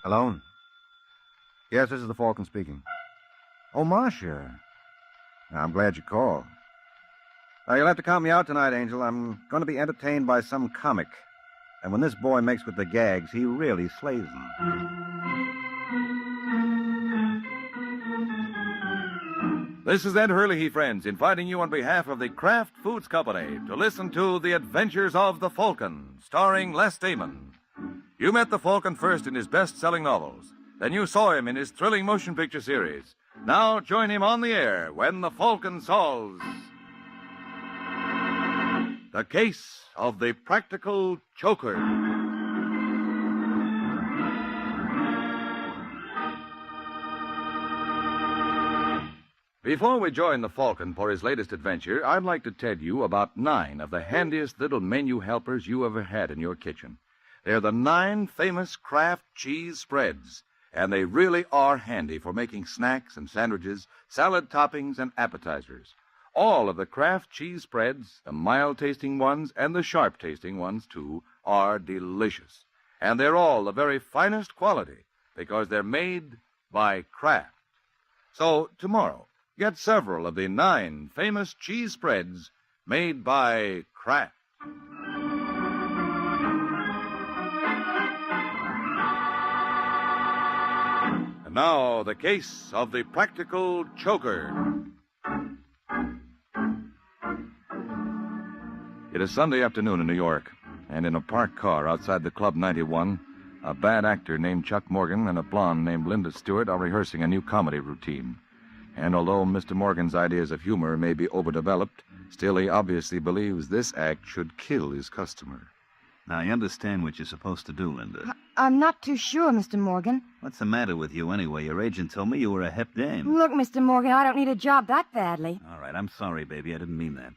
Hello? Yes, this is the Falcon speaking. Oh, Marcia. I'm glad you called. You'll have to count me out tonight, Angel. I'm going to be entertained by some comic. And when this boy makes with the gags, he really slays them. This is Ed Hurley, friends, inviting you on behalf of the Kraft Foods Company to listen to The Adventures of the Falcon, starring Les Damon. You met the Falcon first in his best-selling novels. Then you saw him in his thrilling motion picture series. Now join him on the air when the Falcon solves the case of the practical choker. Before we join the Falcon for his latest adventure, I'd like to tell you about 9 of the handiest little menu helpers you ever had in your kitchen. They're the 9 famous Kraft cheese spreads, and they really are handy for making snacks and sandwiches, salad toppings, and appetizers. All of the Kraft cheese spreads, the mild-tasting ones and the sharp-tasting ones, too, are delicious. And they're all the very finest quality because they're made by Kraft. So, tomorrow, get several of the 9 famous cheese spreads made by Kraft. And now, the case of the practical choker. It is Sunday afternoon in New York, and in a parked car outside the Club 91, a bad actor named Chuck Morgan and a blonde named Linda Stewart are rehearsing a new comedy routine. And although Mr. Morgan's ideas of humor may be overdeveloped, still he obviously believes this act should kill his customer. Now, you understand what you're supposed to do, Linda. I'm not too sure, Mr. Morgan. What's the matter with you anyway? Your agent told me you were a hep dame. Look, Mr. Morgan, I don't need a job that badly. All right, I'm sorry, baby. I didn't mean that.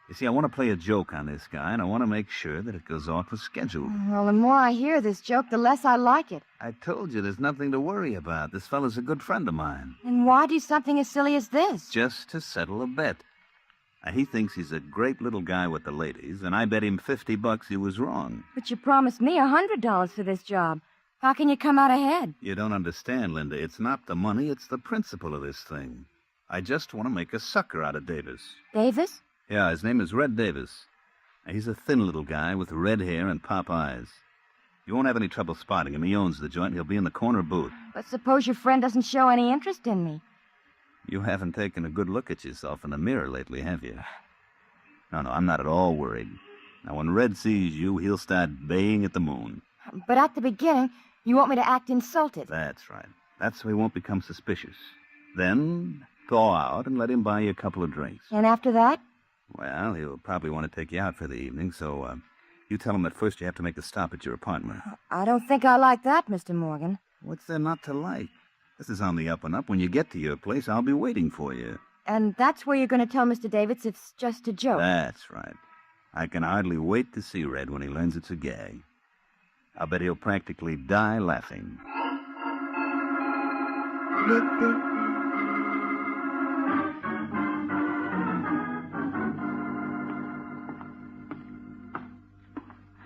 You see, I want to play a joke on this guy, and I want to make sure that it goes off as scheduled. Well, the more I hear this joke, the less I like it. I told you there's nothing to worry about. This fellow's a good friend of mine. And why do something as silly as this? Just to settle a bet. Now, he thinks he's a great little guy with the ladies, and I bet him $50 he was wrong. But you promised me $100 for this job. How can you come out ahead? You don't understand, Linda. It's not the money, it's the principle of this thing. I just want to make a sucker out of Davis. Davis? Yeah, his name is Red Davis. Now, he's a thin little guy with red hair and pop eyes. You won't have any trouble spotting him. He owns the joint. He'll be in the corner booth. But suppose your friend doesn't show any interest in me. You haven't taken a good look at yourself in the mirror lately, have you? No, I'm not at all worried. Now, when Red sees you, he'll start baying at the moon. But at the beginning, you want me to act insulted. That's right. That's so he won't become suspicious. Then thaw out and let him buy you a couple of drinks. And after that? Well, he'll probably want to take you out for the evening, so you tell him that first you have to make a stop at your apartment. I don't think I like that, Mr. Morgan. What's there not to like? This is on the up and up. When you get to your place, I'll be waiting for you. And that's where you're going to tell Mr. Davis it's just a joke. That's right. I can hardly wait to see Red when he learns it's a gag. I'll bet he'll practically die laughing.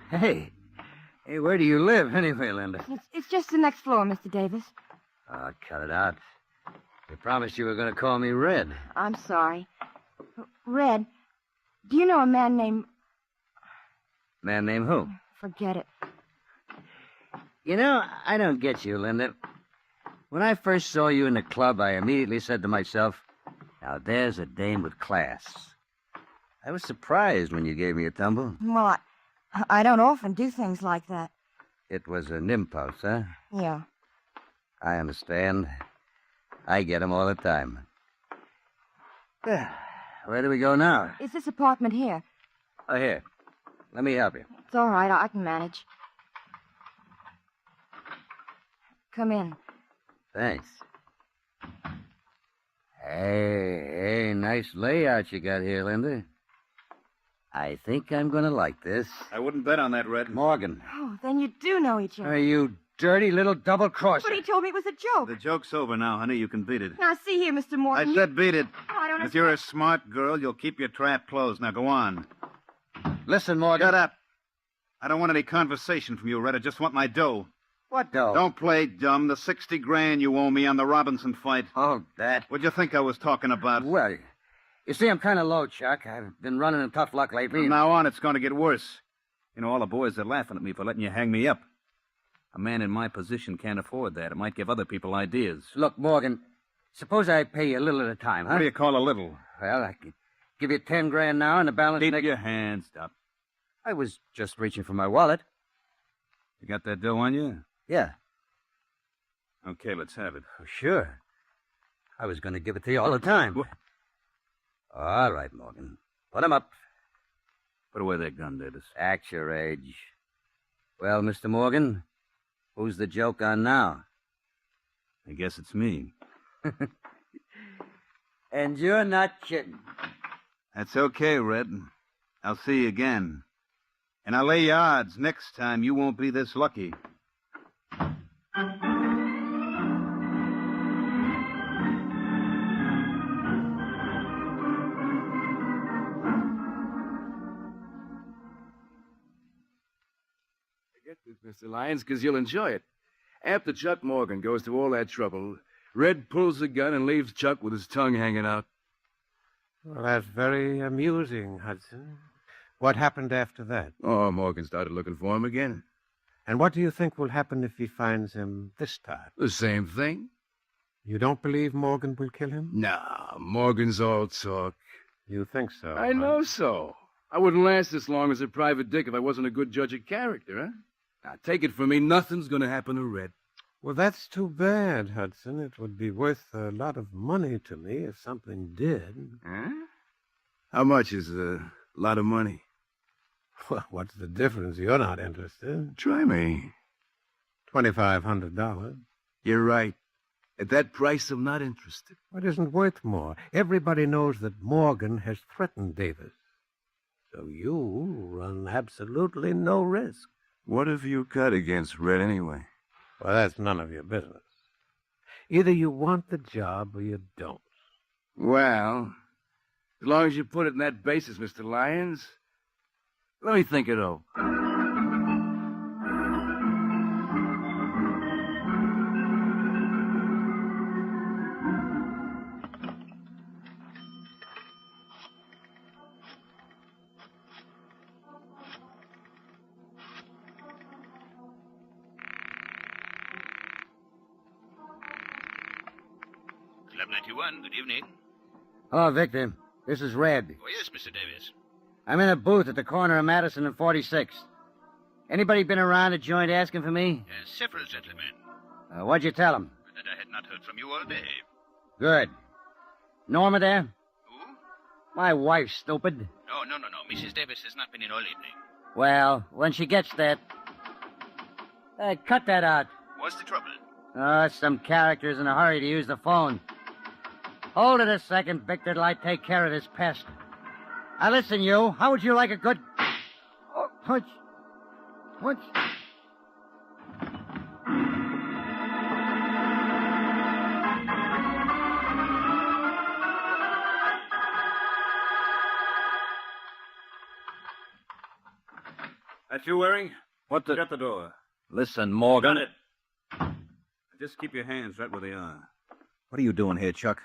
Hey, where do you live anyway, Linda? It's just the next floor, Mr. Davis. Oh, cut it out. You promised you were going to call me Red. I'm sorry. Red, do you know a man named... Man named who? Forget it. You know, I don't get you, Linda. When I first saw you in the club, I immediately said to myself, now there's a dame with class. I was surprised when you gave me a tumble. Well, I don't often do things like that. It was an impulse, huh? Yeah. I understand. I get 'em all the time. Where do we go now? It's this apartment here. Oh, here. Let me help you. It's all right. I can manage. Come in. Thanks. Hey, nice layout you got here, Linda. I think I'm going to like this. I wouldn't bet on that, Red. Morgan. Oh, then you do know each other. Are you dirty little double-crosser? But he told me it was a joke. The joke's over now, honey. You can beat it. Now, see here, Mr. Morton. I said beat it. Oh, I don't If you're a smart girl, you'll keep your trap closed. Now go on. Listen, Morgan. Shut up. I don't want any conversation from you, Red. I just want my dough. What dough? Don't play dumb. The $60,000 you owe me on the Robinson fight. Oh, that. What'd you think I was talking about? Well, you see, I'm kind of low, Chuck. I've been running in tough luck lately. From now on, it's going to get worse. You know, all the boys are laughing at me for letting you hang me up. A man in my position can't afford that. It might give other people ideas. Look, Morgan, suppose I pay you a little at a time, huh? What do you call a little? Well, I could give you $10,000 now and the balance Keep next... your hands up. I was just reaching for my wallet. You got that dough on you? Yeah. Okay, let's have it. Oh, sure. I was going to give it to you all the time. What? All right, Morgan. Put 'em up. Put away that gun, Davis. Act your age. Well, Mr. Morgan, who's the joke on now? I guess it's me. And you're not kidding. That's okay, Red. I'll see you again. And I'll lay you odds next time you won't be this lucky. Get this, Mr. Lyons, because you'll enjoy it. After Chuck Morgan goes through all that trouble, Red pulls the gun and leaves Chuck with his tongue hanging out. Well, that's very amusing, Hudson. What happened after that? Oh, Morgan started looking for him again. And what do you think will happen if he finds him this time? The same thing. You don't believe Morgan will kill him? Nah, Morgan's all talk. You think so? I know so. I wouldn't last this long as a private dick if I wasn't a good judge of character, huh? Now, take it from me, nothing's going to happen to Red. Well, that's too bad, Hudson. It would be worth a lot of money to me if something did. Huh? How much is a lot of money? Well, what's the difference? You're not interested. Try me. $2,500. You're right. At that price, I'm not interested. It isn't worth more. Everybody knows that Morgan has threatened Davis. So you run absolutely no risk. What have you got against Red anyway? Well, that's none of your business. Either you want the job or you don't. Well, as long as you put it in that basis, Mr. Lyons, let me think it over. Club 91, good evening. Hello, Victor. This is Red. Oh, yes, Mr. Davis. I'm in a booth at the corner of Madison and 46th. Anybody been around the joint asking for me? Several gentlemen. What'd you tell them? That I had not heard from you all day. Good. Norma there? Who? My wife, stupid. No. Mrs. Davis has not been in all evening. Well, when she gets that... cut that out. What's the trouble? Some characters in a hurry to use the phone. Hold it a second, Victor, till I take care of this pest. Now, listen, you. How would you like a good... Oh, punch. Punch. That you, Waring? What the... Shut the door. Listen, Morgan. Got it. Just keep your hands right where they are. What are you doing here, Chuck?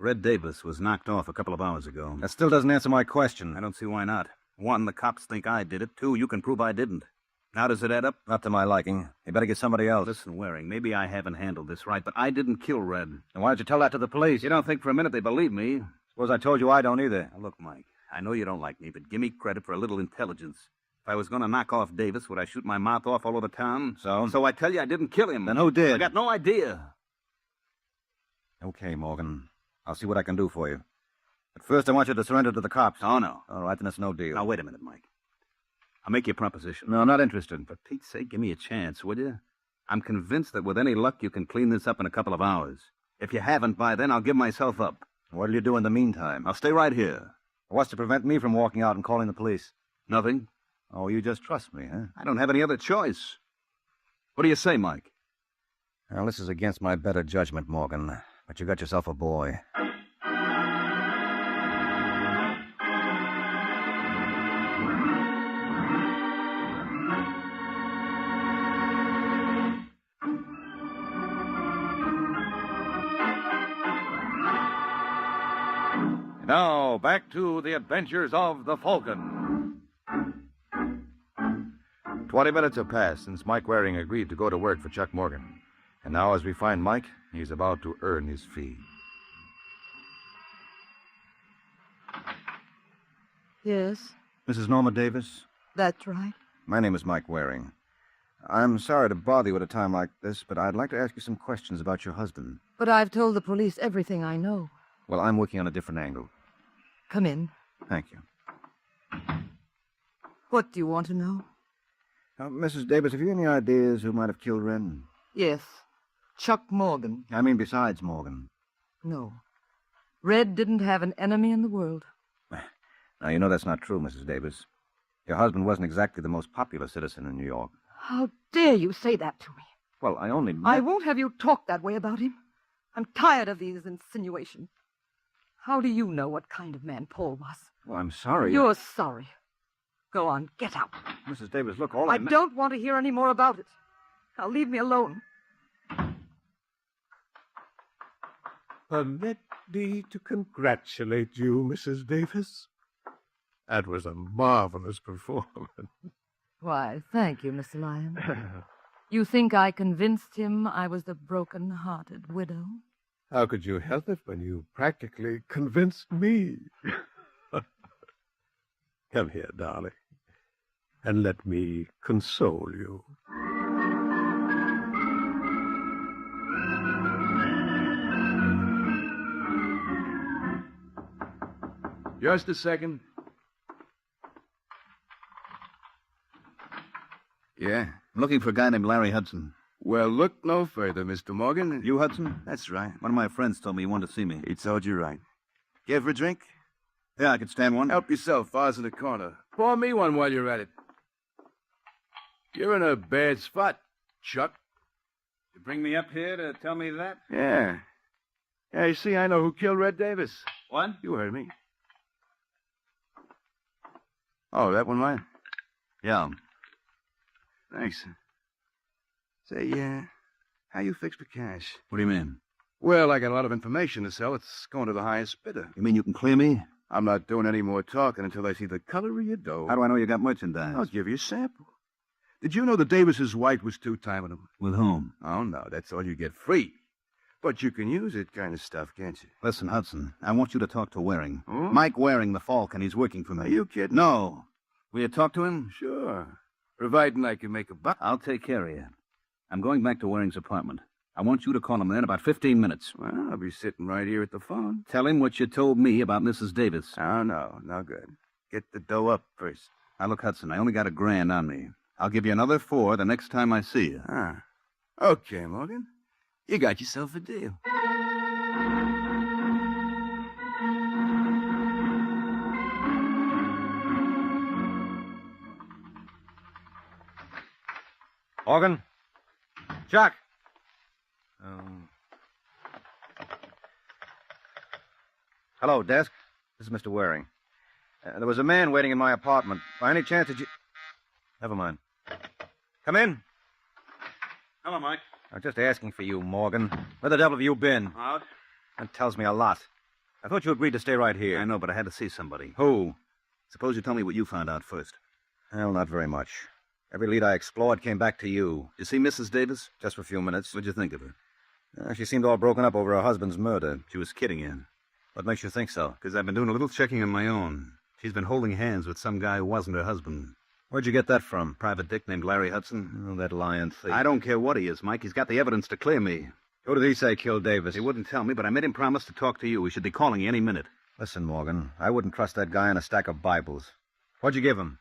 Red Davis was knocked off a couple of hours ago. That still doesn't answer my question. I don't see why not. One, the cops think I did it. Two, you can prove I didn't. How does it add up? Not to my liking. You better get somebody else. Listen, Waring, maybe I haven't handled this right, but I didn't kill Red. Then why don't you tell that to the police? You don't think for a minute they believe me? Suppose I told you I don't either. Now, look, Mike, I know you don't like me, but give me credit for a little intelligence. If I was going to knock off Davis, would I shoot my mouth off all over town? So? So I tell you I didn't kill him. Then who did? I got no idea. Okay, Morgan. I'll see what I can do for you. But first, I want you to surrender to the cops. Oh, no. All right, then it's no deal. Now, wait a minute, Mike. I'll make you a proposition. No, I'm not interested. For Pete's sake, give me a chance, will you? I'm convinced that with any luck, you can clean this up in a couple of hours. If you haven't by then, I'll give myself up. What'll you do in the meantime? I'll stay right here. What's to prevent me from walking out and calling the police? Nothing. Oh, you just trust me, huh? I don't have any other choice. What do you say, Mike? Well, this is against my better judgment, Morgan. But you got yourself a boy. Now, back to the adventures of the Falcon. 20 minutes have passed since Mike Waring agreed to go to work for Chuck Morgan. And now, as we find Mike, he's about to earn his fee. Yes, Mrs. Norma Davis? that's right. My name is Mike Waring. I'm sorry to bother you at a time like this, but I'd like to ask you some questions about your husband. But I've told the police everything I know. Well, I'm working on a different angle. Come in. Thank you. What do you want to know? Mrs. Davis, have you any ideas who might have killed Ren? Yes, Chuck Morgan. I mean, besides Morgan. No. Red didn't have an enemy in the world. Now, you know that's not true, Mrs. Davis. Your husband wasn't exactly the most popular citizen in New York. How dare you say that to me? Well, I only... I won't have you talk that way about him. I'm tired of these insinuations. How do you know what kind of man Paul was? Well, I'm sorry. You're sorry. Go on, get out. Mrs. Davis, look, all I don't want to hear any more about it. Now leave me alone. Permit me to congratulate you, Mrs. Davis. That was a marvelous performance. Why, thank you, Mr. Lyon. You think I convinced him I was the broken-hearted widow? How could you help it when you practically convinced me? Come here, darling, and let me console you. Just a second. Yeah, I'm looking for a guy named Larry Hudson. Well, look no further, Mr. Morgan. You, Hudson? That's right. One of my friends told me you wanted to see me. He told you right. Care for a drink? Yeah, I could stand one. Help yourself. Far's in the corner. Pour me one while you're at it. You're in a bad spot, Chuck. You bring me up here to tell me that? Yeah. Yeah, you see, I know who killed Red Davis. What? You heard me. Oh, that one mine? Yeah. Thanks. Say, how you fix the cash? What do you mean? Well, I got a lot of information to sell. It's going to the highest bidder. You mean you can clear me? I'm not doing any more talking until I see the color of your dough. How do I know you got merchandise? I'll give you a sample. Did you know the Davis's wife was two-timing them? With whom? Oh, no, that's all you get free. But you can use it kind of stuff, can't you? Listen, Hudson, I want you to talk to Waring. Oh? Mike Waring, the Falcon. He's working for me. Are you kidding? No. Will you talk to him? Sure. Providing I can make a buck. I'll take care of you. I'm going back to Waring's apartment. I want you to call him there in about 15 minutes. Well, I'll be sitting right here at the phone. Tell him what you told me about Mrs. Davis. Oh, no good. Get the dough up first. Now, look, Hudson, I only got $1,000 on me. I'll give you another $4 the next time I see you. Ah. Okay, Morgan. You got yourself a deal. Morgan? Chuck? Hello, desk. This is Mr. Waring. There was a man waiting in my apartment. By any chance did you... Never mind. Come in. Hello, Mike. I'm just asking for you, Morgan. Where the devil have you been? Out? That tells me a lot. I thought you agreed to stay right here. I know, but I had to see somebody. Who? Suppose you tell me what you found out first. Well, not very much. Every lead I explored came back to you. You see Mrs. Davis? Just for a few minutes. What'd you think of her? She seemed all broken up over her husband's murder. She was kidding you. What makes you think so? Because I've been doing a little checking on my own. She's been holding hands with some guy who wasn't her husband. Where'd you get that from? Private dick named Larry Hudson. Oh, that lying thief. I don't care what he is, Mike. He's got the evidence to clear me. Who did he say killed Davis? He wouldn't tell me, but I made him promise to talk to you. He should be calling you any minute. Listen, Morgan, I wouldn't trust that guy on a stack of Bibles. What'd you give him?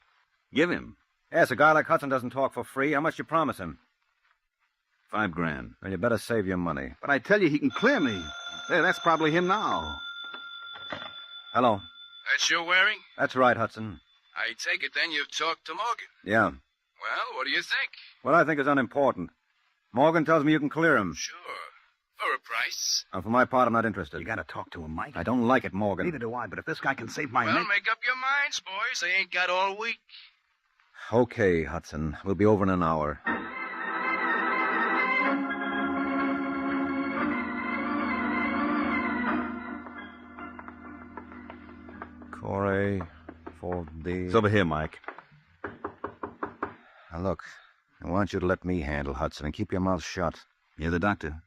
Give him Yes, a guy like Hudson doesn't talk for free. How much you promise him? $5,000. Well, you better save your money. But I tell you, he can clear me. Hey, that's probably him now. Hello. That's your wearing? That's right, Hudson. I take it then you've talked to Morgan. Yeah. Well, what do you think? What I think is unimportant. Morgan tells me you can clear him. Sure. For a price. For my part, I'm not interested. You gotta talk to him, Mike. I don't like it, Morgan. Neither do I, but if this guy can save my Well, neck... make up your minds, boys. They ain't got all week. Okay, Hudson. We'll be over in an hour. Corey, 4D. It's over here, Mike. Now, look, I want you to let me handle Hudson and keep your mouth shut. You're the doctor.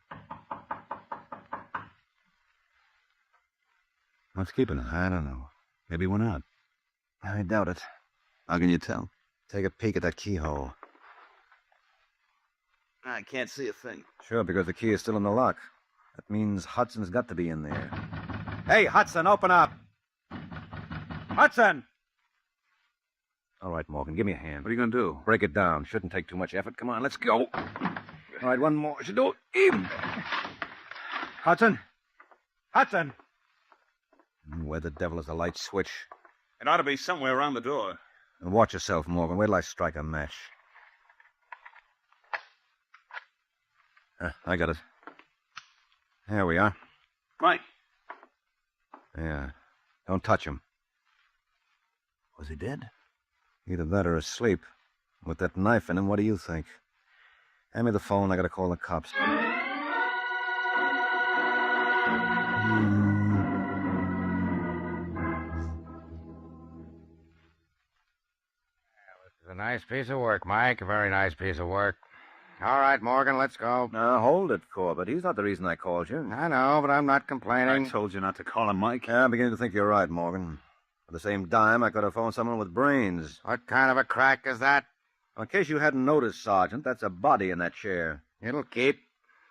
What's keeping it? I don't know. Maybe we're not. I doubt it. How can you tell? Take a peek at that keyhole. I can't see a thing. Sure, because the key is still in the lock. That means Hudson's got to be in there. Hey, Hudson, open up! Hudson! All right, Morgan, give me a hand. What are you gonna do? Break it down. Shouldn't take too much effort. Come on, let's go. All right, one more. Should do it even. Hudson? Hudson! Where the devil is the light switch? It ought to be somewhere around the door. And watch yourself, Morgan. Wait till I strike a match. I got it. There we are. Mike. Yeah. Don't touch him. Was he dead? Either that or asleep. With that knife in him, what do you think? Hand me the phone. I gotta call the cops. It's a nice piece of work, Mike. A very nice piece of work. All right, Morgan, let's go. Now, hold it, Corbett. He's not the reason I called you. I know, but I'm not complaining. I told you not to call him Mike. Yeah, I'm beginning to think you're right, Morgan. For the same dime, I could have phoned someone with brains. What kind of a crack is that? Well, in case you hadn't noticed, Sergeant, that's a body in that chair. It'll keep.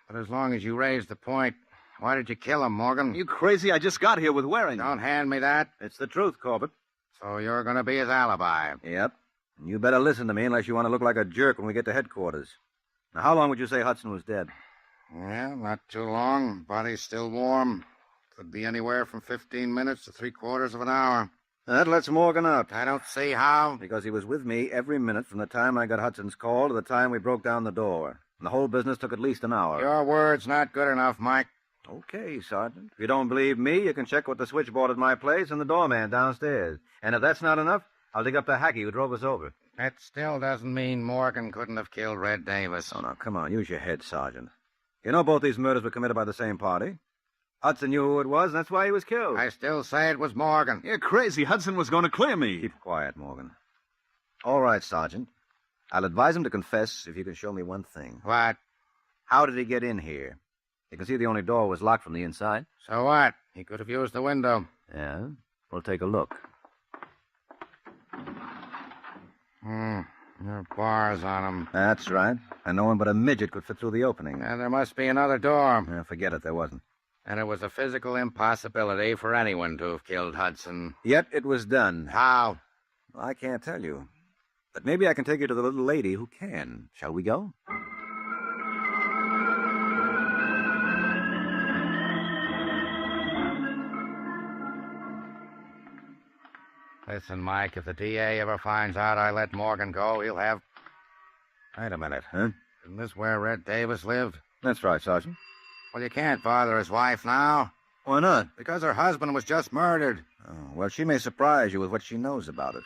But as long as you raise the point, why did you kill him, Morgan? You crazy? I just got here with Waring. Don't hand me that. It's the truth, Corbett. So you're going to be his alibi. Yep. And you better listen to me unless you want to look like a jerk when we get to headquarters. Now, how long would you say Hudson was dead? Yeah, not too long. Body's still warm. Could be anywhere from 15 minutes to 3/4 of an hour. That lets Morgan out. I don't see how. Because he was with me every minute from the time I got Hudson's call to the time we broke down the door. And the whole business took at least an hour. Your word's not good enough, Mike. Okay, Sergeant. If you don't believe me, you can check with the switchboard at my place and the doorman downstairs. And if that's not enough, I'll dig up the hacky who drove us over. That still doesn't mean Morgan couldn't have killed Red Davis. Oh, now, come on. Use your head, Sergeant. You know both these murders were committed by the same party. Hudson knew who it was, and that's why he was killed. I still say it was Morgan. You're crazy. Hudson was going to clear me. Keep quiet, Morgan. All right, Sergeant. I'll advise him to confess if you can show me one thing. What? How did he get in here? You can see the only door was locked from the inside. So what? He could have used the window. Yeah? We'll take a look. There are bars on him. That's right. And no one but a midget could fit through the opening. And there must be another door. Forget it, there wasn't. And it was a physical impossibility for anyone to have killed Hudson. Yet it was done. How? Well, I can't tell you. But maybe I can take you to the little lady who can. Shall we go? Listen, Mike, if the DA ever finds out I let Morgan go, he'll have... Wait a minute, huh? Isn't this where Red Davis lived? That's right, Sergeant. Well, you can't bother his wife now. Why not? Because her husband was just murdered. Oh, well, she may surprise you with what she knows about it.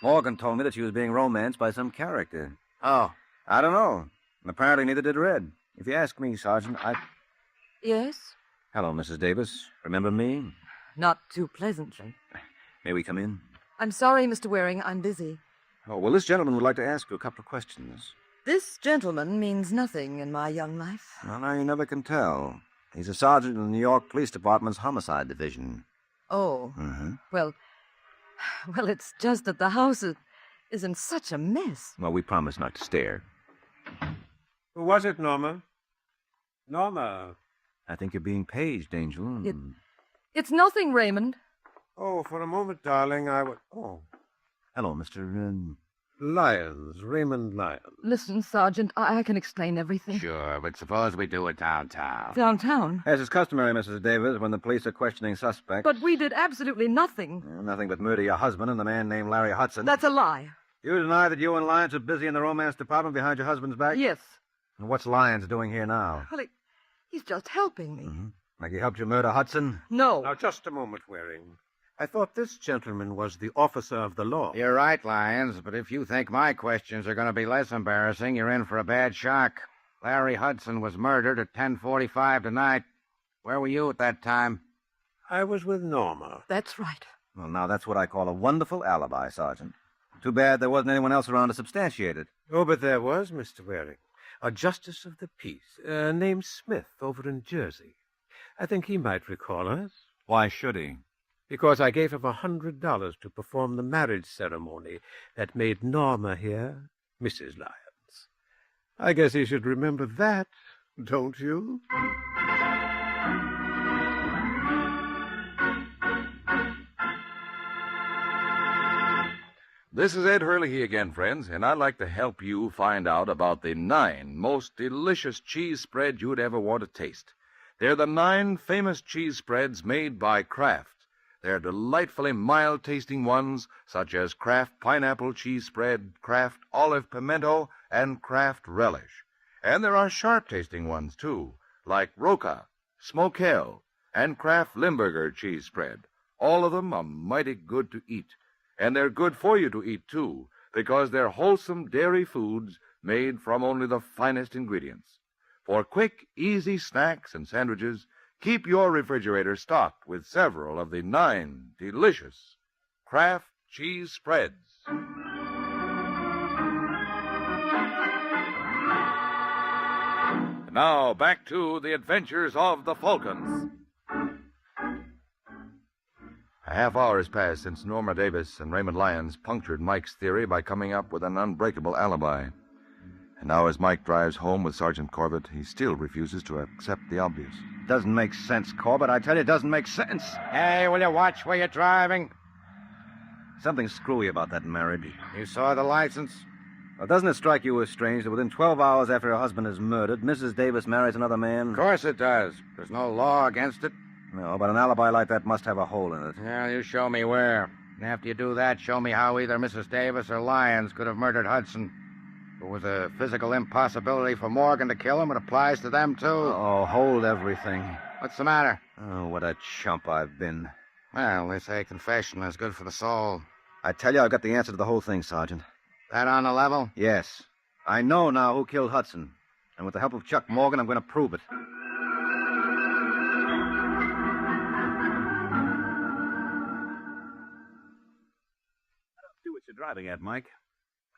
Morgan told me that she was being romanced by some character. Oh. I don't know. And apparently neither did Red. If you ask me, Sergeant, Yes? Hello, Mrs. Davis. Remember me? Not too pleasantly. May we come in? I'm sorry, Mr. Waring, I'm busy. Oh, well, this gentleman would like to ask you a couple of questions. This gentleman means nothing in my young life. Well, now, you never can tell. He's a sergeant in the New York Police Department's Homicide Division. Oh. Mm-hmm. Well, it's just that the house is in such a mess. Well, we promise not to stare. Who was it, Norma? Norma. I think you're being paged, Angel. It's nothing, Raymond. Oh, for a moment, darling, I would... Oh, Hello, Mr. Lyons, Raymond Lyons. Listen, Sergeant, I can explain everything. Sure, but suppose we do it downtown. Downtown? As is customary, Mrs. Davis, when the police are questioning suspects. But we did absolutely nothing. Nothing but murder your husband and the man named Larry Hudson. That's a lie. You deny that you and Lyons are busy in the romance department behind your husband's back? Yes. And what's Lyons doing here now? Well, he's just helping me. Mm-hmm. Like he helped you murder Hudson? No. Now, just a moment, Waring. I thought this gentleman was the officer of the law. You're right, Lyons, but if you think my questions are going to be less embarrassing, you're in for a bad shock. Larry Hudson was murdered at 10:45 tonight. Where were you at that time? I was with Norma. That's right. Well, now that's what I call a wonderful alibi, Sergeant. Too bad there wasn't anyone else around to substantiate it. Oh, but there was, Mr. Waring. A justice of the peace, named Smith, over in Jersey. I think he might recall us. Why should he? Because I gave him $100 to perform the marriage ceremony that made Norma here Mrs. Lyons. I guess he should remember that, don't you? This is Ed Hurley again, friends, and I'd like to help you find out about the 9 most delicious cheese spreads you'd ever want to taste. They're the 9 famous cheese spreads made by Kraft. They're delightfully mild-tasting ones, such as Kraft Pineapple Cheese Spread, Kraft Olive Pimento, and Kraft Relish. And there are sharp-tasting ones, too, like Roca, Smokell, and Kraft Limburger Cheese Spread. All of them are mighty good to eat. And they're good for you to eat, too, because they're wholesome dairy foods made from only the finest ingredients. For quick, easy snacks and sandwiches, keep your refrigerator stocked with several of the 9 delicious Kraft cheese spreads. Now, back to the adventures of the Falcons. A half hour has passed since Norma Davis and Raymond Lyons punctured Mike's theory by coming up with an unbreakable alibi. And now as Mike drives home with Sergeant Corbett, he still refuses to accept the obvious. Doesn't make sense, Corbett. I tell you, it doesn't make sense. Hey, will you watch where you're driving? Something screwy about that marriage. You saw the license? Well, doesn't it strike you as strange that within 12 hours after her husband is murdered, Mrs. Davis marries another man? Of course it does. There's no law against it. No, but an alibi like that must have a hole in it. Well, you show me where. And after you do that, show me how either Mrs. Davis or Lyons could have murdered Hudson. If it was a physical impossibility for Morgan to kill him, it applies to them, too. Oh, hold everything. What's the matter? Oh, what a chump I've been. Well, they say confession is good for the soul. I tell you, I've got the answer to the whole thing, Sergeant. That on the level? Yes. I know now who killed Hudson. And with the help of Chuck Morgan, I'm going to prove it. See what you're driving at, Mike.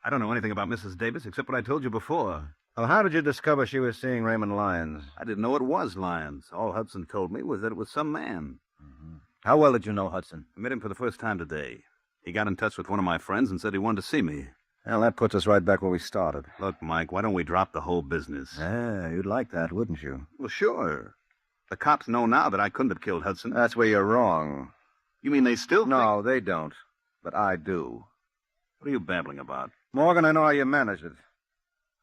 I don't know anything about Mrs. Davis except what I told you before. Well, how did you discover she was seeing Raymond Lyons? I didn't know it was Lyons. All Hudson told me was that it was some man. Mm-hmm. How well did you know Hudson? I met him for the first time today. He got in touch with one of my friends and said he wanted to see me. Well, that puts us right back where we started. Look, Mike, why don't we drop the whole business? Yeah, you'd like that, wouldn't you? Well, sure. The cops know now that I couldn't have killed Hudson. That's where you're wrong. You mean they still No, they don't. But I do. What are you babbling about? Morgan, I know how you managed it.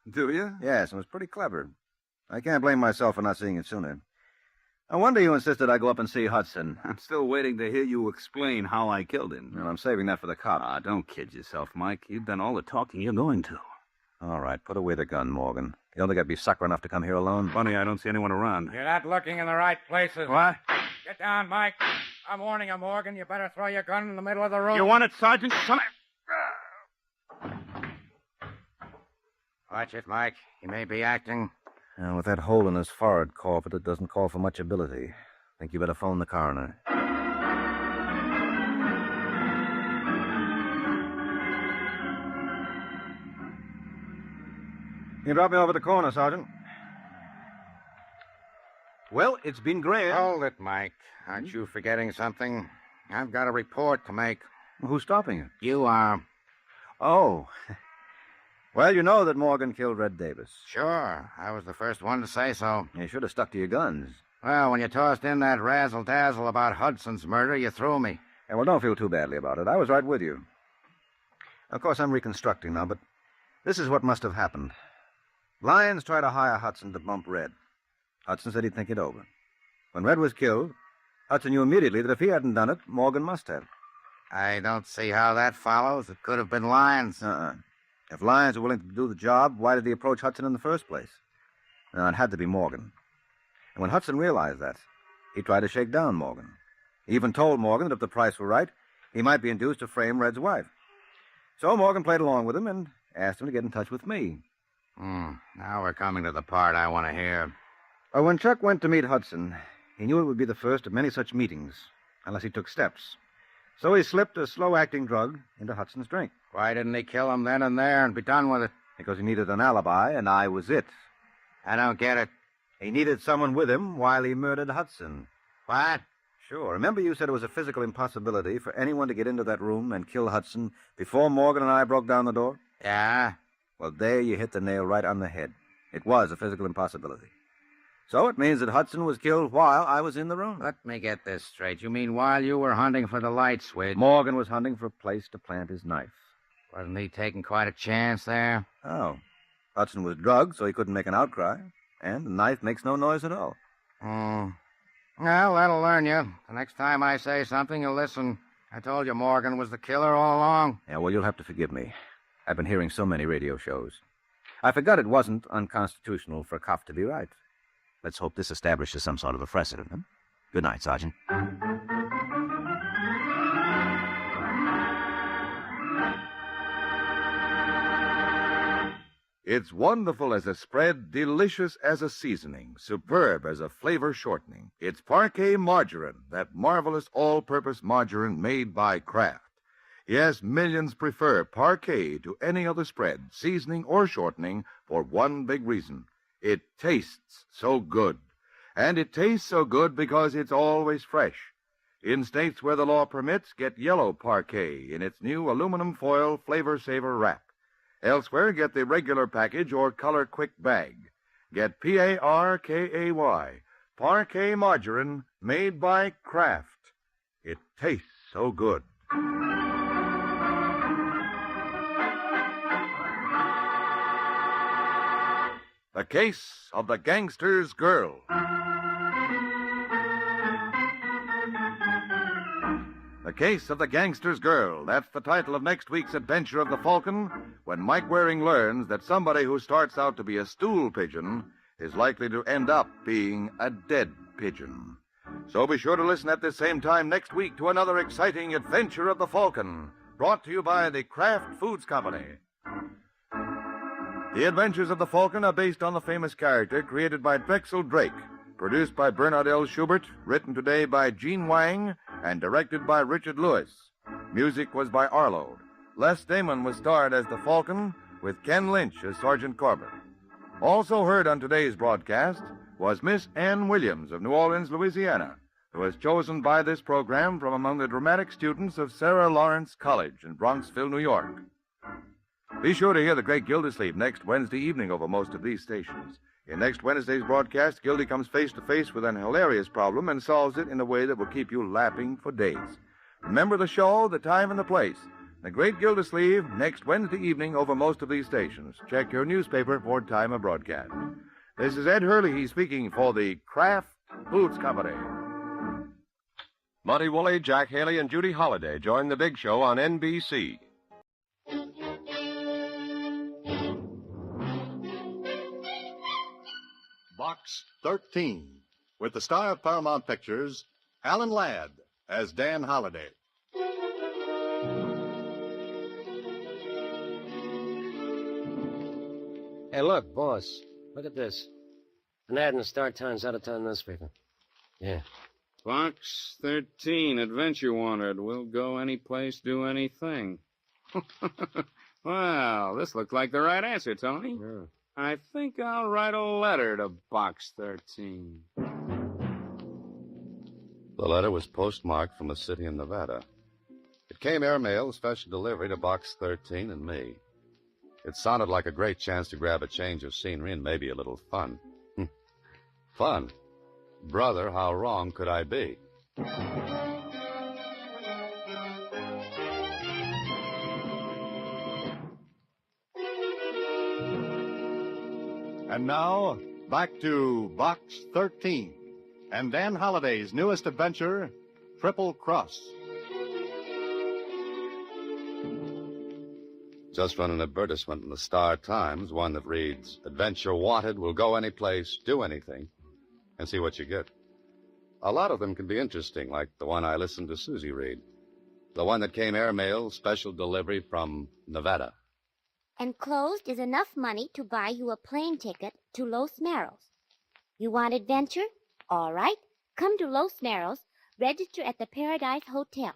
Do you? Yes, it was pretty clever. I can't blame myself for not seeing it sooner. I wonder you insisted I go up and see Hudson. I'm still waiting to hear you explain how I killed him. Well, I'm saving that for the cops. Ah, don't kid yourself, Mike. You've done all the talking you're going to. All right, put away the gun, Morgan. You don't think I'd be sucker enough to come here alone? Funny, I don't see anyone around. You're not looking in the right places. What? Get down, Mike. I'm warning you, Morgan. You better throw your gun in the middle of the room. You want it, Sergeant? Watch it, Mike. He may be acting. And with that hole in his forehead, Corbett, it doesn't call for much ability. Think you better phone the coroner. You can drop me over the corner, Sergeant. Well, it's been grand. Hold it, Mike. Aren't you forgetting something? I've got a report to make. Who's stopping you? You are. Oh. Well, you know that Morgan killed Red Davis. Sure, I was the first one to say so. You should have stuck to your guns. Well, when you tossed in that razzle-dazzle about Hudson's murder, you threw me. Yeah, well, don't feel too badly about it. I was right with you. Of course, I'm reconstructing now, but this is what must have happened. Lyons tried to hire Hudson to bump Red. Hudson said he'd think it over. When Red was killed, Hudson knew immediately that if he hadn't done it, Morgan must have. I don't see how that follows. It could have been Lyons. If Lyons were willing to do the job, why did he approach Hudson in the first place? No, it had to be Morgan. And when Hudson realized that, he tried to shake down Morgan. He even told Morgan that if the price were right, he might be induced to frame Red's wife. So Morgan played along with him and asked him to get in touch with me. Now we're coming to the part I want to hear. When Chuck went to meet Hudson, he knew it would be the first of many such meetings, unless he took steps. So he slipped a slow-acting drug into Hudson's drink. Why didn't he kill him then and there and be done with it? Because he needed an alibi, and I was it. I don't get it. He needed someone with him while he murdered Hudson. What? Sure. Remember you said it was a physical impossibility for anyone to get into that room and kill Hudson before Morgan and I broke down the door? Yeah? Well, there you hit the nail right on the head. It was a physical impossibility. So it means that Hudson was killed while I was in the room. Let me get this straight. You mean while you were hunting for the light switch? Morgan was hunting for a place to plant his knife. Wasn't he taking quite a chance there? Oh. Hudson was drugged, so he couldn't make an outcry. And the knife makes no noise at all. Well, that'll learn you. The next time I say something, you'll listen. I told you Morgan was the killer all along. Yeah, well, you'll have to forgive me. I've been hearing so many radio shows. I forgot it wasn't unconstitutional for a cop to be right. Let's hope this establishes some sort of a precedent. Huh? Good night, Sergeant. It's wonderful as a spread, delicious as a seasoning, superb as a flavor shortening. It's Parquet Margarine, that marvelous all-purpose margarine made by Kraft. Yes, millions prefer Parquet to any other spread, seasoning or shortening, for one big reason. It tastes so good. And it tastes so good because it's always fresh. In states where the law permits, get yellow Parquet in its new aluminum foil Flavor Saver wrap. Elsewhere, get the regular package or color quick bag. Get Parkay, Parquet Margarine made by Kraft. It tastes so good. The Case of the Gangster's Girl. The Case of the Gangster's Girl. That's the title of next week's adventure of the Falcon, when Mike Waring learns that somebody who starts out to be a stool pigeon is likely to end up being a dead pigeon. So be sure to listen at the same time next week to another exciting adventure of the Falcon, brought to you by the Kraft Foods Company. The Adventures of the Falcon are based on the famous character created by Drexel Drake, produced by Bernard L. Schubert, written today by Gene Wang, and directed by Richard Lewis. Music was by Arlo. Les Damon was starred as the Falcon, with Ken Lynch as Sergeant Corbett. Also heard on today's broadcast was Miss Ann Williams of New Orleans, Louisiana, who was chosen by this program from among the dramatic students of Sarah Lawrence College in Bronxville, New York. Be sure to hear the great Gildersleeve next Wednesday evening over most of these stations. In next Wednesday's broadcast, Gildy comes face to face with an hilarious problem and solves it in a way that will keep you laughing for days. Remember the show, the time, and the place. The great Gildersleeve next Wednesday evening over most of these stations. Check your newspaper for time of broadcast. This is Ed Hurley speaking for the Kraft Foods Company. Muddy Woolley, Jack Haley, and Judy Holliday join the big show on NBC. Box 13, with the star of Paramount Pictures, Alan Ladd, as Dan Holliday. Hey, look, boss. Look at this. An ad in the Star Times out-of-town newspaper. Yeah. Box 13, adventure wanted. We'll go any place, do anything. Well, this looked like the right answer, Tony. Yeah. I think I'll write a letter to Box 13. The letter was postmarked from a city in Nevada. It came airmail, special delivery to Box 13 and me. It sounded like a great chance to grab a change of scenery and maybe a little fun. Fun? Brother, how wrong could I be? And now, back to Box 13 and Dan Holliday's newest adventure, Triple Cross. Just run an advertisement in the Star Times, one that reads, "Adventure wanted, will go any place, do anything," and see what you get. A lot of them can be interesting, like the one I listened to Susie read. The one that came airmail, special delivery from Nevada. Enclosed is enough money to buy you a plane ticket to Los Meros. You want adventure? All right. Come to Los Meros, register at the Paradise Hotel.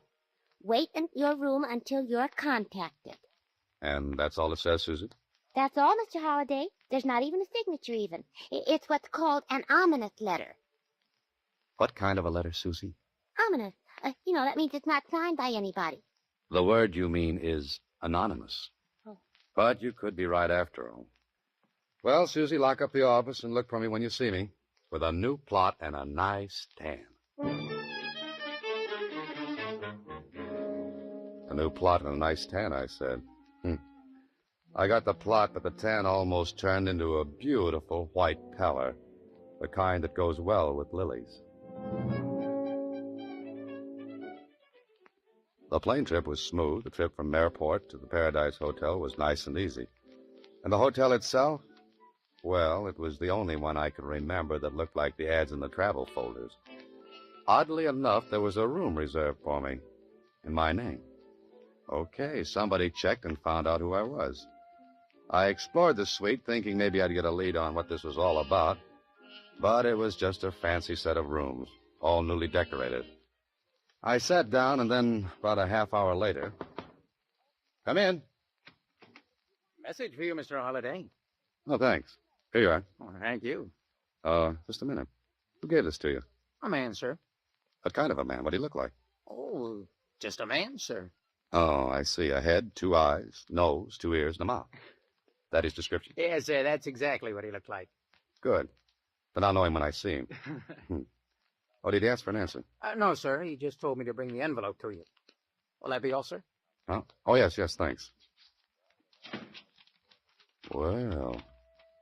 Wait in your room until you're contacted. And that's all it says, Susie? That's all, Mr. Holliday. There's not even a signature even. It's what's called an ominous letter. What kind of a letter, Susie? Ominous. That means it's not signed by anybody. The word you mean is anonymous. Oh. But you could be right after all. Well, Susie, lock up the office and look for me when you see me, with a new plot and a nice tan. A new plot and a nice tan, I said. I got the plot, but the tan almost turned into a beautiful white pallor, the kind that goes well with lilies. The plane trip was smooth. The trip from Airport to the Paradise Hotel was nice and easy. And the hotel itself? Well, it was the only one I could remember that looked like the ads in the travel folders. Oddly enough, there was a room reserved for me in my name. Okay, somebody checked and found out who I was. I explored the suite, thinking maybe I'd get a lead on what this was all about, but it was just a fancy set of rooms, all newly decorated. I sat down, and then, about a half hour later... Come in. Message for you, Mr. Holliday. Oh, thanks. Here you are. Oh, thank you. Just a minute. Who gave this to you? A man, sir. What kind of a man? What did he look like? Oh, just a man, sir. Oh, I see. A head, 2 eyes, nose, 2 ears, and a mouth. That his description? Yes, sir, that's exactly what he looked like. Good. Then I'll know him when I see him. Oh, did he ask for an answer? No, sir. He just told me to bring the envelope to you. Will that be all, sir? Oh, yes, thanks. Well,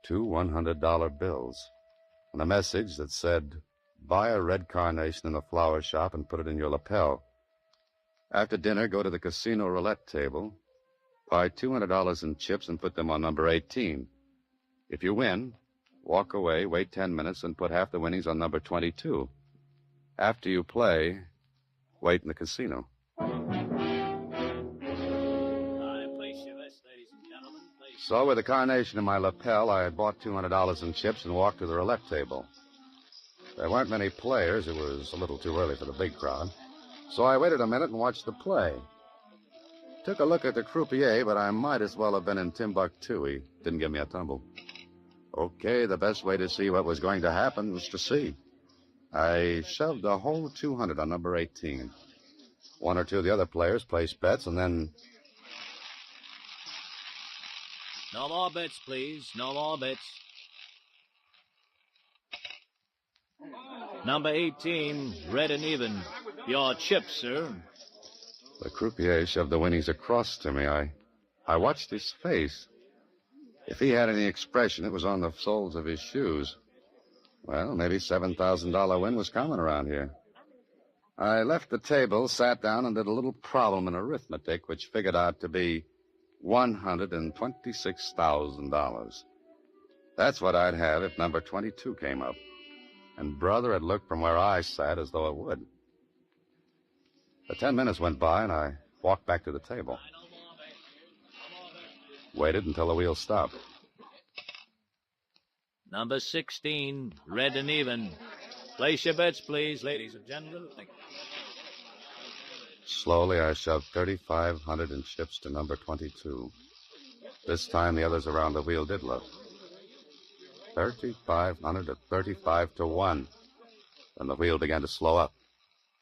2 $100 bills. And a message that said, "Buy a red carnation in the flower shop and put it in your lapel. After dinner, go to the casino roulette table. Buy $200 in chips and put them on number 18. If you win, walk away, wait 10 minutes, and put half the winnings on number 22. After you play, wait in the casino." So, with the carnation in my lapel, I had bought $200 in chips and walked to the roulette table. There weren't many players. It was a little too early for the big crowd. So I waited a minute and watched the play. Took a look at the croupier, but I might as well have been in Timbuktu. He didn't give me a tumble. Okay, the best way to see what was going to happen was to see. I shoved the whole 200 on number 18. 1 or 2 of the other players placed bets, and then... No more bets, please. No more bets. Number 18, red and even. Your chip, sir. The croupier shoved the winnings across to me. I watched his face. If he had any expression, it was on the soles of his shoes. Well, maybe $7,000 win was common around here. I left the table, sat down, and did a little problem in arithmetic, which figured out to be $126,000. That's what I'd have if number 22 came up. And Brother had looked from where I sat as though it would. The 10 minutes went by, and I walked back to the table. Waited until the wheel stopped. Number 16, red and even. Place your bets, please, ladies and gentlemen. Slowly, I shoved 3,500 in chips to number 22. This time, the others around the wheel did look. 3,500 to 35 to 1. Then the wheel began to slow up.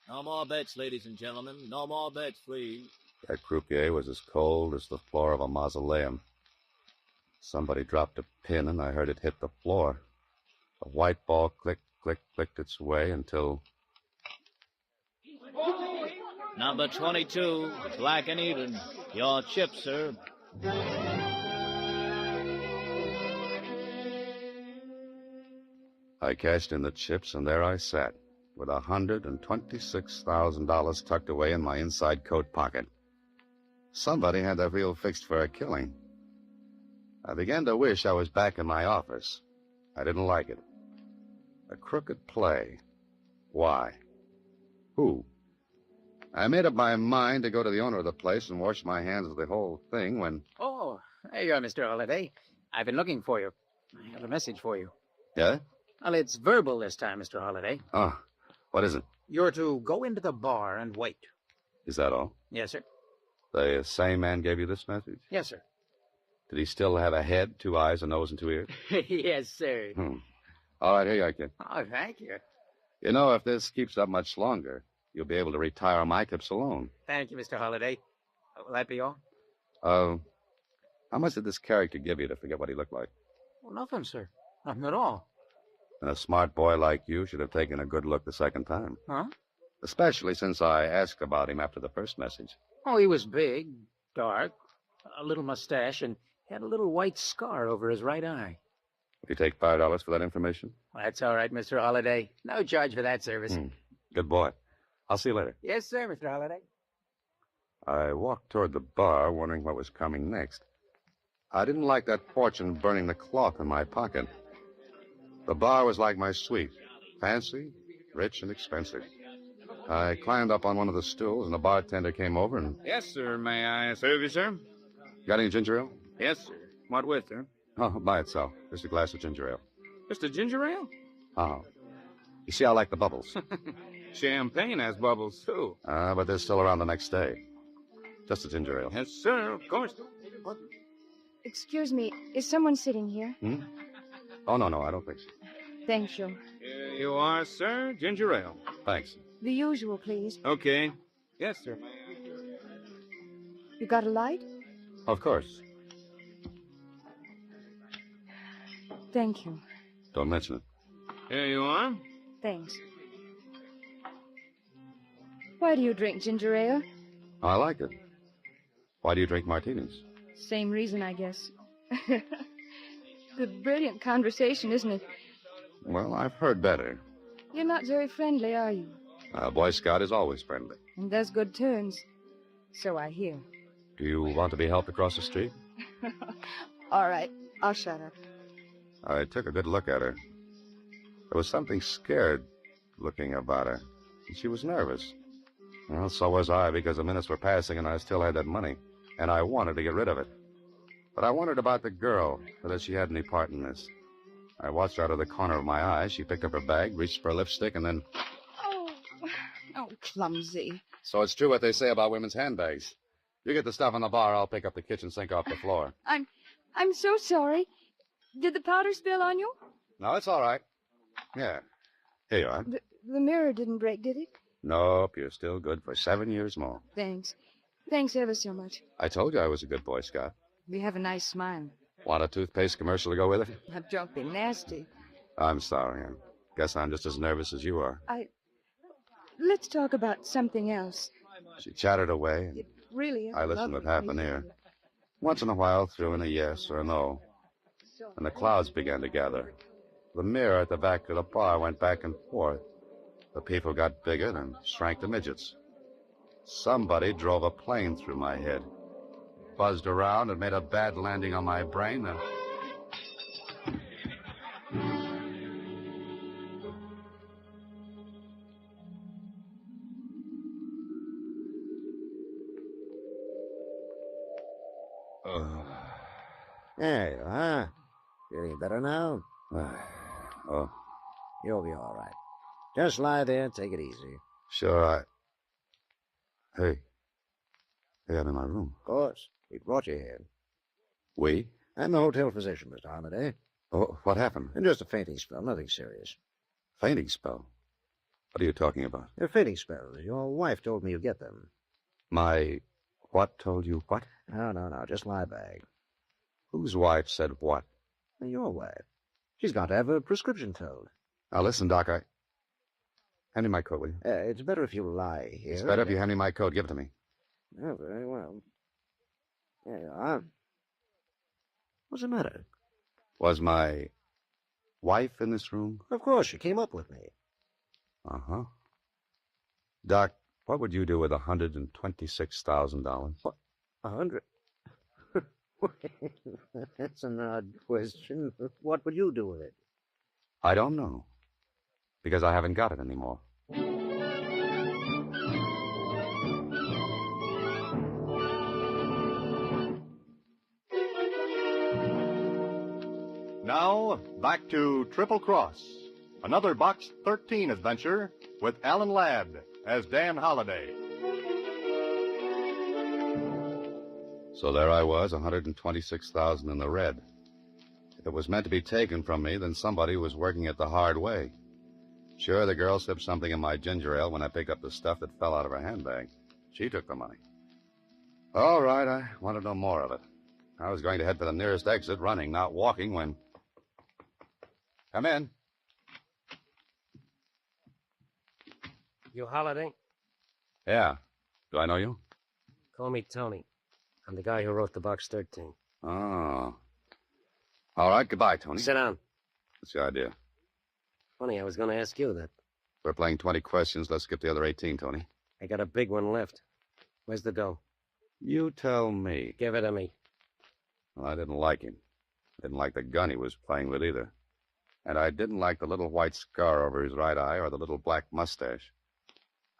No more bets, ladies and gentlemen. No more bets, please. That croupier was as cold as the floor of a mausoleum. Somebody dropped a pin, and I heard it hit the floor. The white ball clicked, clicked, clicked its way until... Number 22, black and even. Your chip, sir. I cashed in the chips, and there I sat, with $126,000 tucked away in my inside coat pocket. Somebody had their reel fixed for a killing. I began to wish I was back in my office. I didn't like it. A crooked play. Why? Who? I made up my mind to go to the owner of the place and wash my hands of the whole thing when... Oh, there you are, Mr. Holliday. I've been looking for you. I have a message for you. Yeah? Well, it's verbal this time, Mr. Holliday. Oh, what is it? You're to go into the bar and wait. Is that all? Yes, sir. The same man gave you this message? Yes, sir. Did he still have a head, 2 eyes, a nose, and 2 ears? Yes, sir. All right, here you are, kid. Oh, thank you. You know, if this keeps up much longer, you'll be able to retire my tips alone. Thank you, Mr. Holliday. Will that be all? How much did this character give you to forget what he looked like? Well, nothing, sir. Nothing at all. And a smart boy like you should have taken a good look the second time. Huh? Especially since I asked about him after the first message. Oh, he was big, dark, a little mustache, and had a little white scar over his right eye. Would you take $5 for that information? Well, that's all right, Mr. Holliday. No charge for that service. Good boy. I'll see you later. Yes, sir, Mr. Holliday. I walked toward the bar, wondering what was coming next. I didn't like that fortune burning the cloth in my pocket. The bar was like my suite. Fancy, rich, and expensive. I climbed up on one of the stools, and the bartender came over and... Yes, sir. May I serve you, sir? Got any ginger ale? Yes, sir. What with, sir? Oh, by itself. Just a glass of ginger ale. Just a ginger ale? Oh. You see, I like the bubbles. Champagne has bubbles, too. But they're still around the next day. Just a ginger ale. Yes, sir, of course. Excuse me, is someone sitting here? Oh, no, I don't think so. Thanks, Joe. Here you are, sir. Ginger ale. Thanks. The usual, please. Okay. Yes, sir. You got a light? Of course. Thank you. Don't mention it. Here you are. Thanks. Why do you drink ginger ale? I like it. Why do you drink martinis? Same reason, I guess. Good, brilliant conversation, isn't it? Well, I've heard better. You're not very friendly, are you? A Boy Scout is always friendly. And does good turns. So I hear. Do you want to be helped across the street? All right, I'll shut up. I took a good look at her. There was something scared looking about her. And she was nervous. Well, so was I, because the minutes were passing and I still had that money. And I wanted to get rid of it. But I wondered about the girl, whether she had any part in this. I watched her out of the corner of my eye. She picked up her bag, reached for a lipstick, and then... Oh, clumsy. So it's true what they say about women's handbags. You get the stuff on the bar, I'll pick up the kitchen sink off the floor. I'm so sorry. Did the powder spill on you? No, it's all right. Yeah. Here you are. The mirror didn't break, did it? Nope, you're still good for 7 years more. Thanks. Thanks ever so much. I told you I was a good Boy Scout. You have a nice smile. Want a toothpaste commercial to go with it? That don't be nasty. I'm sorry. I guess I'm just as nervous as you are. Let's talk about something else. She chattered away. It really is. I listened with half an ear. Once in a while, threw in a yes or a no. And the clouds began to gather. The mirror at the back of the bar went back and forth. The people got bigger and shrank to midgets. Somebody drove a plane through my head. Buzzed around and made a bad landing on my brain and... There you are. Feeling better now? Oh. You'll be all right. Just lie there and take it easy. Sure, Hey, I'm in my room. Of course. We brought you here. We? I'm the hotel physician, Mr. Holliday. Oh, what happened? And just a fainting spell, nothing serious. Fainting spell? What are you talking about? They're fainting spells. Your wife told me you get them. My what told you what? No, just lie back. Whose wife said what? Your wife. She's got to have her prescription filled. Now, listen, Doc, Hand me my coat, will you? It's better if you lie here. It's better if you hand me my coat. Give it to me. Oh, very well. There you are. What's the matter? Was my wife in this room? Of course, she came up with me. Uh-huh. Doc, what would you do with $126,000? What? 100? That's an odd question. What would you do with it? I don't know. Because I haven't got it anymore. Now, back to Triple Cross, another Box 13 adventure with Alan Ladd as Dan Holliday. So there I was, $126,000 in the red. If it was meant to be taken from me, then somebody was working it the hard way. Sure, the girl slipped something in my ginger ale when I picked up the stuff that fell out of her handbag. She took the money. All right, I wanted no more of it. I was going to head for the nearest exit, running, not walking, when... Come in. You Holiday? Yeah. Do I know you? Call me Tony. I'm the guy who wrote the Box 13. Oh. All right, goodbye, Tony. Sit down. What's the idea? Funny, I was going to ask you that. We're playing 20 questions. Let's skip the other 18, Tony. I got a big one left. Where's the dough? You tell me. Give it to me. Well, I didn't like him. Didn't like the gun he was playing with either. And I didn't like the little white scar over his right eye or the little black mustache.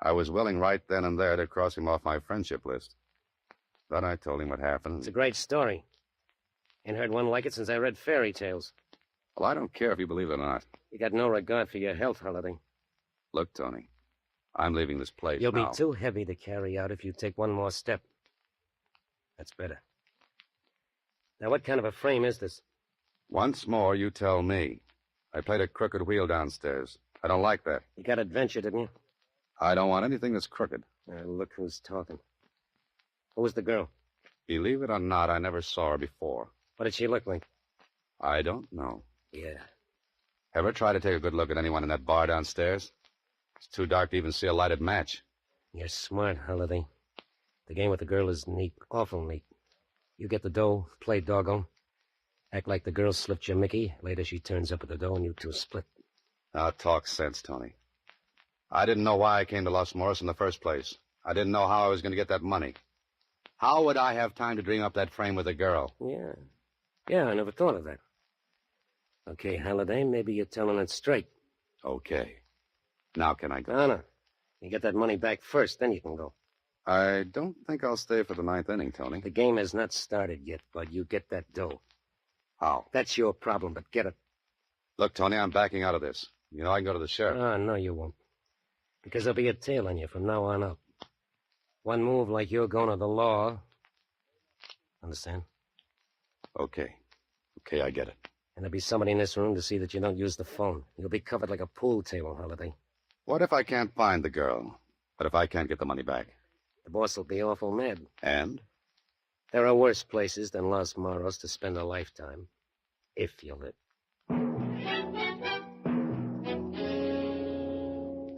I was willing right then and there to cross him off my friendship list. Then I told him what happened. It's a great story. Ain't heard one like it since I read fairy tales. Well, I don't care if you believe it or not. You got no regard for your health, Holiday. Look, Tony, I'm leaving this place You'll now. be too heavy to carry out if you take one more step. That's better. Now, what kind of a frame is this? Once more, you tell me. I played a crooked wheel downstairs. I don't like that. You got adventure, didn't you? I don't want anything that's crooked. Look who's talking. Who was the girl? Believe it or not, I never saw her before. What did she look like? I don't know. Yeah. Ever try to take a good look at anyone in that bar downstairs? It's too dark to even see a lighted match. You're smart, Holiday. The game with the girl is neat, awful neat. You get the dough, play doggo, act like the girl slipped your Mickey. Later she turns up with the dough and you two split. Now talk sense, Tony. I didn't know why I came to Los Morris in the first place. I didn't know how I was going to get that money. How would I have time to dream up that frame with a girl? Yeah, I never thought of that. Okay, Holiday, maybe you're telling it straight. Okay. Now can I go? No. You get that money back first, then you can go. I don't think I'll stay for the ninth inning, Tony. The game has not started yet, but you get that dough. How? That's your problem, but get it. Look, Tony, I'm backing out of this. You know I can go to the sheriff. Oh, no, you won't. Because there'll be a tail on you from now on up. One move like you're going to the law. Understand? Okay, I get it. And there'll be somebody in this room to see that you don't use the phone. You'll be covered like a pool table, Holiday. What if I can't find the girl? What if I can't get the money back? The boss will be awful mad. And? There are worse places than Los Morros to spend a lifetime. If you live.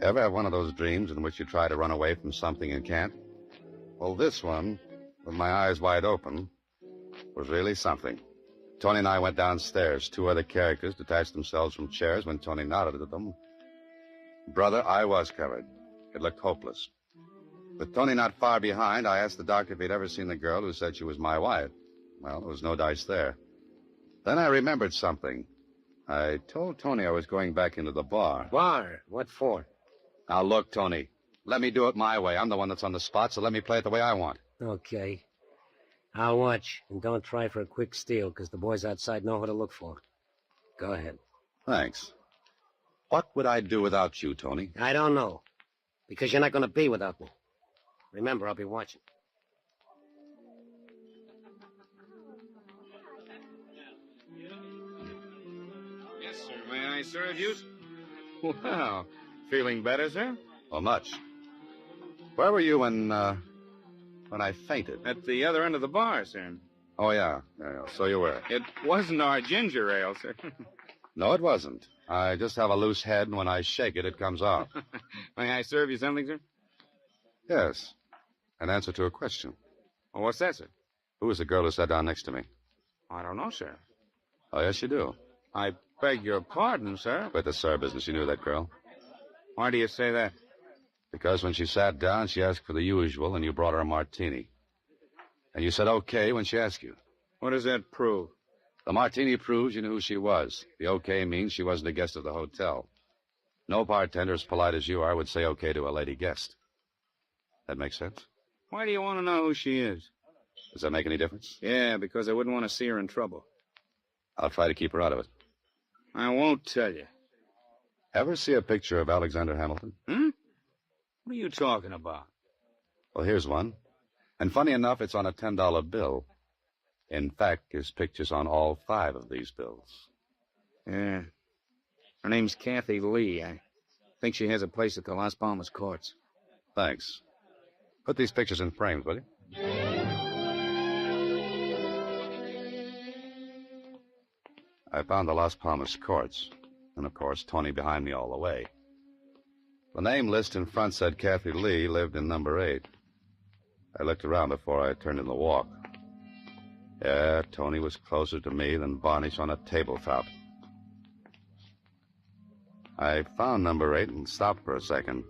Ever have one of those dreams in which you try to run away from something and can't? Well, this one, with my eyes wide open, was really something. Tony and I went downstairs. Two other characters detached themselves from chairs when Tony nodded at them. Brother, I was covered. It looked hopeless. With Tony not far behind, I asked the doctor if he'd ever seen the girl who said she was my wife. Well, there was no dice there. Then I remembered something. I told Tony I was going back into the bar. Bar? What for? Now, look, Tony. Let me do it my way. I'm the one that's on the spot, so let me play it the way I want. Okay. I'll watch. And don't try for a quick steal, because the boys outside know what to look for. Go ahead. Thanks. What would I do without you, Tony? I don't know. Because you're not going to be without me. Remember, I'll be watching. Yes, sir. May I serve you? Wow. Feeling better, sir? Oh, much. Where were you when I fainted? At the other end of the bar, sir. Oh, yeah. So you were. It wasn't our ginger ale, sir. No, it wasn't. I just have a loose head, and when I shake it, it comes out. May I serve you something, sir? Yes. An answer to a question. Well, what's that, sir? Who was the girl who sat down next to me? I don't know, sir. Oh, yes, you do. I beg your pardon, sir. With the sir business, you knew that girl. Why do you say that? Because when she sat down, she asked for the usual, and you brought her a martini. And you said okay when she asked you. What does that prove? The martini proves you knew who she was. The okay means she wasn't a guest of the hotel. No bartender as polite as you are would say okay to a lady guest. That makes sense? Why do you want to know who she is? Does that make any difference? Yeah, because I wouldn't want to see her in trouble. I'll try to keep her out of it. I won't tell you. Ever see a picture of Alexander Hamilton? What are you talking about? Well, here's one. And funny enough, it's on a $10 bill. In fact, his picture's on all 5 of these bills. Yeah. Her name's Kathy Lee. I think she has a place at the Las Palmas courts. Thanks. Put these pictures in frames, will you? I found the Las Palmas courts. And, of course, Tony behind me all the way. The name list in front said Kathy Lee lived in number 8. I looked around before I turned in the walk. Yeah, Tony was closer to me than varnish on a tabletop. I found number 8 and stopped for a second.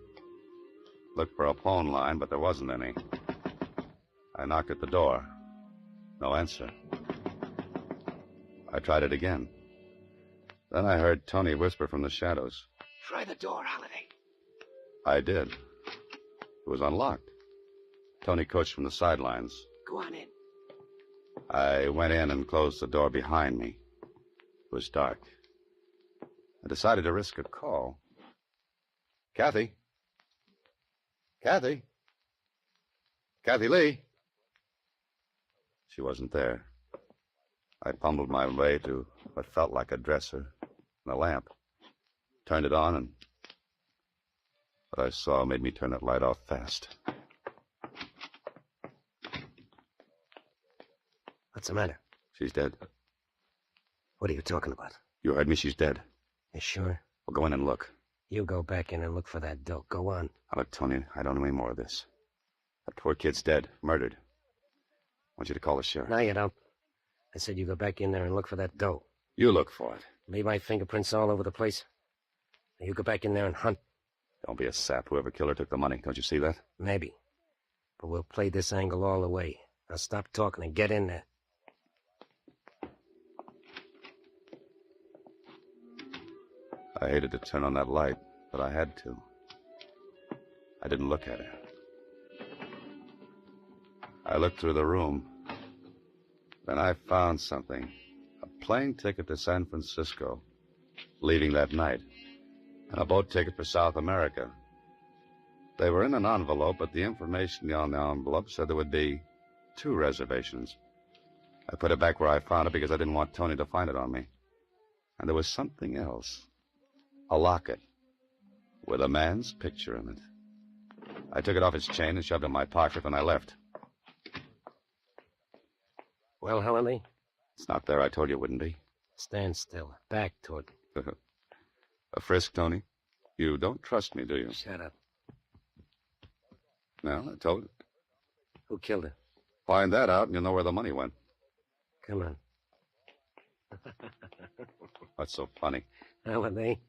Looked for a phone line, but there wasn't any. I knocked at the door. No answer. I tried it again. Then I heard Tony whisper from the shadows. Try the door, Holiday. I did. It was unlocked. Tony coached from the sidelines. Go on in. I went in and closed the door behind me. It was dark. I decided to risk a call. Kathy? Kathy? Kathy Lee? She wasn't there. I fumbled my way to what felt like a dresser and a lamp. Turned it on, and what I saw made me turn that light off fast. What's the matter? She's dead. What are you talking about? You heard me, she's dead. You sure? Well, go in and look. You go back in and look for that dope. Go on. Now, look, Tony, I don't know any more of this. That poor kid's dead, murdered. I want you to call the sheriff. No, you don't. I said you go back in there and look for that dough. You look for it. Leave my fingerprints all over the place. Now you go back in there and hunt. Don't be a sap. Whoever killed her took the money. Don't you see that? Maybe. But we'll play this angle all the way. Now stop talking and get in there. I hated to turn on that light, but I had to. I didn't look at her. I looked through the room. Then I found something. A plane ticket to San Francisco, leaving that night, and a boat ticket for South America. They were in an envelope, but the information on the envelope said there would be 2 reservations. I put it back where I found it because I didn't want Tony to find it on me. And there was something else. A locket with a man's picture in it. I took it off its chain and shoved it in my pocket when I left. Well, Holiday? It's not there. I told you it wouldn't be. Stand still. Back toward me. A frisk, Tony? You don't trust me, do you? Shut up. No, I told you. Who killed her? Find that out and you'll know where the money went. Come on. What's so funny? Holiday,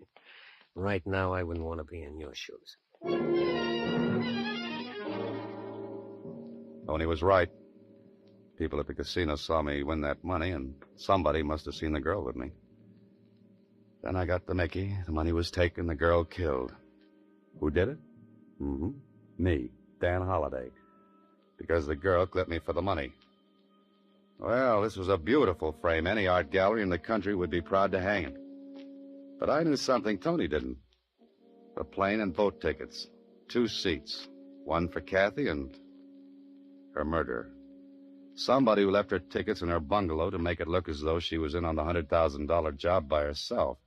right now I wouldn't want to be in your shoes. Tony was right. People at the casino saw me win that money, and somebody must have seen the girl with me. Then I got the Mickey. The money was taken, the girl killed. Who did it? Me, Dan Holiday. Because the girl clipped me for the money. Well, this was a beautiful frame. Any art gallery in the country would be proud to hang it. But I knew something Tony didn't. The plane and boat tickets. 2 seats. One for Kathy and her murderer. Somebody who left her tickets in her bungalow to make it look as though she was in on the $100,000 job by herself.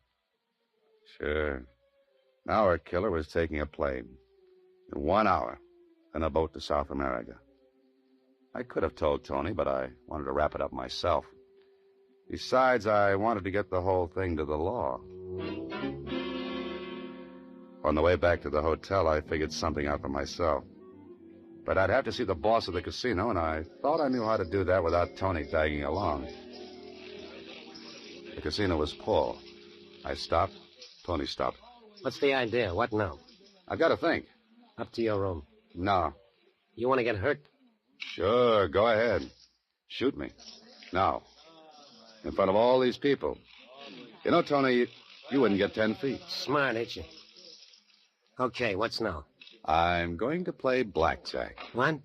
Sure. Now her killer was taking a plane. In 1 hour. And a boat to South America. I could have told Tony, but I wanted to wrap it up myself. Besides, I wanted to get the whole thing to the law. On the way back to the hotel, I figured something out for myself. But I'd have to see the boss of the casino, and I thought I knew how to do that without Tony tagging along. The casino was full. I stopped. Tony stopped. What's the idea? What now? I've got to think. Up to your room. No. You want to get hurt? Sure, go ahead. Shoot me. Now. In front of all these people. You know, Tony, you wouldn't get 10 feet. Smart, ain't you? Okay, what's now? I'm going to play blackjack. What?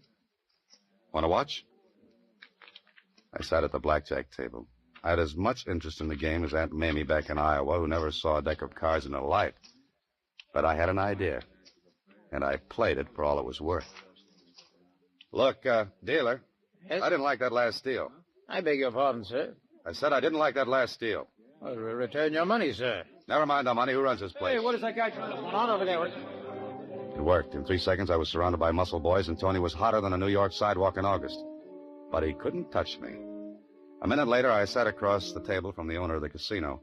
Want to watch? I sat at the blackjack table. I had as much interest in the game as Aunt Mamie back in Iowa, who never saw a deck of cards in her life. But I had an idea, and I played it for all it was worth. Look, dealer, Yes? I didn't like that last deal. I beg your pardon, sir. I said I didn't like that last deal. Well, return your money, sir. Never mind the money. Who runs this place? Hey, what is that guy trying to put on over there? It worked. In 3 seconds, I was surrounded by muscle boys, and Tony was hotter than a New York sidewalk in August. But he couldn't touch me. A minute later, I sat across the table from the owner of the casino.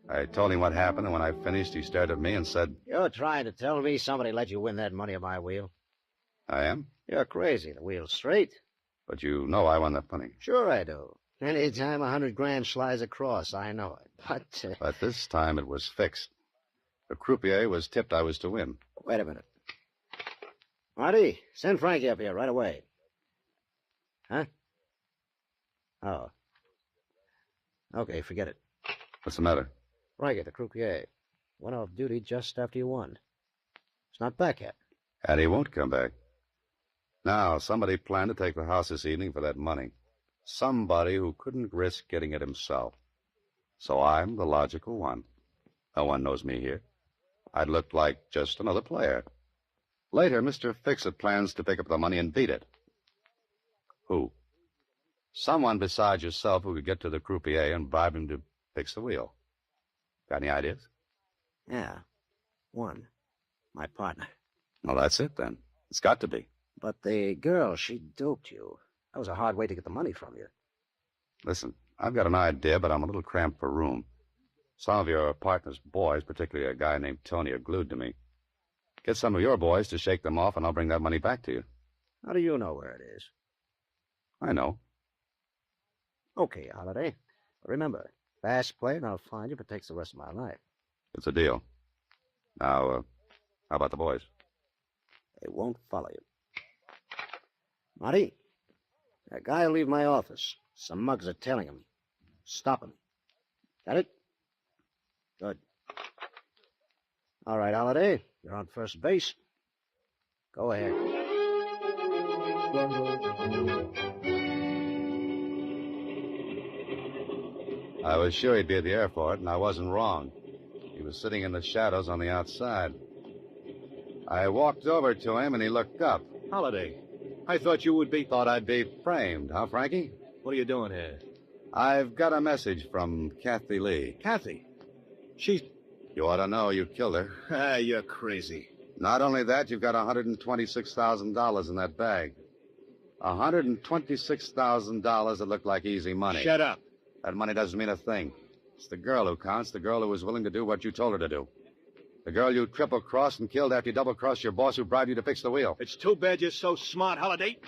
I told him what happened, and when I finished, he stared at me and said, You're trying to tell me somebody let you win that money on my wheel? I am? You're crazy. The wheel's straight. But you know I won that money. Sure I do. Any time 100 grand slides across, I know it. But this time it was fixed. The croupier was tipped I was to win. Wait a minute. Marty, send Frankie up here right away. Huh? Oh. Okay, forget it. What's the matter? Frankie, the croupier, went off duty just after you won. It's not back yet. And he won't come back. Now, somebody planned to take the house this evening for that money. Somebody who couldn't risk getting it himself. So I'm the logical one. No one knows me here. I'd look like just another player. Later, Mr. Fix-It plans to pick up the money and beat it. Who? Someone besides yourself who could get to the croupier and bribe him to fix the wheel. Got any ideas? Yeah. One. My partner. Well, that's it, then. It's got to be. But the girl, she doped you. That was a hard way to get the money from you. Listen, I've got an idea, but I'm a little cramped for room. Some of your partner's boys, particularly a guy named Tony, are glued to me. Get some of your boys to shake them off, and I'll bring that money back to you. How do you know where it is? I know. Okay, Holiday. But remember, fast play, and I'll find you if it takes the rest of my life. It's a deal. Now, how about the boys? They won't follow you. Marty, that guy will leave my office. Some mugs are tailing him. Stop him. Got it? Good. All right, Holiday, you're on first base. Go ahead. I was sure he'd be at the airport, and I wasn't wrong. He was sitting in the shadows on the outside. I walked over to him, and he looked up. Holiday, I thought you would be... Thought I'd be framed, huh, Frankie? What are you doing here? I've got a message from Kathy Lee. Kathy? She's... You ought to know you killed her. Ah, you're crazy. Not only that, you've got $126,000 in that bag. $126,000 that looked like easy money. Shut up. That money doesn't mean a thing. It's the girl who counts, the girl who was willing to do what you told her to do. The girl you triple-crossed and killed after you double-crossed your boss who bribed you to fix the wheel. It's too bad you're so smart, Holiday.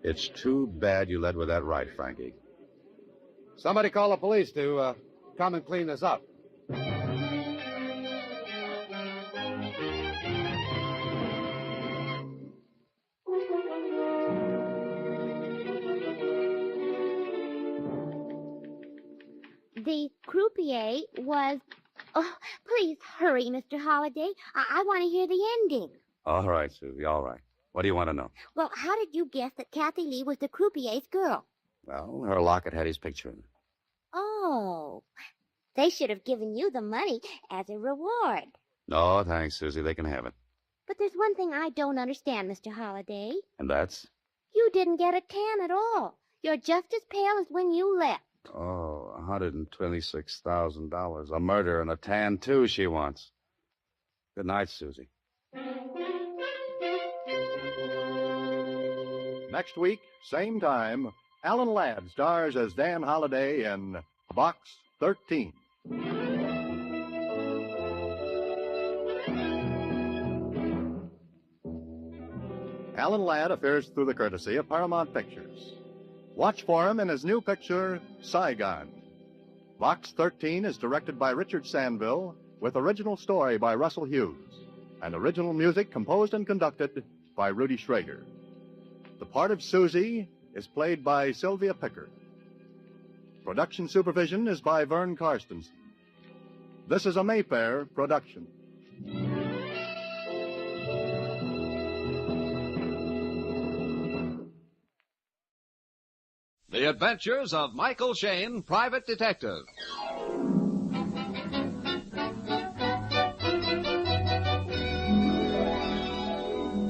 It's too bad you led with that right, Frankie. Somebody call the police to come and clean this up. The croupier was... Oh, please hurry, Mr. Holliday. I want to hear the ending. All right, Susie, all right. What do you want to know? Well, how did you guess that Kathy Lee was the croupier's girl? Well, her locket had his picture in it. Oh, they should have given you the money as a reward. No, thanks, Susie. They can have it. But there's one thing I don't understand, Mr. Holliday. And that's? You didn't get a tan at all. You're just as pale as when you left. Oh, $126,000. A murder and a tan, too, she wants. Good night, Susie. Next week, same time, Alan Ladd stars as Dan Holliday in Box 13. Alan Ladd appears through the courtesy of Paramount Pictures. Watch for him in his new picture, Saigon. Box 13 is directed by Richard Sandville, with original story by Russell Hughes, and original music composed and conducted by Rudy Schrager. The part of Susie is played by Sylvia Picker. Production supervision is by Vern Karstensen. This is a Mayfair production. The Adventures of Michael Shayne, Private Detective.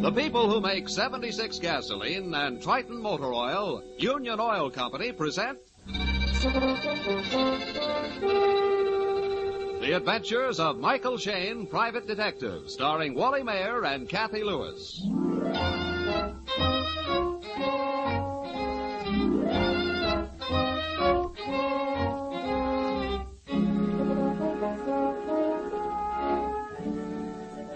The people who make 76 gasoline and Triton Motor Oil, Union Oil Company, present The Adventures of Michael Shayne, Private Detective, starring Wally Mayer and Kathy Lewis.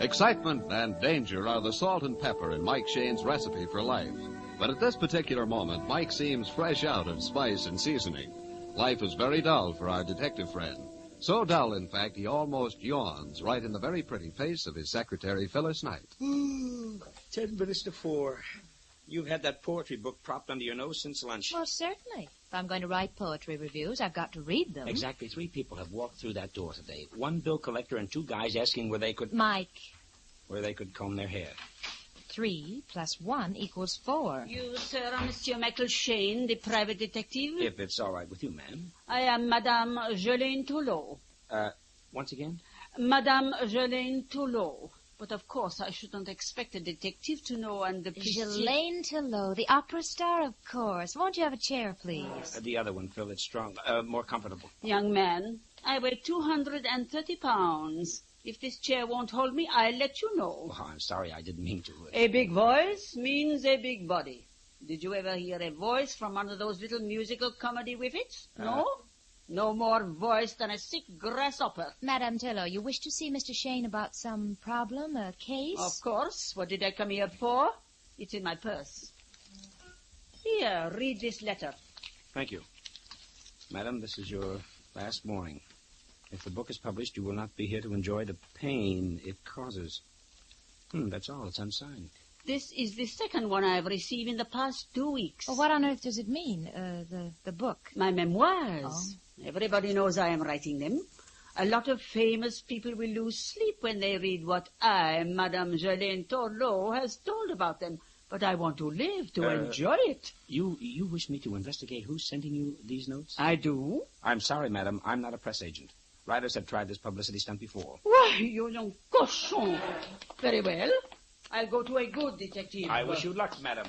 Excitement and danger are the salt and pepper in Mike Shayne's recipe for life. But at this particular moment, Mike seems fresh out of spice and seasoning. Life is very dull for our detective friend. So dull, in fact, he almost yawns right in the very pretty face of his secretary, Phyllis Knight. 10 minutes to 4. You've had that poetry book propped under your nose since lunch. Well, certainly. If I'm going to write poetry reviews, I've got to read them. Exactly 3 people have walked through that door today. 1 bill collector and 2 guys asking where they could... Mike. Where they could comb their hair. 3 + 1 = 4. You, sir, are Monsieur Michael Shayne, the private detective? If it's all right with you, ma'am. I am Madame Jelaine Toulot. Once again? Madame Jelaine Toulot. But of course I shouldn't expect a detective to know and the Jelaine Toulot, the opera star, of course. Won't you have a chair, please? The other one, Phil, it's strong. More comfortable. Young man, I weigh 230 pounds. If this chair won't hold me, I'll let you know. Oh, I'm sorry, I didn't mean to. A big voice means a big body. Did you ever hear a voice from one of those little musical comedy whippets? No? No more voice than a sick grasshopper. Madame Toulot, you wish to see Mr. Shayne about some problem, a case? Of course. What did I come here for? It's in my purse. Here, read this letter. Thank you. Madam, this is your last warning. If the book is published, you will not be here to enjoy the pain it causes. That's all. It's unsigned. This is the second one I've received in the past 2 weeks. Well, what on earth does it mean, the book? My memoirs. Oh. Everybody knows I am writing them. A lot of famous people will lose sleep when they read what I, Madame Jelaine Toulot, has told about them. But I want to live, to enjoy it. You wish me to investigate who's sending you these notes? I do. I'm sorry, madam. I'm not a press agent. Writers have tried this publicity stunt before. Why, you young cochon. Very well. I'll go to a good detective. I wish you luck, madam.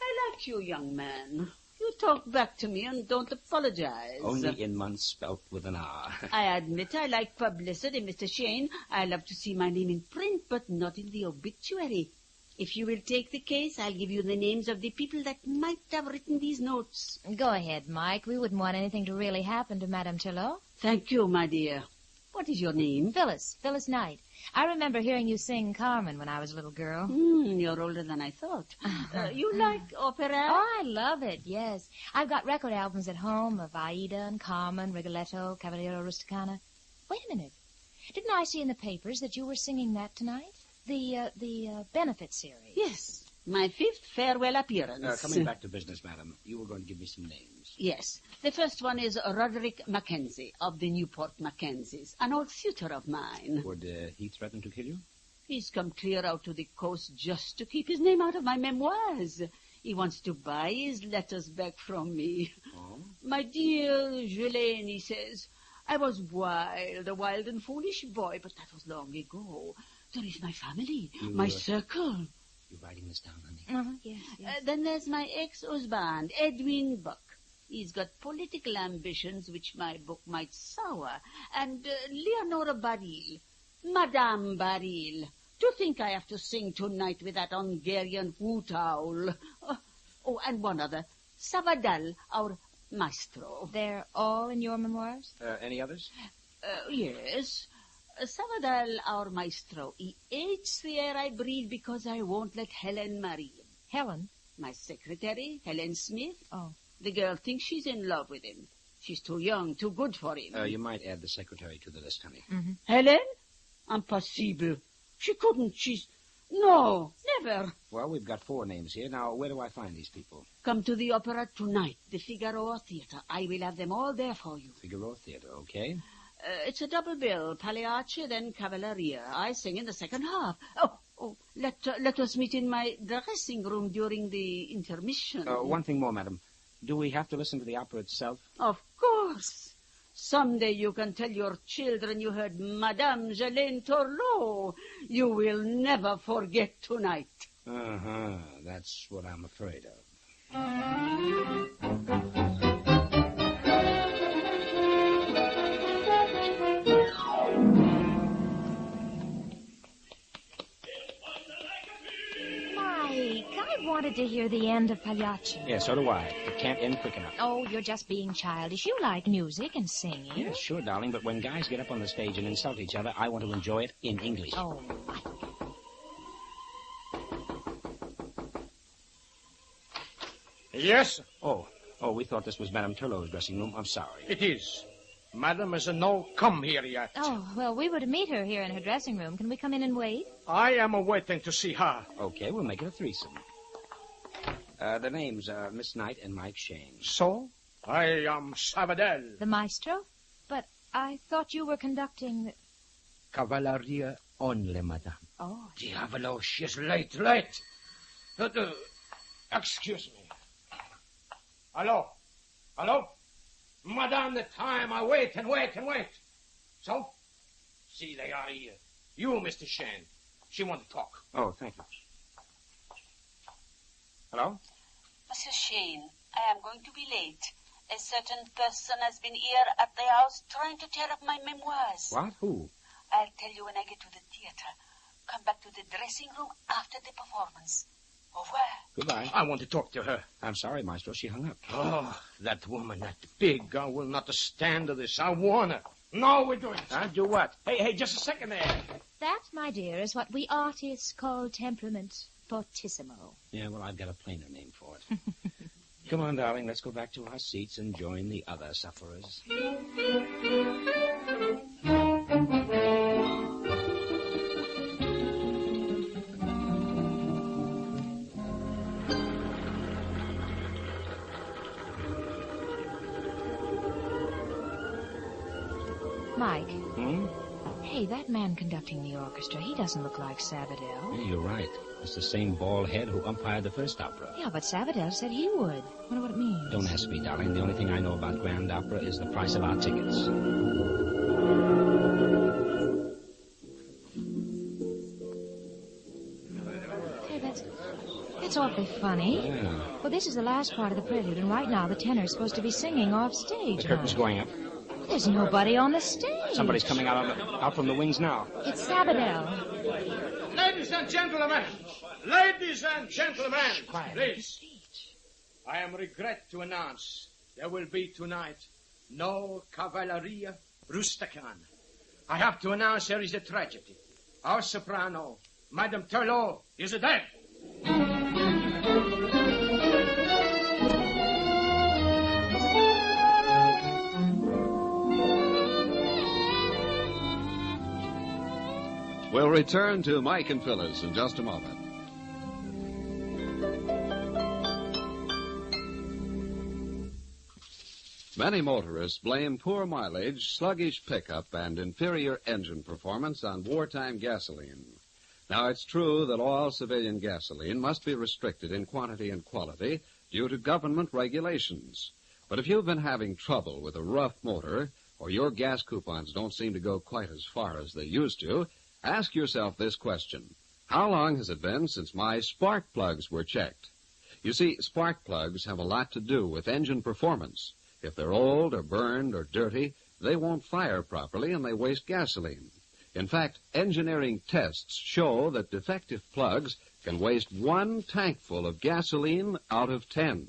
I like you, young man. You talk back to me and don't apologize. Only in months spelt with an R. I admit I like publicity, Mr. Shayne. I love to see my name in print, but not in the obituary. If you will take the case, I'll give you the names of the people that might have written these notes. Go ahead, Mike. We wouldn't want anything to really happen to Madame Toulot. Thank you, my dear. What is your name? Phyllis Knight. I remember hearing you sing Carmen when I was a little girl. You're older than I thought. You like opera? Oh, I love it, yes. I've got record albums at home of Aida and Carmen, Rigoletto, Cavaliere Rusticana. Wait a minute. Didn't I see in the papers that you were singing that tonight? The benefit series. Yes, my 5th farewell appearance. Coming back to business, madam, you were going to give me some names. Yes. The first one is Roderick Mackenzie of the Newport Mackenzies, an old suitor of mine. Would he threaten to kill you? He's come clear out to the coast just to keep his name out of my memoirs. He wants to buy his letters back from me. Oh? My dear Jelaine, he says, I was a wild and foolish boy, but that was long ago. There is my family, my circle. You're writing this down, honey? Yes. Then there's my ex-husband, Edwin Buck. He's got political ambitions which my book might sour. And Leonora Baril. Madame Baril. To think I have to sing tonight with that Hungarian hoot owl. Oh, and one other. Savadal, our maestro. They're all in your memoirs? Any others? Yes. Savadal, our maestro. He hates the air I breathe because I won't let Helen marry him. Helen? My secretary, Helen Smith. Oh. The girl thinks she's in love with him. She's too young, too good for him. You might add the secretary to the list, honey. Mm-hmm. Helen? Impossible. She couldn't. She's... No, never. Well, we've got 4 names here. Now, where do I find these people? Come to the opera tonight, the Figaro Theatre. I will have them all there for you. Figaro Theatre, okay. It's a double bill, Pagliacci, then Cavalleria. I sing in the second half. Let us meet in my dressing room during the intermission. One thing more, madam. Do we have to listen to the opera itself? Of course. Someday you can tell your children you heard Madame Jelaine Torlot. You will never forget tonight. Uh-huh. That's what I'm afraid of. I wanted to hear the end of Pagliacci. Yeah, so do I. It can't end quick enough. Oh, you're just being childish. You like music and singing. Yeah, sure, darling, but when guys get up on the stage and insult each other, I want to enjoy it in English. Oh, Yes? Oh, we thought this was Madame Turlot's dressing room. I'm sorry. It is. Madam has no come here yet. Oh, well, we were to meet her here in her dressing room. Can we come in and wait? I am waiting to see her. Okay, we'll make it a threesome. The names are Miss Knight and Mike Shayne. So? I am Savadell. The maestro? But I thought you were conducting... Cavalleria only, madame. Oh. Diavolo, she's late. Excuse me. Hello? Madame, the time. I wait and wait. So? See, they are here. You, Mr. Shayne. She want to talk. Oh, thank you. Hello? Monsieur Shayne, I am going to be late. A certain person has been here at the house trying to tear up my memoirs. What? Who? I'll tell you when I get to the theater. Come back to the dressing room after the performance. Au revoir. Goodbye. I want to talk to her. I'm sorry, Maestro. She hung up. Oh, that woman, that pig. I will not stand to this. I warn her. No, we're doing it. Do what? Hey, just a second there. That, my dear, is what we artists call temperament fortissimo. Yeah, well, I've got a plainer name for it. Come on, darling. Let's go back to our seats and join the other sufferers. Mike. Hmm? Hey, that man conducting the orchestra, he doesn't look like Savadell. Yeah, you're right. It's the same bald head who umpired the first opera. Yeah, but Savadell said he would. Wonder what it means. Don't ask me, darling. The only thing I know about Grand Opera is the price of our tickets. Hey, that's awfully funny. Yeah. Well, this is the last part of the prelude, and right now the tenor's supposed to be singing off stage. The curtain's going up. There's nobody on the stage. Somebody's coming out from the wings now. It's Savadell. Ladies and gentlemen, please. I am regret to announce there will be tonight no Cavalleria Rusticana. I have to announce there is a tragedy. Our soprano, Madame Turlot, is dead. We'll return to Mike and Phyllis in just a moment. Many motorists blame poor mileage, sluggish pickup, and inferior engine performance on wartime gasoline. Now, it's true that all civilian gasoline must be restricted in quantity and quality due to government regulations. But if you've been having trouble with a rough motor, or your gas coupons don't seem to go quite as far as they used to, ask yourself this question. How long has it been since my spark plugs were checked? You see, spark plugs have a lot to do with engine performance. If they're old or burned or dirty, they won't fire properly and they waste gasoline. In fact, engineering tests show that defective plugs can waste 1 tankful of gasoline out of 10.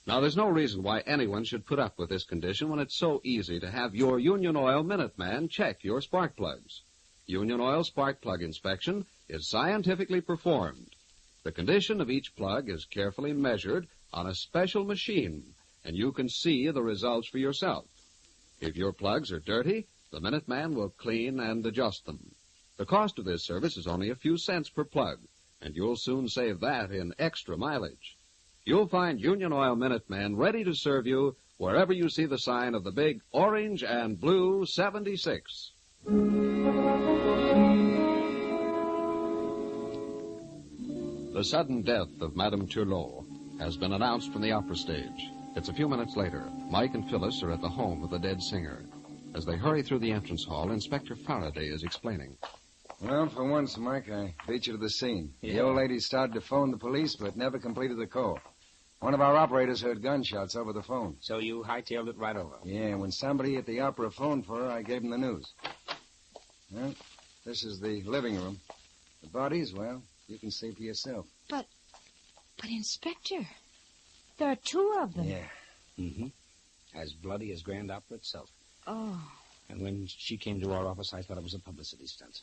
Now, there's no reason why anyone should put up with this condition when it's so easy to have your Union Oil Minuteman check your spark plugs. Union Oil spark plug inspection is scientifically performed. The condition of each plug is carefully measured on a special machine, and you can see the results for yourself. If your plugs are dirty, the Minuteman will clean and adjust them. The cost of this service is only a few cents per plug, and you'll soon save that in extra mileage. You'll find Union Oil Minuteman ready to serve you wherever you see the sign of the big orange and blue 76. The sudden death of Madame Turlot has been announced from the opera stage. It's a few minutes later. Mike and Phyllis are at the home of the dead singer. As they hurry through the entrance hall, Inspector Faraday is explaining. Well, for once, Mike, I beat you to the scene. Yeah. The old lady started to phone the police, but never completed the call. One of our operators heard gunshots over the phone. So you hightailed it right over? Yeah, when somebody at the opera phoned for her, I gave him the news. Well, this is the living room. The bodies, well, you can see for yourself. But, Inspector, there are 2 of them. Yeah. Mm-hmm. As bloody as Grand Opera itself. Oh. And when she came to our office, I thought it was a publicity stunt.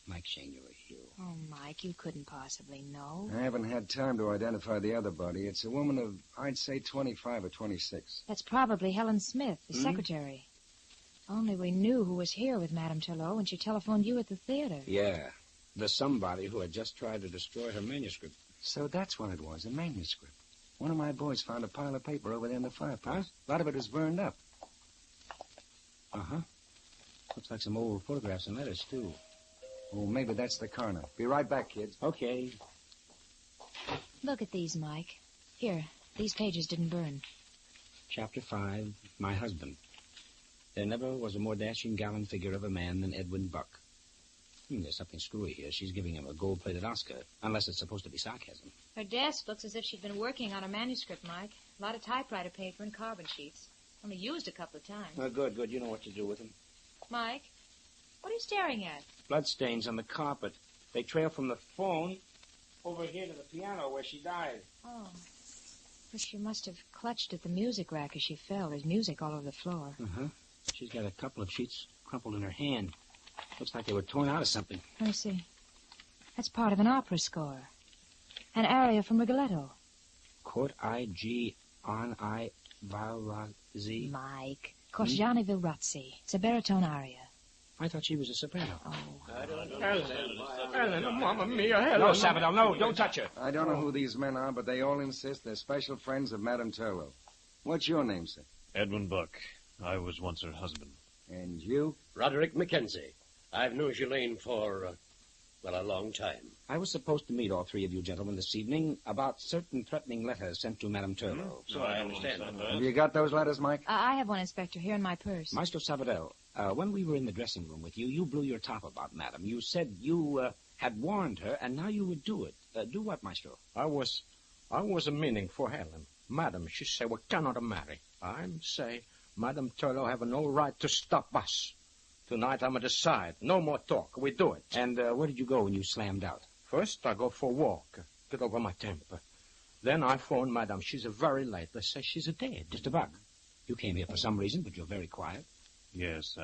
Mike Shayne, you're a hero. Oh, Mike, you couldn't possibly know. I haven't had time to identify the other body. It's a woman of, I'd say, 25 or 26. That's probably Helen Smith, the secretary. Only we knew who was here with Madame Turlot when she telephoned you at the theater. Yeah. The somebody who had just tried to destroy her manuscript. So that's what it was, a manuscript. One of my boys found a pile of paper over there in the fireplace. A lot of it was burned up. Uh-huh. Looks like some old photographs and letters, too. Oh, maybe that's the coroner. Be right back, kids. Okay. Look at these, Mike. Here, these pages didn't burn. Chapter 5, My Husband. There never was a more dashing, gallant figure of a man than Edwin Buck. There's something screwy here. She's giving him a gold-plated Oscar, unless it's supposed to be sarcasm. Her desk looks as if she'd been working on a manuscript, Mike. A lot of typewriter paper and carbon sheets. Only used a couple of times. Good. You know what to do with them. Mike, what are you staring at? Bloodstains on the carpet. They trail from the phone over here to the piano where she died. Oh. Well, she must have clutched at the music rack as she fell. There's music all over the floor. Uh-huh. She's got a couple of sheets crumpled in her hand. Looks like they were torn out of something. Let me see. That's part of an opera score. An aria from Rigoletto. Court I.G. on I. Valrazzi. Mike. Corsiani Vilrazzi. It's a baritone aria. I thought she was a soprano. Oh. Ellen, Mamma Mia, Helen. No, Sabadell, no, don't touch her. I don't know who these men are, but they all insist they're special friends of Madame Turlot. What's your name, sir? Edwin Buck. I was once her husband. And you? Roderick Mackenzie. I've known Ghislaine for, a long time. I was supposed to meet all 3 of you gentlemen this evening about certain threatening letters sent to Madame Turlot. So I understand. Have you got those letters, Mike? I have one, Inspector, here in my purse. Maestro Sabadell, when we were in the dressing room with you, you blew your top about Madame. You said you had warned her, and now you would do it. Do what, Maestro? I was meaning for Helen. Madam, she say we cannot marry. I'm say Madame Turlot have no right to stop us. Tonight I'm decide. No more talk. We do it. And where did you go when you slammed out? First I go for a walk. Get over my temper. Then I phone Madame. She's very late. They say she's dead. Mr. Buck, you came here for some reason, but you're very quiet. Yes,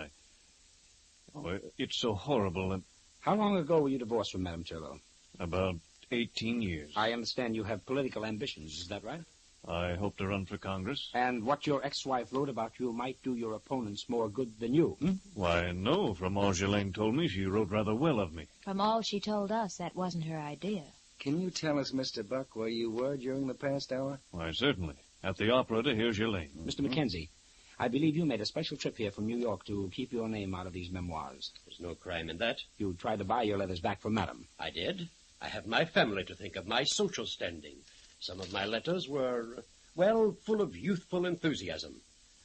it's so horrible. And how long ago were you divorced from Madame Turlot? About 18 years. I understand you have political ambitions. Is that right? I hope to run for Congress. And what your ex-wife wrote about you might do your opponents more good than you. Why, no. From all Ghislaine told me, she wrote rather well of me. From all she told us, that wasn't her idea. Can you tell us, Mr. Buck, where you were during the past hour? Why, certainly. At the opera to hear Ghislaine. Mr. Mackenzie, I believe you made a special trip here from New York to keep your name out of these memoirs. There's no crime in that. You tried to buy your letters back from Madame. I did. I have my family to think of, my social standing. Some of my letters were, full of youthful enthusiasm.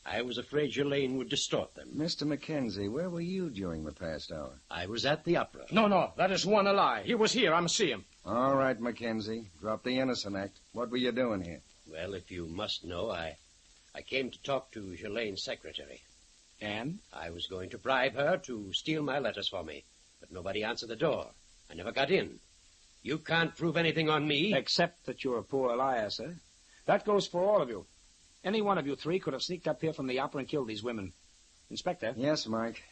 I was afraid Ghislaine would distort them. Mr. Mackenzie, where were you during the past hour? I was at the opera. No, that is one a lie. He was here. I'm see him. All right, Mackenzie. Drop the innocent act. What were you doing here? Well, if you must know, I came to talk to Ghislaine's secretary. And? I was going to bribe her to steal my letters for me, but nobody answered the door. I never got in. You can't prove anything on me. Except that you're a poor liar, sir. That goes for all of you. Any one of you three could have sneaked up here from the opera and killed these women. Inspector? Yes, Mike.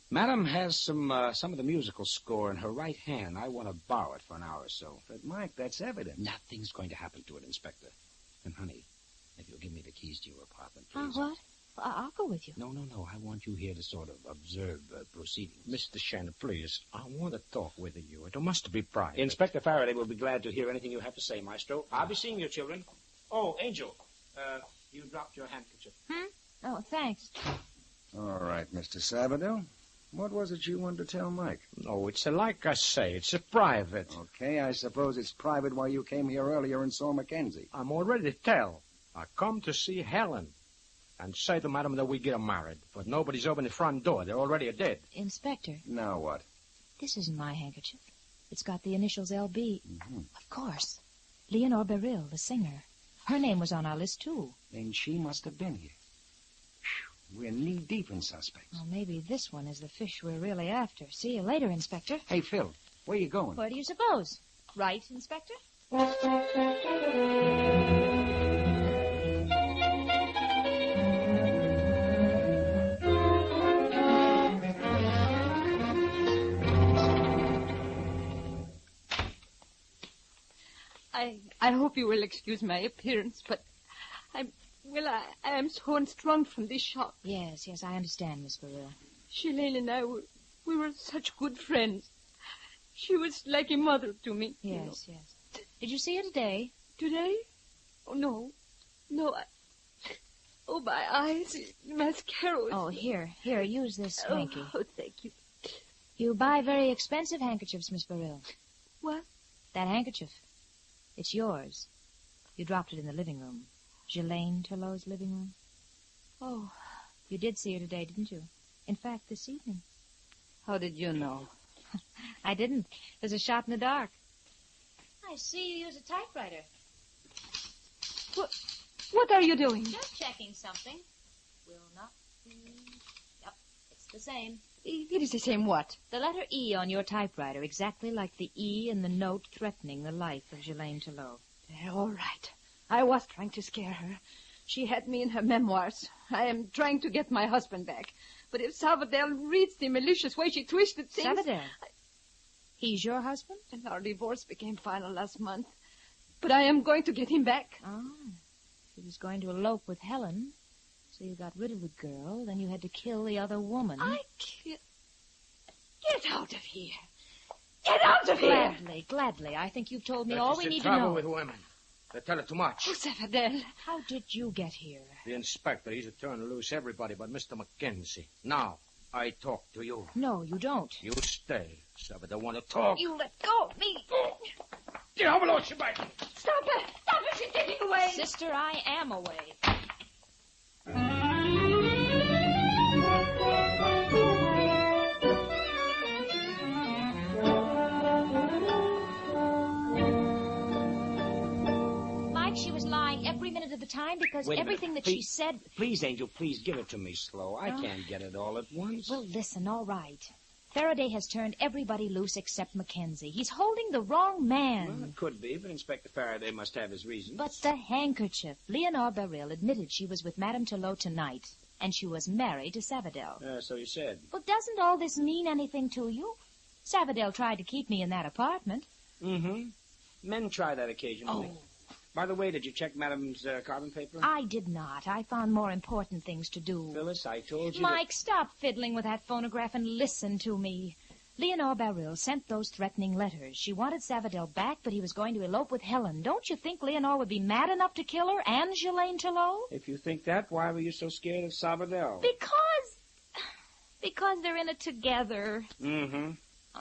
Madam has some of the musical score in her right hand. I want to borrow it for an hour or so. But, Mike, that's evidence. Nothing's going to happen to it, Inspector. And, honey, if you'll give me the keys to your apartment, please. What? I'll go with you. No. I want you here to sort of observe proceedings. Mr. Shannon, please. I want to talk with you. It must be private. Inspector Faraday will be glad to hear anything you have to say, Maestro. I'll be seeing you, children. Oh, Angel, you dropped your handkerchief. Oh, thanks. All right, Mr. Sabadell. What was it you wanted to tell Mike? No, it's like I say, it's a private. Okay, I suppose it's private why you came here earlier and saw Mackenzie. I'm already to tell. I come to see Helen and say to Madam that we get married, but nobody's opened the front door. They're already dead. Inspector. Now what? This isn't my handkerchief. It's got the initials L.B. Mm-hmm. Of course. Leonore Beryl, the singer. Her name was on our list, too. Then she must have been here. We're knee-deep in suspects. Well, maybe this one is the fish we're really after. See you later, Inspector. Hey, Phil, where you going? Where do you suppose? Right, Inspector? I hope you will excuse my appearance, but I am so unstrung from this shock. Yes, I understand, Miss Beryl. Shalane and I we were such good friends. She was like a mother to me. Yes. Did you see her today? Today? Oh, no. Oh, my eyes. Mascara. Oh, here, use this hanky. Oh, thank you. You buy very expensive handkerchiefs, Miss Beryl. What? That handkerchief. It's yours. You dropped it in the living room. Ghislaine Turlot's living room. Oh. You did see her today, didn't you? In fact, this evening. How did you know? I didn't. There's a shot in the dark. I see you use a typewriter. What are you doing? Just checking something. Will not be... Yep, it's the same. It is the same what? The letter E on your typewriter, exactly like the E in the note threatening the life of Ghislaine Turlot. All right. I was trying to scare her. She had me in her memoirs. I am trying to get my husband back. But if Sabadell reads the malicious way she twisted things... Sabadell? He's your husband? And our divorce became final last month. But I am going to get him back. Oh. He was going to elope with Helen. So you got rid of the girl, then you had to kill the other woman. Get out of here. Get out of here! Gladly. I think you've told me That all is we the need to trouble know. with women. They tell it too much. Oh, Sabadell. How did you get here? The inspector, he's a turn loose everybody but Mr. Mackenzie. Now, I talk to you. No, you don't. You stay. Sabadell want to talk. You let go of me. Diavolo, Shabbat! Stop her. Stop her. She's getting away. Sister, I am away. She was lying every minute of the time because everything that she said... Please, Angel, please give it to me slow. I can't get it all at once. Well, listen, all right. Faraday has turned everybody loose except Mackenzie. He's holding the wrong man. Well, it could be, but Inspector Faraday must have his reasons. But the handkerchief. Leonore Beryl admitted she was with Madame Turlot tonight, and she was married to Sabadell. So you said. Well, doesn't all this mean anything to you? Sabadell tried to keep me in that apartment. Mm-hmm. Men try that occasionally. Oh. By the way, did you check Madame's carbon paper? I did not. I found more important things to do. Phyllis, I told you Mike, stop fiddling with that phonograph and listen to me. Leonore Beryl sent those threatening letters. She wanted Sabadell back, but he was going to elope with Helen. Don't you think Leonore would be mad enough to kill her and Ghislaine Turlot? If you think that, why were you so scared of Sabadell? Because they're in it together. Mm-hmm.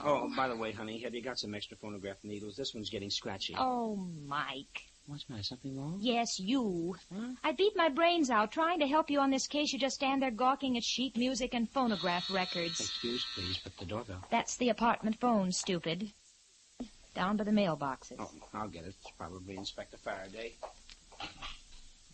Oh, by the way, honey, have you got some extra phonograph needles? This one's getting scratchy. Oh, Mike. What's the matter? Something wrong? Yes, you. Huh? I beat my brains out trying to help you on this case. You just stand there gawking at sheet music and phonograph records. Excuse, please, but the doorbell. That's the apartment phone, stupid. Down by the mailboxes. Oh, I'll get it. It's probably Inspector Faraday.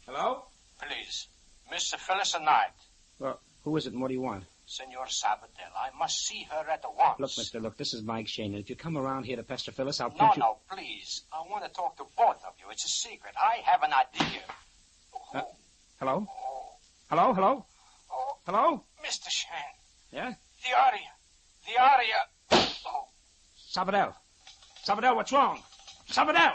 Hello? Please, Mr. Phyllis Knight. Well, Who is it and what do you want? Senor Sabadell, I must see her at once. Look, mister, look, this is Mike Shayne. If you come around here to pester Phyllis, I'll No, punch you... no, please. I want to talk to both of you. It's a secret. I have an idea. Hello? Hello, hello? Hello? Mr. Shayne. Yeah? The aria. The aria. Oh. Sabadell. Sabadell, what's wrong? Sabadell!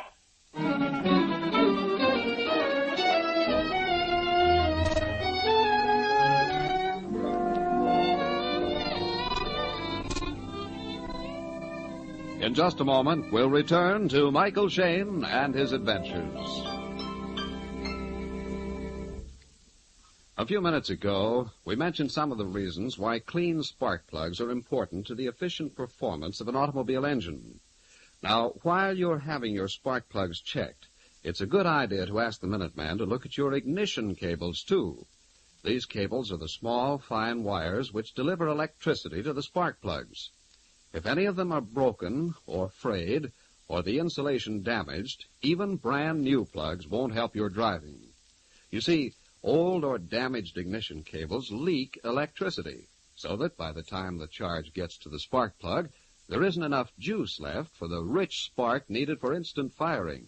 In just a moment, we'll return to Michael Shayne and his adventures. A few minutes ago, we mentioned some of the reasons why clean spark plugs are important to the efficient performance of an automobile engine. Now, while you're having your spark plugs checked, it's a good idea to ask the Minuteman to look at your ignition cables, too. These cables are the small, fine wires which deliver electricity to the spark plugs. If any of them are broken or frayed or the insulation damaged, even brand new plugs won't help your driving. You see, old or damaged ignition cables leak electricity, so that by the time the charge gets to the spark plug, there isn't enough juice left for the rich spark needed for instant firing.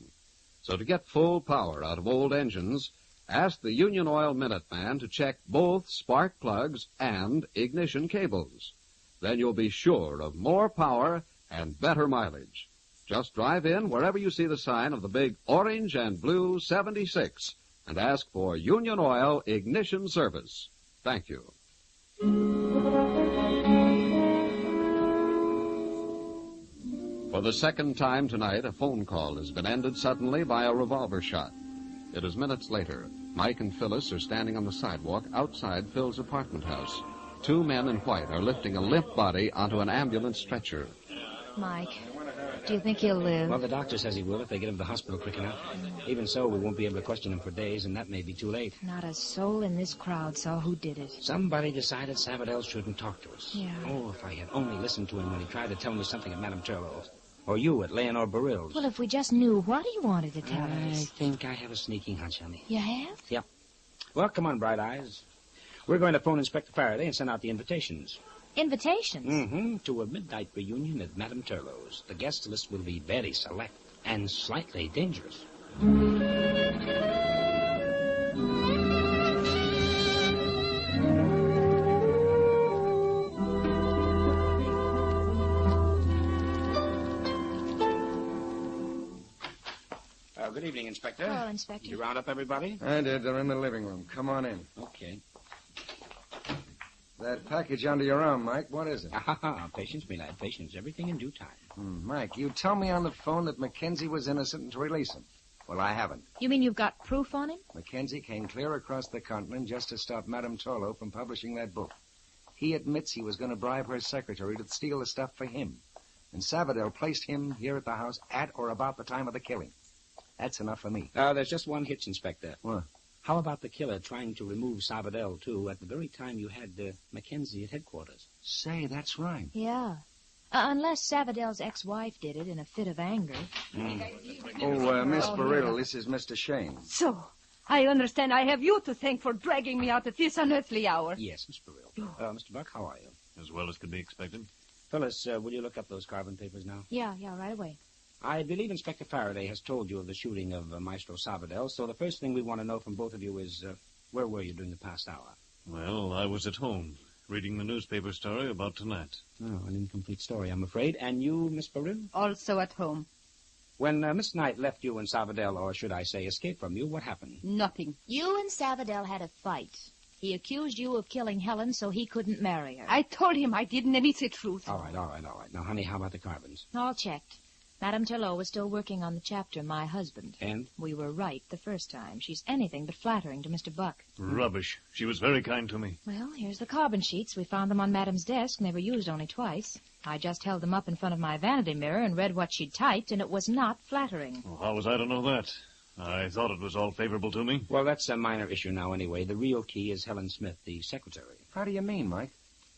So to get full power out of old engines, ask the Union Oil Minuteman to check both spark plugs and ignition cables. Then you'll be sure of more power and better mileage. Just drive in wherever you see the sign of the big orange and blue 76 and ask for Union Oil Ignition Service. Thank you. For the second time tonight, a phone call has been ended suddenly by a revolver shot. It is minutes later. Mike and Phyllis are standing on the sidewalk outside Phil's apartment house. Two men in white are lifting a limp body onto an ambulance stretcher. Mike, do you think he'll live? Well, the doctor says he will if they get him to the hospital quick enough. Even so, we won't be able to question him for days, and that may be too late. Not a soul in this crowd saw who did it. Somebody decided Sabadell shouldn't talk to us. Yeah. Oh, if I had only listened to him when he tried to tell me something at Madame Turlow's. Or you at Leonore Barill's. Well, if we just knew what he wanted to tell I us. think I have a sneaking hunch, honey. You have? Yep. Well, come on, Bright Eyes. We're going to phone Inspector Faraday and send out the invitations. Invitations? Mm-hmm. To a midnight reunion at Madame Turlow's. The guest list will be very select and slightly dangerous. Good evening, Inspector. Hello, Inspector. You round up everybody? I did. They're in the living room. Come on in. Okay. That package under your arm, Mike, what is it? Patience, me lad, patience. Everything in due time. Mike, you tell me on the phone that Mackenzie was innocent and to release him. Well, I haven't. You mean you've got proof on him? Mackenzie came clear across the continent just to stop Madame Turlow from publishing that book. He admits he was going to bribe her secretary to steal the stuff for him. And Sabadell placed him here at the house at or about the time of the killing. That's enough for me. There's just one hitch, Inspector. What? How about the killer trying to remove Sabadell, too, at the very time you had Mackenzie at headquarters? Say, that's right. Yeah. Unless Sabadell's ex-wife did it in a fit of anger. Oh, Miss Barill, this is Mr. Shayne. So, I understand I have you to thank for dragging me out at this unearthly hour. Yes, Miss Barill. Mr. Buck, how are you? As well as could be expected. Phyllis, will you look up those carbon papers now? Yeah, right away. I believe Inspector Faraday has told you of the shooting of Maestro Sabadell, so the first thing we want to know from both of you is, where were you during the past hour? Well, I was at home, reading the newspaper story about tonight. Oh, an incomplete story, I'm afraid. And you, Miss Barill? Also at home. When Miss Knight left you and Sabadell, or should I say escaped from you, what happened? Nothing. You and Sabadell had a fight. He accused you of killing Helen so he couldn't marry her. I told him I didn't, and it's the truth. All right. Now, honey, how about the carbons? All checked. Madame Turlow was still working on the chapter, My Husband. And? We were right the first time. She's anything but flattering to Mr. Buck. Rubbish. She was very kind to me. Well, here's the carbon sheets. We found them on Madame's desk, and they were used only twice. I just held them up in front of my vanity mirror and read what she'd typed, and it was not flattering. Well, how was I to know that? I thought it was all favorable to me. Well, that's a minor issue now anyway. The real key is Helen Smith, the secretary. How do you mean, Mike?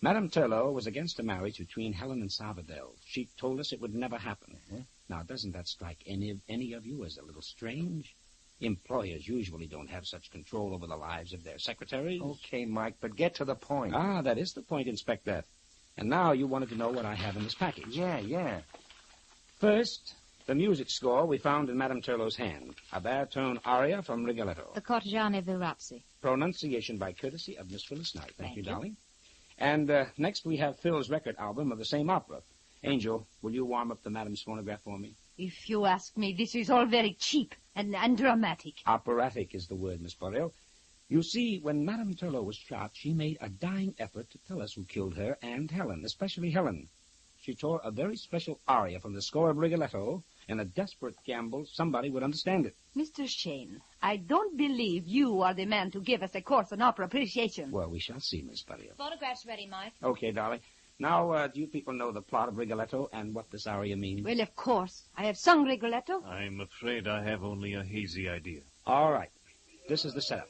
Madame Turlow was against a marriage between Helen and Sabadell. She told us it would never happen. Now, doesn't that strike any of you as a little strange? Employers usually don't have such control over the lives of their secretaries. Okay, Mike, but get to the point. Ah, that is the point, Inspector. And now you wanted to know what I have in this package. Yeah. First, the music score we found in Madame Turlot's hand. A baritone aria from Rigoletto. The Cortegiani Virazzi. Pronunciation by courtesy of Miss Phyllis Knight. Thank you, you. darling. And next we have Phil's record album of the same opera. Angel, will you warm up the Madame's phonograph for me? If you ask me, this is all very cheap and dramatic. Operatic is the word, Miss Burrell. You see, when Madame Turlot was shot, she made a dying effort to tell us who killed her and Helen, especially Helen. She tore a very special aria from the score of Rigoletto. In a desperate gamble, somebody would understand it. Mr. Shayne, I don't believe you are the man to give us a course on opera appreciation. Well, we shall see, Miss Burrell. Photograph's ready, Mike. Okay, darling. Now, do you people know the plot of Rigoletto and what this aria means? Well, of course. I have sung Rigoletto. I'm afraid I have only a hazy idea. All right. This is the setup.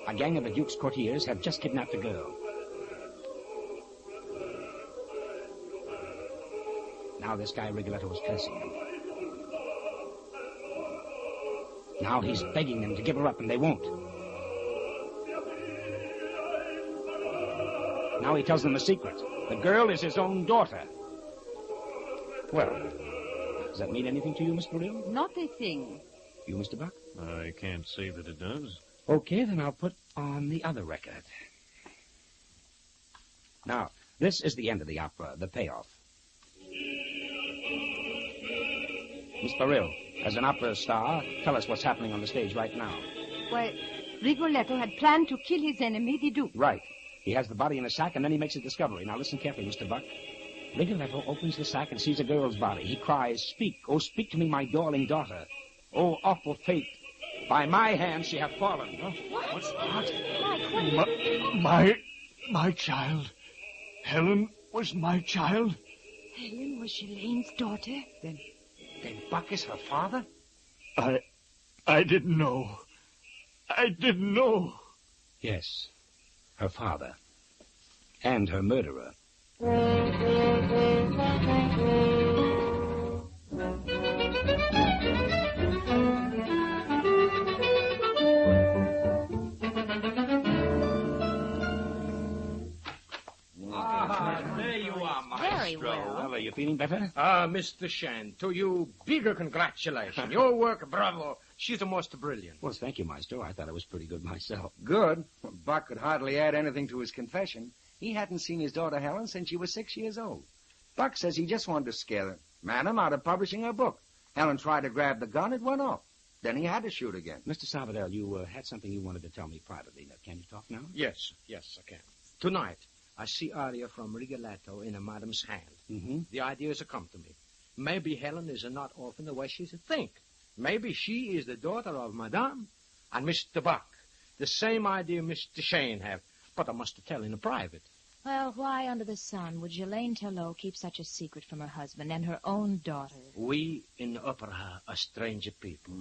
A gang of the Duke's courtiers have just kidnapped a girl. Now this guy Rigoletto is cursing them. Now he's begging them to give her up, and they won't. Now he tells them a secret. The girl is his own daughter. Well, does that mean anything to you, Miss Burrell? Not a thing. You, Mr. Buck? I can't say that it does. Okay, then I'll put on the other record. Now, this is the end of the opera, the payoff. Miss Burrell, as an opera star, tell us what's happening on the stage right now. Why, Rigoletto had planned to kill his enemy, the Duke. Right. He has the body in a sack, and then he makes a discovery. Now, listen carefully, Mr. Buck. Rigoletto opens the sack and sees a girl's body. He cries, "Speak, oh, speak to me, my darling daughter. Oh, awful fate. By my hand she hath fallen." Huh? What? My child. Helen was my child. Helen was Shalaine's daughter? Then Buck is her father? I didn't know. I didn't know. Yes. Her father. And her murderer. There you are, Maestro. Very well. Well, are you feeling better? Mr. Shayne, to you, bigger congratulations. Your work, bravo. She's the most brilliant. Well, thank you, Maestro. I thought it was pretty good myself. Good. Buck could hardly add anything to his confession. He hadn't seen his daughter Helen since she was 6 years old. Buck says he just wanted to scare Madam out of publishing her book. Helen tried to grab the gun, it went off. Then he had to shoot again. Mr. Salvador, you had something you wanted to tell me privately. Now, can you talk now? Yes, I can. Tonight, I see aria from Rigoletto in a madam's hand. Mm-hmm. The idea has come to me. Maybe Helen is not orphan the way she should think. Maybe she is the daughter of Madame and Mr. Buck. The same idea Mr. Shayne have, but I must tell in private. Well, why under the sun would Jelaine Turlot keep such a secret from her husband and her own daughter? We in opera are strange people.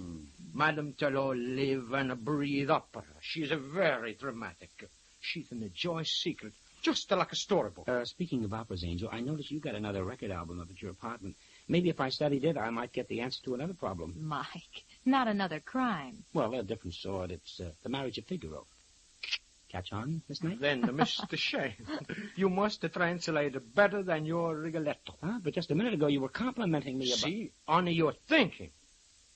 Madame Turlot live and breathe opera. She's a very dramatic. She can enjoy secret, just like a storybook. Speaking of operas, Angel, I noticed you got another record album up at your apartment. Maybe if I studied it, I might get the answer to another problem. Mike, not another crime. Well, a different sort. It's The Marriage of Figaro. Catch on, Miss Knight? Then, Mr. Shayne, you must translate better than your Rigoletto. Huh? But just a minute ago, you were complimenting me about... See, only your thinking.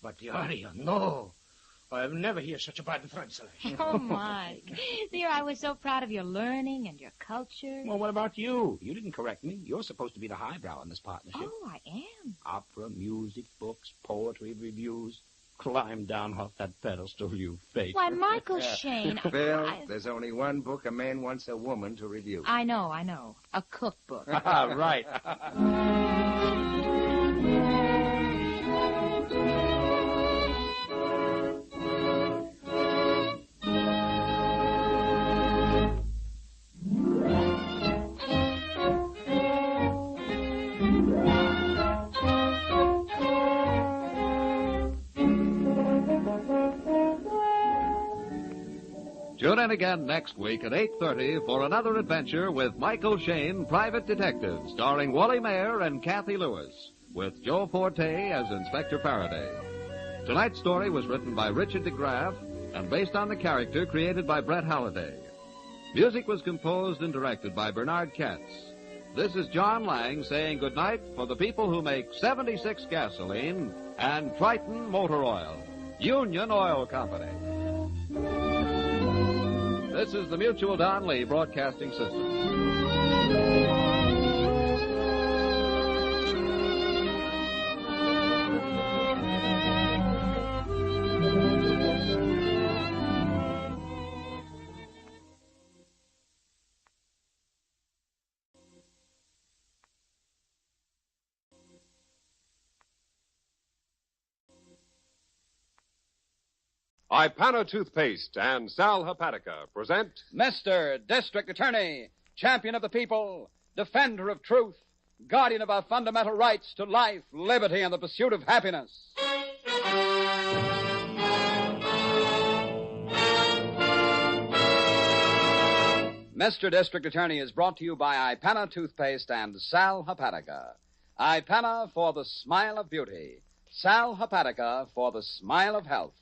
But the aria, no. I've never heard such a bad translation. Oh, Mike. Dear, I was so proud of your learning and your culture. Well, what about you? You didn't correct me. You're supposed to be the highbrow in this partnership. Oh, I am. Opera, music, books, poetry, reviews. Climb down off that pedestal, you fake. Why, Michael Shayne... Phil, there's only one book a man wants a woman to review. I know. A cookbook. Right. Tune in again next week at 8:30 for another adventure with Michael Shayne, Private Detective, starring Wally Mayer and Kathy Lewis. with Joe Forte as Inspector Faraday. Tonight's story was written by Richard DeGraff and based on the character created by Brett Halliday. Music was composed and directed by Bernard Katz. This is John Lang saying goodnight for the people who make 76 gasoline and Triton Motor Oil, Union Oil Company. This is the Mutual Don Lee Broadcasting System. Ipana Toothpaste and Sal Hepatica present Mr. District Attorney, champion of the people, defender of truth, guardian of our fundamental rights to life, liberty, and the pursuit of happiness. Mr. District Attorney is brought to you by Ipana Toothpaste and Sal Hepatica. Ipana for the smile of beauty. Sal Hepatica for the smile of health.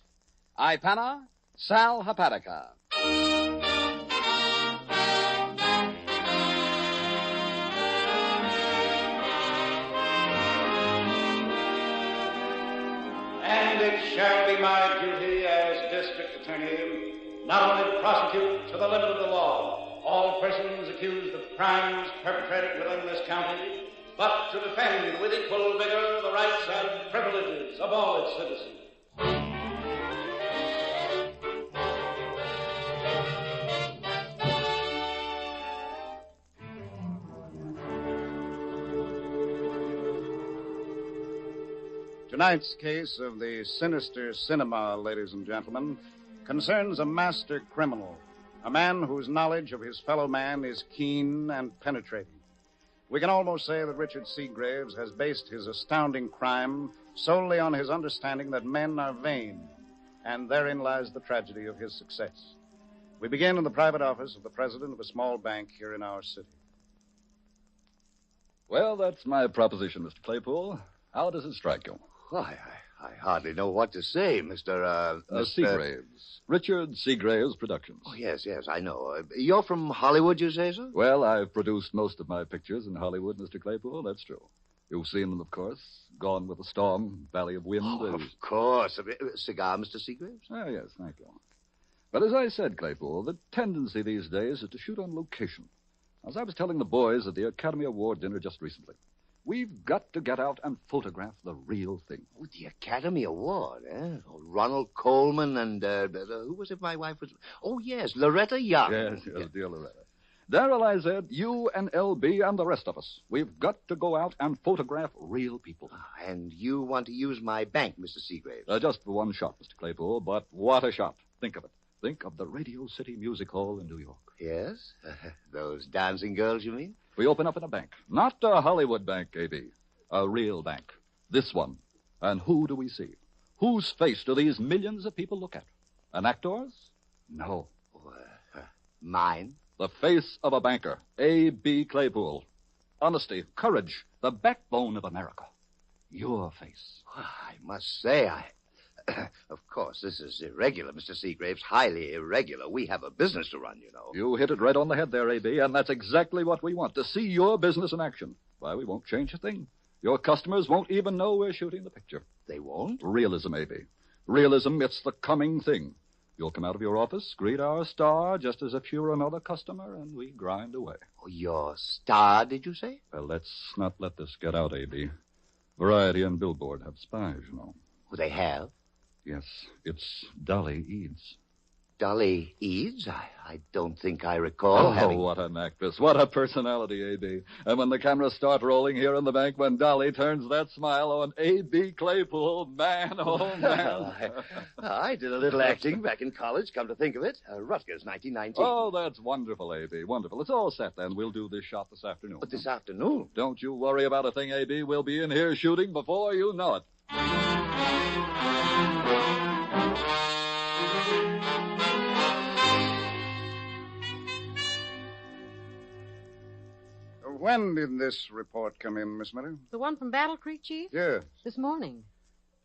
Ipana, Sal Hepatica. And it shall be my duty as District Attorney not only to prosecute to the limit of the law all persons accused of crimes perpetrated within this county, but to defend with equal vigor the rights and privileges of all its citizens. Tonight's case of the Sinister Cinema, ladies and gentlemen, concerns a master criminal, a man whose knowledge of his fellow man is keen and penetrating. We can almost say that Richard Seagraves has based his astounding crime solely on his understanding that men are vain, and therein lies the tragedy of his success. We begin in the private office of the president of a small bank here in our city. Well, that's my proposition, Mr. Claypool. How does it strike you? Why, I hardly know what to say, Mr. Seagraves. Richard Seagraves Productions. Oh, yes, I know. You're from Hollywood, you say, sir? Well, I've produced most of my pictures in Hollywood, Mr. Claypool. That's true. You've seen them, of course. Gone with the Storm, Valley of Wind. Oh, of course. A cigar, Mr. Seagraves? Oh, yes, thank you. But as I said, Claypool, the tendency these days is to shoot on location. As I was telling the boys at the Academy Award dinner just recently, we've got to get out and photograph the real thing. Oh, the Academy Award, eh? Oh, Ronald Coleman and, who was it my wife was? Oh, yes, Loretta Young. Yes, dear Loretta. Darrell, I said, you and LB and the rest of us, we've got to go out and photograph real people. And you want to use my bank, Mr. Seagraves? Just for one shot, Mr. Claypool, but what a shot. Think of it. Think of the Radio City Music Hall in New York. Yes? Those dancing girls, you mean? We open up in a bank. Not a Hollywood bank, A.B. A real bank. This one. And who do we see? Whose face do these millions of people look at? An actor's? No. Mine? The face of a banker. A.B. Claypool. Honesty, courage, the backbone of America. Your face. I must say, Of course, this is irregular, Mr. Seagraves. Highly irregular. We have a business to run, you know. You hit it right on the head there, A.B., and that's exactly what we want, to see your business in action. Why, we won't change a thing. Your customers won't even know we're shooting the picture. They won't? Realism, A.B. Realism, it's the coming thing. You'll come out of your office, greet our star, just as if you were another customer, and we grind away. Oh, your star, did you say? Well, let's not let this get out, A.B. Variety and Billboard have spies, you know. Oh, they have? Yes, it's Dolly Eads. Dolly Eads? I don't think I recall having... what an actress. What a personality, A.B. And when the cameras start rolling here in the bank, when Dolly turns that smile on A.B. Claypool, man, oh, man. I did a little acting back in college, come to think of it. Rutgers, 1919. Oh, that's wonderful, A.B., wonderful. It's all set, then. We'll do this shot this afternoon. But this afternoon? Don't you worry about a thing, A.B. We'll be in here shooting before you know it. When did this report come in, Miss Miller? The one from Battle Creek, Chief? Yes. This morning.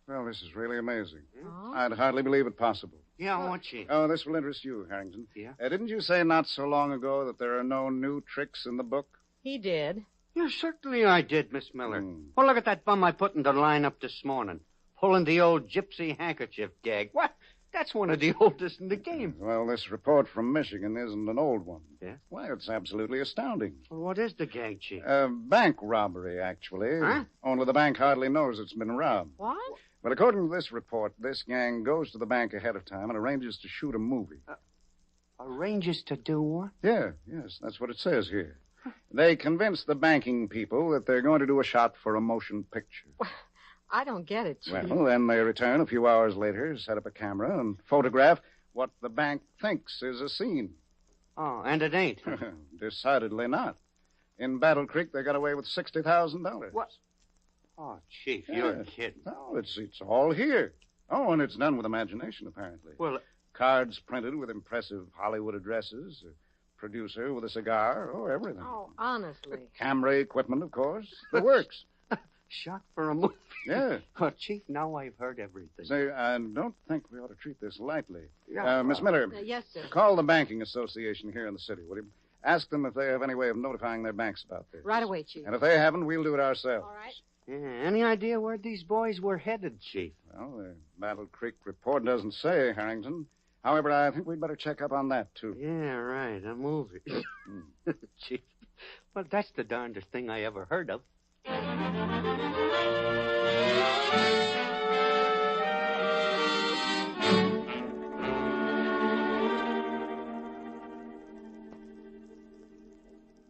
Well, this is really amazing. Oh? I'd hardly believe it possible. Yeah, won't she? Oh, this will interest you, Harrington. Yeah? Didn't you say not so long ago that there are no new tricks in the book? He did. Yeah, certainly I did, Miss Miller. Well, look at that bum I put in the lineup this morning. Pulling the old gypsy handkerchief gag. What? That's one of the oldest in the game. Well, this report from Michigan isn't an old one. Yeah? Why, it's absolutely astounding. Well, what is the gag, Chief? Bank robbery, actually. Huh? Only the bank hardly knows it's been robbed. What? But according to this report, this gang goes to the bank ahead of time and arranges to shoot a movie. Arranges to do what? Yes, that's what it says here. They convince the banking people that they're going to do a shot for a motion picture. I don't get it, Chief. Well, then they return a few hours later, set up a camera, and photograph what the bank thinks is a scene. Oh, and it ain't. Decidedly not. In Battle Creek, they got away with $60,000. What? Oh, Chief, you're kidding. No, it's all here. Oh, and it's done with imagination, apparently. Well, cards printed with impressive Hollywood addresses, a producer with a cigar, everything. Oh, honestly. Camera equipment, of course. The works. Shot for a movie. Yeah. Oh, Chief, now I've heard everything. Say, I don't think we ought to treat this lightly. Yeah, Miss Miller. Yes, sir. Call the banking association here in the city, will you? Ask them if they have any way of notifying their banks about this. Right away, Chief. And if they haven't, we'll do it ourselves. All right. Yeah, any idea where these boys were headed, Chief? Well, the Battle Creek report doesn't say, Harrington. However, I think we'd better check up on that, too. Yeah, right, a movie. Chief, well, that's the darndest thing I ever heard of.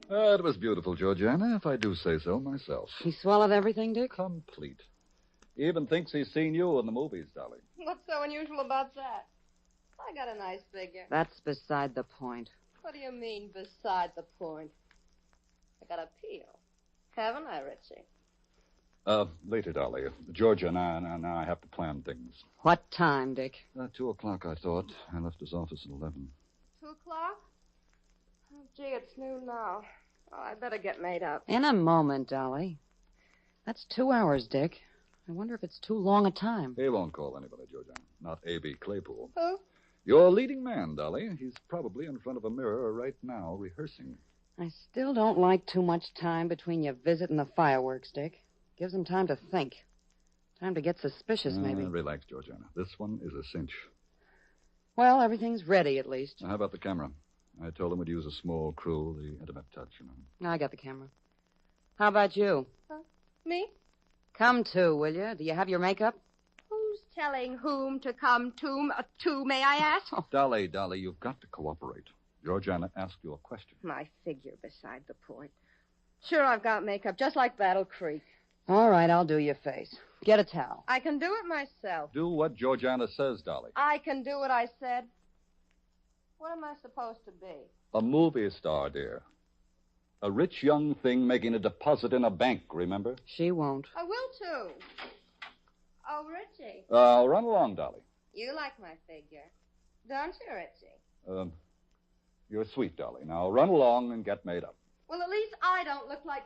It was beautiful, Georgiana, if I do say so myself. He swallowed everything, Dick? Complete. He even thinks he's seen you in the movies, Dolly. What's so unusual about that? I got a nice figure. That's beside the point. What do you mean, beside the point? I got appeal. Haven't I, Richie? Later, Dolly. Georgia and I have to plan things. What time, Dick? 2 o'clock, I thought. I left his office at 11. 2 o'clock? Oh, gee, it's noon now. Oh, I better get made up. In a moment, Dolly. That's 2 hours, Dick. I wonder if it's too long a time. He won't call anybody, Georgiana. Not A.B. Claypool. Who? Your leading man, Dolly. He's probably in front of a mirror right now, rehearsing. I still don't like too much time between your visit and the fireworks, Dick. Gives them time to think. Time to get suspicious, maybe. Relax, Georgiana. This one is a cinch. Well, everything's ready, at least. Now, how about the camera? I told him we'd use a small crew, the intimate touch, you know. I got the camera. How about you? Me? Come to, will you? Do you have your makeup? Who's telling whom to come to, may I ask? Dolly, you've got to cooperate. Georgiana asked you a question. My figure beside the point. Sure, I've got makeup, just like Battle Creek. All right, I'll do your face. Get a towel. I can do it myself. Do what Georgiana says, Dolly. I can do what I said. What am I supposed to be? A movie star, dear. A rich young thing making a deposit in a bank, remember? She won't. I will, too. Oh, Richie. Run along, Dolly. You like my figure. Don't you, Richie? You're sweet, Dolly. Now run along and get made up. Well, at least I don't look like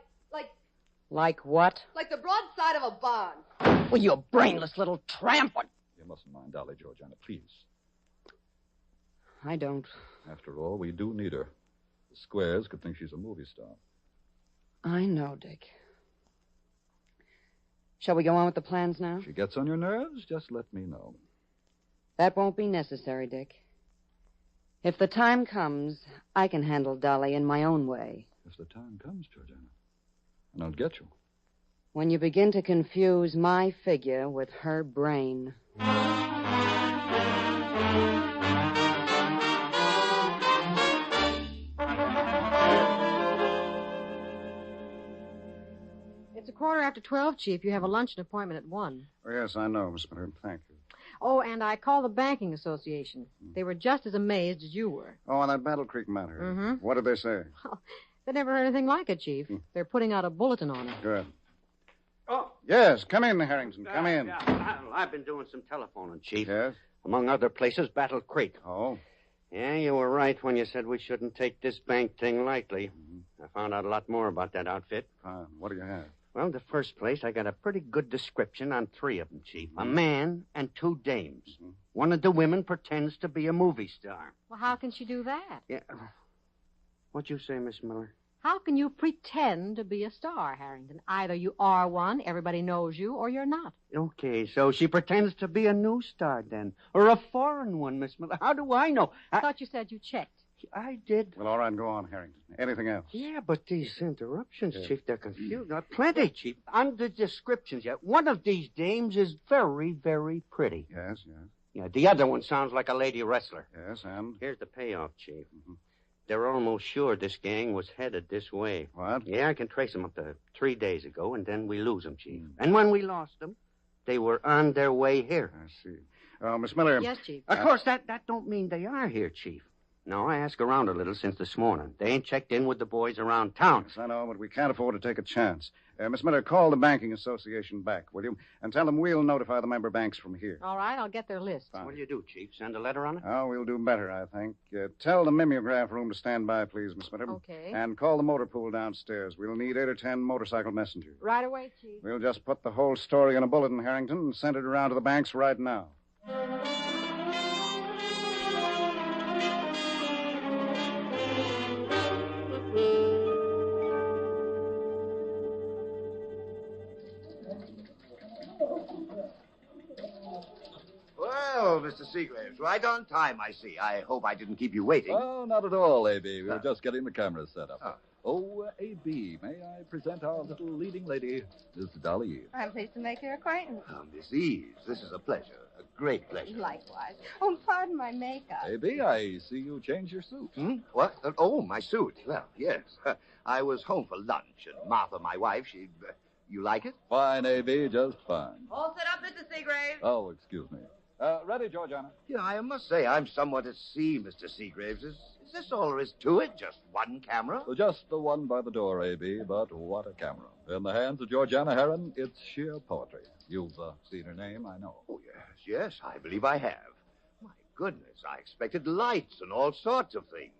Like what? like the broadside of a barn. Well, you brainless little tramp. What? You mustn't mind Dolly, Georgiana, please. I don't. After all, we do need her. The squares could think she's a movie star. I know, Dick. Shall we go on with the plans now? If she gets on your nerves, just let me know. That won't be necessary, Dick. If the time comes, I can handle Dolly in my own way. If the time comes, Georgiana. And I'll get you. When you begin to confuse my figure with her brain. It's 12:15, Chief. You have a luncheon appointment at 1. Oh, yes, I know, Miss Miller. Thank you. Oh, and I called the banking association. They were just as amazed as you were. Oh, on that Battle Creek matter. Mm-hmm. What did they say? They never heard anything like it, Chief. They're putting out a bulletin on it. Good. Oh. Yes, come in, Harrington. Come in. I've been doing some telephoning, Chief. Yes? Among other places, Battle Creek. Oh? Yeah, you were right when you said we shouldn't take this bank thing lightly. A found out a lot more about that outfit. What do you have? Well, in the first place, I got a pretty good description on 3 of them, Chief. A man and 2 dames. One of the women pretends to be a movie star. Well, how can she do that? Yeah. What'd you say, Miss Miller? How can you pretend to be a star, Harrington? Either you are one, everybody knows you, or you're not. Okay, so she pretends to be a new star then. Or a foreign one, Miss Miller. How do I know? I thought you said you checked. I did. Well, all right, go on, Harrington. Anything else? Yeah, but these interruptions, Chief, they're confused. Plenty, Chief. On the descriptions, yeah. One of these dames is very, very pretty. Yes. Yeah, the other one sounds like a lady wrestler. Yes, and? Here's the payoff, Chief. They're almost sure this gang was headed this way. What? Yeah, I can trace them up to 3 days ago, and then we lose them, Chief. And when we lost them, they were on their way here. I see. Miss Miller. Yes, Chief. Of course, that don't mean they are here, Chief. No, I asked around a little since this morning. They ain't checked in with the boys around town. Yes, I know, but we can't afford to take a chance. Miss Miller, call the banking association back, will you? And tell them we'll notify the member banks from here. All right, I'll get their list. What'll you do, Chief? Send a letter on it? Oh, we'll do better, I think. Tell the mimeograph room to stand by, please, Miss Miller. Okay. And call the motor pool downstairs. We'll need 8 or 10 motorcycle messengers. Right away, Chief. We'll just put the whole story in a bulletin, Harrington, and send it around to the banks right now. Well, Mr. Seagraves, right on time, I see. I hope I didn't keep you waiting. Oh, not at all, A.B. We were just getting the cameras set up. Oh, A.B., may I present our little leading lady, Miss Dolly? I'm pleased to make your acquaintance. Oh, Miss Eves, this is a pleasure. A great pleasure. Likewise. Oh, pardon my makeup. A.B., I see you changed your suit. What? Oh, my suit. Well, yes. I was home for lunch, and Martha, my wife, she... you like it? Fine, A.B., just fine. All set up, Mr. Seagraves. Oh, excuse me. Ready, Georgiana? Yeah, I must say I'm somewhat at sea, Mr. Seagraves. Is this all there is to it? Just one camera? Well, just the one by the door, A.B., but what a camera. In the hands of Georgiana Heron, it's sheer poetry. You've seen her name, I know. Oh, yes, I believe I have. My goodness, I expected lights and all sorts of things.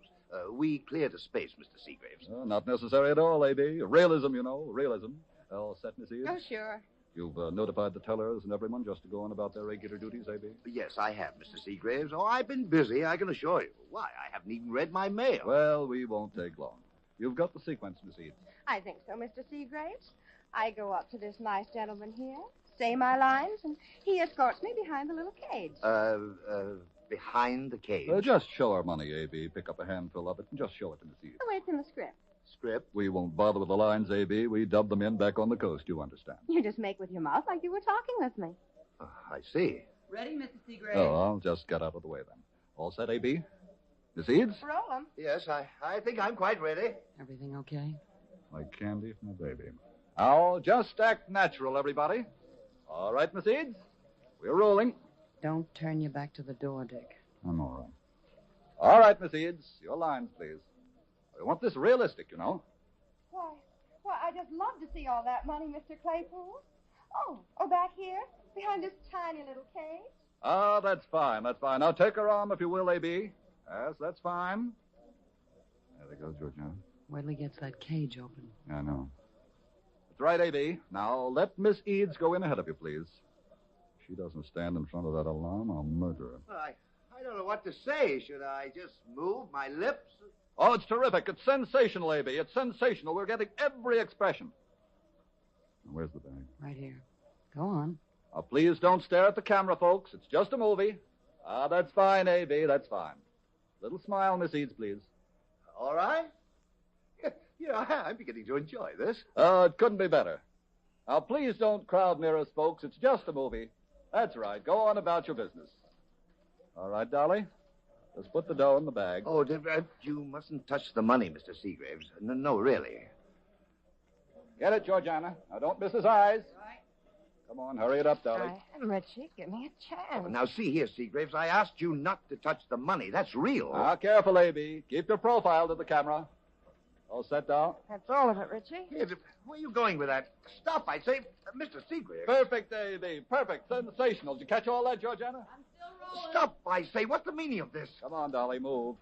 We cleared a space, Mr. Seagraves. Not necessary at all, A.B. Realism, you know, realism. All set, Miss Eves? Oh, sure. You've notified the tellers and everyone just to go on about their regular duties, A.B.? Yes, I have, Mr. Seagraves. Oh, I've been busy, I can assure you. Why, I haven't even read my mail. Well, we won't take long. You've got the sequence, Miss Eves. I think so, Mr. Seagraves. I go up to this nice gentleman here, say my lines, and he escorts me behind the little cage. Behind the cage? Just show our money, A.B. Pick up a handful of it and just show it to Miss Eves. Oh, it's in the script. Script? We won't bother with the lines, A.B. We dub them in back on the coast, you understand. You just make with your mouth like you were talking with me. I see. Ready, Mr. Seagraves? Oh, I'll just get out of the way then. All set, A.B.? Miss Eves? Roll 'em. Yes, I think I'm quite ready. Everything okay? Like candy from a baby. Now, just act natural, everybody. All right, Miss Eves? We're rolling. Don't turn your back to the door, Dick. I'm all right. All right, Miss Eves. Your lines, please. We want this realistic, you know. Why, I just love to see all that money, Mr. Claypool. Oh, back here, behind this tiny little cage. Ah, that's fine, that's fine. Now, take her arm, if you will, A.B. Yes, that's fine. There goes Georgiana. Wait till he gets that cage open. I know. That's right, A.B. Now, let Miss Eads go in ahead of you, please. If she doesn't stand in front of that alarm, I'll murder her. Well, I don't know what to say. Should I just move my lips? Oh, it's terrific. It's sensational, A.B. It's sensational. We're getting every expression. Now, where's the bag? Right here. Go on. Now, please don't stare at the camera, folks. It's just a movie. Ah, that's fine, A.B. That's fine. Little smile, Miss Eads, please. All right. I'm beginning to enjoy this. Oh, it couldn't be better. Now, please don't crowd near us, folks. It's just a movie. That's right. Go on about your business. All right, Dolly? Let's put the dough in the bag. Oh, you mustn't touch the money, Mr. Seagraves. No, really. Get it, Georgiana. Now, don't miss his eyes. Right. Come on, hurry it up, Dolly. Richie, give me a chance. Oh, now, see here, Seagraves. I asked you not to touch the money. That's real. Now, careful, A.B. Keep your profile to the camera. All set down? That's all of it, Richie. Here, where are you going with that? Stop, I say. Mr. Seagraves. Perfect, A.B. Perfect. Sensational. Did you catch all that, Georgiana? I'm still rolling. Stop, I say. What's the meaning of this? Come on, Dolly, move.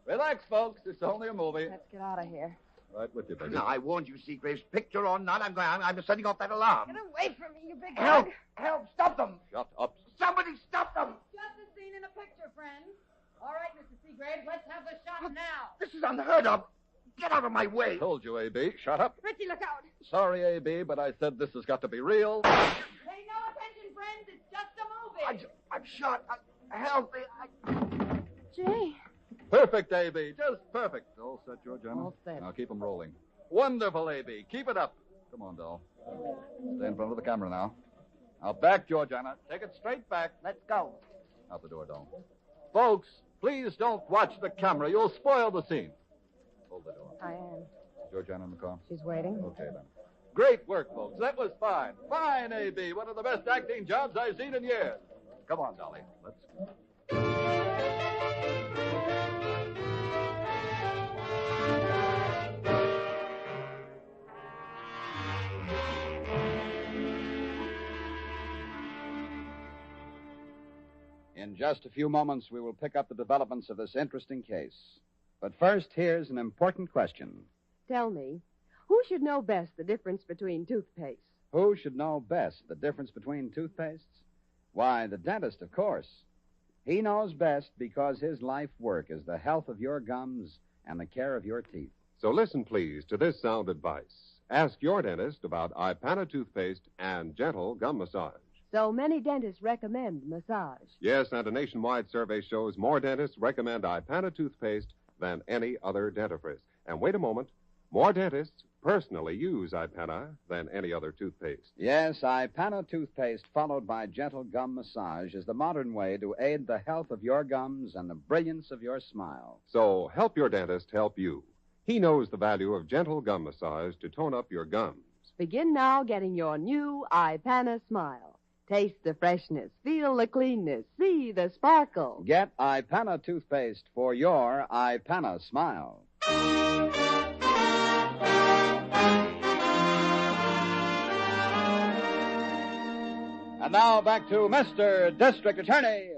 Relax, folks. It's only a movie. Let's get out of here. Right with you, baby. Now, I warned you, Seagraves. Picture or not, I'm setting off that alarm. Get away from me, you big Help! hog. Help! Stop them! Shut up. Somebody stop them! Just a scene in a picture, friend. All right, Mr. Seagraves, let's have the shot now. This is unheard of. Get out of my way. Told you, A.B. Shut up. Richie, look out. Sorry, A.B., but I said this has got to be real. Pay no attention, friends. It's just a movie. I'm shot. Help me. Jay. Perfect, A.B. Just perfect. All set, Georgiana? All set. Now keep them rolling. Wonderful, A.B. Keep it up. Come on, doll. Stay in front of the camera now. Now back, Georgiana. Take it straight back. Let's go. Out the door, doll. Folks, please don't watch the camera. You'll spoil the scene. Hold the door. I am. Georgiana in the car? She's waiting. Okay, then. Great work, folks. That was fine. Fine, A.B. One of the best acting jobs I've seen in years. Come on, Dolly. Let's go. In just a few moments, we will pick up the developments of this interesting case. But first, here's an important question. Tell me, who should know best the difference between toothpaste? Who should know best the difference between toothpastes? Why, the dentist, of course. He knows best because his life work is the health of your gums and the care of your teeth. So listen, please, to this sound advice. Ask your dentist about Ipana toothpaste and gentle gum massage. So many dentists recommend massage. Yes, and a nationwide survey shows more dentists recommend Ipana toothpaste than any other dentifrice. And wait a moment, more dentists personally use Ipana than any other toothpaste. Yes, Ipana toothpaste followed by gentle gum massage is the modern way to aid the health of your gums and the brilliance of your smile. So help your dentist help you. He knows the value of gentle gum massage to tone up your gums. Begin now getting your new Ipana smile. Taste the freshness, feel the cleanness, see the sparkle. Get Ipana toothpaste for your Ipana smile. And now back to Mr. District Attorney.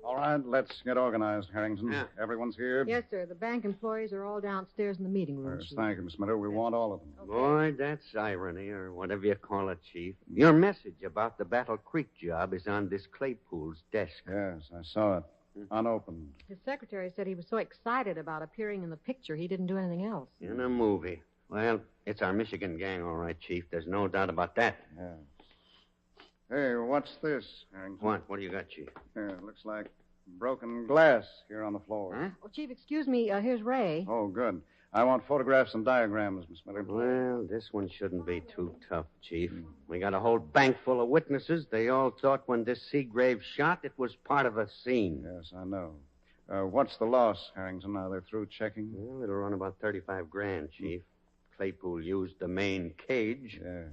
All right, let's get organized, Harrington. Yeah. Everyone's here? Yes, sir. The bank employees are all downstairs in the meeting room. Yes, thank you, Miss Miller. We want all of them. Boy, that's irony, or whatever you call it, Chief. Your message about the Battle Creek job is on this Claypool's desk. Yes, I saw it. Unopened. His secretary said he was so excited about appearing in the picture he didn't do anything else. In a movie. Well, it's our Michigan gang, all right, Chief. There's no doubt about that. Yes. Hey, what's this, Harrington? What? What do you got, Chief? Yeah, it looks like broken glass here on the floor. Huh? Oh, Chief, excuse me. Here's Ray. Oh, good. I want photographs and diagrams, Miss Miller. Well, this one shouldn't be too tough, Chief. We got a whole bank full of witnesses. They all thought when this Seagrave shot, it was part of a scene. Yes, I know. What's the loss, Harrington? Are they through checking? Well, it'll run about $35,000, Chief. Claypool used the main cage. Yes.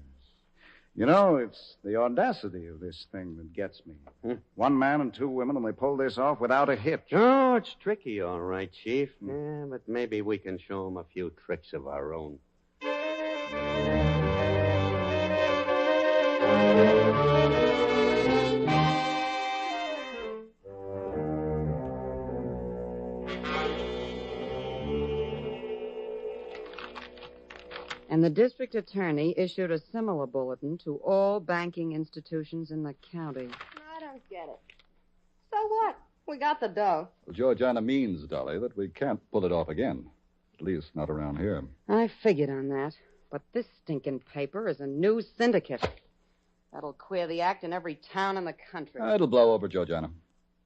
You know, it's the audacity of this thing that gets me. One man and two women, and they pull this off without a hitch. Oh, it's tricky, all right, Chief. Yeah, but maybe we can show them a few tricks of our own. And the district attorney issued a similar bulletin to all banking institutions in the county. I don't get it. So what? We got the dough. Well, Georgiana means, Dolly, that we can't pull it off again. At least not around here. I figured on that. But this stinking paper is a new syndicate. That'll queer the act in every town in the country. It'll blow over, Georgiana.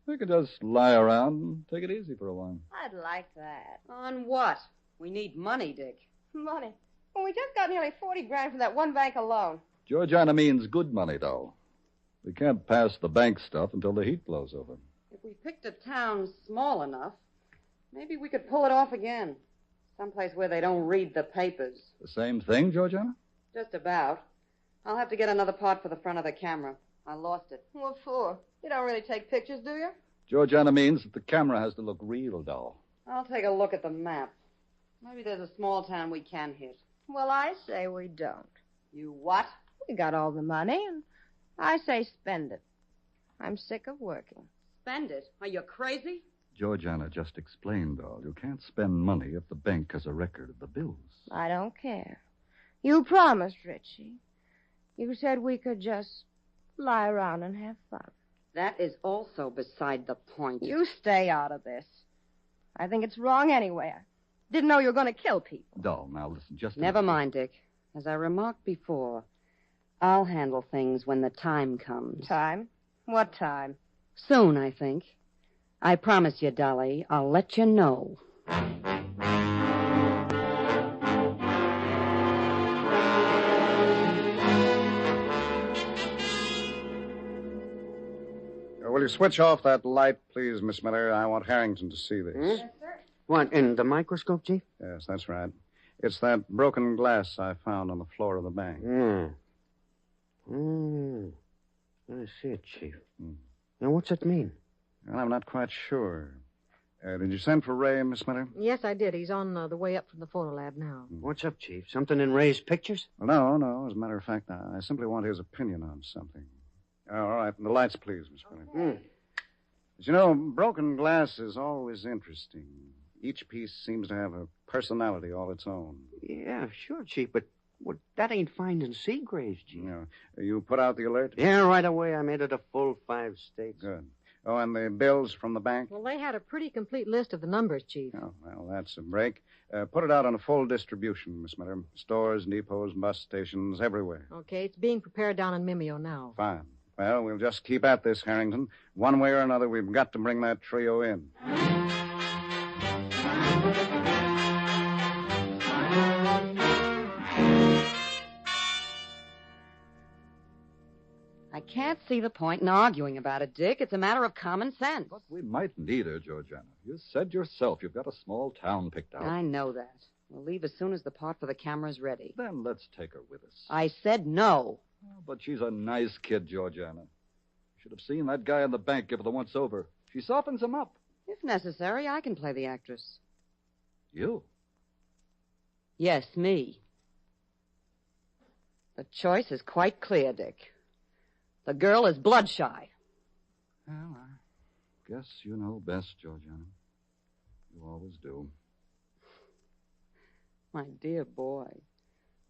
We can just lie around and take it easy for a while. I'd like that. On what? We need money, Dick. Money. Well, we just got nearly $40,000 from that one bank alone. Georgiana means good money, doll. We can't pass the bank stuff until the heat blows over. If we picked a town small enough, maybe we could pull it off again. Someplace where they don't read the papers. The same thing, Georgiana? Just about. I'll have to get another part for the front of the camera. I lost it. What for? You don't really take pictures, do you? Georgiana means that the camera has to look real, doll. I'll take a look at the map. Maybe there's a small town we can hit. Well, I say we don't. You what? We got all the money, and I say spend it. I'm sick of working. Spend it? Are you crazy? Georgiana just explained, doll. You can't spend money if the bank has a record of the bills. I don't care. You promised, Richie. You said we could just lie around and have fun. That is also beside the point. You stay out of this. I think it's wrong anyway. I didn't know you were going to kill people. Doll, now listen, just... Never mind, Dick. As I remarked before, I'll handle things when the time comes. Time? What time? Soon, I think. I promise you, Dolly, I'll let you know. Will you switch off that light, please, Miss Miller? I want Harrington to see this. Yes, sir. What, in the microscope, Chief? Yes, that's right. It's that broken glass I found on the floor of the bank. I see it, Chief. Now, what's it mean? Well, I'm not quite sure. Did you send for Ray, Miss Miller? Yes, I did. He's on the way up from the photo lab now. What's up, Chief? Something in Ray's pictures? Well, no. As a matter of fact, I simply want his opinion on something. All right. The lights, please, Miss Miller. But you know, broken glass is always interesting. Each piece seems to have a personality all its own. Yeah, sure, Chief, but that ain't finding Seagraves, Chief. No. You put out the alert? Yeah, right away. I made it a full 5 states. Good. Oh, and the bills from the bank? Well, they had a pretty complete list of the numbers, Chief. Oh, well, that's a break. Put it out on a full distribution, Miss Miller. Stores, depots, bus stations, everywhere. Okay, it's being prepared down in Mimeo now. Fine. Well, we'll just keep at this, Harrington. One way or another, we've got to bring that trio in. I can't see the point in arguing about it, Dick. It's a matter of common sense. But we mightn't either, Georgiana. You said yourself you've got a small town picked out. I know that. We'll leave as soon as the part for the camera's ready. Then let's take her with us. I said no. Oh, but she's a nice kid, Georgiana. You should have seen that guy in the bank give her the once-over. She softens him up. If necessary, I can play the actress. You? Yes, me. The choice is quite clear, Dick. The girl is blood-shy. Well, I guess you know best, Georgiana. You always do. My dear boy,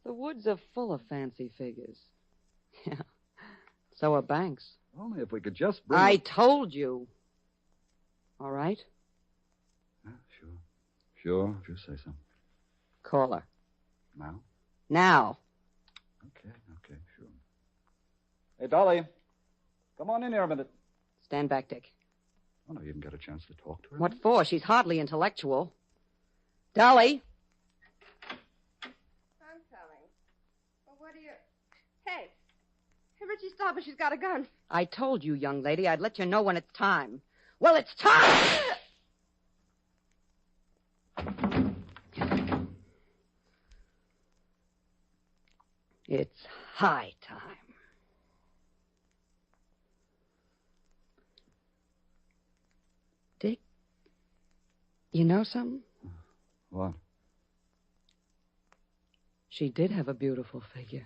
the woods are full of fancy figures. Yeah, so are banks. Only if we could just bring... I told you. All right? Yeah, sure. Sure, if you say so. Call her. Now? Now. Okay, sure. Hey, Dolly, come on in here a minute. Stand back, Dick. Oh, no, you didn't get a chance to talk to her? What for? She's hardly intellectual. Dolly. I'm coming. Well, what do you... Hey, Richie, stop her. She's got a gun. I told you, young lady, I'd let you know when it's time. Well, it's time! It's high time. Dick, you know something? What? She did have a beautiful figure.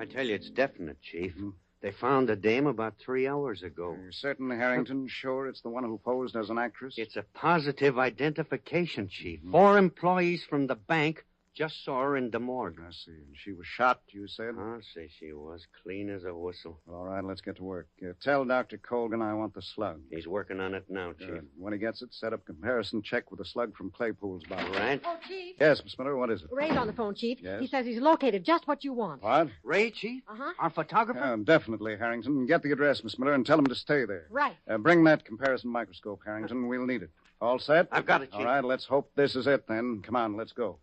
I tell you, it's definite, Chief. They found the dame about 3 hours ago. You're certain, Harrington? Sure it's the one who posed as an actress? It's a positive identification, Chief. 4 employees from the bank just saw her in the morgue. I see. And she was shot, you said? I'll say she was. Clean as a whistle. Well, all right, let's get to work. Tell Dr. Colgan I want the slug. He's working on it now, Chief. Good. When he gets it, set up comparison check with the slug from Claypool's bottle. Right. Oh, Chief. Yes, Miss Miller, what is it? Ray's on the phone, Chief. Yes? He says he's located just what you want. What? Ray, Chief? Uh-huh. Our photographer? Definitely, Harrington. Get the address, Miss Miller, and tell him to stay there. Right. Bring that comparison microscope, Harrington. We'll need it. All set? I've got it, Chief. All right, let's hope this is it, then. Come on, let's go.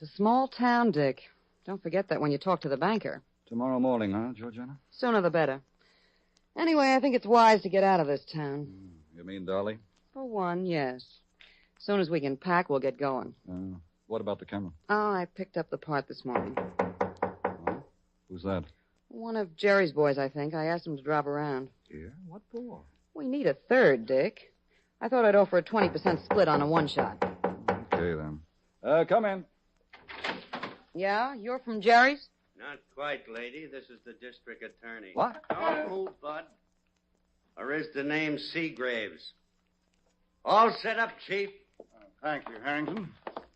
It's a small town, Dick. Don't forget that when you talk to the banker. Tomorrow morning, huh, Georgiana? Sooner the better. Anyway, I think it's wise to get out of this town. You mean Dolly? For one, yes. As soon as we can pack, we'll get going. What about the camera? Oh, I picked up the part this morning. Who's that? One of Jerry's boys, I think. I asked him to drop around. Here? What for? We need a third, Dick. I thought I'd offer a 20% split on a one-shot. Okay, then. Come in. Yeah? You're from Jerry's? Not quite, lady. This is the district attorney. What? Don't move, Bud. Or is the name Seagraves? All set up, Chief. Thank you, Harrington.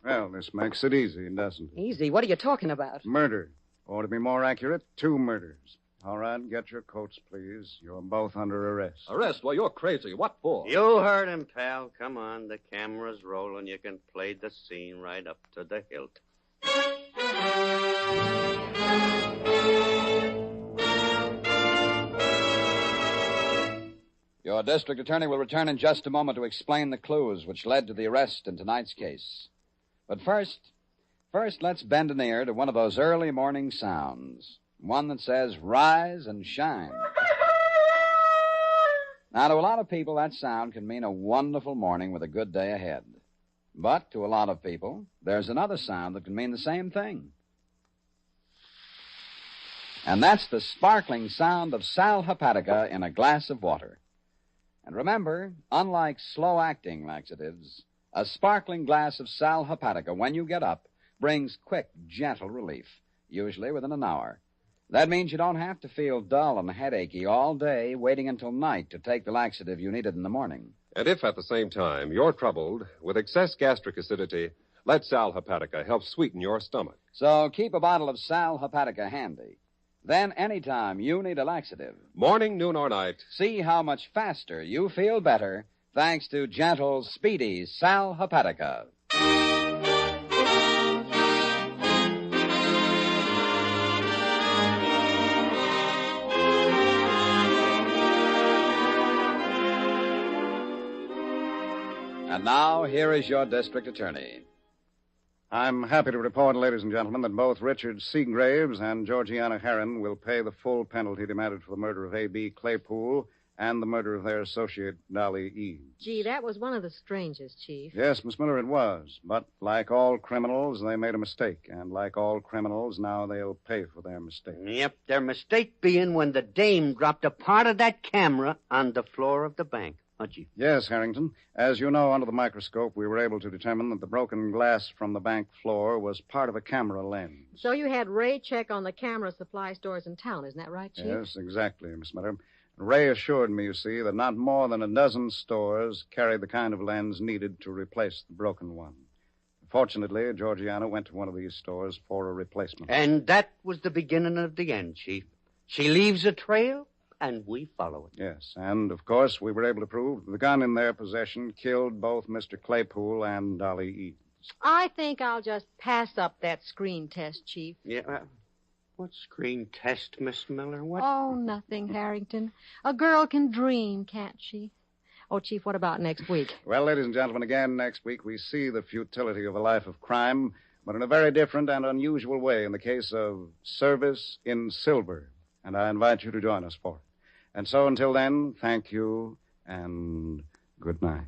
Well, this makes it easy, doesn't it? Easy? What are you talking about? Murder. Or to be more accurate, 2 murders. All right, get your coats, please. You're both under arrest. Arrest? Well, you're crazy. What for? You heard him, pal. Come on, the camera's rolling. You can play the scene right up to the hilt. Your district attorney will return in just a moment to explain the clues which led to the arrest in tonight's case. But first, let's bend an ear to one of those early morning sounds. One that says, rise and shine. Now, to a lot of people, that sound can mean a wonderful morning with a good day ahead. But to a lot of people, there's another sound that can mean the same thing. And that's the sparkling sound of sal hepatica in a glass of water. And remember, unlike slow-acting laxatives, a sparkling glass of sal hepatica, when you get up, brings quick, gentle relief, usually within an hour. That means you don't have to feel dull and headachy all day waiting until night to take the laxative you needed in the morning. And if at the same time you're troubled with excess gastric acidity, let sal hepatica help sweeten your stomach. So keep a bottle of sal hepatica handy. Then anytime you need a laxative, morning, noon, or night, see how much faster you feel better thanks to gentle, speedy sal hepatica. And now, here is your district attorney. I'm happy to report, ladies and gentlemen, that both Richard Seagraves and Georgiana Herron will pay the full penalty demanded for the murder of A.B. Claypool and the murder of their associate, Dolly Eads. Gee, that was one of the strangest, Chief. Yes, Miss Miller, it was. But like all criminals, they made a mistake. And like all criminals, now they'll pay for their mistake. Yep, their mistake being when the dame dropped a part of that camera on the floor of the bank. Yes, Harrington. As you know, under the microscope, we were able to determine that the broken glass from the bank floor was part of a camera lens. So you had Ray check on the camera supply stores in town, isn't that right, Chief? Yes, exactly, Miss Miller. Ray assured me, you see, that not more than a dozen stores carried the kind of lens needed to replace the broken one. Fortunately, Georgiana went to one of these stores for a replacement. And that was the beginning of the end, Chief. She leaves a trail, and we follow it. Yes, and, of course, we were able to prove that the gun in their possession killed both Mr. Claypool and Dolly Eads. I think I'll just pass up that screen test, Chief. Yeah, what screen test, Miss Miller? What? Oh, nothing, Harrington. A girl can dream, can't she? Oh, Chief, what about next week? Well, ladies and gentlemen, again, next week we see the futility of a life of crime, but in a very different and unusual way in the case of Service in Silver. And I invite you to join us for it. And so until then, thank you and good night.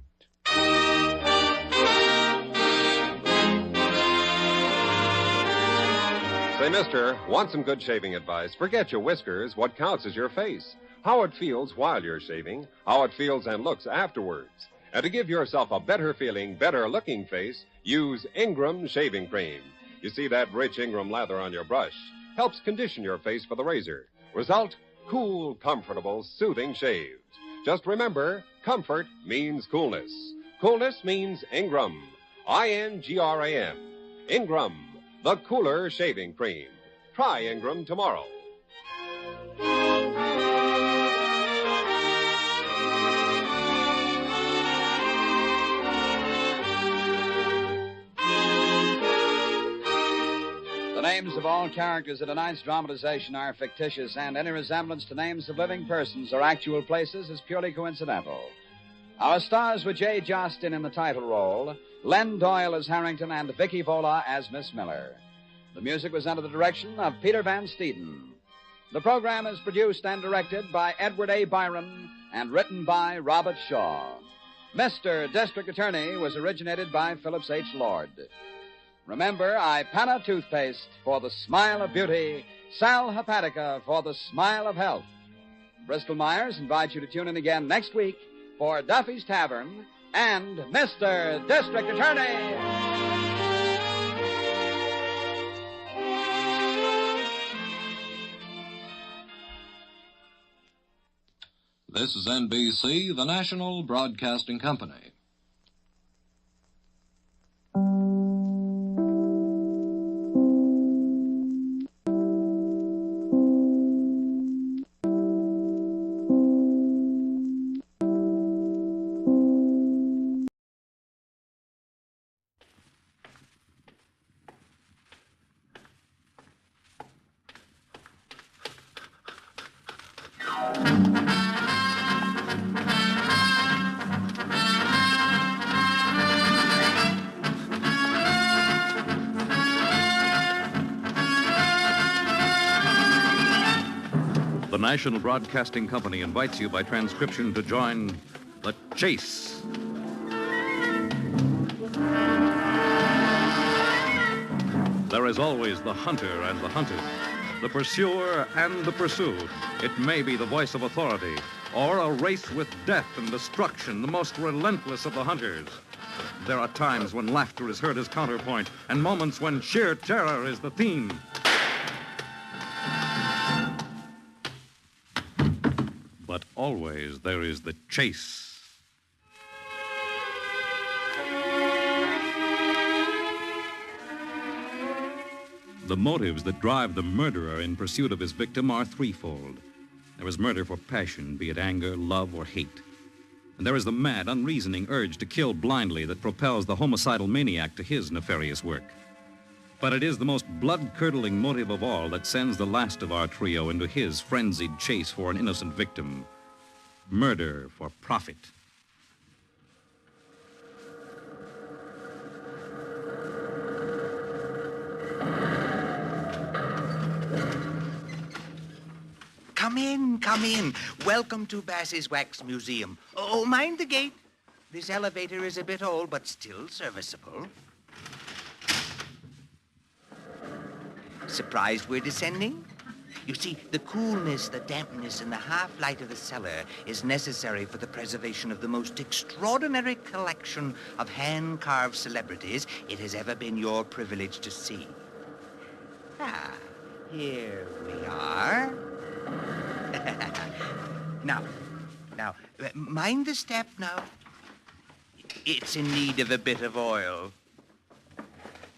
Say, mister, want some good shaving advice? Forget your whiskers. What counts is your face. How it feels while you're shaving, how it feels and looks afterwards. And to give yourself a better feeling, better looking face, use Ingram shaving cream. You see that rich Ingram lather on your brush helps condition your face for the razor. Result, cool, comfortable, soothing shaves. Just remember, comfort means coolness. Coolness means Ingram. I-N-G-R-A-M. Ingram, the cooler shaving cream. Try Ingram tomorrow. The names of all characters in tonight's dramatization are fictitious, and any resemblance to names of living persons or actual places is purely coincidental. Our stars were Jay Jostin in the title role, Len Doyle as Harrington, and Vicky Vola as Miss Miller. The music was under the direction of Peter Van Steeden. The program is produced and directed by Edward A. Byron and written by Robert Shaw. Mr. District Attorney was originated by Phillips H. Lord. Remember, Ipana toothpaste for the smile of beauty, Sal Hepatica for the smile of health. Bristol Myers invites you to tune in again next week for Duffy's Tavern and Mr. District Attorney. This is NBC, the National Broadcasting Company. The National Broadcasting Company invites you by transcription to join The Chase. There is always the hunter and the hunted, the pursuer and the pursued. It may be the voice of authority, or a race with death and destruction, the most relentless of the hunters. There are times when laughter is heard as counterpoint, and moments when sheer terror is the theme. But always there is the chase. The motives that drive the murderer in pursuit of his victim are threefold. There is murder for passion, be it anger, love, or hate. And there is the mad, unreasoning urge to kill blindly that propels the homicidal maniac to his nefarious work. But it is the most blood-curdling motive of all that sends the last of our trio into his frenzied chase for an innocent victim. Murder for profit. Come in, come in. Welcome to Bass's Wax Museum. Oh, mind the gate. This elevator is a bit old, but still serviceable. Surprised we're descending? You see, the coolness, the dampness, and the half-light of the cellar is necessary for the preservation of the most extraordinary collection of hand-carved celebrities it has ever been your privilege to see. Ah, here we are. Now, mind the step now. It's in need of a bit of oil.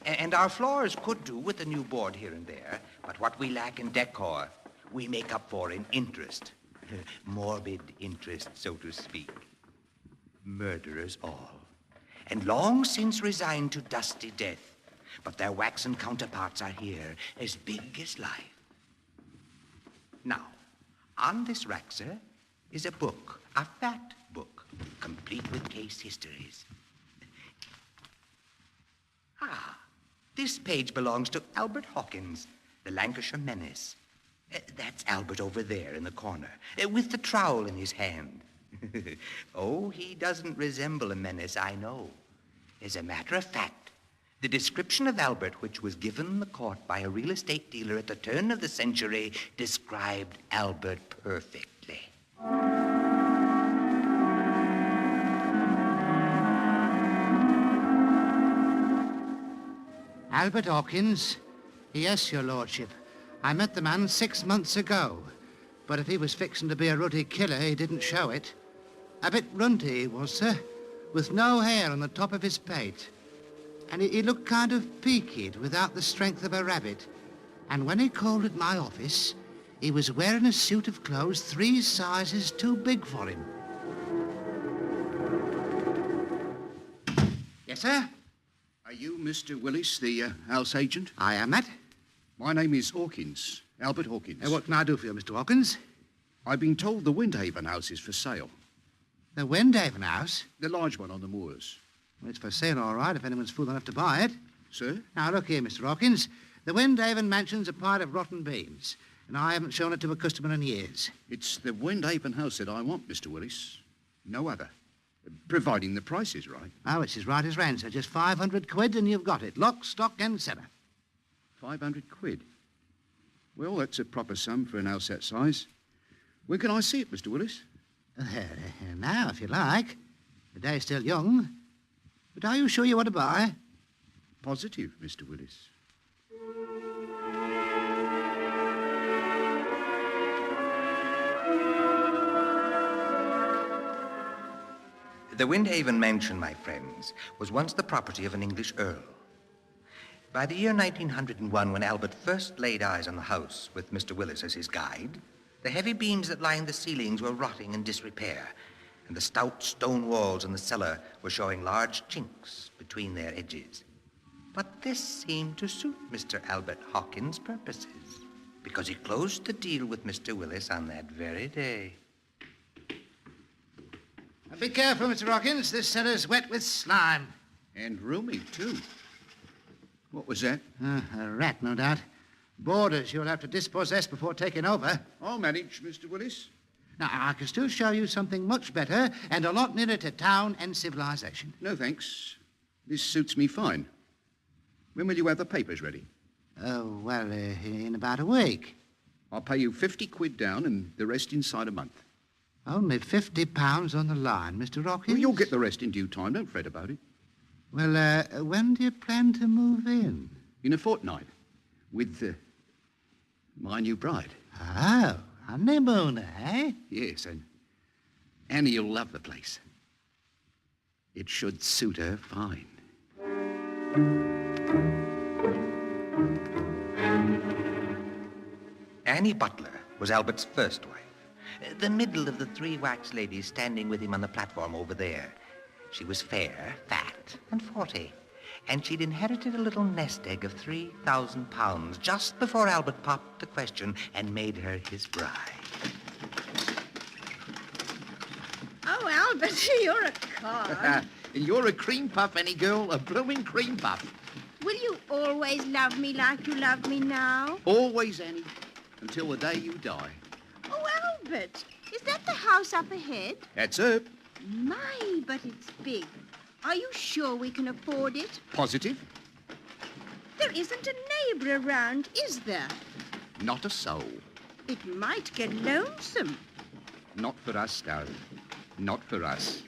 And our floors could do with a new board here and there, but what we lack in decor, we make up for in interest. Morbid interest, so to speak. Murderers all. And long since resigned to dusty death, but their waxen counterparts are here, as big as life. Now, on this rack, sir, is a book, a fat book, complete with case histories. This page belongs to Albert Hawkins, the Lancashire menace. That's Albert over there in the corner, with the trowel in his hand. Oh, he doesn't resemble a menace, I know. As a matter of fact, the description of Albert, which was given the court by a real estate dealer at the turn of the century, described Albert perfectly. Albert Hawkins? Yes, your lordship. I met the man 6 months ago. But if he was fixing to be a ruddy killer, he didn't show it. A bit runty he was, sir, with no hair on the top of his pate. And he looked kind of peaked without the strength of a rabbit. And when he called at my office, he was wearing a suit of clothes 3 sizes too big for him. Yes, sir? Are you Mr. Willis, the house agent? I am, Matt. My name is Hawkins, Albert Hawkins. What can I do for you, Mr. Hawkins? I've been told the Windhaven house is for sale. The Windhaven house? The large one on the moors. Well, it's for sale, all right, if anyone's fool enough to buy it. Sir? Now, look here, Mr. Hawkins. The Windhaven mansion's a pile of rotten beans. and I haven't shown it to a customer in years. It's the Windhaven house that I want, Mr. Willis. No other. Providing the price is right. Oh, it's as right as rain, sir. Just 500 quid and you've got it. Lock, stock and cellar. 500 quid? Well, that's a proper sum for an house that size. When can I see it, Mr. Willis? Now, if you like. The day's still young. But are you sure you want to buy? Positive, Mr. Willis. The Windhaven mansion, my friends, was once the property of an English earl. By the year 1901, when Albert first laid eyes on the house with Mr. Willis as his guide, the heavy beams that lined the ceilings were rotting in disrepair, and the stout stone walls in the cellar were showing large chinks between their edges. But this seemed to suit Mr. Albert Hawkins' purposes, because he closed the deal with Mr. Willis on that very day. Now be careful, Mr. Hawkins. This cellar's wet with slime. And roomy, too. What was that? A rat, no doubt. Boarders you'll have to dispossess before taking over. I'll manage, Mr. Willis. Now, I can still show you something much better and a lot nearer to town and civilization. No, thanks. This suits me fine. When will you have the papers ready? Oh, well, in about a week. I'll pay you 50 quid down and the rest inside a month. Only £50 on the line, Mr. Hawkins. Well, you'll get the rest in due time. Don't fret about it. Well, when do you plan to move in? In a fortnight. With my new bride. Oh, honeymoon, eh? Yes, and Annie'll love the place. It should suit her fine. Annie Butler was Albert's first wife, the middle of the three wax ladies standing with him on the platform over there. She was fair, fat, and 40, and she'd inherited a little nest egg of £3,000 just before Albert popped the question and made her his bride. Oh, Albert, you're a card. And you're a cream puff, Annie girl, a blooming cream puff. Will you always love me like you love me now? Always, Annie, until the day you die. Oh, Albert, is that the house up ahead? That's her. My, but it's big. Are you sure we can afford it? Positive? There isn't a neighbor around, is there? Not a soul. It might get lonesome. Not for us, darling. Not for us.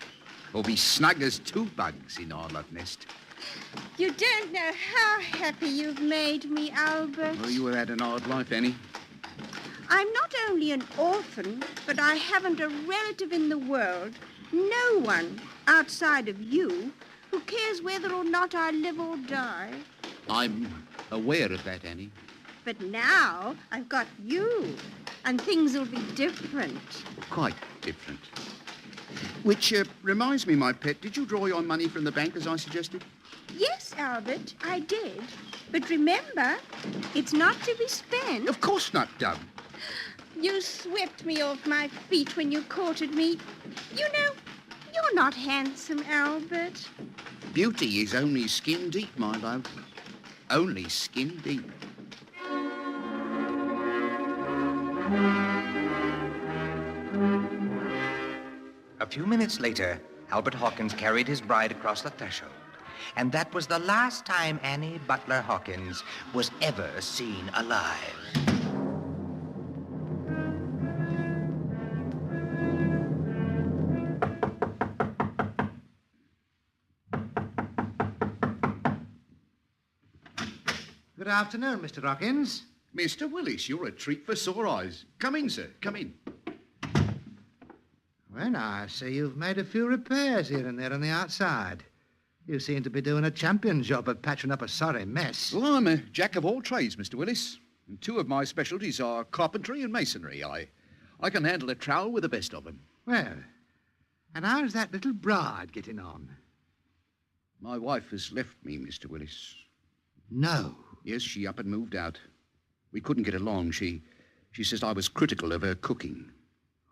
We'll be snug as two bugs in our love nest. You don't know how happy you've made me, Albert. Well, you have had an odd life, Annie. I'm not only an orphan, but I haven't a relative in the world, no one outside of you, who cares whether or not I live or die. I'm aware of that, Annie. But now I've got you, and things will be different. Quite different. Which reminds me, my pet, did you draw your money from the bank as I suggested? Yes, Albert, I did. But remember, it's not to be spent. Of course not, Dub. You swept me off my feet when you courted me. You know, you're not handsome, Albert. Beauty is only skin deep, my love. Only skin deep. A few minutes later, Albert Hawkins carried his bride across the threshold. And that was the last time Annie Butler Hawkins was ever seen alive. Good afternoon, Mr. Hawkins. Mr. Willis, you're a treat for sore eyes. Come in, sir. Come in. Well, I see you've made a few repairs here and there on the outside. You seem to be doing a champion job of patching up a sorry mess. Well, I'm a jack of all trades, Mr. Willis. And two of my specialties are carpentry and masonry. I can handle a trowel with the best of them. Well, and how's that little bride getting on? My wife has left me, Mr. Willis. No. Yes, she up and moved out. We couldn't get along. She says I was critical of her cooking.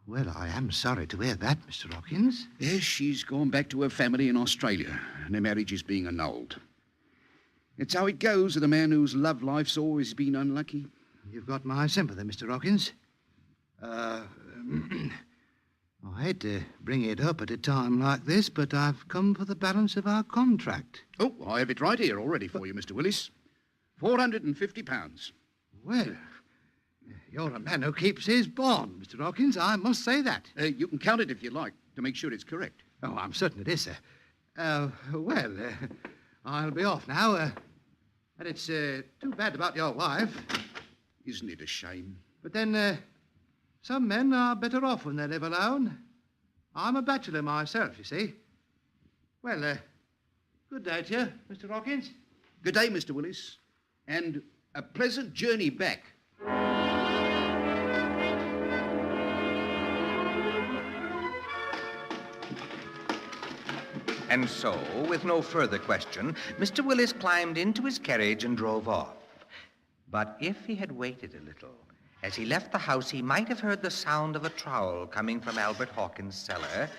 Well, I am sorry to hear that, Mr. Hawkins. Yes, she's gone back to her family in Australia, and her marriage is being annulled. It's how it goes with a man whose love life's always been unlucky. you've got my sympathy, Mr. Hawkins. I hate to bring it up at a time like this, but I've come for the balance of our contract. Oh, I have it right here already for you, Mr. Willis. £450. Well, you're a man who keeps his bond, Mr. Hawkins. I must say that. You can count it if you like, to make sure it's correct. Oh, I'm certain it is, sir. I'll be off now. And it's too bad about your wife. Isn't it a shame? But then, some men are better off when they live alone. I'm a bachelor myself, you see. Well, good day to you, Mr. Hawkins. Good day, Mr. Willis. And a pleasant journey back. And so, with no further question, Mr. Willis climbed into his carriage and drove off. But if he had waited a little, as he left the house, he might have heard the sound of a trowel coming from Albert Hawkins' cellar,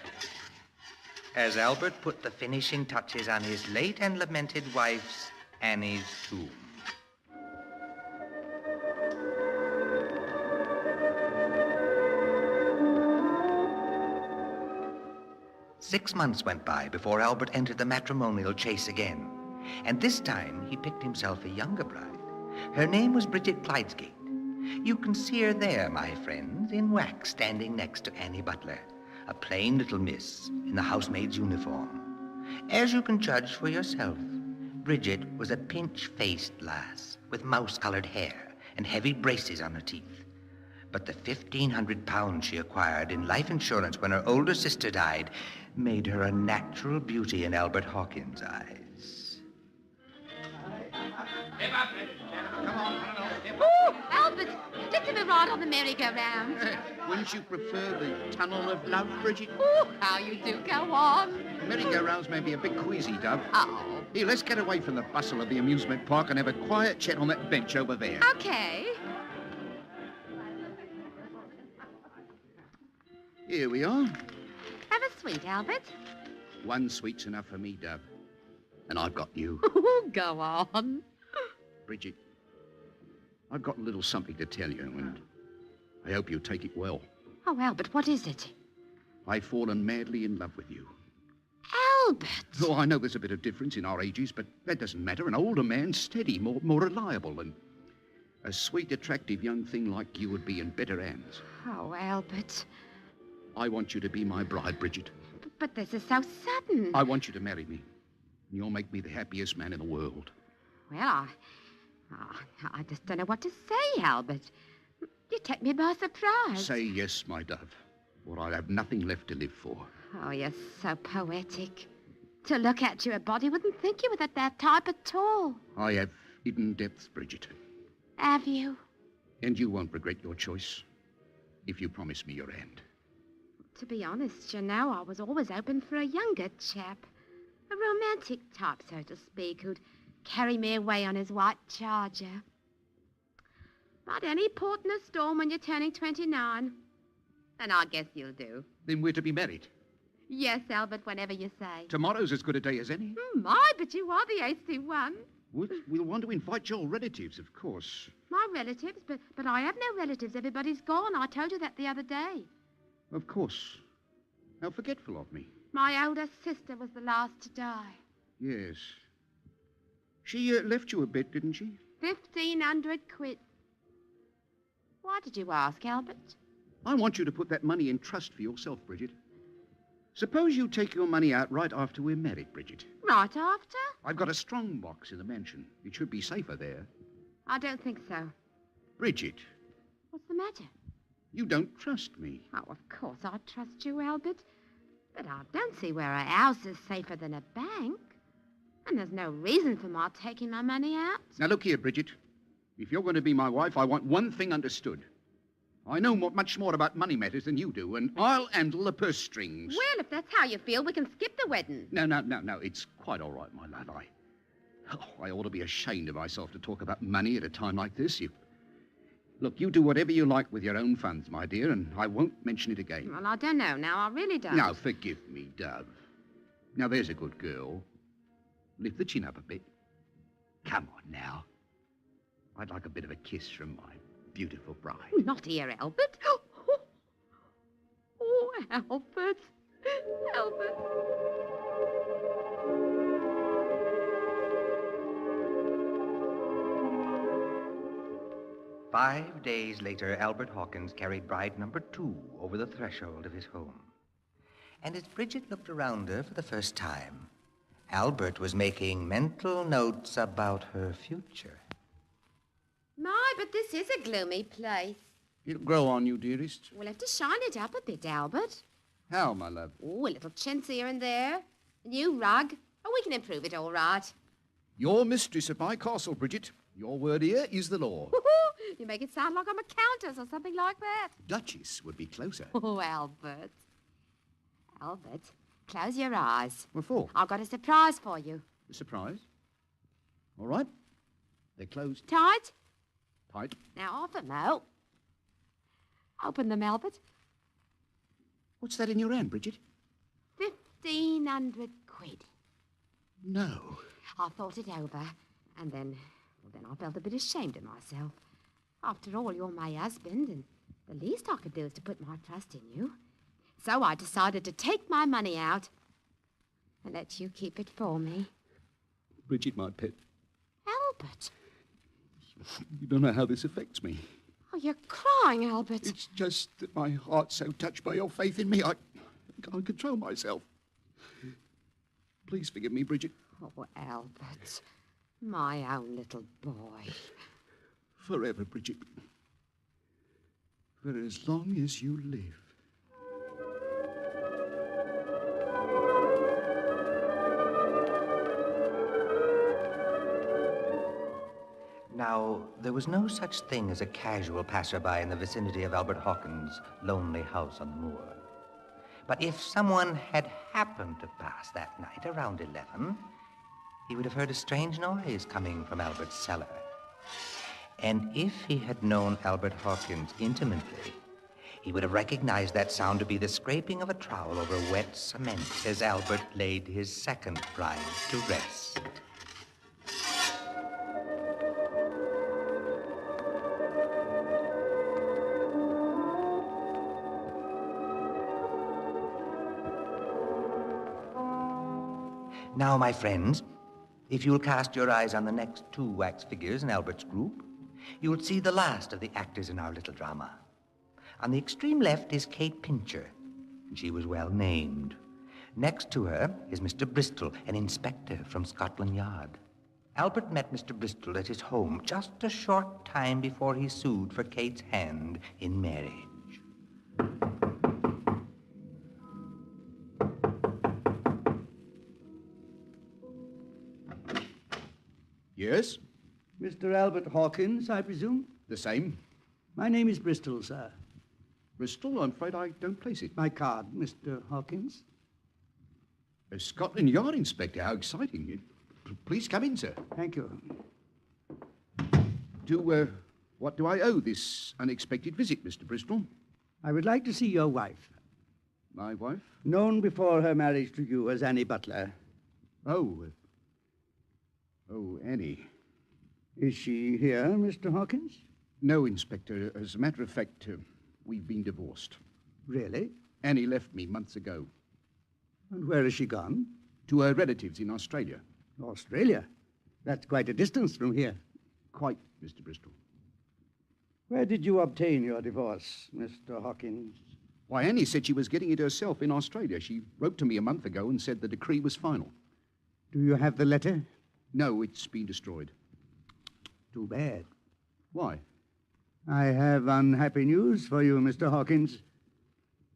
as Albert put the finishing touches on his late and lamented wife's, Annie's, tomb. Six months went by before Albert entered the matrimonial chase again. And this time he picked himself a younger bride. Her name was Bridget Clydesgate. You can see her there, my friends, in wax, standing next to Annie Butler, a plain little miss in the housemaid's uniform. As you can judge for yourself, Bridget was a pinch-faced lass with mouse-colored hair and heavy braces on her teeth. But the £1,500 she acquired in life insurance when her older sister died made her a natural beauty in Albert Hawkins' eyes. Oh, Albert, let's have a ride on the merry-go-round. Wouldn't you prefer the tunnel of love, Bridget? Oh, how you do go on. Merry-go-rounds may be a bit queasy, Dove. Oh. Here, let's get away from the bustle of the amusement park and have a quiet chat on that bench over there. Okay. Here we are. Have a sweet, Albert. One sweet's enough for me, Dove. And I've got you. Go on. Bridget, I've got a little something to tell you, and I hope you'll take it well. Oh, Albert, what is it? I've fallen madly in love with you. Albert! Oh, I know there's a bit of difference in our ages, but that doesn't matter. An older man, steady, more reliable, and a sweet, attractive young thing like you would be in better hands. Oh, Albert. I want you to be my bride, Bridget. But this is so sudden. I want you to marry me. You'll make me the happiest man in the world. Well, I just don't know what to say, Albert. You take me by surprise. Say yes, my dove, or I'll have nothing left to live for. Oh, you're so poetic. To look at you, a body wouldn't think you were that type at all. I have hidden depths, Bridget. Have you? And you won't regret your choice if you promise me your hand. To be honest, you know, I was always open for a younger chap. A romantic type, so to speak, who'd carry me away on his white charger. But any port in a storm when you're turning 29. And I guess you'll do. Then we're to be married. Yes, Albert, whenever you say. Tomorrow's as good a day as any. My, but you are the hasty one. We'll want to invite your relatives, of course. My relatives? But I have no relatives. Everybody's gone. I told you that the other day. Of course. How forgetful of me. My older sister was the last to die. Yes. She left you a bit, didn't she? 1,500 quid. Why did you ask, Albert? I want you to put that money in trust for yourself, Bridget. Suppose you take your money out right after we're married, Bridget. Right after? I've got a strong box in the mansion. It should be safer there. I don't think so. Bridget. What's the matter? You don't trust me. Oh, of course I trust you, Albert. But I don't see where a house is safer than a bank. And there's no reason for my taking my money out. Now, look here, Bridget. If you're going to be my wife, I want one thing understood. I know much more about money matters than you do, and I'll handle the purse strings. Well, if that's how you feel, we can skip the wedding. No. It's quite all right, my love. I ought to be ashamed of myself to talk about money at a time like this. Look, you do whatever you like with your own funds, my dear, and I won't mention it again. Well, I don't know now. I really don't. Now, forgive me, Dove. Now, there's a good girl. Lift the chin up a bit. Come on, now. I'd like a bit of a kiss from my beautiful bride. Not here, Albert. Oh, Albert. Albert. 5 days later, Albert Hawkins carried bride number 2 over the threshold of his home. And as Bridget looked around her for the first time, Albert was making mental notes about her future. My, but this is a gloomy place. It'll grow on you, dearest. We'll have to shine it up a bit, Albert. How, my love? Oh, a little chintz here and there. A new rug. Oh, we can improve it all right. You're mistress of my castle, Bridget. Your word here is the law. You make it sound like I'm a countess or something like that. Duchess would be closer. Oh, Albert. Albert, close your eyes. What for? I've got a surprise for you. A surprise? All right. They're closed. Tight? Tight. Now off them, Mo. Open them, Albert. What's that in your hand, Bridget? 1,500 quid. No. I thought it over, and then I felt a bit ashamed of myself. After all, you're my husband, and the least I could do is to put my trust in you. So I decided to take my money out and let you keep it for me. Bridget, my pet. Albert. You don't know how this affects me. Oh, you're crying, Albert. It's just that my heart's so touched by your faith in me, I can't control myself. Please forgive me, Bridget. Oh, Albert. My own little boy. Forever, Bridget. For as long as you live. Now, there was no such thing as a casual passerby in the vicinity of Albert Hawkins' lonely house on the moor. But if someone had happened to pass that night around 11, he would have heard a strange noise coming from Albert's cellar. And if he had known Albert Hawkins intimately, he would have recognized that sound to be the scraping of a trowel over wet cement as Albert laid his second bride to rest. Now, my friends, if you'll cast your eyes on the next 2 wax figures in Albert's group, you will see the last of the actors in our little drama. On the extreme left is Kate Pincher, and she was well named. Next to her is Mr. Bristol, an inspector from Scotland Yard. Albert met Mr. Bristol at his home just a short time before he sued for Kate's hand in marriage. Yes? Mr. Albert Hawkins, I presume? The same. My name is Bristol, sir. Bristol? I'm afraid I don't place it. My card, Mr. Hawkins. A Scotland Yard inspector. How exciting. Please come in, sir. Thank you. What do I owe this unexpected visit, Mr. Bristol? I would like to see your wife. My wife? Known before her marriage to you as Annie Butler. Oh, Annie. Is she here, Mr. Hawkins? No, Inspector. As a matter of fact, we've been divorced. Really? Annie left me months ago. And where has she gone? To her relatives in Australia. Australia? That's quite a distance from here. Quite, Mr. Bristol. Where did you obtain your divorce, Mr. Hawkins? Why, Annie said she was getting it herself in Australia. She wrote to me a month ago and said the decree was final. Do you have the letter? No, it's been destroyed. Too bad. Why? I have unhappy news for you, Mr. Hawkins.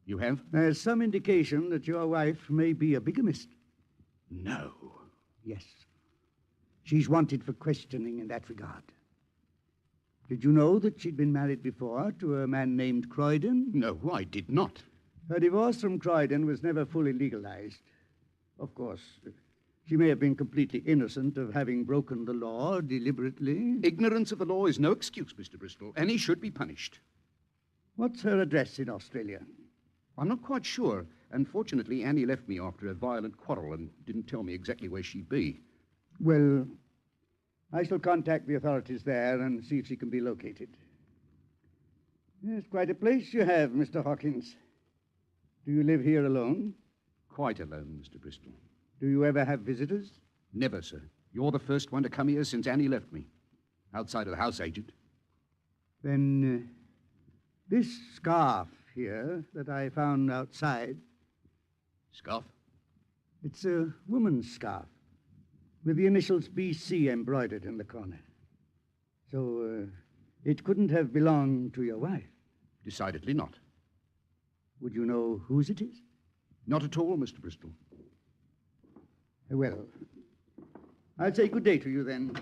You have? There's some indication that your wife may be a bigamist. No. Yes. She's wanted for questioning in that regard. Did you know that she'd been married before to a man named Croydon? No, I did not. Her divorce from Croydon was never fully legalized. Of course, she may have been completely innocent of having broken the law deliberately. Ignorance of the law is no excuse, Mr. Bristol. Annie should be punished. What's her address in Australia? I'm not quite sure. Unfortunately, Annie left me after a violent quarrel and didn't tell me exactly where she'd be. Well, I shall contact the authorities there and see if she can be located. Yes, quite a place you have, Mr. Hawkins. Do you live here alone? Quite alone, Mr. Bristol. Do you ever have visitors? Never, sir. You're the first one to come here since Annie left me. Outside of the house agent. Then, this scarf here that I found outside... Scarf? It's a woman's scarf, with the initials BC embroidered in the corner. So, it couldn't have belonged to your wife. Decidedly not. Would you know whose it is? Not at all, Mr. Bristol. Well, I'll say good day to you then.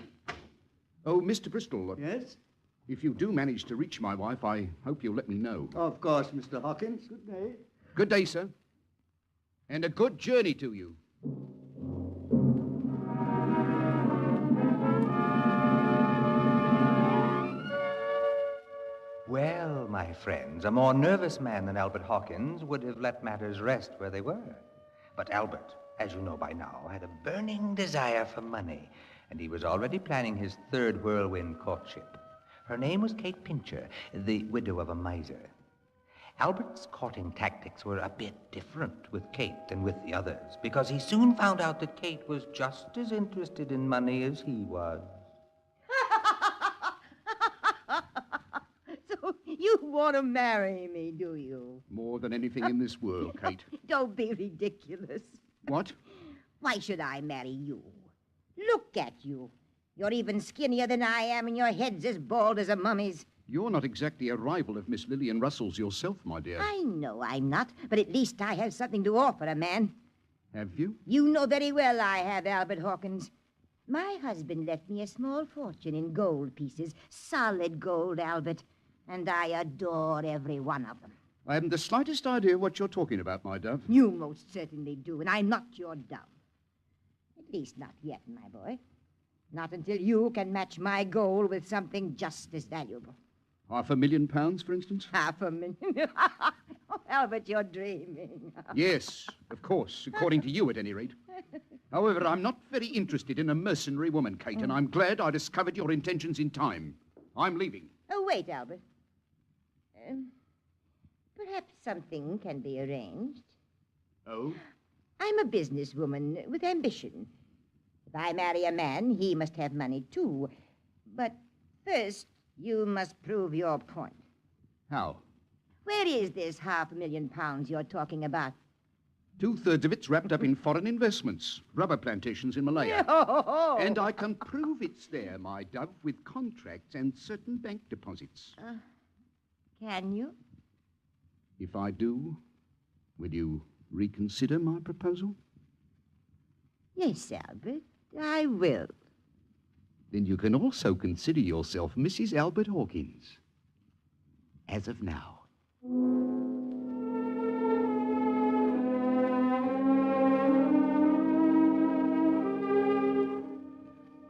Oh, Mr. Bristol. Yes? If you do manage to reach my wife, I hope you'll let me know. Of course, Mr. Hawkins. Good day. Good day, sir. And a good journey to you. Well, my friends, a more nervous man than Albert Hawkins would have let matters rest where they were. But Albert, as you know by now, had a burning desire for money, and he was already planning his third whirlwind courtship. Her name was Kate Pincher, the widow of a miser. Albert's courting tactics were a bit different with Kate than with the others, because he soon found out that Kate was just as interested in money as he was. So you want to marry me, do you? More than anything in this world, Kate. Don't be ridiculous. What? Why should I marry you? Look at you. You're even skinnier than I am, and your head's as bald as a mummy's. You're not exactly a rival of Miss Lillian Russell's yourself, my dear. I know I'm not, but at least I have something to offer a man. Have you? You know very well I have, Albert Hawkins. My husband left me a small fortune in gold pieces, solid gold, Albert, and I adore every one of them. I haven't the slightest idea what you're talking about, my dove. You most certainly do, and I'm not your dove. At least not yet, my boy. Not until you can match my gold with something just as valuable. £500,000, for instance? $500,000? Oh, Albert, you're dreaming. Yes, of course, according to you at any rate. However, I'm not very interested in a mercenary woman, Kate, and I'm glad I discovered your intentions in time. I'm leaving. Oh, wait, Albert. Perhaps something can be arranged. Oh? I'm a businesswoman with ambition. If I marry a man, he must have money, too. But first, you must prove your point. How? Where is this £500,000 you're talking about? 2/3 of it's wrapped up in foreign investments, rubber plantations in Malaya. Oh. And I can prove it's there, my dove, with contracts and certain bank deposits. Can you? If I do, will you reconsider my proposal? Yes, Albert, I will. Then you can also consider yourself Mrs. Albert Hawkins. As of now.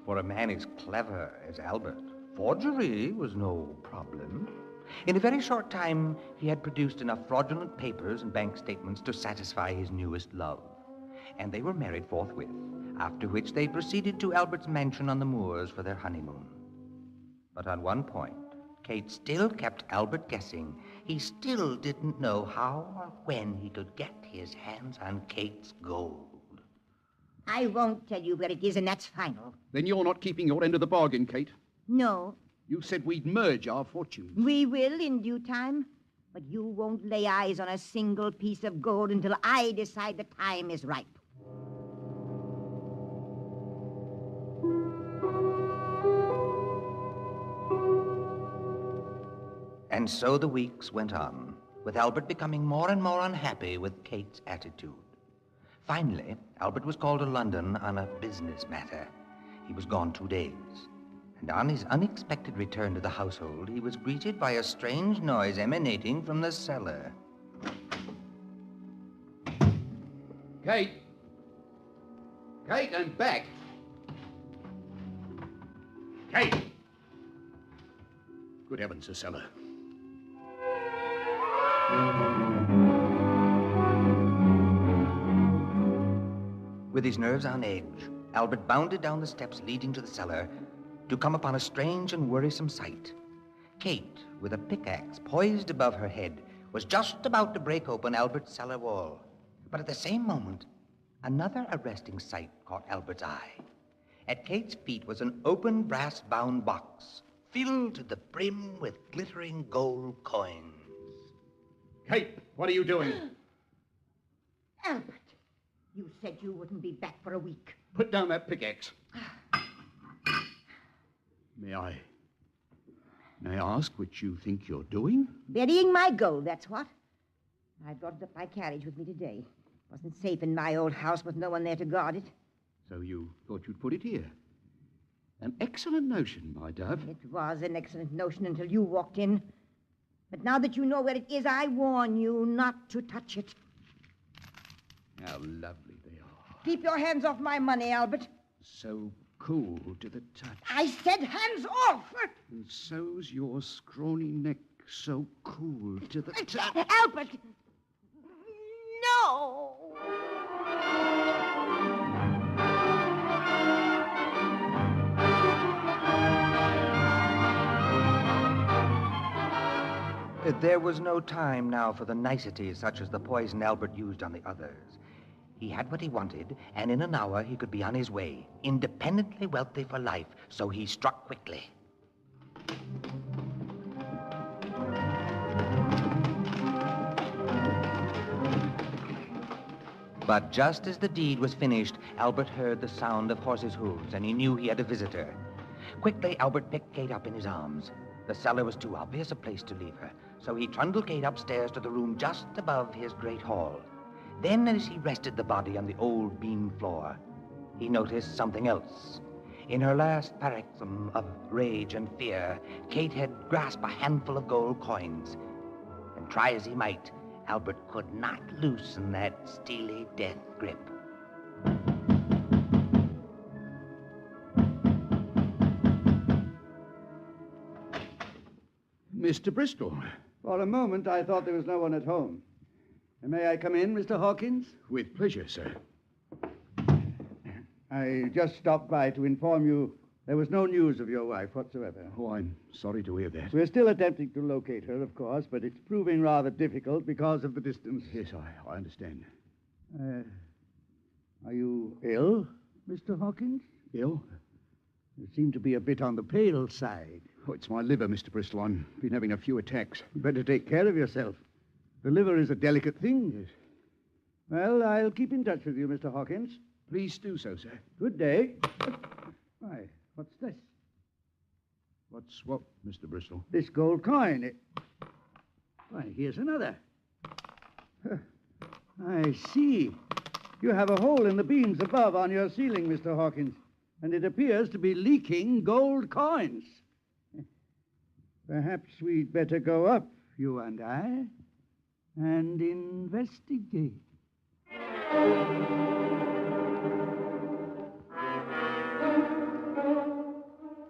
For a man as clever as Albert, forgery was no problem. In a very short time, he had produced enough fraudulent papers and bank statements to satisfy his newest love. And they were married forthwith, after which they proceeded to Albert's mansion on the moors for their honeymoon. But on one point, Kate still kept Albert guessing. He still didn't know how or when he could get his hands on Kate's gold. I won't tell you where it is, and that's final. Then you're not keeping your end of the bargain, Kate. No. You said we'd merge our fortunes. We will in due time, but you won't lay eyes on a single piece of gold until I decide the time is ripe. And so the weeks went on, with Albert becoming more and more unhappy with Kate's attitude. Finally, Albert was called to London on a business matter. He was gone 2 days. And on his unexpected return to the household, he was greeted by a strange noise emanating from the cellar. Kate! Kate, I'm back! Kate! Good heavens, the cellar. With his nerves on edge, Albert bounded down the steps leading to the cellar to come upon a strange and worrisome sight. Kate, with a pickaxe poised above her head, was just about to break open Albert's cellar wall. But at the same moment, another arresting sight caught Albert's eye. At Kate's feet was an open brass-bound box, filled to the brim with glittering gold coins. Kate, what are you doing? Albert, you said you wouldn't be back for a week. Put down that pickaxe. May I ask what you think you're doing? Burying my gold, that's what. I brought it up by carriage with me today. Wasn't safe in my old house with no one there to guard it. So you thought you'd put it here? An excellent notion, my dove. It was an excellent notion until you walked in. But now that you know where it is, I warn you not to touch it. How lovely they are. Keep your hands off my money, Albert. So cool to the touch. I said hands off! And so's your scrawny neck, so cool to the touch. Albert! No! There was no time now for the niceties such as the poison Albert used on the others. He had what he wanted, and in an hour he could be on his way, independently wealthy for life, so he struck quickly. But just as the deed was finished, Albert heard the sound of horses' hooves, and he knew he had a visitor. Quickly, Albert picked Kate up in his arms. The cellar was too obvious a place to leave her, so he trundled Kate upstairs to the room just above his great hall. Then, as he rested the body on the old beam floor, he noticed something else. In her last paroxysm of rage and fear, Kate had grasped a handful of gold coins. And try as he might, Albert could not loosen that steely death grip. Mr. Bristol. For a moment, I thought there was no one at home. May I come in, Mr. Hawkins? With pleasure, sir. I just stopped by to inform you there was no news of your wife whatsoever. Oh, I'm sorry to hear that. We're still attempting to locate her, of course, but it's proving rather difficult because of the distance. Yes, I understand. Are you ill, Mr. Hawkins? Ill? You seem to be a bit on the pale side. Oh, it's my liver, Mr. Bristol. I've been having a few attacks. You better take care of yourself. The liver is a delicate thing. Yes. Well, I'll keep in touch with you, Mr. Hawkins. Please do so, sir. Good day. Why, what's this? What's what, Mr. Bristol? This gold coin. Why, here's another. I see. You have a hole in the beams above on your ceiling, Mr. Hawkins, and it appears to be leaking gold coins. Perhaps we'd better go up, you and I, and investigate.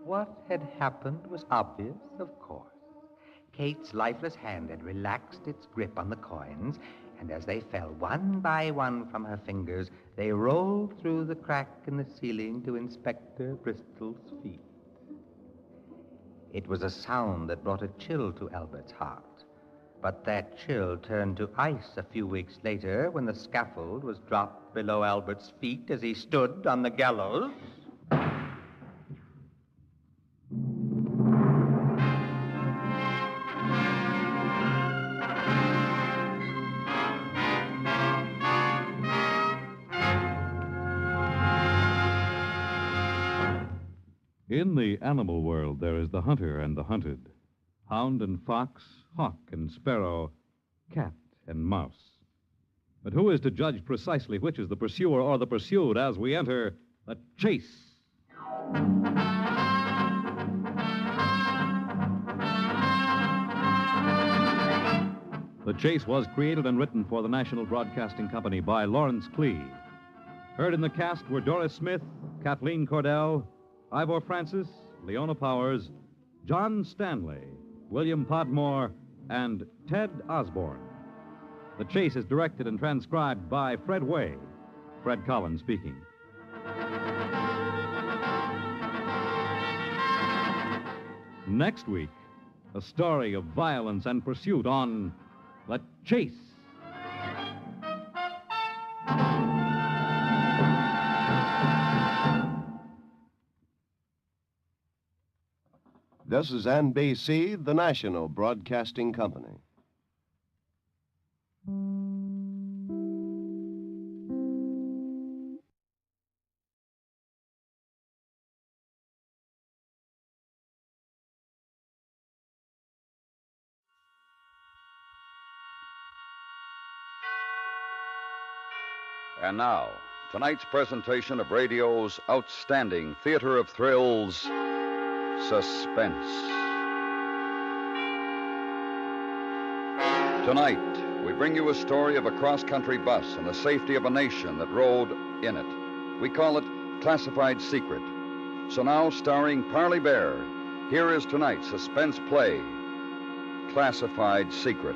What had happened was obvious, of course. Kate's lifeless hand had relaxed its grip on the coins, and as they fell one by one from her fingers, they rolled through the crack in the ceiling to Inspector Bristol's feet. It was a sound that brought a chill to Albert's heart, but that chill turned to ice a few weeks later when the scaffold was dropped below Albert's feet as he stood on the gallows. In the animal world, there is the hunter and the hunted, hound and fox, hawk and sparrow, cat and mouse. But who is to judge precisely which is the pursuer or the pursued as we enter the chase? The Chase was created and written for the National Broadcasting Company by Lawrence Clee. Heard in the cast were Doris Smith, Kathleen Cordell, Ivor Francis, Leona Powers, John Stanley, William Podmore, and Ted Osborne. The Chase is directed and transcribed by Fred Way. Fred Collins speaking. Next week, A story of violence and pursuit on The Chase. This is NBC, the national broadcasting company. And now, tonight's presentation of radio's outstanding theater of thrills, Suspense. Tonight, we bring you a story of a cross-country bus and the safety of a nation that rode in it. We call it Classified Secret. So now, starring Parley Bear, here is tonight's suspense play, Classified Secret.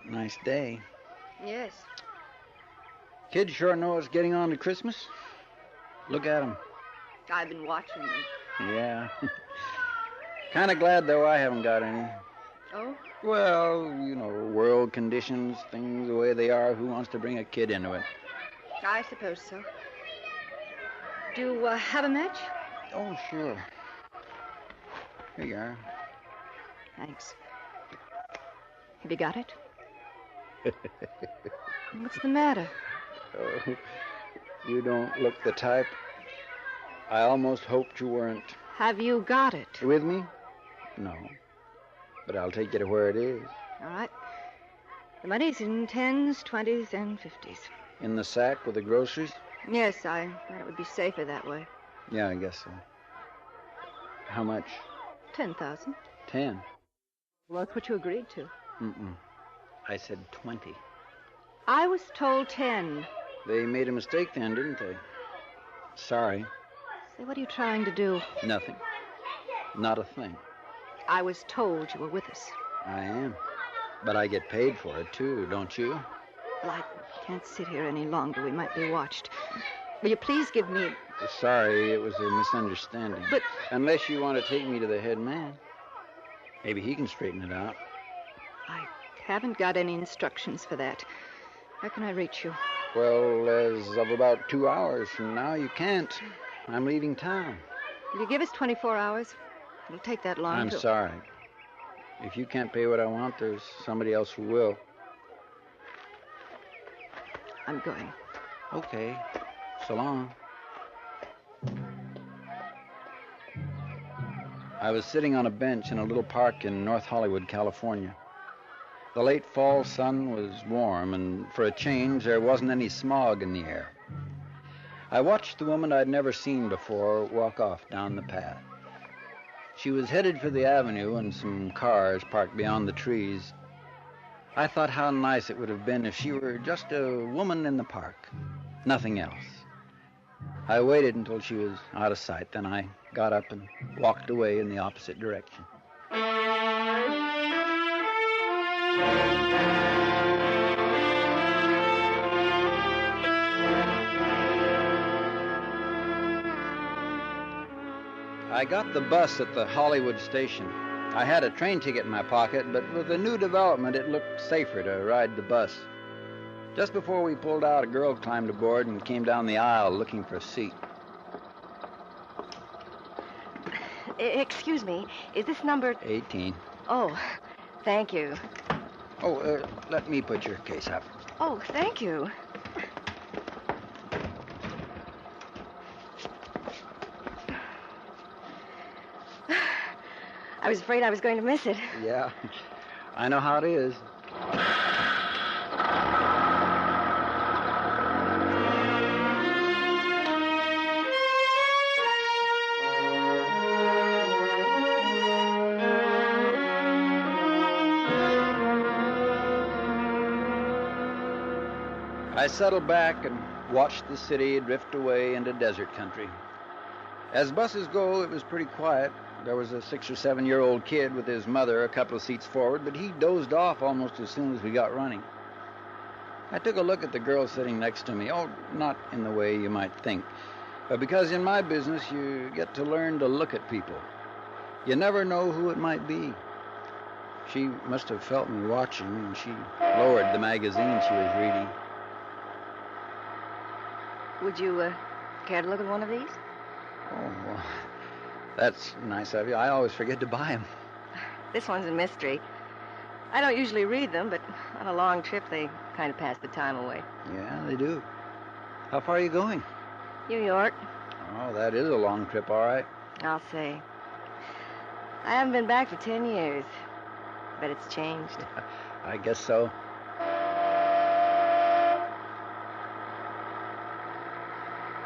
Nice day. Yes. Kids sure know it's getting on to Christmas. Look at them. I've been watching them. Yeah. Kind of glad, though, I haven't got any. Oh? Well, you know, world conditions, things the way they are. Who wants to bring a kid into it? I suppose so. Do you have a match? Oh, sure. Here you are. Thanks. Have you got it? What's the matter? Oh, you don't look the type. I almost hoped you weren't. Have you got it? With me? No. But I'll take you to where it is. All right. The money's in 10s, 20s, and 50s. In the sack with the groceries? Yes, I thought it would be safer that way. Yeah, I guess so. How much? 10,000. 10? Well, that's what you agreed to. Mm-mm. I said 20. I was told 10. They made a mistake then, didn't they? Sorry. Say, what are you trying to do? Nothing. Not a thing. I was told you were with us. I am. But I get paid for it, too, don't you? Well, I can't sit here any longer. We might be watched. Will you please give me... Sorry, it was a misunderstanding. But... Unless you want to take me to the head man. Maybe he can straighten it out. I haven't got any instructions for that. How can I reach you? Well, as of about 2 hours from now, you can't. I'm leaving town. Will you give us 24 hours? It'll take that long. I'm sorry. If you can't pay what I want, there's somebody else who will. I'm going. Okay. So long. I was sitting on a bench in a little park in North Hollywood, California. The late fall sun was warm, and for a change, there wasn't any smog in the air. I watched the woman I'd never seen before walk off down the path. She was headed for the avenue and some cars parked beyond the trees. I thought how nice it would have been if she were just a woman in the park, nothing else. I waited until she was out of sight, then I got up and walked away in the opposite direction. I got the bus at the Hollywood station. I had a train ticket in my pocket, but with the new development, it looked safer to ride the bus. Just before we pulled out, a girl climbed aboard and came down the aisle looking for a seat. Excuse me, is this number... 18. Oh, thank you. Oh, let me put your case up. Oh, thank you. I was afraid I was going to miss it. Yeah, I know how it is. I settled back and watched the city drift away into desert country. As buses go, it was pretty quiet. There was a 6 or 7 year old kid with his mother a couple of seats forward, but he dozed off almost as soon as we got running. I took a look at the girl sitting next to me. Oh, not in the way you might think, but because in my business you get to learn to look at people. You never know who it might be. She must have felt me watching, and she lowered the magazine she was reading. Would you care to look at one of these? Oh, well, that's nice of you. I always forget to buy them. This one's a mystery. I don't usually read them, but on a long trip, they kind of pass the time away. Yeah, they do. How far are you going? New York. Oh, that is a long trip, all right. I'll say. I haven't been back for 10 years. Bet it's changed. I guess so.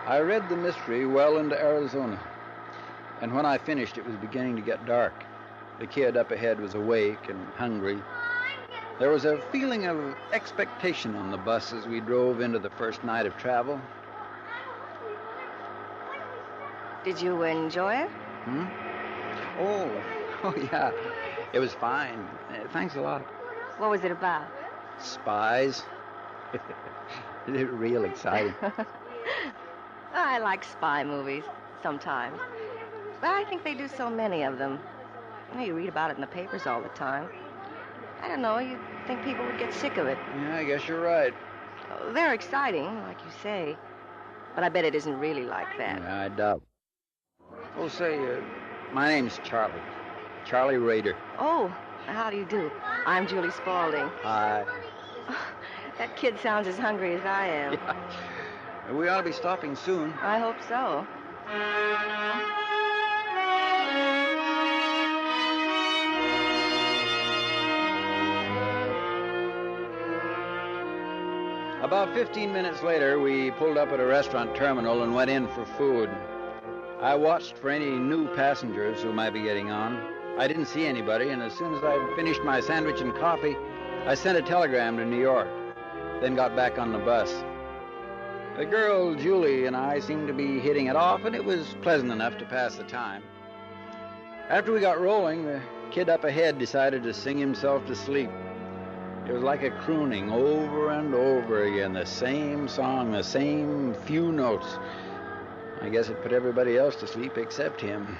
I read the mystery well into Arizona, and when I finished, it was beginning to get dark. The kid up ahead was awake and hungry. There was a feeling of expectation on the bus as we drove into the first night of travel. Did you enjoy it? Oh, yeah. It was fine. Thanks a lot. What was it about? Spies. They're real exciting. I like spy movies, sometimes. But I think they do so many of them. You read about it in the papers all the time. I don't know, you'd think people would get sick of it. Yeah, I guess you're right. They're exciting, like you say. But I bet it isn't really like that. Yeah, I doubt. Oh, say, my name's Charlie. Charlie Rader. Oh, how do you do? I'm Julie Spaulding. Hi. That kid sounds as hungry as I am. Yeah. We ought to be stopping soon. I hope so. About 15 minutes later, we pulled up at a restaurant terminal and went in for food. I watched for any new passengers who might be getting on. I didn't see anybody, and as soon as I'd finished my sandwich and coffee, I sent a telegram to New York, then got back on the bus. The girl, Julie, and I seemed to be hitting it off, and it was pleasant enough to pass the time. After we got rolling, the kid up ahead decided to sing himself to sleep. It was like a crooning over and over again, the same song, the same few notes. I guess it put everybody else to sleep except him.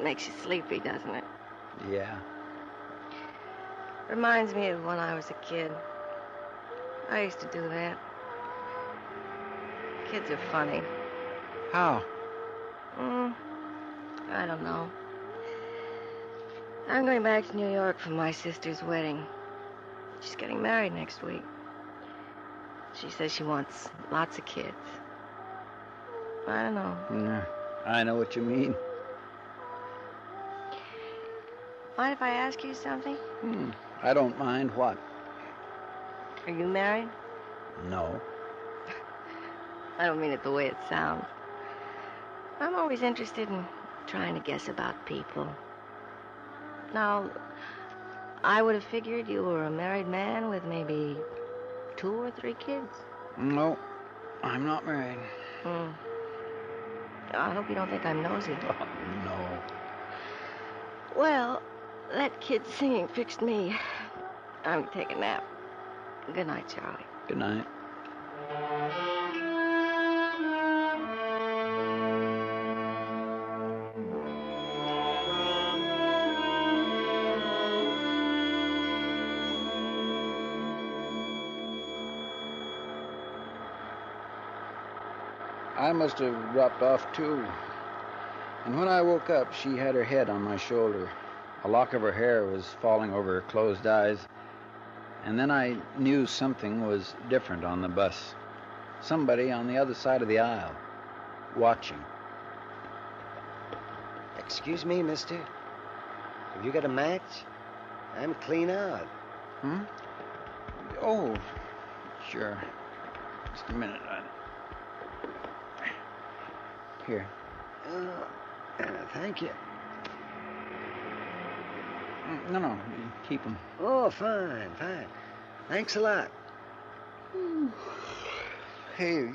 Makes you sleepy, doesn't it? Yeah. Reminds me of when I was a kid. I used to do that. Kids are funny. How? I don't know. I'm going back to New York for my sister's wedding. She's getting married next week. She says she wants lots of kids. I don't know. Yeah, I know what you mean. Mind if I ask you something? I don't mind what. Are you married? No. I don't mean it the way it sounds. I'm always interested in trying to guess about people. Now, I would have figured you were a married man with maybe 2 or 3 kids. No, I'm not married. I hope you don't think I'm nosy. Oh, no. Well, that kid singing fixed me. I'm going to take a nap. Good night, Charlie. Good night. I must have dropped off, too. And when I woke up, she had her head on my shoulder. A lock of her hair was falling over her closed eyes. And then I knew something was different on the bus. Somebody on the other side of the aisle, watching. Excuse me, mister. Have you got a match? I'm clean out. Oh, sure. Just a minute. Here. Thank you. No, you keep them. Oh, fine. Thanks a lot. Hey,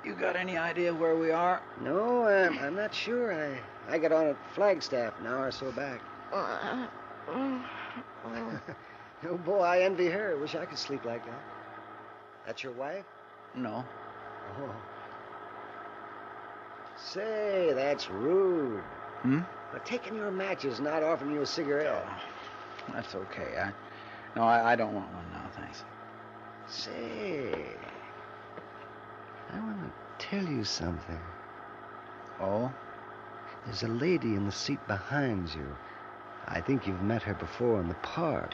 you got any idea where we are? No, I'm not sure. I got on at Flagstaff an hour or so back. Oh, boy, I envy her. Wish I could sleep like that. That's your wife? No. Oh. Say, that's rude. But taking your matches, not offering you a cigarette. Oh, that's okay. I don't want one now, thanks. Say, I want to tell you something. Oh? There's a lady in the seat behind you. I think you've met her before in the park.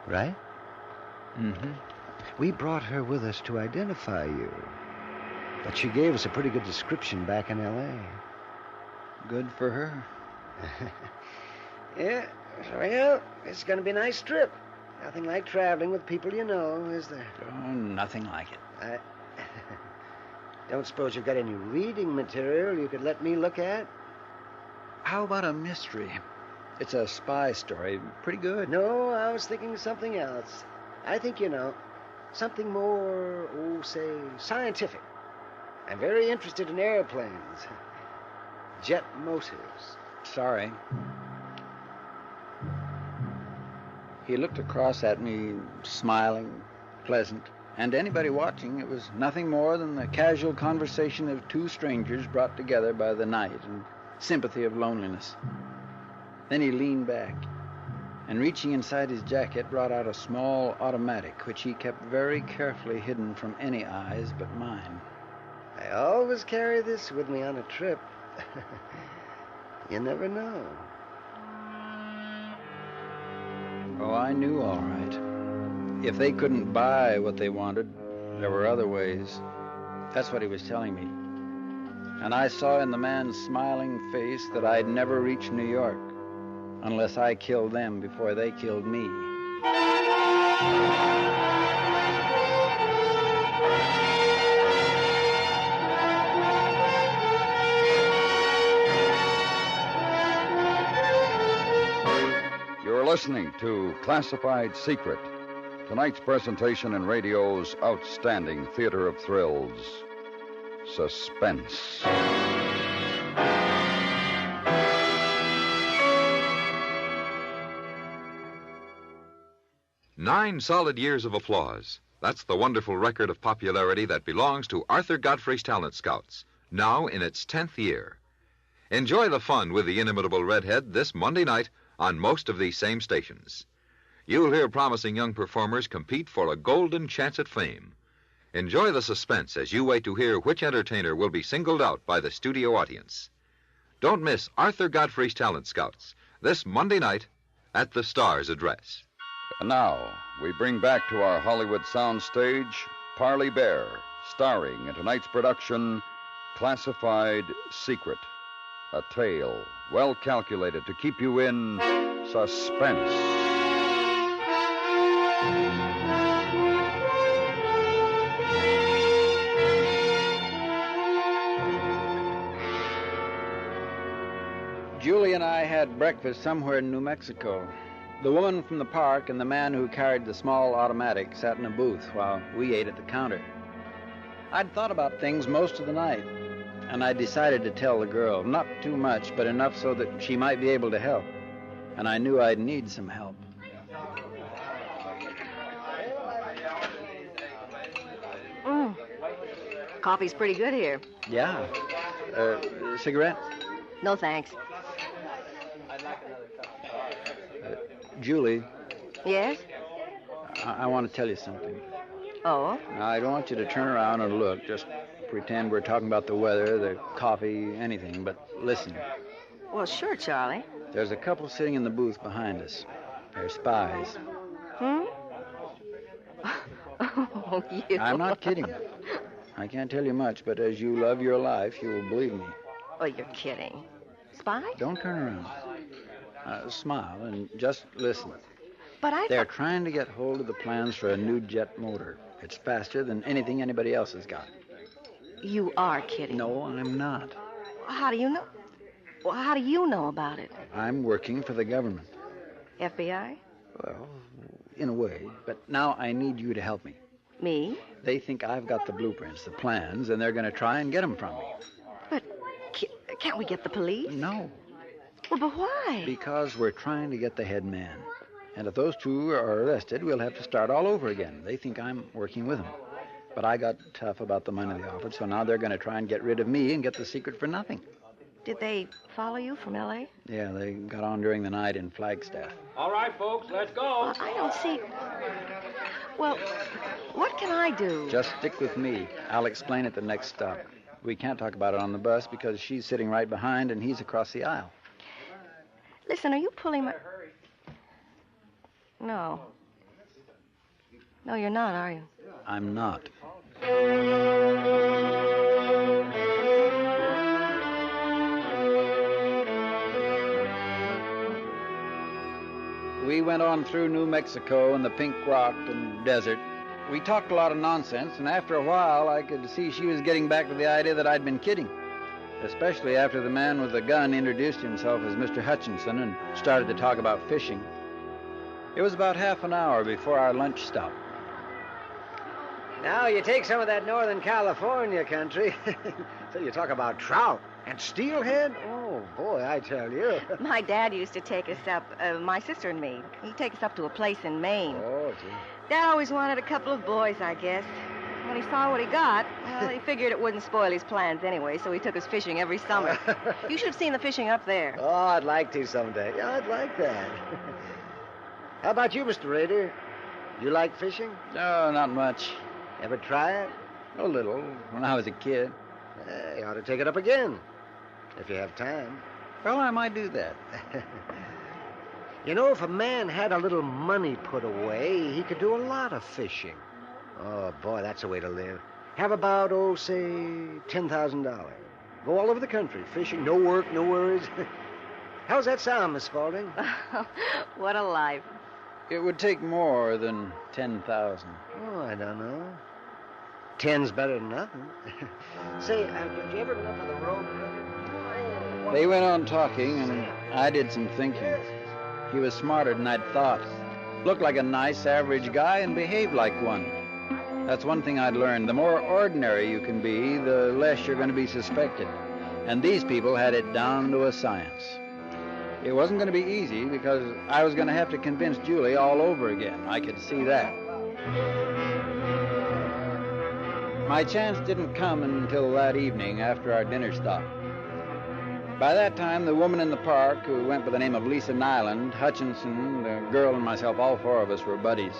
Right? Mm-hmm. We brought her with us to identify you. But she gave us a pretty good description back in L.A. Good for her. Yeah, well, it's going to be a nice trip. Nothing like traveling with people you know, is there? Oh, nothing like it. Don't suppose you've got any reading material you could let me look at? How about a mystery? It's a spy story. Pretty good. No, I was thinking something else. I think, something more, say, scientific. I'm very interested in airplanes. Jet motors. Sorry. He looked across at me, smiling, pleasant. And to anybody watching, it was nothing more than the casual conversation of two strangers brought together by the night and sympathy of loneliness. Then he leaned back, and reaching inside his jacket, brought out a small automatic, which he kept very carefully hidden from any eyes but mine. I always carry this with me on a trip. You never know. Oh, I knew all right. If they couldn't buy what they wanted, there were other ways. That's what he was telling me. And I saw in the man's smiling face that I'd never reach New York unless I killed them before they killed me. You're listening to Classified Secret, tonight's presentation in radio's outstanding theater of thrills, Suspense. 9 solid years of applause. That's the wonderful record of popularity that belongs to Arthur Godfrey's Talent Scouts, now in its 10th year. Enjoy the fun with the inimitable redhead this Monday night on most of these same stations. You'll hear promising young performers compete for a golden chance at fame. Enjoy the suspense as you wait to hear which entertainer will be singled out by the studio audience. Don't miss Arthur Godfrey's Talent Scouts this Monday night at the Star's address. And now, we bring back to our Hollywood soundstage Parley Bear, starring in tonight's production, Classified Secret. A tale well calculated to keep you in suspense. Julie and I had breakfast somewhere in New Mexico. The woman from the park and the man who carried the small automatic sat in a booth while we ate at the counter. I'd thought about things most of the night, and I decided to tell the girl, not too much, but enough so that she might be able to help. And I knew I'd need some help. Coffee's pretty good here. Yeah. Cigarette? No, thanks. Julie. Yes? I want to tell you something. Oh? Now, I don't want you to turn around and look. Just pretend we're talking about the weather, the coffee, anything. But listen. Well, sure, Charlie. There's a couple sitting in the booth behind us. They're spies. Oh, you. I'm not kidding. I can't tell you much, but as you love your life, you will believe me. Oh, you're kidding. Spy? Don't turn around. Smile and just listen. But They're trying to get hold of the plans for a new jet motor. It's faster than anything anybody else has got. You are kidding. No, I'm not. How do you know? Well, how do you know about it? I'm working for the government. FBI? Well, in a way. But now I need you to help me. Me? They think I've got the blueprints, the plans, and they're going to try and get them from me. But can't we get the police? No. Well, but why? Because we're trying to get the head man. And if those two are arrested, we'll have to start all over again. They think I'm working with them. But I got tough about the money they offered, so now they're going to try and get rid of me and get the secret for nothing. Did they follow you from L.A.? Yeah, they got on during the night in Flagstaff. All right, folks, let's go. Well, I don't see... Well, what can I do? Just stick with me. I'll explain at the next stop. We can't talk about it on the bus because she's sitting right behind and he's across the aisle. Listen, are you pulling my... No. No, you're not, are you? I'm not. We went on through New Mexico and the Pink Rock and desert. We talked a lot of nonsense, and after a while, I could see she was getting back to the idea that I'd been kidding, especially after the man with the gun introduced himself as Mr. Hutchinson and started to talk about fishing. It was about half an hour before our lunch stop. Now, you take some of that Northern California country. So you talk about trout and steelhead? Oh, boy, I tell you. My dad used to take us up, my sister and me. He'd take us up to a place in Maine. Oh, gee. Dad always wanted a couple of boys, I guess. When he saw what he got, well, he figured it wouldn't spoil his plans anyway, so he took us fishing every summer. You should have seen the fishing up there. Oh, I'd like to someday. Yeah, I'd like that. How about you, Mr. Rader? You like fishing? No, not much. Ever try it? A little, when I was a kid. You ought to take it up again, if you have time. Well, I might do that. You know, if a man had a little money put away, he could do a lot of fishing. Oh, boy, that's the way to live. Have about, say, $10,000. Go all over the country, fishing, no work, no worries. How's that sound, Miss Spaulding? What a life. It would take more than 10,000. Oh, I don't know. 10's better than nothing. Say, did you ever look at the road? They went on talking, and I did some thinking. He was smarter than I'd thought. Looked like a nice, average guy and behaved like one. That's one thing I'd learned. The more ordinary you can be, the less you're going to be suspected. And these people had it down to a science. It wasn't going to be easy because I was going to have to convince Julie all over again. I could see that. My chance didn't come until that evening after our dinner stop. By that time, the woman in the park, who went by the name of Lisa Nyland, Hutchinson, the girl, and myself, all four of us were buddies.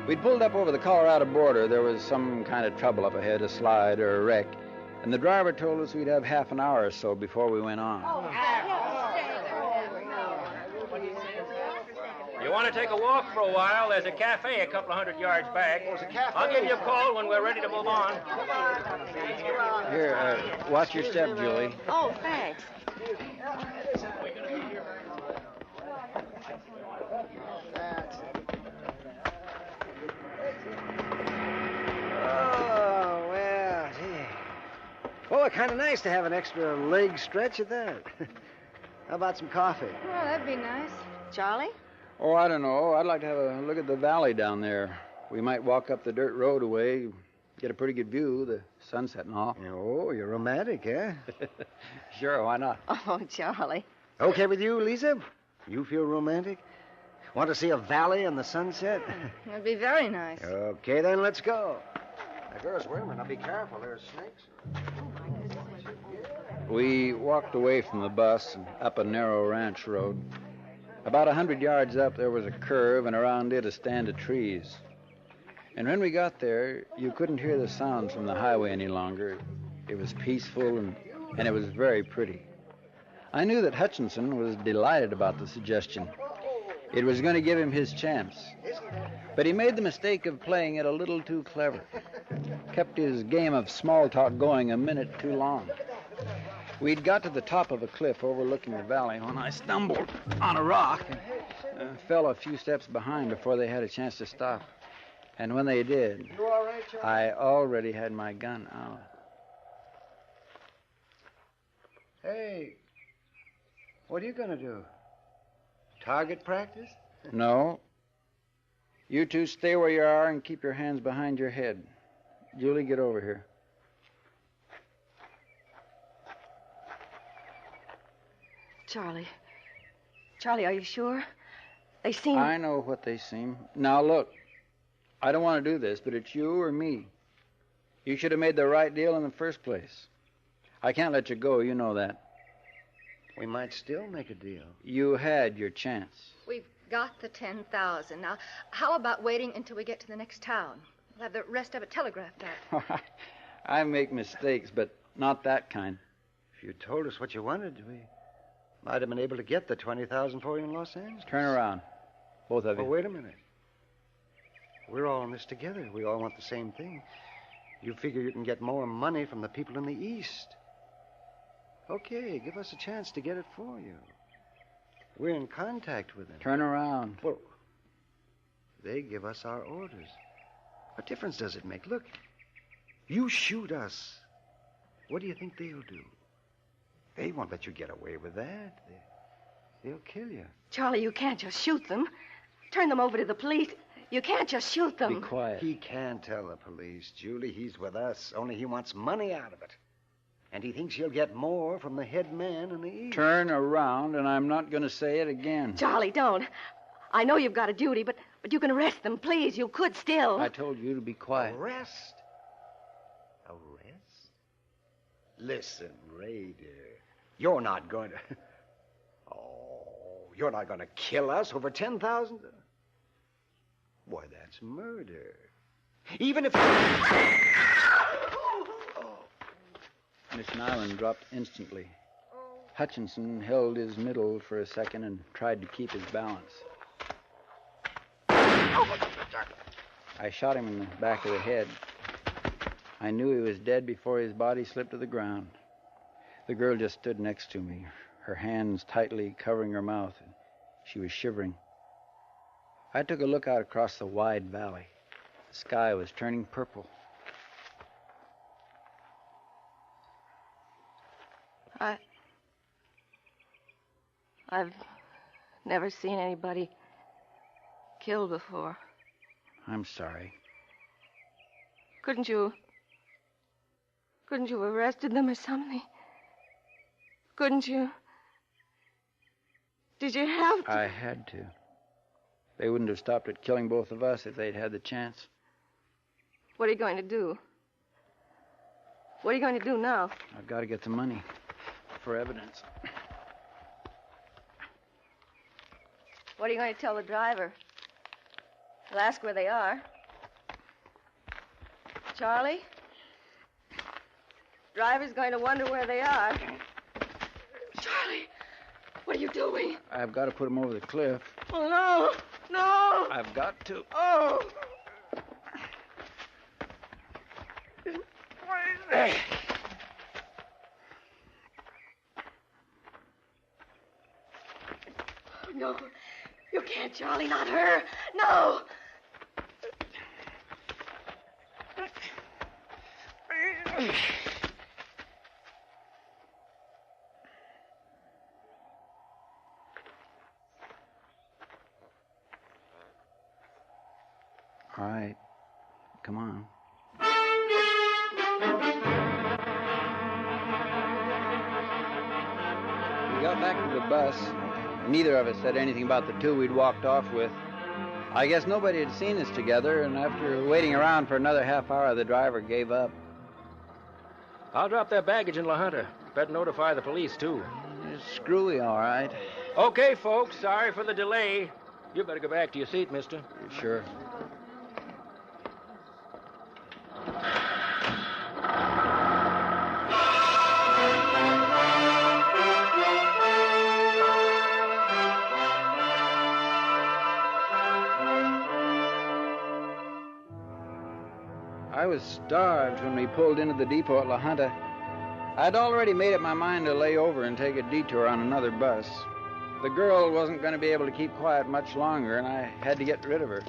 We'd pulled up over the Colorado border. There was some kind of trouble up ahead, a slide or a wreck, and the driver told us we'd have half an hour or so before we went on. You want to take a walk for a while? There's a cafe a couple of 100 yards back. There's a cafe. I'll give you a call when we're ready to move on. Here, watch your step, Julie. Oh, thanks. Oh, well, gee. Well, it's kind of nice to have an extra leg stretch at that. How about some coffee? Oh, that'd be nice. Charlie? Oh, I don't know. I'd like to have a look at the valley down there. We might walk up the dirt road away, get a pretty good view, the sunset and all. Oh, you're romantic, eh? Sure, why not? Oh, Charlie. Okay with you, Lisa? You feel romantic? Want to see a valley and the sunset? That'd be very nice. Okay, then, let's go. Now, girls, wait a minute. Now, be careful. There's snakes. We walked away from the bus and up a narrow ranch road. About 100 yards up, there was a curve, and around it a stand of trees. And when we got there, you couldn't hear the sounds from the highway any longer. It was peaceful, and it was very pretty. I knew that Hutchinson was delighted about the suggestion. It was going to give him his chance. But he made the mistake of playing it a little too clever. Kept his game of small talk going a minute too long. We'd got to the top of a cliff overlooking the valley when I stumbled on a rock and fell a few steps behind before they had a chance to stop. And when they did, I already had my gun out. Hey, What are you going to do? Target practice? No. You two stay where you are and keep your hands behind your head. Julie, get over here. Charlie, are you sure? They seem... I know what they seem. Now, look, I don't want to do this, but it's you or me. You should have made the right deal in the first place. I can't let you go, you know that. We might still make a deal. You had your chance. We've got the 10,000. Now, how about waiting until we get to the next town? We'll have the rest of it telegraphed out. I make mistakes, but not that kind. If you told us what you wanted, we might have been able to get the 20,000 for you in Los Angeles. Turn around, both of you. Oh, wait a minute. We're all in this together. We all want the same thing. You figure you can get more money from the people in the East. Okay, give us a chance to get it for you. We're in contact with them. Turn around. Well, they give us our orders. What difference does it make? Look, you shoot us. What do you think they'll do? They won't let you get away with that. They'll kill you. Charlie, you can't just shoot them. Turn them over to the police. You can't just shoot them. Be quiet. He can't tell the police, Julie. He's with us. Only he wants money out of it. And he thinks he'll get more from the head man in the East. Turn around, and I'm not going to say it again. Charlie, don't. I know you've got a duty, but you can arrest them, please. You could still. I told you to be quiet. Arrest? Arrest? Listen, Ray, dear. You're not going to... Oh, you're not going to kill us over 10,000? Boy, that's murder. Even if... Miss Nyland dropped instantly. Hutchinson held his middle for a second and tried to keep his balance. I shot him in the back of the head. I knew he was dead before his body slipped to the ground. The girl just stood next to me, her hands tightly covering her mouth. She was shivering. I took a look out across the wide valley. The sky was turning purple. I've never seen anybody killed before. I'm sorry. Couldn't you have arrested them or something? Couldn't you? Did you have to? I had to. They wouldn't have stopped at killing both of us if they'd had the chance. What are you going to do? What are you going to do now? I've got to get the money for evidence. What are you going to tell the driver? He'll ask where they are. Charlie? Driver's going to wonder where they are. Charlie, what are you doing? I've got to put them over the cliff. Oh, no. No. I've got to. Oh. No. You can't, Charlie. Not her. No. All right. Come on. We got back to the bus. Neither of us said anything about the two we'd walked off with. I guess nobody had seen us together, and after waiting around for another half hour, the driver gave up. I'll drop that baggage in La Junta. Better notify the police, too. It's screwy, all right. Okay, folks. Sorry for the delay. You better go back to your seat, mister. Sure. I was starved when we pulled into the depot at La Junta. I'd already made up my mind to lay over and take a detour on another bus. The girl wasn't going to be able to keep quiet much longer, and I had to get rid of her.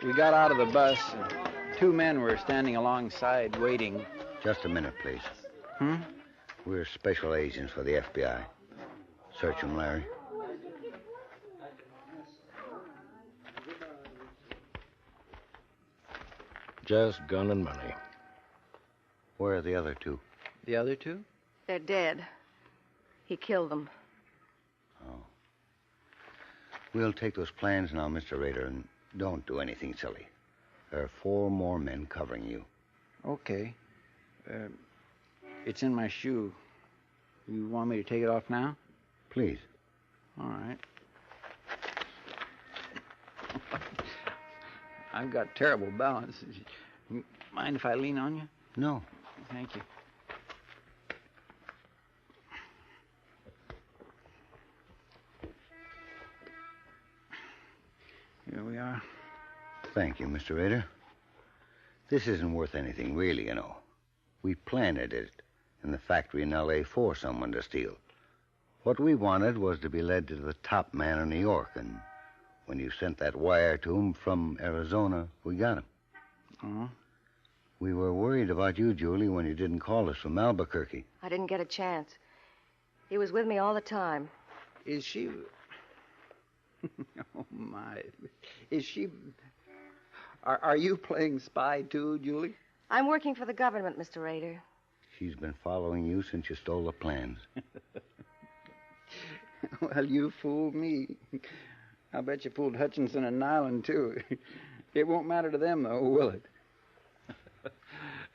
We got out of the bus, and two men were standing alongside waiting. Just a minute, please. We're special agents for the FBI. Search him, Larry. Just gun and money. Where are the other two? The other two? They're dead. He killed them. Oh. We'll take those plans now, Mr. Rader, and don't do anything silly. There are 4 more men covering you. Okay. It's in my shoe. You want me to take it off now? Please. All right. I've got terrible balance. Mind if I lean on you? No. Thank you. Here we are. Thank you, Mr. Rader. This isn't worth anything, really, you know. We planted it in the factory in L.A. for someone to steal. What we wanted was to be led to the top man in New York, and when you sent that wire to him from Arizona, we got him. Oh? We were worried about you, Julie, when you didn't call us from Albuquerque. I didn't get a chance. He was with me all the time. Is she... Oh, my. Is she... Are you playing spy, too, Julie? I'm working for the government, Mr. Rader. She's been following you since you stole the plans. Well, you fooled me. I'll bet you fooled Hutchinson and Nyland, too. It won't matter to them, though, will it?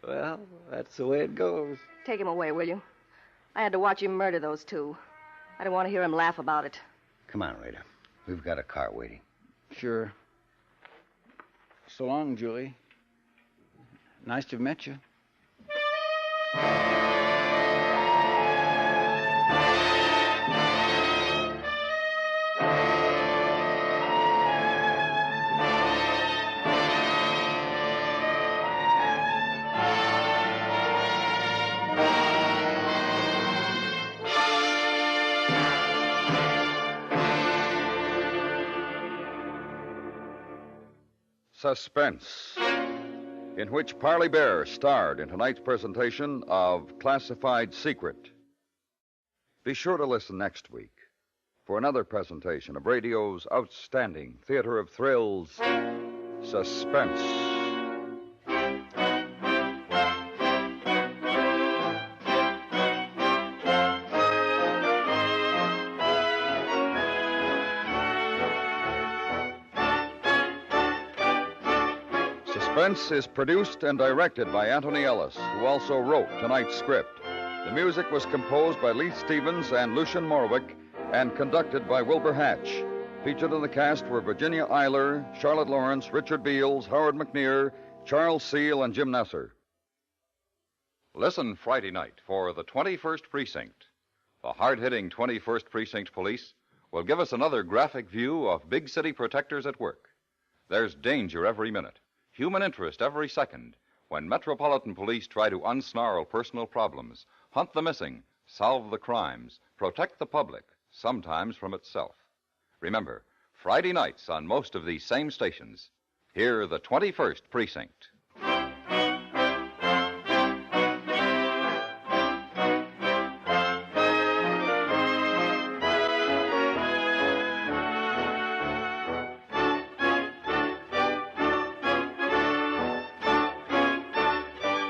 Well, that's the way it goes. Take him away, will you? I had to watch him murder those two. I don't want to hear him laugh about it. Come on, Rader. We've got a car waiting. Sure. So long, Julie. Nice to have met you. Suspense, in which Parley Bear starred in tonight's presentation of Classified Secret. Be sure to listen next week for another presentation of radio's outstanding theater of thrills, Suspense. Suspense is produced and directed by Anthony Ellis, who also wrote tonight's script. The music was composed by Lee Stevens and Lucian Morwick and conducted by Wilbur Hatch. Featured in the cast were Virginia Eiler, Charlotte Lawrence, Richard Beals, Howard McNear, Charles Seal, and Jim Nasser. Listen Friday night for the 21st Precinct. The hard-hitting 21st Precinct Police will give us another graphic view of big city protectors at work. There's danger every minute, human interest every second, when Metropolitan Police try to unsnarl personal problems, hunt the missing, solve the crimes, protect the public, sometimes from itself. Remember, Friday nights on most of these same stations. Hear the 21st Precinct.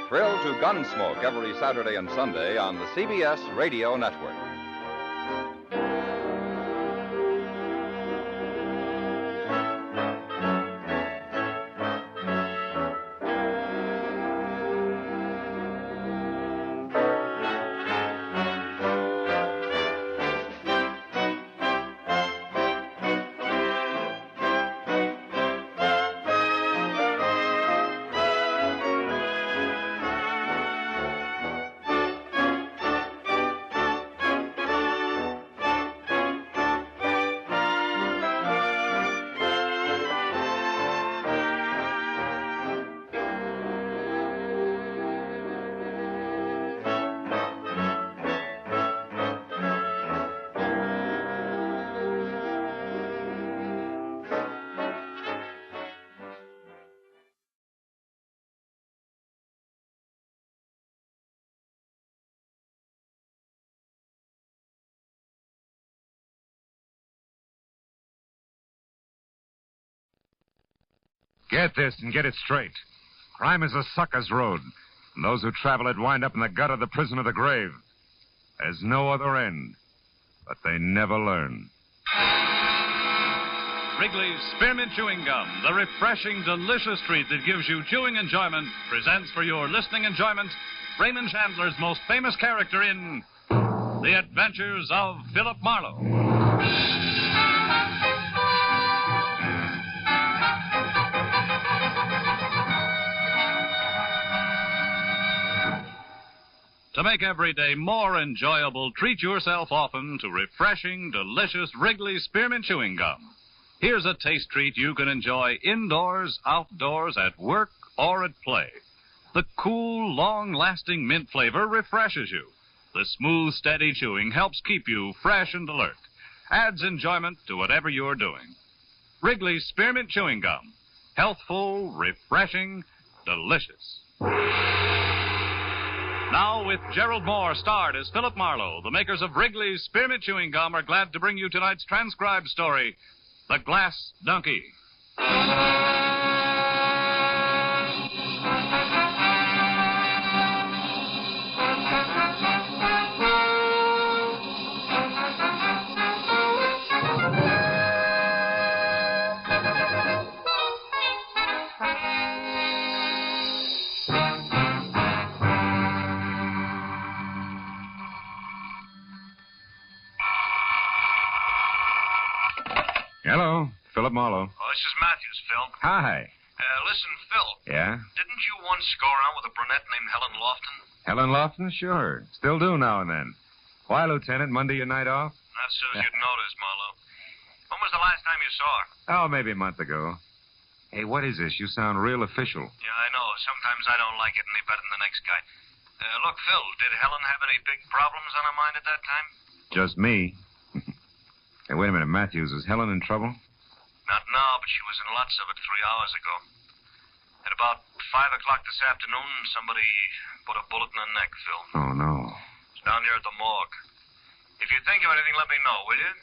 Thrill to Gunsmoke every Saturday and Sunday on the CBS Radio Network. Get this and get it straight. Crime is a sucker's road, and those who travel it wind up in the gut of the prison of the grave. There's no other end, but they never learn. Wrigley's Spearmint Chewing Gum, the refreshing, delicious treat that gives you chewing enjoyment, presents for your listening enjoyment Raymond Chandler's most famous character in The Adventures of Philip Marlowe. To make every day more enjoyable, treat yourself often to refreshing, delicious Wrigley's Spearmint Chewing Gum. Here's a taste treat you can enjoy indoors, outdoors, at work, or at play. The cool, long-lasting mint flavor refreshes you. The smooth, steady chewing helps keep you fresh and alert. Adds enjoyment to whatever you're doing. Wrigley's Spearmint Chewing Gum. Healthful, refreshing, delicious. Now, with Gerald Moore starred as Philip Marlowe, the makers of Wrigley's Spearmint Chewing Gum are glad to bring you tonight's transcribed story, The Glass Donkey. Hello, Philip Marlowe. Oh, this is Matthews, Phil. Hi. Listen, Phil. Yeah? Didn't you once go around with a brunette named Helen Lofton? Helen Lofton? Sure. Still do now and then. Why, Lieutenant? Monday your night off? Not so as you'd notice, Marlowe. When was the last time you saw her? Oh, maybe a month ago. Hey, what is this? You sound real official. Yeah, I know. Sometimes I don't like it any better than the next guy. Look, Phil, did Helen have any big problems on her mind at that time? Just me. Hey, wait a minute, Matthews. Is Helen in trouble? Not now, but she was in lots of it 3 hours ago. At about 5 o'clock this afternoon, somebody put a bullet in her neck, Phil. Oh, no. It's down here at the morgue. If you think of anything, let me know, will you?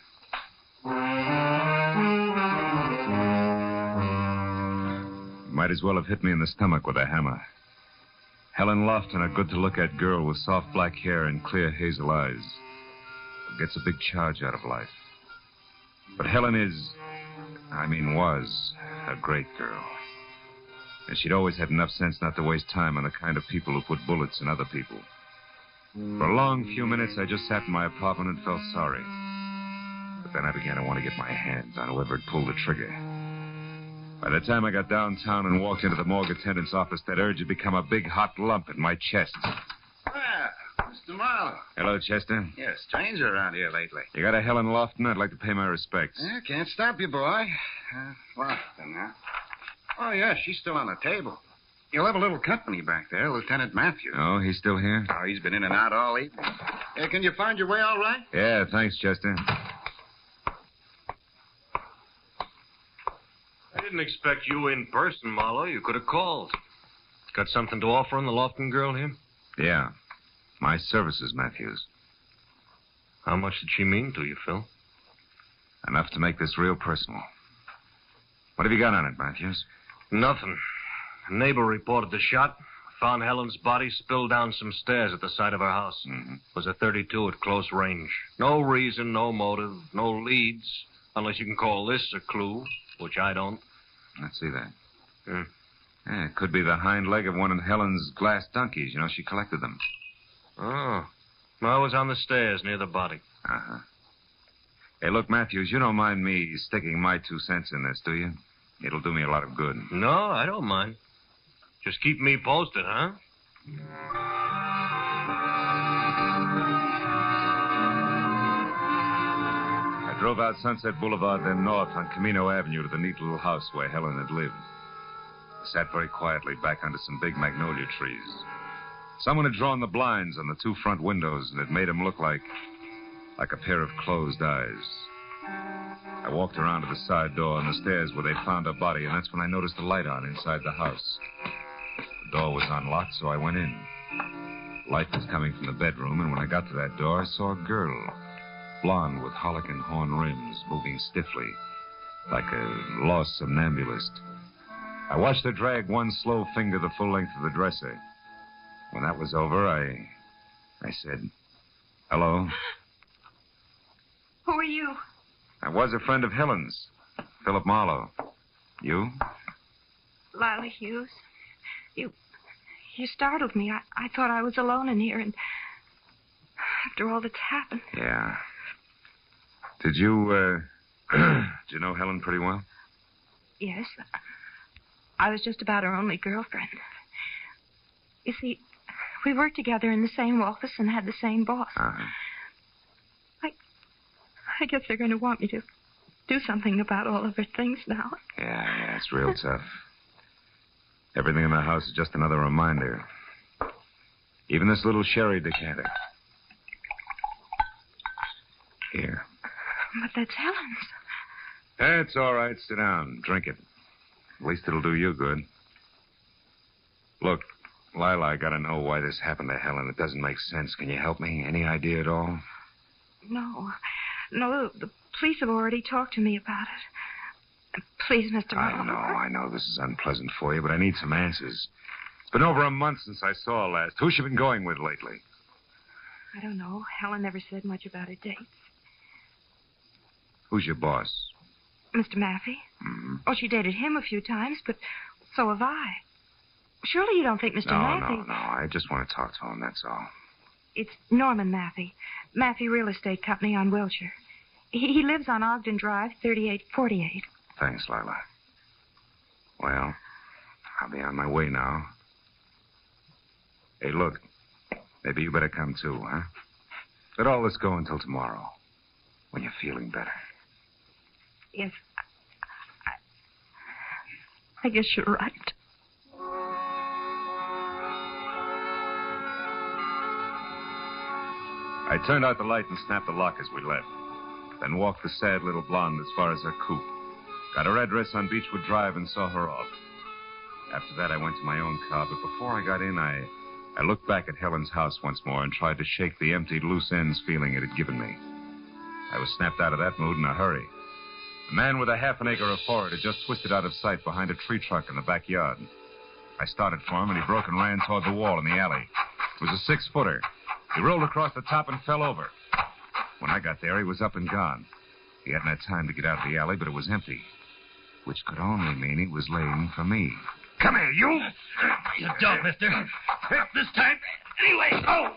Might as well have hit me in the stomach with a hammer. Helen Lofton, a good-to-look-at girl with soft black hair and clear hazel eyes. Gets a big charge out of life. But Helen was a great girl. And she'd always had enough sense not to waste time on the kind of people who put bullets in other people. For a long few minutes, I just sat in my apartment and felt sorry. But then I began to want to get my hands on whoever had pulled the trigger. By the time I got downtown and walked into the morgue attendant's office, that urge had become a big hot lump in my chest. Mr. Marlowe. Hello, Chester. Yeah, stranger around here lately. You got a Helen Lofton? I'd like to pay my respects. Yeah, can't stop you, boy. Lofton, huh? Oh, yeah, she's still on the table. You'll have a little company back there, Lieutenant Matthews. Oh, he's still here? Oh, he's been in and out all evening. Can you find your way all right? Yeah, thanks, Chester. I didn't expect you in person, Marlowe. You could have called. Got something to offer on the Lofton girl here? Yeah. My services, Matthews. How much did she mean to you, Phil? Enough to make this real personal. What have you got on it, Matthews? Nothing. A neighbor reported the shot. Found Helen's body spilled down some stairs at the side of her house. Mm-hmm. It was a .32 at close range. No reason, no motive, no leads, unless you can call this a clue, which I don't. Let's see that. Yeah, it could be the hind leg of one of Helen's glass donkeys. You know, she collected them. Oh. I was on the stairs near the body. Uh-huh. Hey, look, Matthews, you don't mind me sticking my 2 cents in this, do you? It'll do me a lot of good. No, I don't mind. Just keep me posted, huh? I drove out Sunset Boulevard, then north on Camino Avenue to the neat little house where Helen had lived. I sat very quietly back under some big magnolia trees. Someone had drawn the blinds on the 2 front windows, and it made them look like a pair of closed eyes. I walked around to the side door on the stairs where they found her body, and that's when I noticed a light on inside the house. The door was unlocked, so I went in. Light was coming from the bedroom, and when I got to that door, I saw a girl, blonde with harlequin horn rims, moving stiffly, like a lost somnambulist. I watched her drag one slow finger the full length of the dresser. When that was over, I said, "Hello." Who are you? I was a friend of Helen's, Philip Marlowe. You? Lila Hughes. You startled me. I thought I was alone in here, and after all that's happened. Yeah. Did you know Helen pretty well? Yes. I was just about her only girlfriend. You see, we worked together in the same office and had the same boss. Uh-huh. I guess they're going to want me to do something about all of her things now. Yeah, it's real tough. Everything in the house is just another reminder. Even this little sherry decanter. Here. But that's Helen's. It's all right. Sit down. Drink it. At least it'll do you good. Look, Lila, I gotta know why this happened to Helen. It doesn't make sense. Can you help me? Any idea at all? No, the police have already talked to me about it. Please, Mr. Marlowe. I know this is unpleasant for you, but I need some answers. It's been over a month since I saw her last. Who's she been going with lately? I don't know. Helen never said much about her dates. Who's your boss? Mr. Maffey? Mm-hmm. Oh, she dated him a few times, but so have I. Surely you don't think Mr. Maffey... No. I just want to talk to him, that's all. It's Norman Maffey. Maffey Real Estate Company on Wilshire. He lives on Ogden Drive, 3848. Thanks, Lila. Well, I'll be on my way now. Hey, look. Maybe you better come too, huh? Let all this go until tomorrow, when you're feeling better. Yes. I guess you're right. I turned out the light and snapped the lock as we left. Then walked the sad little blonde as far as her coupe. Got her address on Beechwood Drive and saw her off. After that, I went to my own car, but before I got in, I looked back at Helen's house once more and tried to shake the empty loose ends feeling it had given me. I was snapped out of that mood in a hurry. The man with a half an acre of forage had just twisted out of sight behind a tree trunk in the backyard. I started for him, and he broke and ran toward the wall in the alley. It was a 6-footer. He rolled across the top and fell over. When I got there, he was up and gone. He hadn't had time to get out of the alley, but it was empty, which could only mean he was laying for me. Come here, you! You don't, mister. This time. Anyway, go!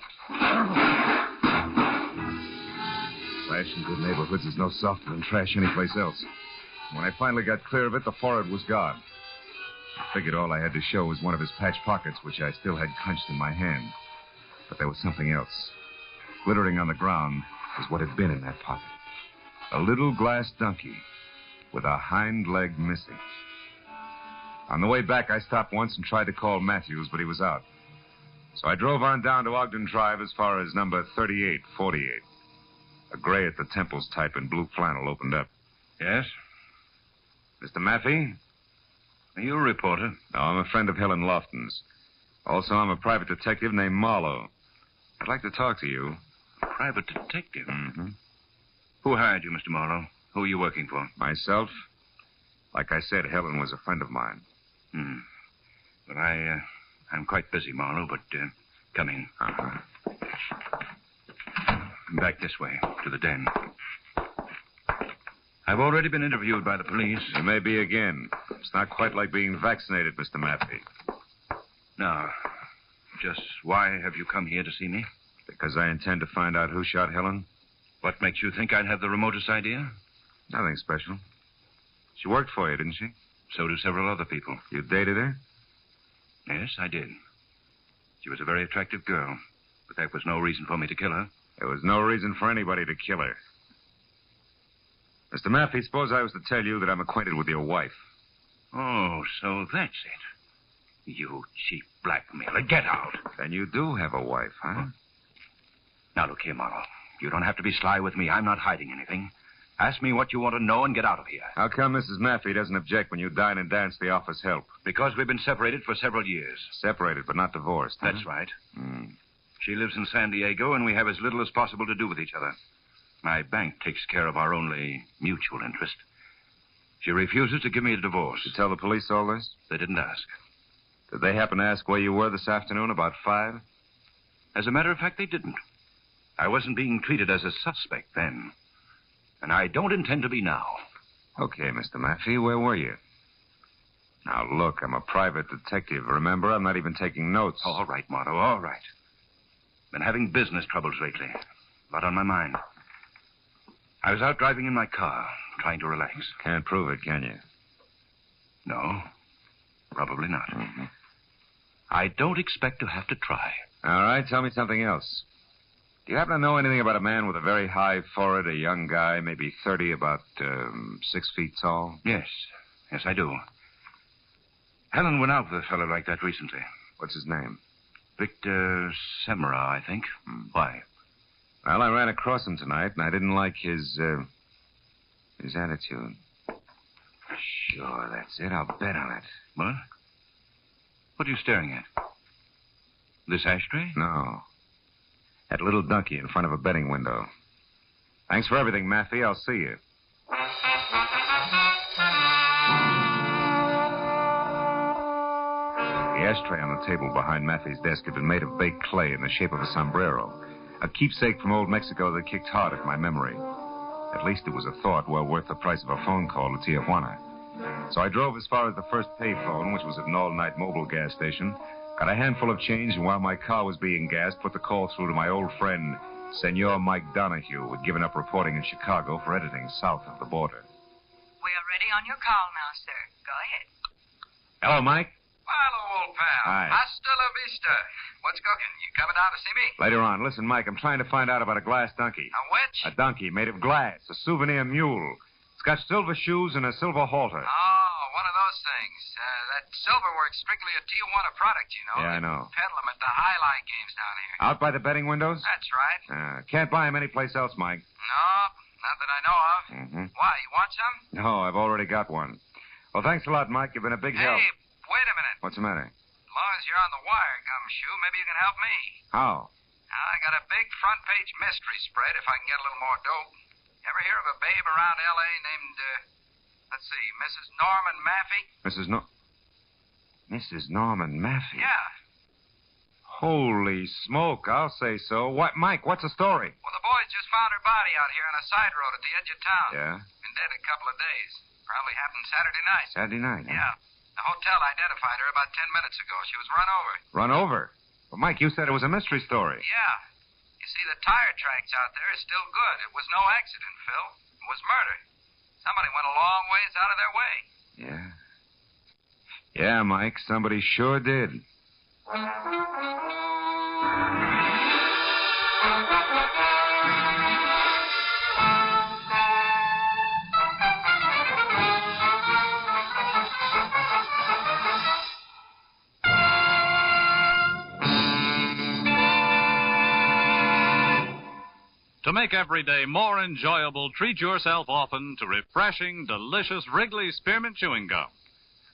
Trash in good neighborhoods is no softer than trash anyplace else. When I finally got clear of it, the forehead was gone. I figured all I had to show was one of his patch pockets, which I still had clenched in my hand. But there was something else. Glittering on the ground was what had been in that pocket. A little glass donkey with a hind leg missing. On the way back, I stopped once and tried to call Matthews, but he was out. So I drove on down to Ogden Drive as far as number 3848. A gray at the temples type in blue flannel opened up. Yes? Mr. Maffey? Are you a reporter? No, I'm a friend of Helen Lofton's. Also, I'm a private detective named Marlowe. I'd like to talk to you. A private detective? Mm-hmm. Who hired you, Mr. Marlowe? Who are you working for? Myself. Like I said, Helen was a friend of mine. But I'm quite busy, Marlowe, but come in. Uh-huh. Back this way, to the den. I've already been interviewed by the police. You may be again. It's not quite like being vaccinated, Mr. Maffey. Now, just why have you come here to see me? Because I intend to find out who shot Helen. What makes you think I'd have the remotest idea? Nothing special. She worked for you, didn't she? So do several other people. You dated her? Yes, I did. She was a very attractive girl, but that was no reason for me to kill her. There was no reason for anybody to kill her. Mr. Maffey, suppose I was to tell you that I'm acquainted with your wife. Oh, so that's it. You cheap blackmailer. Get out. Then you do have a wife, huh? Now, look here, Marlowe. You don't have to be sly with me. I'm not hiding anything. Ask me what you want to know and get out of here. How come Mrs. Maffey doesn't object when you dine and dance the office help? Because we've been separated for several years. Separated, but not divorced, huh? That's right. She lives in San Diego, and we have as little as possible to do with each other. My bank takes care of our only mutual interest. She refuses to give me a divorce. Did you tell the police all this? They didn't ask. Did they happen to ask where you were this afternoon about 5? As a matter of fact, they didn't. I wasn't being treated as a suspect then. And I don't intend to be now. Okay, Mr. Maffey, where were you? Now, look, I'm a private detective. Remember, I'm not even taking notes. All right, Marlowe, all right. Been having business troubles lately. A lot on my mind. I was out driving in my car, trying to relax. Can't prove it, can you? No, probably not. Mm-hmm. I don't expect to have to try. All right, tell me something else. Do you happen to know anything about a man with a very high forehead, a young guy, maybe 30, about 6 feet tall? Yes, I do. Helen went out with a fellow like that recently. What's his name? Victor Semra, I think. Why? Well, I ran across him tonight, and I didn't like his attitude. Sure, that's it. I'll bet on it. What? What are you staring at? This ashtray? No. That little donkey in front of a betting window. Thanks for everything, Maffey. I'll see you. The ashtray on the table behind Maffey's desk had been made of baked clay in the shape of a sombrero, a keepsake from old Mexico that kicked hard at my memory. At least it was a thought well worth the price of a phone call to Tijuana. So I drove as far as the first payphone, which was at an all-night mobile gas station, got a handful of change, and while my car was being gassed, put the call through to my old friend, Senor Mike Donahue, who had given up reporting in Chicago for editing south of the border. We are ready on your call now, sir. Go ahead. Hello, Mike. Marlowe, old pal. Hi. Hasta la vista. What's cooking? You coming down to see me? Later on. Listen, Mike, I'm trying to find out about a glass donkey. A which? A donkey made of glass, a souvenir mule. It's got silver shoes and a silver halter. Oh, one of those things. That silverwork's strictly a Tijuana product, you know. Yeah, I know. They peddle them at the highlight games down here. Out by the betting windows? That's right. Can't buy 'em anyplace else, Mike. No, not that I know of. Mm-hmm. Why, you want some? No, I've already got one. Well, thanks a lot, Mike. You've been a big help. Hey, wait a minute. What's the matter? As long as you're on the wire, Gumshoe, maybe you can help me. How? I got a big front-page mystery spread if I can get a little more dope. Ever hear of a babe around L.A. named, let's see, Mrs. Norman Maffey? Mrs. Norman Maffey? Yeah. Holy smoke, I'll say so. What, Mike, what's the story? Well, the boys just found her body out here on a side road at the edge of town. Yeah? Been dead a couple of days. Probably happened Saturday night. Saturday night, huh? Yeah. The hotel identified her about 10 minutes ago. She was run over. Run over? Well, Mike, you said it was a mystery story. Yeah. You see, the tire tracks out there are still good. It was no accident, Phil. It was murder. Somebody went a long ways out of their way. Yeah. Yeah, Mike, somebody sure did. To make every day more enjoyable, treat yourself often to refreshing, delicious Wrigley Spearmint Chewing Gum.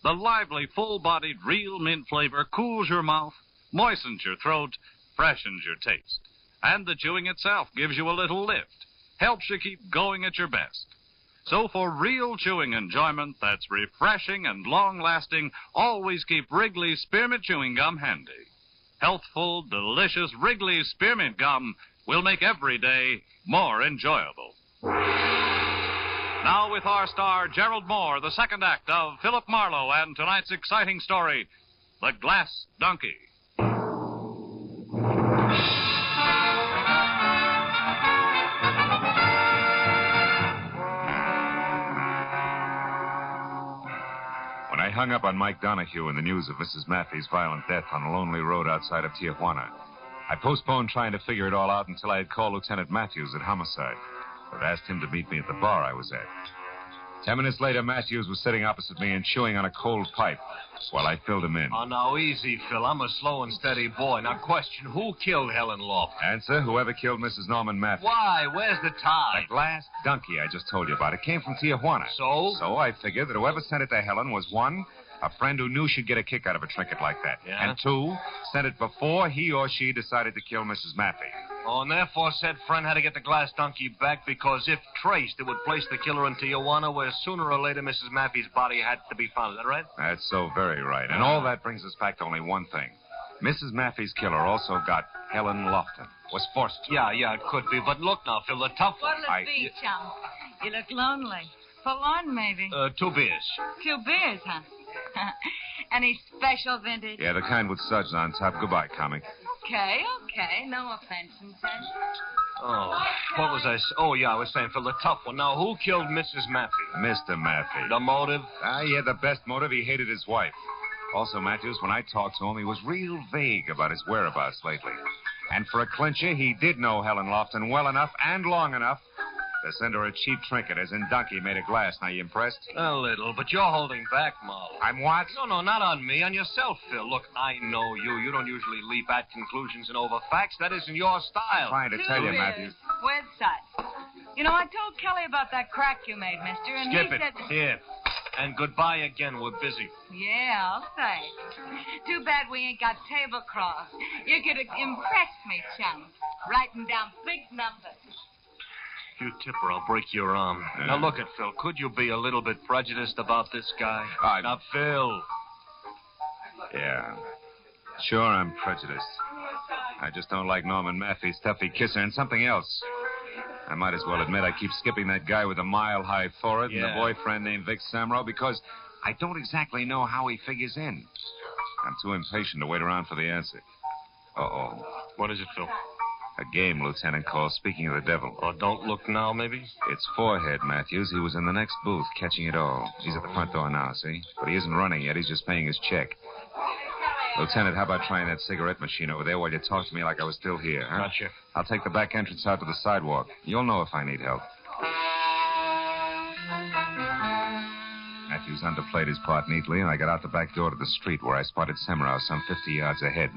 The lively, full-bodied, real mint flavor cools your mouth, moistens your throat, freshens your taste. And the chewing itself gives you a little lift, helps you keep going at your best. So for real chewing enjoyment that's refreshing and long-lasting, always keep Wrigley Spearmint Chewing Gum handy. Healthful, delicious Wrigley Spearmint Gum will make every day more enjoyable. Now with our star, Gerald Moore, the second act of Philip Marlowe and tonight's exciting story, The Glass Donkey. When I hung up on Mike Donahue in the news of Mrs. Maffey's violent death on a lonely road outside of Tijuana, I postponed trying to figure it all out until I had called Lieutenant Matthews at Homicide. I'd asked him to meet me at the bar I was at. 10 minutes later, Matthews was sitting opposite me and chewing on a cold pipe while I filled him in. Oh, now, easy, Phil. I'm a slow and steady boy. Now, question, who killed Helen Lawford? Answer, whoever killed Mrs. Norman Maffey. Why? Where's the tie? The glass donkey I just told you about. It came from Tijuana. So? So I figured that whoever sent it to Helen was, one, a friend who knew she'd get a kick out of a trinket like that. Yeah? And two, sent it before he or she decided to kill Mrs. Maffey. Oh, and therefore said friend had to get the glass donkey back because if traced, it would place the killer in Tijuana where sooner or later Mrs. Maffey's body had to be found. Is that right? That's so very right. And all that brings us back to only one thing. Mrs. Maffey's killer also got Helen Lofton. Was forced to. Yeah, it could be. But look now, Phil, the tough one. What'll it be, chum? You look lonely. Forlorn, maybe. 2 beers. 2 beers, huh? Any special vintage? Yeah, the kind with suds on top. Goodbye, comic. Okay. No offense intended. Oh, what was I... Oh, yeah, I was saying, Phil, the tough one. Now, who killed Mrs. Maffey? Mr. Maffey. The motive? He had the best motive. He hated his wife. Also, Matthews, when I talked to him, he was real vague about his whereabouts lately. And for a clincher, he did know Helen Lofton well enough and long enough to send her a cheap trinket, as in Donkey made of glass. Now, you impressed? A little, but you're holding back, Marlowe. I'm what? No, not on me, on yourself, Phil. Look, I know you. You don't usually leap at conclusions and over facts. That isn't your style. I'm trying to tell you, Matthews. Where's such? You know, I told Kelly about that crack you made, mister, and Skip he it. said... Here. And goodbye again. We're busy. Yeah, I'll say. Too bad we ain't got tablecloth. You could have impressed me, chum. Writing down big numbers. You tipper, I'll break your arm. Yeah. Now, look at Phil. Could you be a little bit prejudiced about this guy? Now, Phil. Yeah. Sure, I'm prejudiced. I just don't like Norman Maffey's stuffy kisser and something else. I might as well admit I keep skipping that guy with a mile-high forehead and a boyfriend named Vic Samro because I don't exactly know how he figures in. I'm too impatient to wait around for the answer. Uh-oh. What is it, Phil? A game Lieutenant calls Speaking of the Devil. Oh, don't look now, maybe? It's Forehead, Matthews. He was in the next booth catching it all. He's at the front door now, see? But he isn't running yet. He's just paying his check. Lieutenant, how about trying that cigarette machine over there while you talk to me like I was still here, huh? Gotcha. I'll take the back entrance out to the sidewalk. You'll know if I need help. Matthews underplayed his part neatly, and I got out the back door to the street where I spotted Semrau some 50 yards ahead,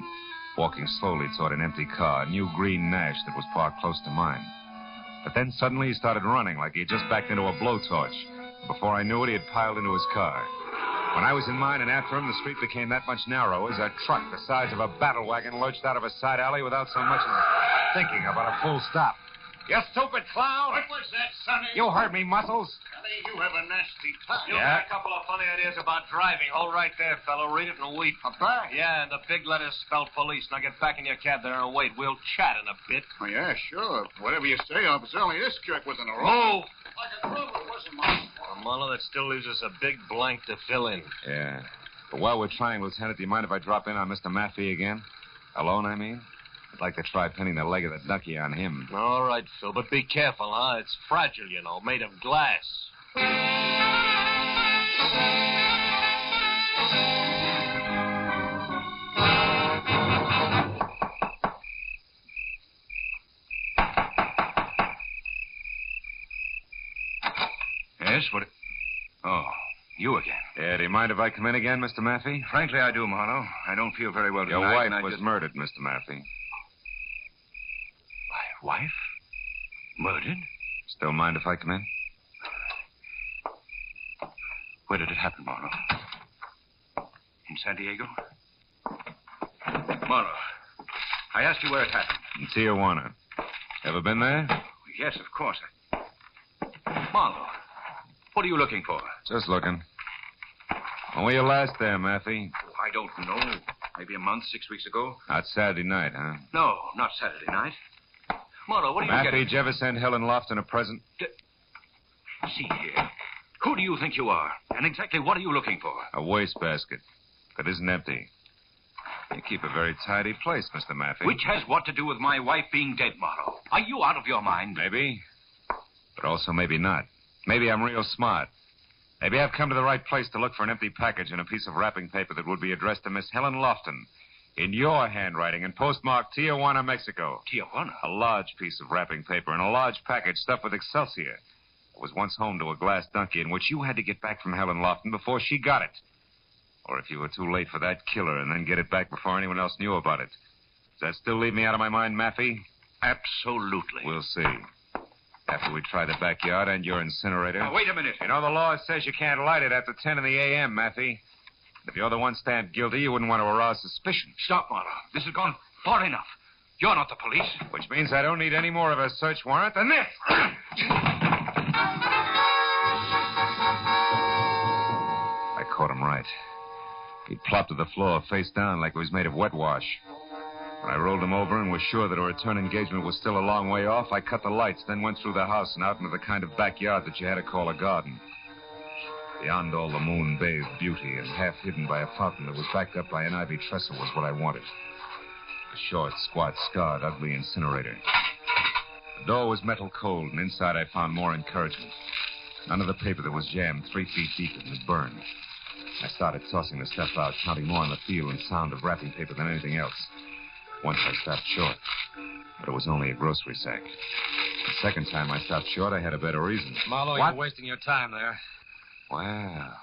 walking slowly toward an empty car, a new green Nash that was parked close to mine. But then suddenly he started running like he had just backed into a blowtorch. Before I knew it, he had piled into his car. When I was in mine and after him, the street became that much narrower as a truck the size of a battle wagon lurched out of a side alley without so much as thinking about a full stop. You stupid clown! What was that, Sonny? You heard me, Muscles. You have a nasty tongue. You got a couple of funny ideas about driving. Hold right there, fellow. Read it and weep. A bag? Yeah, and the big letters spell police. Now get back in your cab there and wait. We'll chat in a bit. Oh, yeah, sure. Whatever you say, officer. Only this jerk was in a row. Move! Like a clover, wasn't mine. Well, Marlowe, that still leaves us a big blank to fill in. Yeah. But while we're trying, Lieutenant, do you mind if I drop in on Mr. Maffey again? Alone, I mean? I'd like to try pinning the leg of the ducky on him. All right, Phil, but be careful, huh? It's fragile, you know, made of glass. Yes, what... Oh, you again. Yeah, do you mind if I come in again, Mr. Maffey? Frankly, I do, Marlowe. I don't feel very well Your tonight. wife and I was just... murdered, Mr. Maffey. My wife? Murdered? Still mind if I come in? Where did it happen, Marlowe? In San Diego? Marlowe, I asked you where it happened. In Tijuana. Ever been there? Yes, of course. Marlowe, what are you looking for? Just looking. When were you last there, Maffey? I don't know. Maybe a month, 6 weeks ago. Not Saturday night, huh? No, not Saturday night. Marlowe, what are you Maffey, getting? did you ever send Helen Lofton a present? See here. Who do you think you are? And exactly what are you looking for? A wastebasket that isn't empty. You keep a very tidy place, Mr. Maffey. Which has what to do with my wife being dead, Marlowe? Are you out of your mind? Maybe. But also maybe not. Maybe I'm real smart. Maybe I've come to the right place to look for an empty package and a piece of wrapping paper that would be addressed to Miss Helen Lofton in your handwriting and postmarked Tijuana, Mexico. Tijuana? A large piece of wrapping paper and a large package stuffed with Excelsior. It was once home to a glass donkey in which you had to get back from Helen Lofton before she got it. Or if you were too late for that killer and then get it back before anyone else knew about it. Does that still leave me out of my mind, Maffey? Absolutely. We'll see. After we try the backyard and your incinerator. Now, wait a minute. You know, the law says you can't light it after 10 in the a.m., Maffey. If you're the one stamped guilty, you wouldn't want to arouse suspicion. Stop, Marlowe. This has gone far enough. You're not the police. Which means I don't need any more of a search warrant than this. I caught him right. He plopped to the floor face down like it was made of wet wash. When I rolled him over and was sure that a return engagement was still a long way off, I cut the lights, then went through the house and out into the kind of backyard that you had to call a garden. Beyond all the moon-bathed beauty and half hidden by a fountain that was backed up by an ivy trestle was what I wanted. A short, squat, scarred, ugly incinerator. The door was metal cold, and inside I found more encouragement. None of the paper that was jammed 3 feet deep had burned. I started tossing the stuff out, counting more on the feel and sound of wrapping paper than anything else. Once I stopped short, but it was only a grocery sack. The second time I stopped short, I had a better reason. Marlowe, What? you're wasting your time there. Wow.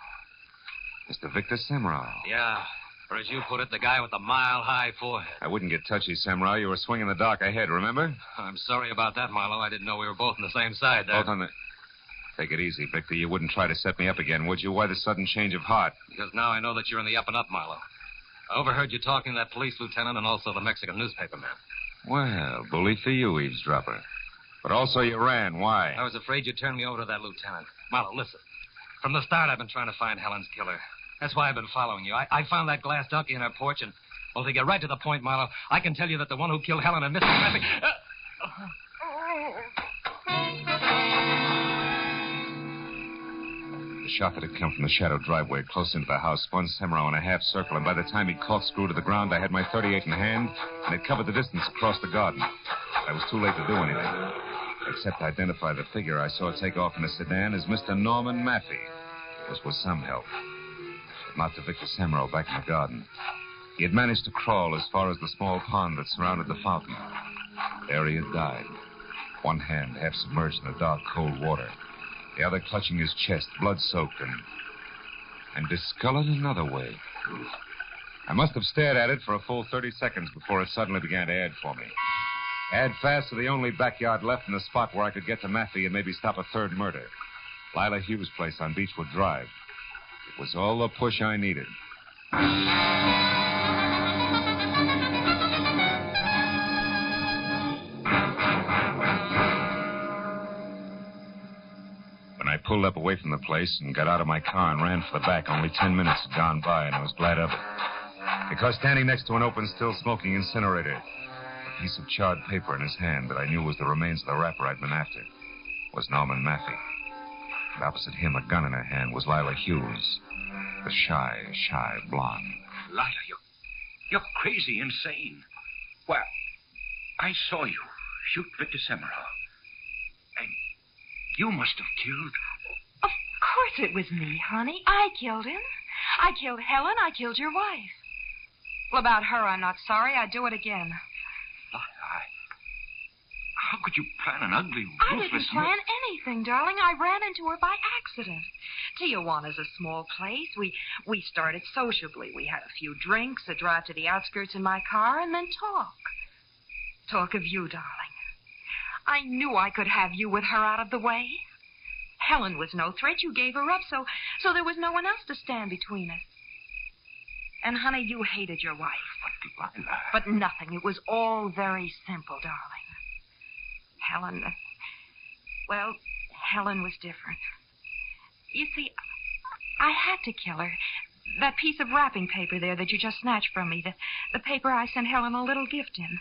Mr. Victor Semrau. Yeah, or as you put it, the guy with the mile-high forehead. I wouldn't get touchy, Semrau. You were swinging the dock ahead, remember? I'm sorry about that, Marlowe. I didn't know we were both on the same side there. Both on the... Take it easy, Victor. You wouldn't try to set me up again, would you? Why the sudden change of heart? Because now I know that you're in the up-and-up, Marlowe. I overheard you talking to that police lieutenant and also the Mexican newspaper man. Well, bully for you, eavesdropper. But also you ran. Why? I was afraid you'd turn me over to that lieutenant. Marlowe, listen. From the start, I've been trying to find Helen's killer. That's why I've been following you. I found that glass donkey in her porch, and, well, to get right to the point, Marlowe, I can tell you that the one who killed Helen and Mr. Traffic... The shot that had come from the shadow driveway close into the house spun Semrau in a half circle, and by the time he'd corkscrewed to the ground, I had my .38 in hand, and it covered the distance across the garden. I was too late to do anything, except identify the figure I saw take off in a sedan as Mr. Norman Maffey. This was some help, but not to Victor Semrau back in the garden. He had managed to crawl as far as the small pond that surrounded the fountain. There he had died, one hand half submerged in the dark, cold water, the other clutching his chest, blood-soaked and discolored another way. I must have stared at it for a full 30 seconds before it suddenly began to add for me. Add fast to the only backyard left in the spot where I could get to Maffey and maybe stop a third murder. Lila Hughes' place on Beechwood Drive. It was all the push I needed. I pulled up away from the place and got out of my car and ran for the back. Only 10 minutes had gone by, and I was glad of it. Because standing next to an open, still-smoking incinerator, a piece of charred paper in his hand that I knew was the remains of the rapper I'd been after, was Norman Maffey. And opposite him, a gun in her hand, was Lila Hughes, the shy blonde. Lila, you're crazy, insane. Well, I saw you shoot Victor Semrau. And you must have killed... Of course it was me, honey. I killed him. I killed Helen. I killed your wife. Well, about her, I'm not sorry. I'd do it again. How could you plan an ugly, I ruthless... didn't plan anything, darling. I ran into her by accident. Tijuana's a small place. We started sociably. We had a few drinks, a drive to the outskirts in my car, and then talk. Talk of you, darling. I knew I could have you with her out of the way. Helen was no threat. You gave her up, so there was no one else to stand between us. And, honey, you hated your wife. But, Lila... But nothing. It was all very simple, darling. Helen was different. You see, I had to kill her. That piece of wrapping paper there that you just snatched from me, the paper I sent Helen a little gift in.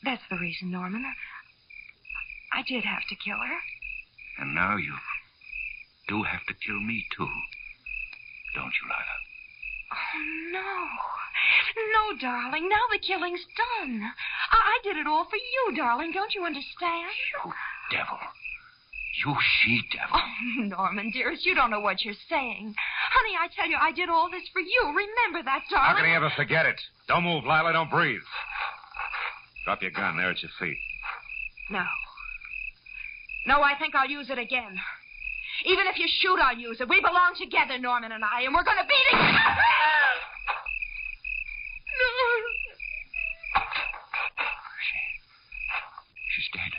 That's the reason, Norman. I did have to kill her. And now you do have to kill me, too. Don't you, Lila? Oh, no. No, darling. Now the killing's done. I did it all for you, darling. Don't you understand? You devil. You she-devil. Oh, Norman, dearest, you don't know what you're saying. Honey, I tell you, I did all this for you. Remember that, darling. How can he ever forget it? Don't move, Lila. Don't breathe. Drop your gun there at your feet. No. No, I think I'll use it again. Even if you shoot, I'll use it. We belong together, Norman and I, and we're going to beat it. She's dead.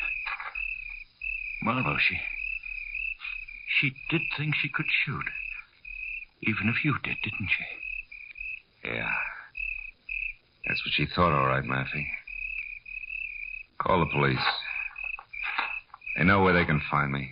Marlowe, she did think she could shoot. Even if you did, didn't she? Yeah. That's what she thought, all right, Maffey. Call the police. They know where they can find me.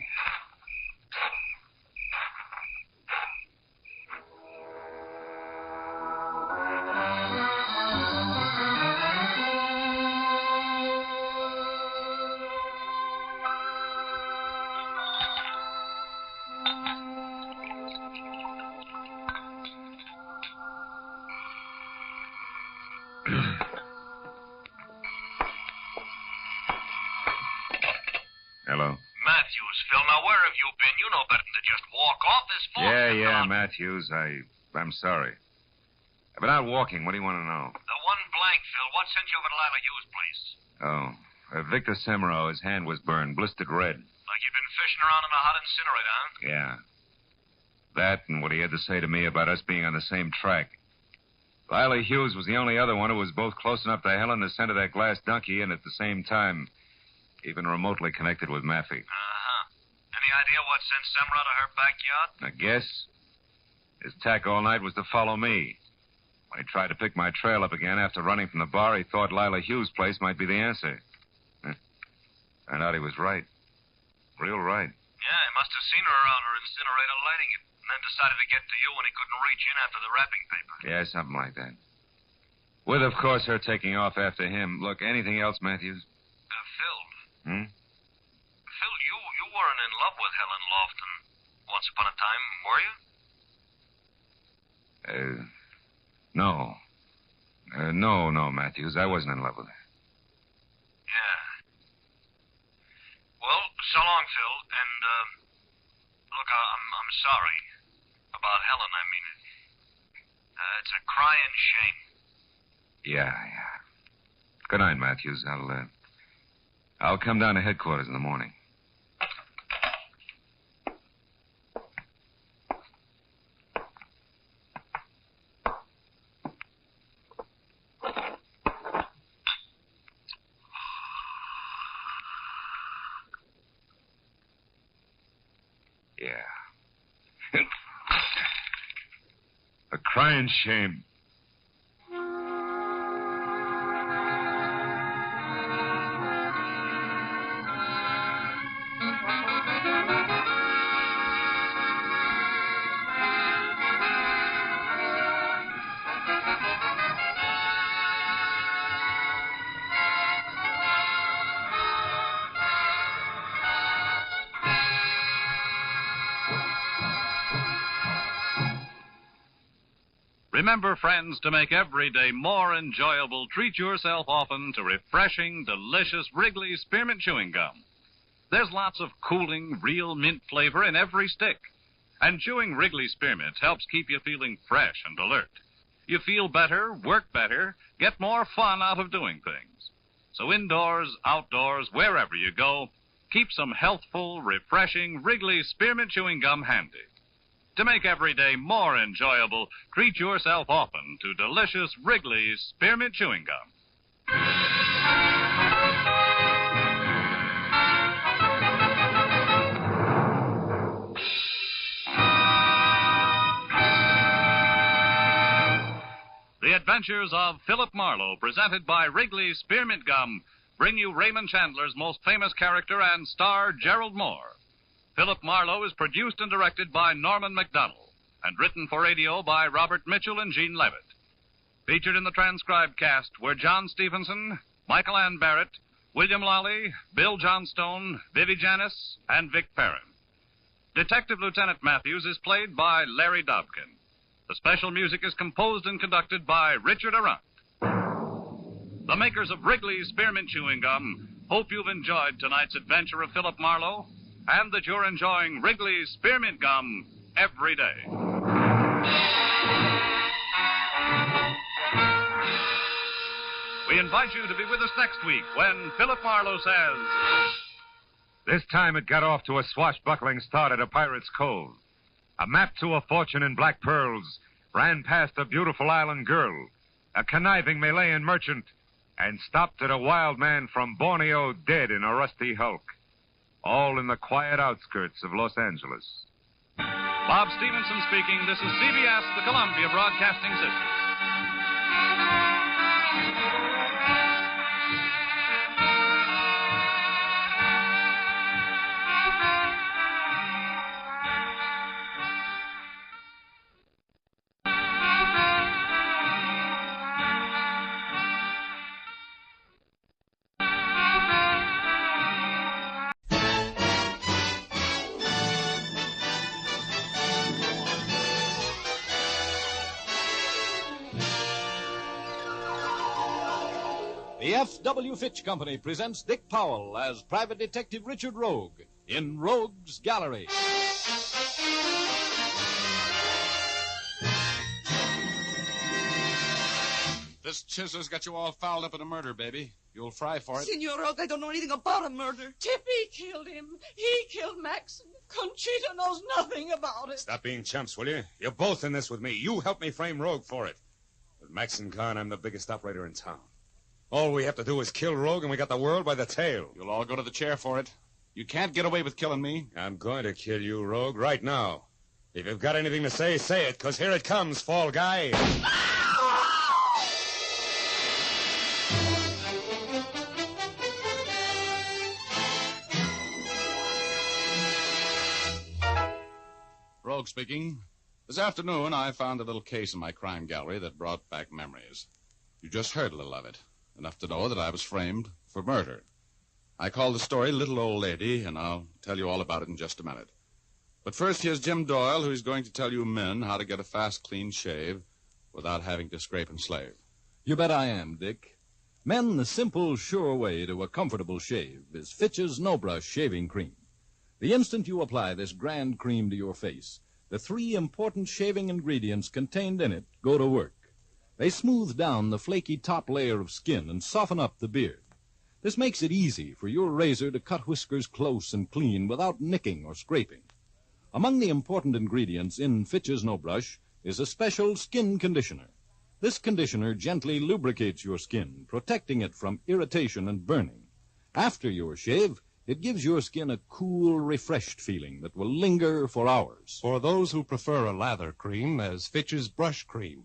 Hello. Matthews, Phil, now where have you been? You know better than to just walk off this phone. Yeah, Matthews. I'm sorry. I've been out walking. What do you want to know? The one blank, Phil. What sent you over to Lila Hughes' place? Oh, Victor Semero, his hand was burned, blistered red. Like you'd been fishing around in a hot incinerator, huh? Yeah. That and what he had to say to me about us being on the same track. Lila Hughes was the only other one who was both close enough to Helen to send her that glass donkey and at the same time even remotely connected with Maffey. Uh-huh. Any idea what sent Semra to her backyard? I guess his tack all night was to follow me. When he tried to pick my trail up again after running from the bar, he thought Lila Hughes' place might be the answer. Turned out he was right. Real right. Yeah, he must have seen her around her incinerator lighting it, and then decided to get to you when he couldn't reach in after the wrapping paper. Yeah, something like that. With, of course, her taking off after him. Look, anything else, Matthews? Phil. Hmm? Phil, you weren't in love with Helen Lofton once upon a time, were you? No. No, Matthews. I wasn't in love with her. Yeah. Well, so long, Phil. And, look, I'm sorry about Helen. I mean, it's a crying shame. Yeah. Good night, Matthews. I'll come down to headquarters in the morning. Yeah. A crying shame. Remember, friends, to make every day more enjoyable, treat yourself often to refreshing, delicious Wrigley's Spearmint Chewing Gum. There's lots of cooling, real mint flavor in every stick. And chewing Wrigley Spearmint helps keep you feeling fresh and alert. You feel better, work better, get more fun out of doing things. So indoors, outdoors, wherever you go, keep some healthful, refreshing Wrigley Spearmint Chewing Gum handy. To make every day more enjoyable, treat yourself often to delicious Wrigley's Spearmint Chewing Gum. The Adventures of Philip Marlowe, presented by Wrigley's Spearmint Gum, bring you Raymond Chandler's most famous character and star, Gerald Moore. Philip Marlowe is produced and directed by Norman MacDonald and written for radio by Robert Mitchell and Gene Levitt. Featured in the transcribed cast were John Stevenson, Michael Ann Barrett, William Lawley, Bill Johnstone, Vivi Janis, and Vic Perrin. Detective Lieutenant Matthews is played by Larry Dobkin. The special music is composed and conducted by Richard Arant. The makers of Wrigley's Spearmint Chewing Gum hope you've enjoyed tonight's adventure of Philip Marlowe and that you're enjoying Wrigley's Spearmint Gum every day. We invite you to be with us next week when Philip Marlowe says... This time it got off to a swashbuckling start at a pirate's cove. A map to a fortune in black pearls ran past a beautiful island girl, a conniving Malayan merchant, and stopped at a wild man from Borneo dead in a rusty hulk. All in the quiet outskirts of Los Angeles. Bob Stevenson speaking. This is CBS, the Columbia Broadcasting System. The F.W. Fitch Company presents Dick Powell as Private Detective Richard Rogue in Rogue's Gallery. This Chiseler's got you all fouled up in a murder, baby. You'll fry for it. Senor Rogue, I don't know anything about a murder. Tippy killed him. He killed Max. Conchita knows nothing about it. Stop being chumps, will you? You're both in this with me. You helped me frame Rogue for it. With Max and Khan, I'm the biggest operator in town. All we have to do is kill Rogue, and we got the world by the tail. You'll all go to the chair for it. You can't get away with killing me. I'm going to kill you, Rogue, right now. If you've got anything to say, say it, because here it comes, fall guy. Rogue speaking. This afternoon, I found a little case in my crime gallery that brought back memories. You just heard a little of it, enough to know that I was framed for murder. I call the story Little Old Lady, and I'll tell you all about it in just a minute. But first, here's Jim Doyle, who's going to tell you men how to get a fast, clean shave without having to scrape and slave. You bet I am, Dick. Men, the simple, sure way to a comfortable shave is Fitch's No Brush Shaving Cream. The instant you apply this grand cream to your face, the 3 important shaving ingredients contained in it go to work. They smooth down the flaky top layer of skin and soften up the beard. This makes it easy for your razor to cut whiskers close and clean without nicking or scraping. Among the important ingredients in Fitch's No Brush is a special skin conditioner. This conditioner gently lubricates your skin, protecting it from irritation and burning. After your shave, it gives your skin a cool, refreshed feeling that will linger for hours. For those who prefer a lather cream, as Fitch's Brush Cream.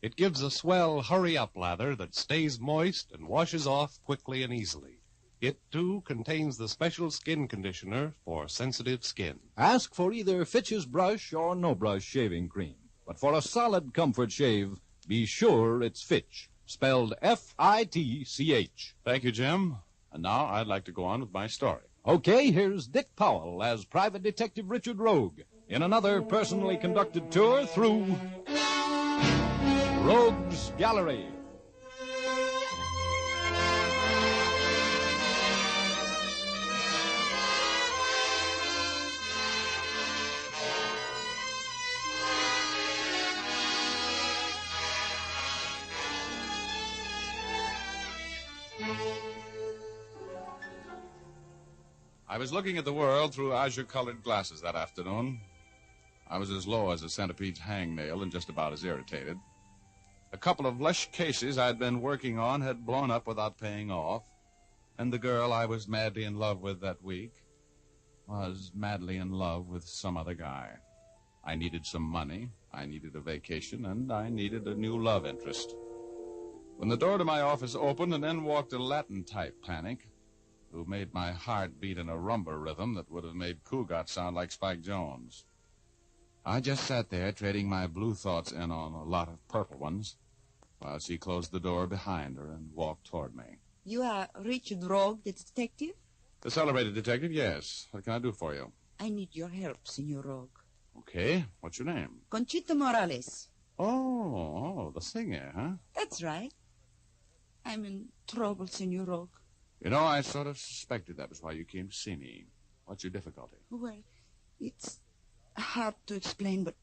It gives a swell, hurry-up lather that stays moist and washes off quickly and easily. It, too, contains the special skin conditioner for sensitive skin. Ask for either Fitch's Brush or No Brush Shaving Cream. But for a solid comfort shave, be sure it's Fitch, spelled F-I-T-C-H. Thank you, Jim. And now I'd like to go on with my story. Okay, here's Dick Powell as Private Detective Richard Rogue in another personally conducted tour through Rogue's Gallery. I was looking at the world through azure-colored glasses that afternoon. I was as low as a centipede's hangnail and just about as irritated. A couple of lush cases I'd been working on had blown up without paying off, and the girl I was madly in love with that week was madly in love with some other guy. I needed some money, I needed a vacation, and I needed a new love interest. When the door to my office opened, and in walked a Latin-type panic who made my heart beat in a rumba rhythm that would have made Cougat sound like Spike Jones. I just sat there trading my blue thoughts in on a lot of purple ones while she closed the door behind her and walked toward me. You are Richard Rogue, the detective? The celebrated detective, yes. What can I do for you? I need your help, Senor Rogue. Okay. What's your name? Conchita Morales. Oh, the singer, huh? That's right. I'm in trouble, Senor Rogue. You know, I sort of suspected that was why you came to see me. What's your difficulty? Well, it's hard to explain, but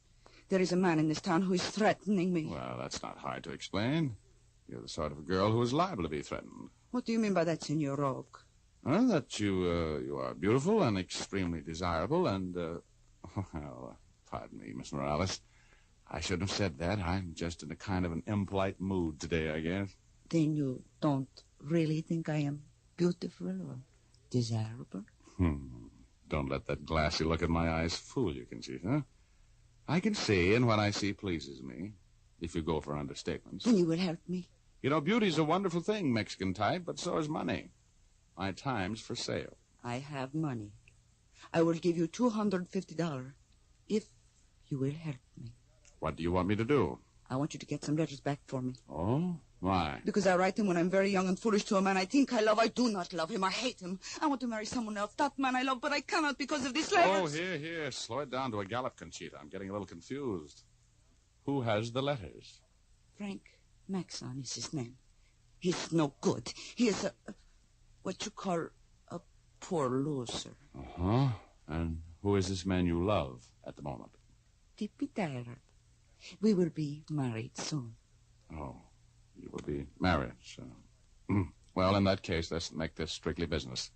there is a man in this town who is threatening me. Well, that's not hard to explain. You're the sort of girl who is liable to be threatened. What do you mean by that, Senor Rogue? Well, that you are beautiful and extremely desirable and, well, pardon me, Miss Morales. I shouldn't have said that. I'm just in a kind of an impolite mood today, I guess. Then you don't really think I am beautiful or desirable? Don't let that glassy look in my eyes fool you, Conchita. I can see, and what I see pleases me, if you go for understatements. Then you will help me. You know, beauty's a wonderful thing, Mexican type, but so is money. My time's for sale. I have money. I will give you $250 if you will help me. What do you want me to do? I want you to get some letters back for me. Oh? Why? Because I write them when I'm very young and foolish to a man I think I love. I do not love him. I hate him. I want to marry someone else, that man I love, but I cannot because of these letters. Oh, here. Slow it down to a gallop, Conchita. I'm getting a little confused. Who has the letters? Frank Maxon is his name. He's no good. He is what you call a poor loser. Uh-huh. And who is this man you love at the moment? Peter. We will be married soon. Oh, you will be married, so... Well, in that case, let's make this strictly business.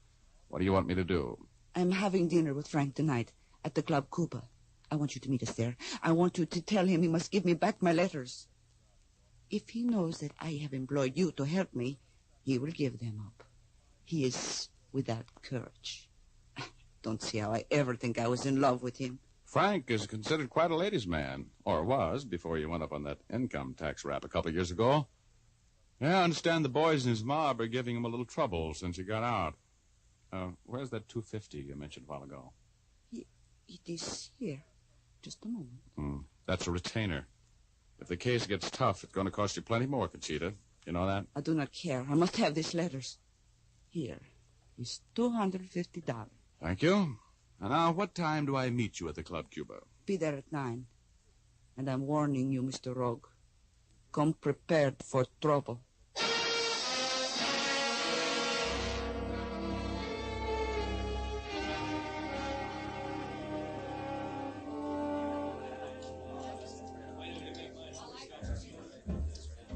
What do you want me to do? I'm having dinner with Frank tonight at the Club Cuba. I want you to meet us there. I want you to tell him he must give me back my letters. If he knows that I have employed you to help me, he will give them up. He is without courage. Don't see how I ever think I was in love with him. Frank is considered quite a ladies' man, or was, before you went up on that income tax rap a couple of years ago. Yeah, I understand the boys in his mob are giving him a little trouble since he got out. Where's that $250 you mentioned a while ago? It is here. Just a moment. That's a retainer. If the case gets tough, it's going to cost you plenty more, Conchita. You know that? I do not care. I must have these letters. Here is $250. Thank you. And now, what time do I meet you at the Club Cuba? Be there at 9. And I'm warning you, Mr. Rogue. Come prepared for trouble.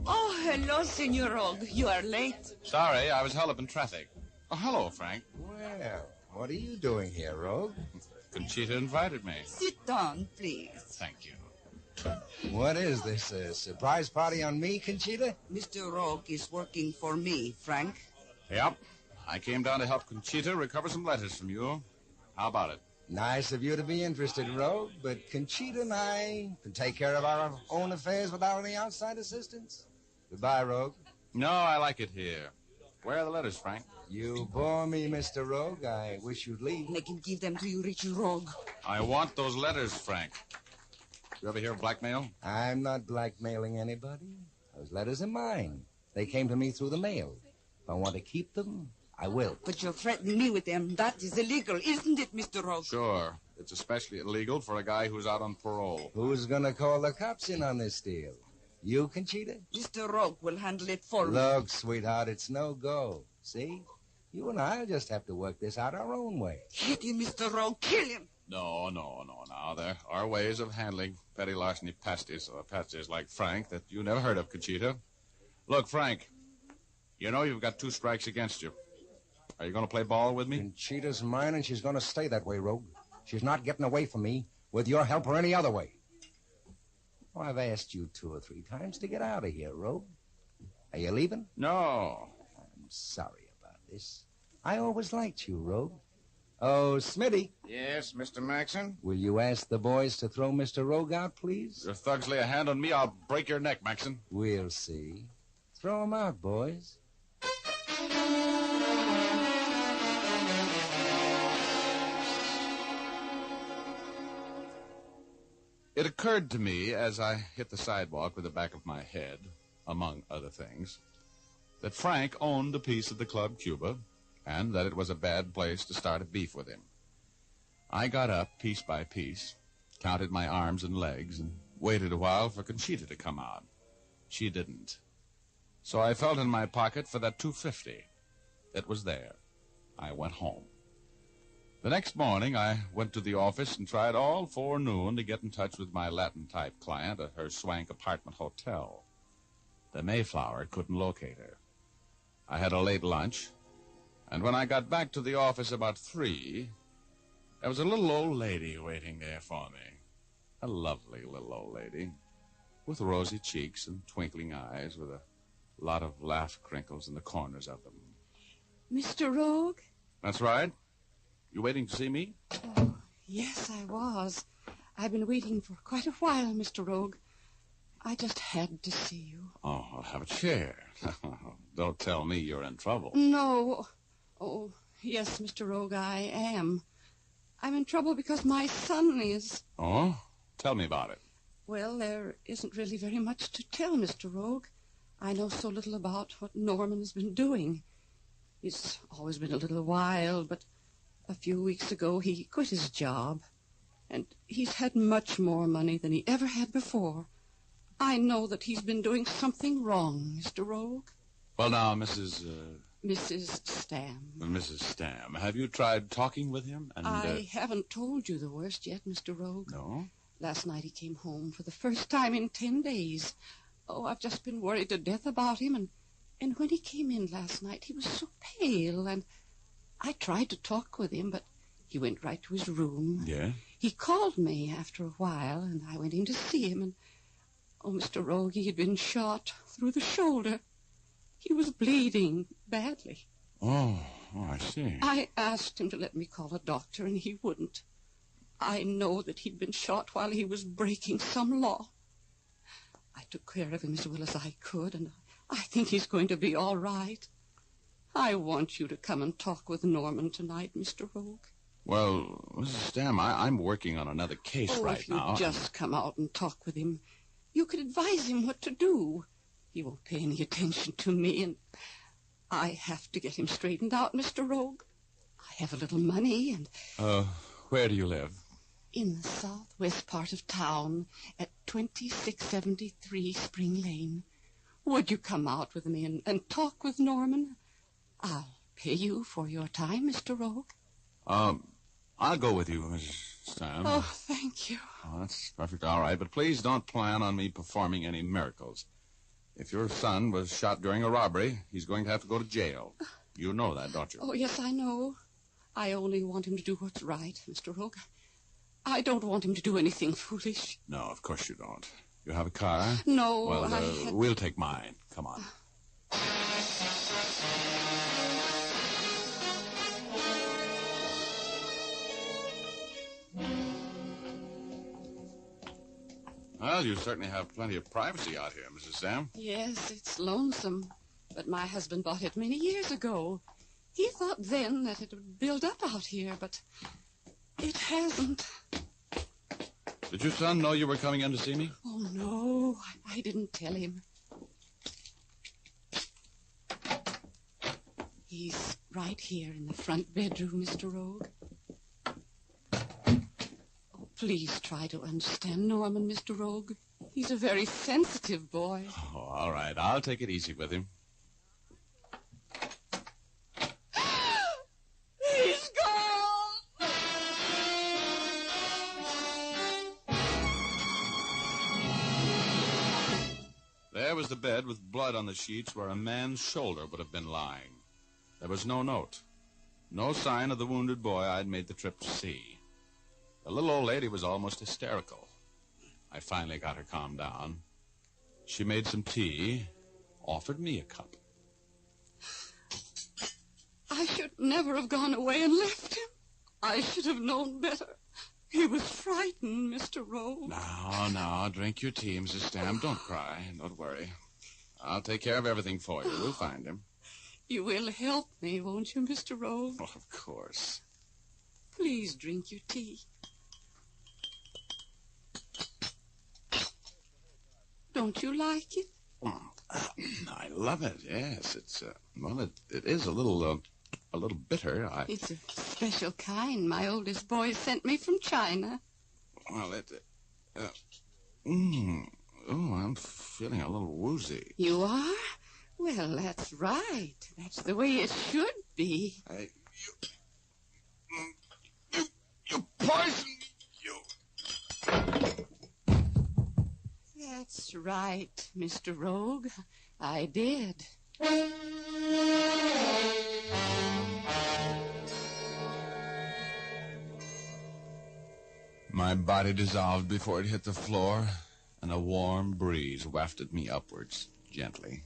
Oh, hello, Senor Rogue. You are late. Sorry, I was held up in traffic. Oh, hello, Frank. Well, what are you doing here, Rogue? Conchita invited me. Sit down, please. Thank you. What is this, a surprise party on me, Conchita? Mr. Rogue is working for me, Frank. Yep. I came down to help Conchita recover some letters from you. How about it? Nice of you to be interested, Rogue, but Conchita and I can take care of our own affairs without any outside assistance. Goodbye, Rogue. No, I like it here. Where are the letters, Frank? You bore me, Mr. Rogue. I wish you'd leave. I can give them to you, Richard Rogue. I want those letters, Frank. You ever hear of blackmail? I'm not blackmailing anybody. Those letters are mine. They came to me through the mail. If I want to keep them, I will. But you're threatening me with them. That is illegal, isn't it, Mr. Rogue? Sure. It's especially illegal for a guy who's out on parole. Who's going to call the cops in on this deal? You, Conchita? Mr. Rogue will handle it for me. Look, sweetheart, it's no go. See? You and I'll just have to work this out our own way. Hit him, Mr. Rogue. Kill him. No. Now, there are ways of handling petty larceny pasties like Frank that you never heard of, Conchita. Look, Frank, you know you've got 2 strikes against you. Are you going to play ball with me? Conchita's mine, and she's going to stay that way, Rogue. She's not getting away from me with your help or any other way. Oh, I've asked you 2 or 3 times to get out of here, Rogue. Are you leaving? No. I'm sorry about this. I always liked you, Rogue. Oh, Smitty. Yes, Mr. Maxon? Will you ask the boys to throw Mr. Rogue out, please? If your thugs lay a hand on me, I'll break your neck, Maxon. We'll see. Throw him out, boys. It occurred to me as I hit the sidewalk with the back of my head, among other things, that Frank owned a piece of the Club Cuba and that it was a bad place to start a beef with him. I got up piece by piece, counted my arms and legs, and waited a while for Conchita to come out. She didn't. So I felt in my pocket for that $250. It was there. I went home. The next morning, I went to the office and tried all forenoon to get in touch with my Latin-type client at her swank apartment hotel. The Mayflower couldn't locate her. I had a late lunch, and when I got back to the office about 3, there was a little old lady waiting there for me. A lovely little old lady with rosy cheeks and twinkling eyes with a lot of laugh crinkles in the corners of them. Mr. Rogue? That's right. You waiting to see me? Oh, yes, I was. I've been waiting for quite a while, Mr. Rogue. I just had to see you. Oh, I'll have a chair. Don't tell me you're in trouble. No. Oh, yes, Mr. Rogue, I am. I'm in trouble because my son is... Oh? Tell me about it. Well, there isn't really very much to tell, Mr. Rogue. I know so little about what Norman has been doing. He's always been a little wild, but a few weeks ago he quit his job. And he's had much more money than he ever had before. I know that he's been doing something wrong, Mr. Rogue. Well, now, Mrs. Stam. Mrs. Stam, have you tried talking with him? And I haven't told you the worst yet, Mr. Rogue. No? Last night he came home for the first time in 10 days. Oh, I've just been worried to death about him. And when he came in last night, he was so pale. And I tried to talk with him, but he went right to his room. Yeah? He called me after a while, and I went in to see him. And, oh, Mr. Rogue, he had been shot through the shoulder. He was bleeding badly. Oh, I see. I asked him to let me call a doctor, and he wouldn't. I know that he'd been shot while he was breaking some law. I took care of him as well as I could, and I think he's going to be all right. I want you to come and talk with Norman tonight, Mr. Rogue. Well, Mrs. Stam, I'm working on another case right now. If you'd just come out and talk with him, you could advise him what to do. He won't pay any attention to me, and I have to get him straightened out, Mr. Rogue. I have a little money, and... Where do you live? In the southwest part of town, at 2673 Spring Lane. Would you come out with me and talk with Norman? I'll pay you for your time, Mr. Rogue. I'll go with you, Mrs. Stam. Oh, thank you. Oh, that's perfect all right, but please don't plan on me performing any miracles. If your son was shot during a robbery, he's going to have to go to jail. You know that, don't you? Oh, yes, I know. I only want him to do what's right, Mr. Rogue. I don't want him to do anything foolish. No, of course you don't. You have a car? No, Well, we'll take mine. Come on. Well, you certainly have plenty of privacy out here, Mrs. Sam. Yes, it's lonesome. But my husband bought it many years ago. He thought then that it would build up out here, but it hasn't. Did your son know you were coming in to see me? Oh, no, I didn't tell him. He's right here in the front bedroom, Mr. Rogue. Oh, please try to understand Norman, Mr. Rogue. He's a very sensitive boy. Oh, all right. I'll take it easy with him. He's gone! There was the bed with blood on the sheets where a man's shoulder would have been lying. There was no note. No sign of the wounded boy I'd made the trip to see. The little old lady was almost hysterical. I finally got her calmed down. She made some tea, offered me a cup. I should never have gone away and left him. I should have known better. He was frightened, Mr. Rogue. No, drink your tea, Mrs. Stam. Don't cry. Don't worry. I'll take care of everything for you. We'll find him. You will help me, won't you, Mr. Rogue? Oh, of course. Please drink your tea. Don't you like it? I love it, yes. It's, it is a little bitter. It's a special kind my oldest boy sent me from China. Well, I'm feeling a little woozy. You are? Well, that's right. That's the way it should be. You poisoned me, That's right, Mr. Rogue. I did. My body dissolved before it hit the floor, and a warm breeze wafted me upwards, gently,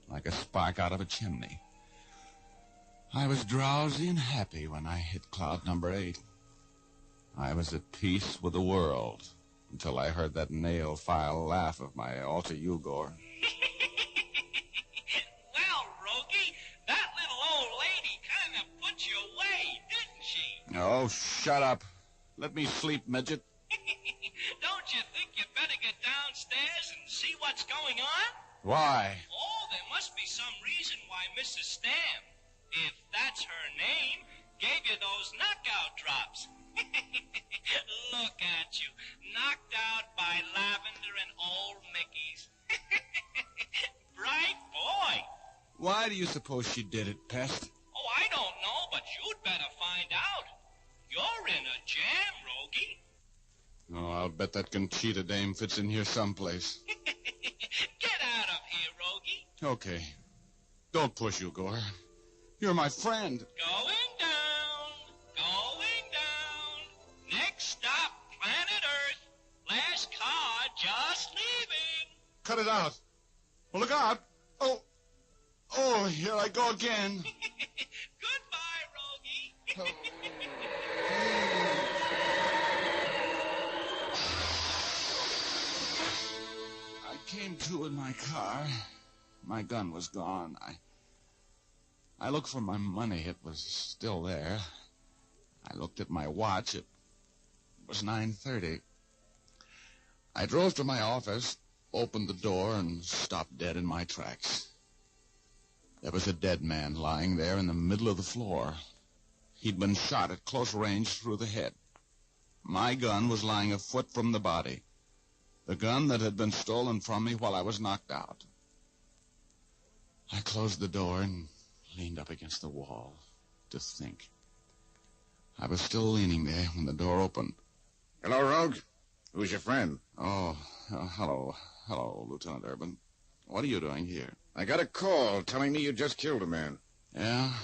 like a spark out of a chimney. I was drowsy and happy when I hit cloud number 8. I was at peace with the world until I heard that nail-file laugh of my alter ego. Well, Rogie, that little old lady kind of put you away, didn't she? Oh, shut up. Let me sleep, midget. Don't you think you better get downstairs and see what's going on? Why? Oh, there must be some reason why Mrs. Stam, if that's her name, gave you those knockout drops. Look at you, knocked out by Lavender and old Mickey's. Bright boy. Why do you suppose she did it, Pest? Oh, I don't know, but you'd better find out. You're in a jam, Rogie. Oh, I'll bet that Conchita dame fits in here someplace. Get out of here, Rogie. Okay. Don't push, Igor. You're my friend. Going down. Next stop, planet Earth. Last car just leaving. Cut it out. Oh, look out. Oh, here I go again. Goodbye, Rogie. I came to in my car. My gun was gone. I looked for my money. It was still there. I looked at my watch. It was 9:30. I drove to my office, opened the door, and stopped dead in my tracks. There was a dead man lying there in the middle of the floor. He'd been shot at close range through the head. My gun was lying a foot from the body. The gun that had been stolen from me while I was knocked out. I closed the door and leaned up against the wall to think. I was still leaning there when the door opened. Hello, Rogue. Who's your friend? Oh, hello. Hello, Lieutenant Urban. What are you doing here? I got a call telling me you just killed a man. Yeah?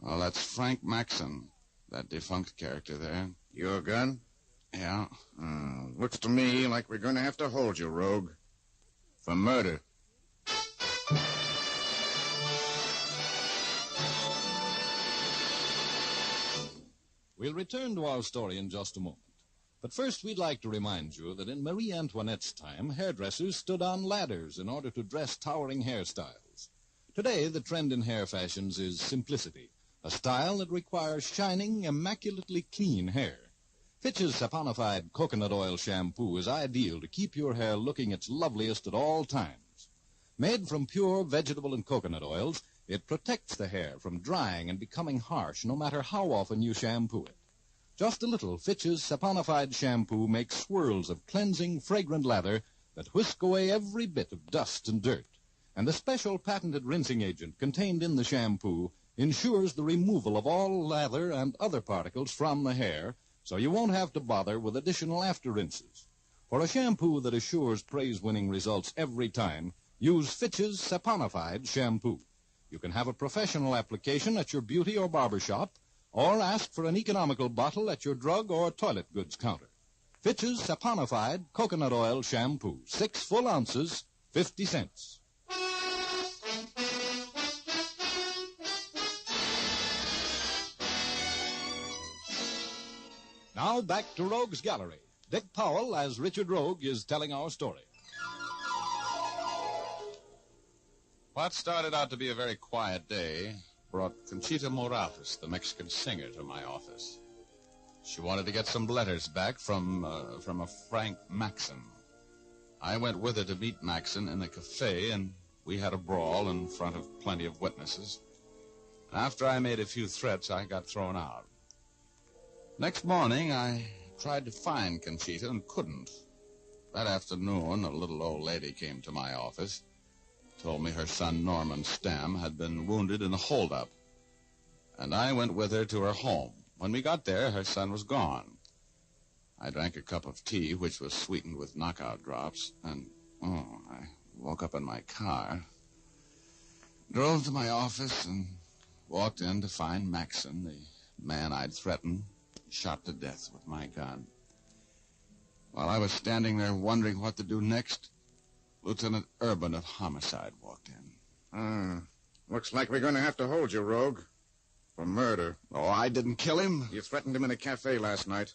Well, that's Frank Maxon, that defunct character there. Your gun? Yeah. Looks to me like we're going to have to hold you, Rogue. For murder. We'll return to our story in just a moment. But first, we'd like to remind you that in Marie Antoinette's time, hairdressers stood on ladders in order to dress towering hairstyles. Today, the trend in hair fashions is simplicity, a style that requires shining, immaculately clean hair. Fitch's saponified coconut oil shampoo is ideal to keep your hair looking its loveliest at all times. Made from pure vegetable and coconut oils, it protects the hair from drying and becoming harsh no matter how often you shampoo it. Just a little Fitch's saponified shampoo makes swirls of cleansing, fragrant lather that whisk away every bit of dust and dirt. And the special patented rinsing agent contained in the shampoo ensures the removal of all lather and other particles from the hair, so you won't have to bother with additional after rinses. For a shampoo that assures praise-winning results every time, use Fitch's saponified shampoo. You can have a professional application at your beauty or barber shop, or ask for an economical bottle at your drug or toilet goods counter. Fitch's saponified coconut oil shampoo, 6 full ounces, 50 cents. Now back to Rogue's Gallery. Dick Powell, as Richard Rogue, is telling our story. What started out to be a very quiet day brought Conchita Morales, the Mexican singer, to my office. She wanted to get some letters back from a Frank Maxon. I went with her to meet Maxon in a cafe, and we had a brawl in front of plenty of witnesses. After I made a few threats, I got thrown out. Next morning, I tried to find Conchita and couldn't. That afternoon, a little old lady came to my office, told me her son Norman Stam had been wounded in a holdup, and I went with her to her home. When we got there, her son was gone. I drank a cup of tea, which was sweetened with knockout drops, and, I woke up in my car, drove to my office, and walked in to find Maxon, the man I'd threatened, shot to death with my gun. While I was standing there wondering what to do next, Lieutenant Urban of Homicide walked in. Looks like we're going to have to hold you, Rogue. For murder. Oh, I didn't kill him. You threatened him in a cafe last night.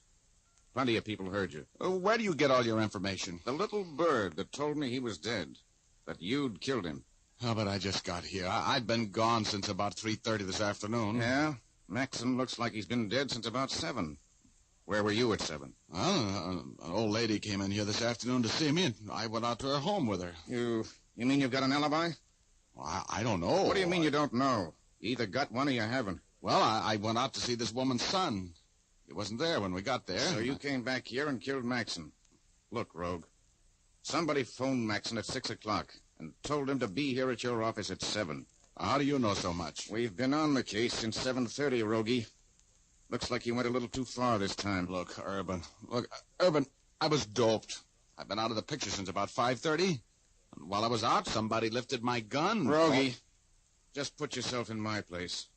Plenty of people heard you. Where do you get all your information? The little bird that told me he was dead. That you'd killed him. Oh, but I just got here. I've been gone since about 3:30 this afternoon. Yeah? Maxon looks like he's been dead since about 7. Where were you at 7? Well, an old lady came in here this afternoon to see me, and I went out to her home with her. You mean you've got an alibi? Well, I don't know. What do you mean you don't know? You either got one or you haven't. Well, I went out to see this woman's son. He wasn't there when we got there. So you came back here and killed Maxon. Look, Rogue, somebody phoned Maxon at 6 o'clock, and told him to be here at your office at 7. How do you know so much? We've been on the case since 7:30, Rogie. Looks like you went a little too far this time. Look, Urban, I was doped. I've been out of the picture since about 5:30. And while I was out, somebody lifted my gun. Rogie, just put yourself in my place.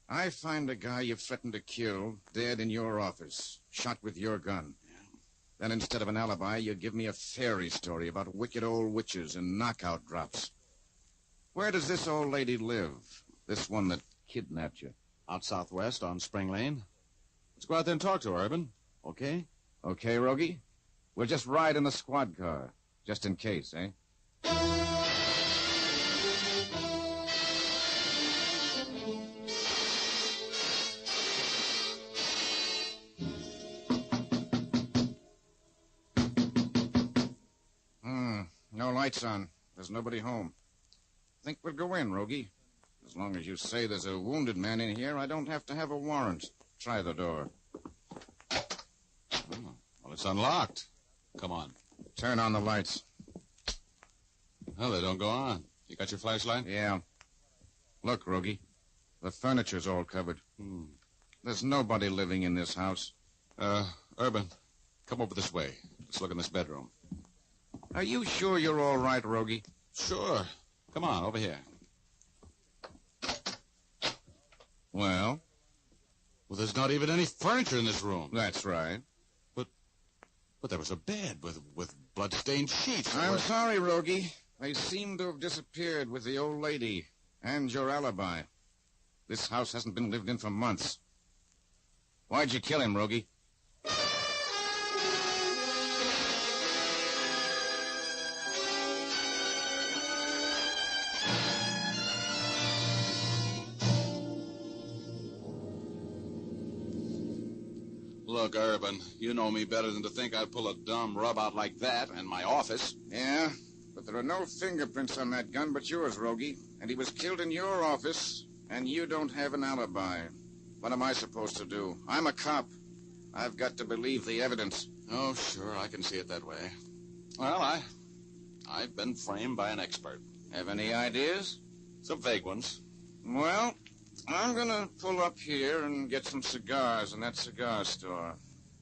I find a guy you threatened to kill dead in your office, shot with your gun. Then instead of an alibi, you give me a fairy story about wicked old witches and knockout drops. Where does this old lady live? This one that kidnapped you? Out southwest on Spring Lane. Let's go out there and talk to her, Urban. Okay? Okay, Rogie? We'll just ride in the squad car, just in case, eh? No lights on. There's nobody home. Think we'll go in, Rogie. As long as you say there's a wounded man in here, I don't have to have a warrant. Try the door. Oh, well, it's unlocked. Come on. Turn on the lights. Well, they don't go on. You got your flashlight? Yeah. Look, Rogie. The furniture's all covered. There's nobody living in this house. Urban, come over this way. Let's look in this bedroom. Are you sure you're all right, Rogie? Sure. Come on, over here. Well? Well, there's not even any furniture in this room. That's right. But there was a bed with blood-stained sheets. I'm sorry, Rogie. They seem to have disappeared with the old lady and your alibi. This house hasn't been lived in for months. Why'd you kill him, Rogie? Look, Urban, you know me better than to think I'd pull a dumb rub out like that in my office. Yeah, but there are no fingerprints on that gun but yours, Rogie. And he was killed in your office, and you don't have an alibi. What am I supposed to do? I'm a cop. I've got to believe the evidence. Oh, sure, I can see it that way. Well, I've been framed by an expert. Have any ideas? Some vague ones. Well, I'm gonna pull up here and get some cigars in that cigar store.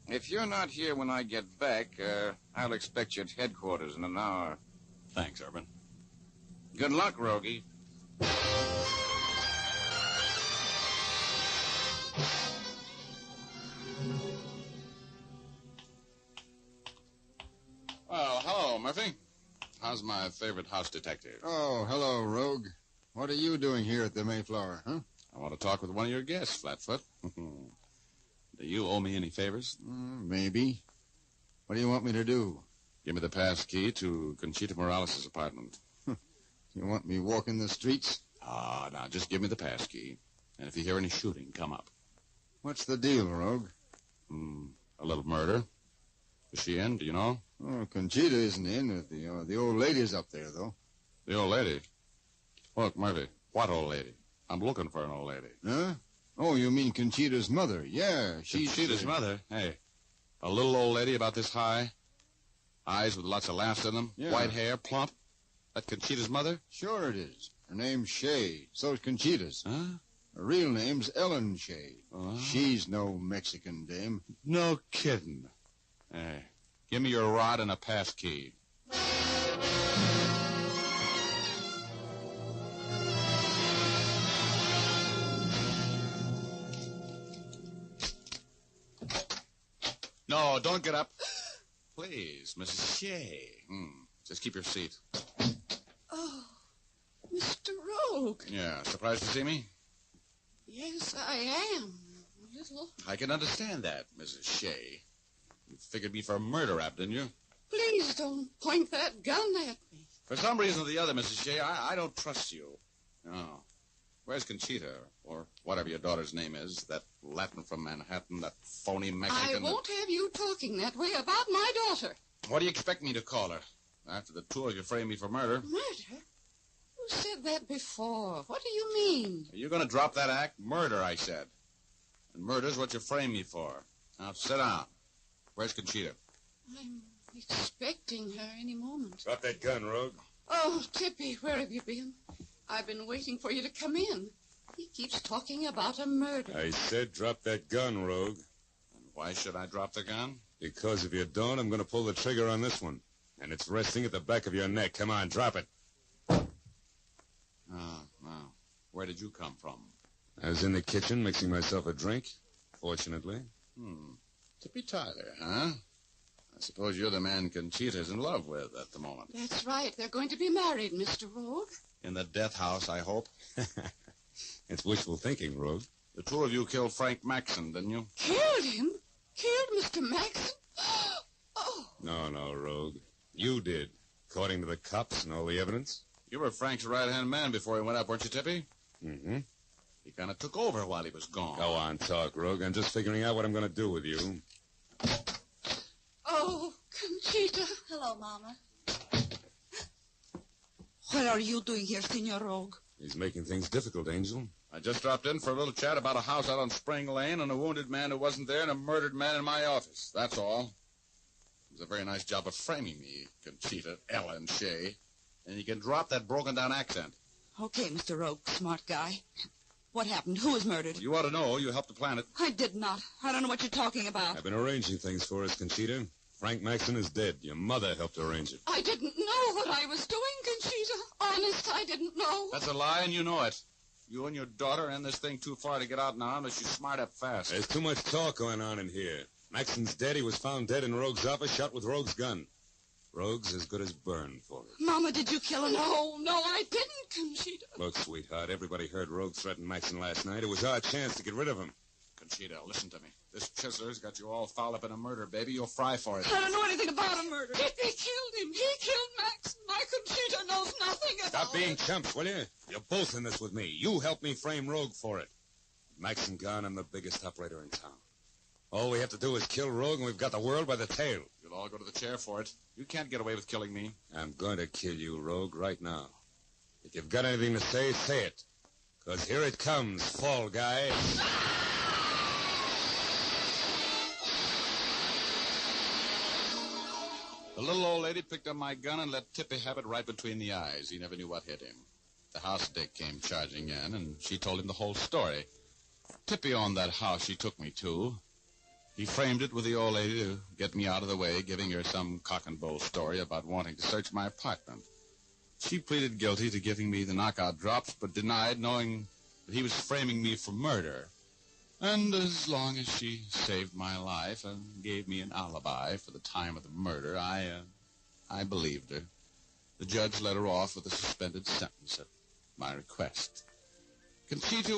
If you're not here when I get back, I'll expect you at headquarters in an hour. Thanks, Urban. Good luck, Rogie. Well, hello, Murphy. How's my favorite house detective? Oh, hello, Rogue. What are you doing here at the Mayflower, huh? I want to talk with one of your guests, Flatfoot. Do you owe me any favors? Maybe. What do you want me to do? Give me the pass key to Conchita Morales' apartment. You want me walking the streets? Now, just give me the pass key. And if you hear any shooting, come up. What's the deal, Rogue? A little murder. Is she in? Do you know? Oh, Conchita isn't in. The old lady's up there, though. The old lady? Look, Murphy, what old lady? I'm looking for an old lady. Huh? Oh, you mean Conchita's mother? Yeah, she's... Conchita's mother? Hey, a little old lady about this high, eyes with lots of laughs in them, white hair, plump. That Conchita's mother? Sure it is. Her name's Shay. So's Conchita's. Huh? Her real name's Ellen Shay. She's no Mexican dame. No kidding. Hey, give me your rod and a pass key. No, don't get up. Please, Mrs. Shay. Just keep your seat. Oh, Mr. Rogue. Yeah, surprised to see me? Yes, I am. A little. I can understand that, Mrs. Shay. You figured me for a murder rap, didn't you? Please don't point that gun at me. For some reason or the other, Mrs. Shay, I don't trust you. No. Where's Conchita, or whatever your daughter's name is, that Latin from Manhattan, that phony Mexican... I won't have you talking that way about my daughter. What do you expect me to call her? After the two of you framed me for murder. Murder? Who said that before? What do you mean? Are you going to drop that act? Murder, I said. And murder's what you framed me for. Now, sit down. Where's Conchita? I'm expecting her any moment. Drop that gun, Rogue. Oh, Tippy, where have you been? I've been waiting for you to come in. He keeps talking about a murder. I said drop that gun, Rogue. And why should I drop the gun? Because if you don't, I'm going to pull the trigger on this one. And it's resting at the back of your neck. Come on, drop it. Well, where did you come from? I was in the kitchen mixing myself a drink, fortunately. Tippy Tyler, huh? I suppose you're the man Conchita's in love with at the moment. That's right. They're going to be married, Mr. Rogue. In the death house, I hope. It's wishful thinking, Rogue. The two of you killed Frank Maxon, didn't you? Killed him? Killed Mr. Maxon? Oh. No, Rogue. You did, according to the cops and all the evidence. You were Frank's right-hand man before he went up, weren't you, Tippy? Mm-hmm. He kind of took over while he was gone. Go on, talk, Rogue. I'm just figuring out what I'm going to do with you. Oh, Conchita. Hello, Mama. What are you doing here, Senor Rogue? He's making things difficult, Angel. I just dropped in for a little chat about a house out on Spring Lane and a wounded man who wasn't there and a murdered man in my office. That's all. It was a very nice job of framing me, Conchita, Ellen Shay. And you can drop that broken-down accent. Okay, Mr. Rogue, smart guy. What happened? Who was murdered? You ought to know. You helped to plan it. I did not. I don't know what you're talking about. I've been arranging things for us, Conchita. Frank Maxon is dead. Your mother helped arrange it. I didn't know what I was doing, Conchita. Honest, I didn't know. That's a lie, and you know it. You and your daughter end this thing too far to get out now unless you smart up fast. There's too much talk going on in here. Maxon's dead. He was found dead in Rogue's office, shot with Rogue's gun. Rogue's as good as burned for it. Mama, did you kill him? No, I didn't, Conchita. Look, sweetheart, everybody heard Rogue threaten Maxon last night. It was our chance to get rid of him. Conchita, listen to me. This Chisler's got you all fouled up in a murder, baby. You'll fry for it. I don't know anything about a murder. He killed him. He killed Max. My Conchita knows nothing about Stop being chumps, will you? You're both in this with me. You helped me frame Rogue for it. Maxon gone, I'm the biggest operator in town. All we have to do is kill Rogue, and we've got the world by the tail. You'll all go to the chair for it. You can't get away with killing me. I'm going to kill you, Rogue, right now. If you've got anything to say, say it. Because here it comes, fall guy. The little old lady picked up my gun and let Tippy have it right between the eyes. He never knew what hit him. The house dick came charging in, and she told him the whole story. Tippy owned that house she took me to. He framed it with the old lady to get me out of the way, giving her some cock-and-bull story about wanting to search my apartment. She pleaded guilty to giving me the knockout drops, but denied, knowing that he was framing me for murder. And as long as she saved my life and gave me an alibi for the time of the murder, I believed her. The judge let her off with a suspended sentence at my request. Conchita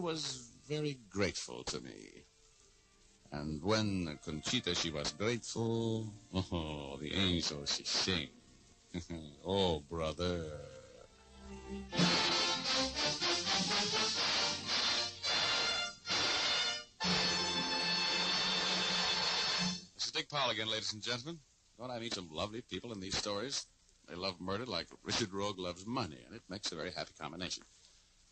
was very grateful to me. And when Conchita, she was grateful, oh, the angels, she sing. Oh, brother. This is Dick Powell again, ladies and gentlemen. Don't I meet some lovely people in these stories? They love murder like Richard Rogue loves money, and it makes a very happy combination.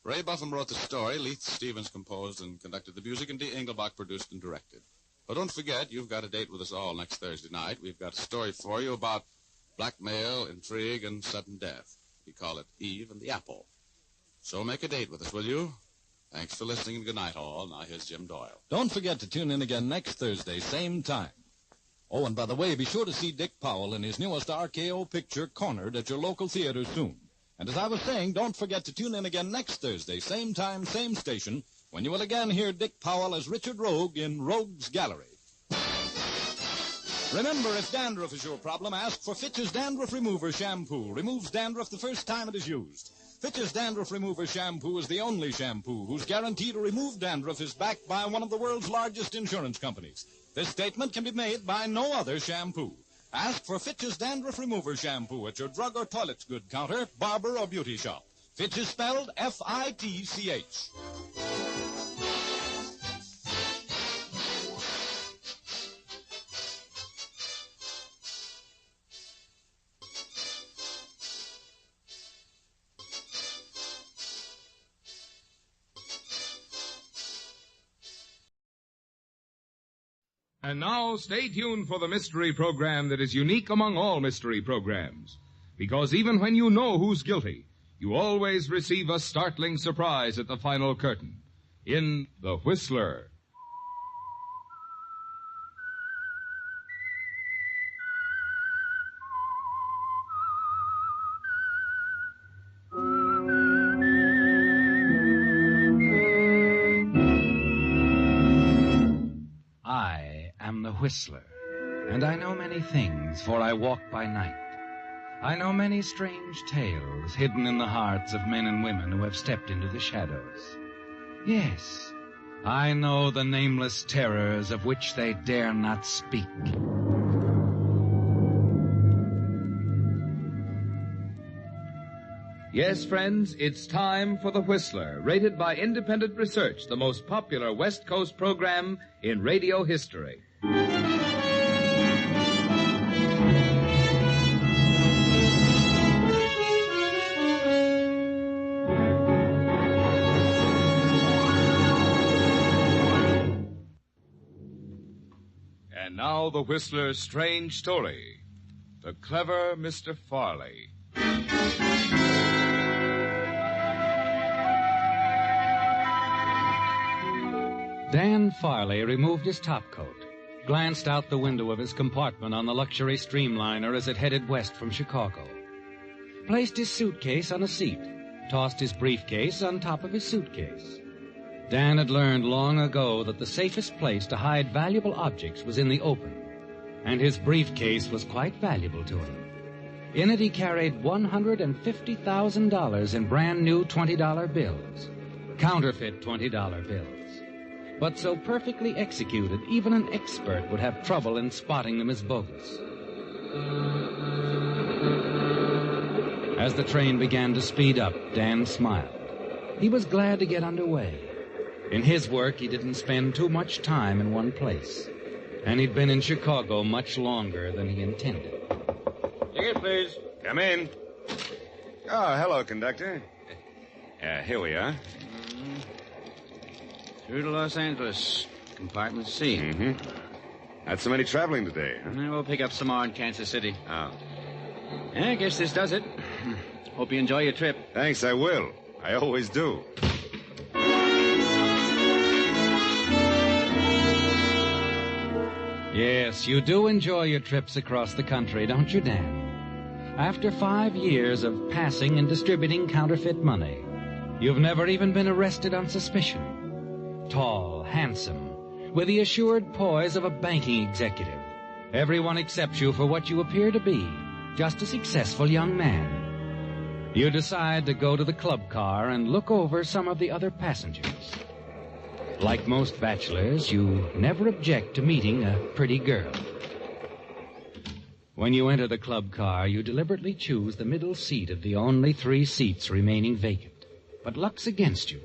Ray Buffum wrote the story, Leith Stevens composed and conducted the music, and Dee Engelbach produced and directed. But don't forget, you've got a date with us all next Thursday night. We've got a story for you about blackmail, intrigue, and sudden death. We call it Eve and the Apple. So make a date with us, will you? Thanks for listening, and good night, all. Now here's Jim Doyle. Don't forget to tune in again next Thursday, same time. Oh, and by the way, be sure to see Dick Powell in his newest RKO picture, Cornered, at your local theater soon. And as I was saying, don't forget to tune in again next Thursday, same time, same station, when you will again hear Dick Powell as Richard Rogue in Rogue's Gallery. Remember, if dandruff is your problem, ask for Fitch's Dandruff Remover Shampoo. Removes dandruff the first time it is used. Fitch's Dandruff Remover Shampoo is the only shampoo whose guarantee to remove dandruff is backed by one of the world's largest insurance companies. This statement can be made by no other shampoo. Ask for Fitch's Dandruff Remover Shampoo at your drug or toilet's good counter, barber, or beauty shop. Fitch is spelled F-I-T-C-H. And now, stay tuned for the mystery program that is unique among all mystery programs. Because even when you know who's guilty, you always receive a startling surprise at the final curtain. In The Whistler. I am the Whistler, and I know many things, for I walk by night. I know many strange tales hidden in the hearts of men and women who have stepped into the shadows. Yes, I know the nameless terrors of which they dare not speak. Yes, friends, it's time for The Whistler, rated by independent research, the most popular West Coast program in radio history. And now The Whistler's strange story, The Clever Mr. Farley. Dan Farley removed his topcoat, glanced out the window of his compartment on the luxury streamliner as it headed west from Chicago, placed his suitcase on a seat, tossed his briefcase on top of his suitcase. Dan had learned long ago that the safest place to hide valuable objects was in the open, and his briefcase was quite valuable to him. In it he carried $150,000 in brand new $20 bills, counterfeit $20 bills. But so perfectly executed, even an expert would have trouble in spotting them as bogus. As the train began to speed up, Dan smiled. He was glad to get underway. In his work, he didn't spend too much time in one place, and he'd been in Chicago much longer than he intended. Ticket, please. Come in. Oh, hello, conductor. Here we are. Through to Los Angeles. Compartment C. Mm-hmm. Not so many traveling today, huh? We'll pick up some more in Kansas City. Oh. I guess this does it. Hope you enjoy your trip. Thanks, I will. I always do. Yes, you do enjoy your trips across the country, don't you, Dan? After 5 years of passing and distributing counterfeit money, you've never even been arrested on suspicion. Tall, handsome, with the assured poise of a banking executive, everyone accepts you for what you appear to be, just a successful young man. You decide to go to the club car and look over some of the other passengers. Like most bachelors, you never object to meeting a pretty girl. When you enter the club car, you deliberately choose the middle seat of the only 3 seats remaining vacant. But luck's against you.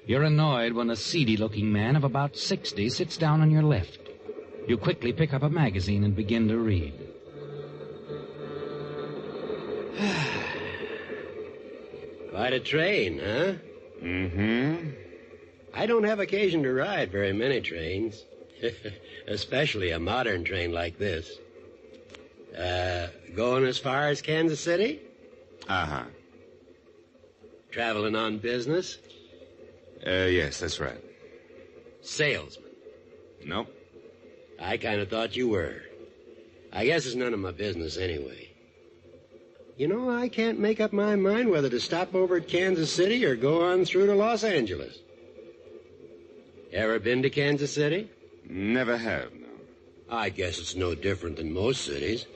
You're annoyed when a seedy-looking man of about 60 sits down on your left. You quickly pick up a magazine and begin to read. Quite a train, huh? Mm-hmm. I don't have occasion to ride very many trains, especially a modern train like this. Going as far as Kansas City? Uh-huh. Traveling on business? Yes, that's right. Salesman? Nope. I kind of thought you were. I guess it's none of my business anyway. You know, I can't make up my mind whether to stop over at Kansas City or go on through to Los Angeles. Ever been to Kansas City? Never have, no. I guess it's no different than most cities.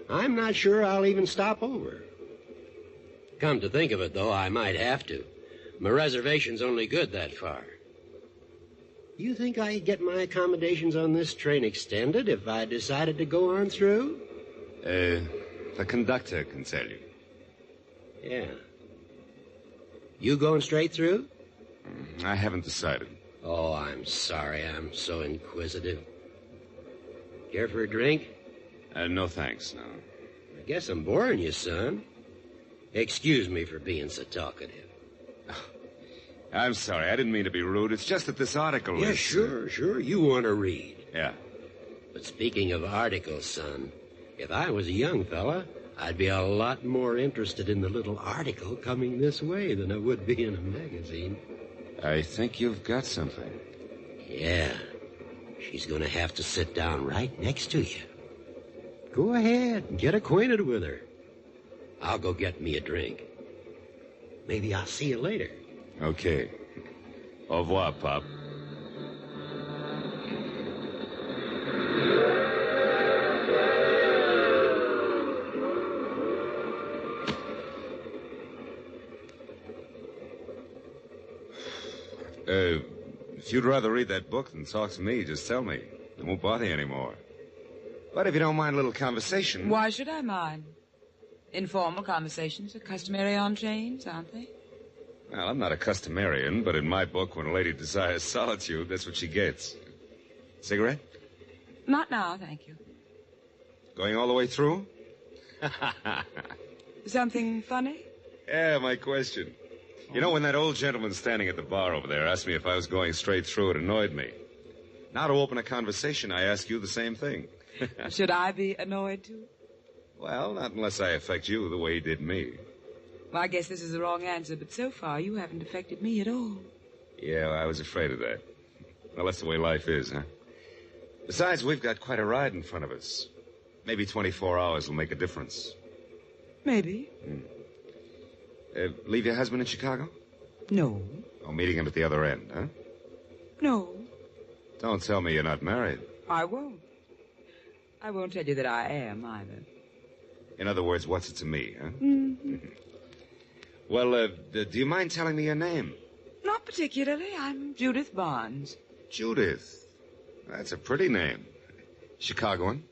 I'm not sure I'll even stop over. Come to think of it, though, I might have to. My reservation's only good that far. You think I could get my accommodations on this train extended if I decided to go on through? The conductor can tell you. Yeah. You going straight through? I haven't decided. Oh, I'm sorry. I'm so inquisitive. Care for a drink? No, thanks, no. I guess I'm boring you, son. Excuse me for being so talkative. I'm sorry. I didn't mean to be rude. It's just that this article Yeah, is... sure. You want to read. Yeah. But speaking of articles, son, if I was a young fella, I'd be a lot more interested in the little article coming this way than I would be in a magazine. I think you've got something. Yeah. She's going to have to sit down right next to you. Go ahead and get acquainted with her. I'll go get me a drink. Maybe I'll see you later. Okay. Au revoir, Pop. If you'd rather read that book than talk to me, just tell me. I won't bother you anymore. But if you don't mind a little conversation... Why should I mind? Informal conversations are customary on trains, aren't they? Well, I'm not a customarian, but in my book, when a lady desires solitude, that's what she gets. Cigarette? Not now, thank you. Going all the way through? Something funny? Yeah, my question. You know, when that old gentleman standing at the bar over there asked me if I was going straight through, it annoyed me. Now to open a conversation, I ask you the same thing. Should I be annoyed, too? Well, not unless I affect you the way he did me. Well, I guess this is the wrong answer, but so far you haven't affected me at all. Yeah, I was afraid of that. Well, that's the way life is, huh? Besides, we've got quite a ride in front of us. Maybe 24 hours will make a difference. Maybe. Leave your husband in Chicago? No. Oh, meeting him at the other end, huh? No. Don't tell me you're not married. I won't. I won't tell you that I am, either. In other words, what's it to me, huh? Mm-hmm. Well, do you mind telling me your name? Not particularly. I'm Judith Barnes. Judith. That's a pretty name. Chicagoan?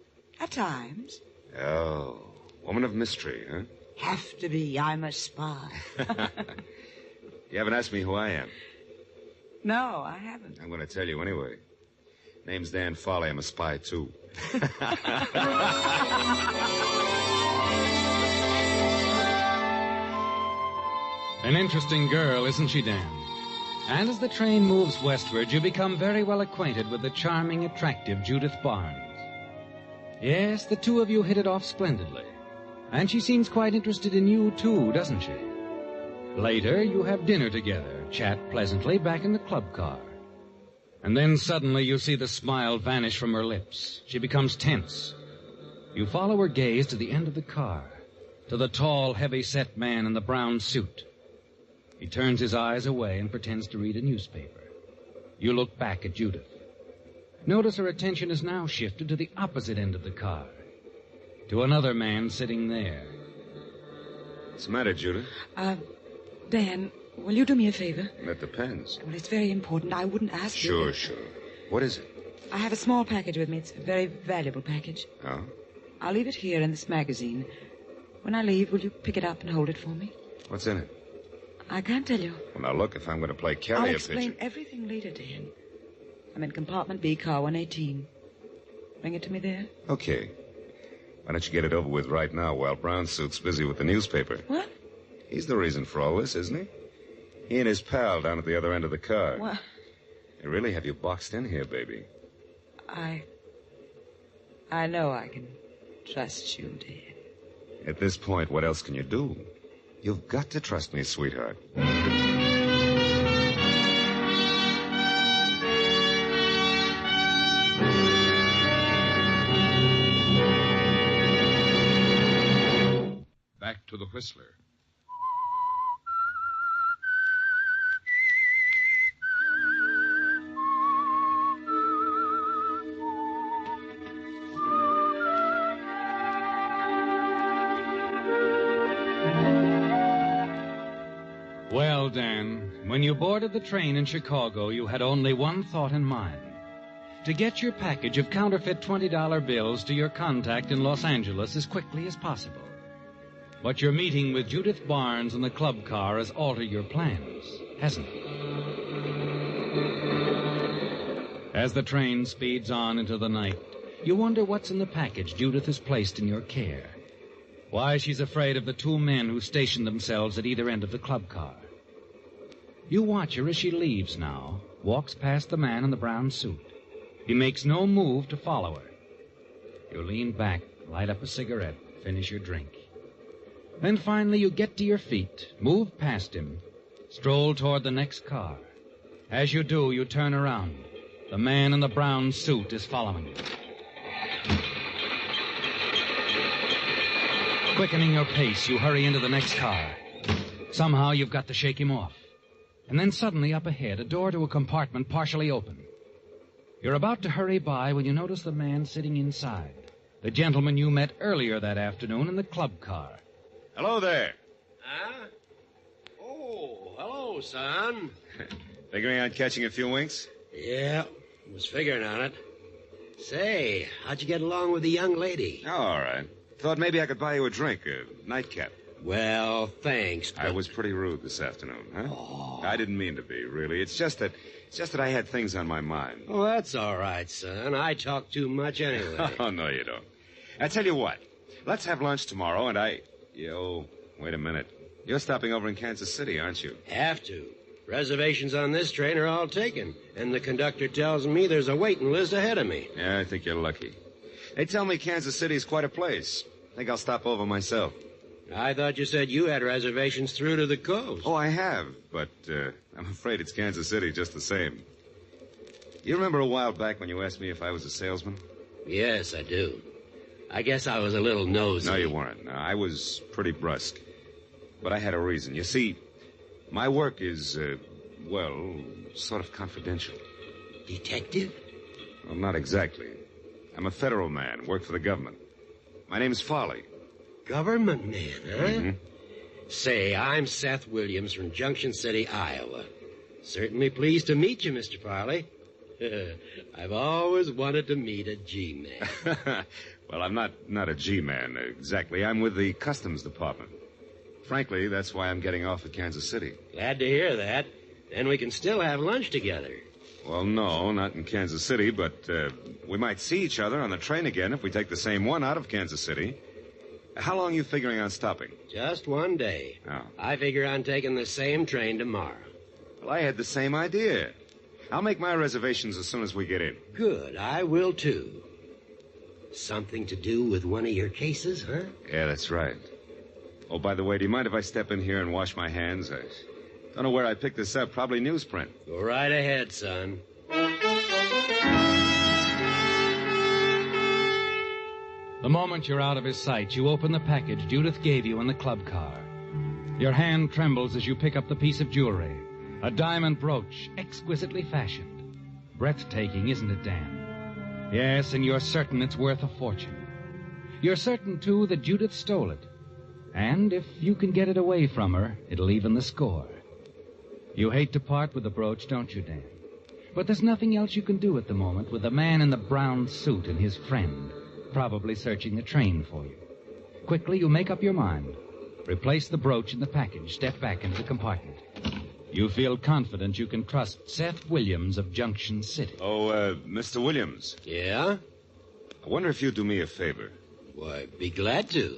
At times. Oh, woman of mystery, huh? Have to be. I'm a spy. You haven't asked me who I am. No, I haven't. I'm going to tell you anyway. Name's Dan Farley. I'm a spy, too. An interesting girl, isn't she, Dan? And as the train moves westward, you become very well acquainted with the charming, attractive Judith Barnes. Yes, the two of you hit it off splendidly. And she seems quite interested in you, too, doesn't she? Later, you have dinner together, chat pleasantly back in the club car. And then suddenly you see the smile vanish from her lips. She becomes tense. You follow her gaze to the end of the car, to the tall, heavy-set man in the brown suit. He turns his eyes away and pretends to read a newspaper. You look back at Judith. Notice her attention is now shifted to the opposite end of the car, to another man sitting there. What's the matter, Judith? Dan, will you do me a favor? That depends. Well, it's very important. I wouldn't ask you. Sure. What is it? I have a small package with me. It's a very valuable package. Oh? I'll leave it here in this magazine. When I leave, will you pick it up and hold it for me? What's in it? I can't tell you. Well, now look, if I'm going to play I'll carrier explain pigeon... everything later, Dan. I'm in compartment B, car 118. Bring it to me there. Okay. Why don't you get it over with right now while Brownsuit's busy with the newspaper? What? He's the reason for all this, isn't he? He and his pal down at the other end of the car. What? They really have you boxed in here, baby. I know I can trust you, Dan. At this point, what else can you do? You've got to trust me, sweetheart. Back to the Whistler. Well, Dan, when you boarded the train in Chicago, you had only one thought in mind. To get your package of counterfeit $20 bills to your contact in Los Angeles as quickly as possible. But your meeting with Judith Barnes in the club car has altered your plans, hasn't it? As the train speeds on into the night, you wonder what's in the package Judith has placed in your care. Why she's afraid of the two men who station themselves at either end of the club car. You watch her as she leaves now, walks past the man in the brown suit. He makes no move to follow her. You lean back, light up a cigarette, finish your drink. Then finally you get to your feet, move past him, stroll toward the next car. As you do, you turn around. The man in the brown suit is following you. Quickening your pace, you hurry into the next car. Somehow you've got to shake him off. And then suddenly up ahead, a door to a compartment partially open. You're about to hurry by when you notice the man sitting inside. The gentleman you met earlier that afternoon in the club car. Hello there. Huh? Oh, hello, son. Figuring on catching a few winks? Yeah, was figuring on it. Say, how'd you get along with the young lady? Oh, all right. Thought maybe I could buy you a drink, a nightcap. Well, thanks, but... I was pretty rude this afternoon, huh? Oh. I didn't mean to be, really. It's just that I had things on my mind. Oh, that's all right, son. I talk too much anyway. Oh, no, you don't. I tell you what. Let's have lunch tomorrow, and wait a minute. You're stopping over in Kansas City, aren't you? Have to. Reservations on this train are all taken, and the conductor tells me there's a waiting list ahead of me. Yeah, I think you're lucky. They tell me Kansas City's quite a place. I think I'll stop over myself. I thought you said you had reservations through to the coast. Oh, I have, but I'm afraid it's Kansas City just the same. You remember a while back when you asked me if I was a salesman? Yes, I do. I guess I was a little nosy. No, you weren't. No, I was pretty brusque. But I had a reason. You see, my work is, sort of confidential. Detective? Well, not exactly. I'm a federal man, work for the government. My name's Farley. Government man, huh? Mm-hmm. Say, I'm Seth Williams from Junction City, Iowa. Certainly pleased to meet you, Mr. Farley. I've always wanted to meet a G-man. Well, I'm not a G-man, exactly. I'm with the Customs Department. Frankly, that's why I'm getting off at Kansas City. Glad to hear that. Then we can still have lunch together. Well, no, not in Kansas City, but we might see each other on the train again if we take the same one out of Kansas City. How long are you figuring on stopping? Just one day. Oh. I figure on taking the same train tomorrow. Well, I had the same idea. I'll make my reservations as soon as we get in. Good. I will, too. Something to do with one of your cases, huh? Yeah, that's right. Oh, by the way, do you mind if I step in here and wash my hands? I don't know where I picked this up. Probably newsprint. Go right ahead, son. The moment you're out of his sight, you open the package Judith gave you in the club car. Your hand trembles as you pick up the piece of jewelry. A diamond brooch, exquisitely fashioned. Breathtaking, isn't it, Dan? Yes, and you're certain it's worth a fortune. You're certain, too, that Judith stole it. And if you can get it away from her, it'll even the score. You hate to part with the brooch, don't you, Dan? But there's nothing else you can do at the moment with the man in the brown suit and his friend, probably searching the train for you. Quickly, you make up your mind. Replace the brooch in the package. Step back into the compartment. You feel confident you can trust Seth Williams of Junction City. Oh, Mr. Williams. Yeah? I wonder if you'd do me a favor. Why, be glad to.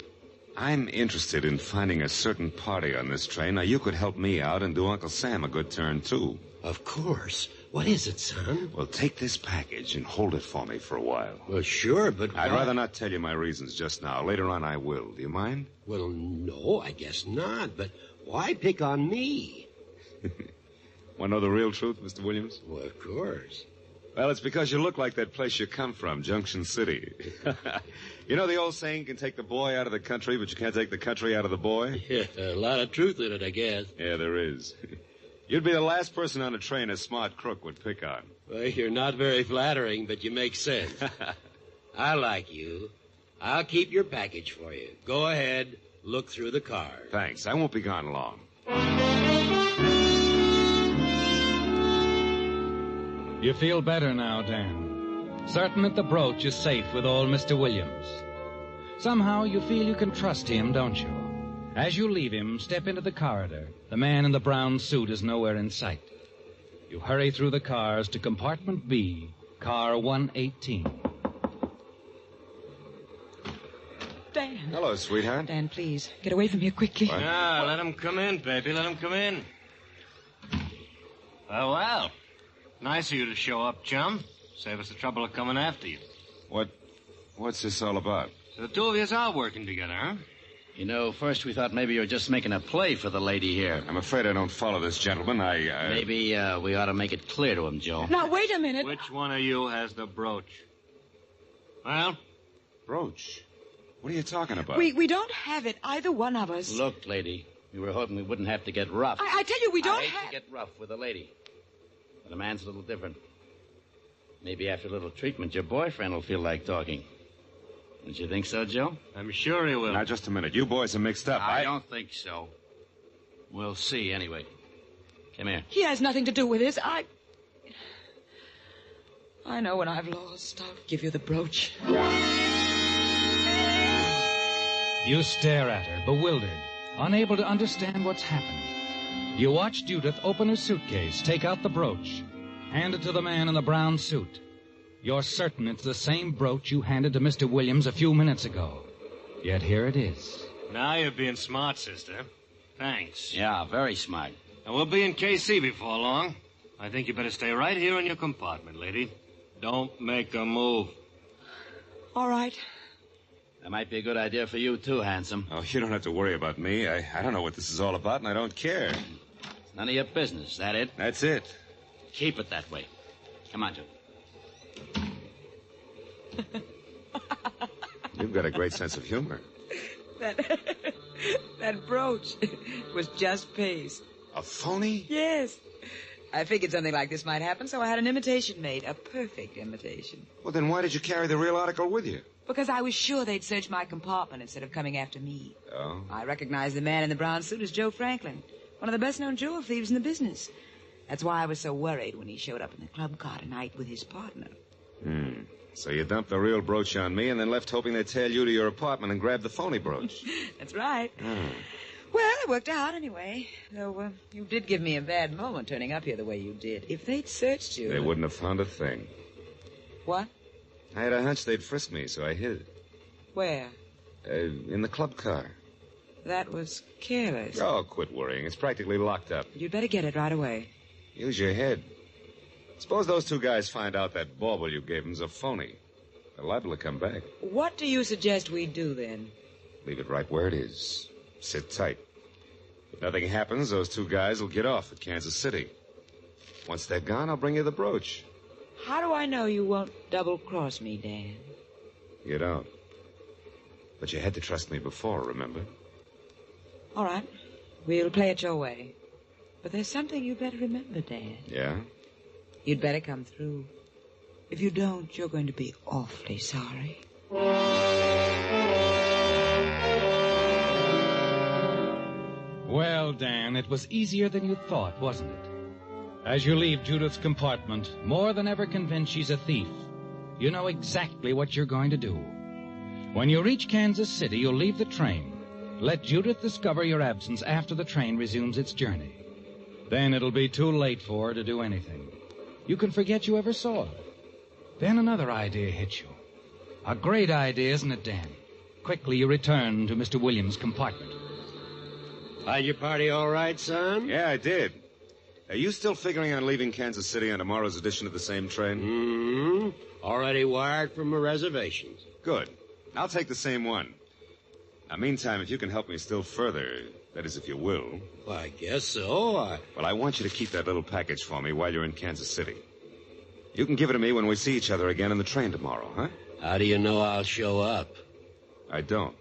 I'm interested in finding a certain party on this train. Now, you could help me out and do Uncle Sam a good turn, too. Of course. What is it, son? Well, take this package and hold it for me for a while. Well, sure, but... I'd rather not tell you my reasons just now. Later on, I will. Do you mind? Well, no, I guess not. But why pick on me? Want to know the real truth, Mr. Williams? Well, of course. Well, it's because you look like that place you come from, Junction City. You know the old saying, you can take the boy out of the country, but you can't take the country out of the boy? Yeah, a lot of truth in it, I guess. Yeah, there is. You'd be the last person on a train a smart crook would pick on. Well, you're not very flattering, but you make sense. I like you. I'll keep your package for you. Go ahead, look through the car. Thanks. I won't be gone long. You feel better now, Dan. Certain that the brooch is safe with old Mr. Williams. Somehow you feel you can trust him, don't you? As you leave him, step into the corridor. The man in the brown suit is nowhere in sight. You hurry through the cars to compartment B, car 118. Dan. Hello, sweetheart. Dan, please, get away from here quickly. What? Ah, let him come in, baby. Let him come in. Oh, well. Nice of you to show up, chum. Save us the trouble of coming after you. What's this all about? So the two of you are working together, huh? You know, first we thought maybe you were just making a play for the lady here. I'm afraid I don't follow this gentleman. Maybe we ought to make it clear to him, Joe. Now, wait a minute. Which one of you has the brooch? Well? Brooch? What are you talking about? We don't have it, either one of us. Look, lady, we were hoping we wouldn't have to get rough. I tell you, we don't I hate to get rough with a lady. But a man's a little different. Maybe after a little treatment, your boyfriend will feel like talking. Don't you think so, Joe? I'm sure he will. Now, just a minute. You boys are mixed up. I don't think so. We'll see, anyway. Come here. He has nothing to do with this. I know when I've lost, I'll give you the brooch. You stare at her, bewildered, unable to understand what's happened. You watch Judith open her suitcase, take out the brooch, hand it to the man in the brown suit. You're certain it's the same brooch you handed to Mr. Williams a few minutes ago. Yet here it is. Now you're being smart, sister. Thanks. Yeah, very smart. And we'll be in KC before long. I think you better stay right here in your compartment, lady. Don't make a move. All right. That might be a good idea for you, too, handsome. Oh, you don't have to worry about me. I don't know what this is all about, and I don't care. It's none of your business. That it? That's it. Keep it that way. Come on, Joe. You've got a great sense of humor. That brooch was just paste. A phony? Yes. I figured something like this might happen, so I had an imitation made. A perfect imitation. Well, then why did you carry the real article with you? Because I was sure they'd search my compartment instead of coming after me. Oh? I recognized the man in the brown suit as Joe Franklin, one of the best-known jewel thieves in the business. That's why I was so worried when he showed up in the club car tonight with his partner. So you dumped the real brooch on me and then left hoping they'd tail you to your apartment and grab the phony brooch. That's right. Well, it worked out anyway. Though you did give me a bad moment turning up here the way you did. If they'd searched you... They wouldn't have found a thing. What? I had a hunch they'd frisk me, so I hid. Where? In the club car. That was careless. Oh, quit worrying. It's practically locked up. You'd better get it right away. Use your head. Suppose those two guys find out that bauble you gave them's a phony. They're liable to come back. What do you suggest we do, then? Leave it right where it is. Sit tight. If nothing happens, those two guys will get off at Kansas City. Once they're gone, I'll bring you the brooch. How do I know you won't double-cross me, Dan? You don't. But you had to trust me before, remember? All right. We'll play it your way. But there's something you'd better remember, Dan. Yeah? You'd better come through. If you don't, you're going to be awfully sorry. Well, Dan, it was easier than you thought, wasn't it? As you leave Judith's compartment, more than ever convinced she's a thief, you know exactly what you're going to do. When you reach Kansas City, you'll leave the train. Let Judith discover your absence after the train resumes its journey. Then it'll be too late for her to do anything. You can forget you ever saw her. Then another idea hits you. A great idea, isn't it, Dan? Quickly you return to Mr. Williams' compartment. Find your party all right, son? Yeah, I did. Are you still figuring on leaving Kansas City on tomorrow's edition of the same train? Mm-hmm. Already wired from my reservations. Good. I'll take the same one. Now, meantime, if you can help me still further, that is, if you will. Well, I guess so. Well, I want you to keep that little package for me while you're in Kansas City. You can give it to me when we see each other again in the train tomorrow, huh? How do you know I'll show up? I don't.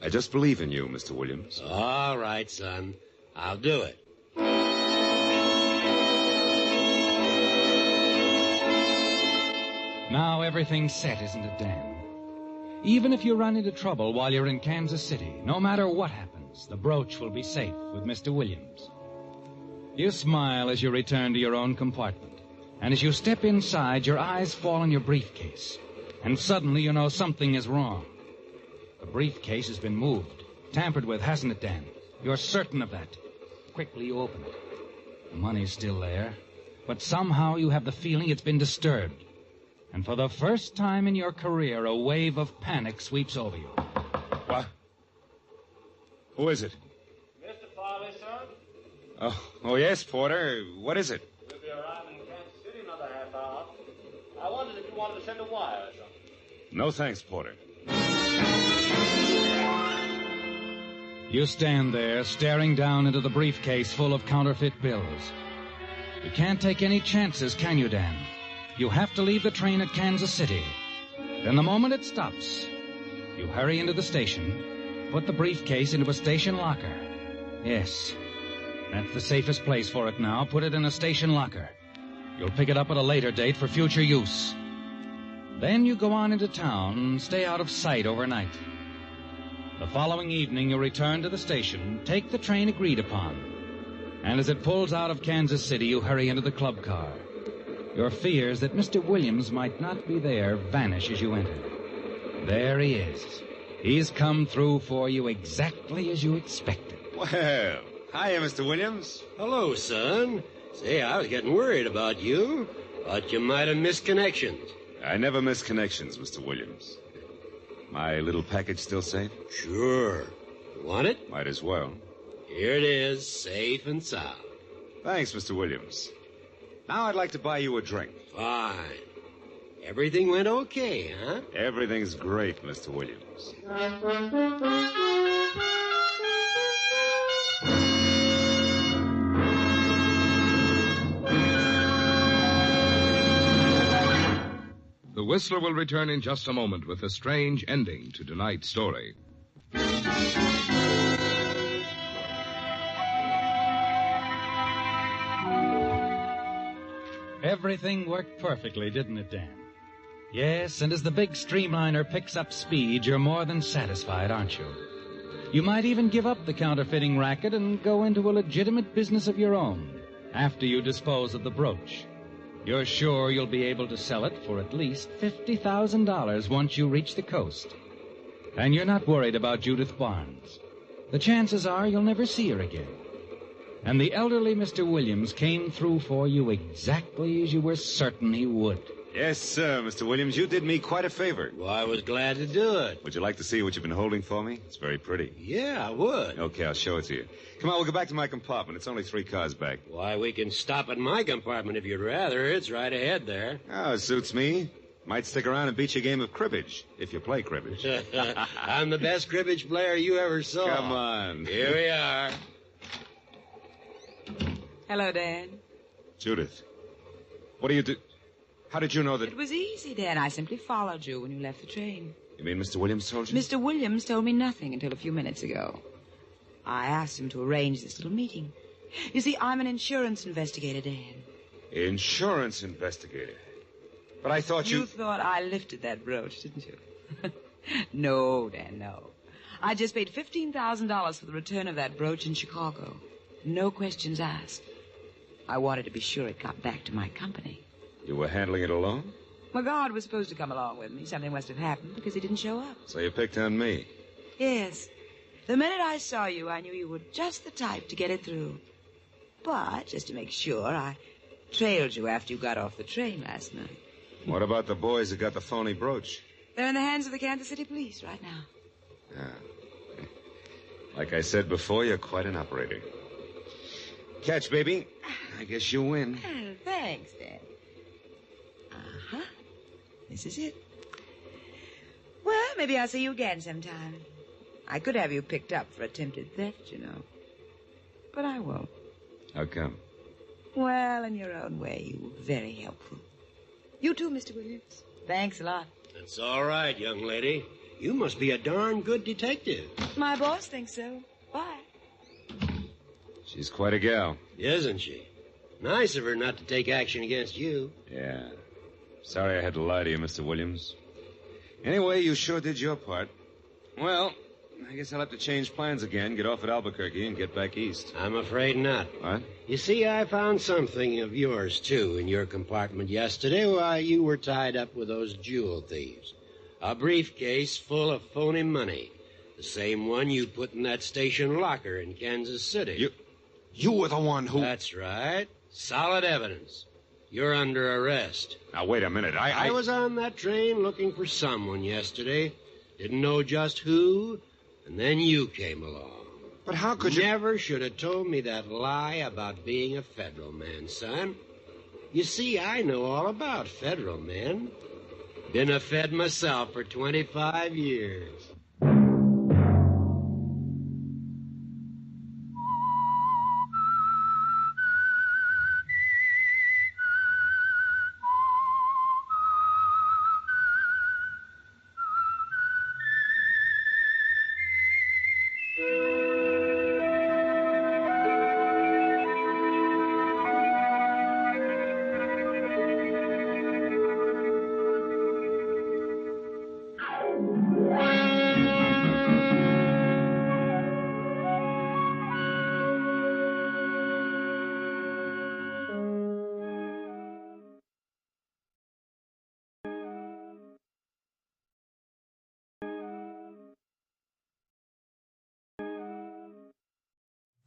I just believe in you, Mr. Williams. All right, son. I'll do it. Now everything's set, isn't it, Dan? Even if you run into trouble while you're in Kansas City, no matter what happens, the brooch will be safe with Mr. Williams. You smile as you return to your own compartment. And as you step inside, your eyes fall on your briefcase. And suddenly you know something is wrong. The briefcase has been moved, tampered with, hasn't it, Dan? You're certain of that. Quickly you open it. The money's still there, but somehow you have the feeling it's been disturbed. And for the first time in your career, a wave of panic sweeps over you. What? Who is it? Mr. Farley, sir? Oh, yes, Porter. What is it? We'll be arriving in Kansas City in another half hour. I wondered if you wanted to send a wire or something. No, thanks, Porter. You stand there, staring down into the briefcase full of counterfeit bills. You can't take any chances, can you, Dan? You have to leave the train at Kansas City. Then the moment it stops, you hurry into the station, put the briefcase into a station locker. Yes, that's the safest place for it now. Put it in a station locker. You'll pick it up at a later date for future use. Then you go on into town and stay out of sight overnight. The following evening, you return to the station, take the train agreed upon. And as it pulls out of Kansas City, you hurry into the club car. Your fears that Mr. Williams might not be there vanish as you enter. There he is. He's come through for you exactly as you expected. Well, hiya, Mr. Williams. Hello, son. Say, I was getting worried about you. Thought you might have missed connections. I never miss connections, Mr. Williams. My little package still safe? Sure. You want it? Might as well. Here it is, safe and sound. Thanks, Mr. Williams. Now I'd like to buy you a drink. Fine. Everything went okay, huh? Everything's great, Mr. Williams. The Whistler will return in just a moment with a strange ending to tonight's story. Everything worked perfectly, didn't it, Dan? Yes, and as the big streamliner picks up speed, you're more than satisfied, aren't you? You might even give up the counterfeiting racket and go into a legitimate business of your own after you dispose of the brooch. You're sure you'll be able to sell it for at least $50,000 once you reach the coast. And you're not worried about Judith Barnes. The chances are you'll never see her again. And the elderly Mr. Williams came through for you exactly as you were certain he would. Yes, sir, Mr. Williams. You did me quite a favor. Well, I was glad to do it. Would you like to see what you've been holding for me? It's very pretty. Yeah, I would. Okay, I'll show it to you. Come on, we'll go back to my compartment. It's only 3 cars back. Why, we can stop at my compartment if you'd rather. It's right ahead there. Oh, it suits me. Might stick around and beat you a game of cribbage, if you play cribbage. I'm the best cribbage player you ever saw. Come on. Here we are. Hello, Dan. Judith, what do you do? How did you know that... It was easy, Dan. I simply followed you when you left the train. You mean Mr. Williams told you? Mr. Williams told me nothing until a few minutes ago. I asked him to arrange this little meeting. You see, I'm an insurance investigator, Dan. Insurance investigator? But I thought you... You thought I lifted that brooch, didn't you? No, Dan, no. I just paid $15,000 for the return of that brooch in Chicago. No questions asked. I wanted to be sure it got back to my company. You were handling it alone? My guard was supposed to come along with me. Something must have happened because he didn't show up. So you picked on me? Yes. The minute I saw you, I knew you were just the type to get it through. But, just to make sure, I trailed you after you got off the train last night. What about the boys that got the phony brooch? They're in the hands of the Kansas City police right now. Yeah. Like I said before, you're quite an operator. Catch, baby. I guess you win. Oh, thanks, Dad. Uh-huh. This is it. Well, maybe I'll see you again sometime. I could have you picked up for attempted theft, you know. But I won't. How come? Well, in your own way, you were very helpful. You too, Mr. Williams. Thanks a lot. That's all right, young lady. You must be a darn good detective. My boss thinks so. Bye. She's quite a gal. Isn't she? Nice of her not to take action against you. Yeah. Sorry I had to lie to you, Mr. Williams. Anyway, you sure did your part. Well, I guess I'll have to change plans again, get off at Albuquerque, and get back east. I'm afraid not. What? You see, I found something of yours, too, in your compartment yesterday while you were tied up with those jewel thieves. A briefcase full of phony money. The same one you put in that station locker in Kansas City. You were the one who... That's right. Solid evidence. You're under arrest. Now, wait a minute. I was on that train looking for someone yesterday. Didn't know just who, and then you came along. But how could you... Never should have told me that lie about being a federal man, son. You see, I know all about federal men. Been a Fed myself for 25 years.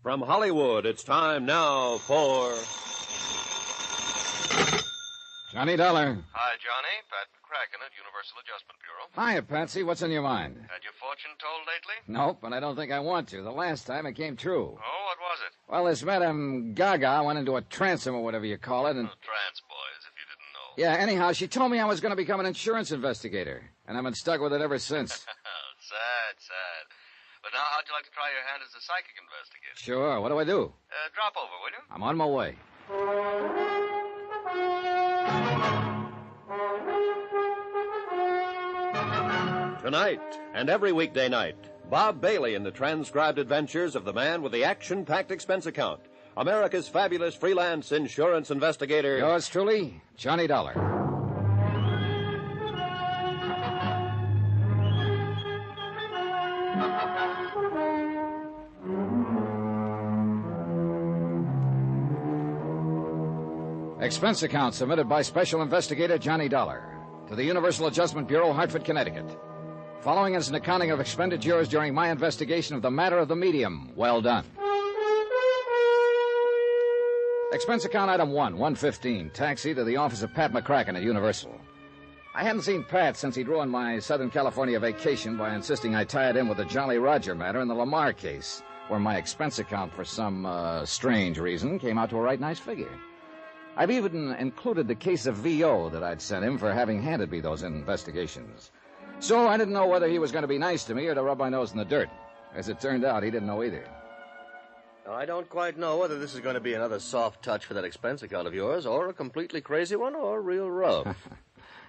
From Hollywood, it's time now for... Johnny Dollar. Hi, Johnny. Pat McCracken at Universal Adjustment Bureau. Hiya, Patsy. What's on your mind? Had your fortune told lately? Nope, but I don't think I want to. The last time it came true. Oh, what was it? Well, this Madame Gaga went into a transom or whatever you call it, and... Trance, boys, if you didn't know. Yeah, anyhow, she told me I was going to become an insurance investigator, and I've been stuck with it ever since. Sad. But now, how'd you like to try your hand as a psychic investigator? Sure. What do I do? Drop over, will you? I'm on my way. Tonight, and every weekday night, Bob Bailey in the transcribed adventures of the man with the action-packed expense account. America's fabulous freelance insurance investigator. Yours truly, Johnny Dollar. Expense account submitted by Special Investigator Johnny Dollar to the Universal Adjustment Bureau, Hartford, Connecticut. Following is an accounting of expenditures during my investigation of the matter of the medium. Well done. Expense account item 1, 115, taxi to the office of Pat McCracken at Universal. I hadn't seen Pat since he'd ruined my Southern California vacation by insisting I tie it in with the Jolly Roger matter in the Lamar case, where my expense account, for some strange reason, came out to a right nice figure. I've even included the case of VO that I'd sent him for having handed me those investigations. So I didn't know whether he was going to be nice to me or to rub my nose in the dirt. As it turned out, he didn't know either. I don't quite know whether this is going to be another soft touch for that expense account of yours, or a completely crazy one, or real rough.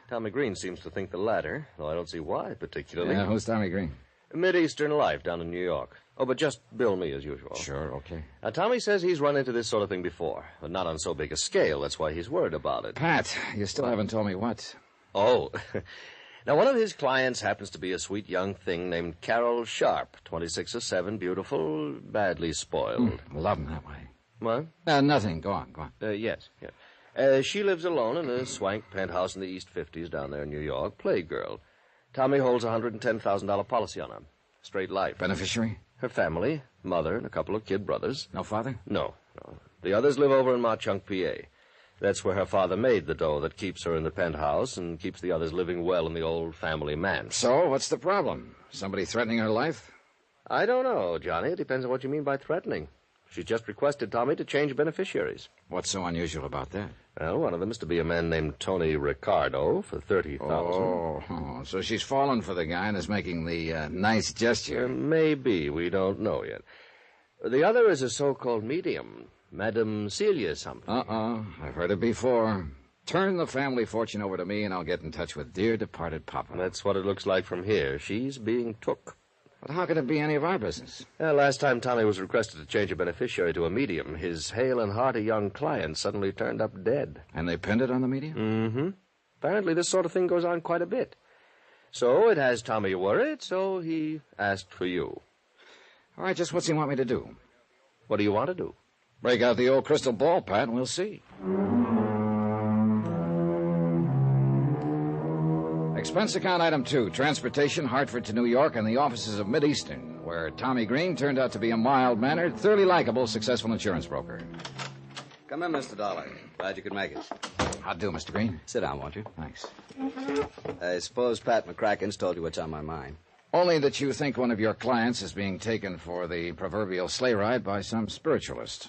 Tommy Green seems to think the latter, though I don't see why particularly. Yeah, who's Tommy Green? Mid-Eastern life down in New York. Oh, but just bill me as usual. Sure, okay. Now, Tommy says he's run into this sort of thing before, but not on so big a scale. That's why he's worried about it. Pat, you still haven't told me what. Oh. Now, one of his clients happens to be a sweet young thing named Carol Sharp, 26 or 7, beautiful, badly spoiled. Love him that way. What? Nothing. Go on. Yes. She lives alone in a swank penthouse in the East 50s down there in New York, playgirl. Tommy holds a $110,000 policy on her. Straight life. Beneficiary? Her family, mother, and a couple of kid brothers. No father? No. The others live over in Mauchunk, PA. That's where her father made the dough that keeps her in the penthouse and keeps the others living well in the old family manse. So, what's the problem? Somebody threatening her life? I don't know, Johnny. It depends on what you mean by threatening. She's just requested Tommy to change beneficiaries. What's so unusual about that? Well, one of them is to be a man named Tony Ricardo for $30,000. Oh, so she's fallen for the guy and is making the nice gesture. Maybe. We don't know yet. The other is a so-called medium, Madame Celia something. I've heard it before. Turn the family fortune over to me and I'll get in touch with dear departed Papa. That's what it looks like from here. She's being took. But how could it be any of our business? Last time Tommy was requested to change a beneficiary to a medium, his hale and hearty young client suddenly turned up dead. And they pinned it on the medium? Mm-hmm. Apparently this sort of thing goes on quite a bit. So it has Tommy worried, so he asked for you. All right, just what's he want me to do? What do you want to do? Break out the old crystal ball, Pat, and we'll see. Expense account item 2, transportation, Hartford to New York, and the offices of Mid-Eastern, where Tommy Green turned out to be a mild-mannered, thoroughly likable, successful insurance broker. Come in, Mr. Dollar. Glad you could make it. How'd do, Mr. Green? Sit down, won't you? Thanks. I suppose Pat McCracken's told you what's on my mind. Only that you think one of your clients is being taken for the proverbial sleigh ride by some spiritualist.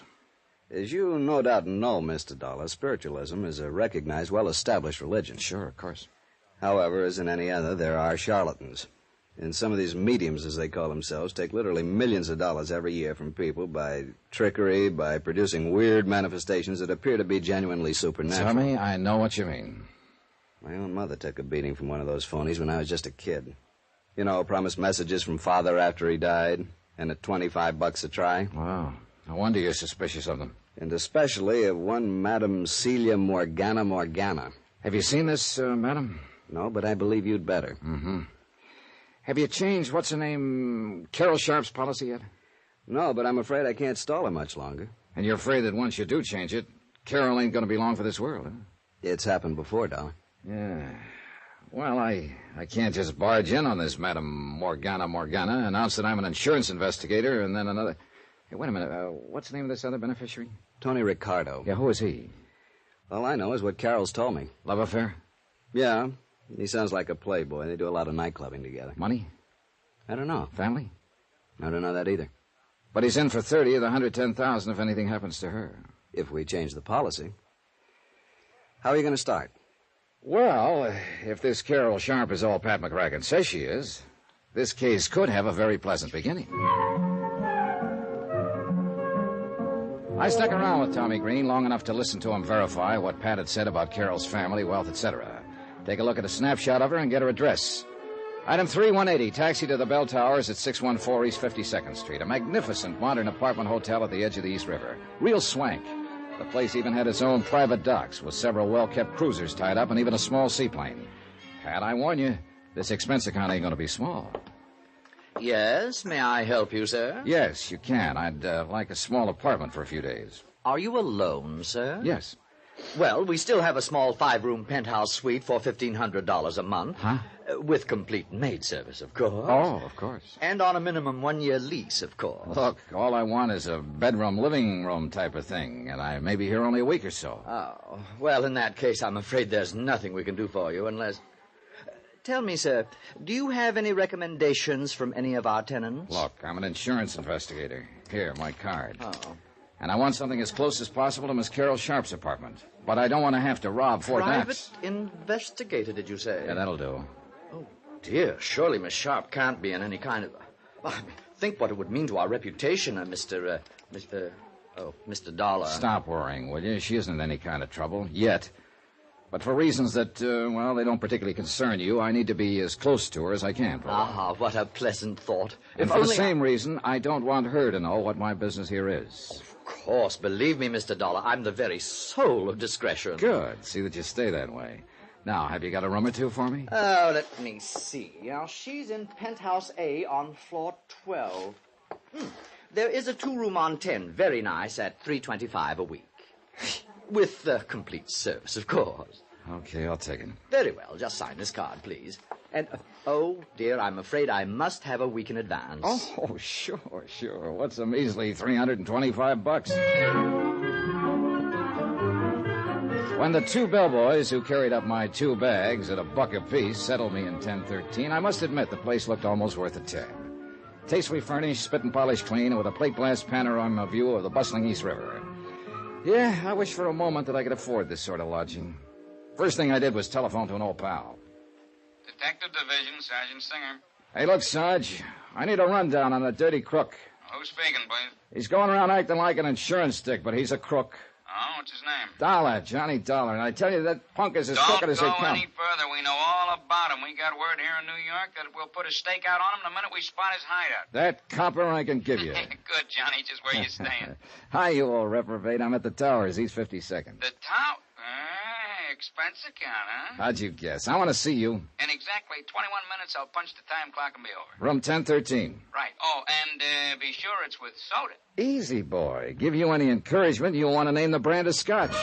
As you no doubt know, Mr. Dollar, spiritualism is a recognized, well-established religion. Sure, of course. However, as in any other, there are charlatans. And some of these mediums, as they call themselves, take literally millions of dollars every year from people by trickery, by producing weird manifestations that appear to be genuinely supernatural. Tommy, I know what you mean. My own mother took a beating from one of those phonies when I was just a kid. You know, promised messages from father after he died, and at $25 a try. Wow. No wonder you're suspicious of them. And especially of one Madame Celia Morgana. Have you seen this, madam? No, but I believe you'd better. Mm-hmm. Have you changed, what's her name, Carol Sharp's policy yet? No, but I'm afraid I can't stall her much longer. And you're afraid that once you do change it, Carol ain't going to be long for this world, huh? It's happened before, Dollar. Yeah. Well, I can't just barge in on this Madame Morgana, announce that I'm an insurance investigator, and then another... Hey, wait a minute. What's the name of this other beneficiary? Tony Ricardo. Yeah, who is he? All I know is what Carol's told me. Love affair? Yeah. He sounds like a playboy. They do a lot of nightclubbing together. Money? I don't know. Family? I don't know that either. But he's in for 30 of the 110,000 if anything happens to her. If we change the policy. How are you going to start? Well, if this Carol Sharp is all Pat McCracken says she is, this case could have a very pleasant beginning. I stuck around with Tommy Green long enough to listen to him verify what Pat had said about Carol's family, wealth, etc. Take a look at a snapshot of her and get her address. Item 3180, taxi to the Bell Towers at 614 East 52nd Street. A magnificent modern apartment hotel at the edge of the East River. Real swank. The place even had its own private docks with several well-kept cruisers tied up and even a small seaplane. Pat, I warn you, this expense account ain't going to be small. Yes, may I help you, sir? Yes, you can. I'd like a small apartment for a few days. Are you alone, sir? Yes. Well, we still have a small 5-room penthouse suite for $1,500 a month. Huh? With complete maid service, of course. Oh, of course. And on a minimum 1-year lease, of course. Look, all I want is a bedroom, living room type of thing, and I may be here only a week or so. Oh, well, in that case, I'm afraid there's nothing we can do for you unless... Tell me, sir, do you have any recommendations from any of our tenants? Look, I'm an insurance investigator. Here, my card. Oh. And I want something as close as possible to Miss Carol Sharp's apartment. But I don't want to have to rob Fort Knox. Private investigator, did you say? Yeah, that'll do. Oh, dear. Surely Miss Sharp can't be in any kind of... Well, I mean, think what it would mean to our reputation, Mr. Dollar. Stop worrying, will you? She isn't in any kind of trouble, yet. But for reasons that, well, they don't particularly concern you, I need to be as close to her as I can. Ah, what a pleasant thought. And for the same reason, I don't want her to know what my business here is. Of course. Believe me, Mr. Dollar, I'm the very soul of discretion. Good. See that you stay that way. Now, have you got a room or two for me? Oh, let me see. Now, she's in penthouse A on floor 12. There is a 2-room on 10, very nice, at $325 a week. With complete service, of course. Okay, I'll take it. Very well. Just sign this card, please. And, oh, dear, I'm afraid I must have a week in advance. Oh, sure. What's a measly $325? When the 2 bellboys who carried up my 2 bags at $1 apiece settled me in 1013, I must admit the place looked almost worth a tab. Tastefully furnished, spit and polished clean, and with a plate glass panorama view of the bustling East River. Yeah, I wish for a moment that I could afford this sort of lodging. First thing I did was telephone to an old pal. Detective Division, Sergeant Singer. Hey, look, Sarge, I need a rundown on a dirty crook. Who's speaking, please? He's going around acting like an insurance stick, but he's a crook. Oh, what's his name? Dollar, Johnny Dollar. And I tell you, that punk is as crooked as they Don't go come. any further. We know all about him. We got word here in New York that we'll put a stake out on him the minute we spot his hideout. That copper I can give you. Good, Johnny. Just where you staying? Hi, you old reprobate. I'm at the Towers, East 52nd. The tower? Expense account, huh? How'd you guess? I want to see you. In exactly 21 minutes, I'll punch the time clock and be over. Room 1013. Right. Oh, and be sure it's with soda. Easy, boy. Give you any encouragement, you'll want to name the brand of scotch.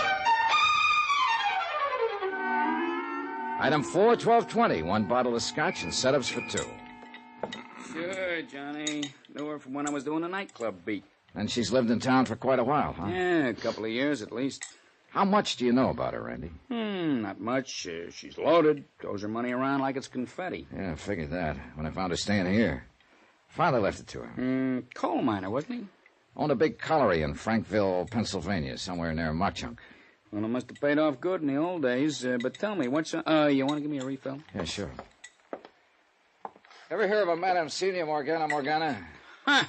Item 4, 1220. 1 bottle of scotch and setups for 2. Sure, Johnny. Knew her from when I was doing the nightclub beat. And she's lived in town for quite a while, huh? Yeah, a couple of years at least. How much do you know about her, Randy? Not much. She's loaded. Throws her money around like it's confetti. Yeah, I figured that when I found her staying here. Father left it to her. Coal miner, wasn't he? Owned a big colliery in Frankville, Pennsylvania, somewhere near Mauchunk. Well, it must have paid off good in the old days. But tell me, what's... you want to give me a refill? Yeah, sure. Ever hear of a Madame Celia Morgana? Huh!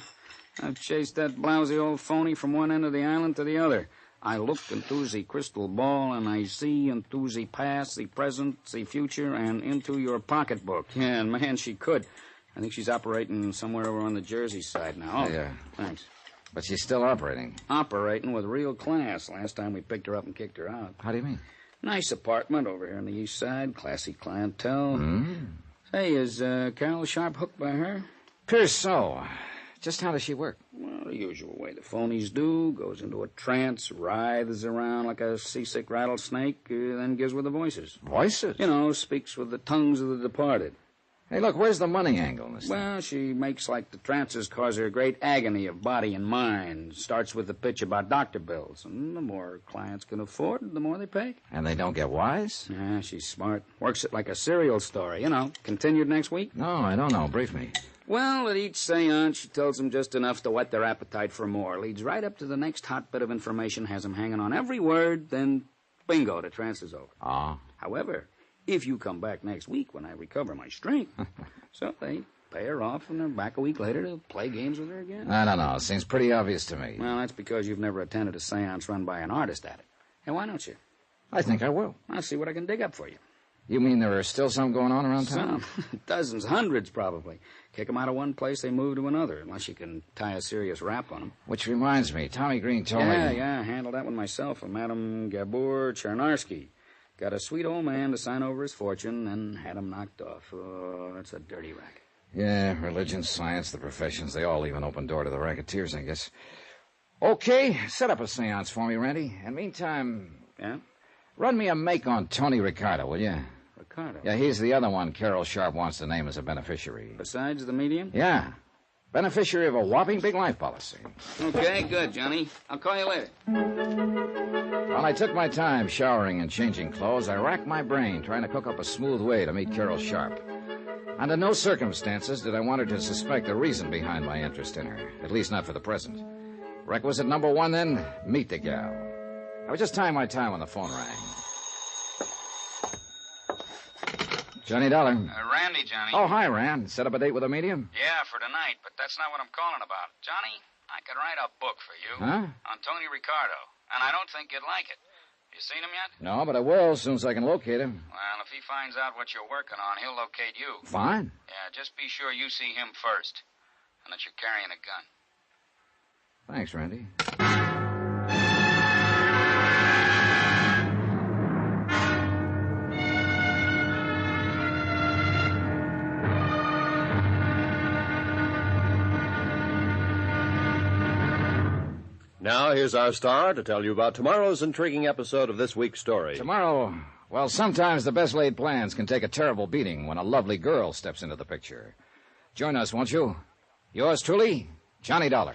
I've chased that blousy old phony from one end of the island to the other. I look into the crystal ball, and I see into the past, the present, the future, and into your pocketbook. Yeah, and man, she could. I think she's operating somewhere over on the Jersey side now. Oh, yeah. Thanks. But she's still operating. Operating with real class. Last time we picked her up and kicked her out. How do you mean? Nice apartment over here on the east side. Classy clientele. Hey, is Carol Sharp hooked by her? Appears so. Just how does she work? Well, the usual way the phonies do. Goes into a trance, writhes around like a seasick rattlesnake, then gives with the voices. Voices? You know, speaks with the tongues of the departed. Hey, look, where's the money angle in this thing? Well, she makes like the trances cause her great agony of body and mind. Starts with the pitch about doctor bills. And the more clients can afford, the more they pay. And they don't get wise? Yeah, she's smart. Works it like a serial story. Continued next week? No, I don't know. Brief me. Well, at each seance, she tells them just enough to whet their appetite for more. Leads right up to the next hot bit of information, has them hanging on every word, then bingo, the trance is over. However, if you come back next week when I recover my strength, so they pay her off and they're back a week later to play games with her again. I don't know. It seems pretty obvious to me. Well, that's because you've never attended a seance run by an artist at it. Hey, why don't you? I think I will. I'll see what I can dig up for you. You mean there are still some going on around town? Some. Dozens, hundreds probably. Kick them out of one place, they move to another, unless you can tie a serious rap on them. Which reminds me, Tommy Green told me... Yeah, handled that one myself, with Madame Gabor Chernarsky. Got a sweet old man to sign over his fortune, and had him knocked off. Oh, that's a dirty racket. Yeah, religion, science, the professions, they all leave an open door to the racketeers, I guess. Okay, set up a seance for me, Randy. And meantime... Yeah? Run me a make on Tony Ricardo, will you? Ricardo? Yeah, he's the other one Carol Sharp wants to name as a beneficiary. Besides the medium? Yeah. Beneficiary of a whopping big life policy. Okay, good, Johnny. I'll call you later. While I took my time showering and changing clothes, I racked my brain trying to cook up a smooth way to meet Carol Sharp. Under no circumstances did I want her to suspect the reason behind my interest in her, at least not for the present. Requisite number one, then, meet the gal. I was just tying my tie when the phone rang. Johnny Dollar. Randy, Johnny. Oh, hi, Rand. Set up a date with a medium? Yeah, for tonight, but that's not what I'm calling about. Johnny, I could write a book for you. Huh? On Tony Ricardo, and I don't think you'd like it. You seen him yet? No, but I will as soon as I can locate him. Well, if he finds out what you're working on, he'll locate you. Fine. Yeah, just be sure you see him first, and that you're carrying a gun. Thanks, Randy. Now, here's our star to tell you about tomorrow's intriguing episode of this week's story. Tomorrow, well, sometimes the best laid plans can take a terrible beating when a lovely girl steps into the picture. Join us, won't you? Yours truly, Johnny Dollar.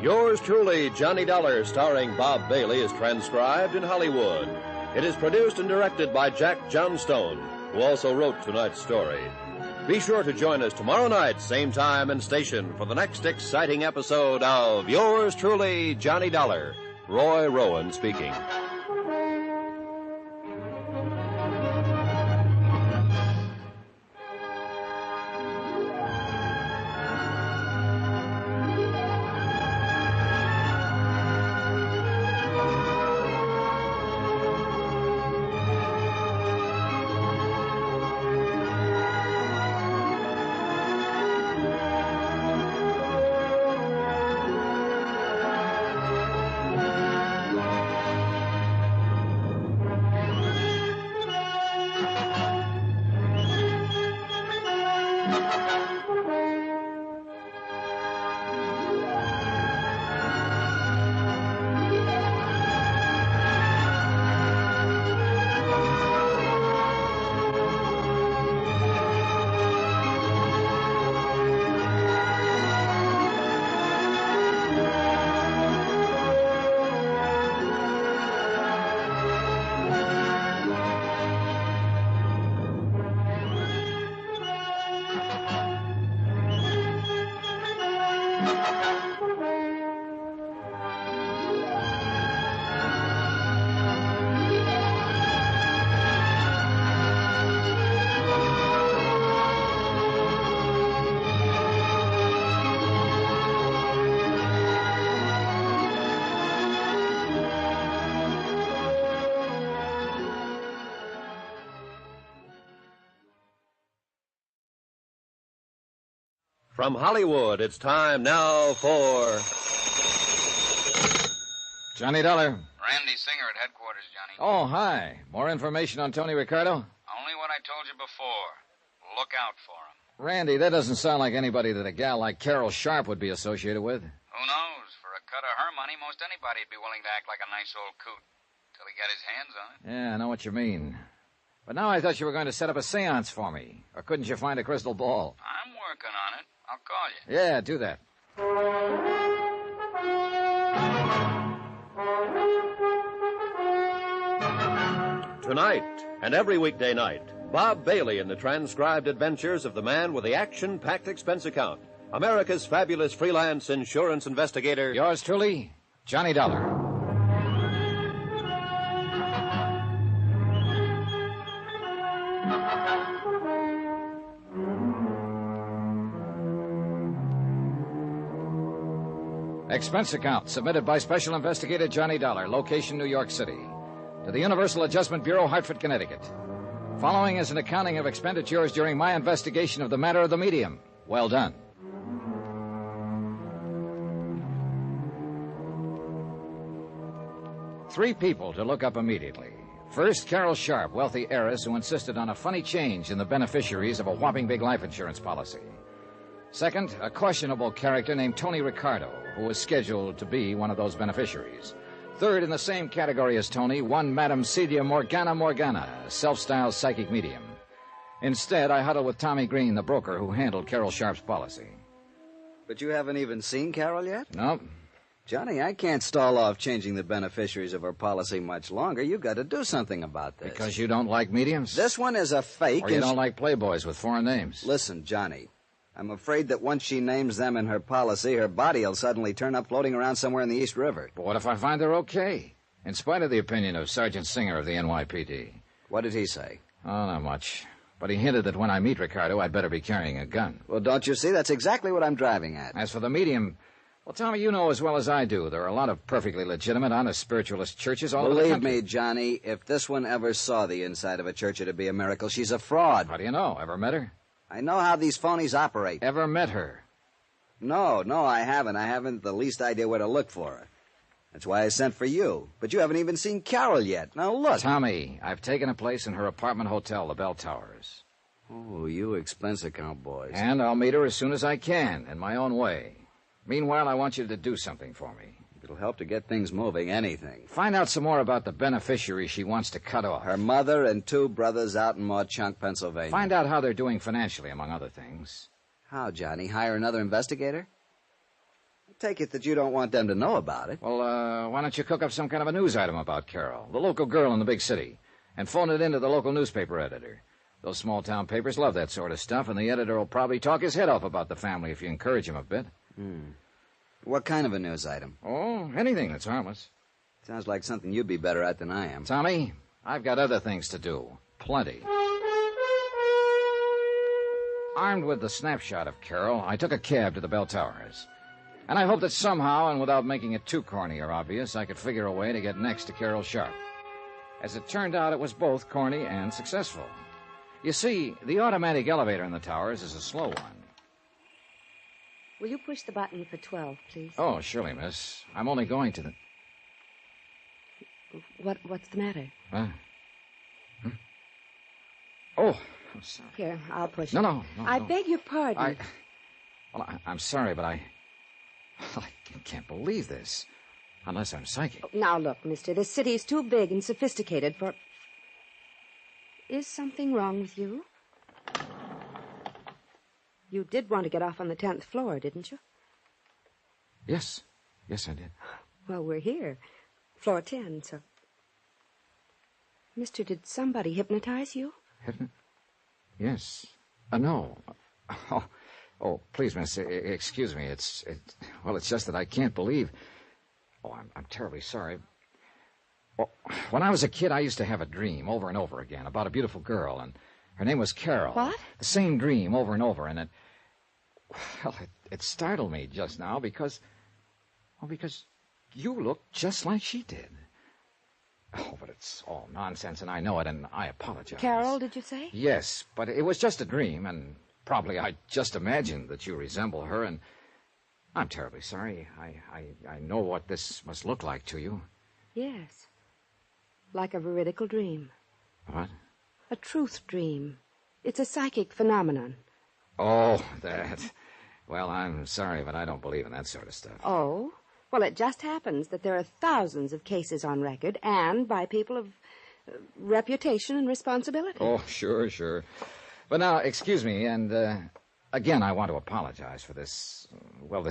Yours truly, Johnny Dollar, starring Bob Bailey, is transcribed in Hollywood. It is produced and directed by Jack Johnstone, who also wrote tonight's story. Be sure to join us tomorrow night, same time and station, for the next exciting episode of Yours truly, Johnny Dollar. Roy Rowan speaking. From Hollywood, it's time now for... Johnny Dollar. Randy Singer at headquarters, Johnny. Oh, hi. More information on Tony Ricardo? Only what I told you before. Look out for him. Randy, that doesn't sound like anybody that a gal like Carol Sharp would be associated with. Who knows? For a cut of her money, most anybody'd be willing to act like a nice old coot till he got his hands on it. Yeah, I know what you mean. But now I thought you were going to set up a seance for me. Or couldn't you find a crystal ball? I'm working on it. I'll call you. Yeah, do that. Tonight and every weekday night, Bob Bailey in the transcribed adventures of the man with the action-packed expense account. America's fabulous freelance insurance investigator. Yours truly, Johnny Dollar. Expense account submitted by Special Investigator Johnny Dollar, location New York City, to the Universal Adjustment Bureau, Hartford, Connecticut. Following is an accounting of expenditures during my investigation of the matter of the medium. Well done. Three people to look up immediately. First, Carol Sharp, wealthy heiress who insisted on a funny change in the beneficiaries of a whopping big life insurance policy. Second, a questionable character named Tony Ricardo, who was scheduled to be one of those beneficiaries. Third, in the same category as Tony, one Madame Celia Morgana, a self-styled psychic medium. Instead, I huddled with Tommy Green, the broker who handled Carol Sharp's policy. But you haven't even seen Carol yet? Nope. Johnny, I can't stall off changing the beneficiaries of her policy much longer. You've got to do something about this. Because you don't like mediums? This one is a fake. Or you don't like playboys with foreign names? Listen, Johnny, I'm afraid that once she names them in her policy, her body will suddenly turn up floating around somewhere in the East River. But what if I find they're okay? In spite of the opinion of Sergeant Singer of the NYPD. What did he say? Oh, not much. But he hinted that when I meet Ricardo, I'd better be carrying a gun. Well, don't you see? That's exactly what I'm driving at. As for the medium, well, Tommy, you know as well as I do, there are a lot of perfectly legitimate, honest spiritualist churches all over the country. Believe me, Johnny, if this one ever saw the inside of a church, it'd be a miracle. She's a fraud. How do you know? Ever met her? I know how these phonies operate. Ever met her? No, I haven't. I haven't the least idea where to look for her. That's why I sent for you. But you haven't even seen Carol yet. Now, look. Tommy, I've taken a place in her apartment hotel, the Bell Towers. Oh, you expense account boys. And I'll meet her as soon as I can, in my own way. Meanwhile, I want you to do something for me. It'll help to get things moving, anything. Find out some more about the beneficiary she wants to cut off. Her mother and two brothers out in Mauchunk, Pennsylvania. Find out how they're doing financially, among other things. How, Johnny? Hire another investigator? I take it that you don't want them to know about it. Well, why don't you cook up some kind of a news item about Carol, the local girl in the big city, and phone it into the local newspaper editor. Those small-town papers love that sort of stuff, and the editor will probably talk his head off about the family if you encourage him a bit. What kind of a news item? Oh, anything that's harmless. Sounds like something you'd be better at than I am. Tommy, I've got other things to do. Plenty. Armed with the snapshot of Carol, I took a cab to the Bell Towers. And I hoped that somehow, and without making it too corny or obvious, I could figure a way to get next to Carol Sharp. As it turned out, it was both corny and successful. You see, the automatic elevator in the towers is a slow one. Will you push the button for 12, please? Oh, surely, miss. I'm only going to the... What's the matter? Oh, sorry. Here, I'll push No, it. no. I beg your pardon. I'm sorry, but I can't believe this. Unless I'm psychic. Now, look, mister, this city is too big and sophisticated for... Is something wrong with you? You did want to get off on the 10th floor, didn't you? Yes, I did. Well, we're here. Floor 10, so... Mister, did somebody hypnotize you? Yes. No. Oh, please, miss, excuse me. It's just that I can't believe... Oh, I'm terribly sorry. Well, when I was a kid, I used to have a dream over and over again about a beautiful girl, and her name was Carol. What? The same dream over and over, and it startled me just now because you look just like she did. Oh, but it's all nonsense, and I know it, and I apologize. Carol, did you say? Yes, but it was just a dream, and probably I just imagined that you resemble her, and I'm terribly sorry. I know what this must look like to you. Yes. Like a veridical dream. What? A truth dream. It's a psychic phenomenon. Oh, that. Well, I'm sorry, but I don't believe in that sort of stuff. Oh? Well, it just happens that there are thousands of cases on record, and by people of reputation and responsibility. Oh, sure. But now, excuse me, and again, I want to apologize for this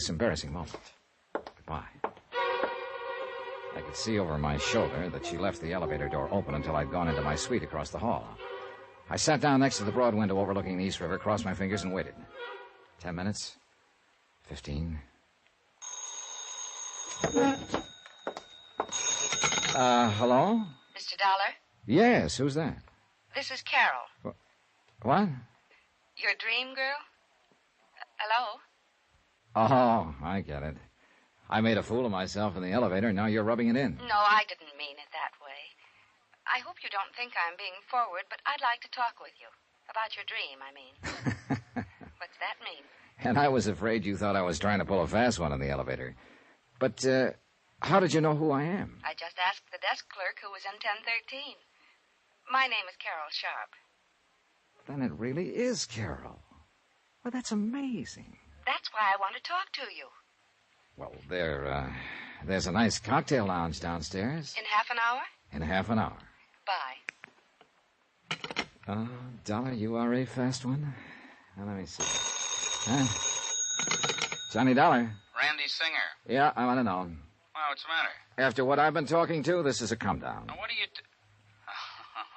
embarrassing moment. Goodbye. I could see over my shoulder that she left the elevator door open until I'd gone into my suite across the hall. I sat down next to the broad window overlooking the East River, crossed my fingers, and waited. 10 minutes. 15. Hello? Mr. Dollar? Yes, who's that? This is Carol. What? Your dream girl? Hello? Oh, I get it. I made a fool of myself in the elevator, and now you're rubbing it in. No, I didn't mean it that way. I hope you don't think I'm being forward, but I'd like to talk with you. About your dream, I mean. What's that mean? And I was afraid you thought I was trying to pull a fast one in the elevator. But, how did you know who I am? I just asked the desk clerk who was in 1013. My name is Carol Sharp. Then it really is Carol. Well, that's amazing. That's why I want to talk to you. Well, there's a nice cocktail lounge downstairs. In half an hour? In half an hour. Bye. Oh, Dollar, you are a fast one. Now, let me see. Johnny Dollar. Randy Singer. Yeah, I want to know. Well, what's the matter? After what I've been talking to, this is a come down. Now, what are you...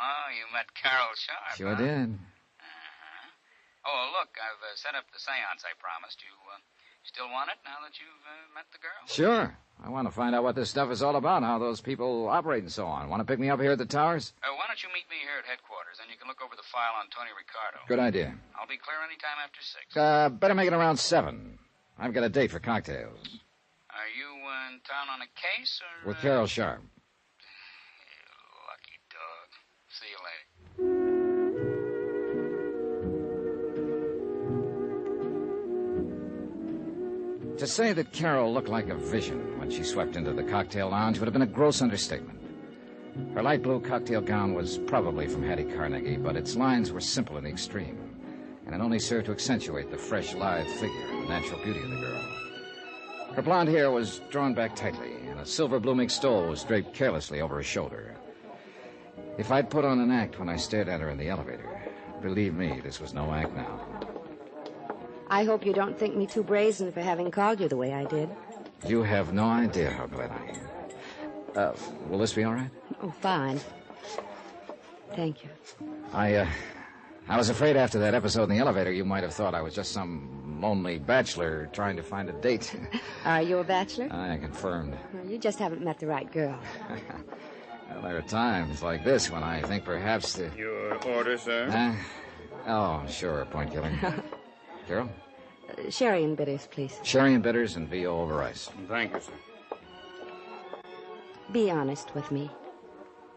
Oh, you met Carol Sharp. Sure huh? did. Oh, look, I've set up the seance I promised you. Still want it now that you've met the girl? Sure. I want to find out what this stuff is all about, how those people operate and so on. Want to pick me up here at the towers? Why don't you meet me here at headquarters, and you can look over the file on Tony Ricardo. Good idea. I'll be clear any time after 6. Better make it around 7. I've got a date for cocktails. Are you in town on a case, or... With Carol Sharp. Lucky dog. See you later. To say that Carol looked like a vision when she swept into the cocktail lounge would have been a gross understatement. Her light blue cocktail gown was probably from Hattie Carnegie, but its lines were simple in the extreme, and it only served to accentuate the fresh, lithe figure and the natural beauty of the girl. Her blonde hair was drawn back tightly, and a silver blooming stole was draped carelessly over her shoulder. If I'd put on an act when I stared at her in the elevator, believe me, this was no act now. I hope you don't think me too brazen for having called you the way I did. You have no idea how glad I am. Will this be all right? Oh, fine. Thank you. I was afraid after that episode in the elevator you might have thought I was just some lonely bachelor trying to find a date. Are you a bachelor? I confirmed. Well, you just haven't met the right girl. Well, there are times like this when I think perhaps the... Your order, sir? Oh, sure, point killer. Carol? Sherry and bitters, please. Sherry and bitters and VO over ice. Thank you, sir. Be honest with me.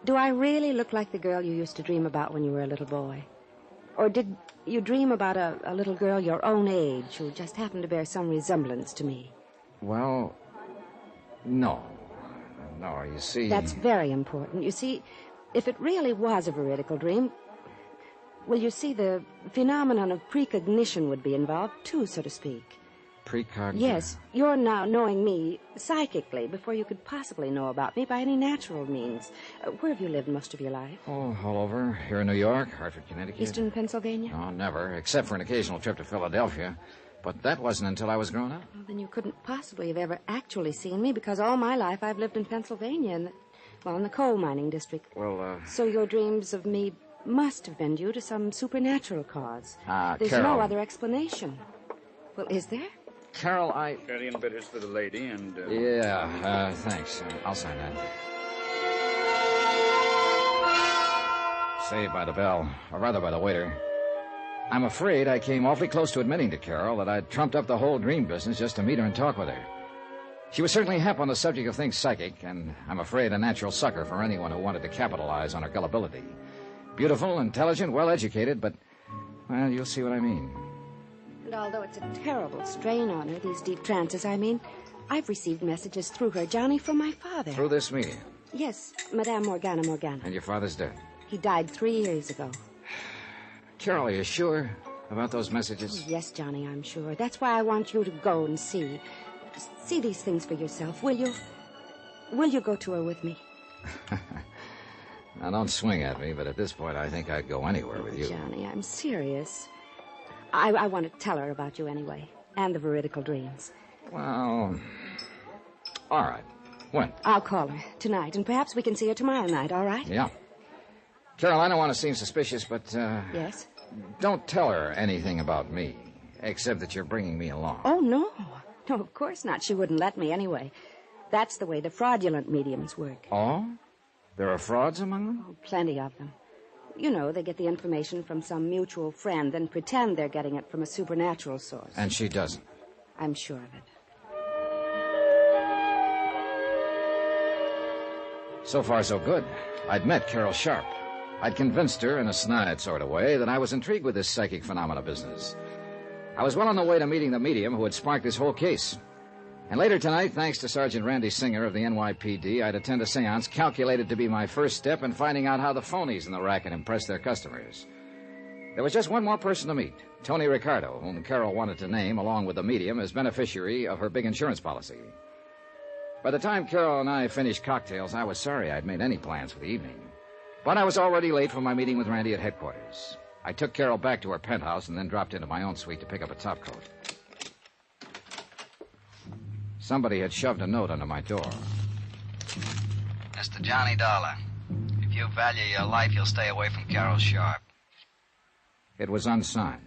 Do I really look like the girl you used to dream about when you were a little boy? Or did you dream about a little girl your own age who just happened to bear some resemblance to me? Well, no. No, you see... That's very important. You see, if it really was a veridical dream... Well, you see, the phenomenon of precognition would be involved, too, so to speak. Precognition? Yes, you're now knowing me psychically before you could possibly know about me by any natural means. Where have you lived most of your life? Oh, all over. Here in New York, Hartford, Connecticut. Eastern Pennsylvania? Oh, never, except for an occasional trip to Philadelphia. But that wasn't until I was grown up. Well, then you couldn't possibly have ever actually seen me, because all my life I've lived in Pennsylvania, in the coal mining district. Well, So your dreams of me must have been due to some supernatural cause. There's Carol. no other explanation. Well, is there? Carol, Sherry and bitters for the lady, and... Yeah, thanks. I'll sign that. Saved by the bell, or rather by the waiter. I'm afraid I came awfully close to admitting to Carol that I'd trumped up the whole dream business just to meet her and talk with her. She was certainly hep on the subject of things psychic, and I'm afraid a natural sucker for anyone who wanted to capitalize on her gullibility. Beautiful, intelligent, well-educated, but, well, you'll see what I mean. And although it's a terrible strain on her, these deep trances, I've received messages through her, Johnny, from my father. Through this medium? Yes, Madame Morgana. And your father's dead? He died 3 years ago. Carol, are you sure? about those messages? Oh, yes, Johnny, I'm sure. That's why I want you to go and see. See these things for yourself, will you? Will you go to her with me? Now, don't swing at me, but at this point, I think I'd go anywhere with you. Johnny, I'm serious. I want to tell her about you anyway, and the veridical dreams. Well, all right. When? I'll call her tonight, and perhaps we can see her tomorrow night, all right? Yeah. Carol, I don't want to seem suspicious, but, Yes? don't tell her anything about me, except that you're bringing me along. Oh, no. No, of course not. She wouldn't let me anyway. That's the way the fraudulent mediums work. Oh? There are frauds among them? Oh, plenty of them. You know, they get the information from some mutual friend and pretend they're getting it from a supernatural source. And she doesn't. I'm sure of it. So far, so good. I'd met Carol Sharp. I'd convinced her in a snide sort of way that I was intrigued with this psychic phenomena business. I was well on the way to meeting the medium who had sparked this whole case. And later tonight, thanks to Sergeant Randy Singer of the NYPD, I'd attend a seance calculated to be my first step in finding out how the phonies in the racket impress their customers. There was just one more person to meet, Tony Ricardo, whom Carol wanted to name, along with the medium, as beneficiary of her big insurance policy. By the time Carol and I finished cocktails, I was sorry I'd made any plans for the evening. But I was already late for my meeting with Randy at headquarters. I took Carol back to her penthouse and then dropped into my own suite to pick up a topcoat. Somebody had shoved a note under my door. Mr. Johnny Dollar, if you value your life, you'll stay away from Carol Sharp. It was unsigned.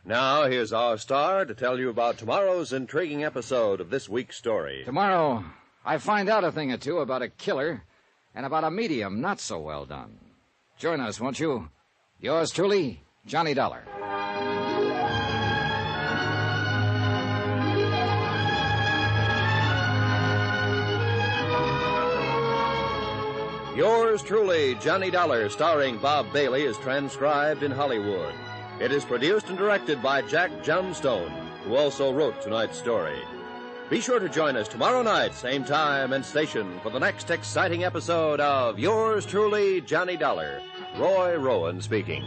Now, here's our star to tell you about tomorrow's intriguing episode of this week's story. Tomorrow, I find out a thing or two about a killer and about a medium not so well done. Join us, won't you? Yours truly, Johnny Dollar. Yours truly, Johnny Dollar, starring Bob Bailey, is transcribed in Hollywood. It is produced and directed by Jack Johnstone, who also wrote tonight's story. Be sure to join us tomorrow night, same time and station, for the next exciting episode of Yours truly, Johnny Dollar. Roy Rowan speaking.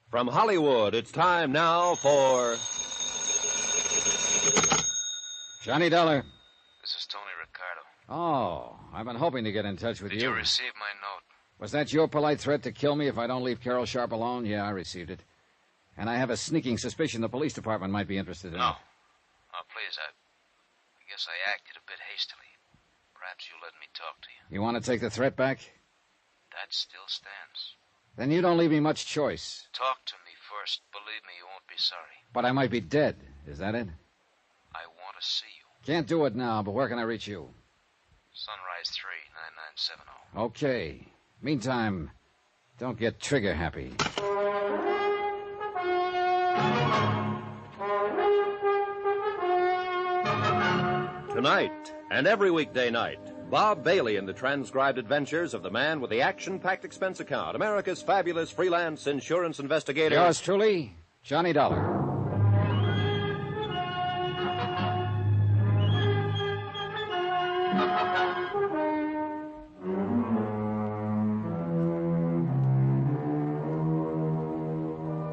From Hollywood, it's time now for... Johnny Dollar. This is Tony Ricardo. Oh, I've been hoping to get in touch with Did you receive my note? Was that your polite threat to kill me if I don't leave Carol Sharp alone? Yeah, I received it. And I have a sneaking suspicion the police department might be interested in No. it. Oh, please, I guess I acted a bit hastily. Perhaps you'll let me talk to you. You want to take the threat back? That still stands. Then you don't leave me much choice. Talk to me first. Believe me, you won't be sorry. But I might be dead. Is that it? I want to see you. Can't do it now, but where can I reach you? Sunrise 3, 9970. Okay. Meantime, don't get trigger happy. Tonight, and every weekday night, Bob Bailey in the transcribed adventures of the man with the action-packed expense account, America's fabulous freelance insurance investigator. Yours truly, Johnny Dollar.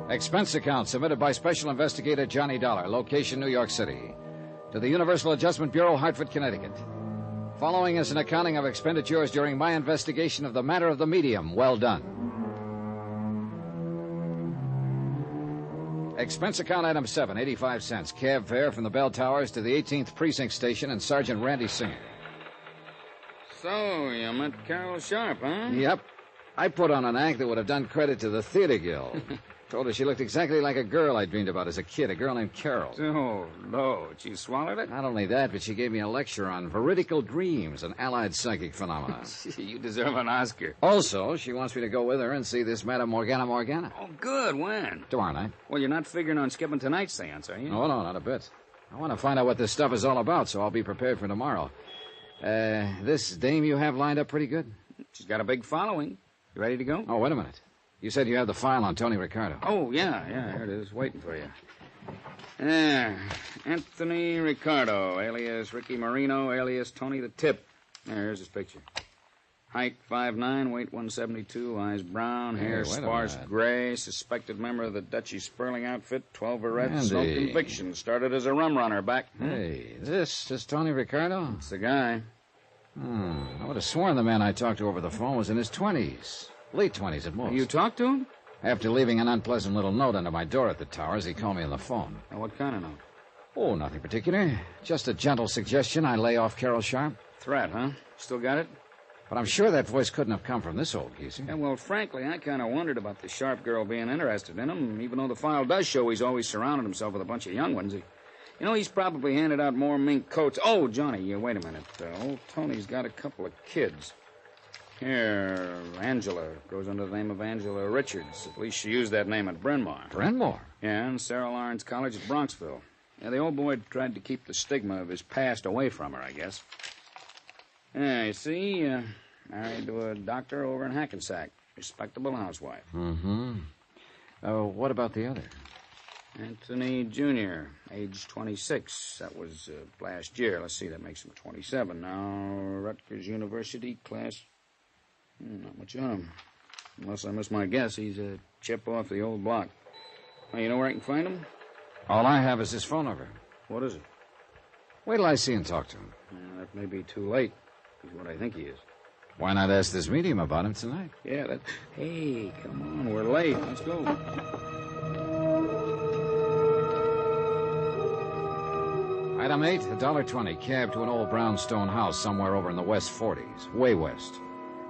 Expense account submitted by Special Investigator Johnny Dollar, location New York City, to the Universal Adjustment Bureau, Hartford, Connecticut. Following is an accounting of expenditures during my investigation of the matter of the medium. Well done. Expense account item 7, 85 cents. Cab fare from the Bell Towers to the 18th Precinct Station and Sergeant Randy Singer. So, you met Carol Sharp, huh? Yep. I put on an act that would have done credit to the Theater Guild. Told her she looked exactly like a girl I dreamed about as a kid, a girl named Carol. Oh, Lord. She swallowed it? Not only that, but she gave me a lecture on veridical dreams and allied psychic phenomena. You deserve an Oscar. Also, she wants me to go with her and see this Madame Morgana. Oh, good. When? Tomorrow night. Well, you're not figuring on skipping tonight's seance, are you? Oh, no, not a bit. I want to find out what this stuff is all about, so I'll be prepared for tomorrow. This dame you have lined up pretty good? She's got a big following. You ready to go? Oh, wait a minute. You said you had the file on Tony Ricardo. Oh, yeah, here it is, waiting for you. Anthony Ricardo, alias Ricky Marino, alias Tony the Tip. Here's his picture. Height 5'9", weight 172, eyes brown, hair sparse gray, suspected member of the Dutchy Sperling outfit, 12 arrests, no convictions, started as a rum runner back. Hey, this is Tony Ricardo? It's the guy. I would have sworn the man I talked to over the phone was in his 20s. Late 20s at most. You talked to him? After leaving an unpleasant little note under my door at the Towers, he called me on the phone. Now, what kind of note? Oh, nothing particular. Just a gentle suggestion I lay off Carol Sharp. Threat, huh? Still got it? But I'm sure that voice couldn't have come from this old geezer. Yeah, well, frankly, I kind of wondered about the Sharp girl being interested in him, even though the file does show he's always surrounded himself with a bunch of young ones. You know, he's probably handed out more mink coats. Oh, Johnny, wait a minute. Old Tony's got a couple of kids. Here, Angela goes under the name of Angela Richards. At least she used that name at Bryn Mawr. Bryn Mawr? Yeah, and Sarah Lawrence College at Bronxville. Yeah, the old boy tried to keep the stigma of his past away from her, I guess. Yeah, you see, married to a doctor over in Hackensack. Respectable housewife. Mm-hmm. What about the other? Anthony Jr., age 26. That was last year. Let's see, that makes him 27 now. Rutgers University, class... Not much on him. Unless I miss my guess, he's a chip off the old block. Well, you know where I can find him? All I have is his phone number. What is it? Wait till I see and talk to him. That may be too late. He's what I think he is. Why not ask this medium about him tonight? Yeah, that... Hey, come on, we're late. Let's go. Item 8, $1.20, cab to an old brownstone house somewhere over in the West 40s, way west,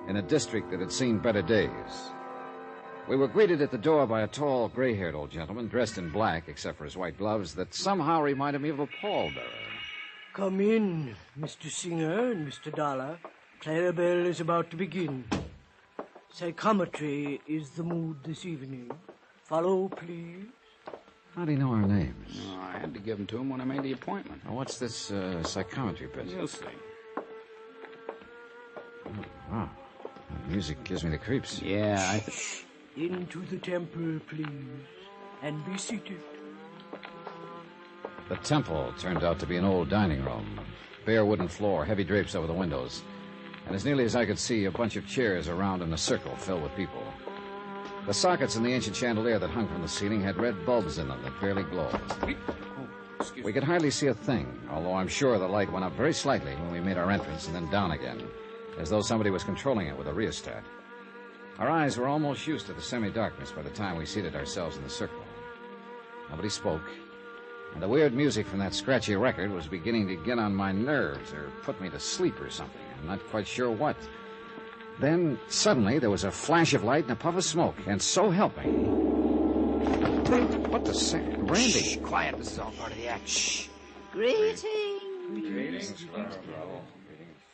in a district that had seen better days. We were greeted at the door by a tall, gray-haired old gentleman dressed in black, except for his white gloves, that somehow reminded me of a pallbearer. Come in, Mr. Singer and Mr. Dollar. Clarabelle is about to begin. Psychometry is the mood this evening. Follow, please. How do you know our names? Oh, I had to give them to him when I made the appointment. Now, what's this psychometry bit? You'll see. Oh, wow. The music gives me the creeps. Yeah, Into the temple, please. And be seated. The temple turned out to be an old dining room. Bare wooden floor, heavy drapes over the windows. And as nearly as I could see, a bunch of chairs around in a circle filled with people. The sockets in the ancient chandelier that hung from the ceiling had red bulbs in them that fairly glowed. We could hardly see a thing, although I'm sure the light went up very slightly when we made our entrance and then down again, as though somebody was controlling it with a rheostat. Our eyes were almost used to the semi-darkness by the time we seated ourselves in the circle. Nobody spoke, and the weird music from that scratchy record was beginning to get on my nerves or put me to sleep or something. I'm not quite sure what. Then, suddenly, there was a flash of light and a puff of smoke, and so help me. What the Randy? Shh, quiet. This is all part of the act. Shh. Greetings,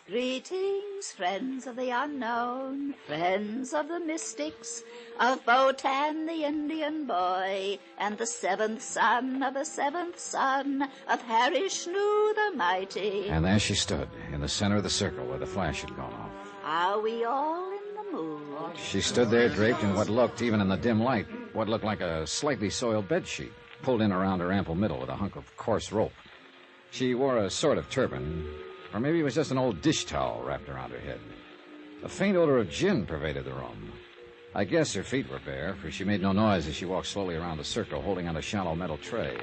Greetings, friends of the unknown, friends of the mystics, of Botan the Indian boy, and the seventh son of the seventh son of Harry Shnu the mighty. And there she stood, in the center of the circle where the flash had gone off. Are we all in the mood? She stood there draped in what looked, even in the dim light, what looked like a slightly soiled bedsheet, pulled in around her ample middle with a hunk of coarse rope. She wore a sort of turban, or maybe it was just an old dish towel wrapped around her head. A faint odor of gin pervaded the room. I guess her feet were bare, for she made no noise as she walked slowly around the circle, holding on a shallow metal tray.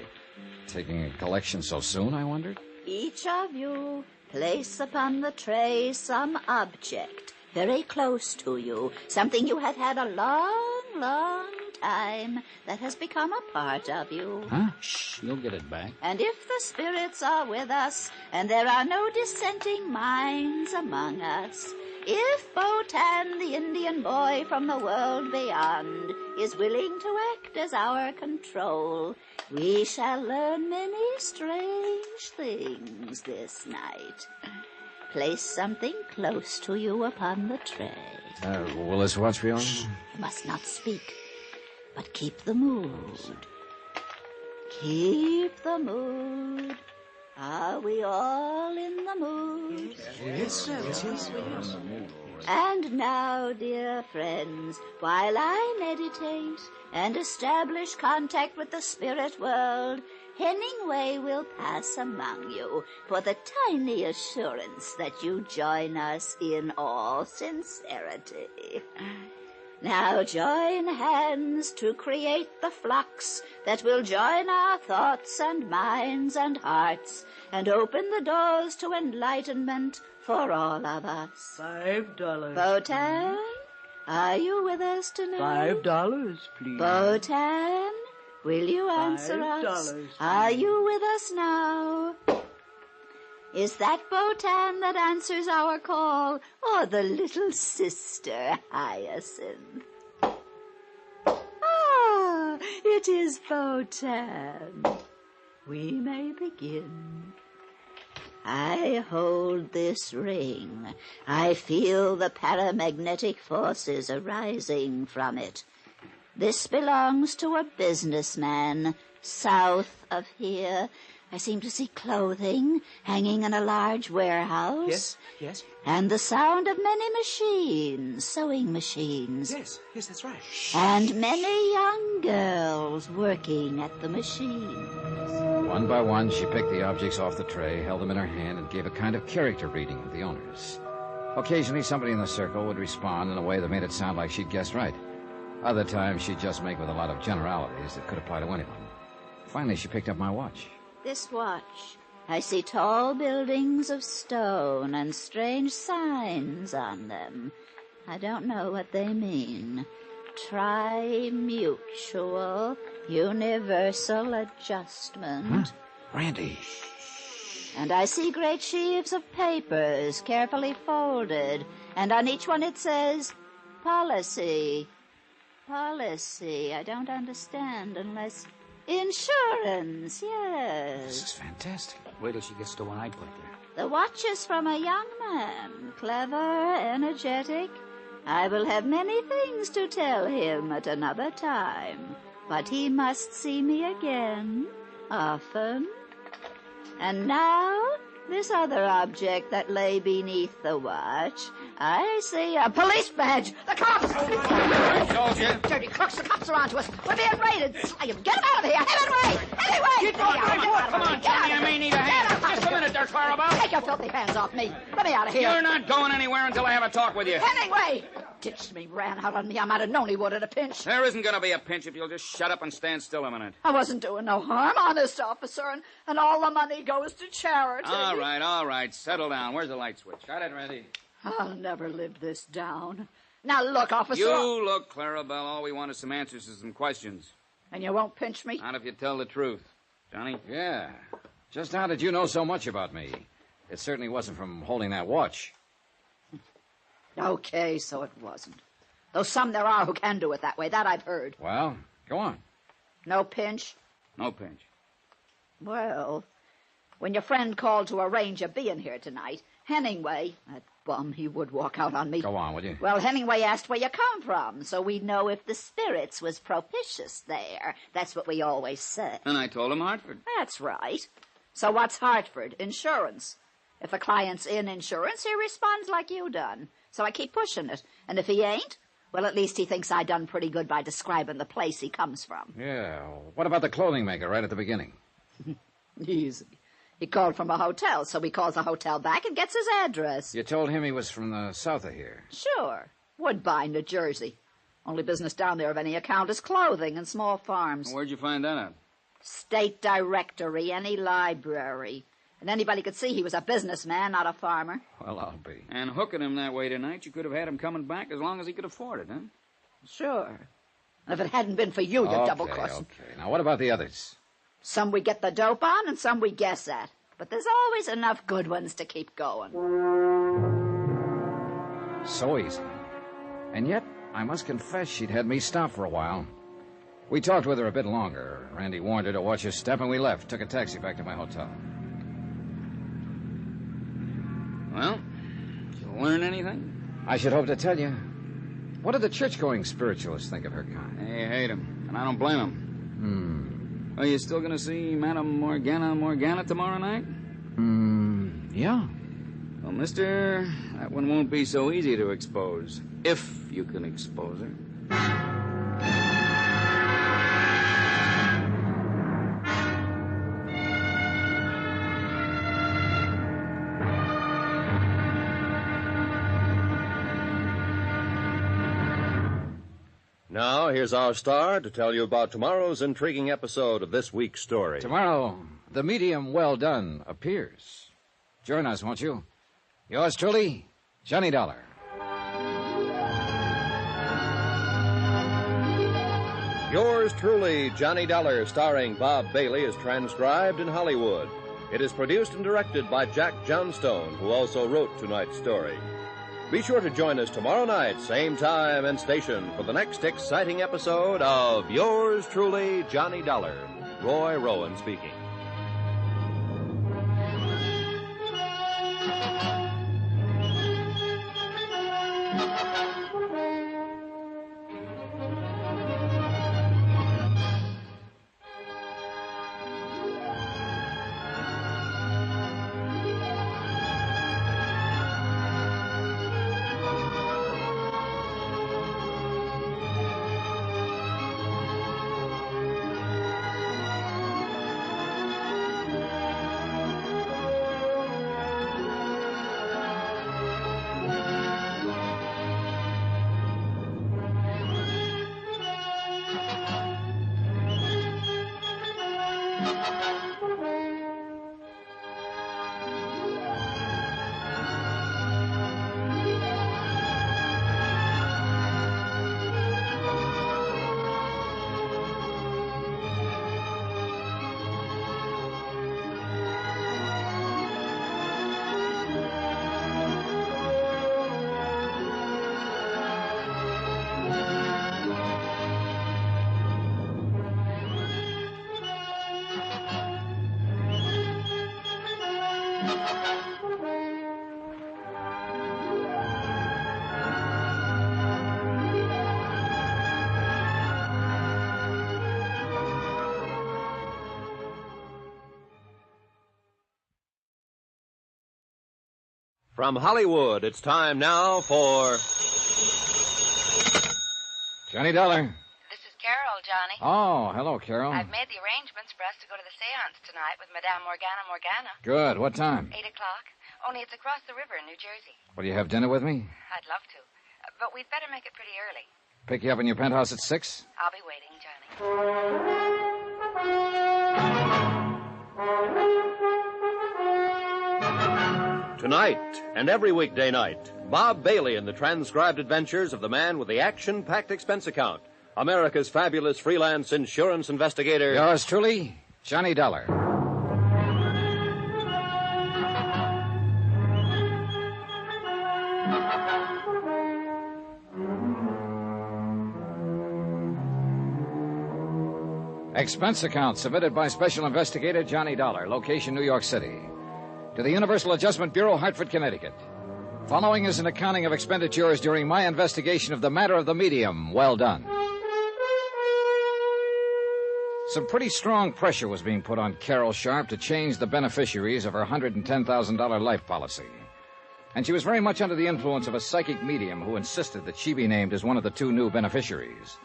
Taking a collection so soon, I wondered? Each of you place upon the tray some object very close to you, something you have had a long, long time that has become a part of you. Huh? Shh, you'll get it back. And if the spirits are with us, and there are no dissenting minds among us, if Botan, the Indian boy from the world beyond, is willing to act as our control, we shall learn many strange things this night. Place something close to you upon the tray. Will this watch be on? You must not speak, but keep the mood. Keep the mood. Are we all in the mood? Yes. And now, dear friends, while I meditate and establish contact with the spirit world, Hemingway will pass among you for the tiny assurance that you join us in all sincerity. Now join hands to create the flux that will join our thoughts and minds and hearts and open the doors to enlightenment for all of us. $5. Botan, are you with us tonight? $5, please. Botan, will you answer us? $5, Are you with us now? Is that Botan that answers our call, or the little sister Hyacinth? Ah, it is Botan. We may begin. I hold this ring. I feel the paramagnetic forces arising from it. This belongs to a businessman south of here. I seem to see clothing hanging in a large warehouse. Yes. And the sound of many machines, sewing machines. Yes, that's right. And many young girls working at the machines. One by one, she picked the objects off the tray, held them in her hand, and gave a kind of character reading of the owners. Occasionally, somebody in the circle would respond in a way that made it sound like she'd guessed right. Other times, she'd just make with a lot of generalities that could apply to anyone. Finally, she picked up my watch. This watch, I see tall buildings of stone and strange signs on them. I don't know what they mean. Tri-mutual, universal adjustment. Huh? Randy. And I see great sheaves of papers carefully folded, and on each one it says, policy. Policy, I don't understand unless... Insurance, yes. This is fantastic. Wait till she gets to one I put there. The watch is from a young man, clever, energetic. I will have many things to tell him at another time, but he must see me again, often. And now, this other object that lay beneath the watch, I see a police badge. The cops! I told you. Dirty crooks, the cops are onto us. We're being raided. Get them out of here. Hemingway! Keep going. Come on, Johnny. I may need a hand. Just a minute there, Clarabelle. Take your filthy hands off me. Let me out of here. You're not going anywhere until I have a talk with you. Hemingway! Ditched me, ran out on me. I might have known he would at a pinch. There isn't going to be a pinch if you'll just shut up and stand still a minute. I wasn't doing no harm, honest, officer, and all the money goes to charity. All right. Settle down. Where's the light switch? Got it, Randy? I'll never live this down. Now look, officer. You look, Clarabelle. All we want is some answers to some questions. And you won't pinch me? Not if you tell the truth. Johnny? Yeah. Just how did you know so much about me? It certainly wasn't from holding that watch. Okay, so it wasn't. Though some there are who can do it that way. That I've heard. Well, go on. No pinch? No pinch. Well, When your friend called to arrange your being here tonight, Hemingway, that bum, he would walk out on me. Go on, will you? Well, Hemingway asked where you come from, so we'd know if the spirits was propitious there. That's what we always say. And I told him Hartford. That's right. So what's Hartford? Insurance. If a client's in insurance, he responds like you done. So I keep pushing it. And if he ain't, well, at least he thinks I done pretty good by describing the place he comes from. Yeah. What about the clothing maker right at the beginning? Easy. He called from a hotel, so he calls the hotel back and gets his address. You told him he was from the south of here. Sure. Woodbine, New Jersey. Only business down there of any account is clothing and small farms. Where'd you find that out? State directory, any library. And anybody could see he was a businessman, not a farmer. Well, I'll be. And hooking him that way tonight, you could have had him coming back as long as he could afford it, huh? Sure. And if it hadn't been for you, double-crossing. Okay. Now, what about the others? Some we get the dope on and some we guess at. But there's always enough good ones to keep going. So easy. And yet, I must confess she'd had me stop for a while. We talked with her a bit longer. Randy warned her to watch her step, and we left. Took a taxi back to my hotel. Well, did you learn anything? I should hope to tell you. What did the church-going spiritualists think of her kind? They hate him, and I don't blame him. Are you still going to see Madame Morgana tomorrow night? Yeah. Well, mister, that one won't be so easy to expose, if you can expose her. Now, here's our star to tell you about tomorrow's intriguing episode of this week's story. Tomorrow, the medium well done appears. Join us, won't you? Yours truly, Johnny Dollar. Yours truly, Johnny Dollar, starring Bob Bailey, is transcribed in Hollywood. It is produced and directed by Jack Johnstone, who also wrote tonight's story. Be sure to join us tomorrow night, same time and station, for the next exciting episode of Yours truly, Johnny Dollar. Roy Rowan speaking. From Hollywood, it's time now for... Johnny Dollar. This is Carol, Johnny. Oh, hello, Carol. I've made the arrangements for us to go to the seance tonight with Madame Morgana. Good. What time? 8 o'clock. Only it's across the river in New Jersey. Will you have dinner with me? I'd love to. But we'd better make it pretty early. Pick you up in your penthouse at 6? I'll be waiting, Johnny. Tonight and every weekday night, Bob Bailey in the transcribed adventures of the man with the action-packed expense account, America's fabulous freelance insurance investigator. Yours truly, Johnny Dollar. Expense account submitted by Special Investigator Johnny Dollar, location New York City. To the Universal Adjustment Bureau, Hartford, Connecticut. Following is an accounting of expenditures during my investigation of the matter of the medium. Well done. Some pretty strong pressure was being put on Carol Sharp to change the beneficiaries of her $110,000 life policy. And she was very much under the influence of a psychic medium who insisted that she be named as one of the two new beneficiaries.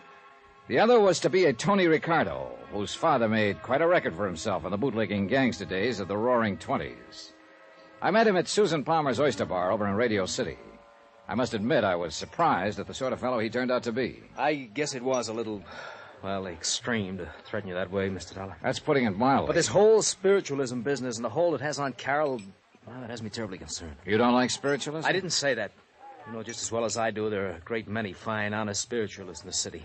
The other was to be a Tony Ricardo, whose father made quite a record for himself in the bootlegging gangster days of the Roaring Twenties. I met him at Susan Palmer's Oyster Bar over in Radio City. I must admit I was surprised at the sort of fellow he turned out to be. I guess it was a little, extreme to threaten you that way, Mr. Dollar. That's putting it mildly. But this whole spiritualism business and the hold it has on Carol, it has me terribly concerned. You don't like spiritualism? I didn't say that. You know just as well as I do, there are a great many fine, honest spiritualists in the city.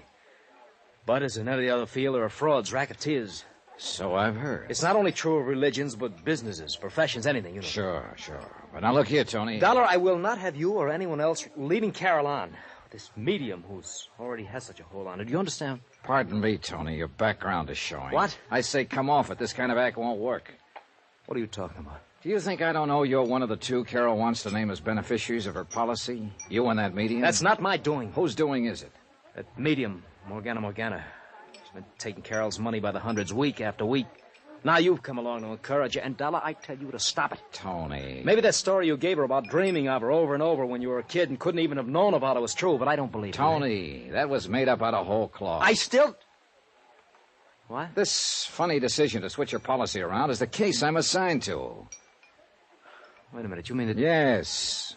But as in any other field, there are frauds, racketeers. So I've heard. It's not only true of religions, but businesses, professions, anything, you know. Sure. But now look here, Tony. Dollar, I will not have you or anyone else leading Carol on. This medium who's already has such a hold on her. Do you understand? Pardon me, Tony. Your background is showing. What? I say come off it. This kind of act won't work. What are you talking about? Do you think I don't know you're one of the two Carol wants to name as beneficiaries of her policy? You and that medium? That's not my doing. Whose doing is it? That medium, Morgana. She's been taking Carol's money by the hundreds week after week. Now you've come along to encourage her, and Dollar, I tell you to stop it. Tony. Maybe that story you gave her about dreaming of her over and over when you were a kid and couldn't even have known about it was true, but I don't believe it. Tony, that was made up out of whole cloth. I still... What? This funny decision to switch your policy around is the case I'm assigned to. Wait a minute, you mean that... Yes.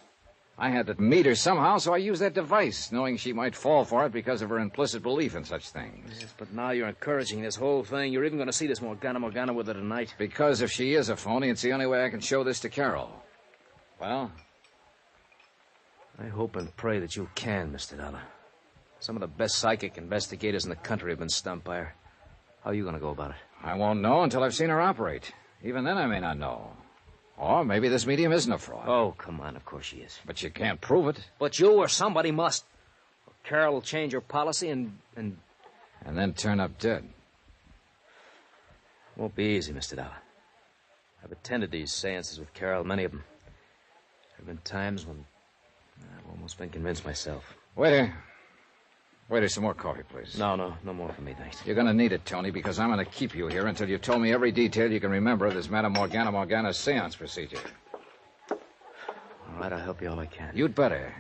I had to meet her somehow, so I used that device, knowing she might fall for it because of her implicit belief in such things. Yes, but now you're encouraging this whole thing. You're even going to see this Morgana with her tonight. Because if she is a phony, it's the only way I can show this to Carol. Well? I hope and pray that you can, Mr. Dollar. Some of the best psychic investigators in the country have been stumped by her. How are you going to go about it? I won't know until I've seen her operate. Even then I may not know. Or maybe this medium isn't a fraud. Oh, come on, of course she is. But you can't prove it. But you or somebody must. Carol will change her policy and then turn up dead. Won't be easy, Mr. Dollar. I've attended these seances with Carol, many of them. There have been times when I've almost been convinced myself. Waiter, some more coffee, please. No more for me, thanks. You're going to need it, Tony, because I'm going to keep you here until you've told me every detail you can remember of this Madame Morgana's seance procedure. All right, I'll help you all I can. You'd better.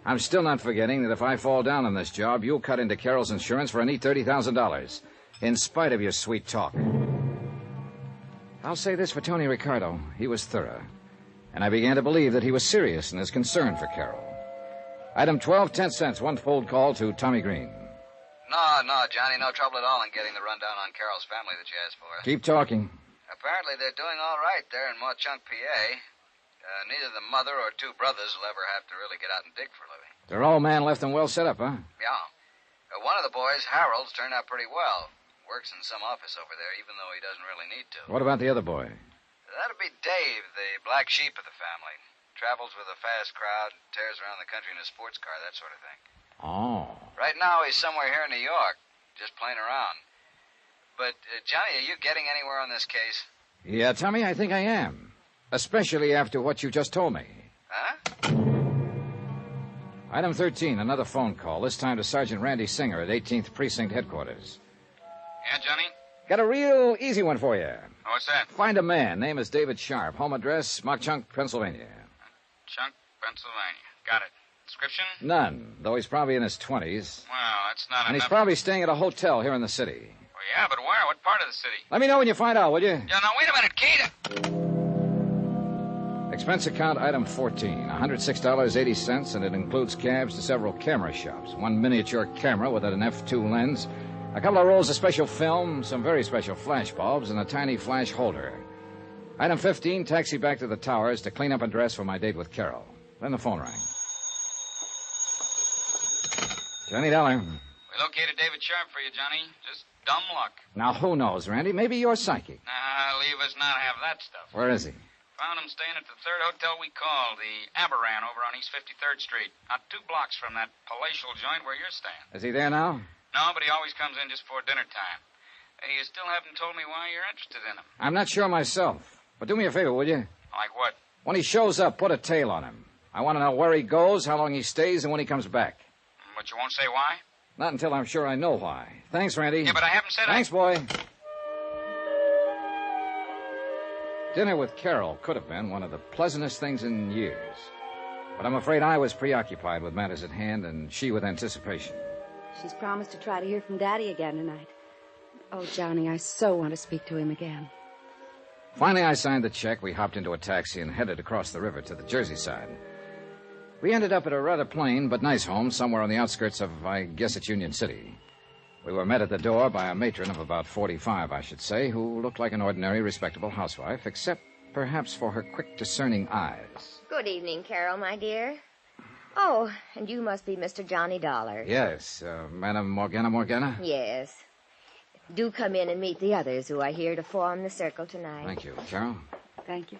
I'm still not forgetting that if I fall down on this job, you'll cut into Carol's insurance for a neat $30,000, in spite of your sweet talk. I'll say this for Tony Ricardo. He was thorough, and I began to believe that he was serious in his concern for Carol. Item 12, 10 cents, one fold call to Tommy Green. No, Johnny, no trouble at all in getting the rundown on Carol's family that you asked for. Keep talking. Apparently they're doing all right there in Mauchunk, PA. Neither the mother or two brothers will ever have to really get out and dig for a living. They're all man left and well set up, huh? Yeah. One of the boys, Harold's, turned out pretty well. Works in some office over there, even though he doesn't really need to. What about the other boy? That'll be Dave, the black sheep of the family. Travels with a fast crowd, tears around the country in a sports car, that sort of thing. Oh. Right now, he's somewhere here in New York, just playing around. But, Johnny, are you getting anywhere on this case? Yeah, Tommy, I think I am. Especially after what you just told me. Huh? Item 13, another phone call, this time to Sergeant Randy Singer at 18th Precinct Headquarters. Yeah, Johnny? Got a real easy one for you. Oh, what's that? Find a man. Name is David Sharp. Home address, Mauchunk, Pennsylvania. Chunk, Pennsylvania. Got it. Description? None, though he's probably in his 20s. Well, that's not And enough. he's probably staying at a hotel here in the city. Well, yeah, but where? What part of the city? Let me know when you find out, will you? Yeah, now, wait a minute, Kate. Expense account item 14, $106.80, and it includes cabs to several camera shops. One miniature camera with an f2 lens, a couple of rolls of special film, some very special flash bulbs, and a tiny flash holder. Item 15, taxi back to the Towers to clean up and dress for my date with Carol. Then the phone rang. Johnny Dollar. We located David Sharp for you, Johnny. Just dumb luck. Now, who knows, Randy? Maybe you're psychic. Leave us not have that stuff. Where is he? Found him staying at the third hotel we called, the Aberran over on East 53rd Street. Not 2 blocks from that palatial joint where you're staying. Is he there now? No, but he always comes in just before dinner time. Hey, you still haven't told me why you're interested in him. I'm not sure myself. But do me a favor, will you? Like what? When he shows up, put a tail on him. I want to know where he goes, how long he stays, and when he comes back. But you won't say why? Not until I'm sure I know why. Thanks, Randy. Yeah, but I haven't said Thanks, boy. Dinner with Carol could have been one of the pleasantest things in years. But I'm afraid I was preoccupied with matters at hand and she with anticipation. She's promised to try to hear from Daddy again tonight. Oh, Johnny, I so want to speak to him again. Finally, I signed the check. We hopped into a taxi and headed across the river to the Jersey side. We ended up at a rather plain but nice home somewhere on the outskirts of, I guess it's Union City. We were met at the door by a matron of about 45, I should say, who looked like an ordinary, respectable housewife, except perhaps for her quick, discerning eyes. Good evening, Carol, my dear. Oh, and you must be Mr. Johnny Dollar. Yes, Madam Morgana? Yes. Do come in and meet the others who are here to form the circle tonight. Thank you. Carol? Thank you.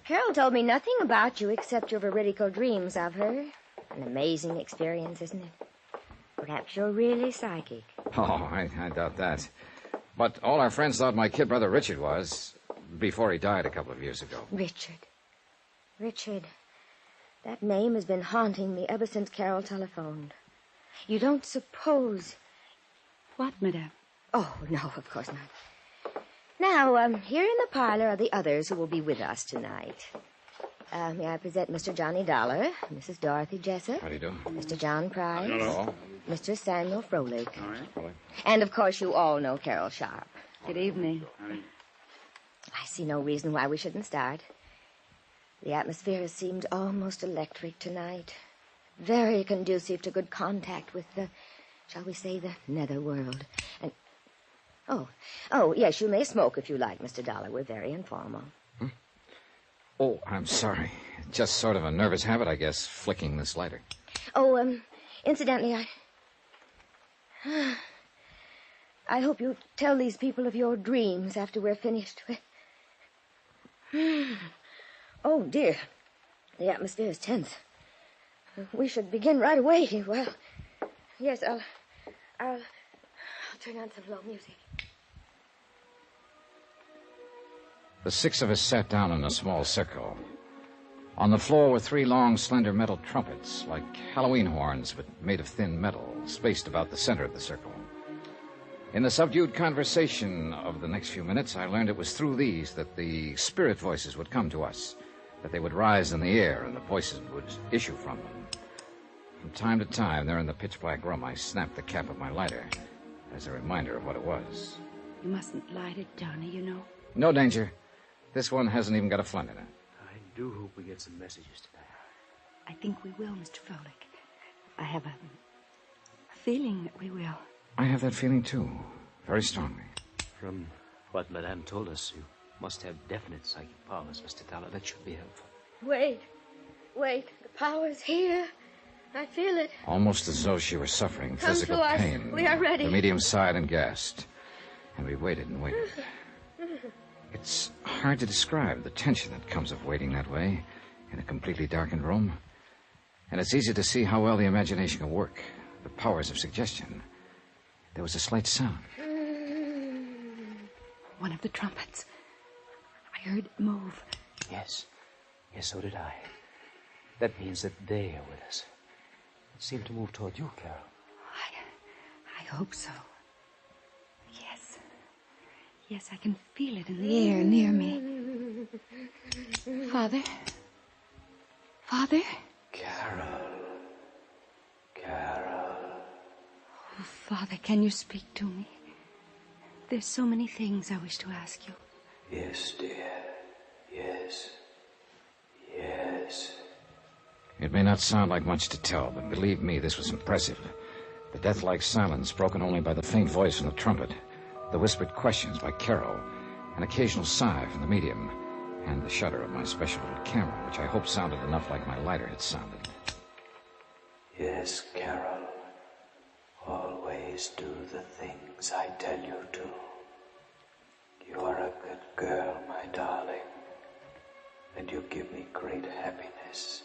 Carol told me nothing about you except your veridical dreams of her. An amazing experience, isn't it? Perhaps you're really psychic. Oh, I doubt that. But all our friends thought my kid brother Richard was, before he died a couple of years ago. Richard. That name has been haunting me ever since Carol telephoned. You don't suppose... What, Madame? Oh, no, of course not. Now, here in the parlor are the others who will be with us tonight. May I present Mr. Johnny Dollar, Mrs. Dorothy Jessup. How do you do? Mr. John Price. Hello. Mr. Samuel Froelich. All right. Froelich. And, of course, you all know Carol Sharp. Good evening. I see no reason why we shouldn't start. The atmosphere has seemed almost electric tonight. Very conducive to good contact with the, shall we say, the netherworld. And, oh, yes, you may smoke if you like, Mr. Dollar. We're very informal. Oh, I'm sorry. Just sort of a nervous habit, I guess, flicking this lighter. Oh, incidentally, I hope you tell these people of your dreams after we're finished. Oh, dear. The atmosphere is tense. We should begin right away. Well, yes, I'll turn on some low music. The six of us sat down in a small circle. On the floor were three long, slender metal trumpets, like Halloween horns, but made of thin metal, spaced about the center of the circle. In the subdued conversation of the next few minutes, I learned it was through these that the spirit voices would come to us, that they would rise in the air and the voices would issue from them. From time to time, there in the pitch-black room, I snapped the cap of my lighter as a reminder of what it was. You mustn't light it, Johnny, you know. No danger. This one hasn't even got a flint in it. I do hope we get some messages tonight. I think we will, Mr. Froelich. I have a feeling that we will. I have that feeling, too, very strongly. From what Madame told us, you must have definite psychic powers, Mr. Dollar. That should be helpful. Wait. The power's here. I feel it. Almost as though she were suffering Come physical to us. pain. We are ready. The medium sighed and gasped, and we waited and waited. It's hard to describe the tension that comes of waiting that way in a completely darkened room. And it's easy to see how well the imagination can work, the powers of suggestion. There was a slight sound. One of the trumpets. I heard it move. Yes, so did I. That means that they are with us. It seemed to move toward you, Carol. I hope so. Yes, I can feel it in the air near me. Father? Carol. Oh, Father, can you speak to me? There's so many things I wish to ask you. Yes, dear. Yes. It may not sound like much to tell, but believe me, this was impressive. The death-like silence broken only by the faint voice from the trumpet, the whispered questions by Carol, an occasional sigh from the medium, and the shudder of my special little camera, which I hope sounded enough like my lighter had sounded. Yes, Carol. Always do the things I tell you to. You are a good girl, my darling. And you give me great happiness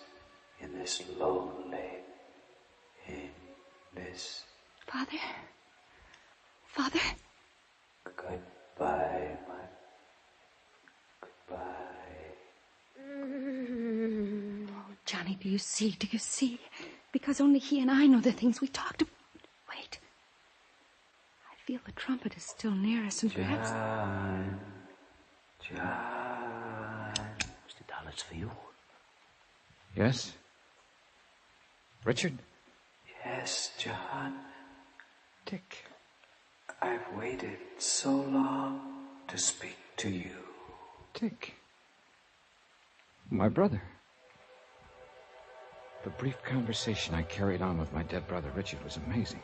in this lonely, Father? Goodbye, Oh, Johnny, do you see? Do you see? Because only he and I know the things we talked about. Wait. I feel the trumpet is still near us, and perhaps... John. Mr. Dollar, it's for you. Yes? Richard? Yes, John. Dick. I've waited so long to speak to you. Dick. My brother. The brief conversation I carried on with my dead brother Richard was amazing.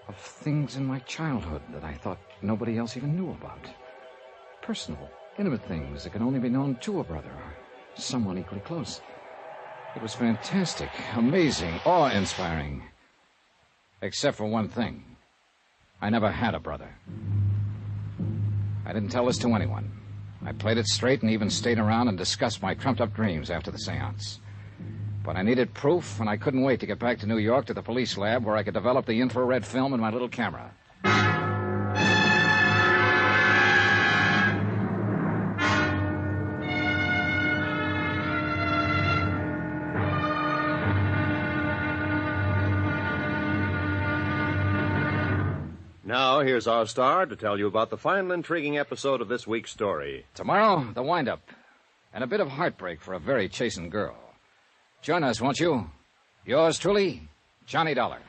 Of things in my childhood that I thought nobody else even knew about. Personal, intimate things that could only be known to a brother or someone equally close. It was fantastic, amazing, awe-inspiring. Except for one thing. I never had a brother. I didn't tell this to anyone. I played it straight and even stayed around and discussed my trumped-up dreams after the seance. But I needed proof, and I couldn't wait to get back to New York to the police lab where I could develop the infrared film in my little camera. Now, here's our star to tell you about the final intriguing episode of this week's story. Tomorrow, the wind-up. And a bit of heartbreak for a very chastened girl. Join us, won't you? Yours truly, Johnny Dollar.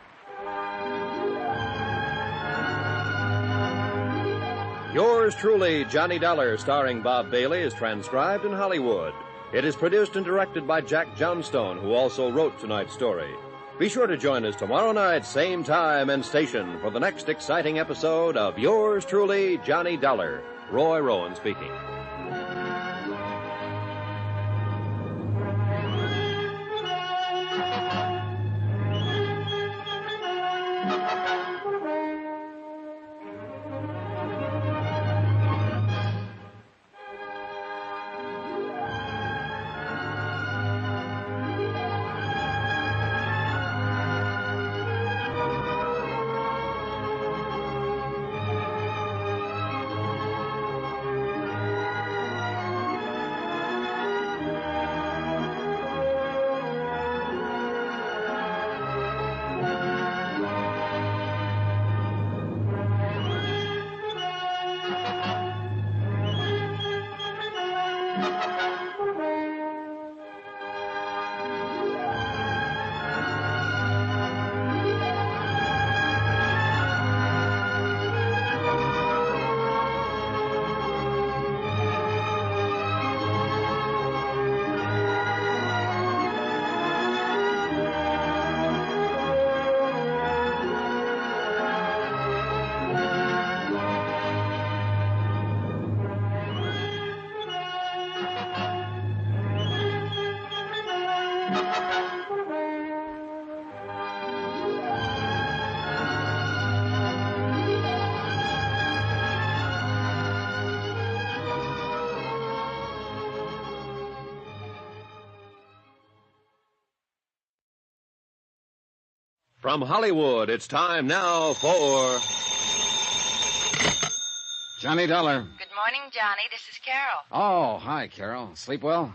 Yours truly, Johnny Dollar, starring Bob Bailey, is transcribed in Hollywood. It is produced and directed by Jack Johnstone, who also wrote tonight's story. Be sure to join us tomorrow night, same time and station, for the next exciting episode of Yours truly, Johnny Dollar. Roy Rowan speaking. From Hollywood, it's time now for... Johnny Dollar. Good morning, Johnny. This is Carol. Oh, hi, Carol. Sleep well?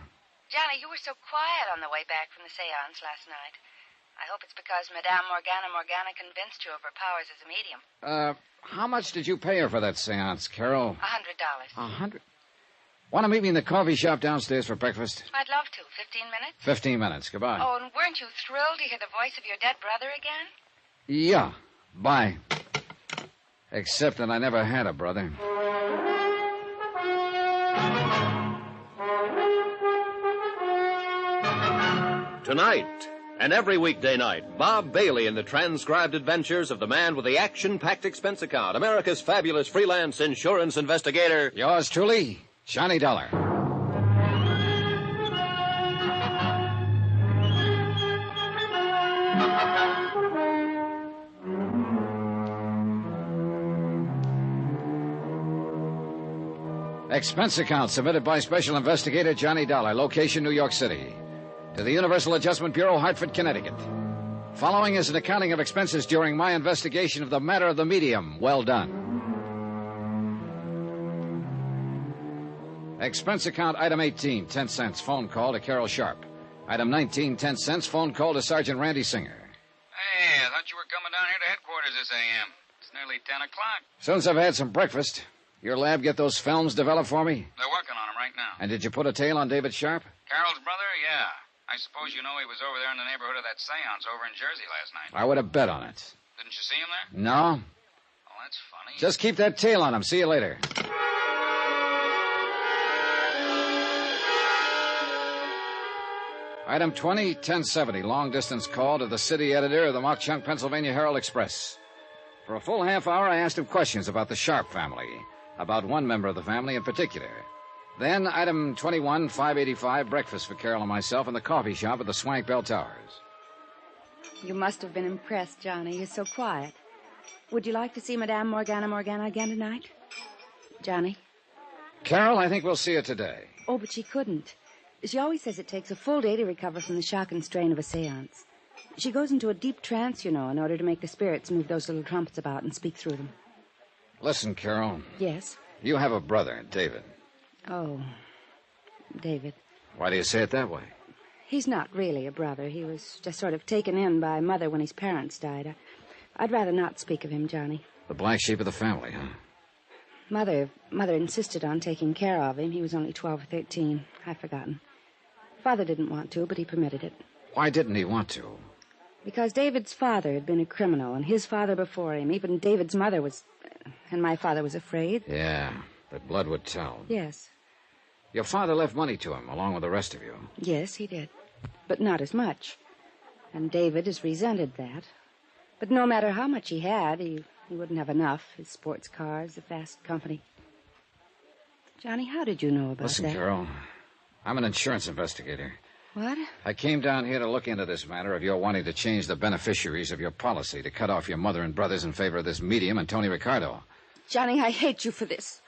Johnny, you were so quiet on the way back from the seance last night. I hope it's because Madame Morgana convinced you of her powers as a medium. How much did you pay her for that seance, Carol? $100. $100? Want to meet me in the coffee shop downstairs for breakfast? I'd love to. 15 minutes? 15 minutes. Goodbye. Oh, and weren't you thrilled to hear the voice of your dead brother again? Yeah. Bye. Except that I never had a brother. Tonight, and every weekday night, Bob Bailey in the transcribed adventures of the man with the action-packed expense account, America's fabulous freelance insurance investigator. Yours truly, Johnny Dollar. Expense account submitted by Special Investigator Johnny Dollar, location New York City. To the Universal Adjustment Bureau, Hartford, Connecticut. Following is an accounting of expenses during my investigation of the matter of the medium. Well done. Expense account item 18, 10 cents, phone call to Carol Sharp. Item 19, 10 cents, phone call to Sergeant Randy Singer. Hey, I thought you were coming down here to headquarters this a.m. It's nearly 10 o'clock. As soon as I've had some breakfast, your lab get those films developed for me? They're working on them right now. And did you put a tail on David Sharp? Carol's brother? Yeah. I suppose you know he was over there in the neighborhood of that seance over in Jersey last night. I would have bet on it. Didn't you see him there? No. Oh, that's funny. Just keep that tail on him. See you later. Item 20, 1070, long-distance call to the city editor of the Mock-Chunk, Pennsylvania Herald Express. For a full half hour, I asked him questions about the Sharp family, about one member of the family in particular. Then, item 21, 585, breakfast for Carol and myself in the coffee shop at the Swank Bell Towers. You must have been impressed, Johnny. You're so quiet. Would you like to see Madame Morgana again tonight? Johnny? Carol, I think we'll see her today. Oh, but she couldn't. She always says it takes a full day to recover from the shock and strain of a seance. She goes into a deep trance, you know, in order to make the spirits move those little trumpets about and speak through them. Listen, Carol. Yes? You have a brother, David. Oh, David. Why do you say it that way? He's not really a brother. He was just sort of taken in by Mother when his parents died. I'd rather not speak of him, Johnny. The black sheep of the family, huh? Mother insisted on taking care of him. He was only 12 or 13. I've forgotten. Father didn't want to, but he permitted it. Why didn't he want to? Because David's father had been a criminal, and his father before him. Even David's mother was... And my father was afraid. Yeah, but blood would tell. Yes. Your father left money to him, along with the rest of you. Yes, he did. But not as much. And David has resented that. But no matter how much he had, he wouldn't have enough. His sports cars, the fast company. Johnny, how did you know about that? Listen, Carol, I'm an insurance investigator. What? I came down here to look into this matter of your wanting to change the beneficiaries of your policy, to cut off your mother and brothers in favor of this medium and Tony Ricardo. Johnny, I hate you for this.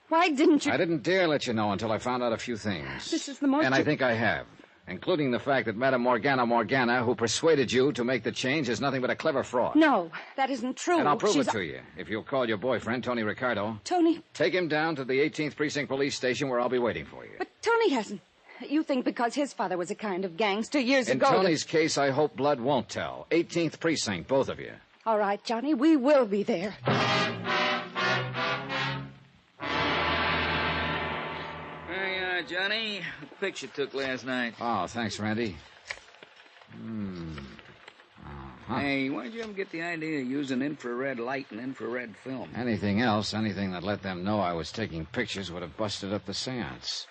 Why didn't you... I didn't dare let you know until I found out a few things. This is the most... And I think I have, including the fact that Madame Morgana, who persuaded you to make the change, is nothing but a clever fraud. No, that isn't true. And I'll prove it to you, if you'll call your boyfriend, Tony Ricardo. Tony... Take him down to the 18th Precinct Police Station where I'll be waiting for you. But Tony hasn't. You think because his father was a kind of gangster years ago... In Tony's case, I hope blood won't tell. 18th Precinct, both of you. All right, Johnny, we will be there. Hey, Johnny, the picture took last night. Oh, thanks, Randy. Hey, why'd you ever get the idea of using infrared light and infrared film? Anything else, anything that let them know I was taking pictures would have busted up the seance.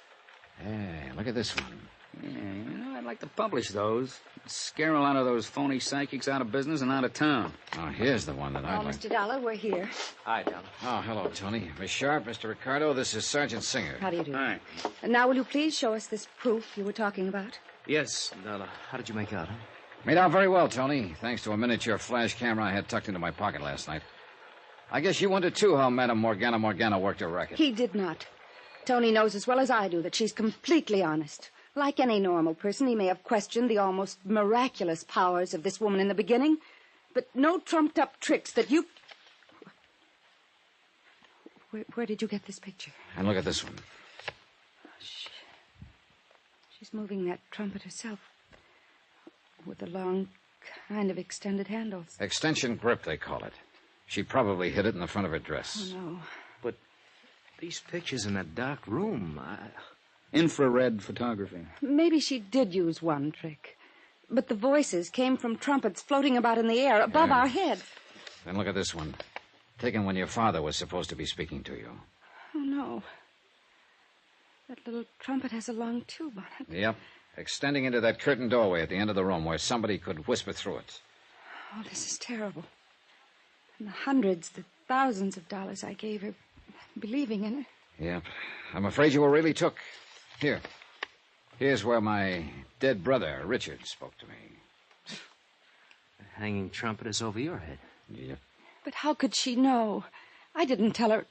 Hey, look at this one. Yeah, you know, I'd like to publish those. Scare a lot of those phony psychics out of business and out of town. Oh, here's the one that I'd like. Mr. Dollar, we're here. Hi, Dollar. Oh, hello, Tony. Miss Sharp, Mr. Ricardo, this is Sergeant Singer. How do you do? Hi. And now, will you please show us this proof you were talking about? Yes, Dollar. How did you make out, huh? Made out very well, Tony, thanks to a miniature flash camera I had tucked into my pocket last night. I guess you wondered, too, how Madame Morgana worked her racket. He did not. Tony knows as well as I do that she's completely honest. Like any normal person, he may have questioned the almost miraculous powers of this woman in the beginning, but no trumped-up tricks that you... Where did you get this picture? And look at this one. She's moving that trumpet herself with the long, kind of extended handles. Extension grip, they call it. She probably hid it in the front of her dress. Oh, no. But these pictures in that dark room, Infrared photography. Maybe she did use one trick. But the voices came from trumpets floating about in the air above our head. Then look at this one. Taken when your father was supposed to be speaking to you. Oh, no. That little trumpet has a long tube on it. Yep. Extending into that curtained doorway at the end of the room where somebody could whisper through it. Oh, this is terrible. And the hundreds, the thousands of dollars I gave her, believing in her. Yep. I'm afraid you were really took. Here. Here's where my dead brother, Richard, spoke to me. The hanging trumpet is over your head. Yep. But how could she know? I didn't tell her.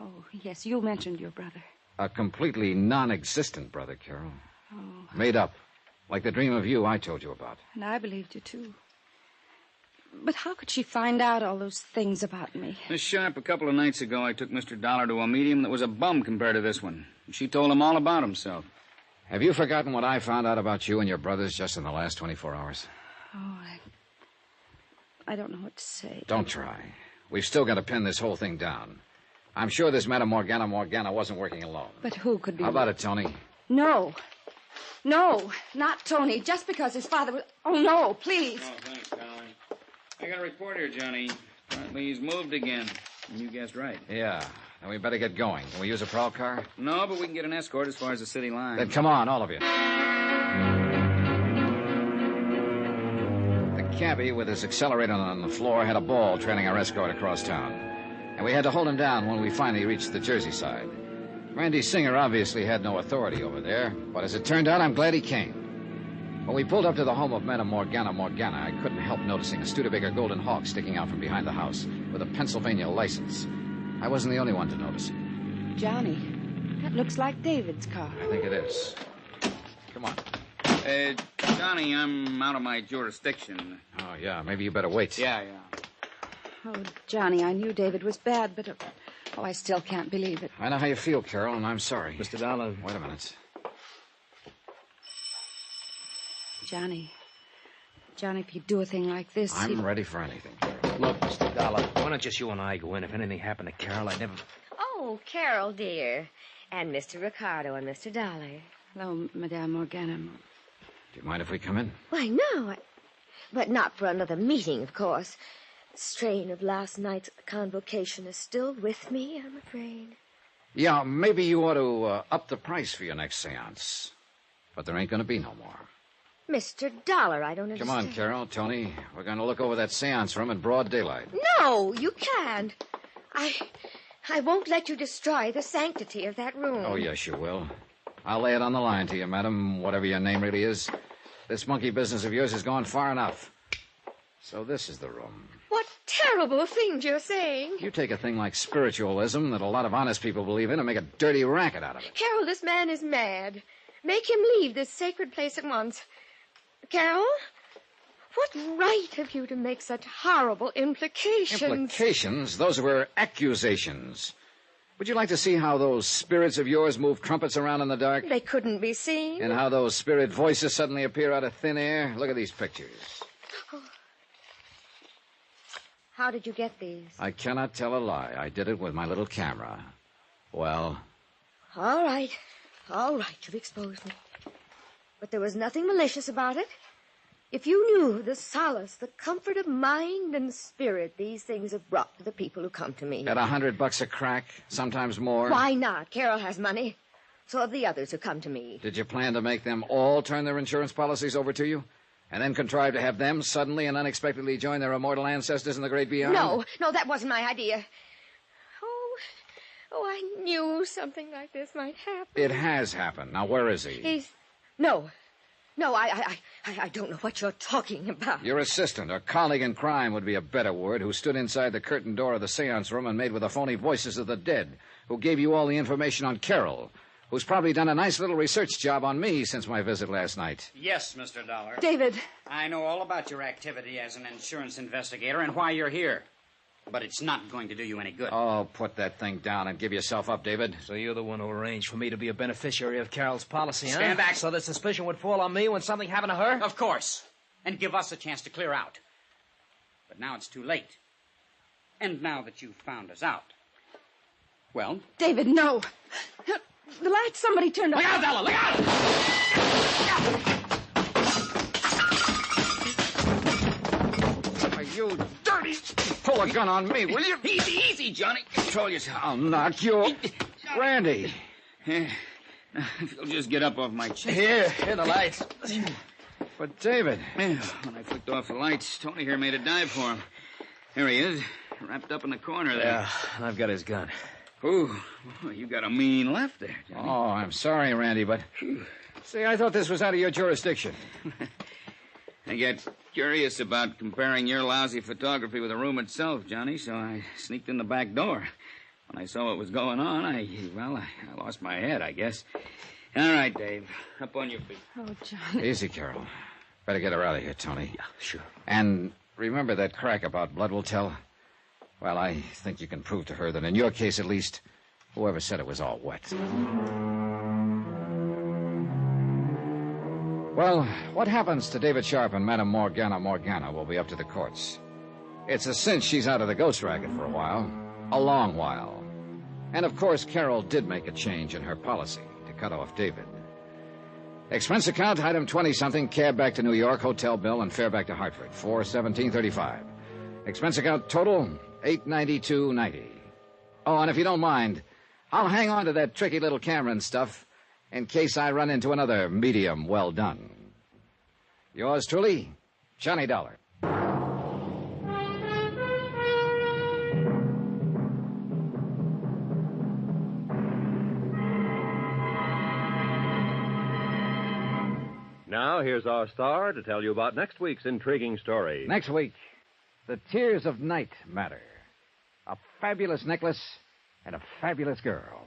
Oh, yes, you mentioned your brother. A completely non-existent brother, Carol. Oh. Made up. Like the dream of you I told you about. And I believed you, too. But how could she find out all those things about me? Miss Sharp, a couple of nights ago, I took Mr. Dollar to a medium that was a bum compared to this one. She told him all about himself. Have you forgotten what I found out about you and your brothers just in the last 24 hours? Oh, I don't know what to say. Don't try. We've still got to pin this whole thing down. I'm sure this Madame Morgana wasn't working alone. But who could be... How about it, Tony? No. No, not Tony. Just because his father was... Oh, no, please. Oh, thanks, darling. I got a report here, Johnny. Apparently he's moved again. And you guessed right. Yeah. Then we better get going. Can we use a prowl car? No, but we can get an escort as far as the city line. Then come on, all of you. The cabbie, with his accelerator on the floor, had a ball trailing our escort across town. And we had to hold him down when we finally reached the Jersey side. Randy Singer obviously had no authority over there, but as it turned out, I'm glad he came. When we pulled up to the home of Madame Morgana, I couldn't help noticing a Studebaker Golden Hawk sticking out from behind the house with a Pennsylvania license. I wasn't the only one to notice it. Johnny, that looks like David's car. I think it is. Come on. Johnny, I'm out of my jurisdiction. Oh, yeah, maybe you better wait. Yeah. Oh, Johnny, I knew David was bad, but... Oh, I still can't believe it. I know how you feel, Carol, and I'm sorry. Mr. Dollar. Wait a minute. Johnny, if you do a thing like this... I'm ready for anything. Look, Mr. Dollar, why don't just you and I go in? If anything happened to Carol, I'd never... Oh, Carol, dear. And Mr. Ricardo and Mr. Dollar. Hello, Madame Morgana. Do you mind if we come in? Why, no. But not for another meeting, of course. The strain of last night's convocation is still with me, I'm afraid. Yeah, maybe you ought to up the price for your next seance. But there ain't going to be no more. Mr. Dollar, I don't understand. Come on, Carol, Tony. We're going to look over that seance room in broad daylight. No, you can't. I won't let you destroy the sanctity of that room. Oh, yes, you will. I'll lay it on the line to you, madam, whatever your name really is. This monkey business of yours has gone far enough. So this is the room. What terrible things you're saying. You take a thing like spiritualism that a lot of honest people believe in and make a dirty racket out of it. Carol, this man is mad. Make him leave this sacred place at once. Carol, what right have you to make such horrible implications? Implications? Those were accusations. Would you like to see how those spirits of yours move trumpets around in the dark? They couldn't be seen. And how those spirit voices suddenly appear out of thin air? Look at these pictures. How did you get these? I cannot tell a lie. I did it with my little camera. Well? All right, you've exposed me. But there was nothing malicious about it. If you knew the solace, the comfort of mind and spirit these things have brought to the people who come to me. At $100 a crack, sometimes more. Why not? Carol has money. So have the others who come to me. Did you plan to make them all turn their insurance policies over to you? And then contrive to have them suddenly and unexpectedly join their immortal ancestors in the great beyond? No, that wasn't my idea. Oh, I knew something like this might happen. It has happened. Now, where is he? No, I don't know what you're talking about. Your assistant, or colleague in crime would be a better word, who stood inside the curtained door of the seance room and made with the phony voices of the dead, who gave you all the information on Carol, who's probably done a nice little research job on me since my visit last night. Yes, Mr. Dollar. David. I know all about your activity as an insurance investigator and why you're here. But it's not going to do you any good. Oh, put that thing down and give yourself up, David. So you're the one who arranged for me to be a beneficiary of Carol's policy, huh? Stand back. So the suspicion would fall on me when something happened to her? Of course. And give us a chance to clear out. But now it's too late. And now that you've found us out. Well? David, no. The light somebody turned on. Look out, Della! Look out! You dirty... Pull a gun on me, will you? Easy, Johnny. Control yourself. I'll knock you... Randy. If you'll just get up off my chair. Here, the lights. But, David... When I flicked off the lights, Tony here made a dive for him. There he is, wrapped up in the corner there. Yeah, and I've got his gun. Ooh, you got a mean left there, Johnny. Oh, I'm sorry, Randy, but... See, I thought this was out of your jurisdiction. I get curious about comparing your lousy photography with the room itself, Johnny, so I sneaked in the back door. When I saw what was going on, I lost my head, I guess. All right, Dave, up on your feet. Oh, Johnny. Easy, Carol. Better get her out of here, Tony. Yeah, sure. And Remember that crack about blood will tell? Well, I think you can prove to her that in your case, at least, whoever said it was all wet. Well, what happens to David Sharp and Madame Morgana will be up to the courts. It's a cinch she's out of the ghost racket for a while. A long while. And, of course, Carol did make a change in her policy to cut off David. Expense account, item 20-something, cab back to New York, hotel bill, and fare back to Hartford, $417.35. Expense account total, $892.90. Oh, and if you don't mind, I'll hang on to that tricky little camera and stuff in case I run into another medium well done. Yours truly, Johnny Dollar. Now, here's our star to tell you about next week's intriguing story. Next week, The Tears of Night Matter. A fabulous necklace and a fabulous girl.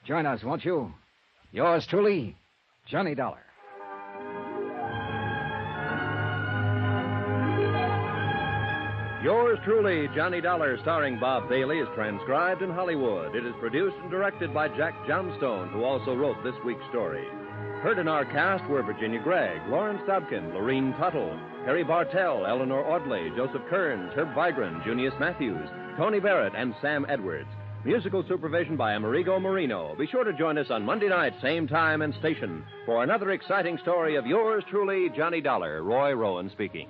Join us, won't you? Yours truly, Johnny Dollar. Yours truly, Johnny Dollar, starring Bob Bailey, is transcribed in Hollywood. It is produced and directed by Jack Johnstone, who also wrote this week's story. Heard in our cast were Virginia Gregg, Lawrence Dobkin, Lorene Tuttle, Harry Bartell, Eleanor Audley, Joseph Kearns, Herb Vigran, Junius Matthews, Tony Barrett, and Sam Edwards. Musical supervision by Amerigo Marino. Be sure to join us on Monday night, same time and station, for another exciting story of yours truly, Johnny Dollar. Roy Rowan speaking.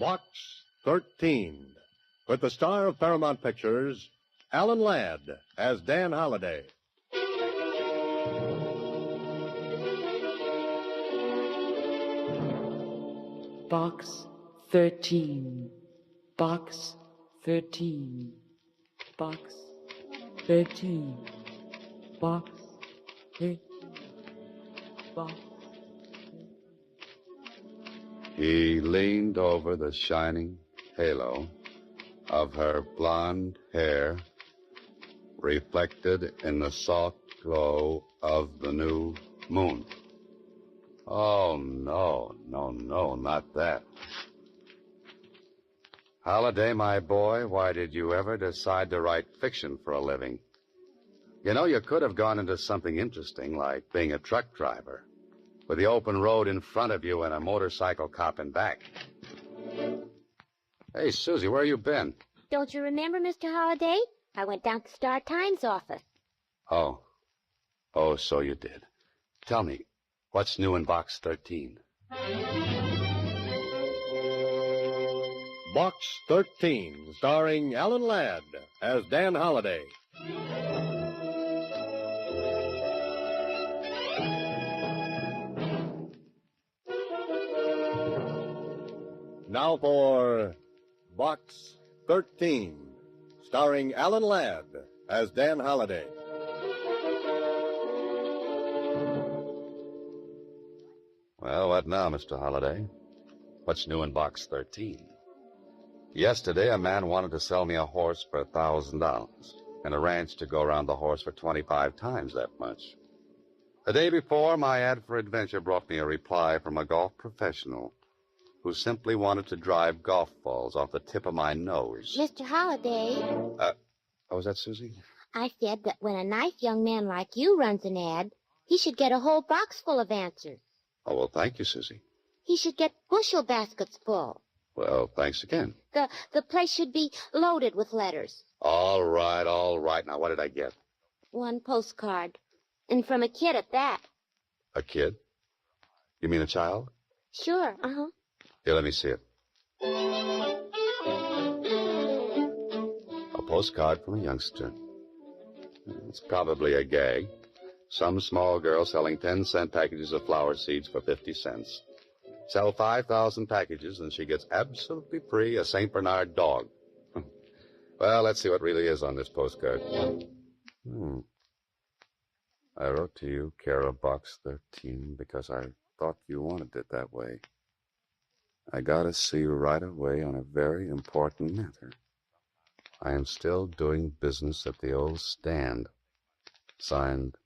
Box 13, with the star of Paramount Pictures, Alan Ladd, as Dan Holliday. Box 13, Box 13, Box 13, Box 13, Box. He leaned over the shining halo of her blonde hair, reflected in the soft glow of the new moon. Oh, no, not that. Holliday, my boy, why did you ever decide to write fiction for a living? You know, you could have gone into something interesting, like being a truck driver, with the open road in front of you and a motorcycle cop in back. Hey, Susie, where you been? Don't you remember, Mr. Holliday? I went down to Star Times office. Oh, so you did. Tell me, what's new in Box 13? Box 13, starring Alan Ladd as Dan Holliday. Now for Box 13, starring Alan Ladd as Dan Holliday. Well, what now, Mr. Holliday? What's new in box 13? Yesterday, a man wanted to sell me a horse for $1,000 and a ranch to go around the horse for 25 times that much. The day before, my ad for adventure brought me a reply from a golf professional who simply wanted to drive golf balls off the tip of my nose. Mr. Holliday, Oh, was that Susie? I said that when a nice young man like you runs an ad, he should get a whole box full of answers. Oh, well, thank you, Susie. He should get bushel baskets full. Well, thanks again. The place should be loaded with letters. All right. Now, what did I get? One postcard. And from a kid at that. A kid? You mean a child? Sure, uh-huh. Here, let me see it. A postcard from a youngster. It's probably a gag. Some small girl selling 10-cent packages of flower seeds for 50 cents. Sell 5,000 packages, and she gets absolutely free a St. Bernard dog. Well, let's see what really is on this postcard. I wrote to you, care of Box 13, because I thought you wanted it that way. I gotta see you right away on a very important matter. I am still doing business at the old stand. Signed,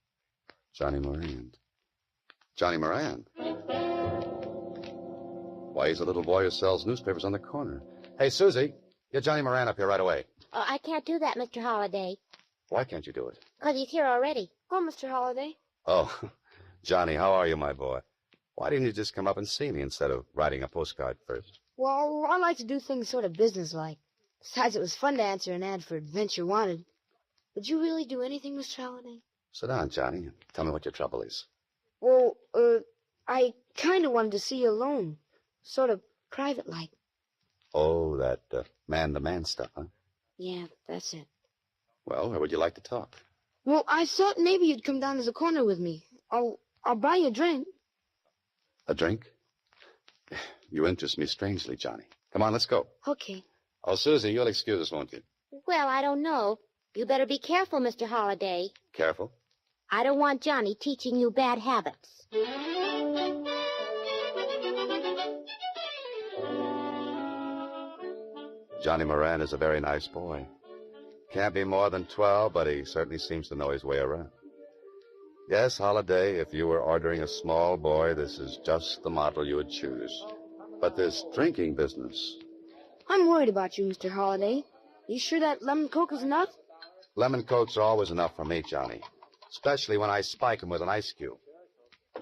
Johnny Moran. Johnny Moran? Why, he's a little boy who sells newspapers on the corner. Hey, Susie, get Johnny Moran up here right away. I can't do that, Mr. Holliday. Why can't you do it? 'Cause he's here already. Oh, Mr. Holliday. Oh, Johnny, how are you, my boy? Why didn't you just come up and see me instead of writing a postcard first? Well, I like to do things sort of businesslike. Besides, it was fun to answer an ad for Adventure Wanted. Would you really do anything, Mr. Holliday? Sit down, Johnny, and tell me what your trouble is. Well, I kind of wanted to see you alone. Sort of private-like. Oh, that man-to-man stuff, huh? Yeah, that's it. Well, where would you like to talk? Well, I thought maybe you'd come down to the corner with me. I'll buy you a drink. A drink? You interest me strangely, Johnny. Come on, let's go. Okay. Oh, Susie, you'll excuse us, won't you? Well, I don't know. You better be careful, Mr. Holliday. Careful? I don't want Johnny teaching you bad habits. Johnny Moran is a very nice boy. Can't be more than 12, but he certainly seems to know his way around. Yes, Holliday, if you were ordering a small boy, this is just the model you would choose. But this drinking business... I'm worried about you, Mr. Holliday. You sure that lemon coke is enough? Lemon cokes are always enough for me, Johnny. Especially when I spike them with an ice cube.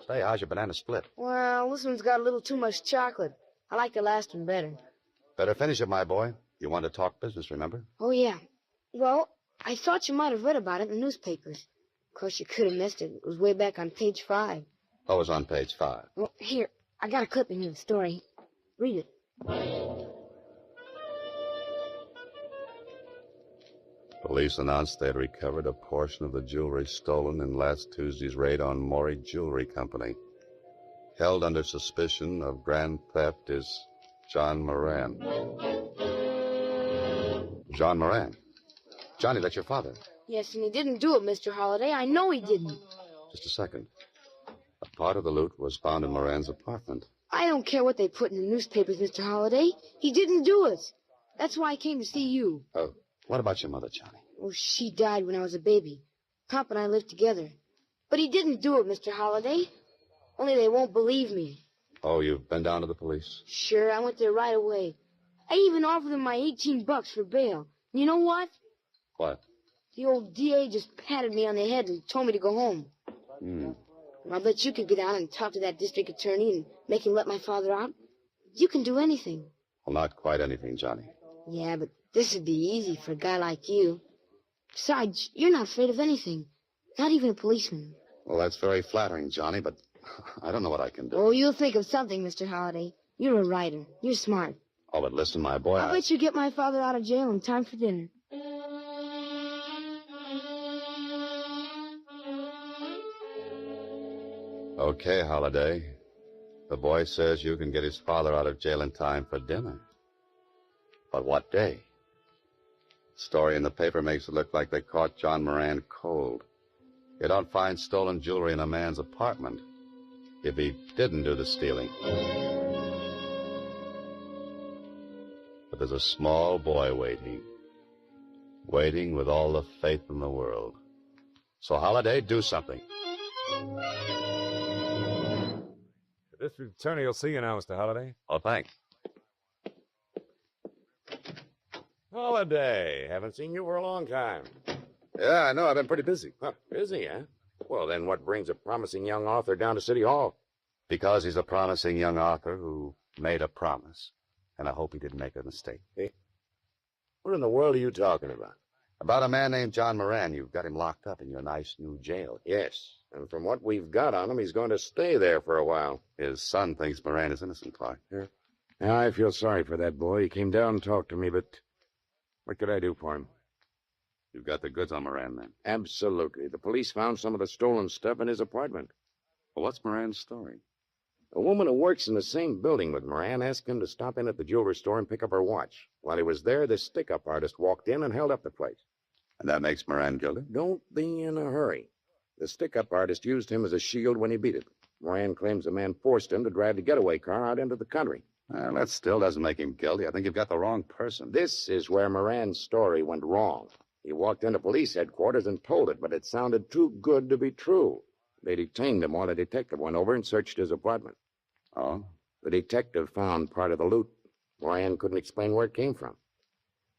Say, how's your banana split? Well, this one's got a little too much chocolate. I like the last one better. Better finish it, my boy. You want to talk business, remember? Oh, yeah. Well, I thought you might have read about it in the newspapers. Of course, you could have missed it. It was way back on page 5. Oh, it was on page 5. Well, here, I got a clipping of the story. Read it. Police announced they had recovered a portion of the jewelry stolen in last Tuesday's raid on Maury Jewelry Company. Held under suspicion of grand theft is John Moran. John Moran? Johnny, that's your father. Yes, and he didn't do it, Mr. Holliday. I know he didn't. Just a second. A part of the loot was found in Moran's apartment. I don't care what they put in the newspapers, Mr. Holliday. He didn't do it. That's why I came to see you. Oh, what about your mother, Johnny? Oh, she died when I was a baby. Pop and I lived together. But he didn't do it, Mr. Holliday. Only they won't believe me. Oh, you've been down to the police? Sure, I went there right away. I even offered them my $18 for bail. And you know what? What? The old DA just patted me on the head and told me to go home. I bet you could go down and talk to that district attorney and make him let my father out. You can do anything. Well, not quite anything, Johnny. Yeah, but this would be easy for a guy like you. Besides, you're not afraid of anything. Not even a policeman. Well, that's very flattering, Johnny, but I don't know what I can do. Oh, you'll think of something, Mr. Holliday. You're a writer. You're smart. Oh, but listen, my boy, I'll bet you get my father out of jail in time for dinner. Okay, Holliday. The boy says you can get his father out of jail in time for dinner. But what day? Story in the paper makes it look like they caught John Moran cold. You don't find stolen jewelry in a man's apartment if he didn't do the stealing. But there's a small boy waiting with all the faith in the world. So, Holliday, do something. The district attorney will see you now, Mr. Holliday. Oh, thanks. Holliday, haven't seen you for a long time. Yeah, I know. I've been pretty busy. Huh, busy, huh? Well, then what brings a promising young author down to City Hall? Because he's a promising young author who made a promise. And I hope he didn't make a mistake. Hey, what in the world are you talking about? About a man named John Moran. You've got him locked up in your nice new jail. Yes, and from what we've got on him, he's going to stay there for a while. His son thinks Moran is innocent, Clark. Yeah, I feel sorry for that boy. He came down and talked to me, but what could I do for him? You've got the goods on Moran, then? Absolutely. The police found some of the stolen stuff in his apartment. Well, what's Moran's story? A woman who works in the same building with Moran asked him to stop in at the jewelry store and pick up her watch. While he was there, this stick-up artist walked in and held up the place. And that makes Moran guilty? Don't be in a hurry. The stick-up artist used him as a shield when he beat it. Moran claims the man forced him to drive the getaway car out into the country. Well, that still doesn't make him guilty. I think you've got the wrong person. This is where Moran's story went wrong. He walked into police headquarters and told it, but it sounded too good to be true. They detained him while a detective went over and searched his apartment. Oh? The detective found part of the loot. Moran couldn't explain where it came from.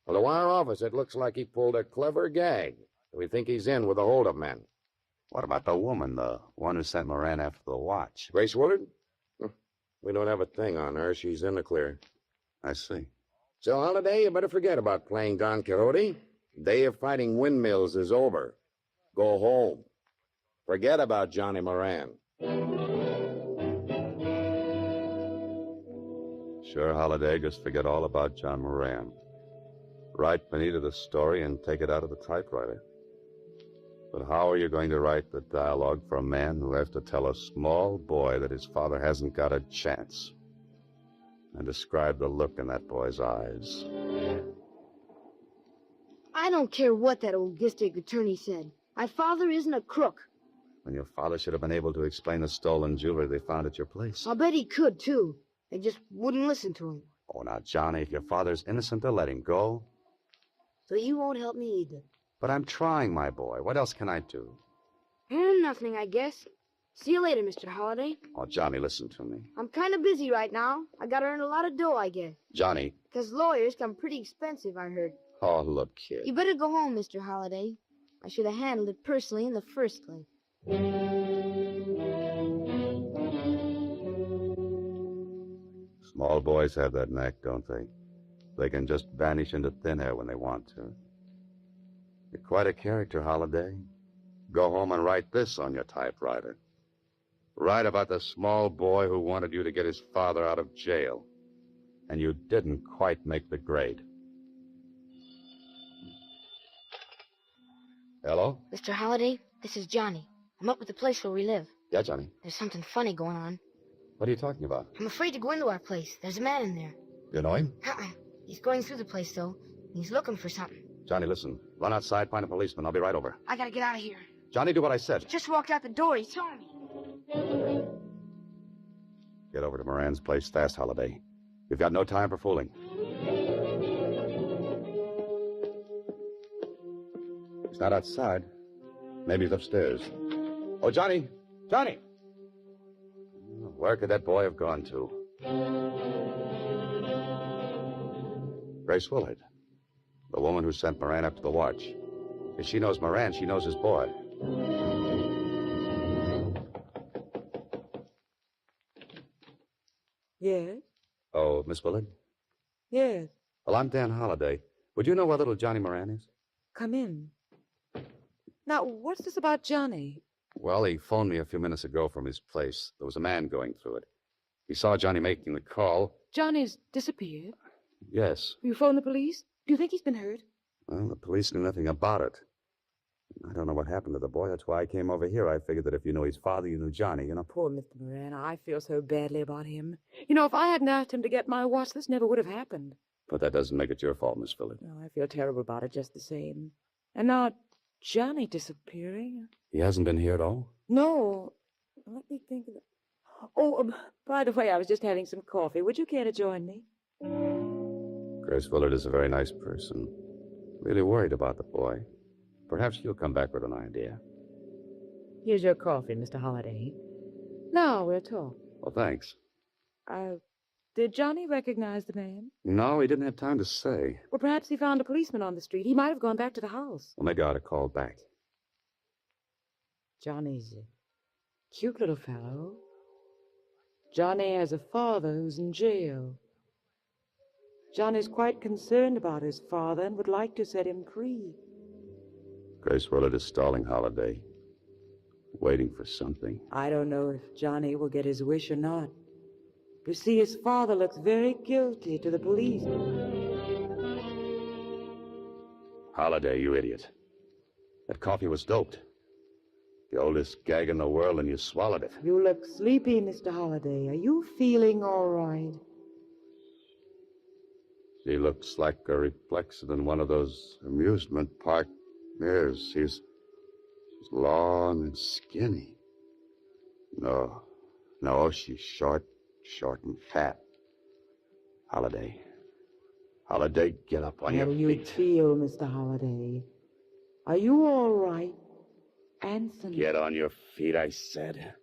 Well, to our office, it looks like he pulled a clever gag. We think he's in with the hold-up men. What about the woman, the one who sent Moran after the watch? Grace Willard? We don't have a thing on her. She's in the clear. I see. So, Holliday, you better forget about playing Don Quixote. Day of fighting windmills is over. Go home. Forget about Johnny Moran. Sure, Holliday, just forget all about John Moran. Write Benita the story and take it out of the typewriter. But how are you going to write the dialogue for a man who has to tell a small boy that his father hasn't got a chance? And describe the look in that boy's eyes. I don't care what that old district attorney said. My father isn't a crook. And your father should have been able to explain the stolen jewelry they found at your place. I'll bet he could, too. They just wouldn't listen to him. Oh, now, Johnny, if your father's innocent, they'll let him go. So you won't help me either. But I'm trying, my boy. What else can I do? Nothing, I guess. See you later, Mr. Holliday. Oh, Johnny, listen to me. I'm kind of busy right now. I gotta earn a lot of dough, I guess. Johnny. 'Cause lawyers come pretty expensive, I heard. Oh, look, kid. You better go home, Mr. Holliday. I should have handled it personally in the first place. Small boys have that knack, don't they? They can just vanish into thin air when they want to. You're quite a character, Holliday. Go home and write this on your typewriter. Write about the small boy who wanted you to get his father out of jail. And you didn't quite make the grade. Hello? Mr. Holliday, this is Johnny. I'm up at the place where we live. Yeah, Johnny. There's something funny going on. What are you talking about? I'm afraid to go into our place. There's a man in there. You know him? He's going through the place, though. And he's looking for something. Johnny, listen. Run outside, find a policeman. I'll be right over. I gotta get out of here. Johnny, do what I said. He just walked out the door. He saw me. Get over to Moran's place fast, Holliday. We've got no time for fooling. He's not outside. Maybe he's upstairs. Oh, Johnny! Johnny! Where could that boy have gone to? Grace Willard. The woman who sent Moran after the watch. If she knows Moran, she knows his boy. Yes? Oh, Miss Willard? Yes. Well, I'm Dan Holliday. Would you know where little Johnny Moran is? Come in. Now, what's this about Johnny? Well, he phoned me a few minutes ago from his place. There was a man going through it. He saw Johnny making the call. Johnny's disappeared? Yes. You phoned the police? Do you think he's been hurt? Well, the police knew nothing about it. I don't know what happened to the boy. That's why I came over here. I figured that if you knew his father, you knew Johnny, you know. Poor Mr. Moran. I feel so badly about him. You know, if I hadn't asked him to get my watch, this never would have happened. But that doesn't make it your fault, Miss Phillip. Oh, I feel terrible about it just the same. And now Johnny disappearing. He hasn't been here at all? No. Let me think of it. Oh, by the way, I was just having some coffee. Would you care to join me? Grace Willard is a very nice person. Really worried about the boy. Perhaps she'll come back with an idea. Here's your coffee, Mr. Holliday. Now we'll talk. Well, thanks. Did Johnny recognize the man? No, he didn't have time to say. Well, perhaps he found a policeman on the street. He might have gone back to the house. Well, maybe I ought to call back. Johnny's a cute little fellow. Johnny has a father who's in jail. Johnny's quite concerned about his father and would like to set him free. Grace Willard is stalling Holiday. Waiting for something. I don't know if Johnny will get his wish or not. You see, his father looks very guilty to the police. Holiday, you idiot. That coffee was doped. The oldest gag in the world, and you swallowed it. You look sleepy, Mr. Holliday. Are you feeling all right? She looks like a reflection in one of those amusement park mirrors. She's long and skinny. No, she's short and fat. Holiday, get up on your feet. How do you feel, Mr. Holliday? Are you all right? Answer me. Get on your feet, I said.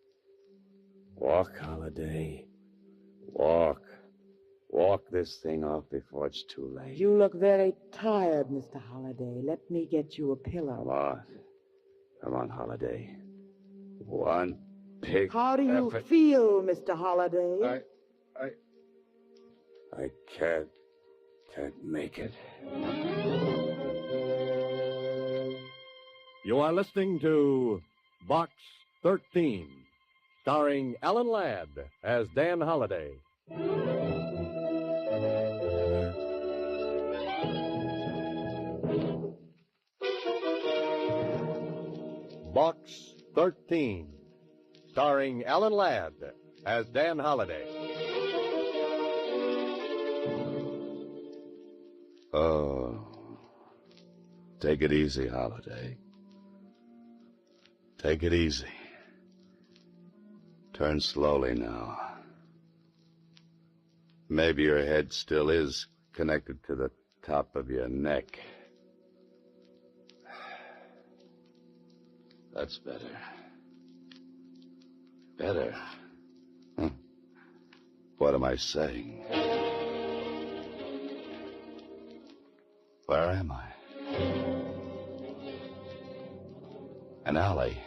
Walk, Holiday. Walk. Walk this thing off before it's too late. You look very tired, Mr. Holliday. Let me get you a pillow. Come on, Holiday. One big How do you effort. feel, Mr. Holliday? I can't make it. You are listening to Box 13, starring Alan Ladd as Dan Holliday. Box 13, starring Alan Ladd as Dan Holliday. Oh, take it easy, Holiday. Take it easy. Turn slowly now. Maybe your head still is connected to the top of your neck. That's better. Better. What am I saying? Where am I? An alley.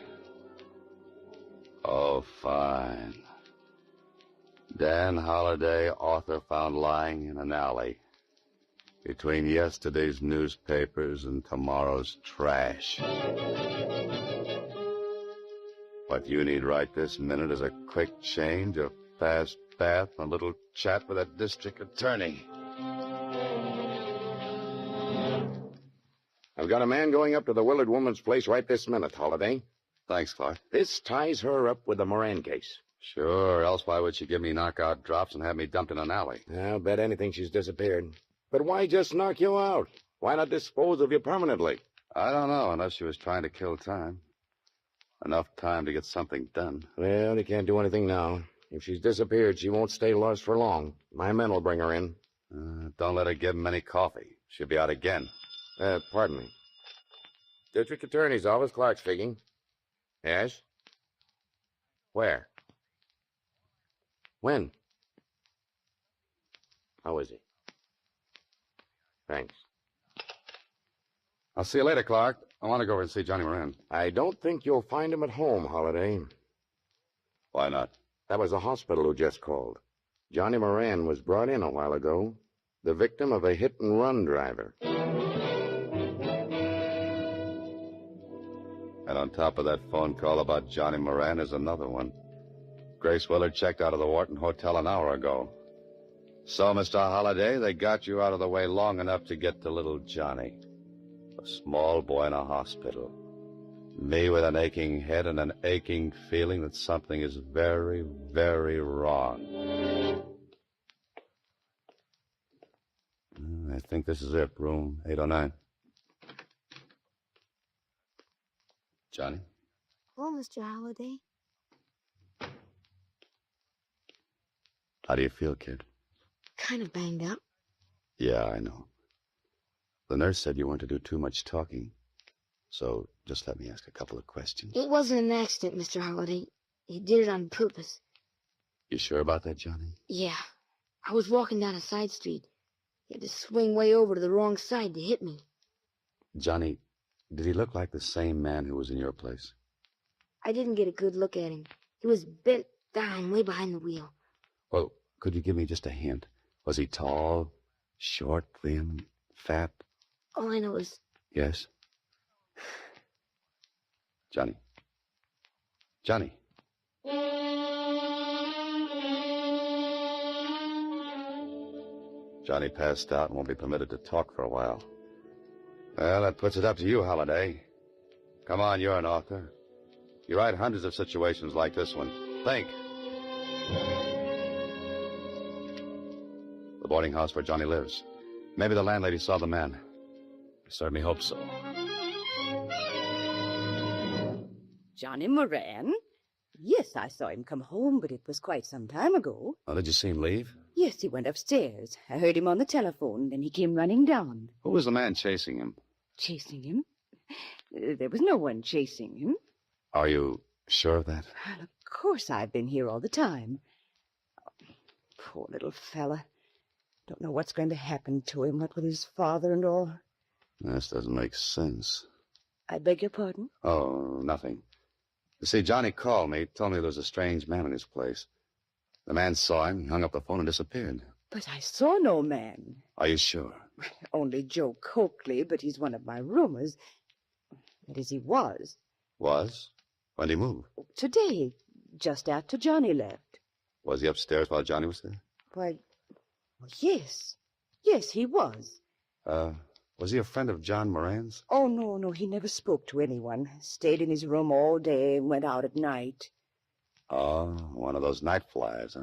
Oh, fine. Dan Holliday, author, found lying in an alley between yesterday's newspapers and tomorrow's trash. What you need right this minute is a quick change, a fast bath, and a little chat with a district attorney. I've got a man going up to the Willard woman's place right this minute, Holliday. Thanks, Clark. This ties her up with the Moran case. Sure, else why would she give me knockout drops and have me dumped in an alley? I'll bet anything she's disappeared. But why just knock you out? Why not dispose of you permanently? I don't know, unless she was trying to kill time. Enough time to get something done. Well, you can't do anything now. If she's disappeared, she won't stay lost for long. My men will bring her in. Don't let her give him any coffee. She'll be out again. Pardon me. District Attorney's Office, Clark speaking. Yes? Where? When? How is he? Thanks. I'll see you later, Clark. I want to go over and see Johnny Moran. I don't think you'll find him at home, Holliday. Why not? That was the hospital who just called. Johnny Moran was brought in a while ago, the victim of a hit-and-run driver. And on top of that phone call about Johnny Moran is another one. Grace Willard checked out of the Wharton Hotel an hour ago. So, Mr. Holliday, they got you out of the way long enough to get to little Johnny. A small boy in a hospital. Me with an aching head and an aching feeling that something is very, very wrong. I think this is it, room 809. Johnny? Hello, Mr. Holliday. How do you feel, kid? Kind of banged up. Yeah, I know. The nurse said you weren't to do too much talking. So just let me ask a couple of questions. It wasn't an accident, Mr. Holliday. He did it on purpose. You sure about that, Johnny? Yeah. I was walking down a side street. He had to swing way over to the wrong side to hit me. Johnny, did he look like the same man who was in your place? I didn't get a good look at him. He was bent down way behind the wheel. Well, could you give me just a hint? Was he tall, short, thin, fat? All I know is... Yes? Johnny. Johnny. Johnny passed out and won't be permitted to talk for a while. Well, that puts it up to you, Holliday. Come on, you're an author. You write hundreds of situations like this one. Think. The boarding house where Johnny lives. Maybe the landlady saw the man. I certainly hope so. Johnny Moran? Yes, I saw him come home, but it was quite some time ago. Oh, did you see him leave? Yes, he went upstairs. I heard him on the telephone, then he came running down. Who was the man chasing him? Chasing him? There was no one chasing him. Are you sure of that? Well, of course I've been here all the time. Oh, poor little fella. Don't know what's going to happen to him, what with his father and all. This doesn't make sense. I beg your pardon? Oh, nothing. You see, Johnny called me, told me there was a strange man in his place. The man saw him, hung up the phone, and disappeared. But I saw no man. Are you sure? Only Joe Coakley, but he's one of my roomers. That is, he was. Was? When did he move? Today, just after Johnny left. Was he upstairs while Johnny was there? Why, yes. Yes, he was. Was he a friend of John Moran's? Oh, no, he never spoke to anyone. Stayed in his room all day and went out at night. Oh, one of those night flies,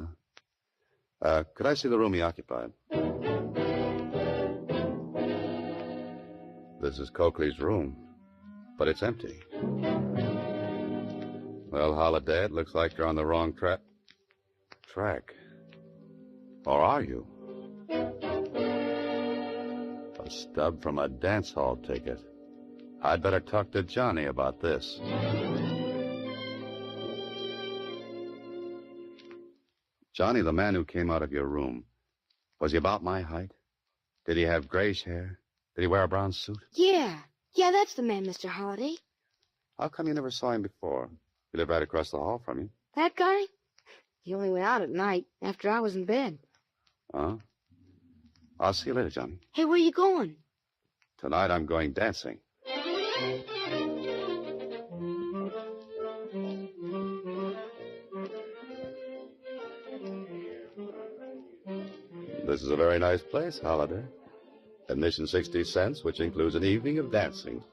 huh? Could I see the room he occupied? This is Coakley's room, but it's empty. Well, Holliday, it looks like you're on the wrong track. Or are you? A stub from a dance hall ticket. I'd better talk to Johnny about this. Johnny, the man who came out of your room, was he about my height? Did he have grayish hair? Did he wear a brown suit? Yeah, that's the man, Mr. Holliday. How come you never saw him before? He lived right across the hall from you. That guy? He only went out at night, after I was in bed. Huh? I'll see you later, Johnny. Hey, where you going? Tonight I'm going dancing. This is a very nice place, Holliday. Admission 60 cents, which includes an evening of dancing.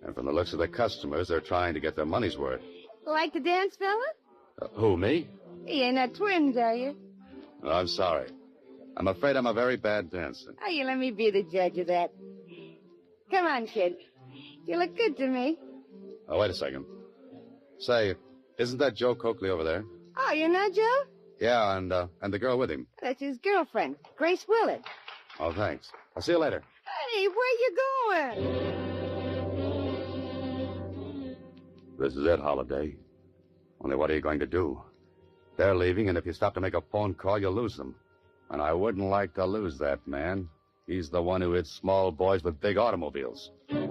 And from the looks of the customers, they're trying to get their money's worth. Like to dance, fella? Who, me? You ain't not twins, are you? Oh, I'm sorry. I'm afraid I'm a very bad dancer. Oh, you let me be the judge of that. Come on, kid. You look good to me. Oh, wait a second. Say, isn't that Joe Coakley over there? Oh, you're not Joe? Yeah, and the girl with him. That's his girlfriend, Grace Willard. Oh, thanks. I'll see you later. Hey, where you going? This is it, Holliday. Only what are you going to do? They're leaving, and if you stop to make a phone call, you'll lose them. And I wouldn't like to lose that man. He's the one who hits small boys with big automobiles. They're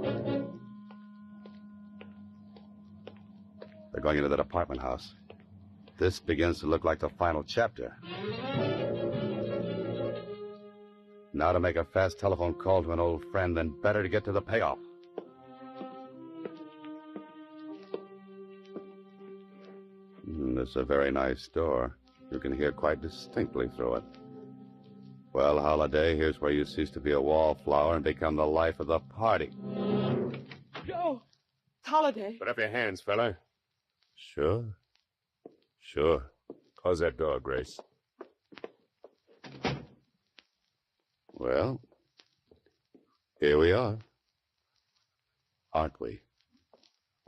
going into that apartment house. This begins to look like the final chapter. Now to make a fast telephone call to an old friend, then better to get to the payoff. This is a very nice door. You can hear quite distinctly through it. Well, Holliday, here's where you cease to be a wallflower and become the life of the party. Joe! It's Holliday. Put up your hands, fella. Sure. Close that door, Grace. Well, Here we are. Aren't we?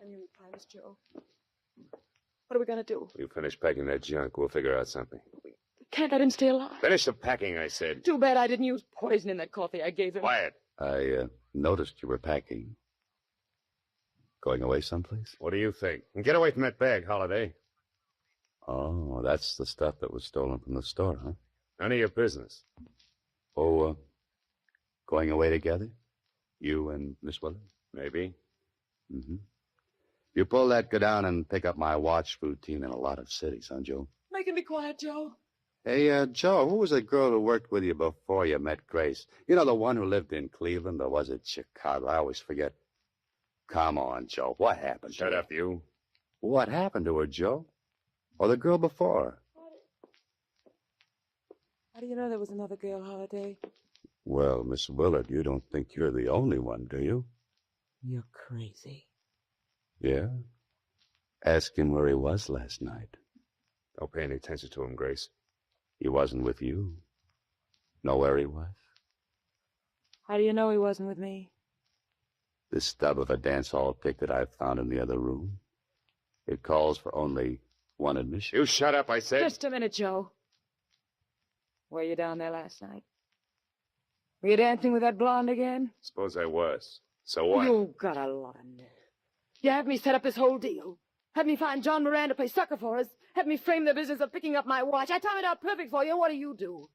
And you promised, Joe. What are we going to do? You finish packing that junk, we'll figure out something. Can't let him stay alive. Finish the packing, I said. Too bad I didn't use poison in that coffee I gave him. Quiet. I noticed you were packing. Going away someplace? What do you think? And get away from that bag, Holiday. Oh, that's the stuff that was stolen from the store, huh? None of your business. Oh, going away together? You and Miss Willard? Maybe. Mm-hmm. You pull that, go down and pick up my watch routine in a lot of cities, huh, Joe? Make him be quiet, Joe. Hey, Joe, who was the girl who worked with you before you met Grace? You know, the one who lived in Cleveland, or was it Chicago? I always forget. Come on, Joe. What happened to her? Shut up, you. What happened to her, Joe? Or the girl before? How do you know there was another girl, Holiday? Well, Miss Willard, you don't think you're the only one, do you? You're crazy. Yeah? Ask him where he was last night. Don't pay any attention to him, Grace. He wasn't with you. Know where he was? How do you know he wasn't with me? The stub of a dance hall ticket I found in the other room. It calls for only one admission. You shut up, I said. Just a minute, Joe. Were you down there last night? Were you dancing with that blonde again? Suppose I was. So what? You got a lot of nerve. You had me set up this whole deal. Had me find John Moran to play sucker for us. Had me frame the business of picking up my watch. I timed it out perfect for you, and what do?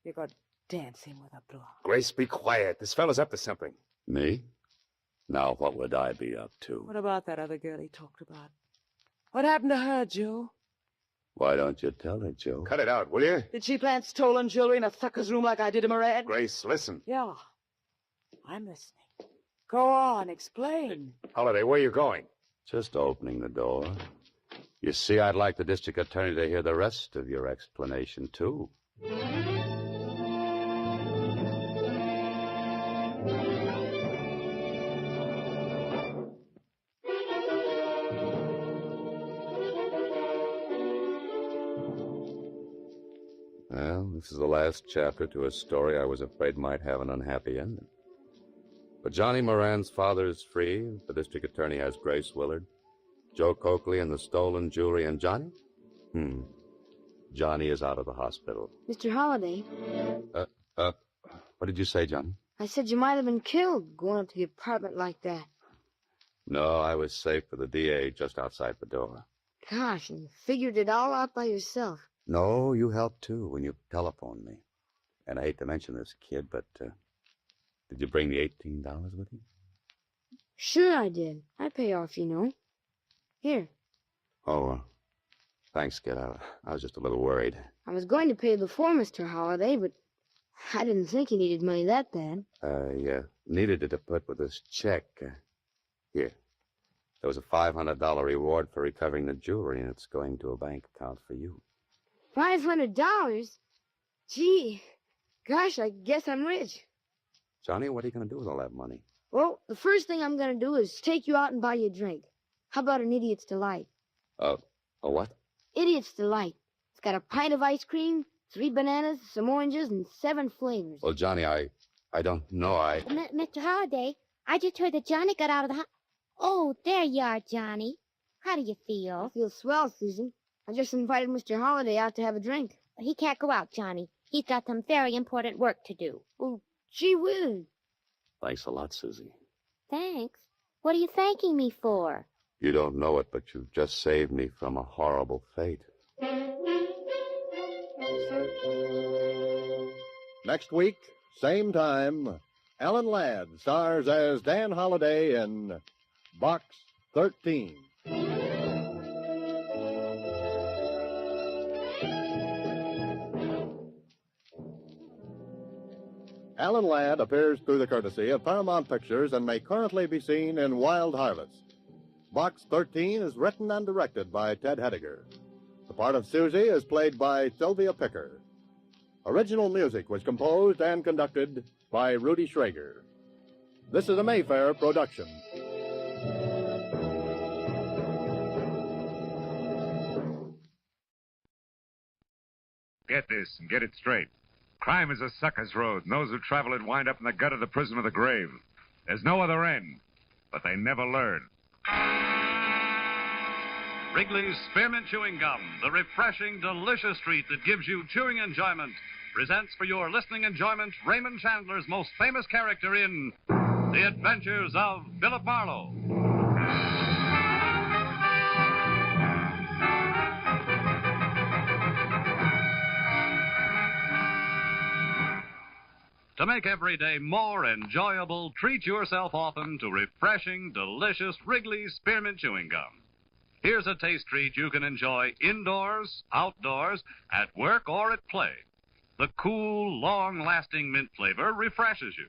You got dancing with a blonde. Grace, be quiet. This fellow's up to something. Me? Now, what would I be up to? What about that other girl he talked about? What happened to her, Joe? Why don't you tell her, Joe? Cut it out, will you? Did she plant stolen jewelry in a sucker's room like I did to Moran? Grace, listen. Yeah, I'm listening. Go on, explain. Holiday, where are you going? Just opening the door. You see, I'd like the district attorney to hear the rest of your explanation, too. Well, this is the last chapter to a story I was afraid might have an unhappy ending. But Johnny Moran's father is free. The district attorney has Grace Willard. Joe Coakley and the stolen jewelry. And Johnny? Johnny is out of the hospital. Mr. Holliday. What did you say, Johnny? I said you might have been killed going up to the apartment like that. No, I was safe for the DA just outside the door. Gosh, and you figured it all out by yourself. No, you helped, too, when you telephoned me. And I hate to mention this, kid, but, did you bring the $18 with you? Sure I did. I pay off, you know. Here. Oh, thanks, kid. I was just a little worried. I was going to pay before Mr. Holliday, but I didn't think he needed money that bad. I needed it to put with this check. Here. There was a $500 reward for recovering the jewelry, and it's going to a bank account for you. $500? Gee, gosh, I guess I'm rich. Johnny, what are you going to do with all that money? Well, the first thing I'm going to do is take you out and buy you a drink. How about an Idiot's Delight? A what? Idiot's Delight. It's got a pint of ice cream, 3 bananas, some oranges, and 7 flavors. Well, Johnny, I don't know. Mr. Holliday, I just heard that Johnny got out of the house. Oh, there you are, Johnny. How do you feel? I feel swell, Susan. I just invited Mr. Holliday out to have a drink. He can't go out, Johnny. He's got some very important work to do. Oh, gee whiz. Thanks a lot, Susie. Thanks? What are you thanking me for? You don't know it, but you've just saved me from a horrible fate. Next week, same time, Alan Ladd stars as Dan Holliday in Box 13. Alan Ladd appears through the courtesy of Paramount Pictures and may currently be seen in Wild Harvest. Box 13 is written and directed by Ted Hediger. The part of Susie is played by Sylvia Picker. Original music was composed and conducted by Rudy Schrager. This is a Mayfair production. Get this and get it straight. Crime is a sucker's road, and those who travel it wind up in the gut of the prison of the grave. There's no other end, but they never learn. Wrigley's Spearmint Chewing Gum, the refreshing, delicious treat that gives you chewing enjoyment, presents for your listening enjoyment Raymond Chandler's most famous character in The Adventures of Philip Marlowe. To make every day more enjoyable, treat yourself often to refreshing, delicious Wrigley's Spearmint Chewing Gum. Here's a taste treat you can enjoy indoors, outdoors, at work, or at play. The cool, long-lasting mint flavor refreshes you.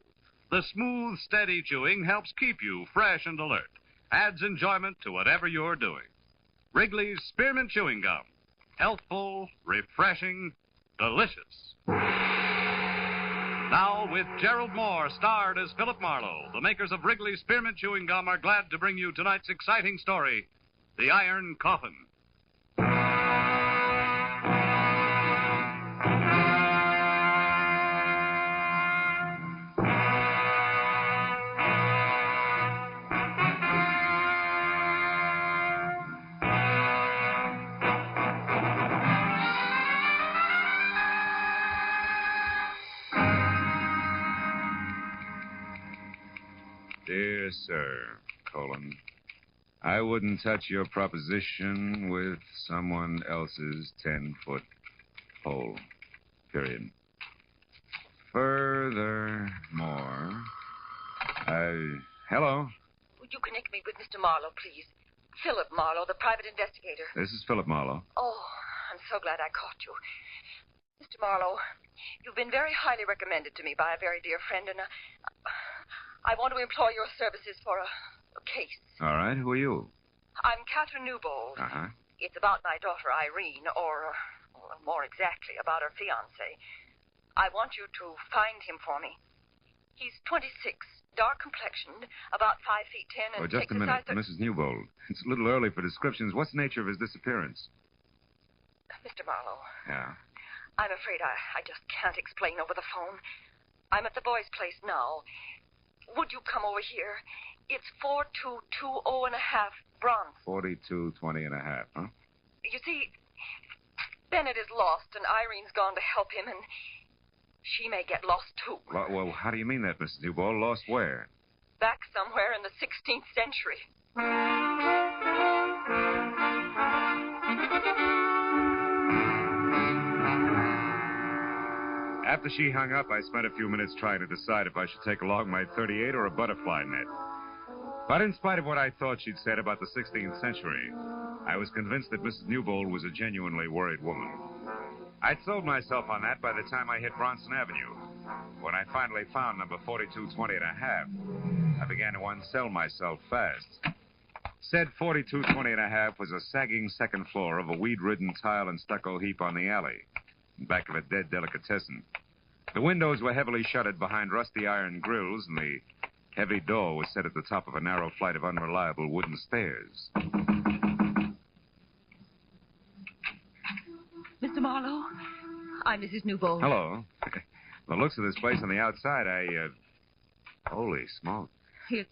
The smooth, steady chewing helps keep you fresh and alert. Adds enjoyment to whatever you're doing. Wrigley's Spearmint Chewing Gum. Healthful, refreshing, delicious. Now, with Gerald Moore starred as Philip Marlowe, the makers of Wrigley's Spearmint Chewing Gum are glad to bring you tonight's exciting story, The Iron Coffin. Dear Sir, I wouldn't touch your proposition with someone else's 10-foot pole. Period. Furthermore, Hello? Would you connect me with Mr. Marlowe, please? Philip Marlowe, the private investigator. This is Philip Marlowe. Oh, I'm so glad I caught you. Mr. Marlowe, you've been very highly recommended to me by a very dear friend, and I want to employ your services for a case. All right, who are you? I'm Catherine Newbold. Uh-huh. It's about my daughter, Irene, or more exactly, about her fiancé. I want you to find him for me. He's 26, dark complexioned, about 5 feet 10, and Oh, just a minute, Mrs. Newbold. It's a little early for descriptions. What's the nature of his disappearance? Mr. Marlowe, Yeah. I'm afraid I just can't explain over the phone. I'm at the boys' place now. Would you come over here? It's 4220 and a half Bronx. 4220 and a half, huh? You see, Bennett is lost, and Irene's gone to help him, and she may get lost, too. Well, how do you mean that, Mrs. Newbold? Lost where? Back somewhere in the 16th century. After she hung up, I spent a few minutes trying to decide if I should take along my .38 or a butterfly net. But in spite of what I thought she'd said about the 16th century, I was convinced that Mrs. Newbold was a genuinely worried woman. I'd sold myself on that by the time I hit Bronson Avenue. When I finally found number 4220 and a half, I began to unsell myself fast. Said 4220 and a half was a sagging second floor of a weed-ridden tile and stucco heap on the alley, in back of a dead delicatessen. The windows were heavily shuttered behind rusty iron grills, and the heavy door was set at the top of a narrow flight of unreliable wooden stairs. Mr. Marlowe, I'm Mrs. Newbold. Hello. The looks of this place on the outside, holy smoke. It's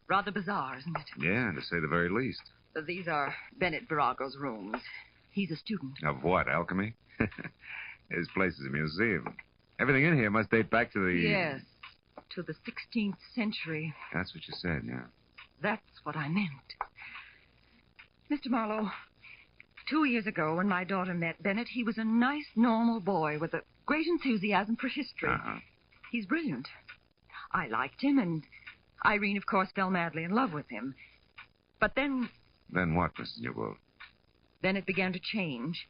rather bizarre, isn't it? Yeah, to say the very least. These are Bennett Virago's rooms. He's a student. Of what, alchemy? His place is a museum. Everything in here must date back to the... Yes, to the 16th century. That's what you said, yeah. That's what I meant. Mr. Marlowe, 2 years ago when my daughter met Bennett, he was a nice, normal boy with a great enthusiasm for history. Uh-huh. He's brilliant. I liked him, and Irene, of course, fell madly in love with him. But then... Then what, Mrs. Newbold? Bennett began to change.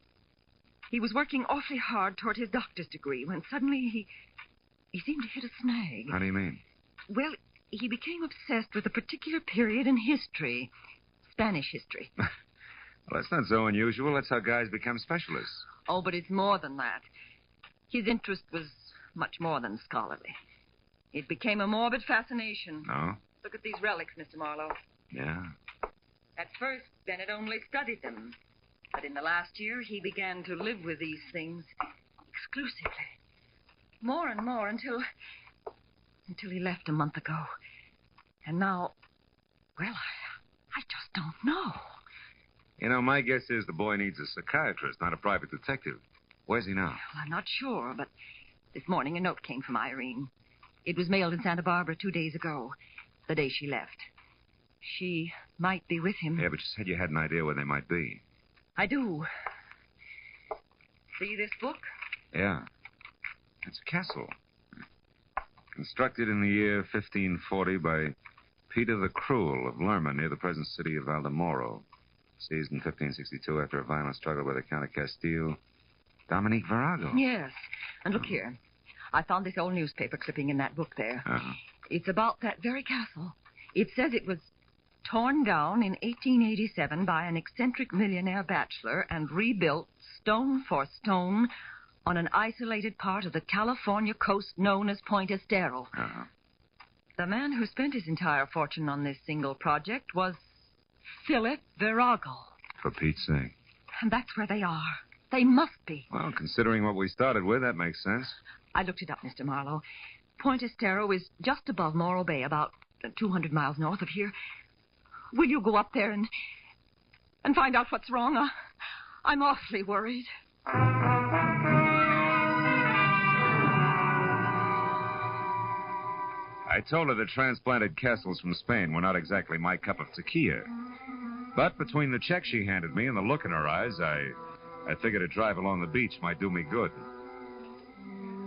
He was working awfully hard toward his doctor's degree when suddenly he seemed to hit a snag. How do you mean? Well, he became obsessed with a particular period in history. Spanish history. Well, that's not so unusual. That's how guys become specialists. Oh, but it's more than that. His interest was much more than scholarly. It became a morbid fascination. No? Look at these relics, Mr. Marlowe. Yeah. At first, Bennett only studied them. But in the last year, he began to live with these things exclusively. more and more until he left a month ago. And now, well, I just don't know. You know, my guess is the boy needs a psychiatrist, not a private detective. Where's he now? Well, I'm not sure, but this morning a note came from Irene. It was mailed in Santa Barbara 2 days ago, the day she left. She might be with him. Yeah, but you said you had an idea where they might be. I do. See this book? Yeah. It's a castle. Constructed in the year 1540 by Peter the Cruel of Lerma near the present city of Valdemoro. Seized in 1562 after a violent struggle by the Count of Castile. Dominique Virago. Yes. And look here. I found this old newspaper clipping in that book there. Uh-huh. It's about that very castle. It says it was torn down in 1887 by an eccentric millionaire bachelor and rebuilt stone for stone on an isolated part of the California coast known as Point Estero. Uh-huh. The man who spent his entire fortune on this single project was Philip Virago. For Pete's sake. And that's where they are. They must be. Well, considering what we started with, that makes sense. I looked it up, Mr. Marlowe. Point Estero is just above Morro Bay, about 200 miles north of here. Will you go up there and find out what's wrong? I'm awfully worried. I told her the transplanted castles from Spain were not exactly my cup of tequila. But between the check she handed me and the look in her eyes, I figured a drive along the beach might do me good.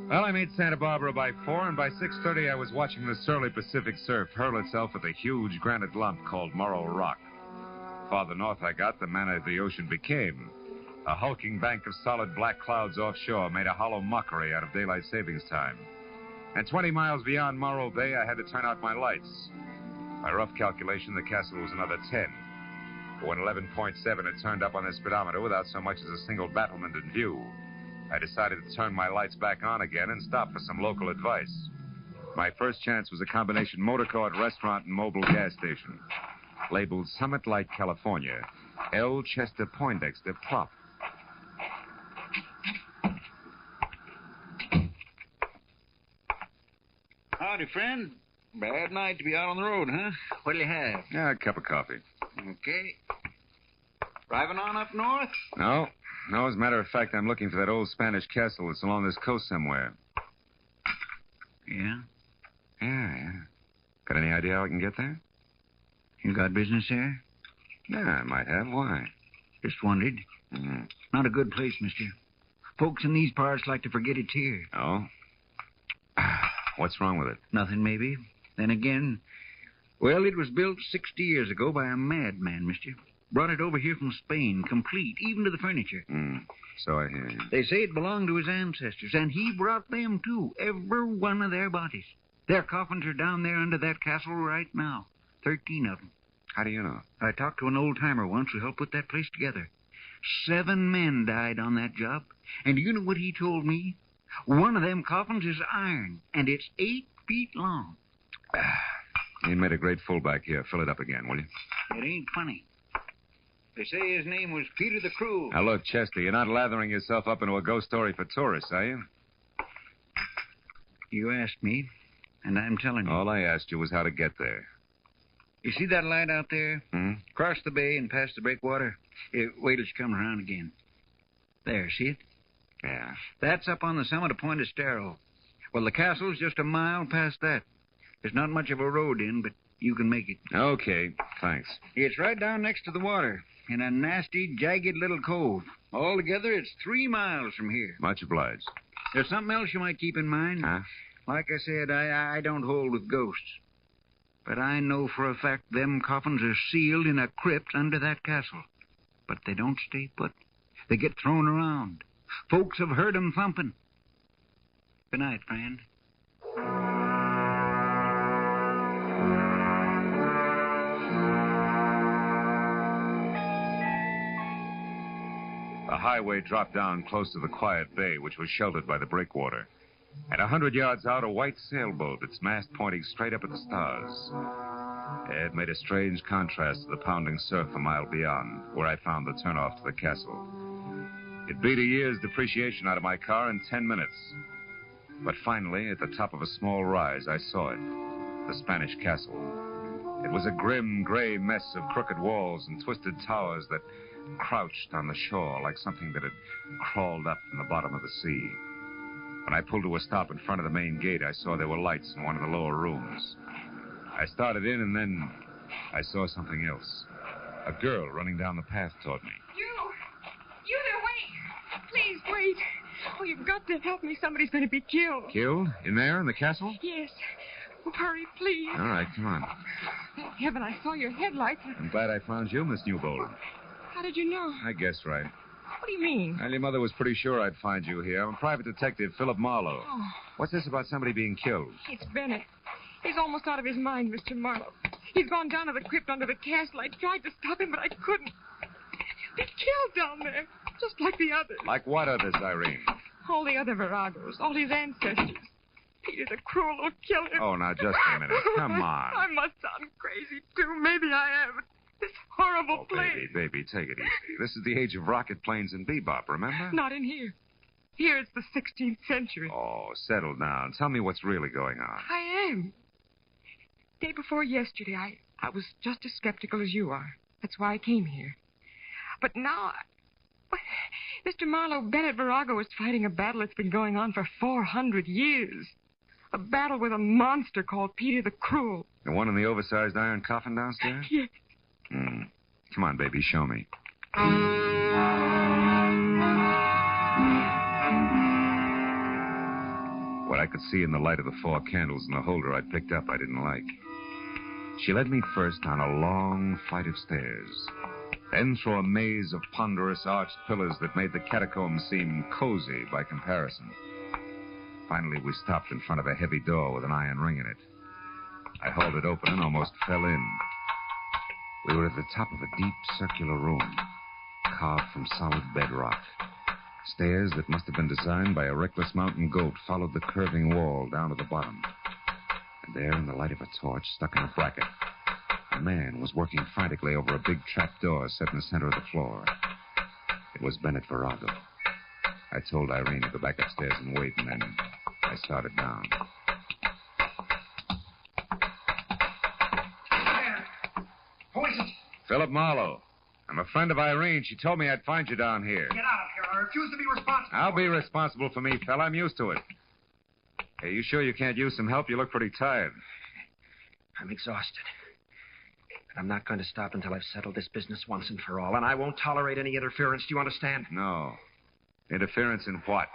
Well, I made Santa Barbara by 4, and by 6:30 I was watching the surly Pacific surf hurl itself at the huge granite lump called Morro Rock. Farther north I got, the manner the ocean became. A hulking bank of solid black clouds offshore made a hollow mockery out of daylight savings time. And 20 miles beyond Morro Bay, I had to turn out my lights. By rough calculation, the castle was another 10. But when 11.7 had turned up on the speedometer without so much as a single battlement in view, I decided to turn my lights back on again and stop for some local advice. My first chance was a combination motor court, restaurant, and mobile gas station. Labeled Summit Light, California, L. Chester Poindexter Prop. Howdy, friend. Bad night to be out on the road, huh? What'll you have? Yeah, a cup of coffee. Okay. Driving on up north? No, as a matter of fact, I'm looking for that old Spanish castle that's along this coast somewhere. Yeah? Yeah. Got any idea how I can get there? You got business there? Yeah, I might have. Why? Just wondered. Mm-hmm. Not a good place, mister. Folks in these parts like to forget it's here. Oh? What's wrong with it? Nothing, maybe. Then again, well, it was built 60 years ago by a madman, mister. Brought it over here from Spain, complete, even to the furniture. So I hear you. They say it belonged to his ancestors, and he brought them, too, every one of their bodies. Their coffins are down there under that castle right now, 13 of them. How do you know? I talked to an old-timer once who helped put that place together. 7 men died on that job, and you know what he told me? One of them coffins is iron, and it's 8 feet long. You made a great fullback here. Fill it up again, will you? It ain't funny. They say his name was Peter the Cruel. Now, look, Chester, you're not lathering yourself up into a ghost story for tourists, are you? You asked me, and I'm telling you. All I asked you was how to get there. You see that light out there? Across the bay and past the breakwater? Wait till she comes around again. There, see it? Yeah. That's up on the summit of Point Estero. Well, the castle's just a mile past that. There's not much of a road in, but you can make it. Okay, thanks. It's right down next to the water, in a nasty, jagged little cove. Altogether, it's 3 miles from here. Much obliged. There's something else you might keep in mind. Huh? Like I said, I don't hold with ghosts. But I know for a fact them coffins are sealed in a crypt under that castle. But they don't stay put. They get thrown around. Folks have heard 'em thumping. Good night, friend. The highway dropped down close to the quiet bay, which was sheltered by the breakwater. And 100 yards out, a white sailboat, its mast pointing straight up at the stars. It made a strange contrast to the pounding surf a mile beyond, where I found the turnoff to the castle. It beat a year's depreciation out of my car in 10 minutes. But finally, at the top of a small rise, I saw it. The Spanish castle. It was a grim, gray mess of crooked walls and twisted towers that crouched on the shore like something that had crawled up from the bottom of the sea. When I pulled to a stop in front of the main gate, I saw there were lights in one of the lower rooms. I started in, and then I saw something else. A girl running down the path toward me. You there, wait. Please, wait. Oh, you've got to help me. Somebody's going to be killed. Killed? In there, in the castle? Yes. Oh, hurry, please. All right, come on. Thank heaven I saw your headlights. I'm glad I found you, Miss Newbold. How did you know? I guessed right. What do you mean? Well, your mother was pretty sure I'd find you here. I'm a private detective, Philip Marlowe. Oh, What's this about somebody being killed? it's Bennett. He's almost out of his mind, Mr. Marlowe. He's gone down to the crypt under the castle. I tried to stop him, but I couldn't. He's killed down there, just like the others. Like what others, Irene? All the other Viragos, all his ancestors. Peter the Cruel will kill him. Oh, now, just a minute. Come on. I must sound crazy, too. Maybe I am. This horrible place. Baby, take it easy. This is the age of rocket planes and bebop, remember? Not in here. Here it's the 16th century. Oh, settle down. Tell me what's really going on. I am. Day before yesterday, I was just as skeptical as you are. That's why I came here. But now, Mr. Marlowe, Bennett Virago is fighting a battle that's been going on for 400 years. A battle with a monster called Peter the Cruel. The one in the oversized iron coffin downstairs? Yes. Come on, baby, show me. What I could see in the light of the 4 candles in the holder I'd picked up I didn't like. She led me first on a long flight of stairs, then through a maze of ponderous arched pillars that made the catacombs seem cozy by comparison. Finally, we stopped in front of a heavy door with an iron ring in it. I hauled it open and almost fell in. We were at the top of a deep circular room, carved from solid bedrock. Stairs that must have been designed by a reckless mountain goat followed the curving wall down to the bottom. And there, in the light of a torch stuck in a bracket, a man was working frantically over a big trap door set in the center of the floor. It was Bennett Virago. I told Irene to go back upstairs and wait, and then I started down. Who is it? Philip Marlowe. I'm a friend of Irene. She told me I'd find you down here. Get out of here. I refuse to be responsible. I'll be responsible for me, fella. I'm used to it. Hey, you sure you can't use some help? You look pretty tired. I'm exhausted. But I'm not going to stop until I've settled this business once and for all, and I won't tolerate any interference. Do you understand? No. Interference in what?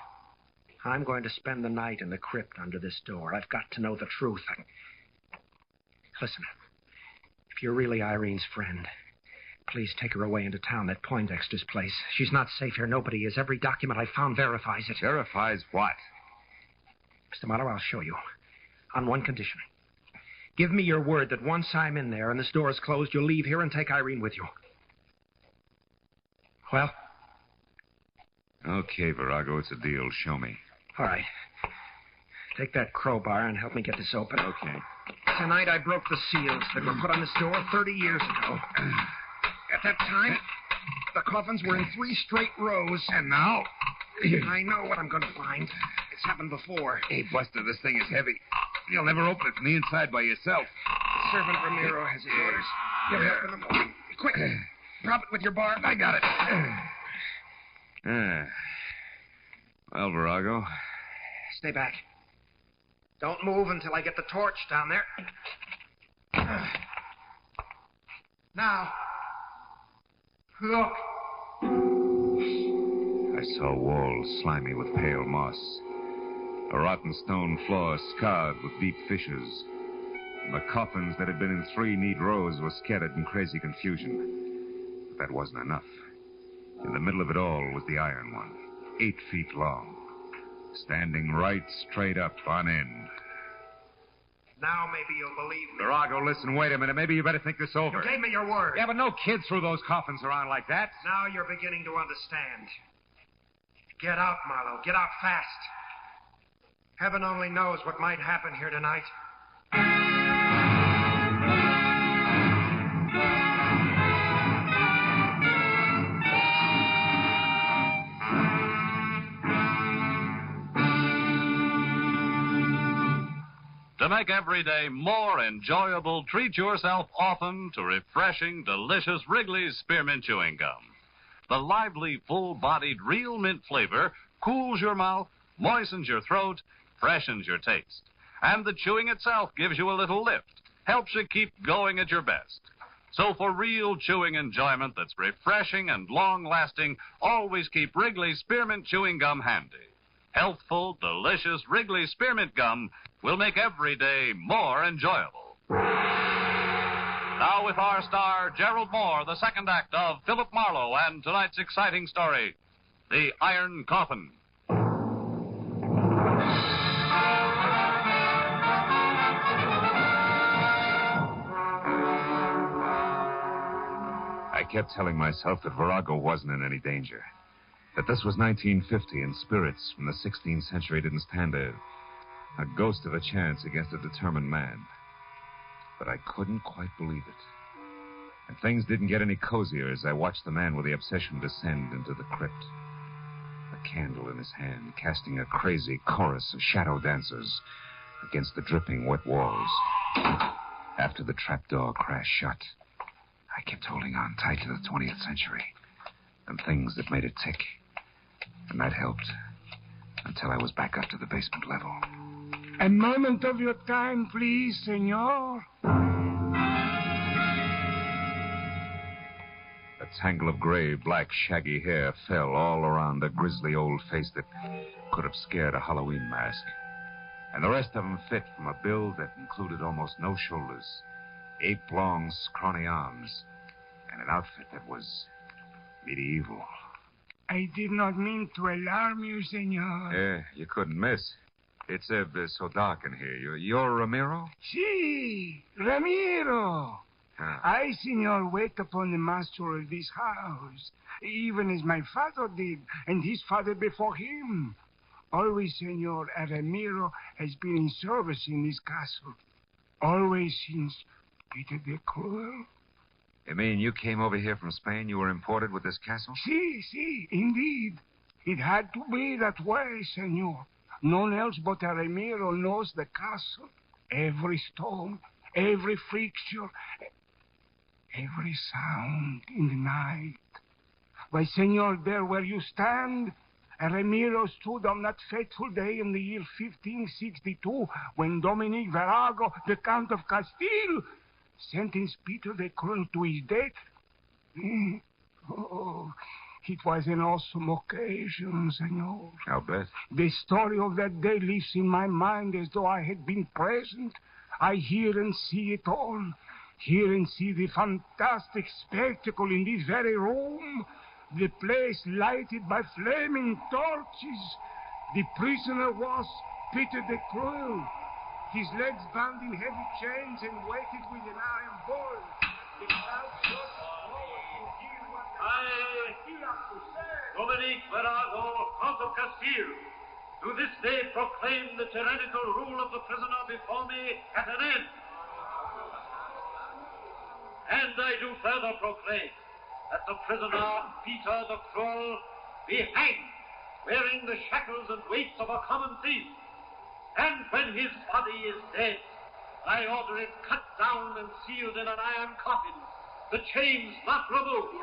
I'm going to spend the night in the crypt under this door. I've got to know the truth. Listen, if you're really Irene's friend, please take her away into town, that Poindexter's place. She's not safe here. Nobody is. Every document I found verifies it. Verifies what? Mr. Marlowe, I'll show you. On one condition. Give me your word that once I'm in there and this door is closed, you'll leave here and take Irene with you. Well? Okay, Virago, it's a deal. Show me. All right. Take that crowbar and help me get this open. Okay. Tonight I broke the seals that were put on this door 30 years ago. At that time, the coffins were in 3 straight rows. And now? I know what I'm going to find. It's happened before. Hey, Buster, this thing is heavy. You'll never open it from the inside by yourself. Servant Ramiro has his orders. He'll help in the morning. Quick, prop it with your bar. I got it. Well, Virago. Stay back. Don't move until I get the torch down there. Now, look. I saw walls slimy with pale moss. A rotten stone floor scarred with deep fissures. And the coffins that had been in 3 neat rows were scattered in crazy confusion. But that wasn't enough. In the middle of it all was the iron one, 8 feet long, standing right straight up on end. Now maybe you'll believe me. Virago, listen, wait a minute. Maybe you better think this over. You gave me your word. Yeah, but no kid threw those coffins around like that. Now you're beginning to understand. Get out, Marlowe. Get out fast. Heaven only knows what might happen here tonight. To make every day more enjoyable, treat yourself often to refreshing, delicious Wrigley's Spearmint Chewing Gum. The lively, full-bodied, real mint flavor cools your mouth, moistens your throat, freshens your taste. And the chewing itself gives you a little lift, helps you keep going at your best. So for real chewing enjoyment that's refreshing and long-lasting, always keep Wrigley's Spearmint Chewing Gum handy. Healthful, delicious Wrigley's Spearmint Gum will make every day more enjoyable. Now with our star, Gerald Moore, the second act of Philip Marlowe and tonight's exciting story, The Iron Coffin. I kept telling myself that Virago wasn't in any danger. That this was 1950 and spirits from the 16th century didn't stand a ghost of a chance against a determined man. But I couldn't quite believe it. And things didn't get any cozier as I watched the man with the obsession descend into the crypt. A candle in his hand, casting a crazy chorus of shadow dancers against the dripping wet walls. After the trapdoor crashed shut, I kept holding on tight to the 20th century and things that made it tick. And that helped until I was back up to the basement level. A moment of your time, please, senor. A tangle of gray, black, shaggy hair fell all around a grisly old face that could have scared a Halloween mask. And the rest of them fit from a build that included almost no shoulders, ape-long, scrawny arms, and an outfit that was medieval. I did not mean to alarm you, senor. Yeah, you couldn't miss. It's so dark in here. You're Ramiro? Si, Ramiro. Huh. I, senor, wait upon the master of this house, even as my father did, and his father before him. Always, senor, Ramiro has been in service in this castle. Always since Peter the Cruel. You mean you came over here from Spain? You were imported with this castle? Si, indeed. It had to be that way, senor. None else but Ramiro knows the castle. Every stone, every fixture, every sound in the night. Why, senor, there where you stand, Ramiro stood on that fateful day in the year 1562 when Dominic Virago, the Count of Castile, sentenced Peter the Cruel to his death. Oh, it was an awesome occasion, senor. I'll bet. The story of that day lives in my mind as though I had been present. I hear and see it all. Hear and see the fantastic spectacle in this very room. The place lighted by flaming torches. The prisoner was Peter the Cruel. His legs bound in heavy chains and weighted with an iron ball. The crowd just forward to hear what he has to say. Dominic Virago, Count of Castile, do this day proclaim the tyrannical rule of the prisoner before me at an end. And I do further proclaim that the prisoner, Peter the Cruel, be hanged, wearing the shackles and weights of a common thief. And when his body is dead, I order it cut down and sealed in an iron coffin, the chains not removed.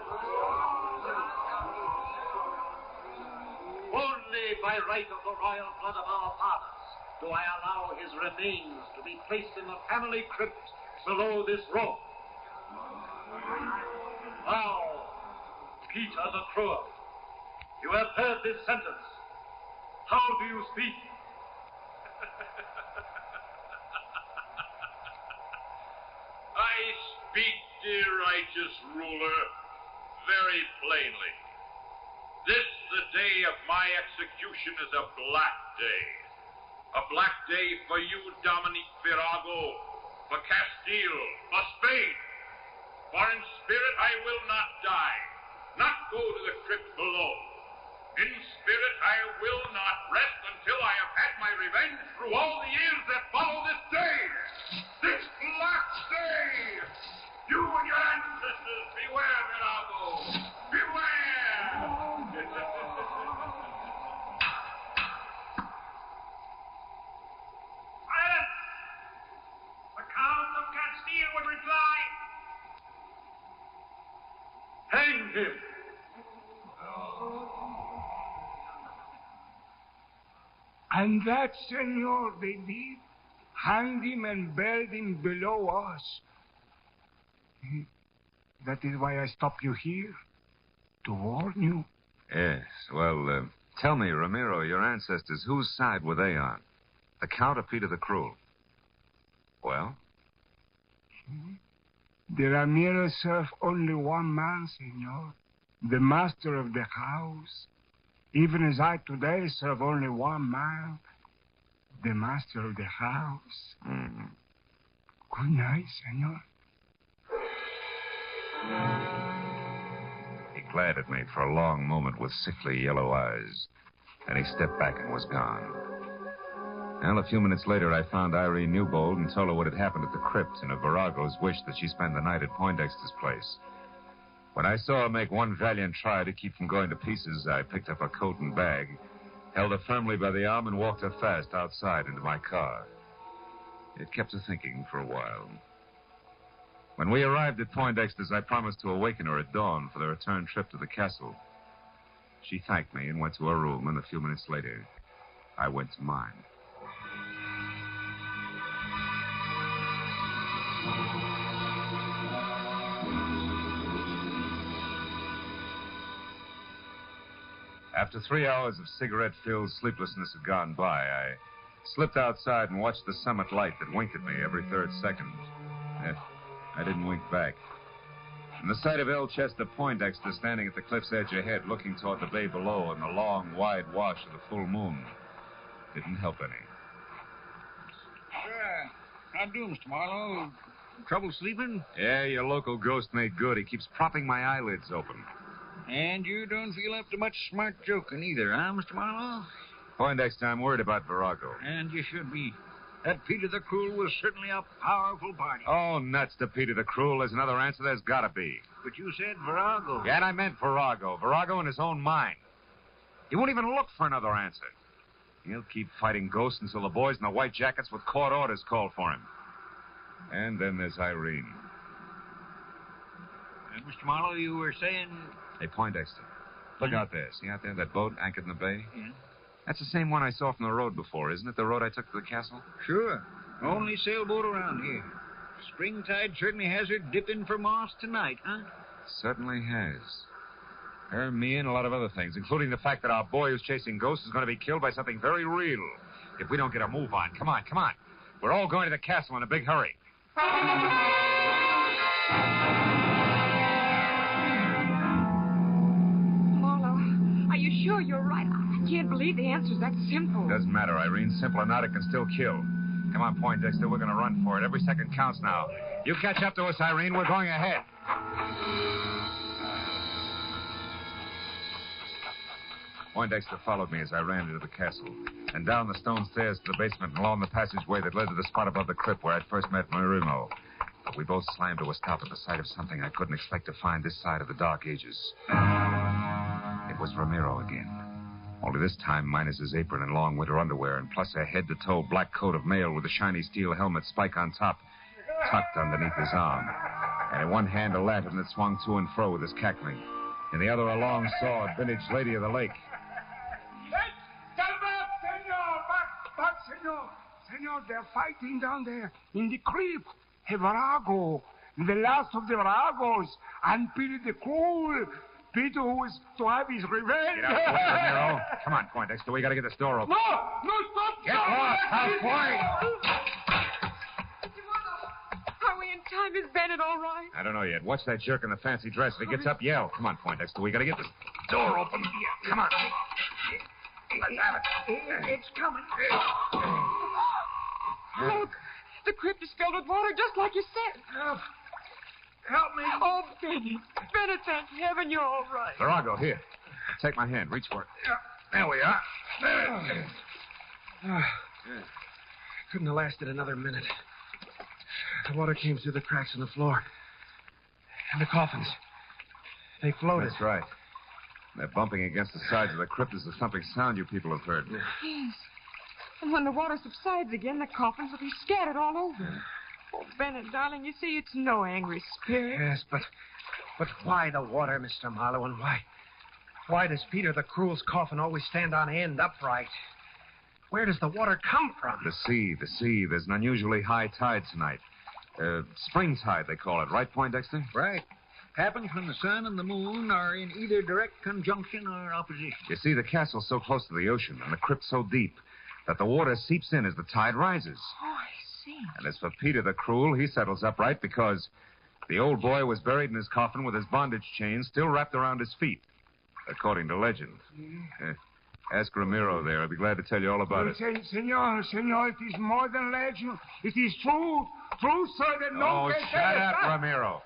Only by right of the royal blood of our fathers do I allow his remains to be placed in the family crypt below this room. Now, Peter the Cruel, you have heard this sentence. How do you speak? I speak, dear righteous ruler, very plainly. This, the day of my execution, is a black day. A black day for you, Dominic Virago, for Castile, for Spain. For in spirit I will not die, not go to the crypt below. In spirit I will not rest until I have had my revenge through all the years that follow this day. This black day. You and your ancestors, beware, Virago. Beware! Silence! him. And that, senor, they did. Hanged him and buried him below us. That is why I stopped you here, to warn you. Yes, well, tell me, Ramiro, your ancestors, whose side were they on? The Count or Peter the Cruel? Well? The Ramiro served only one man, senor. The master of the house. Even as I today serve only one man. The master of the house. Mm-hmm. Good night, senor. He glared at me for a long moment with sickly yellow eyes. Then he stepped back and was gone. Well, a few minutes later, I found Irene Newbold and told her what had happened at the crypt and of Virago's wish that she spend the night at Poindexter's place. When I saw her make one valiant try to keep from going to pieces, I picked up her coat and bag, held her firmly by the arm, and walked her fast outside into my car. It kept her thinking for a while. When we arrived at Poindexter's, I promised to awaken her at dawn for the return trip to the castle. She thanked me and went to her room, and a few minutes later, I went to mine. After 3 hours of cigarette-filled sleeplessness had gone by, I slipped outside and watched the summit light that winked at me every third second. I didn't wink back. And the sight of El Chester Poindexter standing at the cliff's edge ahead, looking toward the bay below and the long, wide wash of the full moon, didn't help any. How do, Mr. Marlowe? Trouble sleeping? Yeah, your local ghost made good. He keeps propping my eyelids open. And you don't feel up to much smart joking either, huh, Mr. Marlowe? Poindexter, I'm worried about Virago. And you should be. That Peter the Cruel was certainly a powerful party. Oh, nuts to Peter the Cruel. There's another answer. There's got to be. But you said Virago. Yeah, and I meant Virago. Virago in his own mind. He won't even look for another answer. He'll keep fighting ghosts until the boys in the white jackets with court orders call for him. And then there's Irene. Mr. Marlowe, you were saying... Hey, Poindexter, look out there. See out there that boat anchored in the bay? Yeah. That's the same one I saw from the road before, isn't it? The road I took to the castle? Sure. Only sailboat around here. Springtide certainly has her dipping for moss tonight, huh? Certainly has. Her, me, and a lot of other things, including the fact that our boy who's chasing ghosts is going to be killed by something very real if we don't get a move on. Come on, come on. We're all going to the castle in a big hurry. Marlowe, are you sure you're right? I can't believe the answer's that simple. Doesn't matter, Irene. Simple or not, it can still kill. Come on, Poindexter. We're going to run for it. Every second counts now. You catch up to us, Irene. We're going ahead. Poindexter followed me as I ran into the castle, and down the stone stairs to the basement and along the passageway that led to the spot above the crypt where I'd first met Marimo. But we both slammed to a stop at the sight of something I couldn't expect to find this side of the Dark Ages. It was Ramiro again. Only this time minus his apron and long winter underwear, and plus a head-to-toe black coat of mail with a shiny steel helmet spike on top, tucked underneath his arm. And in one hand, a lantern that swung to and fro with his cackling. In the other, a long sword, vintage Lady of the Lake. Back, senor. Senor, they're fighting down there in the crypt. Virago, the last of the Viragos, and Peter the Cruel. Peter who is to have his revenge. Get out of the way, Ramiro. Come on, Poindexter. We got to get this door open. No, stop. Get lost. I'll point. Are we in time? Is Bennett all right? I don't know yet. Watch that jerk in the fancy dress. If he gets up, yell. Come on, Poindexter. We got to get this door open. Come on. Let's have it. It's coming. Look, the crypt is filled with water, just like you said. Help me. Oh, Bennett, thank heaven you're all right. Virago, here. Take my hand. Reach for it. There we are. Couldn't have lasted another minute. The water came through the cracks in the floor. And the coffins. They floated. That's right. They're bumping against the sides of the crypt as the thumping sound you people have heard. Yes. And when the water subsides again, the coffins will be scattered all over. Oh, Bennett, darling, you see, it's no angry spirit. Yes, but But why the water, Mr. Marlowe, and why does Peter the Cruel's coffin always stand on end upright? Where does the water come from? The sea. There's an unusually high tide tonight. Spring tide, they call it. Right, Poindexter? Right. Happens when the sun and the moon are in either direct conjunction or opposition. You see, the castle's so close to the ocean and the crypt so deep that the water seeps in as the tide rises. Oh, I see. And as for Peter the Cruel, he settles upright because the old boy was buried in his coffin with his bondage chain still wrapped around his feet, according to legend. Ask Ramiro there. I'll be glad to tell you all about it. Senor, it is more than legend. It is true. True, sir, that no... Oh, shut up, Ramiro.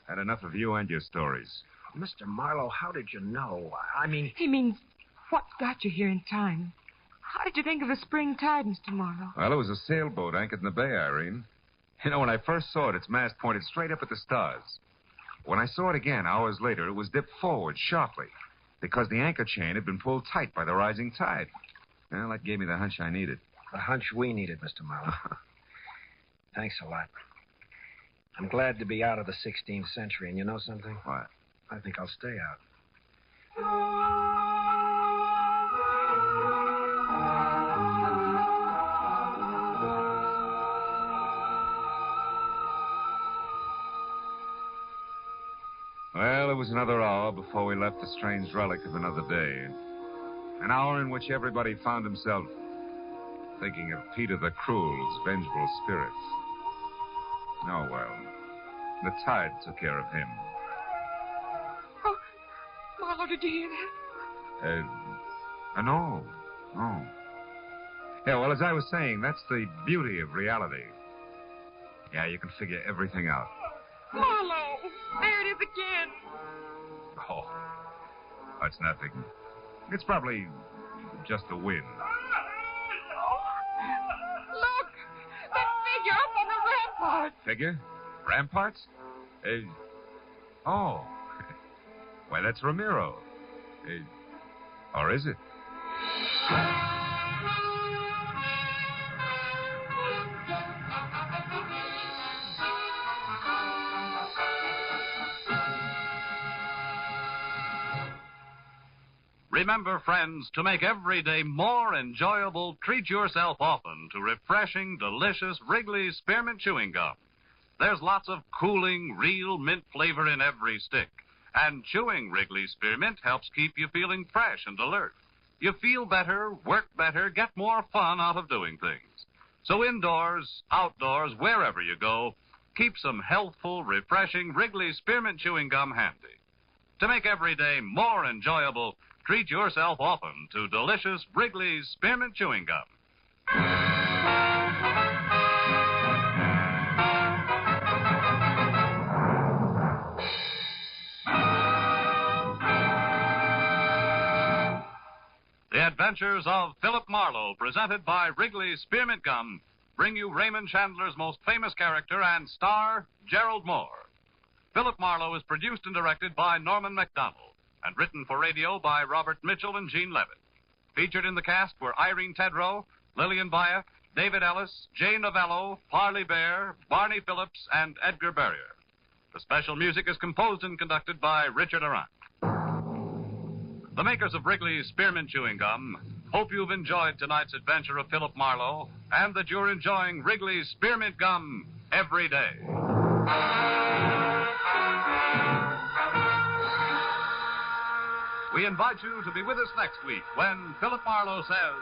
Had enough of you and your stories. Mr. Marlowe, how did you know? I mean... He means, what got you here in time? How did you think of the spring tide, Mr. Marlowe? Well, it was a sailboat anchored in the bay, Irene. You know, when I first saw it, its mast pointed straight up at the stars. When I saw it again, hours later, it was dipped forward sharply because the anchor chain had been pulled tight by the rising tide. Well, that gave me the hunch I needed. The hunch we needed, Mr. Marlowe. Thanks a lot. I'm glad to be out of the 16th century, and you know something? What? I think I'll stay out. Well, it was another hour before we left the strange relic of another day. An hour in which everybody found himself thinking of Peter the Cruel's vengeful spirits. Oh, well, the tide took care of him. Oh, Marlowe, did you hear that? No. Yeah, well, as I was saying, that's the beauty of reality. Yeah, you can figure everything out. Marlowe, there it is again. Oh, that's nothing. It's probably just the wind. Look, that figure up on the rampart. Figure? Ramparts? Oh. Why, that's Ramiro. Or is it? Remember, friends, to make every day more enjoyable, treat yourself often to refreshing, delicious Wrigley's Spearmint Chewing Gum. There's lots of cooling, real mint flavor in every stick. And chewing Wrigley's Spearmint helps keep you feeling fresh and alert. You feel better, work better, get more fun out of doing things. So indoors, outdoors, wherever you go, keep some healthful, refreshing Wrigley's Spearmint Chewing Gum handy. To make every day more enjoyable, treat yourself often to delicious Wrigley's Spearmint Chewing Gum. The Adventures of Philip Marlowe, presented by Wrigley's Spearmint Gum, bring you Raymond Chandler's most famous character and star, Gerald Moore. Philip Marlowe is produced and directed by Norman MacDonald and written for radio by Robert Mitchell and Gene Levitt. Featured in the cast were Irene Tedrow, Lillian Bayek, David Ellis, Jay Novello, Farley Bear, Barney Phillips, and Edgar Barrier. The special music is composed and conducted by Richard Arant. The makers of Wrigley's Spearmint Chewing Gum hope you've enjoyed tonight's adventure of Philip Marlowe and that you're enjoying Wrigley's Spearmint Gum every day. We invite you to be with us next week when Philip Marlowe says...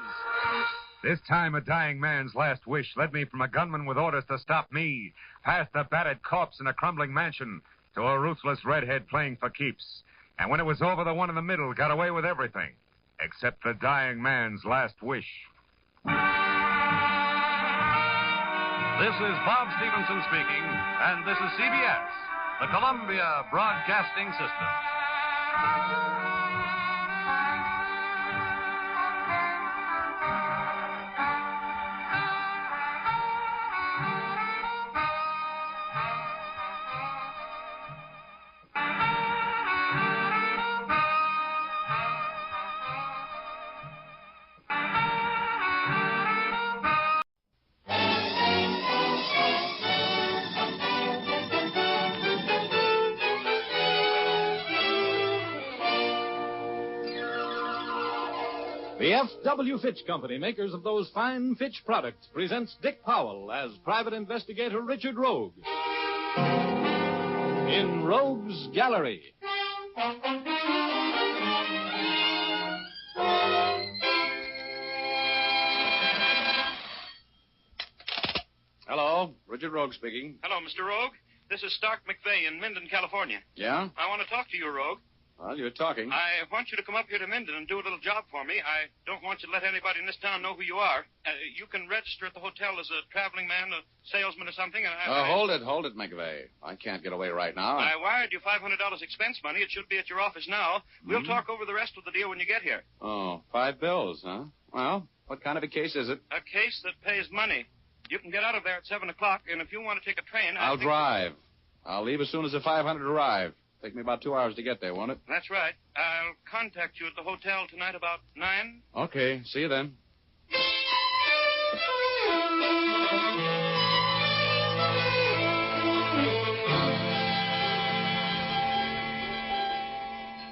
This time a dying man's last wish led me from a gunman with orders to stop me, past a battered corpse in a crumbling mansion, to a ruthless redhead playing for keeps. And when it was over, the one in the middle got away with everything, except the dying man's last wish. This is Bob Stevenson speaking, and this is CBS, the Columbia Broadcasting System. The F.W. Fitch Company, makers of those fine Fitch products, presents Dick Powell as Private Investigator Richard Rogue in Rogue's Gallery. Hello, Richard Rogue speaking. Hello, Mr. Rogue. This is Stark McVeigh in Minden, California. Yeah? I want to talk to you, Rogue. Well, you're talking. I want you to come up here to Minden and do a little job for me. I don't want you to let anybody in this town know who you are. You can register at the hotel as a traveling man, a salesman or something, and Hold it, McVeigh. I can't get away right now. I wired you $500 expense money. It should be at your office now. We'll talk over the rest of the deal when you get here. Oh, $5, huh? Well, what kind of a case is it? A case that pays money. You can get out of there at 7 o'clock, and if you want to take a train... I'll drive. I'll leave as soon as the 500 arrive. Take me about 2 hours to get there, won't it? That's right. I'll contact you at the hotel tonight about 9. Okay, see you then.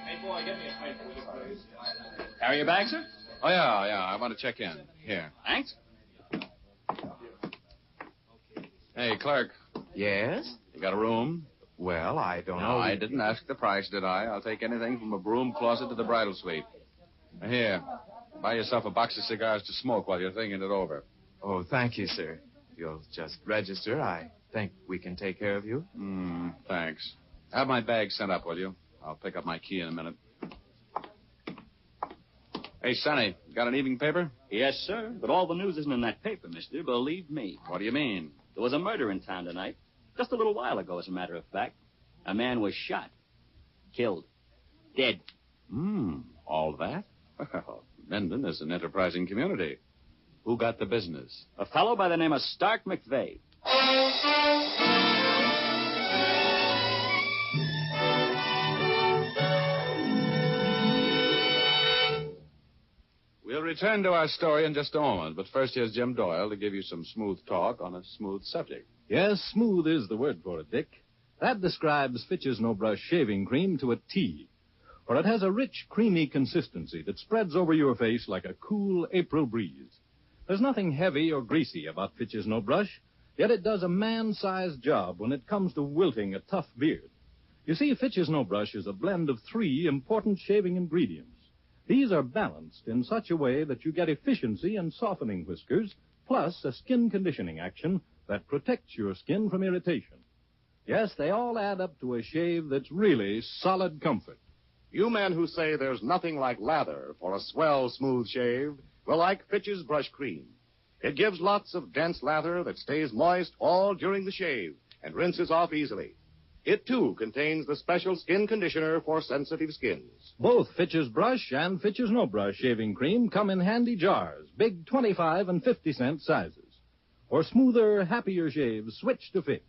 Hey, boy, get me a paper, will you, please? Carry your bag, sir? Oh, yeah, I want to check in. Here. Thanks. Hey, clerk. Yes? You got a room? Well, I don't No, know. I didn't ask the price, did I? I'll take anything from a broom closet to the bridal suite. Here, buy yourself a box of cigars to smoke while you're thinking it over. Oh, thank you, sir. If you'll just register, I think we can take care of you. Thanks. Have my bag sent up, will you? I'll pick up my key in a minute. Hey, Sonny, got an evening paper? Yes, sir, but all the news isn't in that paper, mister. Believe me. What do you mean? There was a murder in town tonight. Just a little while ago, as a matter of fact. A man was shot. Killed. Dead. All that? Well, Minden is an enterprising community. Who got the business? A fellow by the name of Stark McVeigh. We'll return to our story in just a moment, but first here's Jim Doyle to give you some smooth talk on a smooth subject. Yes, smooth is the word for it, Dick. That describes Fitch's No Brush shaving cream to a T. For it has a rich, creamy consistency that spreads over your face like a cool April breeze. There's nothing heavy or greasy about Fitch's No Brush, yet it does a man-sized job when it comes to wilting a tough beard. You see, Fitch's No Brush is a blend of 3 important shaving ingredients. These are balanced in such a way that you get efficiency in softening whiskers, plus a skin conditioning action that protects your skin from irritation. Yes, they all add up to a shave that's really solid comfort. You men who say there's nothing like lather for a swell, smooth shave will like Fitch's Brush Cream. It gives lots of dense lather that stays moist all during the shave and rinses off easily. It, too, contains the special skin conditioner for sensitive skins. Both Fitch's Brush and Fitch's No Brush shaving cream come in handy jars, big 25 and 50-cent sizes. For smoother, happier shaves, switch to Fitch.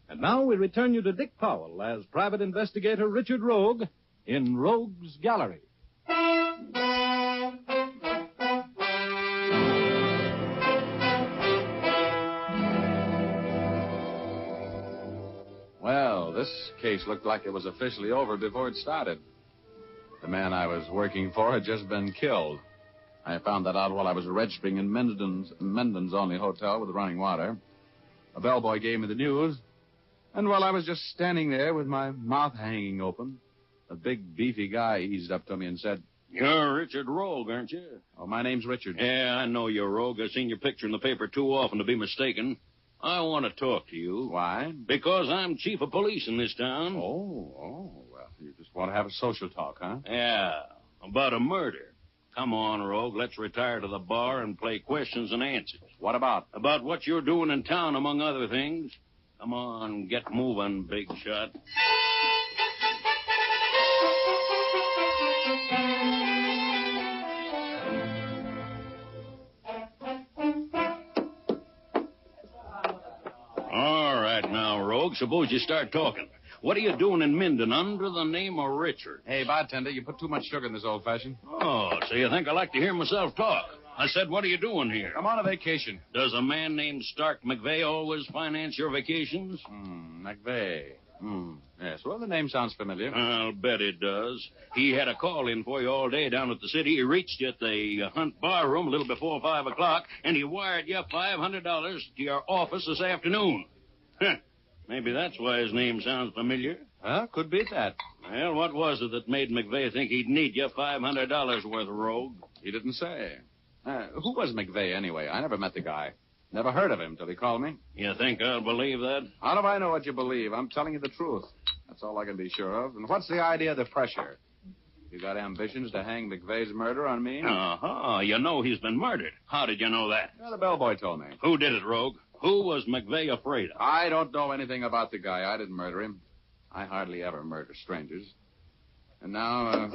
And now we return you to Dick Powell as Private Investigator Richard Rogue in Rogue's Gallery. Well, this case looked like it was officially over before it started. The man I was working for had just been killed. I found that out while I was registering in Minden's only hotel with running water. A bellboy gave me the news, and while I was just standing there with my mouth hanging open, a big, beefy guy eased up to me and said, "You're Richard Rogue, aren't you?" "Oh, my name's Richard." "Yeah, I know you're Rogue. I've seen your picture in the paper too often to be mistaken. I want to talk to you." "Why?" "Because I'm chief of police in this town." Oh, well, you just want to have a social talk, huh?" "Yeah, about a murder. Come on, Rogue, let's retire to the bar and play questions and answers." "What about?" "About what you're doing in town, among other things. Come on, get moving, big shot." All right, now, Rogue, suppose you start talking. What are you doing in Minden under the name of Richard? "Hey, bartender, you put too much sugar in this old-fashioned." "Oh, so you think I like to hear myself talk? I said, what are you doing here?" "I'm on a vacation." "Does a man named Stark McVeigh always finance your vacations?" McVeigh. Yes, well, the name sounds familiar. I'll bet it does. He had a call in for you all day down at the city. He reached you at the Hunt Bar Room a little before 5 o'clock, and he wired you $500 to your office this afternoon. Huh. Maybe that's why his name sounds familiar. Could be that. Well, what was it that made McVeigh think he'd need you $500 worth, Rogue? He didn't say. Who was McVeigh, anyway? I never met the guy. Never heard of him till he called me. You think I'll believe that? How do I know what you believe? I'm telling you the truth. That's all I can be sure of. And what's the idea of the pressure? You got ambitions to hang McVeigh's murder on me? Uh-huh. You know he's been murdered. How did you know that? Well, the bellboy told me. Who did it, Rogue? Who was McVeigh afraid of? I don't know anything about the guy. I didn't murder him. I hardly ever murder strangers. And now,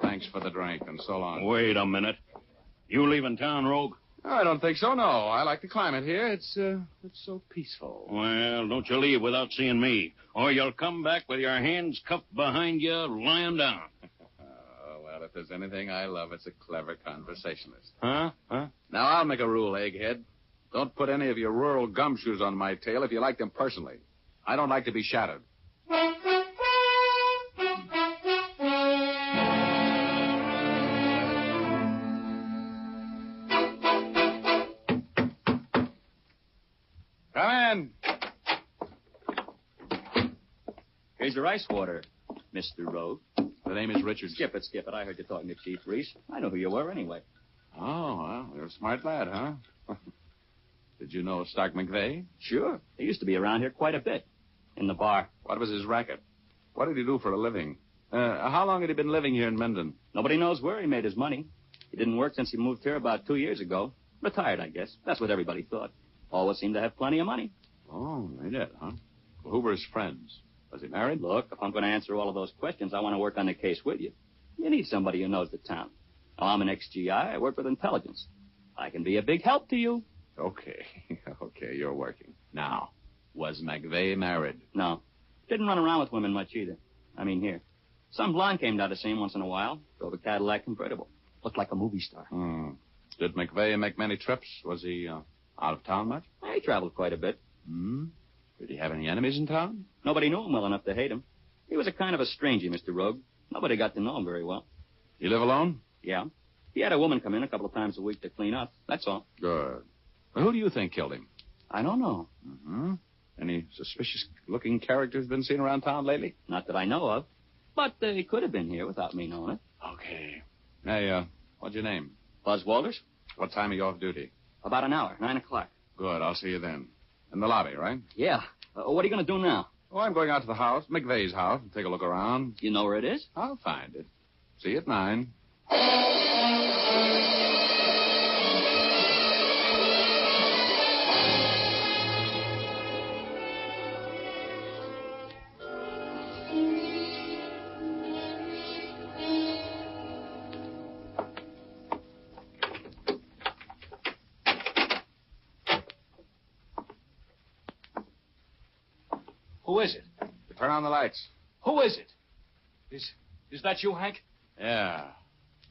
thanks for the drink and so long. Wait a minute. You leaving town, Rogue? I don't think so, no. I like the climate here. It's so peaceful. Well, don't you leave without seeing me, or you'll come back with your hands cuffed behind you, lying down. Well, if there's anything I love, it's a clever conversationalist. Huh? Now, I'll make a rule, Egghead. Don't put any of your rural gumshoes on my tail if you like them personally. I don't like to be shadowed. Come in. Here's your ice water, Mr. Rogue. The name is Richard. Skip it. I heard you talking to Chief Reese. I know who you were anyway. Oh, well, you're a smart lad, huh? Did you know Stark McVeigh? Sure. He used to be around here quite a bit. In the bar. What was his racket? What did he do for a living? How long had he been living here in Minden? Nobody knows where he made his money. He didn't work since he moved here about 2 years ago. Retired, I guess. That's what everybody thought. Always seemed to have plenty of money. Oh, he did, huh? Well, who were his friends? Was he married? Look, if I'm going to answer all of those questions, I want to work on the case with you. You need somebody who knows the town. Now, I'm an ex-GI. I work with intelligence. I can be a big help to you. Okay. Okay, you're working. Now, was McVeigh married? No. Didn't run around with women much either. I mean, here. Some blonde came down to see him once in a while. Drove a Cadillac convertible. Looked like a movie star. Did McVeigh make many trips? Was he out of town much? He traveled quite a bit. Did he have any enemies in town? Nobody knew him well enough to hate him. He was a kind of a stranger, Mr. Rogue. Nobody got to know him very well. You live alone? Yeah. He had a woman come in a couple of times a week to clean up. That's all. Good. Well, who do you think killed him? I don't know. Any suspicious-looking characters been seen around town lately? Not that I know of. But they could have been here without me knowing it. Okay. Hey, what's your name? Buzz Walters. What time are you off duty? About an hour, 9 o'clock. Good, I'll see you then. In the lobby, right? Yeah. What are you going to do now? Oh, I'm going out to the house, McVeigh's house, and take a look around. You know where it is? I'll find it. See you at 9. Who is it? Turn on the lights. Who is it? Is that you, Hank? Yeah.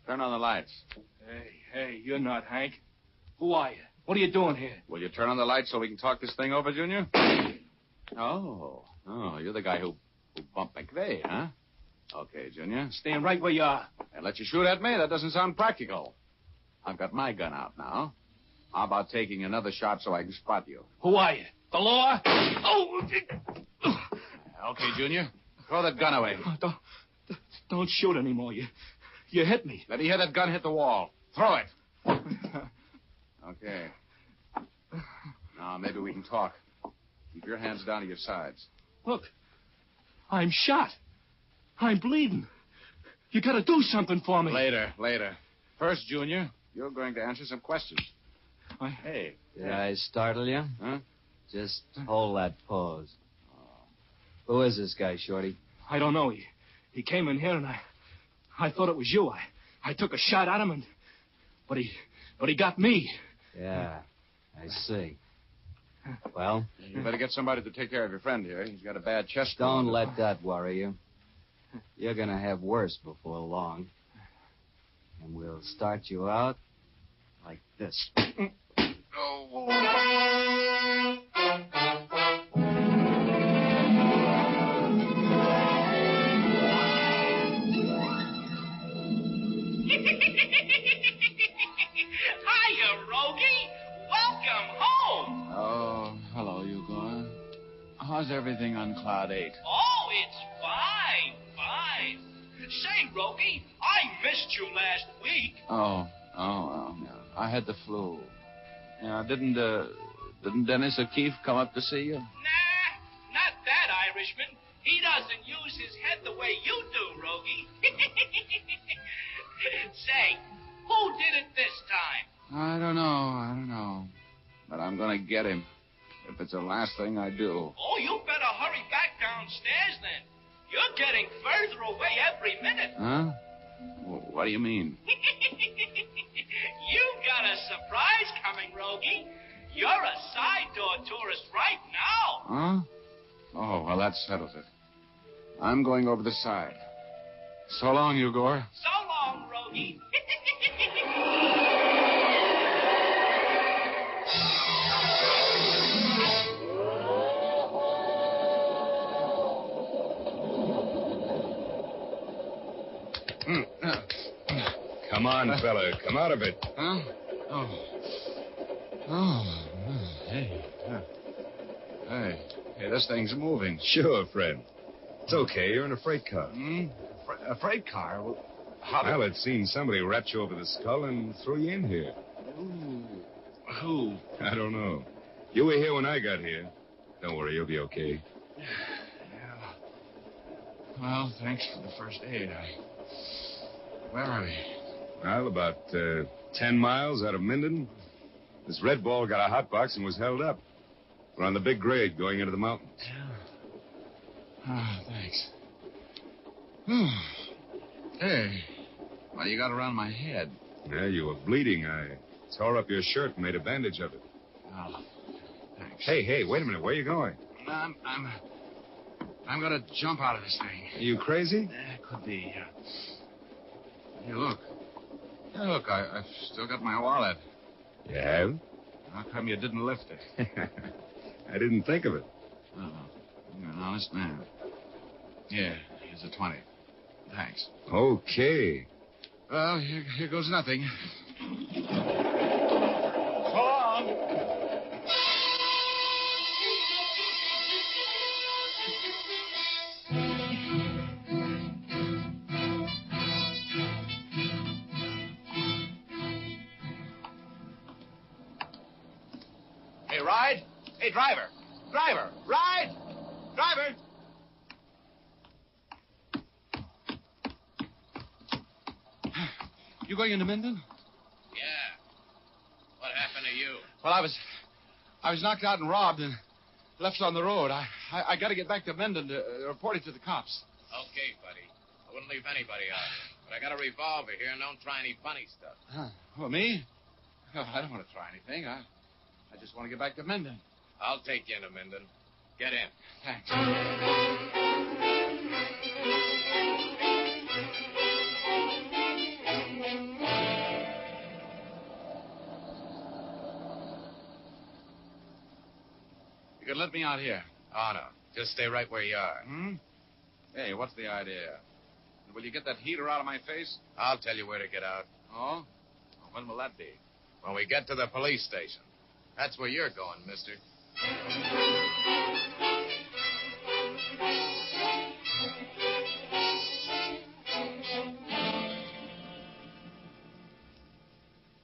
Turn on the lights. Hey, you're not Hank. Who are you? What are you doing here? Will you turn on the lights so we can talk this thing over, Junior? Oh, you're the guy who bumped McVeigh, huh? Okay, Junior. Staying right where you are. And let you shoot at me? That doesn't sound practical. I've got my gun out now. How about taking another shot so I can spot you? Who are you? The law? Oh! Okay, Junior. Throw that gun away. Don't shoot anymore. You hit me. Let me hear that gun hit the wall. Throw it. Okay. Now, maybe we can talk. Keep your hands down to your sides. Look, I'm shot. I'm bleeding. You gotta do something for me. Later. First, Junior, you're going to answer some questions. Hey. Did I startle you? Huh? Just hold that pose. Who is this guy, Shorty? I don't know. He came in here and I thought it was you. I took a shot at him but he got me. Yeah, I see. Well? You better get somebody to take care of your friend here. He's got a bad chest Don't wound. let that worry you. You're gonna have worse before long. And we'll start you out like this. Rogie. Welcome home. Oh, hello, Igor. How's everything on Cloud 8? Oh, it's fine, fine. Say, Rogie, I missed you last week. Oh, yeah. I had the flu. Yeah, didn't Dennis O'Keefe come up to see you? Nah, not that Irishman. He doesn't use his head the way you do, Rogie. Say, who did it this time? I don't know. But I'm going to get him. If it's the last thing I do. Oh, you better hurry back downstairs then. You're getting further away every minute. Huh? What do you mean? You got a surprise coming, Rogie. You're a side door tourist right now. Huh? Oh, well, that settles it. I'm going over the side. So long, Igor. So long, Rogie. Come on, fella. Come out of it. Huh? Oh. Hey. Hey, this thing's moving. Sure, friend. It's okay. You're in a freight car. A freight car? Well, it seems somebody rapped you over the skull and threw you in here. Who? I don't know. You were here when I got here. Don't worry, you'll be okay. Yeah. Well, thanks for the first aid. Where are we? Well, about 10 miles out of Minden. This red ball got a hot box and was held up. We're on the big grade going into the mountains. Thanks. Hey, what do you got around my head? Yeah, you were bleeding. I tore up your shirt and made a bandage of it. Oh, thanks. Hey, wait a minute. Where are you going? I'm going to jump out of this thing. Are you crazy? Could be. Hey, look. I've still got my wallet. You have? How come you didn't lift it? I didn't think of it. Oh, you're an honest man. Yeah, here's a 20. Thanks. Okay. Well, here goes nothing. So long. Hey, ride. Hey, driver. Ride. Driver. You going into Minden? Yeah. What happened to you? Well, I was knocked out and robbed and left on the road. I got to get back to Minden to report it to the cops. Okay, buddy. I wouldn't leave anybody out. But I got a revolver here and don't try any funny stuff. Huh. Well, me? Oh, I don't want to try anything. I just want to get back to Minden. I'll take you into Minden. Get in. Thanks. You could let me out here. Oh, no. Just stay right where you are. Hey, what's the idea? Will you get that heater out of my face? I'll tell you where to get out. Oh? Well, when will that be? When we get to the police station. That's where you're going, mister.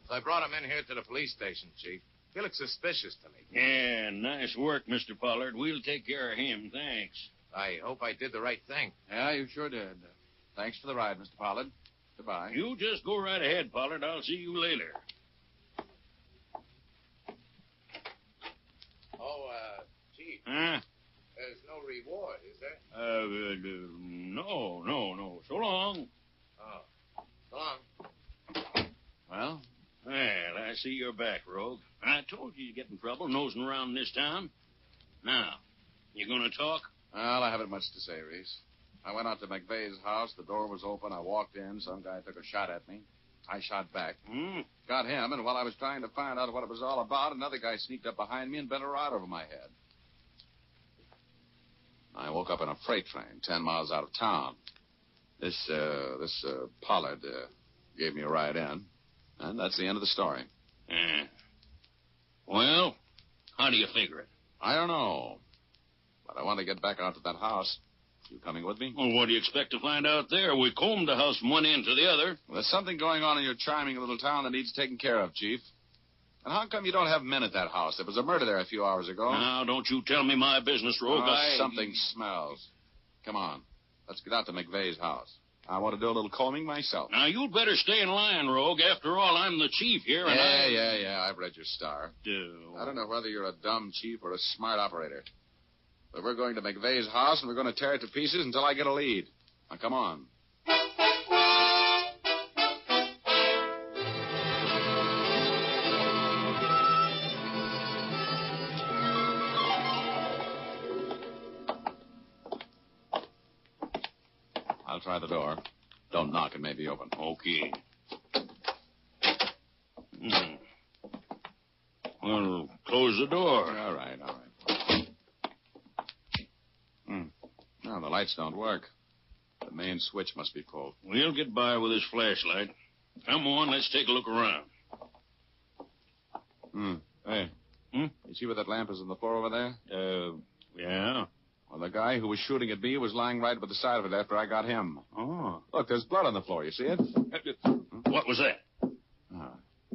So I brought him in here to the police station, Chief. He looks suspicious to me. Yeah, nice work, Mr. Pollard. We'll take care of him, thanks. I hope I did the right thing. Yeah, you sure did. Thanks for the ride, Mr. Pollard. Goodbye. You just go right ahead, Pollard. I'll see you later. Oh, Chief. Huh? There's no reward, is there? No. So long. Oh, so long. Well, I see you're back, Rogue. I told you you'd get in trouble nosing around this town. Now, you gonna talk? Well, I haven't much to say, Reese. I went out to McVeigh's house. The door was open. I walked in. Some guy took a shot at me. I shot back. Got him, and while I was trying to find out what it was all about, another guy sneaked up behind me and bent a rod over my head. I woke up in a freight train 10 miles out of town. This Pollard gave me a ride in, and that's the end of the story. Well, how do you figure it? I don't know. But I want to get back out to that house. You coming with me? Well, what do you expect to find out there? We combed the house from one end to the other. Well, there's something going on in your charming little town that needs taken care of, Chief. And how come you don't have men at that house? There was a murder there a few hours ago. Now, don't you tell me my business, Rogue. Something smells. Come on. Let's get out to McVeigh's house. I want to do a little combing myself. Now, you'd better stay in line, Rogue. After all, I'm the chief here, and Yeah. I've read your star. I don't know whether you're a dumb chief or a smart operator. But we're going to McVeigh's house, and we're going to tear it to pieces until I get a lead. Now, come on. I'll try the door. Don't knock, it may be open. Okay. Well, close the door. All right. No, the lights don't work. The main switch must be pulled. We'll get by with this flashlight. Come on, let's take a look around. Hey. You see where that lamp is on the floor over there? Yeah. Well, the guy who was shooting at me was lying right by the side of it after I got him. Oh. Look, there's blood on the floor. You see it? What was that?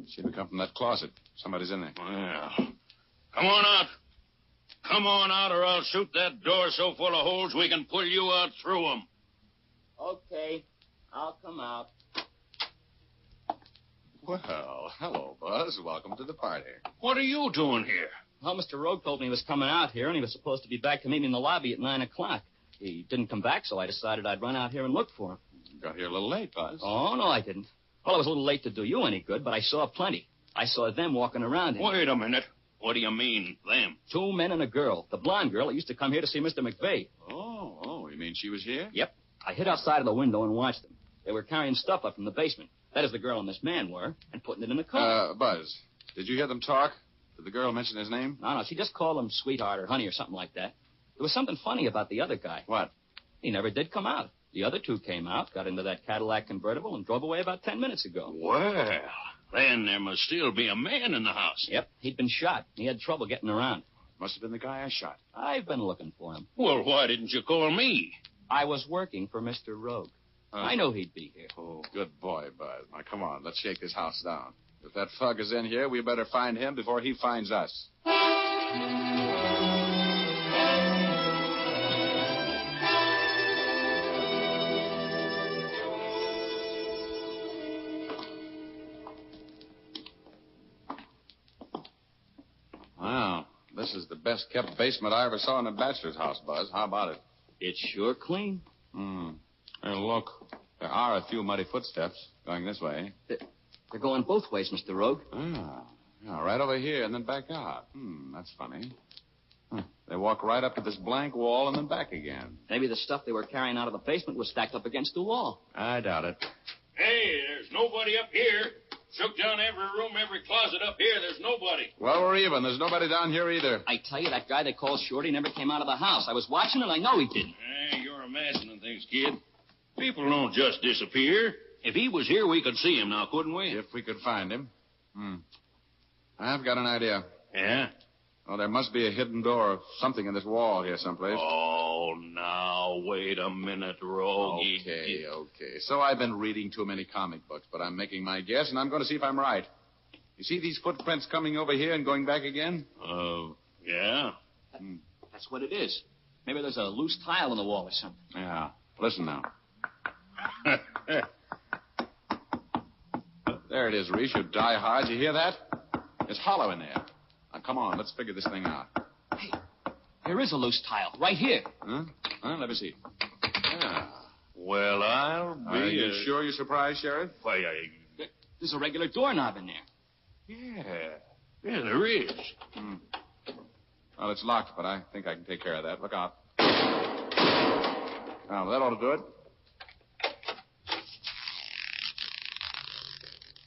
Seemed to come from that closet. Somebody's in there. Well, come on out. Come on out, or I'll shoot that door so full of holes we can pull you out through them. Okay, I'll come out. Well, hello, Buzz. Welcome to the party. What are you doing here? Well, Mr. Rogue told me he was coming out here, and he was supposed to be back to meet me in the lobby at 9 o'clock. He didn't come back, so I decided I'd run out here and look for him. You got here a little late, Buzz. Oh, no, I didn't. Well, I was a little late to do you any good, but I saw plenty. I saw them walking around in Wait a minute. What do you mean, them? 2 men and a girl. The blonde girl that used to come here to see Mr. McVeigh. Oh, you mean she was here? Yep. I hid outside of the window and watched them. They were carrying stuff up from the basement. That is, the girl and this man were, and putting it in the car. Buzz, did you hear them talk? Did the girl mention his name? No, she just called him sweetheart or honey or something like that. There was something funny about the other guy. What? He never did come out. The other two came out, got into that Cadillac convertible, and drove away about 10 minutes ago. Well, then there must still be a man in the house. Yep, he'd been shot. He had trouble getting around. Must have been the guy I shot. I've been looking for him. Well, why didn't you call me? I was working for Mr. Rogue. I know he'd be here. Oh, good boy, Buzz. Now, come on, let's shake this house down. If that thug is in here, we better find him before he finds us. Wow, this is the best-kept basement I ever saw in a bachelor's house, Buzz. How about it? It's sure clean. Hey, look, there are a few muddy footsteps going this way. They're going both ways, Mr. Rogue. Yeah, right over here and then back out. That's funny. They walk right up to this blank wall and then back again. Maybe the stuff they were carrying out of the basement was stacked up against the wall. I doubt it. Hey, there's nobody up here. Shook down every room, every closet up here. There's nobody. Well, we're even. There's nobody down here either. I tell you, that guy they called Shorty never came out of the house. I was watching and I know he didn't. Hey, you're imagining things, kid. People don't just disappear. If he was here, we could see him now, couldn't we? If we could find him. I've got an idea. Yeah? Well, there must be a hidden door or something in this wall here someplace. Oh, now, wait a minute, Rogue. Okay. So I've been reading too many comic books, but I'm making my guess, and I'm going to see if I'm right. You see these footprints coming over here and going back again? Yeah. That's what it is. Maybe there's a loose tile in the wall or something. Yeah. Listen now. There it is, Reese. You die hard. You hear that? It's hollow in there. Now, come on. Let's figure this thing out. Hey, there is a loose tile right here. Let me see. Yeah. Well, I'll be... Are you sure you're surprised, Sheriff? Why, There's a regular doorknob in there. Yeah, there is. Well, it's locked, but I think I can take care of that. Look out. Now, that ought to do it.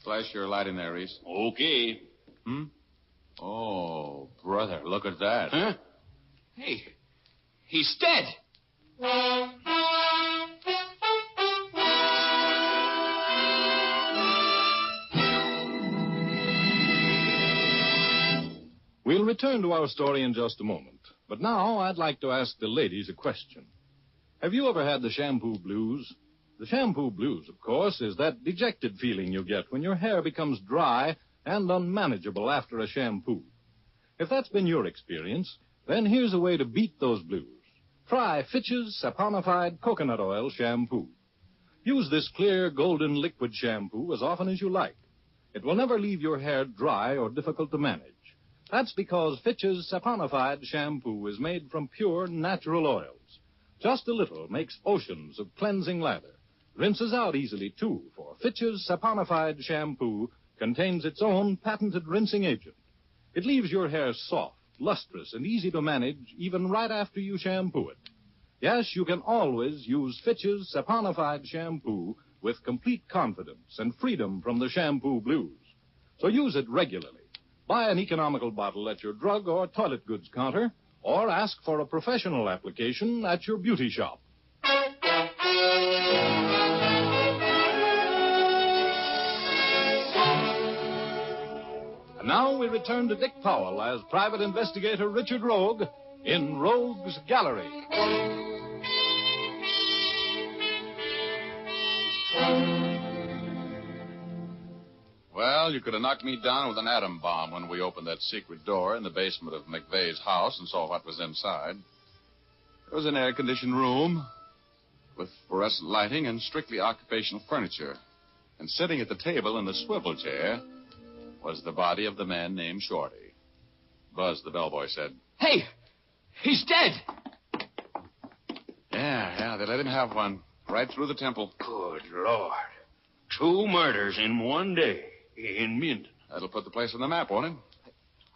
Flash your light in there, Reese. Okay. Oh, brother, look at that. Huh? Hey, he's dead. We'll return to our story in just a moment. But now I'd like to ask the ladies a question. Have you ever had the shampoo blues? The shampoo blues, of course, is that dejected feeling you get when your hair becomes dry and unmanageable after a shampoo. If that's been your experience, then here's a way to beat those blues. Try Fitch's Saponified Coconut Oil Shampoo. Use this clear, golden liquid shampoo as often as you like. It will never leave your hair dry or difficult to manage. That's because Fitch's Saponified Shampoo is made from pure, natural oils. Just a little makes oceans of cleansing lather. Rinses out easily, too, for Fitch's Saponified Shampoo contains its own patented rinsing agent. It leaves your hair soft, lustrous, and easy to manage even right after you shampoo it. Yes, you can always use Fitch's Saponified Shampoo with complete confidence and freedom from the shampoo blues. So use it regularly. Buy an economical bottle at your drug or toilet goods counter, or ask for a professional application at your beauty shop. And now we return to Dick Powell as Private Investigator Richard Rogue in Rogue's Gallery. Well, you could have knocked me down with an atom bomb when we opened that secret door in the basement of McVeigh's house and saw what was inside. It was an air-conditioned room with fluorescent lighting and strictly occupational furniture. And sitting at the table in the swivel chair was the body of the man named Shorty. Buzz, the bellboy, said. Hey! He's dead! Yeah, they let him have one. Right through the temple. Good Lord. 2 murders in one day in Minden. That'll put the place on the map, won't it?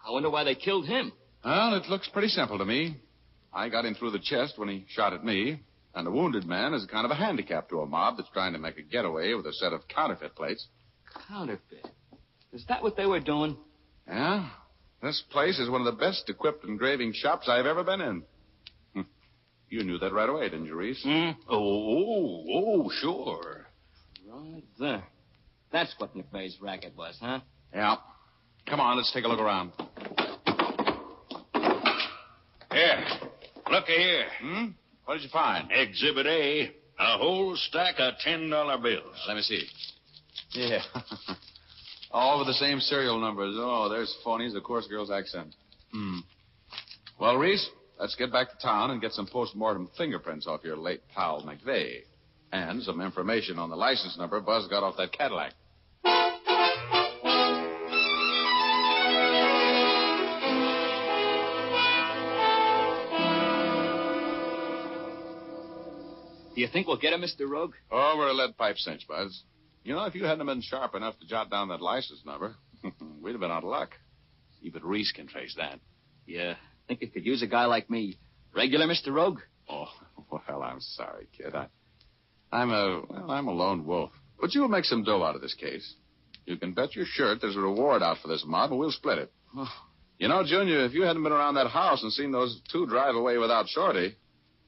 I wonder why they killed him. Well, it looks pretty simple to me. I got him through the chest when he shot at me, and the wounded man is kind of a handicap to a mob that's trying to make a getaway with a set of counterfeit plates. Counterfeit? Is that what they were doing? Yeah. This place is one of the best equipped engraving shops I've ever been in. You knew that right away, didn't you, Reese? Oh, sure. Right there. That's what McVeigh's racket was, huh? Yeah. Come on, let's take a look around. Here. Looky here. What did you find? Exhibit A. A whole stack of $10 bills. Let me see. Yeah. All with the same serial numbers. Oh, there's phonies, the coarse girl's accent. Well, Reese, let's get back to town and get some post-mortem fingerprints off your late pal, McVeigh. And some information on the license number Buzz got off that Cadillac. Do you think we'll get him, Mr. Rogue? Oh, we're a lead pipe cinch, Buzz. You know, if you hadn't been sharp enough to jot down that license number, we'd have been out of luck. Even Reese can trace that. Yeah, think it could use a guy like me. Regular, Mr. Rogue? Oh, well, I'm sorry, kid. I'm a lone wolf. But you'll make some dough out of this case. You can bet your shirt there's a reward out for this mob, and we'll split it. Oh. You know, Junior, if you hadn't been around that house and seen those 2 drive away without Shorty,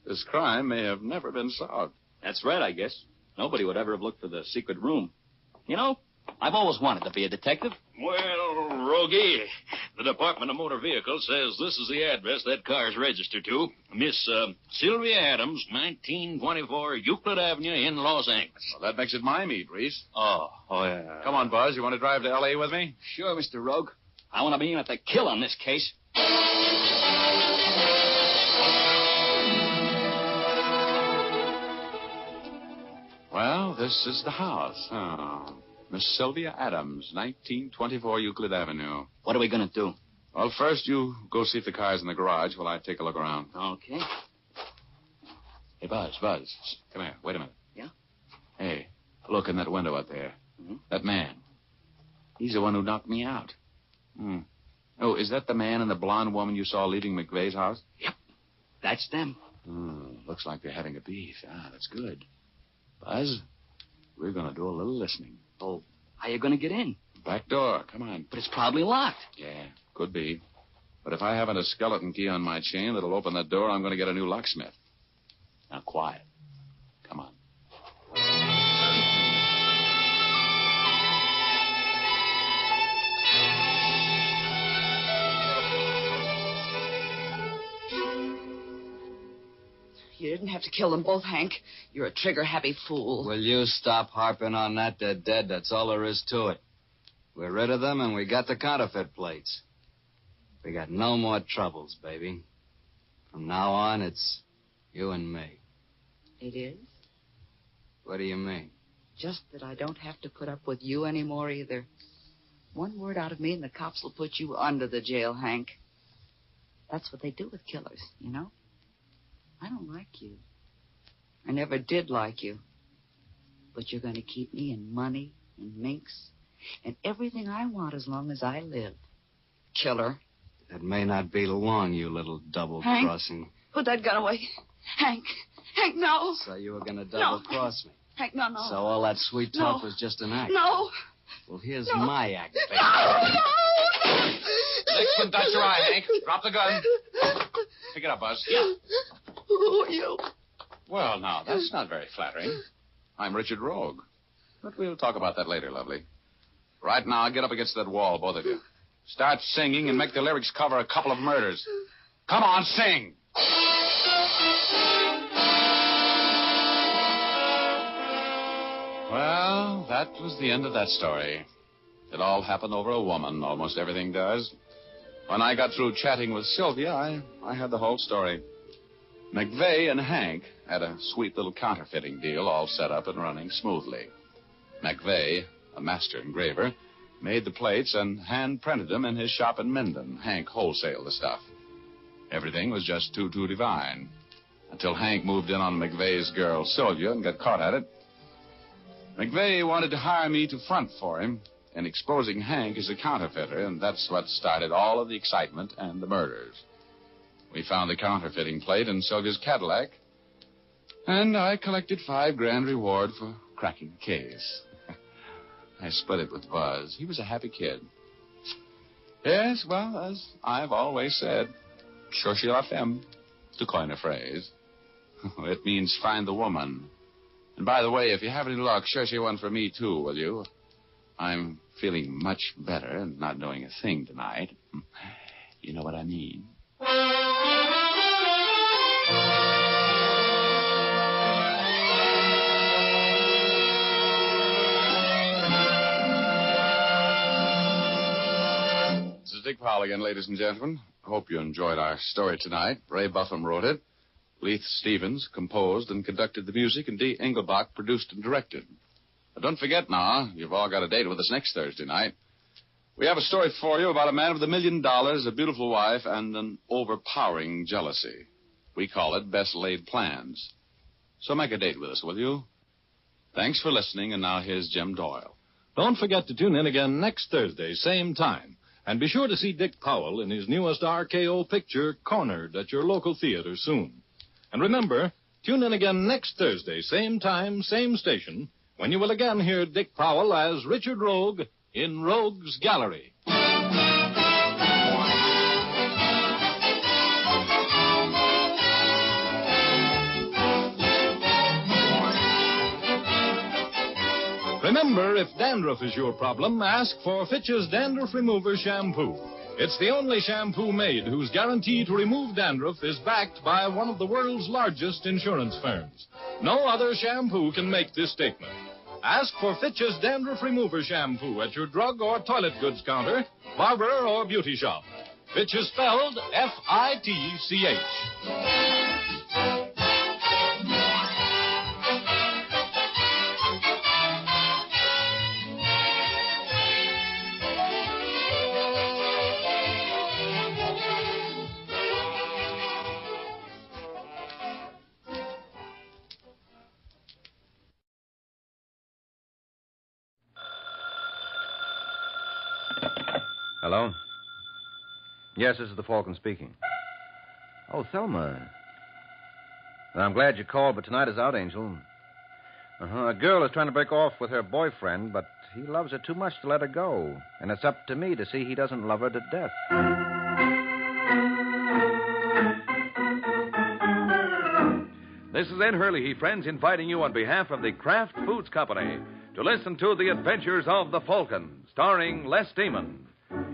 this crime may have never been solved. That's right, I guess. Nobody would ever have looked for the secret room. You know, I've always wanted to be a detective. Well, Rogie, the Department of Motor Vehicles says this is the address that car's registered to. Miss Sylvia Adams, 1924 Euclid Avenue in Los Angeles. Well, that makes it my meat, Reese. Oh, yeah. Come on, Buzz. You want to drive to L.A. with me? Sure, Mr. Rogue. I want to be in at the kill on this case. Well, this is the house. Oh. Miss Sylvia Adams, 1924 Euclid Avenue. What are we going to do? Well, first you go see if the car's in the garage while I take a look around. Okay. Hey, Buzz. Come here. Wait a minute. Yeah? Hey, look in that window out there. That man. He's the one who knocked me out. Oh, is that the man and the blonde woman you saw leaving McVeigh's house? Yep. That's them. Looks like they're having a beef. That's good. Buzz, we're going to do a little listening. Oh, how you going to get in? Back door. Come on. But it's probably locked. Yeah, could be. But if I haven't a skeleton key on my chain that'll open that door, I'm going to get a new locksmith. Now, quiet. Come on. You didn't have to kill them both, Hank. You're a trigger-happy fool. Will you stop harping on that? They're dead. That's all there is to it. We're rid of them, and we got the counterfeit plates. We got no more troubles, baby. From now on, it's you and me. It is? What do you mean? Just that I don't have to put up with you anymore either. One word out of me and the cops will put you under the jail, Hank. That's what they do with killers, you know? I don't like you. I never did like you. But you're going to keep me in money and minks and everything I want as long as I live. Killer. That may not be long, you little double-crossing. Hank, put that gun away. Hank, no. So you were going to double-cross me. Hank, no. So all that sweet talk was just an act. No. Well, here's my act, baby. Next one, touch your eye, Hank. Drop the gun. Pick it up, Buzz. Yeah. Who are you? Well, now, that's not very flattering. I'm Richard Rogue. But we'll talk about that later, lovely. Right now, get up against that wall, both of you. Start singing and make the lyrics cover a couple of murders. Come on, sing! Well, that was the end of that story. It all happened over a woman. Almost everything does. When I got through chatting with Sylvia, I had the whole story. McVeigh and Hank had a sweet little counterfeiting deal all set up and running smoothly. McVeigh, a master engraver, made the plates and hand-printed them in his shop in Minden. Hank wholesaled the stuff. Everything was just too divine. Until Hank moved in on McVeigh's girl, Sylvia, and got caught at it. McVeigh wanted to hire me to front for him in exposing Hank as a counterfeiter, and that's what started all of the excitement and the murders. We found the counterfeiting plate in Sylvia's Cadillac, and I collected $5,000 reward for cracking the case. I split it with Buzz. He was a happy kid. Yes, well, as I've always said, cherchez la femme, to coin a phrase. It means find the woman. And by the way, if you have any luck, cherchez one for me, too, will you? I'm feeling much better and not doing a thing tonight. You know what I mean. This is Dick Powell again, ladies and gentlemen. I hope you enjoyed our story tonight. Ray Buffum wrote it. Leith Stevens composed and conducted the music, and Dee Engelbach produced and directed. But don't forget now, you've all got a date with us next Thursday night. We have a story for you about a man with $1 million, a beautiful wife, and an overpowering jealousy. We call it Best Laid Plans. So make a date with us, will you? Thanks for listening, and now here's Jim Doyle. Don't forget to tune in again next Thursday, same time. And be sure to see Dick Powell in his newest RKO picture, Cornered, at your local theater soon. And remember, tune in again next Thursday, same time, same station, when you will again hear Dick Powell as Richard Rogue in Rogue's Gallery. Remember, if dandruff is your problem, ask for Fitch's Dandruff Remover Shampoo. It's the only shampoo made whose guarantee to remove dandruff is backed by one of the world's largest insurance firms. No other shampoo can make this statement. Ask for Fitch's Dandruff Remover Shampoo at your drug or toilet goods counter, barber, or beauty shop. Fitch is spelled F-I-T-C-H. Hello? Yes, this is the Falcon speaking. Oh, Thelma. Well, I'm glad you called, but tonight is out, Angel. A girl is trying to break off with her boyfriend, but he loves her too much to let her go. And it's up to me to see he doesn't love her to death. This is Ed Hurley, friends, inviting you on behalf of the Kraft Foods Company to listen to The Adventures of the Falcon, starring Les Damon.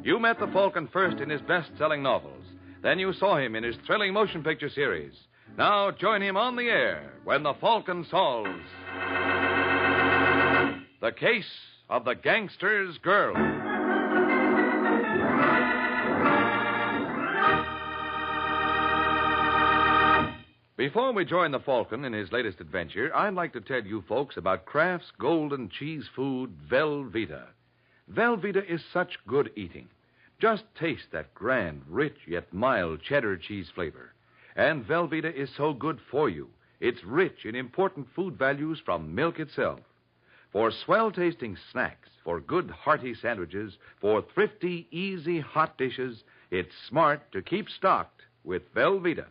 You met the Falcon first in his best-selling novels. Then you saw him in his thrilling motion picture series. Now join him on the air when the Falcon solves the case of the gangster's girl. Before we join the Falcon in his latest adventure, I'd like to tell you folks about Kraft's golden cheese food, Velveeta. Velveeta is such good eating. Just taste that grand, rich, yet mild cheddar cheese flavor. And Velveeta is so good for you. It's rich in important food values from milk itself. For swell-tasting snacks, for good, hearty sandwiches, for thrifty, easy, hot dishes, it's smart to keep stocked with Velveeta.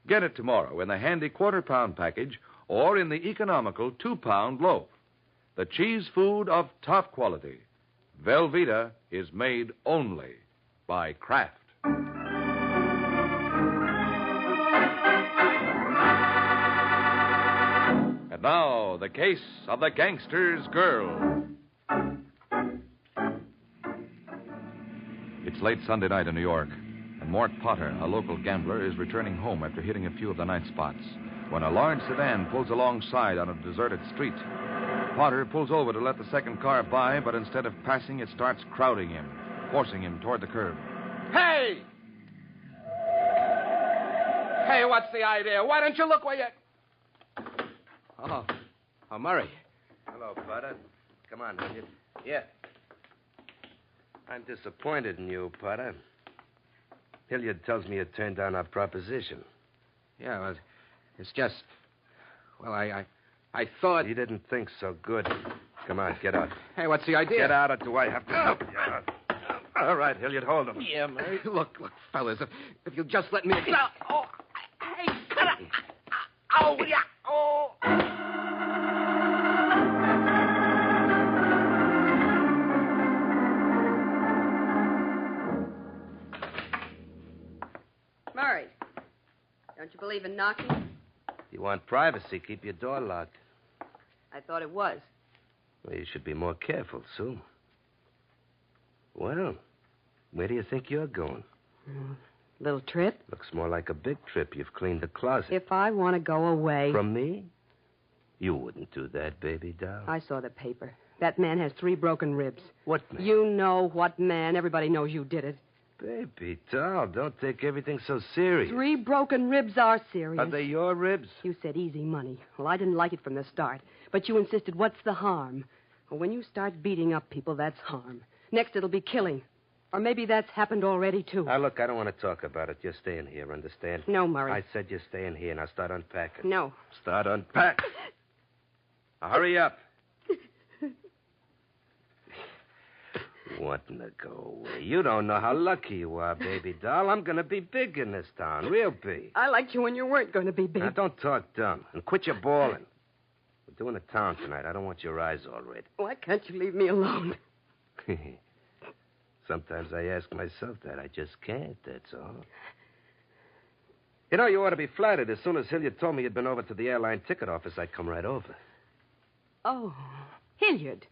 Get it tomorrow in the handy quarter-pound package or in the economical 2-pound loaf. The cheese food of top quality. Velveeta is made only by Kraft. And now, the case of the gangster's girl. It's late Sunday night in New York, and Mort Potter, a local gambler, is returning home after hitting a few of the night spots when a large sedan pulls alongside on a deserted street. Potter pulls over to let the second car by, but instead of passing, it starts crowding him, forcing him toward the curb. Hey! Hey, what's the idea? Why don't you look where you... Oh, Murray. Hello, Potter. Come on, will you? Yeah. I'm disappointed in you, Potter. Hilliard tells me you turned down our proposition. Yeah, well, it's just... Well, I thought... He didn't think so good. Come on, get out. Hey, what's the idea? Get out, or do I have to help you out? All right, Hilliard, hold him. Yeah, Murray. Look, fellas, if you'll just let me... Oh, hey, cut it. Oh, yeah. Oh. Murray, don't you believe in knocking? You want privacy, keep your door locked. I thought it was. Well, you should be more careful, Sue. Well, where do you think you're going? Little trip? Looks more like a big trip. You've cleaned the closet. If I want to go away... From me? You wouldn't do that, baby doll. I saw the paper. That man has 3 broken ribs. What man? You know what man. Everybody knows you did it. Baby doll, don't take everything so serious. 3 broken ribs are serious. Are they your ribs? You said easy money. Well, I didn't like it from the start. But you insisted, what's the harm? Well, when you start beating up people, that's harm. Next, it'll be killing. Or maybe that's happened already, too. Now, look, I don't want to talk about it. You're staying here, understand? No, Murray. I said you're staying here. Now start unpacking. No. Start unpacking. Now, hurry up. Wanting to go away. You don't know how lucky you are, baby doll. I'm going to be big in this town. Real big. I liked you when you weren't going to be big. Now, don't talk dumb. And quit your bawling. We're doing the town tonight. I don't want your eyes all red. Why can't you leave me alone? Sometimes I ask myself that. I just can't, that's all. You know, you ought to be flattered. As soon as Hilliard told me you'd been over to the airline ticket office, I'd come right over. Oh, Hilliard.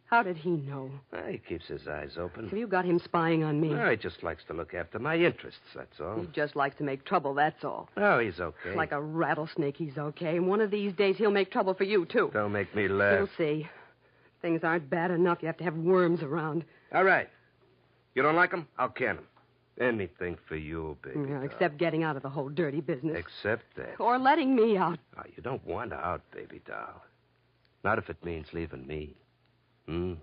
How did he know? He keeps his eyes open. Have you got him spying on me? He just likes to look after my interests, that's all. He just likes to make trouble, that's all. Oh, he's okay. Like a rattlesnake, he's okay. And one of these days, he'll make trouble for you, too. Don't make me laugh. You'll see. Things aren't bad enough. You have to have worms around. All right. You don't like him? I'll can him. Anything for you, baby. Yeah, except getting out of the whole dirty business. Except that. Or letting me out. Oh, you don't want out, baby doll. Not if it means leaving me. Now,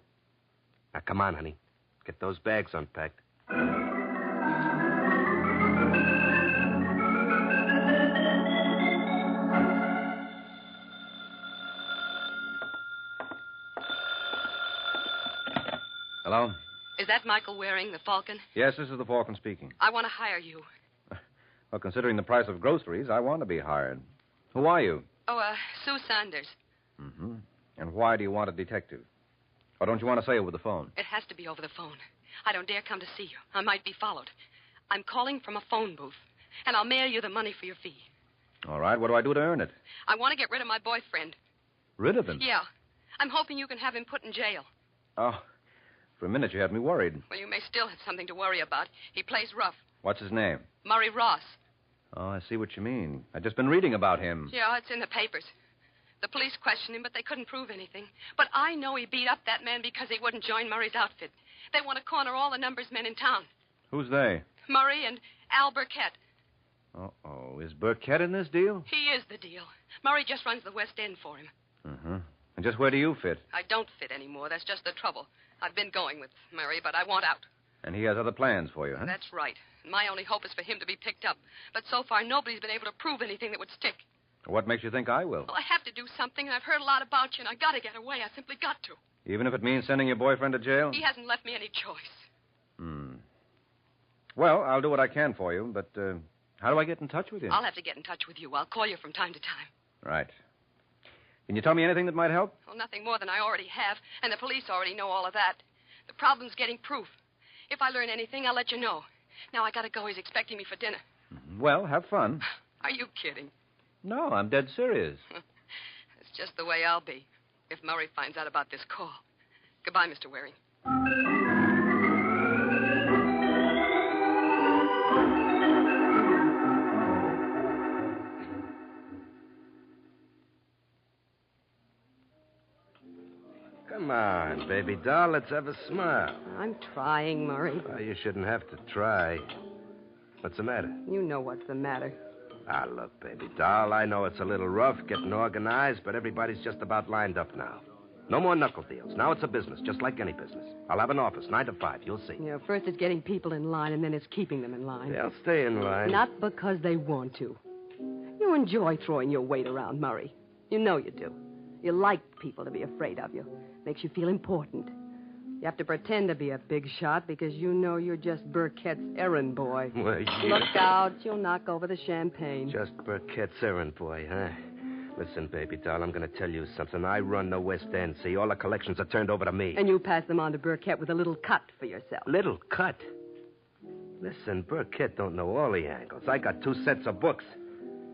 come on, honey. Get those bags unpacked. Hello? Is that Michael Waring, the Falcon? Yes, this is the Falcon speaking. I want to hire you. Well, considering the price of groceries, I want to be hired. Who are you? Oh, Sue Saunders. Mm-hmm. And why do you want a detective? Or don't you want to say over the phone? It has to be over the phone. I don't dare come to see you. I might be followed. I'm calling from a phone booth, and I'll mail you the money for your fee. All right, what do I do to earn it? I want to get rid of my boyfriend. Rid of him? Yeah. I'm hoping you can have him put in jail. Oh, for a minute you had me worried. Well, you may still have something to worry about. He plays rough. What's his name? Murray Ross. Oh, I see what you mean. I've just been reading about him. Yeah, it's in the papers. The police questioned him, but they couldn't prove anything. But I know he beat up that man because he wouldn't join Murray's outfit. They want to corner all the numbers men in town. Who's they? Murray and Al Burkett. Uh-oh. Is Burkett in this deal? He is the deal. Murray just runs the West End for him. Uh-huh. And just where do you fit? I don't fit anymore. That's just the trouble. I've been going with Murray, but I want out. And he has other plans for you, huh? That's right. My only hope is for him to be picked up. But so far, nobody's been able to prove anything that would stick. What makes you think I will? Well, I have to do something, and I've heard a lot about you, and I got to get away. I simply got to. Even if it means sending your boyfriend to jail? He hasn't left me any choice. Well, I'll do what I can for you, but how do I get in touch with you? I'll have to get in touch with you. I'll call you from time to time. Right. Can you tell me anything that might help? Well, nothing more than I already have, and the police already know all of that. The problem's getting proof. If I learn anything, I'll let you know. Now I got to go. He's expecting me for dinner. Well, have fun. Are you kidding? No, I'm dead serious. It's just the way I'll be if Murray finds out about this call. Goodbye, Mr. Waring. Come on, baby doll. Let's have a smile. I'm trying, Murray. Oh, you shouldn't have to try. What's the matter? You know what's the matter. Ah, look, baby doll, I know it's a little rough getting organized, but everybody's just about lined up now. No more knuckle deals. Now it's a business, just like any business. I'll have an office, 9 to 5. You'll see. You know, first it's getting people in line, and then it's keeping them in line. They'll stay in line. Not because they want to. You enjoy throwing your weight around, Murray. You know you do. You like people to be afraid of you. Makes you feel important. You have to pretend to be a big shot because you know you're just Burkett's errand boy. Well, yeah. Look out, you'll knock over the champagne. Just Burkett's errand boy, huh? Listen, baby doll, I'm going to tell you something. I run the West End, see? All the collections are turned over to me. And you pass them on to Burkett with a little cut for yourself. Little cut? Listen, Burkett don't know all the angles. I got 2 sets of books.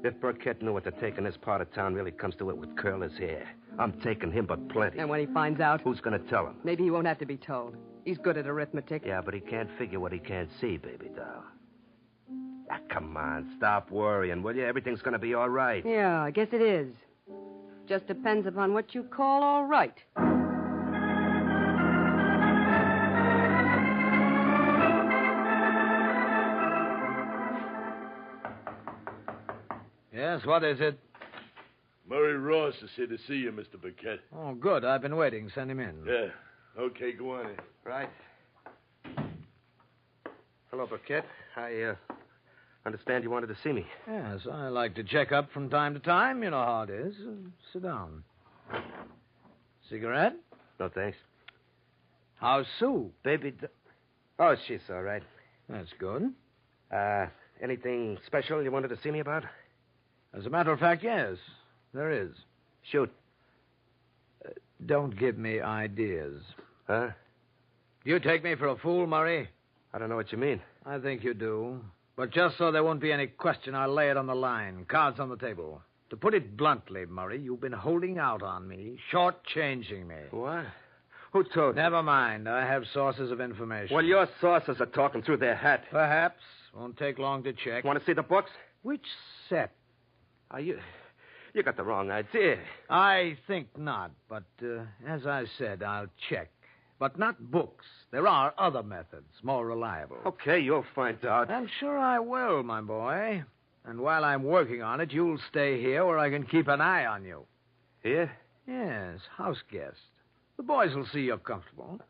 If Burkett knew what to take in this part of town really comes to it with curl his hair. I'm taking him but plenty. And when he finds out? Who's going to tell him? Maybe he won't have to be told. He's good at arithmetic. Yeah, but he can't figure what he can't see, baby doll. Ah, come on, stop worrying, will you? Everything's going to be all right. Yeah, I guess it is. Just depends upon what you call all right. Yes, what is it? Murray Ross is here to see you, Mr. Burkett. Oh, good. I've been waiting. Send him in. Yeah. Okay, go on in. Right. Hello, Burkett. I understand you wanted to see me. Yes, I like to check up from time to time. You know how it is. Sit down. Cigarette? No, thanks. How's Sue? Baby... Oh, she's all right. That's good. Anything special you wanted to see me about? As a matter of fact, yes. There is. Shoot. Don't give me ideas. Huh? Do you take me for a fool, Murray? I don't know what you mean. I think you do. But just so there won't be any question, I'll lay it on the line. Cards on the table. To put it bluntly, Murray, you've been holding out on me, shortchanging me. What? Who told you? Never mind. I have sources of information. Well, your sources are talking through their hat. Perhaps. Won't take long to check. Want to see the books? Which set? You got the wrong idea. I think not, but as I said, I'll check. But not books. There are other methods, more reliable. Okay, you'll find out. I'm sure I will, my boy. And while I'm working on it, you'll stay here where I can keep an eye on you. Here? Yes, house guest. The boys will see you're comfortable.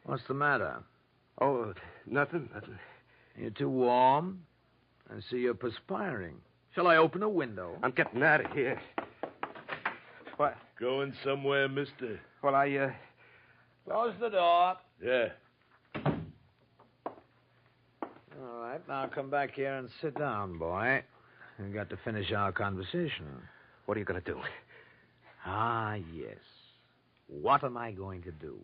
What's the matter? Oh, nothing. You're too warm? I see you're perspiring. Shall I open a window? I'm getting out of here. What? Going somewhere, mister? Well, Close the door. Yeah. All right, now come back here and sit down, boy. We've got to finish our conversation. What are you going to do? Ah, yes. What am I going to do?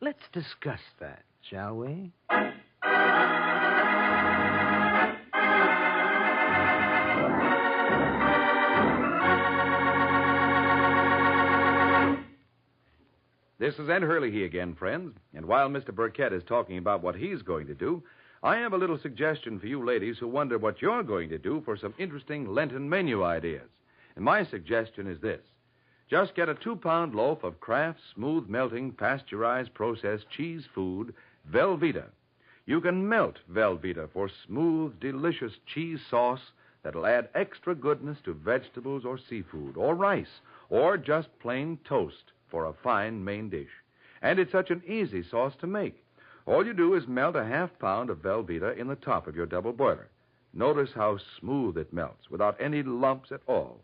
Let's discuss that, shall we? This is Ed Hurley again, friends. And while Mr. Burkett is talking about what he's going to do, I have a little suggestion for you ladies who wonder what you're going to do for some interesting Lenten menu ideas. And my suggestion is this. Just get a 2-pound loaf of Kraft's smooth melting, pasteurized, processed cheese food, Velveeta. You can melt Velveeta for smooth, delicious cheese sauce that'll add extra goodness to vegetables or seafood, or rice, or just plain toast for a fine main dish. And it's such an easy sauce to make. All you do is melt a 1/2 pound of Velveeta in the top of your double boiler. Notice how smooth it melts, without any lumps at all.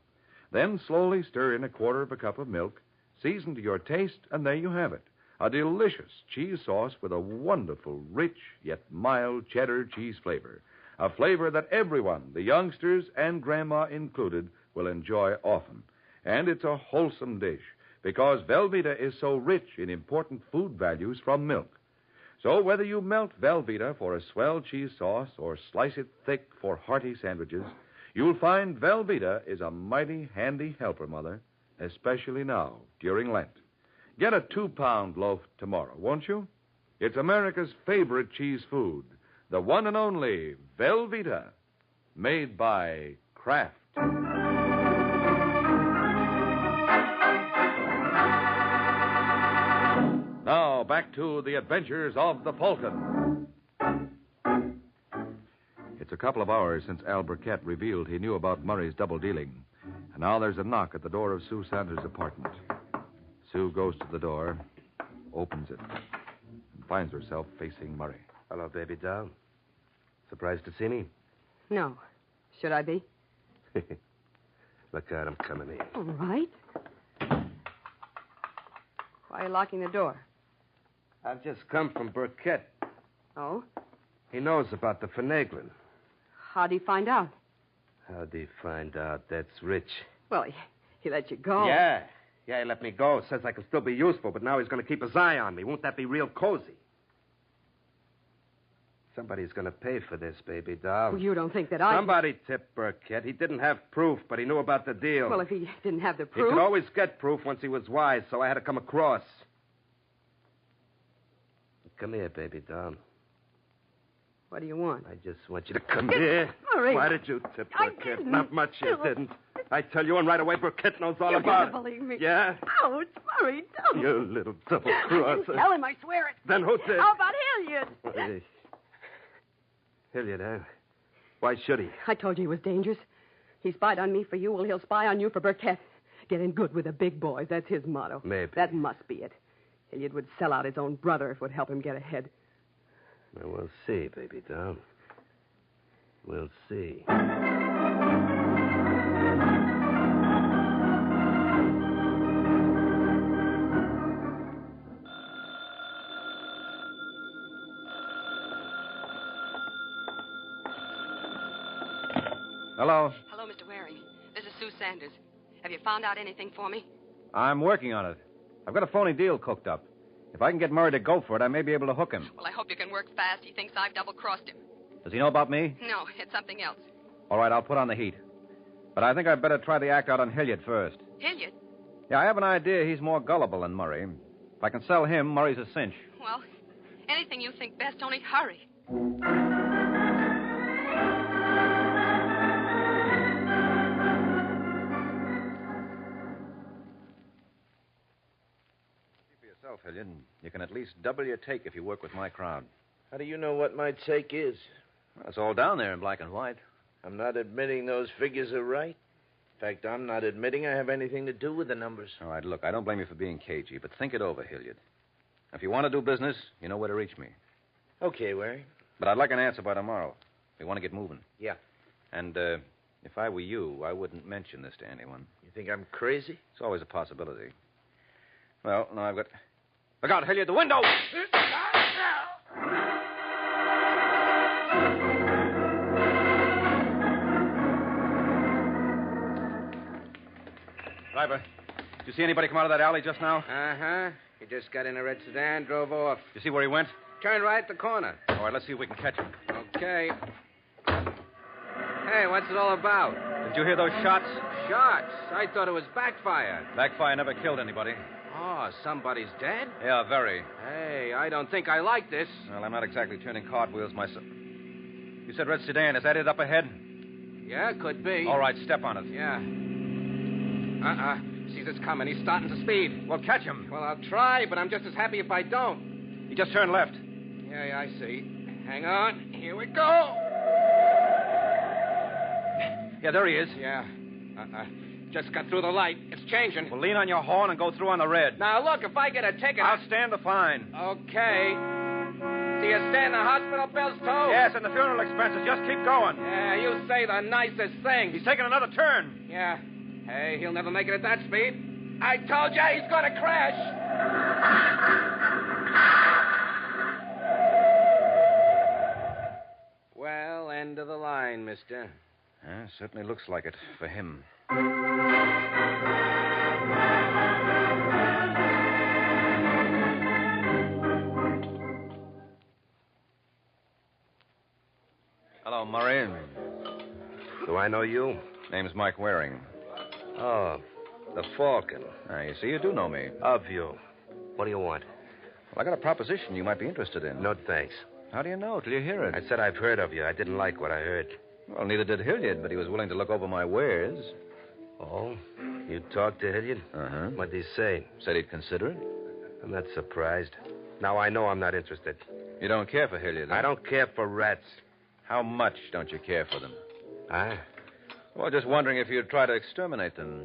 Then slowly stir in 1/4 cup of milk, season to your taste, and there you have it. A delicious cheese sauce with a wonderful, rich, yet mild cheddar cheese flavor. A flavor that everyone, the youngsters and Grandma included, will enjoy often. And it's a wholesome dish, because Velveeta is so rich in important food values from milk. So whether you melt Velveeta for a swell cheese sauce or slice it thick for hearty sandwiches, you'll find Velveeta is a mighty handy helper, Mother, especially now, during Lent. Get a 2-pound loaf tomorrow, won't you? It's America's favorite cheese food, the one and only Velveeta, made by Kraft. Now, back to the adventures of the Falcon. It's a couple of hours since Al Burkett revealed he knew about Murray's double dealing. And now there's a knock at the door of Sue Sanders' apartment. Sue goes to the door, opens it, and finds herself facing Murray. Hello, baby doll. Surprised to see me? No. Should I be? Look out, I'm coming in. All right. Why are you locking the door? I've just come from Burkett. Oh? He knows about the finagling. How'd he find out? How'd he find out? That's Rich. Well, he let you go. Yeah, he let me go. Says I can still be useful, but now he's going to keep his eye on me. Won't that be real cozy? Somebody's going to pay for this, baby doll. Well, you don't think that Somebody tipped Burkett. He didn't have proof, but he knew about the deal. Well, if he didn't have the He proof... could always get proof once he was wise, so I had to come across. Come here, baby doll. What do you want? I just want you to come here. Murray. Why did you tip I Burkett? didn't. Not much you didn't. I tell you, and right away, Burkett knows all You about can't believe me. Yeah? Ouch, Murray, don't. You little double I crosser. didn't tell him, I swear it. Then who did? How about Hilliard? Hilliard, huh? Why should he? I told you he was dangerous. He spied on me for you, well, he'll spy on you for Burkett. Getting good with the big boys, that's his motto. Maybe. That must be it. Hilliard would sell out his own brother if it would help him get ahead. Well, we'll see, baby doll. We'll see. Hello. Hello, Mr. Waring. This is Sue Sanders. Have you found out anything for me? I'm working on it. I've got a phony deal cooked up. If I can get Murray to go for it, I may be able to hook him. Well, I hope you can work fast. He thinks I've double-crossed him. Does he know about me? No, it's something else. All right, I'll put on the heat. But I think I'd better try the act out on Hilliard first. Hilliard? Yeah, I have an idea he's more gullible than Murray. If I can sell him, Murray's a cinch. Well, anything you think best, only hurry. Hilliard. You can at least double your take if you work with my crowd. How do you know what my take is? Well, it's all down there in black and white. I'm not admitting those figures are right. In fact, I'm not admitting I have anything to do with the numbers. All right, look, I don't blame you for being cagey, but think it over, Hilliard. If you want to do business, you know where to reach me. Okay, Waring. But I'd like an answer by tomorrow. We want to get moving. Yeah. And if I were you, I wouldn't mention this to anyone. You think I'm crazy? It's always a possibility. Well, now I've got... Look out, Hilliard, the window! Driver, did you see anybody come out of that alley just now? Uh-huh. He just got in a red sedan, drove off. You see where he went? Turned right at the corner. All right, let's see if we can catch him. Okay. Hey, what's it all about? Did you hear those shots? Shots? I thought it was backfire. Backfire never killed anybody. Oh, somebody's dead? Yeah, very. Hey, I don't think I like this. Well, I'm not exactly turning cartwheels myself. You said red sedan. Is that it up ahead? Yeah, could be. All right, step on it. Yeah. Sees us coming. He's starting to speed. Well, catch him. Well, I'll try, but I'm just as happy if I don't. He just turned left. Yeah, I see. Hang on. Here we go. Yeah, there he is. Yeah. Just got through the light. It's changing. Well, lean on your horn and go through on the red. Now, look, if I get a ticket... I'll stand the fine. Okay. Do you stand the hospital bills, too? Yes, and the funeral expenses. Just keep going. Yeah, you say the nicest thing. He's taking another turn. Yeah. Hey, he'll never make it at that speed. I told you he's going to crash. Well, end of the line, mister. Certainly looks like it for him. Hello, Murray. Do I know you? Name's Mike Waring. Oh, the Falcon. You see, you do know me. Of you. What do you want? Well, I got a proposition you might be interested in. No, thanks. How do you know? Till you hear it. I said I've heard of you. I didn't like what I heard. Well, neither did Hilliard, but he was willing to look over my wares. Oh? You talked to Hilliard? Uh-huh. What'd he say? Said he'd consider it. I'm not surprised. Now I know I'm not interested. You don't care for Hilliard, huh? I don't care for rats. How much don't you care for them? Huh? Well, just wondering if you'd try to exterminate them.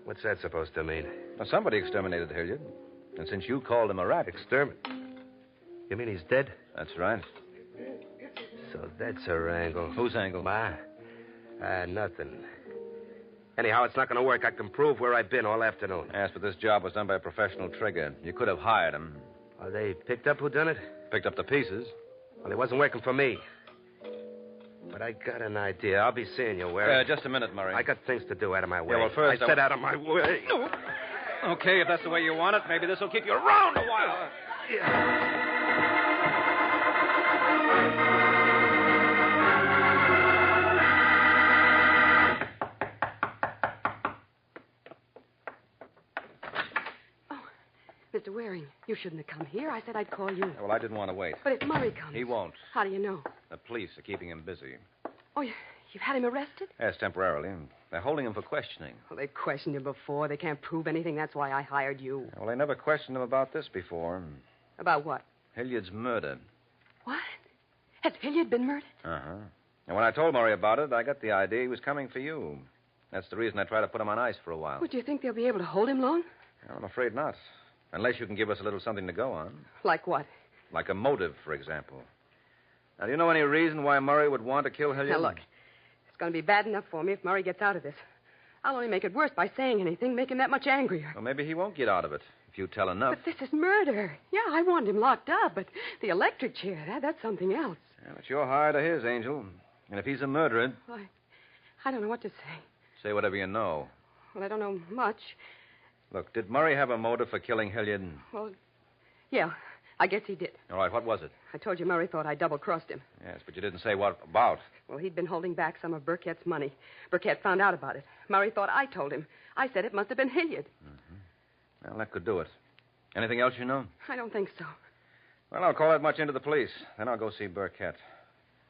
What's that supposed to mean? Well, somebody exterminated Hilliard. And since you called him a rat... You mean he's dead? That's right. So that's her angle. Whose angle? Nothing. Anyhow, it's not going to work. I can prove where I've been all afternoon. Yes, but this job was done by a professional trigger. You could have hired him. Are they picked up who done it? Picked up the pieces. Well, it wasn't working for me. But I got an idea. I'll be seeing you where... Just a minute, Murray. I got things to do out of my way. Yeah, well, first... I said out of my way. Okay, if that's the way you want it, maybe this will keep you around a while. Mr. Waring, you shouldn't have come here. I said I'd call you. Well, I didn't want to wait. But if Murray comes... He won't. How do you know? The police are keeping him busy. Oh, you've had him arrested? Yes, temporarily. They're holding him for questioning. Well, they've questioned him before. They can't prove anything. That's why I hired you. Well, they never questioned him about this before. About what? Hilliard's murder. What? Has Hilliard been murdered? Uh-huh. And when I told Murray about it, I got the idea he was coming for you. That's the reason I tried to put him on ice for a while. Well, do you think they'll be able to hold him long? I'm afraid not. Unless you can give us a little something to go on. Like what? Like a motive, for example. Now, do you know any reason why Murray would want to kill Hilliard? Now, look. It's going to be bad enough for me if Murray gets out of this. I'll only make it worse by saying anything, make him that much angrier. Well, maybe he won't get out of it if you tell enough. But this is murder. Yeah, I want him locked up, but the electric chair, that's something else. Well, it's your hire to his, Angel. And if he's a murderer... Well, I don't know what to say. Say whatever you know. Well, I don't know much. Look, did Murray have a motive for killing Hilliard? Well, yeah, I guess he did. All right, what was it? I told you Murray thought I double-crossed him. Yes, but you didn't say what about. Well, he'd been holding back some of Burkett's money. Burkett found out about it. Murray thought I told him. I said it must have been Hilliard. Mm-hmm. Well, that could do it. Anything else you know? I don't think so. Well, I'll call that much into the police. Then I'll go see Burkett.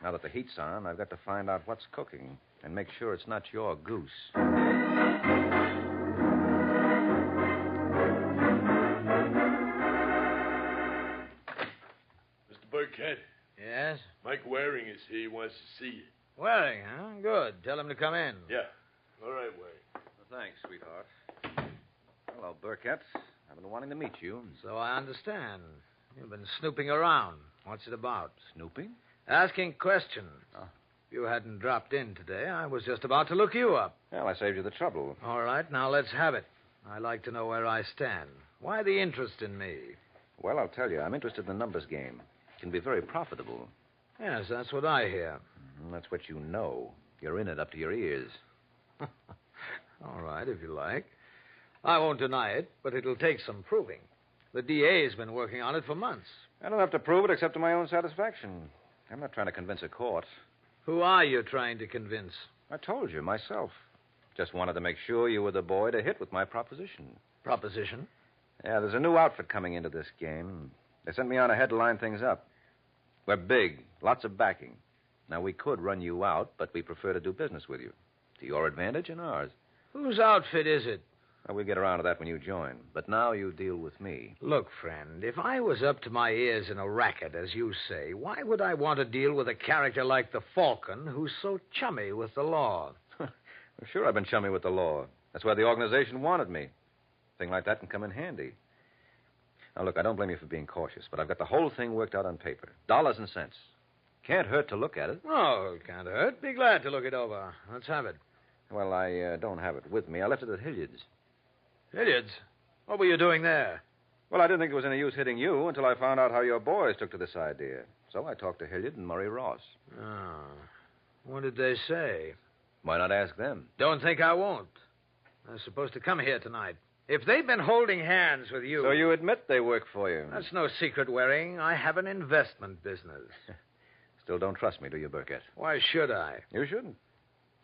Now that the heat's on, I've got to find out what's cooking and make sure it's not your goose. Burkett. Yes? Mike Waring is here. He wants to see you. Waring, huh? Good. Tell him to come in. Yeah. All right, Waring. Well, thanks, sweetheart. Hello, Burkett. I've been wanting to meet you. So I understand. You've been snooping around. What's it about? Snooping? Asking questions. Oh. If you hadn't dropped in today, I was just about to look you up. Well, I saved you the trouble. All right, now let's have it. I like to know where I stand. Why the interest in me? Well, I'll tell you. I'm interested in the numbers game. It can be very profitable. Yes, that's what I hear. That's what you know. You're in it up to your ears. All right, if you like. I won't deny it, but it'll take some proving. The DA's been working on it for months. I don't have to prove it except to my own satisfaction. I'm not trying to convince a court. Who are you trying to convince? I told you, myself. Just wanted to make sure you were the boy to hit with my proposition. Proposition? Yeah, there's a new outfit coming into this game. They sent me on ahead to line things up. We're big, lots of backing. Now, we could run you out, but we prefer to do business with you. To your advantage and ours. Whose outfit is it? Well, we'll get around to that when you join. But now you deal with me. Look, friend, if I was up to my ears in a racket, as you say, why would I want to deal with a character like the Falcon who's so chummy with the law? Well, sure, I've been chummy with the law. That's why the organization wanted me. A thing like that can come in handy. Now, look, I don't blame you for being cautious, but I've got the whole thing worked out on paper. Dollars and cents. Can't hurt to look at it. Oh, it can't hurt. Be glad to look it over. Let's have it. Well, I don't have it with me. I left it at Hilliard's. Hilliard's? What were you doing there? Well, I didn't think there was any use hitting you until I found out how your boys took to this idea. So I talked to Hilliard and Murray Ross. Oh. What did they say? Why not ask them? Don't think I won't. They're supposed to come here tonight. If they've been holding hands with you... So you admit they work for you? That's no secret, Waring. I have an investment business. Still don't trust me, do you, Burkett? Why should I? You shouldn't.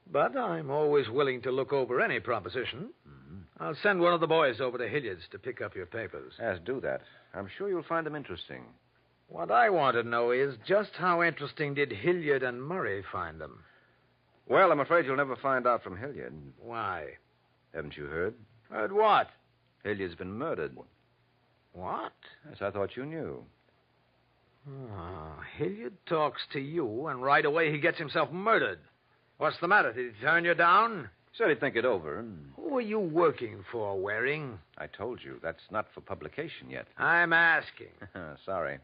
But I'm always willing to look over any proposition. Mm-hmm. I'll send one of the boys over to Hilliard's to pick up your papers. Yes, do that. I'm sure you'll find them interesting. What I want to know is just how interesting did Hilliard and Murray find them? Well, I'm afraid you'll never find out from Hilliard. Why? Haven't you heard? Heard what? Hilliard's been murdered. What? Yes, I thought you knew. Oh, Hilliard talks to you, and right away he gets himself murdered. What's the matter? Did he turn you down? He said he'd think it over. Who are you working for, Waring? I told you, that's not for publication yet. I'm asking. Sorry.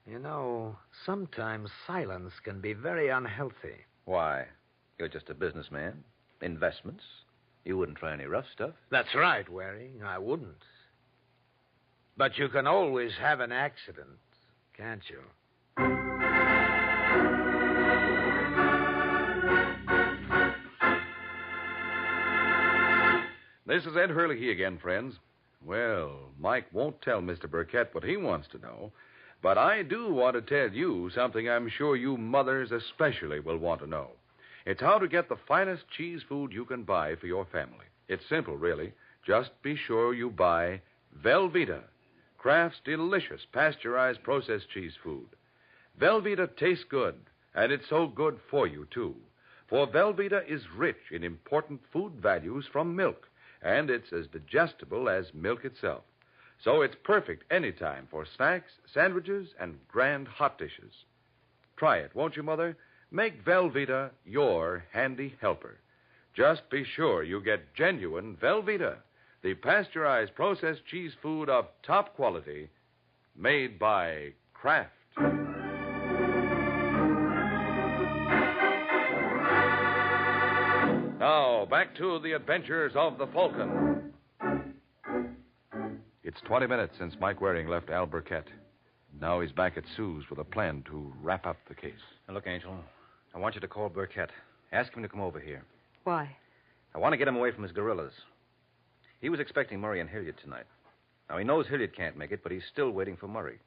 You know, sometimes silence can be very unhealthy. Why? You're just a businessman. Investments. You wouldn't try any rough stuff. That's right, Waring. I wouldn't. But you can always have an accident, can't you? This is Ed Hurley again, friends. Well, Mike won't tell Mr. Burkett what he wants to know, but I do want to tell you something I'm sure you mothers especially will want to know. It's how to get the finest cheese food you can buy for your family. It's simple, really. Just be sure you buy Velveeta, Kraft's delicious pasteurized processed cheese food. Velveeta tastes good, and it's so good for you, too. For Velveeta is rich in important food values from milk, and it's as digestible as milk itself. So it's perfect any time for snacks, sandwiches, and grand hot dishes. Try it, won't you, Mother? Make Velveeta your handy helper. Just be sure you get genuine Velveeta, the pasteurized processed cheese food of top quality, made by Kraft. Now, back to the adventures of the Falcon. It's 20 minutes since Mike Waring left Al Burkett. Now he's back at Sue's with a plan to wrap up the case. Now, look, Angel, I want you to call Burkett. Ask him to come over here. Why? I want to get him away from his guerrillas. He was expecting Murray and Hilliard tonight. Now, he knows Hilliard can't make it, but he's still waiting for Murray.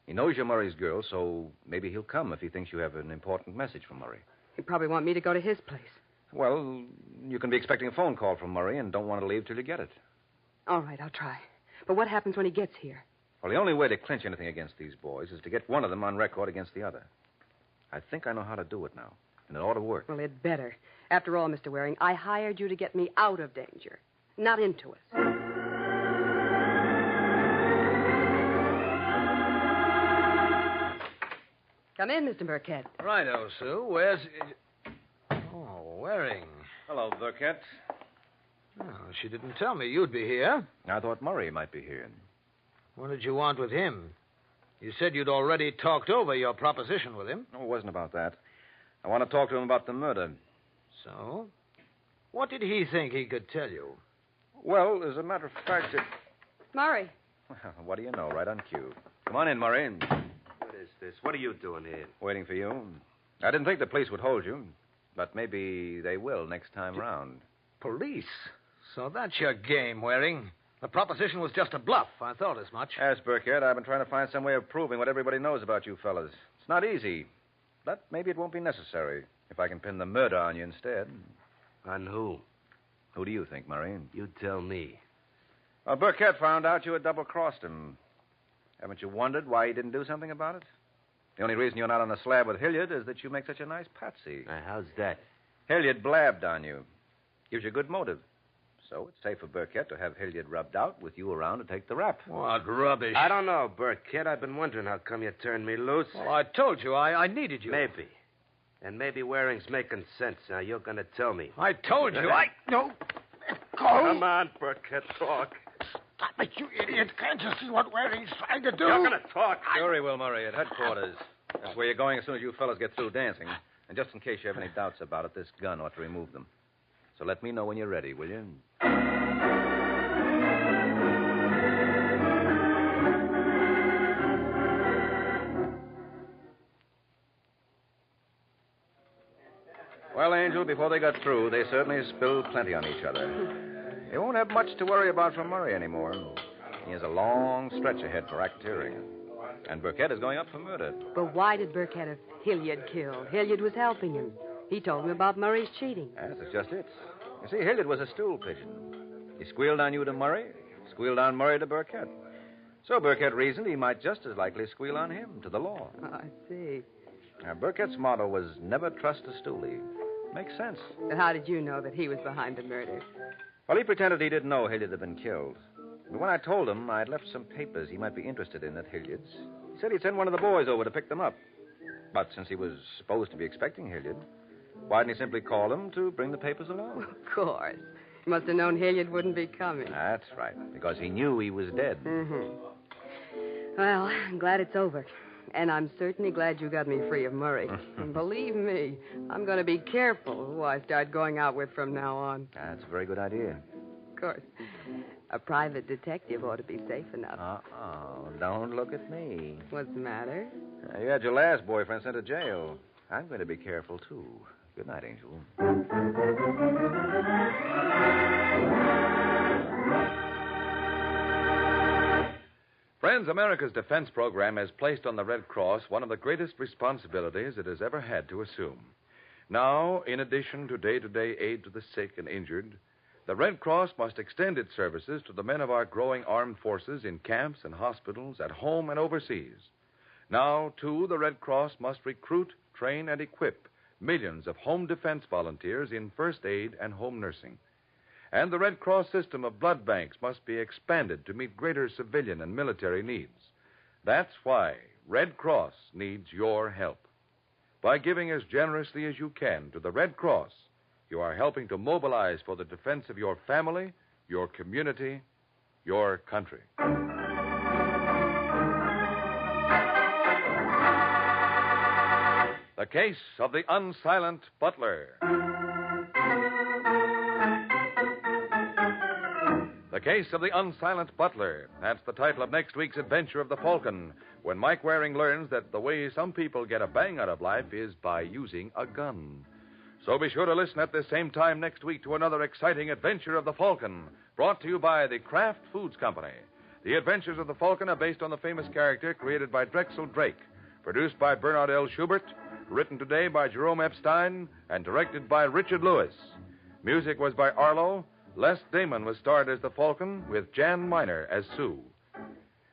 He knows you're Murray's girl, so maybe he'll come if he thinks you have an important message from Murray. He'd probably want me to go to his place. Well, you can be expecting a phone call from Murray and don't want to leave till you get it. All right, I'll try. But what happens when he gets here? Well, the only way to clinch anything against these boys is to get one of them on record against the other. I think I know how to do it now, and it ought to work. Well, it better. After all, Mr. Waring, I hired you to get me out of danger, not into it. Come in, Mr. Burkett. Righto, Sue. Where's... Oh, Waring. Hello, Burkett. Oh, she didn't tell me you'd be here. I thought Murray might be here. What did you want with him? You said you'd already talked over your proposition with him. No, it wasn't about that. I want to talk to him about the murder. So? What did he think he could tell you? Well, as a matter of fact, Murray. Well, what do you know? Right on cue. Come on in, Murray. What is this? What are you doing here? Waiting for you. I didn't think the police would hold you, but maybe they will next time round. Police? So that's your game, Waring. The proposition was just a bluff. I thought as much. Yes, Burkett, I've been trying to find some way of proving what everybody knows about you fellas. It's not easy, but maybe it won't be necessary if I can pin the murder on you instead. On who? Who do you think, Murray? You tell me. Well, Burkett found out you had double-crossed him. Haven't you wondered why he didn't do something about it? The only reason you're not on the slab with Hilliard is that you make such a nice patsy. How's that? Hilliard blabbed on you. Gives you a good motive. So it's safe for Burkett to have Hilliard rubbed out with you around to take the rap. What rubbish. I don't know, Burkett. I've been wondering how come you turned me loose. Well, I told you I needed you. Maybe. And maybe Waring's making sense. Now, you're going to tell me. I told you. No. Go. Come on, Burkett, talk. Stop it, you idiot. Can't you see what Waring's trying to do? You're going to talk. Sure he will, Murray, at headquarters. That's where you're going as soon as you fellas get through dancing. And just in case you have any doubts about it, this gun ought to remove them. So let me know when you're ready, will you? Well, Angel, before they got through, they certainly spilled plenty on each other. They won't have much to worry about from Murray anymore. He has a long stretch ahead for racketeering. And Burkett is going up for murder. But why did Burkett have Hilliard killed? Hilliard was helping him. He told him about Murray's cheating. Yes, that's just it. You see, Hilliard was a stool pigeon. He squealed on you to Murray, squealed on Murray to Burkett. So Burkett reasoned he might just as likely squeal on him to the law. I see. Now, Burkett's motto was never trust a stoolie. Makes sense. But how did you know that he was behind the murder? Well, he pretended he didn't know Hilliard had been killed. But when I told him I'd left some papers he might be interested in at Hilliard's, he said he'd send one of the boys over to pick them up. But since he was supposed to be expecting Hilliard, why didn't he simply call him to bring the papers along? Of course. He must have known Hilliard wouldn't be coming. That's right, because he knew he was dead. Mm-hmm. Well, I'm glad it's over. And I'm certainly glad you got me free of Murray. And believe me, I'm going to be careful who I start going out with from now on. That's a very good idea. Of course. A private detective ought to be safe enough. Uh-oh. Don't look at me. What's the matter? You had your last boyfriend sent to jail. I'm going to be careful, too. Good night, Angel. Friends, America's defense program has placed on the Red Cross one of the greatest responsibilities it has ever had to assume. Now, in addition to day-to-day aid to the sick and injured, the Red Cross must extend its services to the men of our growing armed forces in camps and hospitals, at home and overseas. Now, too, the Red Cross must recruit, train, and equip millions of home defense volunteers in first aid and home nursing. And the Red Cross system of blood banks must be expanded to meet greater civilian and military needs. That's why Red Cross needs your help. By giving as generously as you can to the Red Cross, you are helping to mobilize for the defense of your family, your community, your country. The Case of the Unsilent Butler. The Case of the Unsilent Butler. That's the title of next week's adventure of the Falcon, when Mike Waring learns that the way some people get a bang out of life is by using a gun. So be sure to listen at this same time next week to another exciting adventure of the Falcon, brought to you by the Kraft Foods Company. The adventures of the Falcon are based on the famous character created by Drexel Drake, produced by Bernard L. Schubert, written today by Jerome Epstein, and directed by Richard Lewis. Music was by Arlo. Les Damon was starred as the Falcon, with Jan Miner as Sue.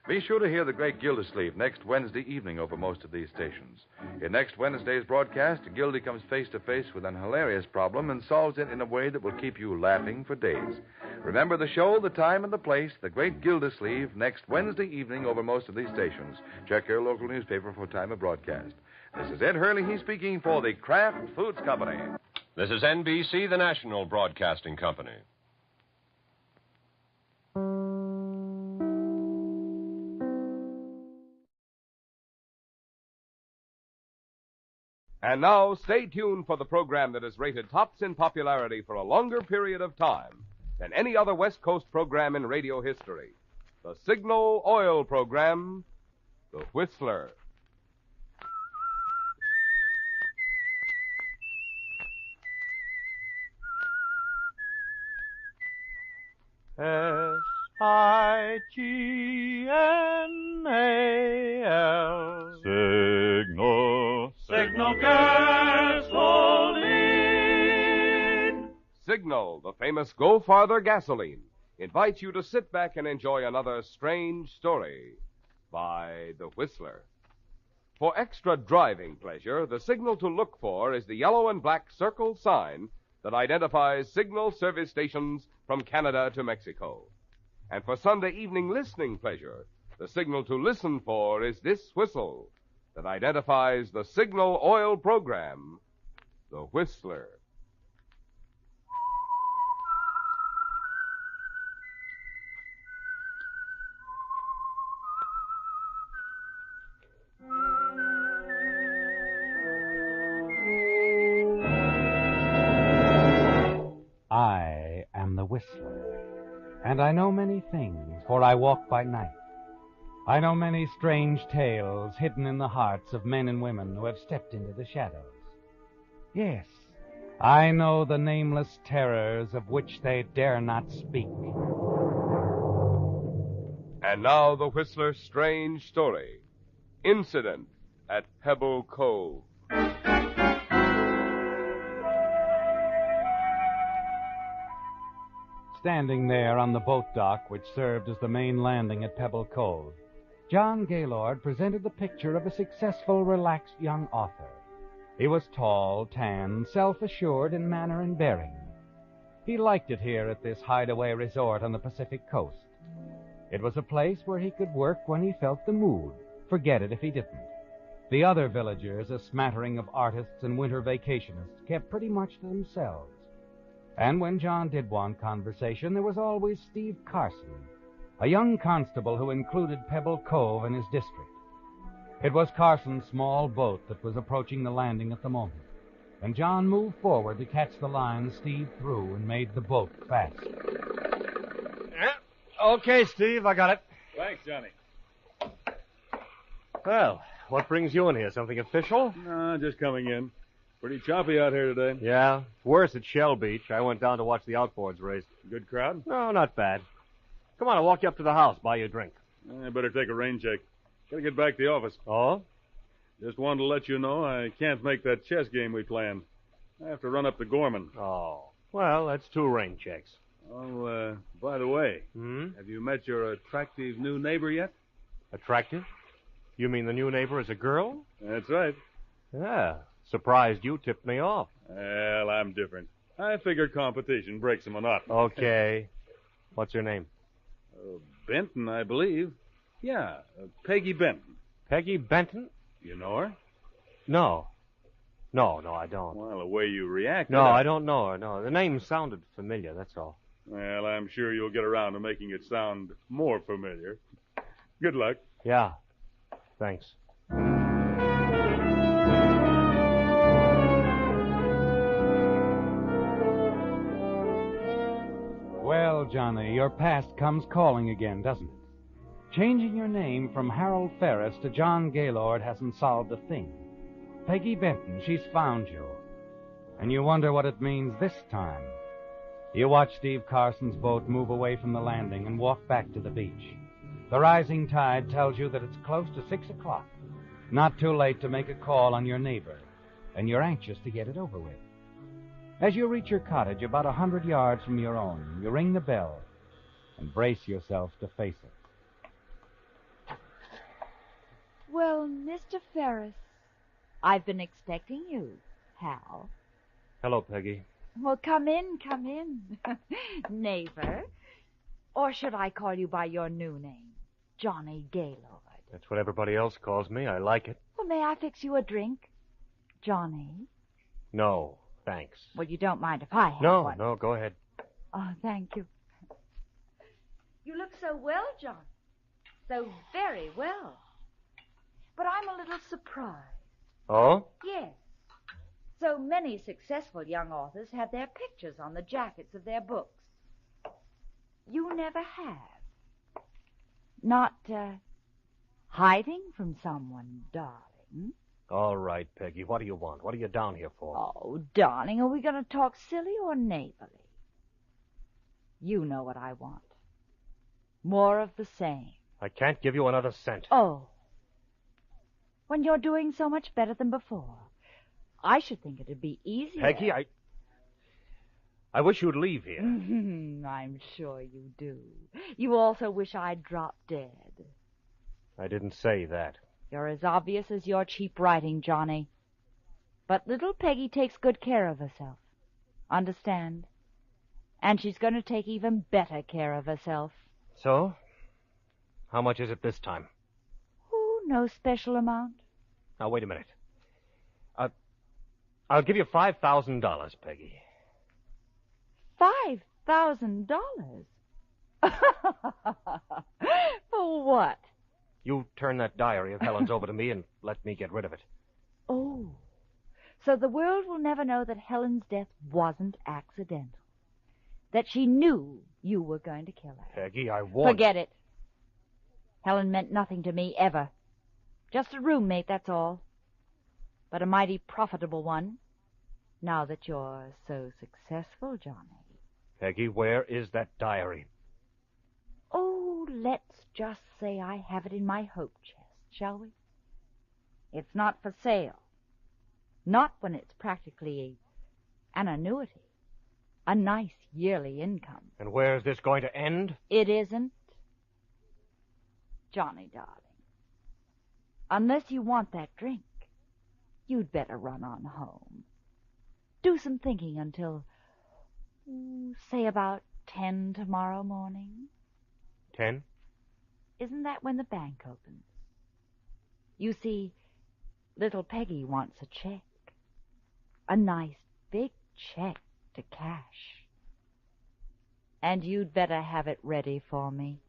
Be sure to hear the Great Gildersleeve next Wednesday evening over most of these stations. In next Wednesday's broadcast, Gildy comes face to face with an hilarious problem and solves it in a way that will keep you laughing for days. Remember the show, the time, and the place, The Great Gildersleeve, next Wednesday evening over most of these stations. Check your local newspaper for time of broadcast. This is Ed Hurley, he's speaking for the Kraft Foods Company. This is NBC, the national broadcasting company. And now, stay tuned for the program that is rated tops in popularity for a longer period of time than any other West Coast program in radio history. The Signal Oil program, The Whistler. SIGNAL. Signal. Signal gasoline. Signal, the famous Go Farther gasoline, invites you to sit back and enjoy another strange story by The Whistler. For extra driving pleasure, the signal to look for is the yellow and black circle sign that identifies signal service stations from Canada to Mexico. And for Sunday evening listening pleasure, the signal to listen for is this whistle that identifies the signal oil program, the Whistler. I am the Whistler, and I know many things, for I walk by night. I know many strange tales hidden in the hearts of men and women who have stepped into the shadows. Yes, I know the nameless terrors of which they dare not speak. And now the Whistler's strange story. Incident at Pebble Cove. Standing there on the boat dock which served as the main landing at Pebble Cove, John Gaylord presented the picture of a successful, relaxed young author. He was tall, tan, self-assured in manner and bearing. He liked it here at this hideaway resort on the Pacific coast. It was a place where he could work when he felt the mood, forget it if he didn't. The other villagers, a smattering of artists and winter vacationists, kept pretty much to themselves. And when John did want conversation, there was always Steve Carson, a young constable who included Pebble Cove in his district. It was Carson's small boat that was approaching the landing at the moment, and John moved forward to catch the line Steve threw and made the boat fast. Okay, Steve, I got it. Thanks, Johnny. Well, what brings you in here? Something official? No, just coming in. Pretty choppy out here today. Yeah, it's worse at Shell Beach. I went down to watch the outboards race. Good crowd? No, not bad. Come on, I'll walk you up to the house, buy you a drink. I better take a rain check. Gotta get back to the office. Oh? Just wanted to let you know I can't make that chess game we planned. I have to run up to Gorman. Oh. Well, that's 2 rain checks. Oh, by the way, have you met your attractive new neighbor yet? Attractive? You mean the new neighbor is a girl? That's right. Yeah. Surprised you tipped me off. Well, I'm different. I figure competition breaks the monotony. Okay. What's her name? Benton, I believe. Yeah, Peggy Benton. Peggy Benton? You know her? No, I don't. Well, the way you reacted... No, I don't know her, no. The name sounded familiar, that's all. Well, I'm sure you'll get around to making it sound more familiar. Good luck. Yeah, thanks. Well, Johnny, your past comes calling again, doesn't it? Changing your name from Harold Ferris to John Gaylord hasn't solved a thing. Peggy Benton, she's found you. And you wonder what it means this time. You watch Steve Carson's boat move away from the landing and walk back to the beach. The rising tide tells you that it's close to 6 o'clock. Not too late to make a call on your neighbor, and you're anxious to get it over with. As you reach your cottage about 100 yards from your own, you ring the bell and brace yourself to face it. Well, Mr. Ferris, I've been expecting you, Hal. Hello, Peggy. Well, come in. Neighbor. Or should I call you by your new name, Johnny Gaylord? That's what everybody else calls me. I like it. Well, may I fix you a drink, Johnny? No, thanks. Well, you don't mind if I have one? No, go ahead. Oh, thank you. You look so well, John. So very well. But I'm a little surprised. Oh? Yes. So many successful young authors have their pictures on the jackets of their books. You never have. Not, hiding from someone, darling. All right, Peggy. What do you want? What are you down here for? Oh, darling, are we going to talk silly or neighborly? You know what I want. More of the same. I can't give you another cent. Oh. When you're doing so much better than before, I should think it'd be easier. Peggy, I wish you'd leave here. I'm sure you do. You also wish I'd drop dead. I didn't say that. You're as obvious as your cheap writing, Johnny. But little Peggy takes good care of herself. Understand? And she's going to take even better care of herself. So? How much is it this time? Oh, no special amount. Now, wait a minute. I'll give you $5,000, Peggy. $5,000? For what? You turn that diary of Helen's over to me and let me get rid of it. Oh, so the world will never know that Helen's death wasn't accidental. That she knew you were going to kill her. Peggy, I warned... Forget it. Helen meant nothing to me, ever. Just a roommate, that's all. But a mighty profitable one, now that you're so successful, Johnny. Peggy, where is that diary? Oh, let's just say I have it in my hope chest, shall we? It's not for sale. Not when it's practically an annuity. A nice yearly income. And where is this going to end? It isn't. Johnny, darling. Unless you want that drink, you'd better run on home. Do some thinking until, say, about 10 tomorrow morning. 10? Isn't that when the bank opens? You see, little Peggy wants a check. A nice big check to cash. And you'd better have it ready for me.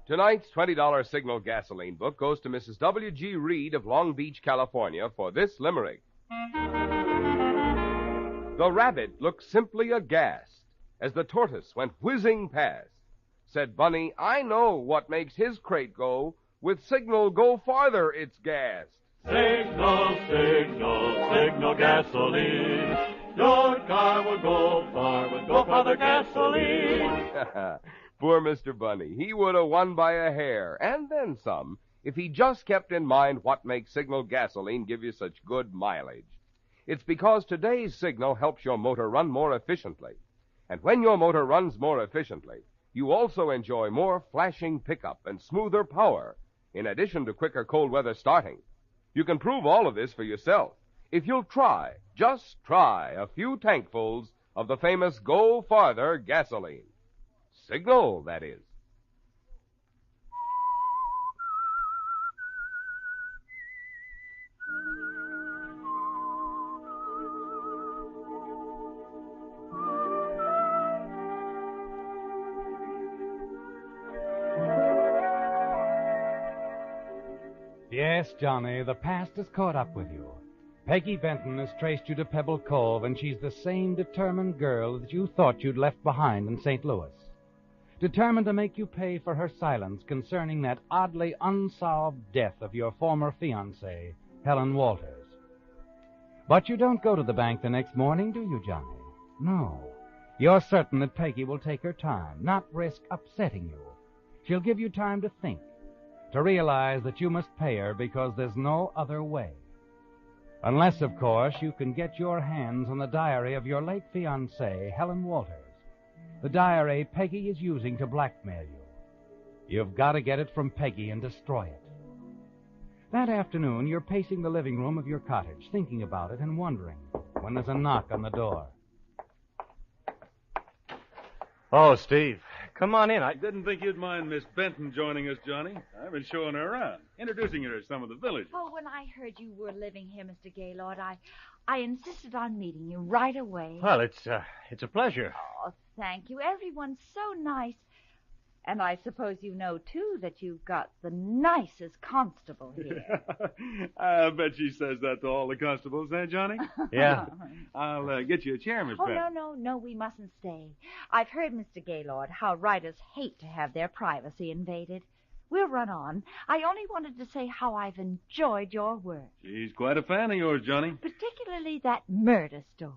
Tonight's $20 Signal gasoline book goes to Mrs. W.G. Reed of Long Beach, California, for this limerick. The rabbit looked simply aghast as the tortoise went whizzing past. Said Bunny, I know what makes his crate go. With Signal, go farther, it's gassed. Signal, signal, signal gasoline. Your car will go farther gasoline. Poor Mr. Bunny. He would have won by a hair, and then some, if he just kept in mind what makes Signal gasoline give you such good mileage. It's because today's Signal helps your motor run more efficiently. And when your motor runs more efficiently, you also enjoy more flashing pickup and smoother power, in addition to quicker cold weather starting. You can prove all of this for yourself if you'll try, just try, a few tankfuls of the famous Go Farther gasoline. Signal, that is. Yes, Johnny, the past has caught up with you. Peggy Benton has traced you to Pebble Cove, and she's the same determined girl that you thought you'd left behind in St. Louis. Determined to make you pay for her silence concerning that oddly unsolved death of your former fiancée, Helen Walters. But you don't go to the bank the next morning, do you, Johnny? No. You're certain that Peggy will take her time, not risk upsetting you. She'll give you time to think, to realize that you must pay her because there's no other way. Unless, of course, you can get your hands on the diary of your late fiancée, Helen Walters. The diary Peggy is using to blackmail you. You've got to get it from Peggy and destroy it. That afternoon, you're pacing the living room of your cottage, thinking about it and wondering, when there's a knock on the door. Oh, Steve, come on in. I didn't think you'd mind Miss Benton joining us, Johnny. I've been showing her around, introducing her to some of the villagers. Oh, when I heard you were living here, Mr. Gaylord, I insisted on meeting you right away. Well, it's a pleasure. Oh, thank you. Everyone's so nice. And I suppose you know, too, that you've got the nicest constable here. I bet she says that to all the constables, eh, Johnny? Yeah. I'll get you a chair, Miss Benton. No, we mustn't stay. I've heard, Mr. Gaylord, how writers hate to have their privacy invaded. We'll run on. I only wanted to say how I've enjoyed your work. She's quite a fan of yours, Johnny. Particularly that murder story.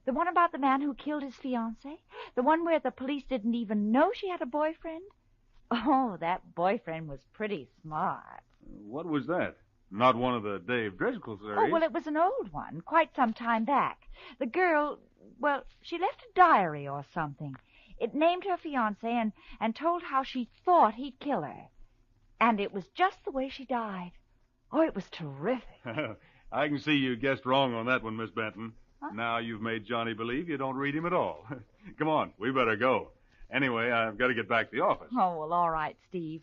The one about the man who killed his fiancée? The one where the police didn't even know she had a boyfriend? Oh, that boyfriend was pretty smart. What was that? Not one of the Dave Driscoll series. Oh, well, it was an old one, quite some time back. The girl, well, she left a diary or something. It named her fiancé and told how she thought he'd kill her. And it was just the way she died. Oh, it was terrific. I can see you guessed wrong on that one, Miss Benton. Huh? Now you've made Johnny believe you don't read him at all. Come on, we better go. Anyway, I've got to get back to the office. Oh, well, all right, Steve.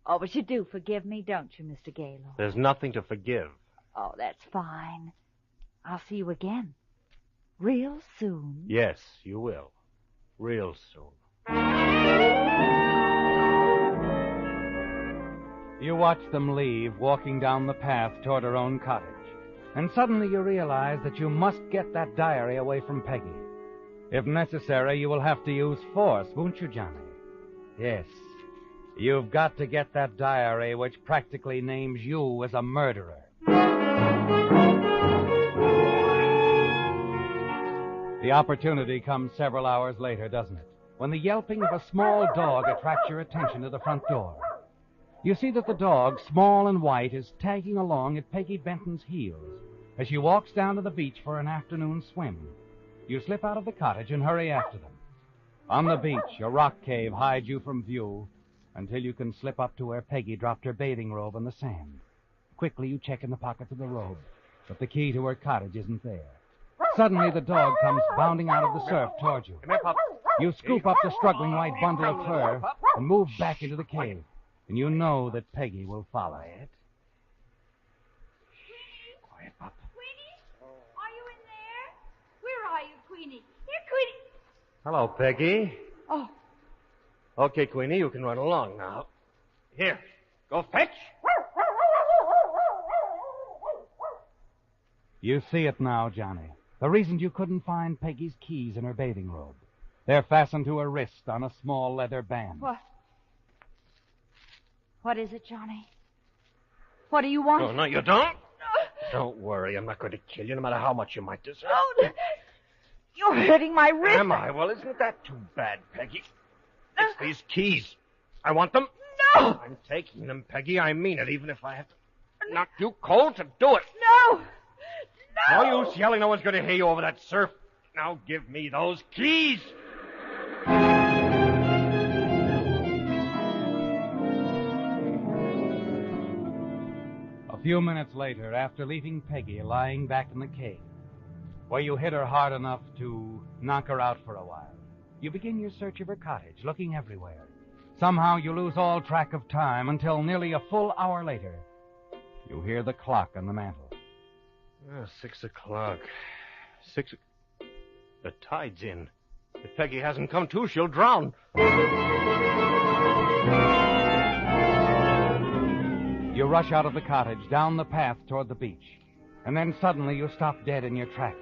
Oh, but you do forgive me, don't you, Mr. Gaylord? There's nothing to forgive. Oh, that's fine. I'll see you again. Real soon. Yes, you will. Real soon. You watch them leave, walking down the path toward her own cottage. And suddenly you realize that you must get that diary away from Peggy. If necessary, you will have to use force, won't you, Johnny? Yes. You've got to get that diary which practically names you as a murderer. The opportunity comes several hours later, doesn't it? When the yelping of a small dog attracts your attention to the front door. You see that the dog, small and white, is tagging along at Peggy Benton's heels as she walks down to the beach for an afternoon swim. You slip out of the cottage and hurry after them. On the beach, a rock cave hides you from view until you can slip up to where Peggy dropped her bathing robe on the sand. Quickly, you check in the pockets of the robe, but the key to her cottage isn't there. Suddenly, the dog comes bounding out of the surf toward you. You scoop up the struggling white bundle of fur and move back into the cave, and you know that Peggy will follow it. Quiet, pup. Queenie? Are you in there? Where are you, Queenie? Here, Queenie. Hello, Peggy. Oh. Okay, Queenie, you can run along now. Here, go fetch. You see it now, Johnny. The reason you couldn't find Peggy's keys in her bathing robe. They're fastened to her wrist on a small leather band. What? What is it, Johnny? What do you want? Oh, no, you don't. Don't worry, I'm not going to kill you, no matter how much you might deserve. Oh, you're hurting my wrist. Am I? Well, isn't that too bad, Peggy? It's these keys. I want them. No! I'm taking them, Peggy. I mean it, even if I have to knock you cold to do it. No! No use yelling. No one's going to hear you over that surf. Now give me those keys. A few minutes later, after leaving Peggy lying back in the cave, where you hit her hard enough to knock her out for a while, you begin your search of her cottage, looking everywhere. Somehow you lose all track of time until nearly a full hour later, you hear the clock on the mantel. 6 o'clock. The tide's in. If Peggy hasn't come to, she'll drown. You rush out of the cottage, down the path toward the beach, and then suddenly you stop dead in your tracks.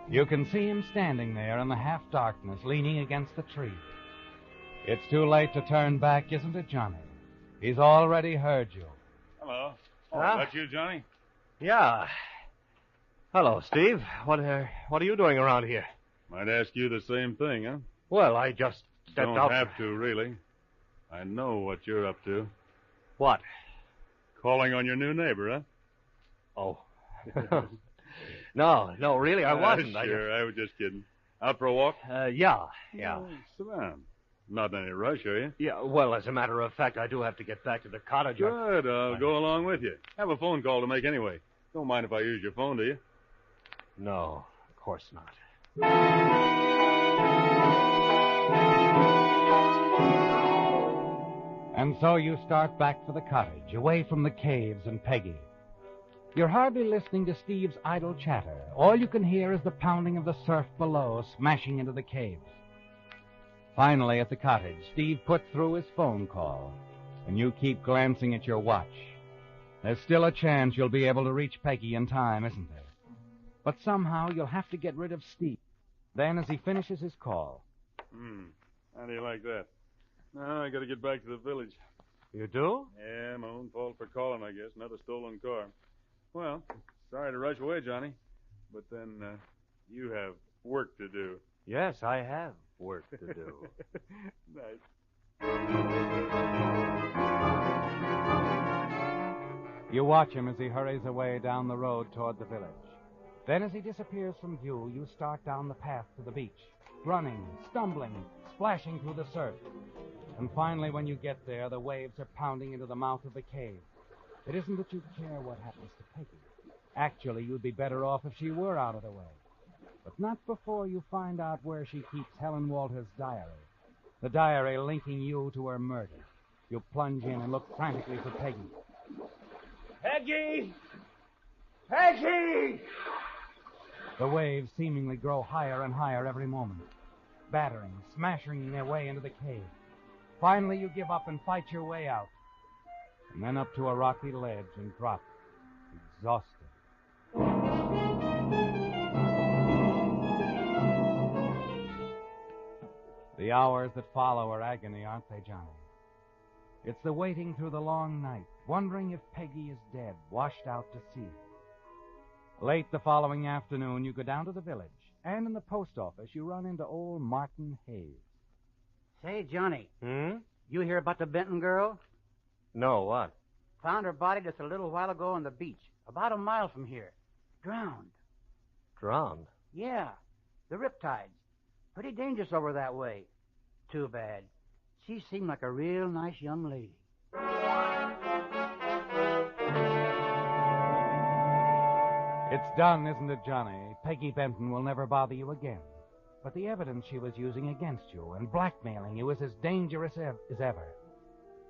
You can see him standing there in the half-darkness, leaning against the tree. It's too late to turn back, isn't it, Johnny? He's already heard you. Hello. Huh? That you, Johnny? Yeah. Hello, Steve. What are you doing around here? Might ask you the same thing, huh? Well, I just stepped out. Don't have to, really. I know what you're up to. What? Calling on your new neighbor, huh? Oh. No, really, I wasn't. Sure, I was just kidding. Out for a walk? Yeah. Sit down. Not in any rush, are you? Yeah, well, as a matter of fact, I do have to get back to the cottage. Good, I'll go along with you. Have a phone call to make anyway. Don't mind if I use your phone, do you? No, of course not. And so you start back for the cottage, away from the caves and Peggy. You're hardly listening to Steve's idle chatter. All you can hear is the pounding of the surf below, smashing into the caves. Finally, at the cottage, Steve puts through his phone call, and you keep glancing at your watch. There's still a chance you'll be able to reach Peggy in time, isn't there? But somehow you'll have to get rid of Steve. Then, as he finishes his call... How do you like that? Now, I got to get back to the village. You do? Yeah, my own fault for calling, I guess. Another stolen car. Well, sorry to rush away, Johnny. But then, you have work to do. Yes, I have work to do. Nice. You watch him as he hurries away down the road toward the village. Then as he disappears from view, you start down the path to the beach, running, stumbling, splashing through the surf. And finally, when you get there, the waves are pounding into the mouth of the cave. It isn't that you care what happens to Peggy. Actually, you'd be better off if she were out of the way. But not before you find out where she keeps Helen Walters' diary. The diary linking you to her murder. You plunge in and look frantically for Peggy. Peggy! Peggy! The waves seemingly grow higher and higher every moment, battering, smashing their way into the cave. Finally, you give up and fight your way out, and then up to a rocky ledge and drop, exhausted. The hours that follow are agony, aren't they, Johnny? It's the waiting through the long night, wondering if Peggy is dead, washed out to sea. Late the following afternoon, you go down to the village, and in the post office, you run into old Martin Hayes. Say, Johnny. Hmm? You hear about the Benton girl? No, what? Found her body just a little while ago on the beach, about a mile from here. Drowned. Drowned? Yeah. The riptides. Pretty dangerous over that way. Too bad. She seemed like a real nice young lady. It's done, isn't it, Johnny? Peggy Benton will never bother you again. But the evidence she was using against you and blackmailing you is as dangerous as ever.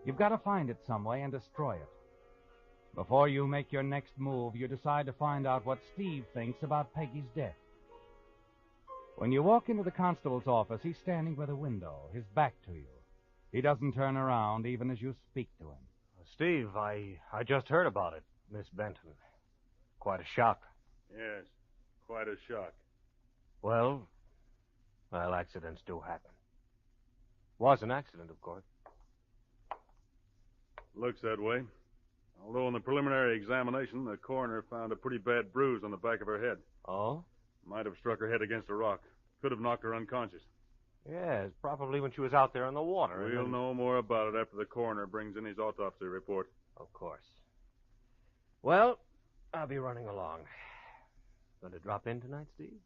You've got to find it some way and destroy it. Before you make your next move, you decide to find out what Steve thinks about Peggy's death. When you walk into the constable's office, he's standing by the window, his back to you. He doesn't turn around even as you speak to him. Steve, I just heard about it, Miss Benton. Quite a shock. Yes, quite a shock. Well, accidents do happen. Was an accident, of course. Looks that way. Although in the preliminary examination, the coroner found a pretty bad bruise on the back of her head. Oh? Might have struck her head against a rock. Could have knocked her unconscious. Yes, probably when she was out there in the water. We'll know more about it after the coroner brings in his autopsy report. Of course. Well, I'll be running along. Going to drop in tonight, Steve?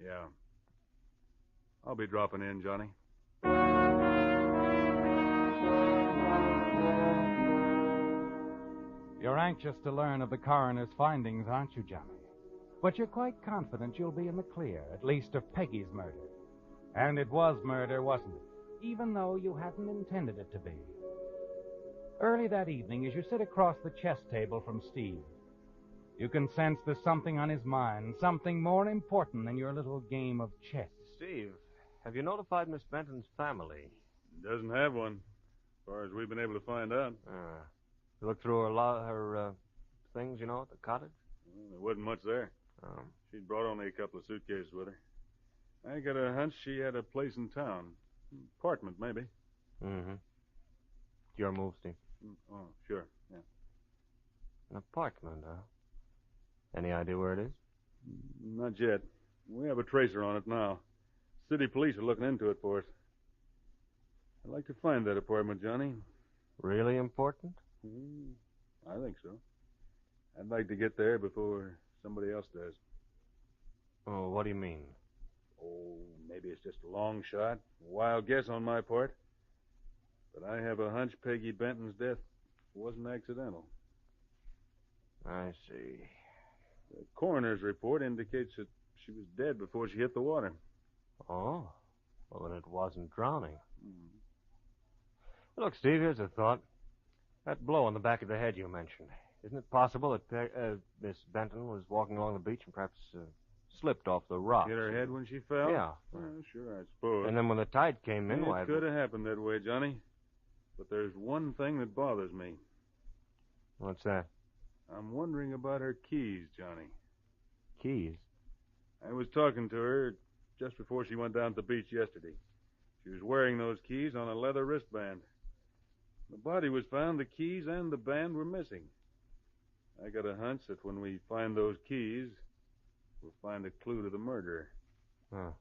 Yeah. I'll be dropping in, Johnny. You're anxious to learn of the coroner's findings, aren't you, Johnny? But you're quite confident you'll be in the clear, at least of Peggy's murder. And it was murder, wasn't it? Even though you hadn't intended it to be. Early that evening, as you sit across the chess table from Steve, you can sense there's something on his mind, something more important than your little game of chess. Steve, have you notified Miss Benton's family? Doesn't have one, as far as we've been able to find out. You looked through her things, at the cottage? Well, there wasn't much there. Oh. She'd brought only a couple of suitcases with her. I got a hunch she had a place in town. Apartment, maybe. Mm-hmm. Your move, Steve. Oh, sure, yeah. An apartment, huh? Any idea where it is? Not yet. We have a tracer on it now. City police are looking into it for us. I'd like to find that apartment, Johnny. Really important? I think so. I'd like to get there before somebody else does. Oh, what do you mean? Oh, maybe it's just a long shot. A wild guess on my part. But I have a hunch Peggy Benton's death wasn't accidental. I see. The coroner's report indicates that she was dead before she hit the water. Oh? Well, then it wasn't drowning. Look, Steve, here's a thought. That blow on the back of the head you mentioned. Isn't it possible that Miss Benton was walking along the beach and perhaps slipped off the rock? Hit her head when she fell? Yeah. Well, sure, I suppose. And then when the tide came in, It could have happened that way, Johnny. But there's one thing that bothers me. What's that? I'm wondering about her keys, Johnny. Keys? I was talking to her just before she went down to the beach yesterday. She was wearing those keys on a leather wristband. The body was found, the keys and the band were missing. I got a hunch that when we find those keys, we'll find a clue to the murderer. Huh.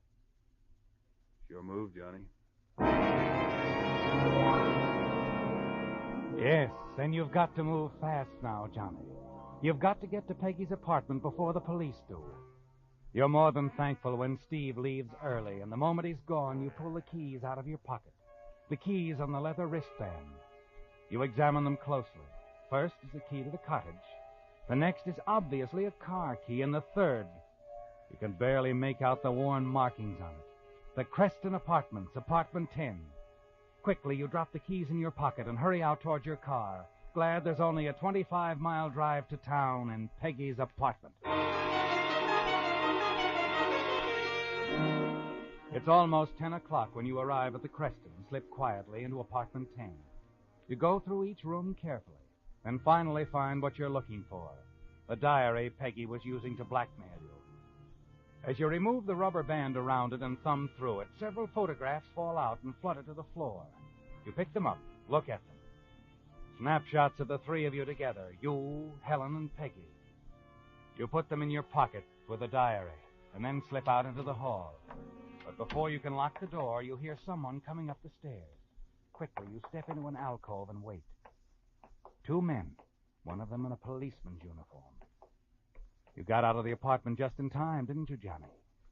It's your move, Johnny. Yes, and you've got to move fast now, Johnny. You've got to get to Peggy's apartment before the police do. You're more than thankful when Steve leaves early, and the moment he's gone, you pull the keys out of your pocket. The keys on the leather wristband. You examine them closely. First is the key to the cottage. The next is obviously a car key, and the third, you can barely make out the worn markings on it. The Creston Apartments, apartment 10. Quickly, you drop the keys in your pocket and hurry out toward your car, glad there's only a 25-mile drive to town and Peggy's apartment. It's almost 10 o'clock when you arrive at the Creston and slip quietly into apartment 10. You go through each room carefully, and finally find what you're looking for, the diary Peggy was using to blackmail you. As you remove the rubber band around it and thumb through it, several photographs fall out and flutter to the floor. You pick them up, look at them. Snapshots of the three of you together, you, Helen, and Peggy. You put them in your pocket with the diary, and then slip out into the hall. But before you can lock the door, you hear someone coming up the stairs. Quickly, you step into an alcove and wait. Two men, one of them in a policeman's uniform. You got out of the apartment just in time, didn't you, Johnny?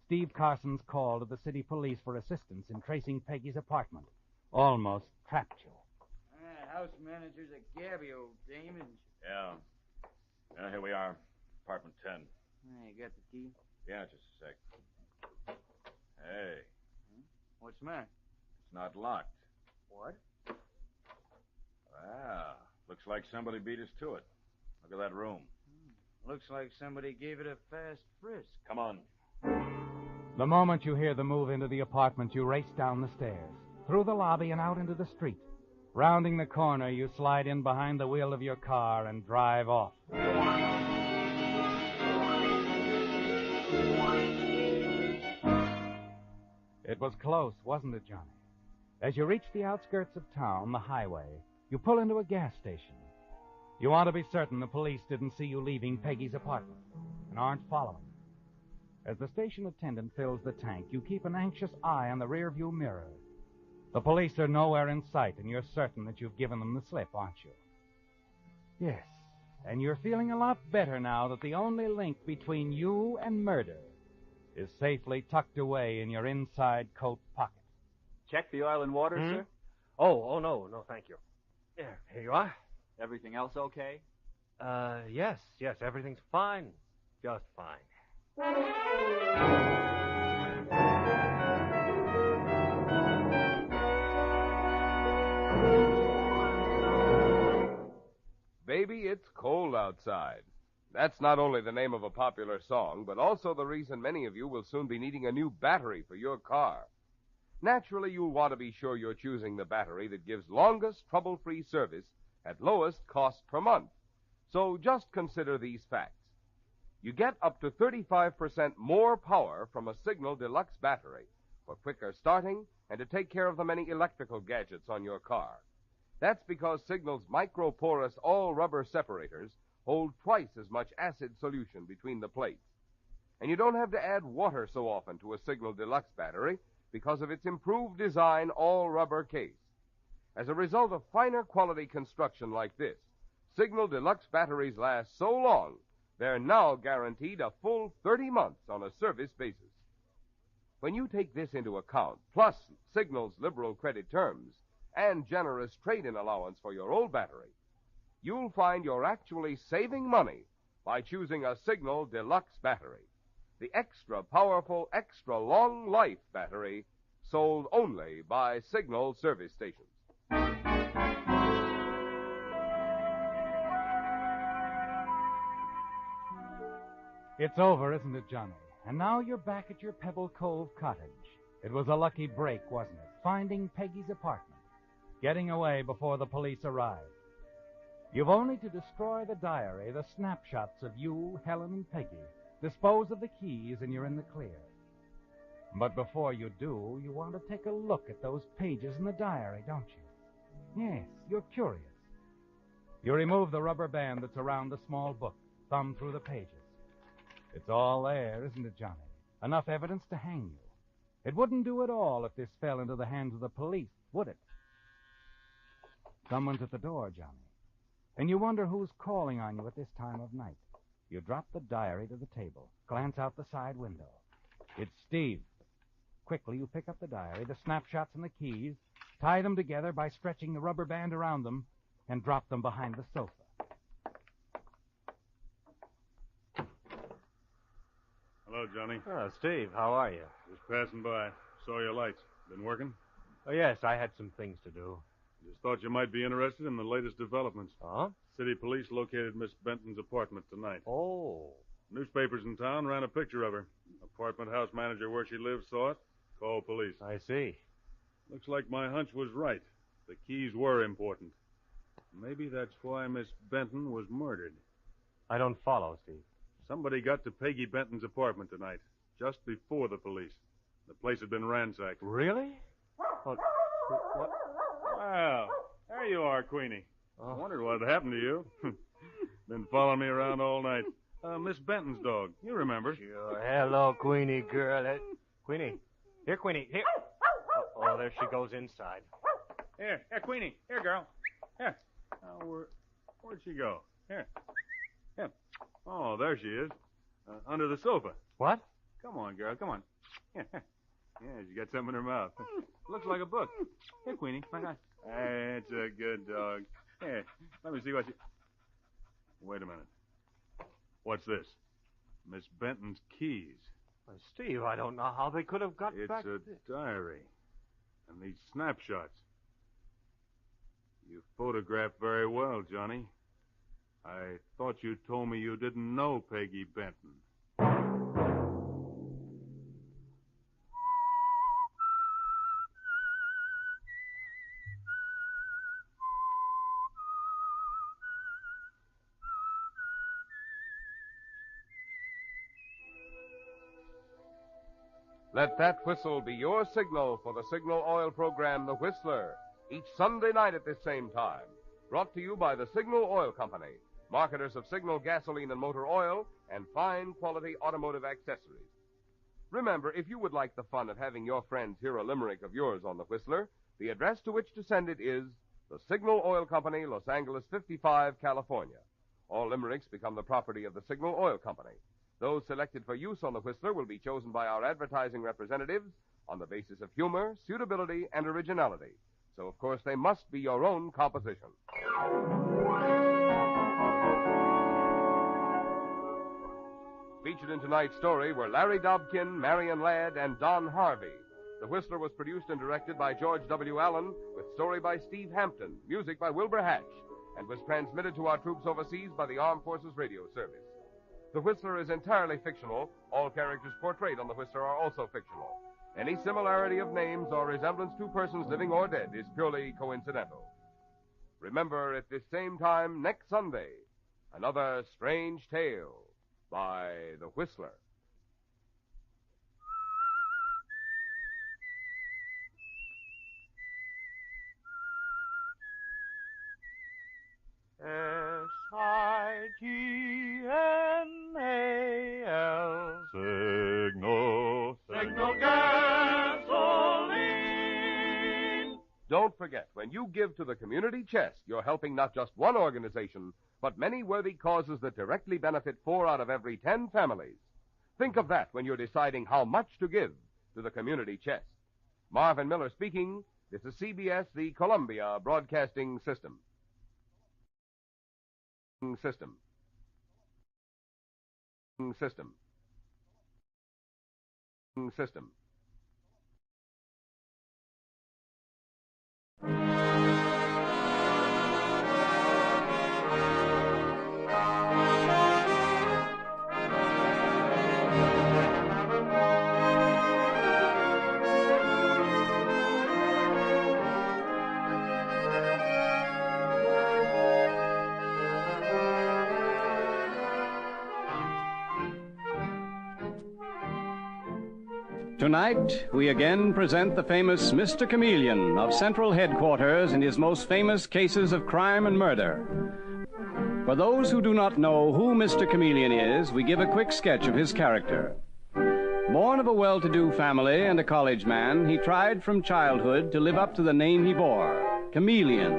Steve Carson's call to the city police for assistance in tracing Peggy's apartment almost trapped you. House manager's a gabby old dame, isn't she? Yeah, here we are. Apartment 10. You got the key? Yeah, just a sec. Hey. What's the matter? It's not locked. What? Wow. Looks like somebody beat us to it. Look at that room. Looks like somebody gave it a fast frisk. Come on. The moment you hear the move into the apartment, you race down the stairs, through the lobby and out into the street. Rounding the corner, you slide in behind the wheel of your car and drive off. It was close, wasn't it, Johnny? As you reach the outskirts of town, the highway, you pull into a gas station. You want to be certain the police didn't see you leaving Peggy's apartment and aren't following. As the station attendant fills the tank, you keep an anxious eye on the rearview mirror. The police are nowhere in sight, and you're certain that you've given them the slip, aren't you? Yes, and you're feeling a lot better now that the only link between you and murder is safely tucked away in your inside coat pocket. Check the oil and water, sir? Oh, no, thank you. Here you are. Everything else okay? Yes, everything's fine. Just fine. Baby, it's cold outside. That's not only the name of a popular song, but also the reason many of you will soon be needing a new battery for your car. Naturally, you'll want to be sure you're choosing the battery that gives longest trouble-free service at lowest cost per month. So just consider these facts. You get up to 35% more power from a Signal Deluxe battery for quicker starting and to take care of the many electrical gadgets on your car. That's because Signal's microporous all-rubber separators hold twice as much acid solution between the plates. And you don't have to add water so often to a Signal Deluxe battery because of its improved design all-rubber case. As a result of finer quality construction like this, Signal Deluxe batteries last so long, they're now guaranteed a full 30 months on a service basis. When you take this into account, plus Signal's liberal credit terms and generous trade-in allowance for your old battery, you'll find you're actually saving money by choosing a Signal Deluxe battery, the extra powerful, extra long life battery sold only by Signal service stations. It's over, isn't it, Johnny? And now you're back at your Pebble Cove cottage. It was a lucky break, wasn't it? Finding Peggy's apartment, getting away before the police arrived. You've only to destroy the diary, the snapshots of you, Helen, and Peggy, dispose of the keys, and you're in the clear. But before you do, you want to take a look at those pages in the diary, don't you? Yes, you're curious. You remove the rubber band that's around the small book, thumb through the pages. It's all there, isn't it, Johnny? Enough evidence to hang you. It wouldn't do at all if this fell into the hands of the police, would it? Someone's at the door, Johnny. And you wonder who's calling on you at this time of night. You drop the diary to the table, glance out the side window. It's Steve. Quickly, you pick up the diary, the snapshots, and the keys, tie them together by stretching the rubber band around them, and drop them behind the sofa. Hello, Johnny. Oh, Steve, how are you? Just passing by. Saw your lights. Been working? Oh, yes, I had some things to do. Just thought you might be interested in the latest developments. Huh? City police located Miss Benton's apartment tonight. Oh. Newspapers in town ran a picture of her. Apartment house manager where she lives saw it. Called police. I see. Looks like my hunch was right. The keys were important. Maybe that's why Miss Benton was murdered. I don't follow, Steve. Somebody got to Peggy Benton's apartment tonight, just before the police. The place had been ransacked. Really? What? Wow. There you are, Queenie. I wondered what had happened to you. Been following me around all night. Miss Benton's dog. You remember. Sure. Hello, Queenie girl. Queenie. Here, Queenie. Here. Oh, there she goes inside. Here, Queenie. Here, girl. Here. Where'd she go? Here. Here. Oh, there she is. Under the sofa. What? Come on, girl. Come on. Here. Yeah, she got something in her mouth. Looks like a book. Here, Queenie. My God. It's a good dog. Here, let me see what you... Wait a minute. What's this? Miss Benton's keys. Well, Steve, I don't know how they could have got back... It's a diary. And these snapshots. You photographed very well, Johnny. I thought you told me you didn't know Peggy Benton. Let that whistle be your signal for the Signal Oil program, The Whistler, each Sunday night at this same time. Brought to you by the Signal Oil Company, marketers of Signal gasoline and motor oil and fine quality automotive accessories. Remember, if you would like the fun of having your friends hear a limerick of yours on The Whistler, the address to which to send it is the Signal Oil Company, Los Angeles 55, California. All limericks become the property of the Signal Oil Company. Those selected for use on The Whistler will be chosen by our advertising representatives on the basis of humor, suitability, and originality. So, of course, they must be your own composition. Featured in tonight's story were Larry Dobkin, Marion Ladd, and Don Harvey. The Whistler was produced and directed by George W. Allen, with story by Steve Hampton, music by Wilbur Hatch, and was transmitted to our troops overseas by the Armed Forces Radio Service. The Whistler is entirely fictional. All characters portrayed on The Whistler are also fictional. Any similarity of names or resemblance to persons living or dead is purely coincidental. Remember, at this same time next Sunday, another strange tale by The Whistler. SIGNAL, Signal gasoline. Don't forget, when you give to the community chest, you're helping not just one organization, but many worthy causes that directly benefit 4 out of every 10 families. Think of that when you're deciding how much to give to the community chest. Marvin Miller speaking. This is CBS, the Columbia Broadcasting System. System. Tonight, we again present the famous Mr. Chameleon of Central Headquarters in his most famous cases of crime and murder. For those who do not know who Mr. Chameleon is, we give a quick sketch of his character. Born of a well-to-do family and a college man, he tried from childhood to live up to the name he bore, Chameleon.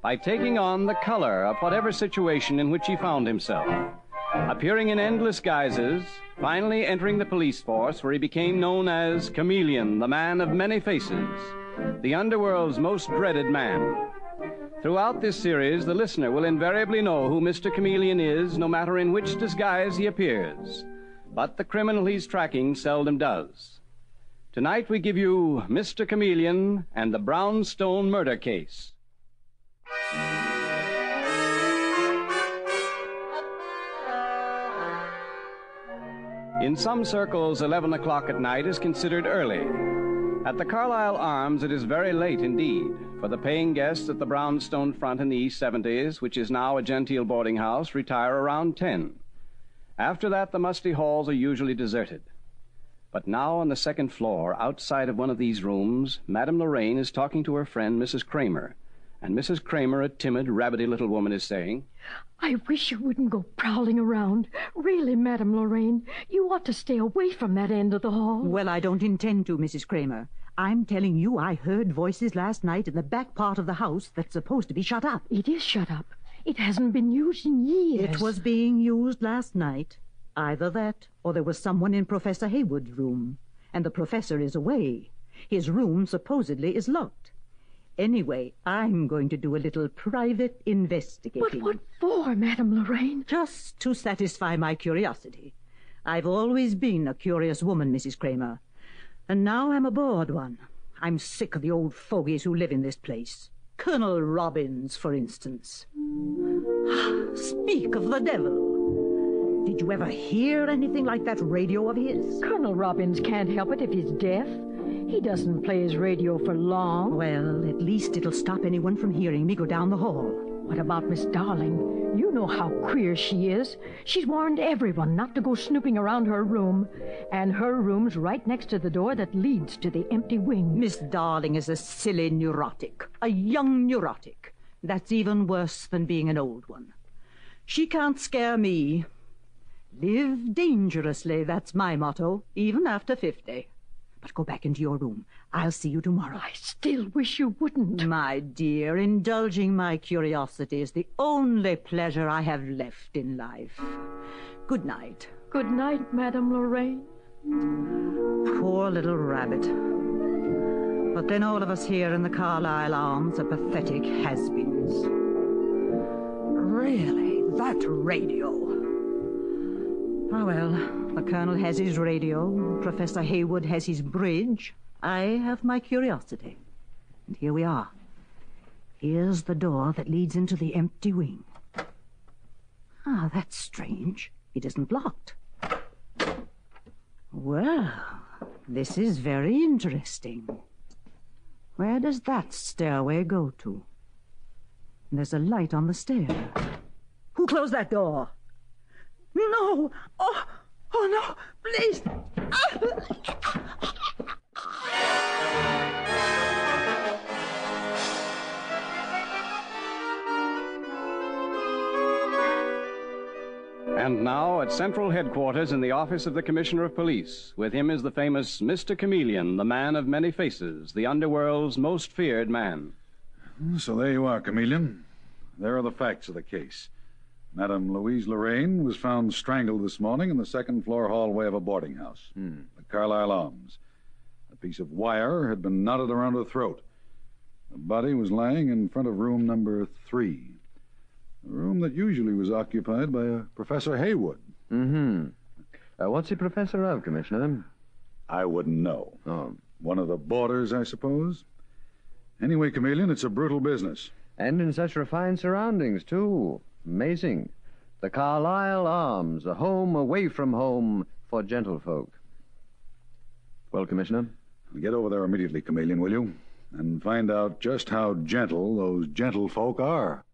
by taking on the color of whatever situation in which he found himself, appearing in endless guises, finally entering the police force where he became known as Chameleon, the man of many faces, the underworld's most dreaded man. Throughout this series, the listener will invariably know who Mr. Chameleon is, no matter in which disguise he appears. But the criminal he's tracking seldom does. Tonight we give you Mr. Chameleon and the Brownstone murder case. In some circles, 11 o'clock at night is considered early. At the Carlisle Arms, it is very late indeed, for the paying guests at the Brownstone front in the East 70s, which is now a genteel boarding house, retire around 10. After that, the musty halls are usually deserted. But now on the second floor, outside of one of these rooms, Madame Lorraine is talking to her friend, Mrs. Kramer. And Mrs. Kramer, a timid, rabbity little woman, is saying, I wish you wouldn't go prowling around. Really, Madame Lorraine, you ought to stay away from that end of the hall. Well, I don't intend to, Mrs. Kramer. I'm telling you, I heard voices last night in the back part of the house that's supposed to be shut up. It is shut up. It hasn't been used in years. It was being used last night. Either that, or there was someone in Professor Haywood's room. And the professor is away. His room supposedly is locked. Anyway, I'm going to do a little private investigating. But what for, Madame Lorraine? Just to satisfy my curiosity. I've always been a curious woman, Mrs. Kramer. And now I'm a bored one. I'm sick of the old fogies who live in this place. Colonel Robbins, for instance. Speak of the devil. Did you ever hear anything like that radio of his? Colonel Robbins can't help it if he's deaf. He doesn't play his radio for long. Well, at least it'll stop anyone from hearing me go down the hall. What about Miss Darling? You know how queer she is. She's warned everyone not to go snooping around her room. And her room's right next to the door that leads to the empty wing. Miss Darling is a silly neurotic. A young neurotic. That's even worse than being an old one. She can't scare me. Live dangerously, that's my motto, even after 50. But go back into your room. I'll see you tomorrow. I still wish you wouldn't. My dear, indulging my curiosity is the only pleasure I have left in life. Good night. Good night, Madame Lorraine. Poor little rabbit. But then all of us here in the Carlisle Arms are pathetic has-beens. Really, that radio. Oh, well, the Colonel has his radio, Professor Haywood has his bridge. I have my curiosity. And here we are. Here's the door that leads into the empty wing. Ah, that's strange. It isn't locked. Well, this is very interesting. Where does that stairway go to? There's a light on the stair. Who closed that door? No! Oh no! Please! And now at Central Headquarters in the office of the Commissioner of Police. With him is the famous Mr. Chameleon, the man of many faces, the underworld's most feared man. So there you are, Chameleon. There are the facts of the case. Madame Louise Lorraine was found strangled this morning in the second-floor hallway of a boarding house, the Carlisle Arms. A piece of wire had been knotted around her throat. The body was lying in front of room number 3, a room that usually was occupied by a Professor Haywood. What's he professor of, Commissioner? I wouldn't know. Oh. One of the boarders, I suppose. Anyway, Chameleon, it's a brutal business. And in such refined surroundings, too. Amazing. The Carlisle Arms, a home away from home for gentlefolk. Well, Commissioner? Get over there immediately, Chameleon, will you? And find out just how gentle those gentlefolk are.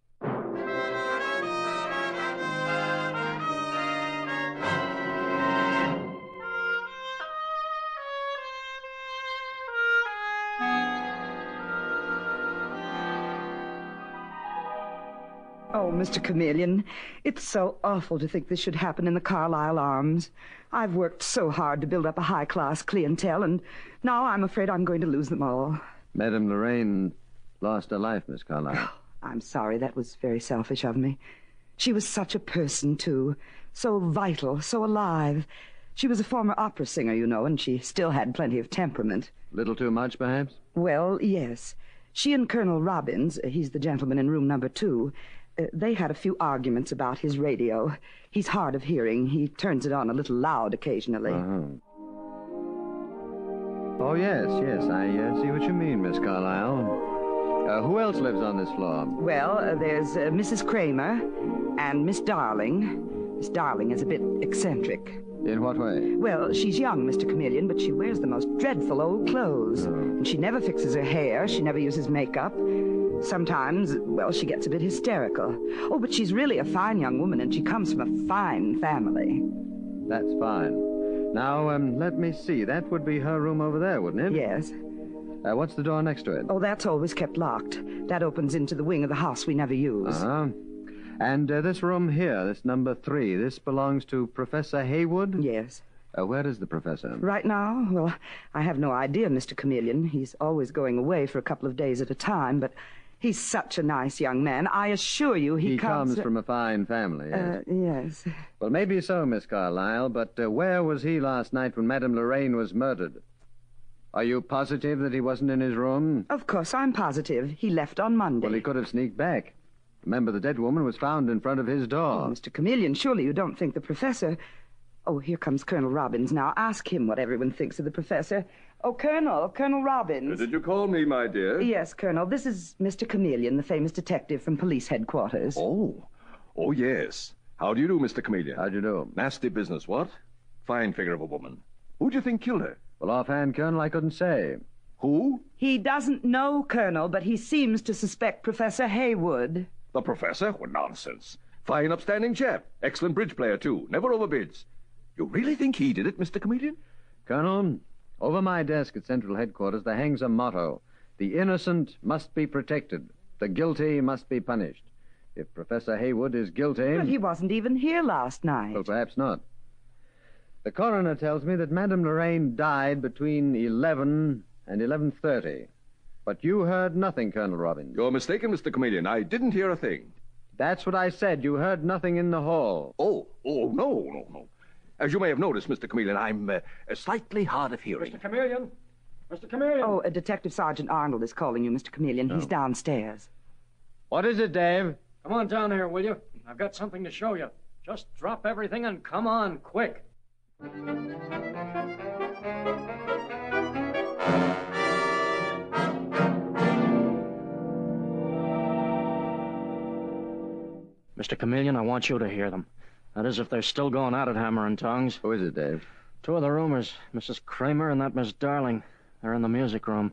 Oh, Mr. Chameleon, it's so awful to think this should happen in the Carlisle Arms. I've worked so hard to build up a high-class clientele, and now I'm afraid I'm going to lose them all. Madame Lorraine lost her life, Miss Carlisle. I'm sorry. That was very selfish of me. She was such a person, too. So vital, so alive. She was a former opera singer, you know, and she still had plenty of temperament. Little too much, perhaps? Well, yes. She and Colonel Robbins, he's the gentleman in room number 2, they had a few arguments about his radio. He's hard of hearing. He turns it on a little loud occasionally. Oh, yes, I see what you mean, Miss Carlyle. Who else lives on this floor? Well, there's Mrs. Kramer and Miss Darling. Miss Darling is a bit eccentric. In what way? Well, she's young, Mr. Chameleon, but she wears the most dreadful old clothes. And she never fixes her hair. She never uses makeup. Sometimes, well, she gets a bit hysterical. Oh, but she's really a fine young woman, and she comes from a fine family. That's fine. Now, let me see. That would be her room over there, wouldn't it? Yes. What's the door next to it? Oh, that's always kept locked. That opens into the wing of the house we never use. And this room here, this number 3, this belongs to Professor Haywood? Yes. Where is the professor? Right now? Well, I have no idea, Mr. Chameleon. He's always going away for a couple of days at a time, but he's such a nice young man. I assure you he comes from a fine family, yes. Yes. Well, maybe so, Miss Carlyle, but where was he last night when Madame Lorraine was murdered? Are you positive that he wasn't in his room? Of course, I'm positive. He left on Monday. Well, he could have sneaked back. Remember, the dead woman was found in front of his door. Oh, Mr. Chameleon, surely you don't think the professor... Oh, here comes Colonel Robbins now. Ask him what everyone thinks of the professor. Oh, Colonel Robbins. Did you call me, my dear? Yes, Colonel. This is Mr. Chameleon, the famous detective from police headquarters. Oh, yes. How do you do, Mr. Chameleon? How do you do? Nasty business, what? Fine figure of a woman. Who do you think killed her? Well, offhand, Colonel, I couldn't say. Who? He doesn't know, Colonel, but he seems to suspect Professor Haywood. The professor? What nonsense. Fine, upstanding chap. Excellent bridge player, too. Never overbids. You really think he did it, Mr. Chameleon? Colonel, over my desk at Central Headquarters there hangs a motto. The innocent must be protected. The guilty must be punished. If Professor Haywood is guilty... But he wasn't even here last night. Well, perhaps not. The coroner tells me that Madame Lorraine died between 11 and 11:30. But you heard nothing, Colonel Robbins. You're mistaken, Mr. Chameleon. I didn't hear a thing. That's what I said. You heard nothing in the hall. Oh, no. As you may have noticed, Mr. Chameleon, I'm slightly hard of hearing. Mr. Chameleon! Mr. Chameleon! Oh, Detective Sergeant Arnold is calling you, Mr. Chameleon. He's downstairs. What is it, Dave? Come on down here, will you? I've got something to show you. Just drop everything and come on, quick. Mr. Chameleon, I want you to hear them. That is, if they're still going out at Hammer and Tongs. Who is it, Dave? 2 of the roomers, Mrs. Kramer and that Miss Darling. They're in the music room.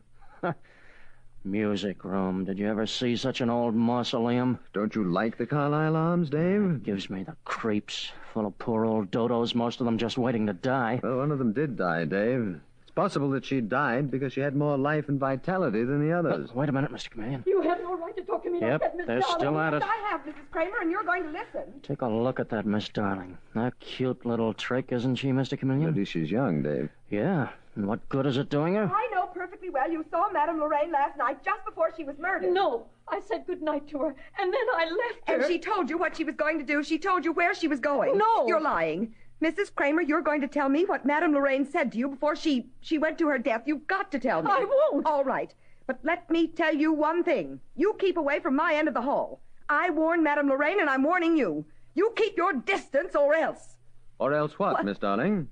Music room. Did you ever see such an old mausoleum? Don't you like the Carlyle Arms, Dave? Gives me the creeps. Full of poor old dodos, most of them just waiting to die. Well, one of them did die, Dave. It's possible that she died because she had more life and vitality than the others. Wait a minute, Mr. Chameleon. You have no right to talk to me Yep, like that, Miss they're Darling. still at it. I have, Mrs. Kramer, and you're going to listen. Take a look at that Miss Darling. A cute little trick, isn't she, Mr. Chameleon? At least she's young, Dave. Yeah. And what good is it doing her? I know perfectly well you saw Madame Lorraine last night, just before she was murdered. No, I said goodnight to her, and then I left her. And she told you what she was going to do. She told you where she was going. No. You're lying. Mrs. Kramer, you're going to tell me what Madame Lorraine said to you before she went to her death. You've got to tell me. I won't. All right. But let me tell you one thing. You keep away from my end of the hall. I warned Madame Lorraine, and I'm warning you. You keep your distance, or else. Or else what, Miss Darling?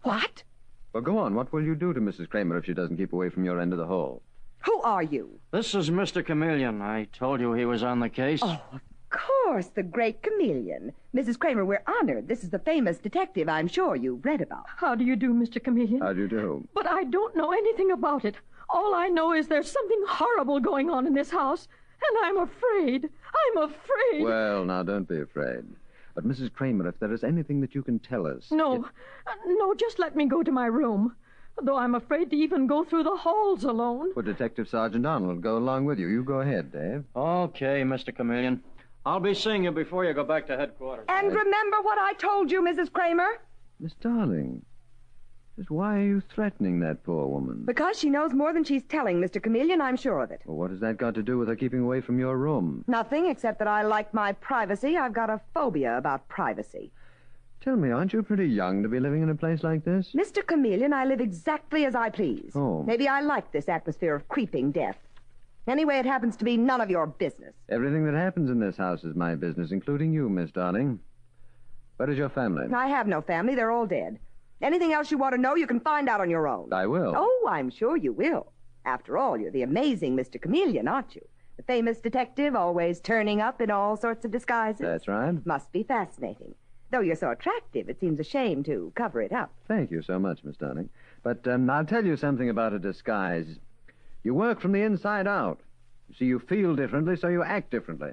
What? Well, go on. What will you do to Mrs. Kramer if she doesn't keep away from your end of the hall? Who are you? This is Mr. Chameleon. I told you he was on the case. Oh, of course, the great Chameleon. Mrs. Kramer, we're honored. This is the famous detective I'm sure you've read about. How do you do, Mr. Chameleon? How do you do? But I don't know anything about it. All I know is there's something horrible going on in this house, and I'm afraid. I'm afraid. Well, now, don't be afraid. But, Mrs. Kramer, if there is anything that you can tell us... No, just let me go to my room. Though I'm afraid to even go through the halls alone. Well, Detective Sergeant Arnold will go along with you. You go ahead, Dave. Okay, Mr. Chameleon. I'll be seeing you before you go back to headquarters. And remember what I told you, Mrs. Kramer? Miss Darling, Just why are you threatening that poor woman? Because she knows more than she's telling, Mr. Chameleon, I'm sure of it. Well, what has that got to do with her keeping away from your room? Nothing, except that I like my privacy. I've got a phobia about privacy. Tell me, aren't you pretty young to be living in a place like this? Mr. Chameleon, I live exactly as I please. Oh. Maybe I like this atmosphere of creeping death. Anyway, it happens to be none of your business. Everything that happens in this house is my business, including you, Miss Darling. Where is your family? I have no family. They're all dead. Anything else you want to know, you can find out on your own. I will. Oh, I'm sure you will. After all, you're the amazing Mr. Chameleon, aren't you? The famous detective, always turning up in all sorts of disguises. That's right. Must be fascinating. Though you're so attractive, it seems a shame to cover it up. Thank you so much, Miss Darling. But I'll tell you something about a disguise. You work from the inside out. You see, you feel differently, so you act differently.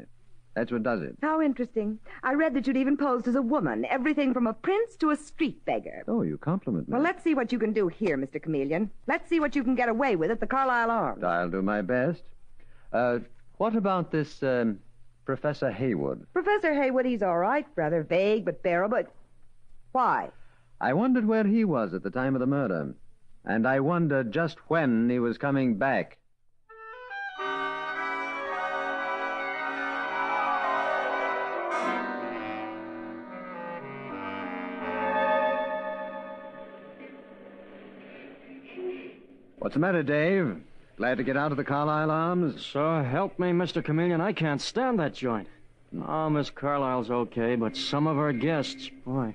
That's what does it. How interesting. I read that you'd even posed as a woman. Everything from a prince to a street beggar. Oh, you compliment me. Well, let's see what you can do here, Mr. Chameleon. Let's see what you can get away with at the Carlisle Arms. I'll do my best. What about this, Professor Haywood? Professor Haywood, he's all right. Rather vague, but bearable. Why? I wondered where he was at the time of the murder. And I wondered just when he was coming back. What's the matter, Dave? Glad to get out of the Carlisle Arms? So help me, Mr. Chameleon. I can't stand that joint. No, Miss Carlisle's okay, but some of her guests, boy,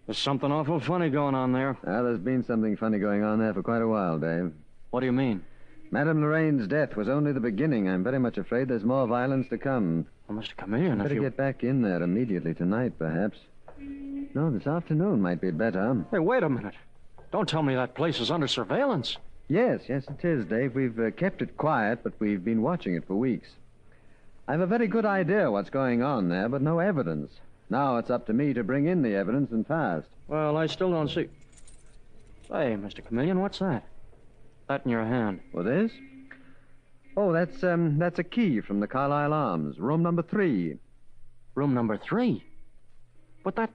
there's something awful funny going on there. Well, there's been something funny going on there for quite a while, Dave. What do you mean? Madame Lorraine's death was only the beginning. I'm very much afraid there's more violence to come. Well, Mr. Chameleon, Better get back in there immediately tonight, perhaps. No, this afternoon might be better. Hey, wait a minute. Don't tell me that place is under surveillance. Yes, it is, Dave. We've kept it quiet, but we've been watching it for weeks. I've a very good idea what's going on there, but no evidence. Now it's up to me to bring in the evidence and fast. Well, I still don't see... Hey, Mr. Chameleon, what's that? That in your hand. Well, this? Oh, that's a key from the Carlisle Arms. Room number 3. Room number 3? But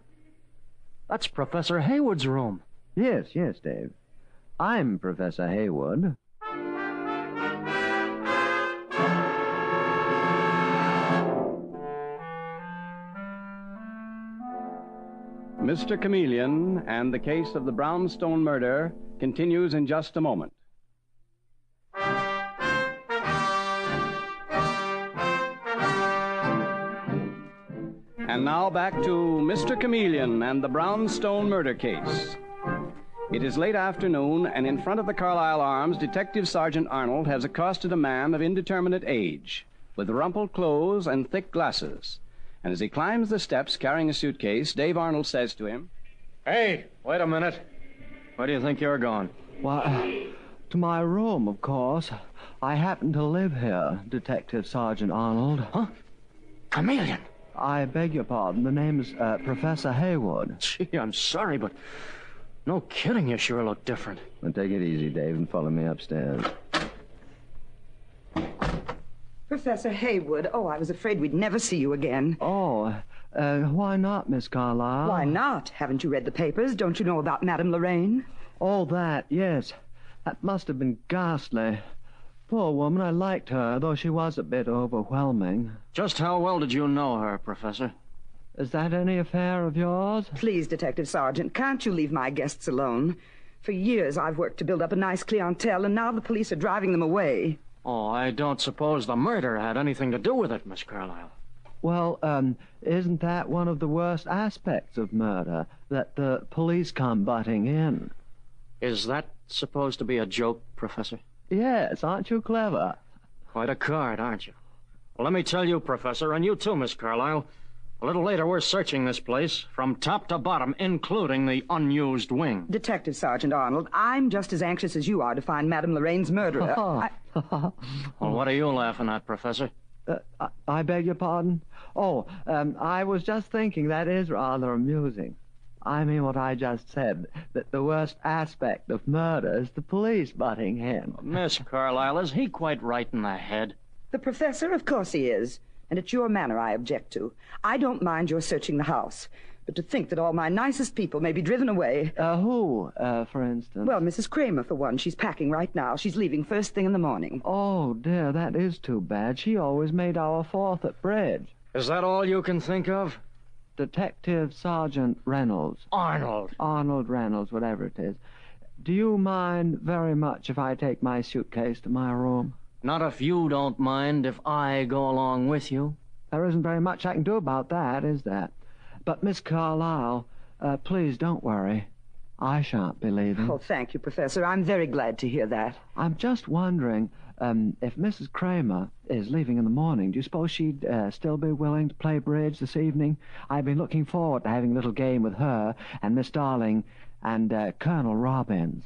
that's Professor Haywood's room. Yes, Dave. I'm Professor Haywood. Mr. Chameleon and the case of the Brownstone murder continues in just a moment. And now back to Mr. Chameleon and the Brownstone murder case. It is late afternoon, and in front of the Carlisle Arms, Detective Sergeant Arnold has accosted a man of indeterminate age, with rumpled clothes and thick glasses. And as he climbs the steps carrying a suitcase, Dave Arnold says to him, Hey, wait a minute. Where do you think you're going? Why, to my room, of course. I happen to live here, Detective Sergeant Arnold. Huh? Chameleon. I beg your pardon. The name's Professor Haywood. Gee, I'm sorry, but... No kidding, you sure look different. Well, take it easy, Dave, and follow me upstairs. Professor Haywood, I was afraid we'd never see you again. Oh, why not, Miss Carlisle? Why not? Haven't you read the papers? Don't you know about Madame Lorraine? Oh, that, yes. That must have been ghastly. Poor woman, I liked her, though she was a bit overwhelming. Just how well did you know her, Professor? Is that any affair of yours? Please, Detective Sergeant, can't you leave my guests alone? For years I've worked to build up a nice clientele, and now the police are driving them away. Oh, I don't suppose the murder had anything to do with it, Miss Carlisle. Well, isn't that one of the worst aspects of murder, that the police come butting in? Is that supposed to be a joke, Professor? Yes, aren't you clever? Quite a card, aren't you? Well, let me tell you, Professor, and you too, Miss Carlisle. A little later, we're searching this place from top to bottom, including the unused wing. Detective Sergeant Arnold, I'm just as anxious as you are to find Madame Lorraine's murderer. Well, what are you laughing at, Professor? I beg your pardon? I was just thinking that is rather amusing. I mean what I just said, that the worst aspect of murder is the police butting in. Miss Carlisle, is he quite right in the head? The professor, of course he is. And it's your manner I object to. I don't mind your searching the house. But to think that all my nicest people may be driven away. Who, for instance? Well, Mrs. Kramer, for one. She's packing right now. She's leaving first thing in the morning. Oh, dear, that is too bad. She always made our fourth at bridge. Is that all you can think of? Detective Sergeant Reynolds. Arnold. Arnold Reynolds, whatever it is. Do you mind very much if I take my suitcase to my room? Not if you don't mind if I go along with you. There isn't very much I can do about that, is there? But, Miss Carlyle, please don't worry. I shan't be leaving. Oh, thank you, Professor. I'm very glad to hear that. I'm just wondering, if Mrs. Kramer is leaving in the morning, do you suppose she'd still be willing to play bridge this evening? I've been looking forward to having a little game with her and Miss Darling and Colonel Robbins.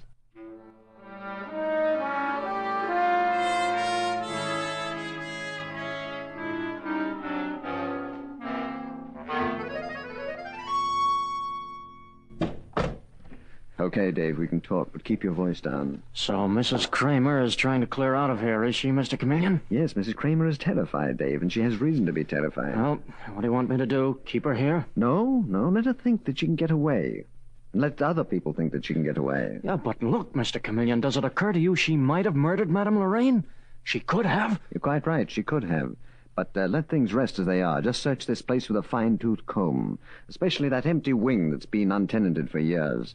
Okay, Dave, we can talk, but keep your voice down. So Mrs. Kramer is trying to clear out of here, is she, Mr. Chameleon? Yes, Mrs. Kramer is terrified, Dave, and she has reason to be terrified. Well, what do you want me to do? Keep her here? No, let her think that she can get away. And let other people think that she can get away. Yeah, but look, Mr. Chameleon, does it occur to you she might have murdered Madame Lorraine? She could have. You're quite right, she could have. But let things rest as they are. Just search this place with a fine-tooth comb, especially that empty wing that's been untenanted for years.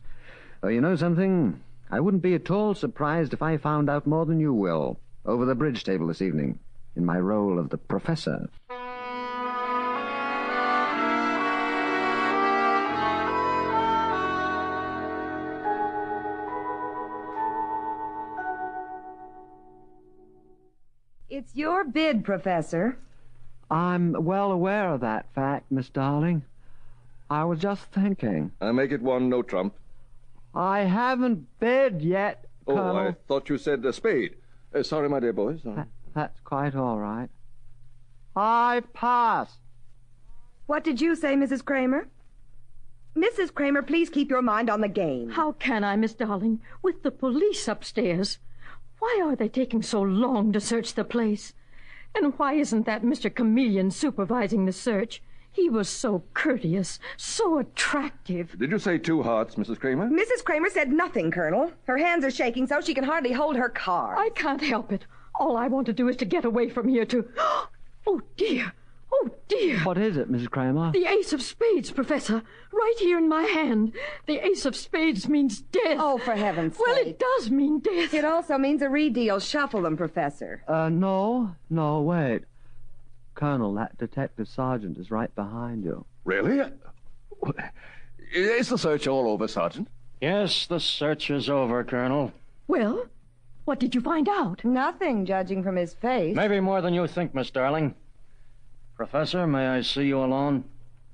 Oh, you know something? I wouldn't be at all surprised if I found out more than you will over the bridge table this evening, in my role of the professor. It's your bid, Professor. I'm well aware of that fact, Miss Darling. I was just thinking. I make it one, no trump. I haven't bid yet, Colonel. I thought you said a spade. Sorry, my dear boys. That's quite all right. I pass. What did you say, Mrs. Kramer? Mrs. Kramer, please keep your mind on the game. How can I, Miss Darling, with the police upstairs? Why are they taking so long to search the place? And why isn't that Mr. Chameleon supervising the search? He was so courteous, so attractive. Did you say 2 hearts, Mrs. Kramer? Mrs. Kramer said nothing, Colonel. Her hands are shaking so she can hardly hold her card. I can't help it. All I want to do is to get away from here to... Oh, dear. Oh, dear. What is it, Mrs. Kramer? The ace of spades, Professor. Right here in my hand. The ace of spades means death. Oh, for heaven's sake. Well, it does mean death. It also means a redeal. Shuffle them, Professor. No, wait. Colonel, that detective sergeant is right behind you. Really? Is the search all over, Sergeant? Yes, the search is over, Colonel. Well, what did you find out? Nothing, judging from his face. Maybe more than you think, Miss Darling. Professor, may I see you alone?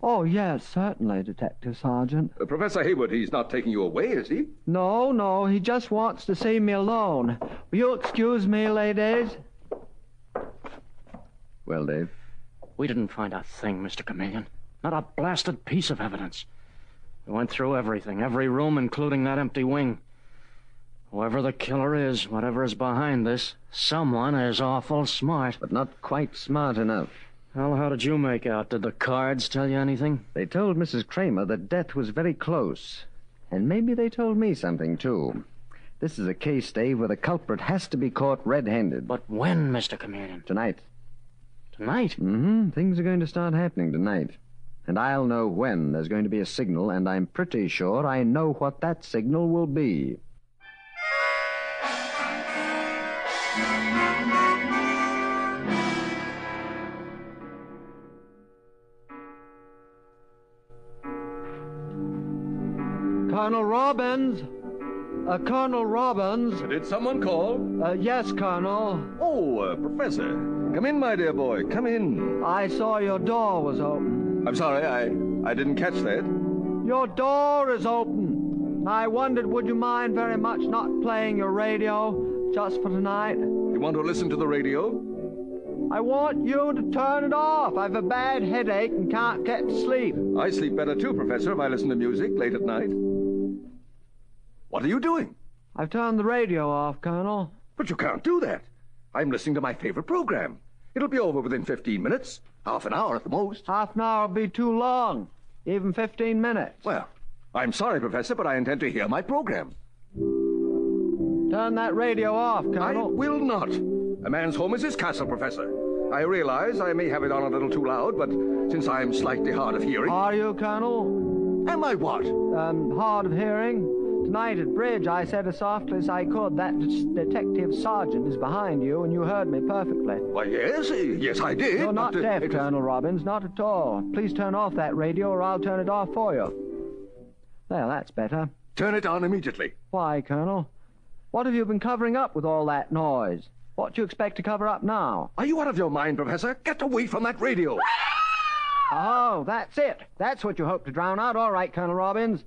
Oh, yes, certainly, Detective Sergeant. Professor Haywood, he's not taking you away, is he? No, he just wants to see me alone. Will you excuse me, ladies? Well, Dave? We didn't find a thing, Mr. Chameleon. Not a blasted piece of evidence. We went through everything, every room, including that empty wing. Whoever the killer is, whatever is behind this, someone is awful smart. But not quite smart enough. Well, how did you make out? Did the cards tell you anything? They told Mrs. Kramer that death was very close. And maybe they told me something, too. This is a case, Dave, where the culprit has to be caught red-handed. But when, Mr. Chameleon? Tonight. Tonight? Mm-hmm. Things are going to start happening tonight. And I'll know when there's going to be a signal, and I'm pretty sure I know what that signal will be. Colonel Robbins! Colonel Robbins! Did someone call? Yes, Colonel. Oh, Professor. Come in, my dear boy. Come in. I saw your door was open. I'm sorry, I didn't catch that. Your door is open. I wondered, would you mind very much not playing your radio just for tonight? You want to listen to the radio? I want you to turn it off. I've a bad headache and can't get to sleep. I sleep better too, Professor, if I listen to music late at night. What are you doing? I've turned the radio off, Colonel. But you can't do that. I'm listening to my favorite program. It'll be over within 15 minutes. Half an hour at the most. Half an hour will be too long. Even 15 minutes. Well, I'm sorry, Professor, but I intend to hear my program. Turn that radio off, Colonel. I will not. A man's home is his castle, Professor. I realize I may have it on a little too loud, but since I'm slightly hard of hearing... Are you, Colonel? Am I what? Hard of hearing. Tonight at bridge, I said as softly as I could, that detective sergeant is behind you, and you heard me perfectly. Why, yes, I did. You're not deaf, Colonel Robbins, not at all. Please turn off that radio, or I'll turn it off for you. There, that's better. Turn it on immediately. Why, Colonel? What have you been covering up with all that noise? What do you expect to cover up now? Are you out of your mind, Professor? Get away from that radio. Oh, that's it. That's what you hope to drown out. All right, Colonel Robbins.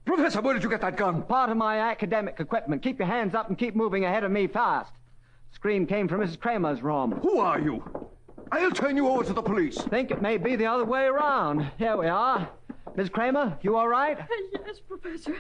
Professor, where did you get that gun? Part of my academic equipment. Keep your hands up and keep moving ahead of me fast. Scream came from Mrs. Kramer's room. Who are you? I'll turn you over to the police. Think it may be the other way around. Here we are. Miss Kramer, you all right? Yes, Professor.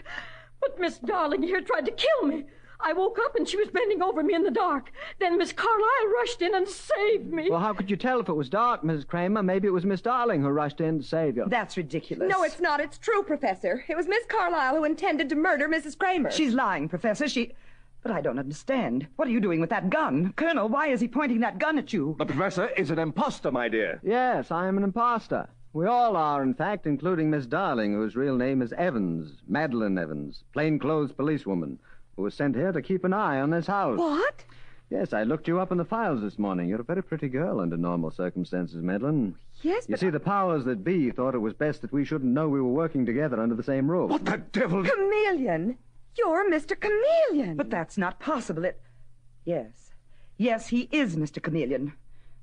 But Miss Darling here tried to kill me. I woke up and she was bending over me in the dark. Then Miss Carlyle rushed in and saved me. Well, how could you tell if it was dark, Mrs. Kramer? Maybe it was Miss Darling who rushed in to save you. That's ridiculous. No, it's not. It's true, Professor. It was Miss Carlyle who intended to murder Mrs. Kramer. She's lying, Professor. But I don't understand. What are you doing with that gun? Colonel, why is he pointing that gun at you? The Professor is an imposter, my dear. Yes, I am an imposter. We all are, in fact, including Miss Darling, whose real name is Evans, Madeline Evans, plainclothes policewoman, who was sent here to keep an eye on this house. What? Yes, I looked you up in the files this morning. You're a very pretty girl under normal circumstances, Madeline. Yes, You see, the powers that be thought it was best that we shouldn't know we were working together under the same roof. What the devil? Chameleon! You're Mr. Chameleon! But that's not possible. Yes, he is Mr. Chameleon.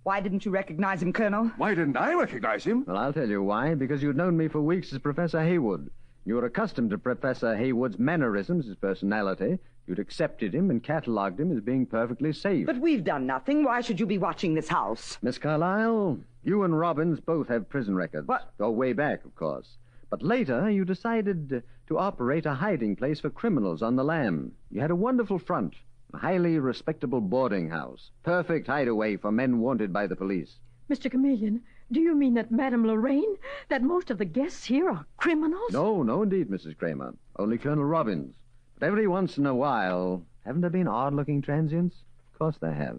Why didn't you recognize him, Colonel? Why didn't I recognize him? Well, I'll tell you why. Because you'd known me for weeks as Professor Haywood. You were accustomed to Professor Haywood's mannerisms, his personality. You'd accepted him and catalogued him as being perfectly safe. But we've done nothing. Why should you be watching this house? Miss Carlyle, you and Robbins both have prison records. What? Go way back, of course. But later, you decided to operate a hiding place for criminals on the lam. You had a wonderful front, a highly respectable boarding house. Perfect hideaway for men wanted by the police. Mr. Chameleon, do you mean that Madame Lorraine, that most of the guests here are criminals? No, indeed, Mrs. Kramer. Only Colonel Robbins. But every once in a while, haven't there been odd-looking transients? Of course there have.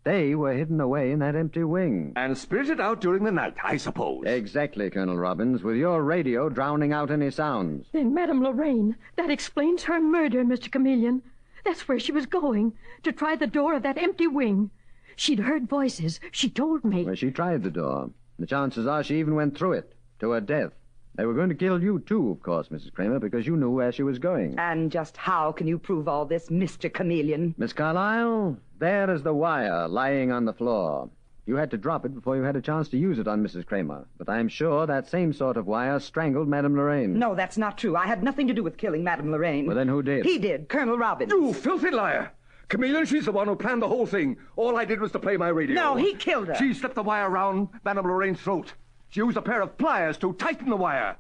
They were hidden away in that empty wing. And spirited out during the night, I suppose. Exactly, Colonel Robbins, with your radio drowning out any sounds. Then Madame Lorraine, that explains her murder, Mr. Chameleon. That's where she was going, to try the door of that empty wing. She'd heard voices. She told me. Well, she tried the door. The chances are she even went through it, to her death. They were going to kill you, too, of course, Mrs. Kramer, because you knew where she was going. And just how can you prove all this, Mr. Chameleon? Miss Carlyle, there is the wire lying on the floor. You had to drop it before you had a chance to use it on Mrs. Kramer. But I'm sure that same sort of wire strangled Madame Lorraine. No, that's not true. I had nothing to do with killing Madame Lorraine. Well, then who did? He did, Colonel Robbins. You filthy liar! Chameleon, she's the one who planned the whole thing. All I did was to play my radio. No, he killed her. She slipped the wire around Madame Lorraine's throat. She used a pair of pliers to tighten the wire.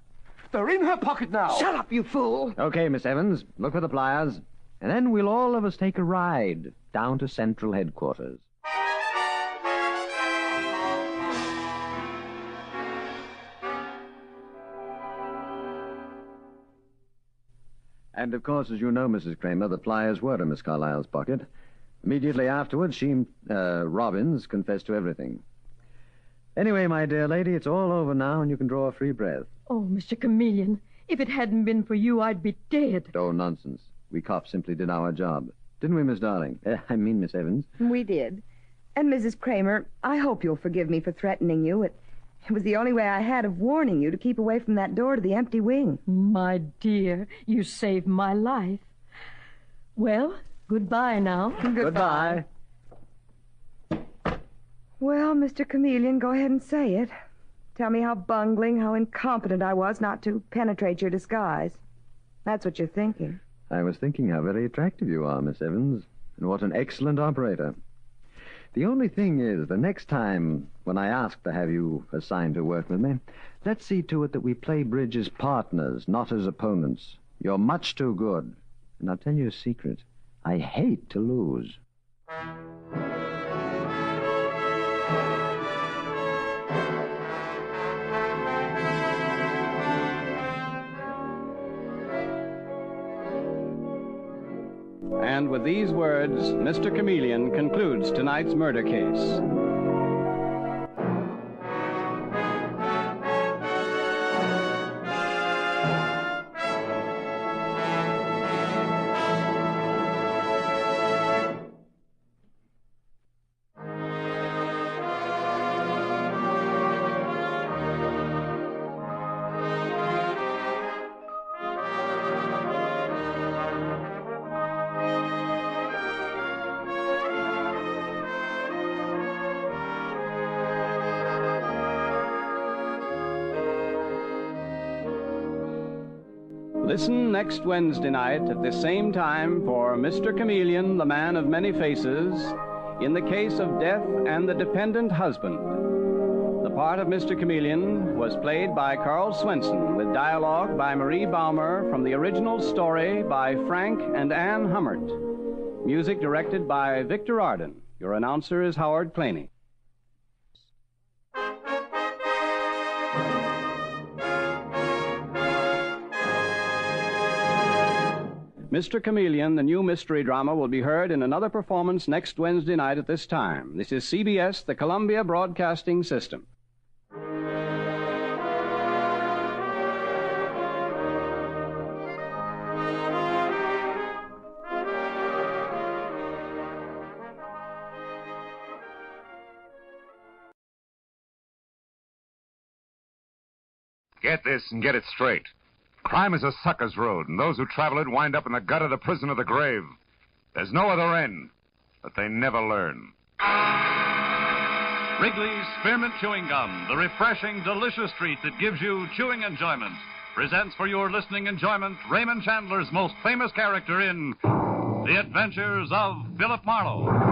They're in her pocket now. Shut up, you fool. Okay, Miss Evans, look for the pliers. And then we'll all of us take a ride down to Central Headquarters. And, of course, as you know, Mrs. Kramer, the pliers were in Miss Carlyle's pocket. Immediately afterwards, she, Robbins, confessed to everything. Anyway, my dear lady, it's all over now, and you can draw a free breath. Oh, Mr. Chameleon, if it hadn't been for you, I'd be dead. Oh, nonsense. We cops simply did our job. Didn't we, Miss Darling? I mean, Miss Evans. We did. And, Mrs. Kramer, I hope you'll forgive me for threatening you. It was the only way I had of warning you to keep away from that door to the empty wing. My dear, you saved my life. Well, goodbye now. Goodbye. Well, Mr. Chameleon, go ahead and say it. Tell me how bungling, how incompetent I was not to penetrate your disguise. That's what you're thinking. I was thinking how very attractive you are, Miss Evans, and what an excellent operator. The only thing is, the next time when I ask to have you assigned to work with me, let's see to it that we play bridge as partners, not as opponents. You're much too good. And I'll tell you a secret. I hate to lose. And with these words, Mr. Chameleon concludes tonight's murder case. Listen next Wednesday night at the same time for Mr. Chameleon, the Man of Many Faces, in the case of Death and the Dependent Husband. The part of Mr. Chameleon was played by Carl Swenson, with dialogue by Marie Baumer from the original story by Frank and Ann Hummert. Music directed by Victor Arden. Your announcer is Howard Claney. Mr. Chameleon, the new mystery drama, will be heard in another performance next Wednesday night at this time. This is CBS, the Columbia Broadcasting System. Get this and get it straight. Crime is a sucker's road, and those who travel it wind up in the gutter, the prison, or the grave. There's no other end, but they never learn. Wrigley's Spearmint Chewing Gum, the refreshing, delicious treat that gives you chewing enjoyment, presents for your listening enjoyment Raymond Chandler's most famous character in The Adventures of Philip Marlowe.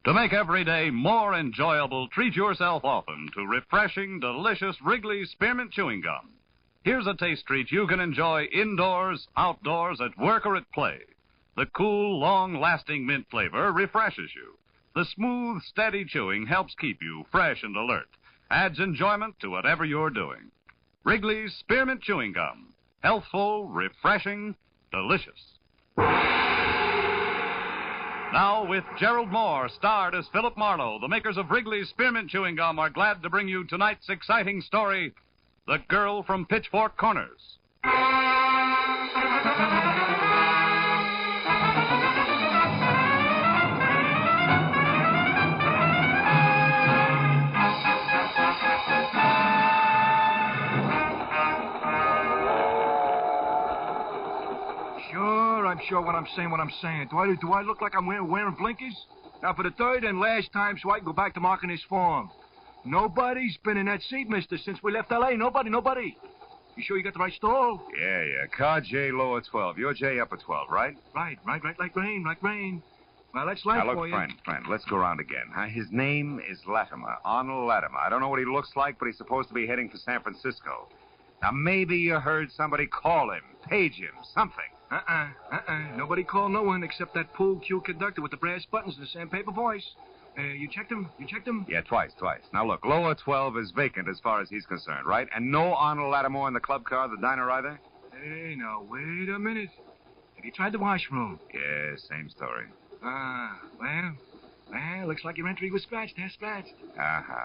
To make every day more enjoyable, treat yourself often to refreshing, delicious Wrigley's Spearmint Chewing Gum. Here's a taste treat you can enjoy indoors, outdoors, at work, or at play. The cool, long-lasting mint flavor refreshes you. The smooth, steady chewing helps keep you fresh and alert. Adds enjoyment to whatever you're doing. Wrigley's Spearmint Chewing Gum. Healthful, refreshing, delicious. Now, with Gerald Moore, starred as Philip Marlowe, the makers of Wrigley's Spearmint Chewing Gum are glad to bring you tonight's exciting story, The Girl from Pitchfork Corners. I'm sure when I'm saying what I'm saying. Do I look like I'm wearing blinkers? Now, for the third and last time, so I can go back to marking this form. Nobody's been in that seat, mister, since we left L.A. Nobody. You sure you got the right stall? Yeah. Car J lower 12. Your J upper 12, right? Right. Like rain. Well, that's life now, for look, you. friend, let's go around again. Huh? His name is Latimer, Arnold Latimer. I don't know what he looks like, but he's supposed to be heading for San Francisco. Now, maybe you heard somebody call him, page him, something. Nobody called no one except that pool cue conductor with the brass buttons and the sandpaper voice. You checked him? Yeah, twice. Now, look, lower 12 is vacant as far as he's concerned, right? And no Arnold Lattimore in the club car, the diner either? Hey, now, wait a minute. Have you tried the washroom? Yeah, same story. Well, looks like your entry was scratched.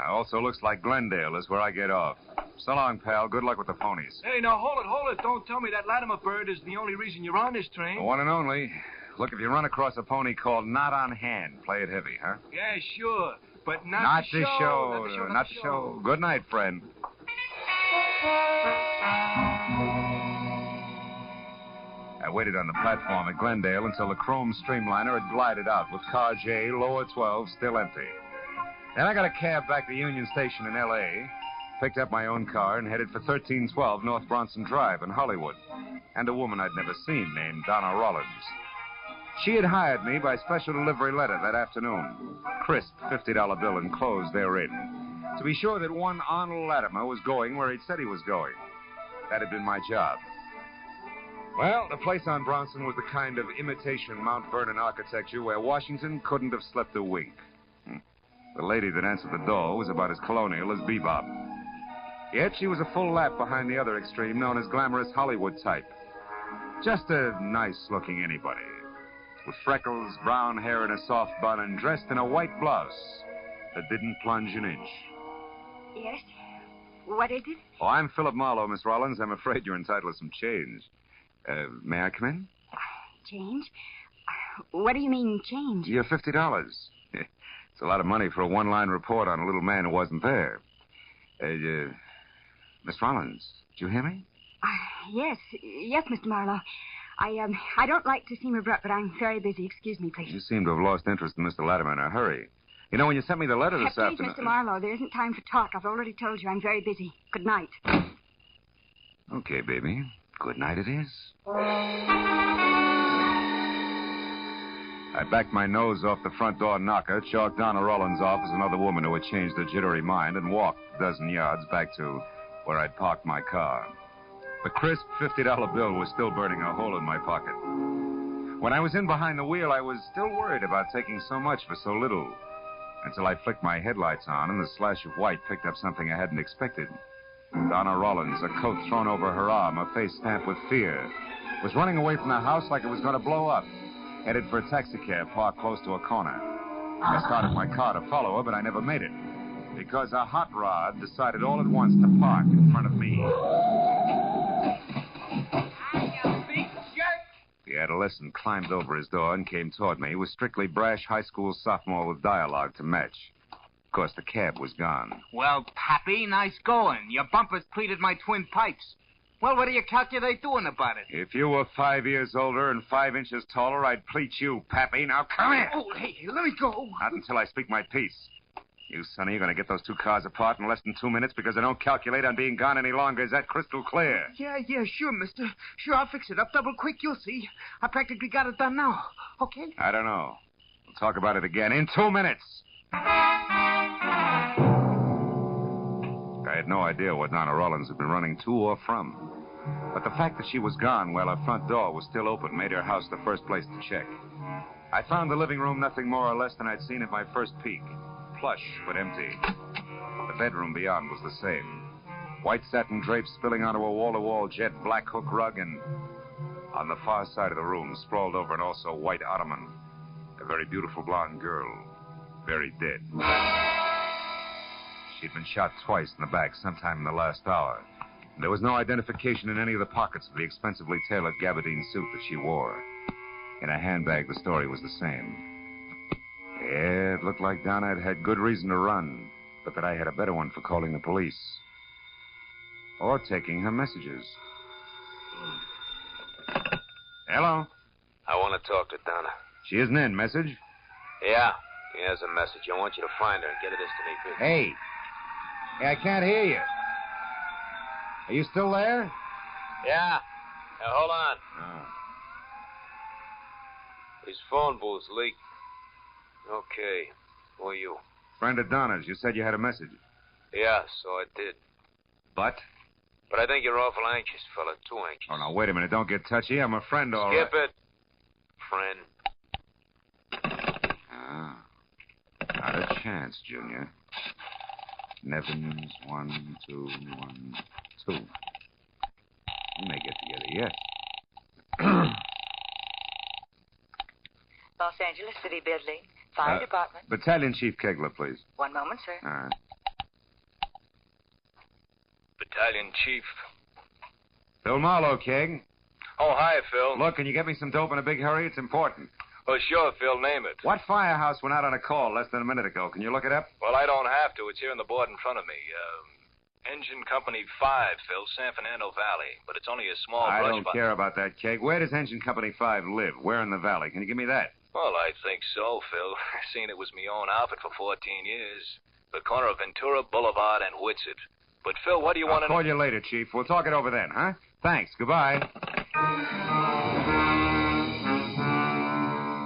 Also looks like Glendale is where I get off. So long, pal. Good luck with the ponies. Hey, now, hold it. Don't tell me that Latimer bird is the only reason you're on this train. The one and only. Look, if you run across a pony called Not on Hand, play it heavy, huh? Yeah, sure. But not the show. Good night, friend. I waited on the platform at Glendale until the chrome streamliner had glided out with car J, lower 12, still empty. Then I got a cab back to Union Station in L.A., picked up my own car, and headed for 1312 North Bronson Drive in Hollywood, and a woman I'd never seen named Donna Rollins. She had hired me by special delivery letter that afternoon. Crisp $50 bill enclosed therein, to be sure that one Arnold Latimer was going where he'd said he was going. That had been my job. Well, the place on Bronson was the kind of imitation Mount Vernon architecture where Washington couldn't have slept a wink. The lady that answered the door was about as colonial as Bebop. Yet she was a full lap behind the other extreme, known as glamorous Hollywood type. Just a nice-looking anybody. With freckles, brown hair, and a soft bun, and dressed in a white blouse that didn't plunge an inch. Yes? What is it? Oh, I'm Philip Marlowe, Miss Rollins. I'm afraid you're entitled to some change. May I come in? Change? What do you mean, change? You're $50. It's a lot of money for a one-line report on a little man who wasn't there. Miss Rollins, did you hear me? Yes, Mr. Marlowe. I don't like to seem abrupt, but I'm very busy. Excuse me, please. You seem to have lost interest in Mr. Latimer in a hurry. You know, when you sent me the letter this Please, afternoon... Mr. Marlowe, there isn't time for talk. I've already told you I'm very busy. Good night. Okay, baby. Good night it is. I backed my nose off the front door knocker, chalked Donna Rollins off as another woman who had changed her jittery mind, and walked a dozen yards back to where I'd parked my car. The crisp $50 bill was still burning a hole in my pocket. When I was in behind the wheel, I was still worried about taking so much for so little, until I flicked my headlights on and the slash of white picked up something I hadn't expected. Donna Rollins, a coat thrown over her arm, her face stamped with fear, was running away from the house like it was going to blow up, headed for a taxicab parked close to a corner. I started my car to follow her, but I never made it, because a hot rod decided all at once to park in front of me. The adolescent climbed over his door and came toward me. He was strictly brash high school sophomore with dialogue to match. Of course, the cab was gone. Well, Pappy, nice going. Your bumpers pleated my twin pipes. Well, what do you calculate doing about it? If you were 5 years older and 5 inches taller, I'd pleat you, Pappy. Now, come here. Oh, hey, let me go. Not until I speak my piece. You, Sonny, you're going to get those two cars apart in less than 2 minutes because I don't calculate on being gone any longer. Is that crystal clear? Yeah, sure, mister. Sure, I'll fix it up double quick. You'll see. I practically got it done now. Okay? I don't know. We'll talk about it again in 2 minutes. I had no idea what Donna Rollins had been running to or from. But the fact that she was gone while her front door was still open made her house the first place to check. I found the living room nothing more or less than I'd seen at my first peek. Plush, but empty. The bedroom beyond was the same. White satin drapes spilling onto a wall-to-wall jet black hook rug, and on the far side of the room, sprawled over an also white ottoman, a very beautiful blonde girl, very dead. She'd been shot twice in the back sometime in the last hour. And there was no identification in any of the pockets of the expensively tailored gabardine suit that she wore. In a handbag, the story was the same. Yeah, it looked like Donna had had good reason to run, but that I had a better one for calling the police. Or taking her messages. Hello? I want to talk to Donna. She isn't in. Message? Yeah, here's a message. I want you to find her and get her this to me, please. Hey. Hey, I can't hear you. Are you still there? Yeah. Now, hold on. Oh. His phone booth's leaked. Okay. Who are you? Friend of Donna's. You said you had a message. Yeah, so I did. But? But I think you're awful anxious, fella. Too anxious. Oh, now, wait a minute. Don't get touchy. I'm a friend, all right. Skip it. Friend. Ah. Not a chance, Junior. Nevins, 1, 2, 1, 2. We may get together yet. Los Angeles City Building, Fire Department. Battalion Chief Kegler, please. One moment, sir. All right. Battalion Chief. Phil Marlowe, Keg. Oh, hi, Phil. Look, can you get me some dope in a big hurry? It's important. Oh, sure, Phil. Name it. What firehouse went out on a call less than a minute ago? Can you look it up? Well, I don't have to. It's here on the board in front of me. Engine Company 5, Phil, San Fernando Valley. But it's only a small I brush don't fire. care about that, Keg. Where does Engine Company 5 live? Where in the valley? Can you give me that? Well, I think so, Phil. Seen it was me own outfit for 14 years. The corner of Ventura Boulevard and Whitsett. But, Phil, what do you want to know? I'll call you later, Chief. We'll talk it over then, huh? Thanks. Goodbye.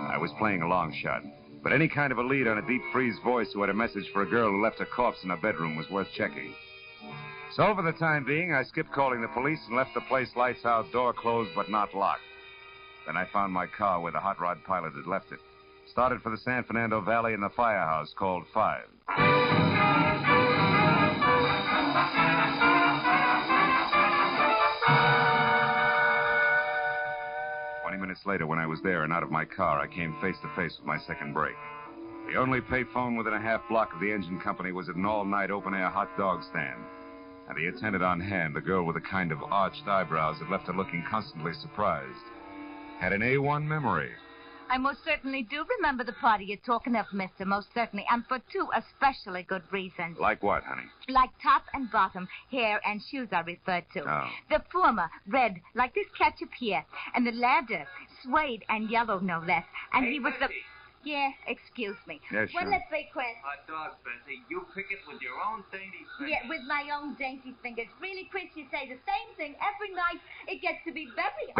I was playing a long shot, but any kind of a lead on a deep freeze voice who had a message for a girl who left her corpse in her bedroom was worth checking. So for the time being, I skipped calling the police and left the place lights out, door closed but not locked. Then I found my car where the hot rod pilot had left it, Started for the San Fernando Valley in the firehouse called 5. 20 minutes later, when I was there and out of my car, I came face to face with my second break. The only payphone within a half block of the engine company was at an all-night open-air hot dog stand. And the attendant on hand, the girl with the kind of arched eyebrows that left her looking constantly surprised, had an A1 memory. I most certainly do remember the party you're talking of, mister, most certainly, and for 2 especially good reasons. Like what, honey? Like top and bottom, hair and shoes I referred to. Oh. The former, red, like this ketchup here, and the latter, suede and yellow, no less. And he was the... Yeah, excuse me. Yeah, sure. What let's say, Chris? Hot dog, Bessie. You pick it with your own dainty fingers. Yeah, with my own dainty fingers. Really, Chris, you say the same thing every night. It gets to be very...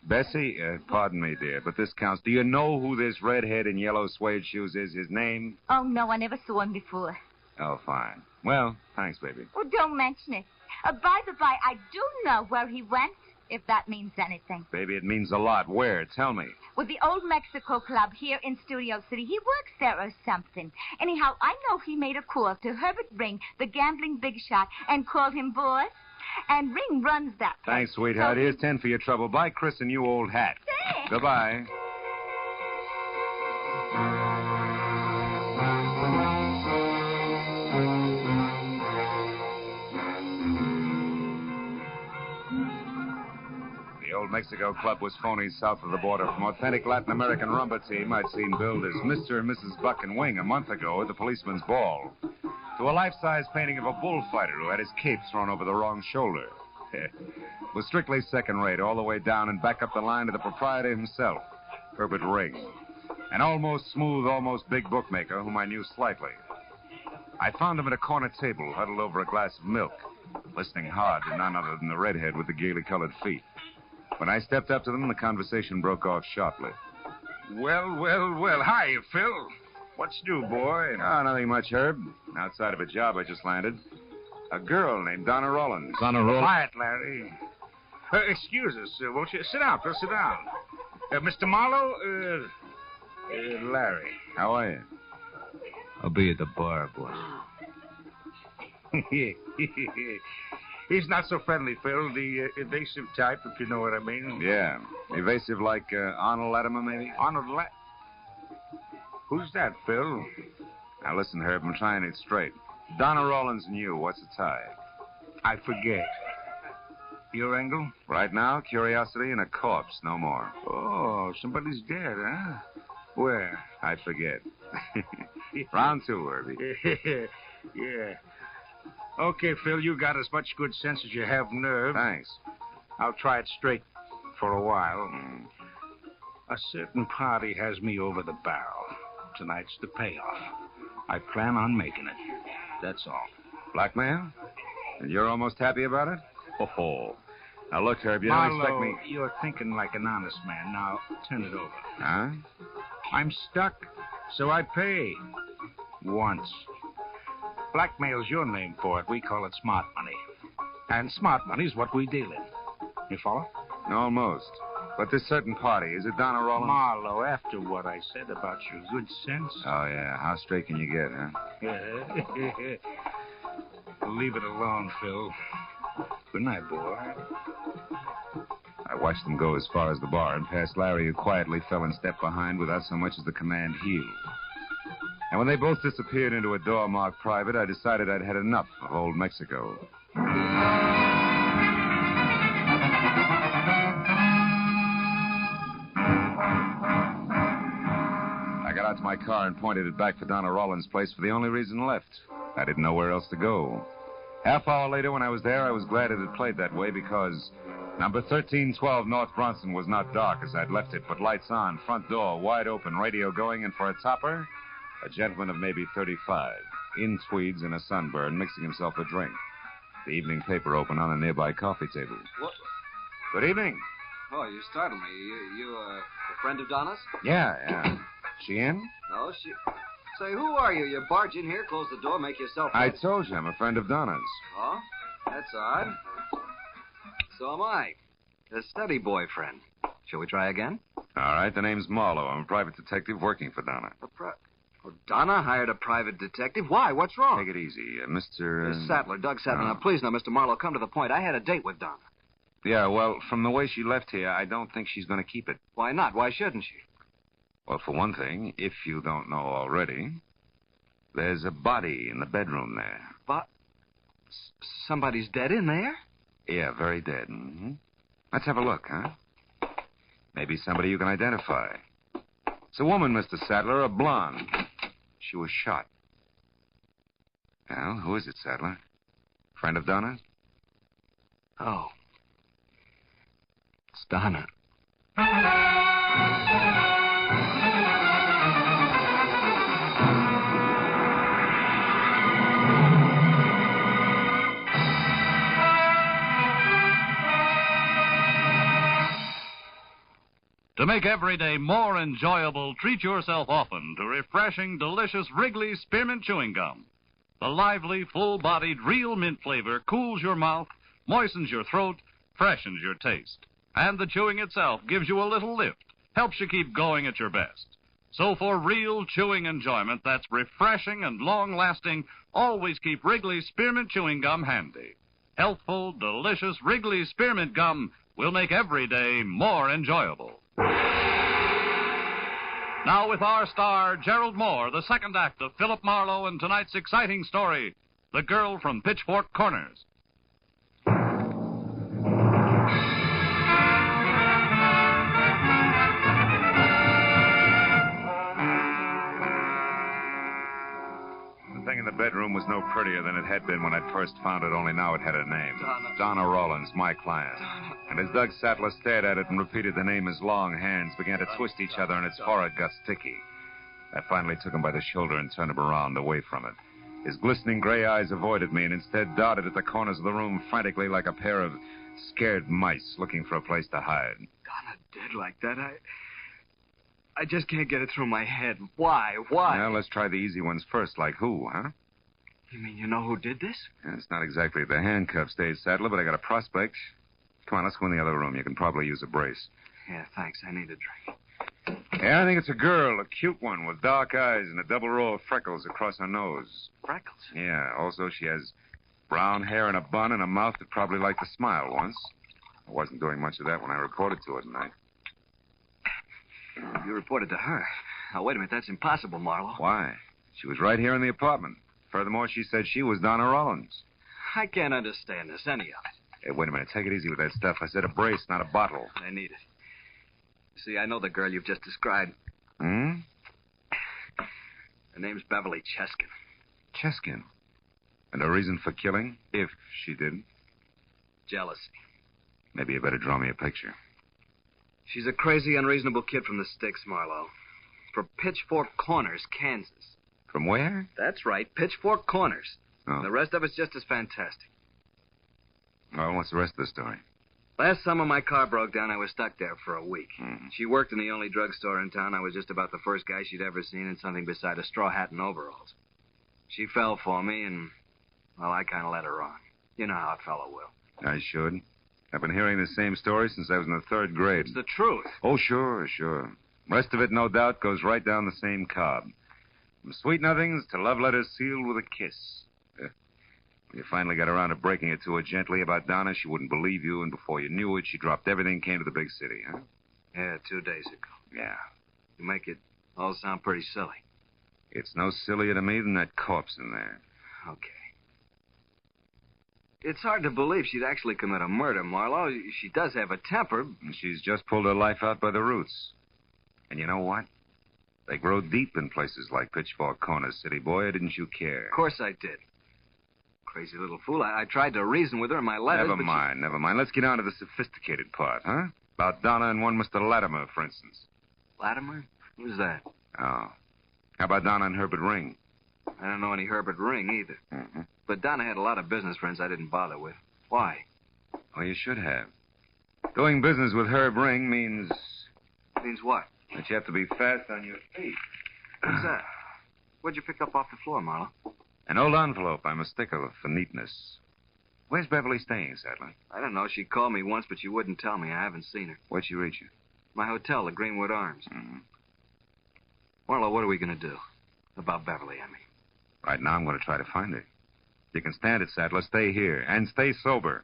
Bessie, pardon me, dear, but this counts. Do you know who this redhead in yellow suede shoes is? His name? Oh, no, I never saw him before. Oh, fine. Well, thanks, baby. Oh, don't mention it. By the by, I do know where he went, if that means anything. Baby, it means a lot. Where? Tell me. With the Old Mexico Club here in Studio City. He works there or something. Anyhow, I know he made a call to Herbert Ring, the gambling big shot, and called him boss. And Ring runs that place. Thanks, sweetheart. Here's 10 for your trouble. Bye, Chris, and you old hat. Thanks. Goodbye. The Old Mexico Club was phony south of the border from authentic Latin American rumba team I'd seen billed as Mr. and Mrs. Buck and Wing a month ago at the policeman's ball, to a life-size painting of a bullfighter who had his cape thrown over the wrong shoulder. It was strictly second-rate, all the way down and back up the line to the proprietor himself, Herbert Ring, an almost smooth, almost big bookmaker whom I knew slightly. I found him at a corner table, huddled over a glass of milk, listening hard to none other than the redhead with the gaily colored feet. When I stepped up to them, the conversation broke off sharply. Well. Hi, Phil. What's new, boy? Oh, nothing much, Herb. Outside of a job I just landed. A girl named Donna Rollins. Quiet, Larry. Excuse us. Won't you? Sit down, Phil. Sit down. Mr. Marlowe, Larry. How are you? I'll be at the bar, boss. He's not so friendly, Phil. The evasive type, if you know what I mean. Yeah. Evasive like Arnold Latimer, maybe? Arnold Latimer? Who's that, Phil? Now, listen, Herb, I'm trying it straight. Donna Rollins and you, what's the tie? I forget. Your angle? Right now, curiosity and a corpse, no more. Oh, somebody's dead, huh? Where? I forget. Round 2, Herbie. Yeah. Okay, Phil, you got as much good sense as you have nerve. Thanks. I'll try it straight for a while. A certain party has me over the barrel. Tonight's the payoff. I plan on making it. That's all. Blackmail? And you're almost happy about it? Oh. Now, look, Herb, you don't expect me... You're thinking like an honest man. Now, turn it over. Huh? I'm stuck, so I pay. Once. Blackmail's your name for it. We call it smart money. And smart money's what we deal in. You follow? Almost. But this certain party, is it Donna Rollins? Marlowe, after what I said about your good sense. Oh, yeah. How straight can you get, huh? Leave it alone, Phil. Good night, boy. I watched them go as far as the bar and past Larry, who quietly fell in step behind without so much as the command heel. And when they both disappeared into a door marked private, I decided I'd had enough of old Mexico. I got out to my car and pointed it back for Donna Rollins' place for the only reason left. I didn't know where else to go. Half hour later, when I was there, I was glad it had played that way because number 1312 North Bronson was not dark as I'd left it, but lights on, front door wide open, radio going, and for a topper, a gentleman of maybe 35, in tweeds and a sunburn, mixing himself a drink. The evening paper open on a nearby coffee table. What? Good evening. Oh, you startled me. You a friend of Donna's? Yeah. She in? No, she... Say, who are you? You barge in here, close the door, make yourself... I told you I'm a friend of Donna's. Oh? That's odd. So am I. A steady boyfriend. Shall we try again? All right, the name's Marlowe. I'm a private detective working for Donna. Donna hired a private detective? Why? What's wrong? Take it easy. Mr. Sattler, Doug Sattler. Now, please, now, Mr. Marlowe, come to the point. I had a date with Donna. Yeah, well, from the way she left here, I don't think she's going to keep it. Why not? Why shouldn't she? Well, for one thing, if you don't know already, there's a body in the bedroom there. But somebody's dead in there? Yeah, very dead. Mm-hmm. Let's have a look, huh? Maybe somebody you can identify. It's a woman, Mr. Sattler, a blonde. She was shot. Well, who is it, Sattler? Friend of Donna's? Oh. It's Donna. To make every day more enjoyable, treat yourself often to refreshing, delicious Wrigley's Spearmint Chewing Gum. The lively, full-bodied, real mint flavor cools your mouth, moistens your throat, freshens your taste. And the chewing itself gives you a little lift, helps you keep going at your best. So for real chewing enjoyment that's refreshing and long-lasting, always keep Wrigley's Spearmint Chewing Gum handy. Healthful, delicious Wrigley's Spearmint Gum will make every day more enjoyable. Now with our star, Gerald Moore, the second act of Philip Marlowe and tonight's exciting story, The Girl from Pitchfork Corners. The thing in the bedroom was no prettier than it had been when I'd first found it, only now it had a name. Donna Rollins, my client. And as Doug Sattler stared at it and repeated the name, his long hands began to twist each other and its forehead got sticky. I finally took him by the shoulder and turned him around, away from it. His glistening gray eyes avoided me and instead darted at the corners of the room frantically like a pair of scared mice looking for a place to hide. Donna dead like that? I just can't get it through my head. Why? Why? Well, let's try the easy ones first. Like who, huh? You mean you know who did this? Yeah, it's not exactly at the handcuff stage, Sattler, but I got a prospect. Come on, let's go in the other room. You can probably use a brace. Yeah, thanks. I need a drink. Yeah, I think it's a girl, a cute one with dark eyes and a double row of freckles across her nose. Freckles? Yeah, also she has brown hair and a bun and a mouth that probably liked to smile once. I wasn't doing much of that when I reported to her tonight. You reported to her. Now, wait a minute. That's impossible, Marlowe. Why? She was right here in the apartment. Furthermore, she said she was Donna Rollins. I can't understand this, any of it. Hey, wait a minute. Take it easy with that stuff. I said a brace, not a bottle. I need it. See, I know the girl you've just described. Hmm? Her name's Beverly Cheskin. Cheskin? And a reason for killing, if she didn't? Jealousy. Maybe you better draw me a picture. She's a crazy, unreasonable kid from the sticks, Marlowe. From Pitchfork Corners, Kansas. From where? That's right, Pitchfork Corners. Oh. The rest of it's just as fantastic. Well, what's the rest of the story? Last summer, my car broke down. I was stuck there for a week. Mm-hmm. She worked in the only drugstore in town. I was just about the first guy she'd ever seen in something beside a straw hat and overalls. She fell for me, and, well, I kind of let her on. You know how a fellow will. I should. I've been hearing the same story since I was in the third grade. It's the truth. Oh, sure. Rest of it, no doubt, goes right down the same cob. From sweet nothings to love letters sealed with a kiss. When you finally got around to breaking it to her gently about Donna, she wouldn't believe you, and before you knew it, she dropped everything, came to the big city, huh? Yeah, 2 days ago. Yeah. You make it all sound pretty silly. It's no sillier to me than that corpse in there. Okay. It's hard to believe she'd actually commit a murder, Marlowe. She does have a temper. And she's just pulled her life out by the roots. And you know what? They grow deep in places like Pitchfork Corners, city boy, or didn't you care? Of course I did. Crazy little fool. I tried to reason with her in my letters, Never mind. Let's get on to the sophisticated part, huh? About Donna and one Mr. Latimer, for instance. Latimer? Who's that? Oh. How about Donna and Herbert Ring? I don't know any Herbert Ring, either. Mm-hmm. But Donna had a lot of business friends I didn't bother with. Why? Well, you should have. Doing business with Herb Ring means... Means what? That you have to be fast on your feet. What's that? What'd you pick up off the floor, Marlowe? An old envelope. I'm a stickler for neatness. Where's Beverly staying, Sattler? I don't know. She called me once, but she wouldn't tell me. I haven't seen her. Where'd she reach you? My hotel, the Greenwood Arms. Mm-hmm. Marlowe, what are we going to do about Beverly, I mean? Right now, I'm going to try to find her. You can stand it, Sattler. Stay here. And stay sober.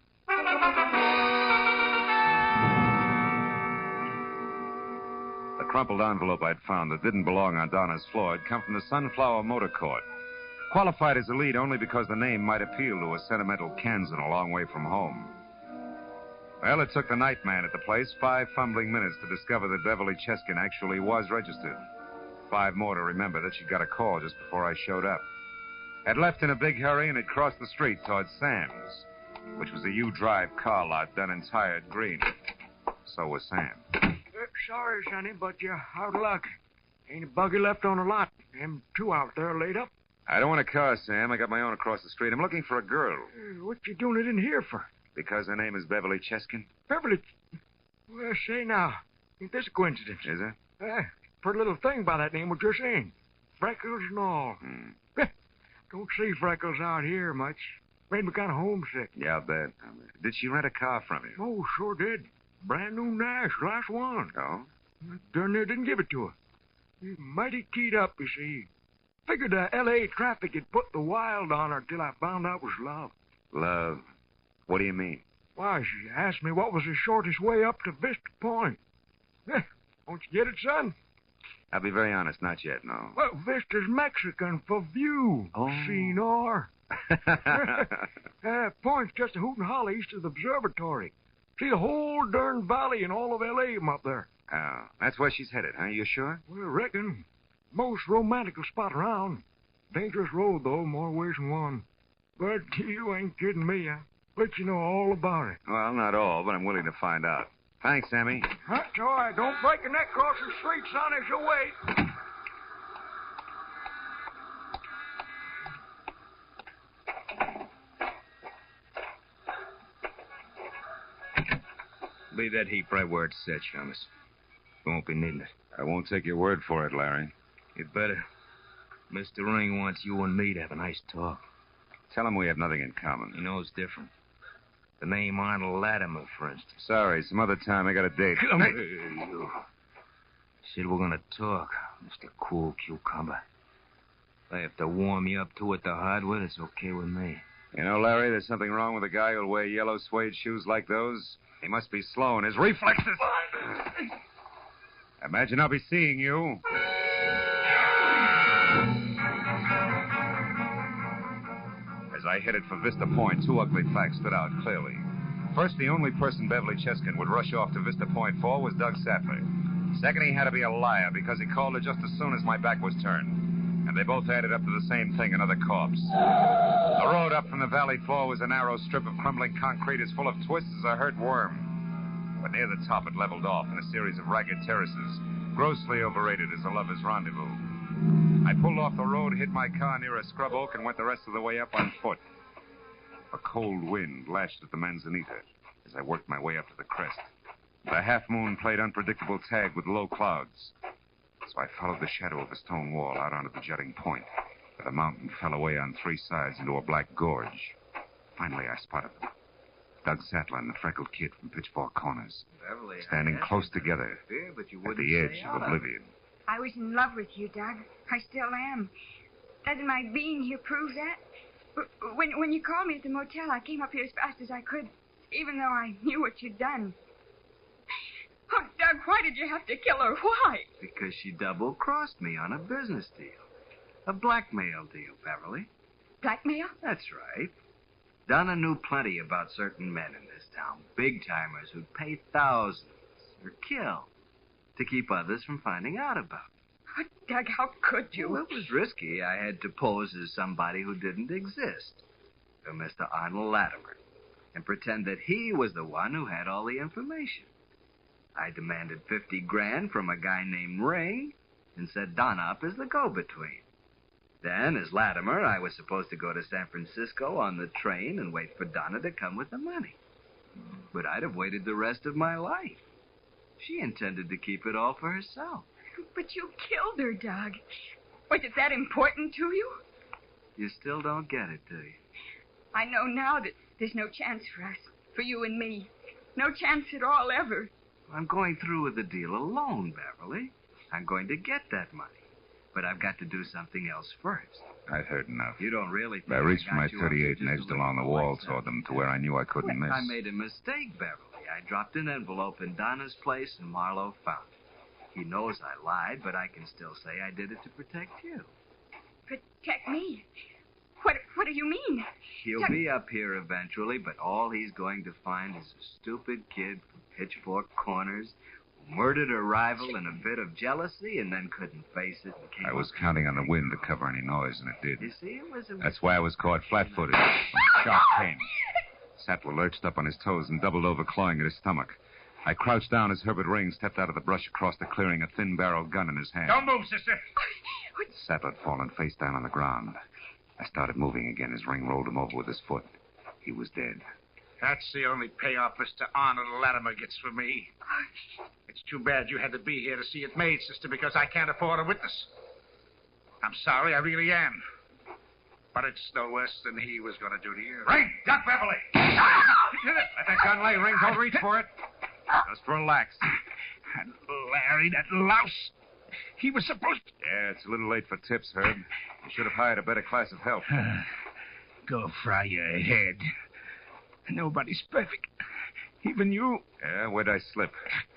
The crumpled envelope I'd found that didn't belong on Donna's floor had come from the Sunflower Motor Court. Qualified as a lead only because the name might appeal to a sentimental Kansan a long way from home. Well, it took the night man at the place 5 fumbling minutes to discover that Beverly Cheskin actually was registered. 5 more to remember that she got a call just before I showed up. Had left in a big hurry and had crossed the street towards Sam's, which was a U-Drive car lot done in tired green. So was Sam. Sorry, Sonny, but you're out of luck. Ain't a buggy left on the lot. Them 2 out there laid up. I don't want a car, Sam. I got my own across the street. I'm looking for a girl. What you doing it in here for? Because her name is Beverly Cheskin. Beverly? Well, say now, ain't this a coincidence? Is it? Pretty little thing by that name what you're saying. Freckles and all. Don't see Freckles out here much. Made me kind of homesick. Yeah, I'll bet. Did she rent a car from you? Oh, sure did. Brand new Nash, last one. Oh? Darn near didn't give it to her. He's mighty keyed up, you see. Figured the L.A. traffic had put the wild on her till I found out it was love. Love? What do you mean? Why, she asked me what was the shortest way up to Vista Point. Don't you get it, son? I'll be very honest, not yet, no. Well, Vista's Mexican for view, senor. Point's just a hoot and holler east of the observatory. See the whole darn valley and all of L.A. from up there. Oh, that's where she's headed, huh? You sure? Well, I reckon. Most romantical spot around. Dangerous road, though, more ways than one. But you ain't kidding me. I'll let you know all about it. Well, not all, but I'm willing to find out. Thanks, Sammy. That's all right. Don't break your neck across the street, son, as you wait. Leave that heap right where it's set, Shamus. We won't be needing it. I won't take your word for it, Larry. You'd better. Mr. Ring wants you and me to have a nice talk. Tell him we have nothing in common. He knows different. The name Arnold Latimer, for instance. Sorry, some other time I got a date. Come here, you. Said we're gonna talk, Mr. Cool Cucumber. If I have to warm you up to it the hard way, it's okay with me. You know, Larry, there's something wrong with a guy who'll wear yellow suede shoes like those. He must be slow in his reflexes. Imagine I'll be seeing you. As I headed for Vista Point, 2 ugly facts stood out clearly. First, the only person Beverly Cheskin would rush off to Vista Point for was Doug Sattler. Second, he had to be a liar because he called her just as soon as my back was turned. And they both added up to the same thing, another corpse. The road up from the valley floor was a narrow strip of crumbling concrete as full of twists as a hurt worm. But near the top it leveled off in a series of ragged terraces, grossly overrated as a lover's rendezvous. I pulled off the road, hit my car near a scrub oak, and went the rest of the way up on foot. A cold wind lashed at the manzanita as I worked my way up to the crest. The half-moon played unpredictable tag with low clouds. So I followed the shadow of a stone wall out onto the jutting point, where the mountain fell away on 3 sides into a black gorge. Finally, I spotted them. Doug Sattler and the freckled kid from Pitchfork Corners, Beverly, standing close together but you at the edge of oblivion. I was in love with you, Doug. I still am. Doesn't my being here prove that? When you called me at the motel, I came up here as fast as I could, even though I knew what you'd done. Oh, Doug, why did you have to kill her? Why? Because she double-crossed me on a business deal. A blackmail deal, Beverly. Blackmail? That's right. Donna knew plenty about certain men in this town, big-timers who'd pay thousands or kill to keep others from finding out about it. Oh, Doug, how could you? Well, it was risky. I had to pose as somebody who didn't exist, a Mr. Arnold Latimer, and pretend that he was the one who had all the information. I demanded $50,000 from a guy named Ring and set Donna up as the go-between. Then, as Latimer, I was supposed to go to San Francisco on the train and wait for Donna to come with the money. But I'd have waited the rest of my life. She intended to keep it all for herself. But you killed her, Doug. Was it that important to you? You still don't get it, do you? I know now that there's no chance for us, for you and me. No chance at all, ever. I'm going through with the deal alone, Beverly. I'm going to get that money. But I've got to do something else first. I'd heard enough. You don't really think I reached got my you up 38 to and just edged along the wall toward them to where I knew I couldn't miss. I made a mistake, Beverly. I dropped an envelope in Donna's place and Marlowe found it. He knows I lied, but I can still say I did it to protect you. Protect me? What do you mean? He'll be up here eventually, but all he's going to find is a stupid kid from Pitchfork Corners who murdered a rival in a bit of jealousy and then couldn't face it and came I was up counting on the wind to cover any noise, and it did. You see, it was a... That's why I was caught flat-footed when the shock came. Sattler lurched up on his toes and doubled over, clawing at his stomach. I crouched down as Herbert Ring stepped out of the brush across the clearing, a thin-barreled gun in his hand. Don't move, sister. Sattler had fallen face down on the ground. I started moving again as Ring rolled him over with his foot. He was dead. That's the only payoff Mr. Arnold Latimer gets for me. It's too bad you had to be here to see it made, sister, because I can't afford a witness. I'm sorry, I really am. But it's no worse than he was going to do to you. Ring! Duck Beverly! Let that gun lay, Ring. Don't reach for it. Just relax. And Larry, that louse. He was supposed to... Yeah, it's a little late for tips, Herb. You should have hired a better class of help. Go fry your head. Nobody's perfect. Even you. Yeah, where'd I slip?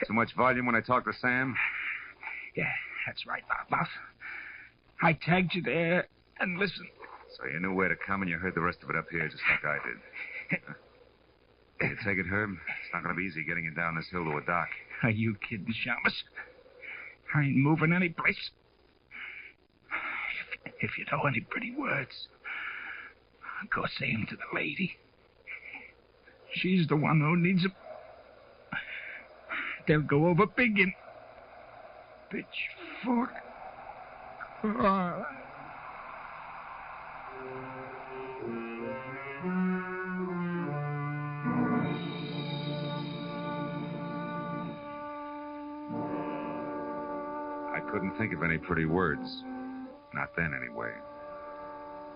Too much volume when I talk to Sam? Yeah, that's right, Bob. I tagged you there, and listen. So you knew where to come, and you heard the rest of it up here just like I did. You take it, Herb? It's not going to be easy getting you down this hill to a dock. Are you kidding, Shamus? I ain't moving any place. If you know any pretty words, go say 'em to the lady. She's the one who needs 'em. They'll go over big in Pitchfork. Oh. I couldn't think of any pretty words. Not then, anyway.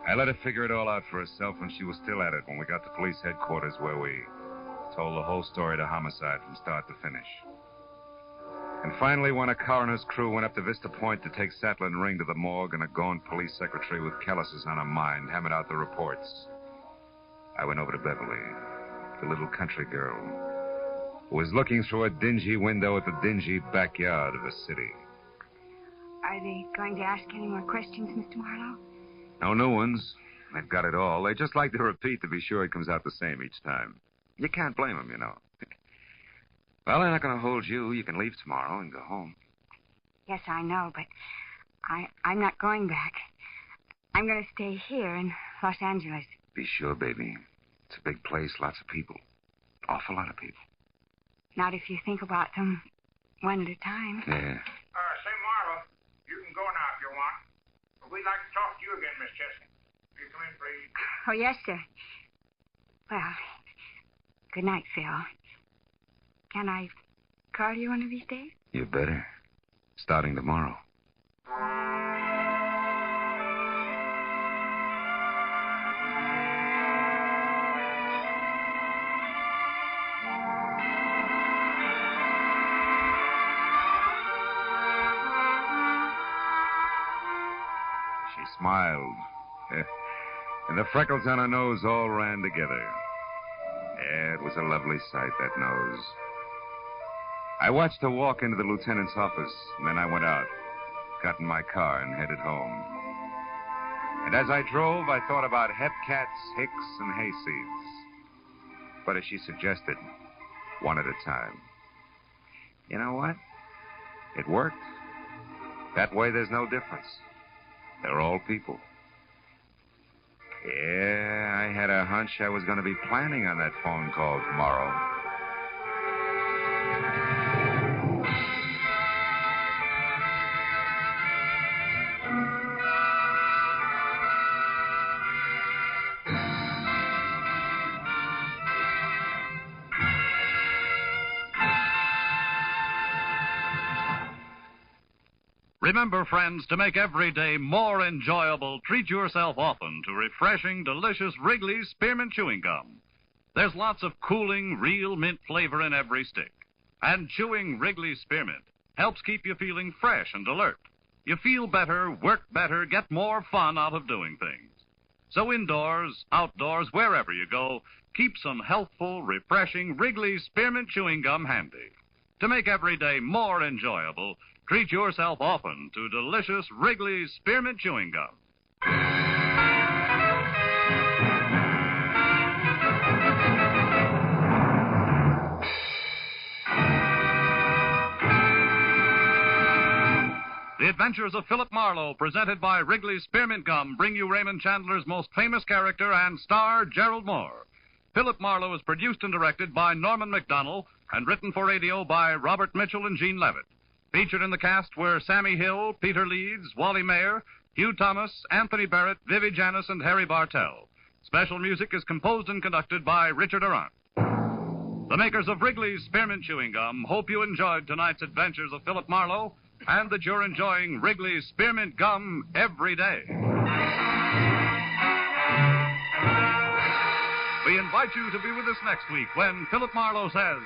I let her figure it all out for herself when she was still at it when we got to police headquarters where we told the whole story to homicide from start to finish. And finally, when a coroner's crew went up to Vista Point to take Sattler and Ring to the morgue and a gaunt police secretary with calluses on her mind hammered out the reports, I went over to Beverly, the little country girl, who was looking through a dingy window at the dingy backyard of the city. Are they going to ask any more questions, Mr. Marlowe? No new ones. They've got it all. They just like to repeat to be sure it comes out the same each time. You can't blame them, you know. Well, they're not going to hold you. You can leave tomorrow and go home. Yes, I know, but I'm not going back. I'm going to stay here in Los Angeles. Be sure, baby. It's a big place, lots of people. Awful lot of people. Not if you think about them one at a time. Yeah. Say, Marlowe, you can go now if you want. But we'd like to talk to you again, Miss Chesney. Will you come in, please? Oh, yes, sir. Well, good night, Phil. Can I call you one of these days? You better. Starting tomorrow. She smiled. And the freckles on her nose all ran together. Yeah, it was a lovely sight, that nose. I watched her walk into the lieutenant's office, and then I went out, got in my car, and headed home. And as I drove, I thought about hepcats, hicks, and hayseeds. But as she suggested, one at a time. You know what? It worked. That way, there's no difference. They're all people. Yeah, I had a hunch I was going to be planning on that phone call tomorrow. Remember, friends, to make every day more enjoyable, treat yourself often to refreshing, delicious Wrigley's Spearmint Chewing Gum. There's lots of cooling, real mint flavor in every stick. And chewing Wrigley Spearmint helps keep you feeling fresh and alert. You feel better, work better, get more fun out of doing things. So indoors, outdoors, wherever you go, keep some healthful, refreshing Wrigley Spearmint Chewing Gum handy. To make every day more enjoyable, treat yourself often to delicious Wrigley Spearmint Chewing Gum. The Adventures of Philip Marlowe, presented by Wrigley Spearmint Gum, bring you Raymond Chandler's most famous character and star, Gerald Moore. Philip Marlowe is produced and directed by Norman MacDonald and written for radio by Robert Mitchell and Gene Levitt. Featured in the cast were Sammy Hill, Peter Leeds, Wally Mayer, Hugh Thomas, Anthony Barrett, Vivi Janis, and Harry Bartell. Special music is composed and conducted by Richard Arant. The makers of Wrigley's Spearmint Chewing Gum hope you enjoyed tonight's Adventures of Philip Marlowe and that you're enjoying Wrigley's Spearmint Gum every day. We invite you to be with us next week when Philip Marlowe says...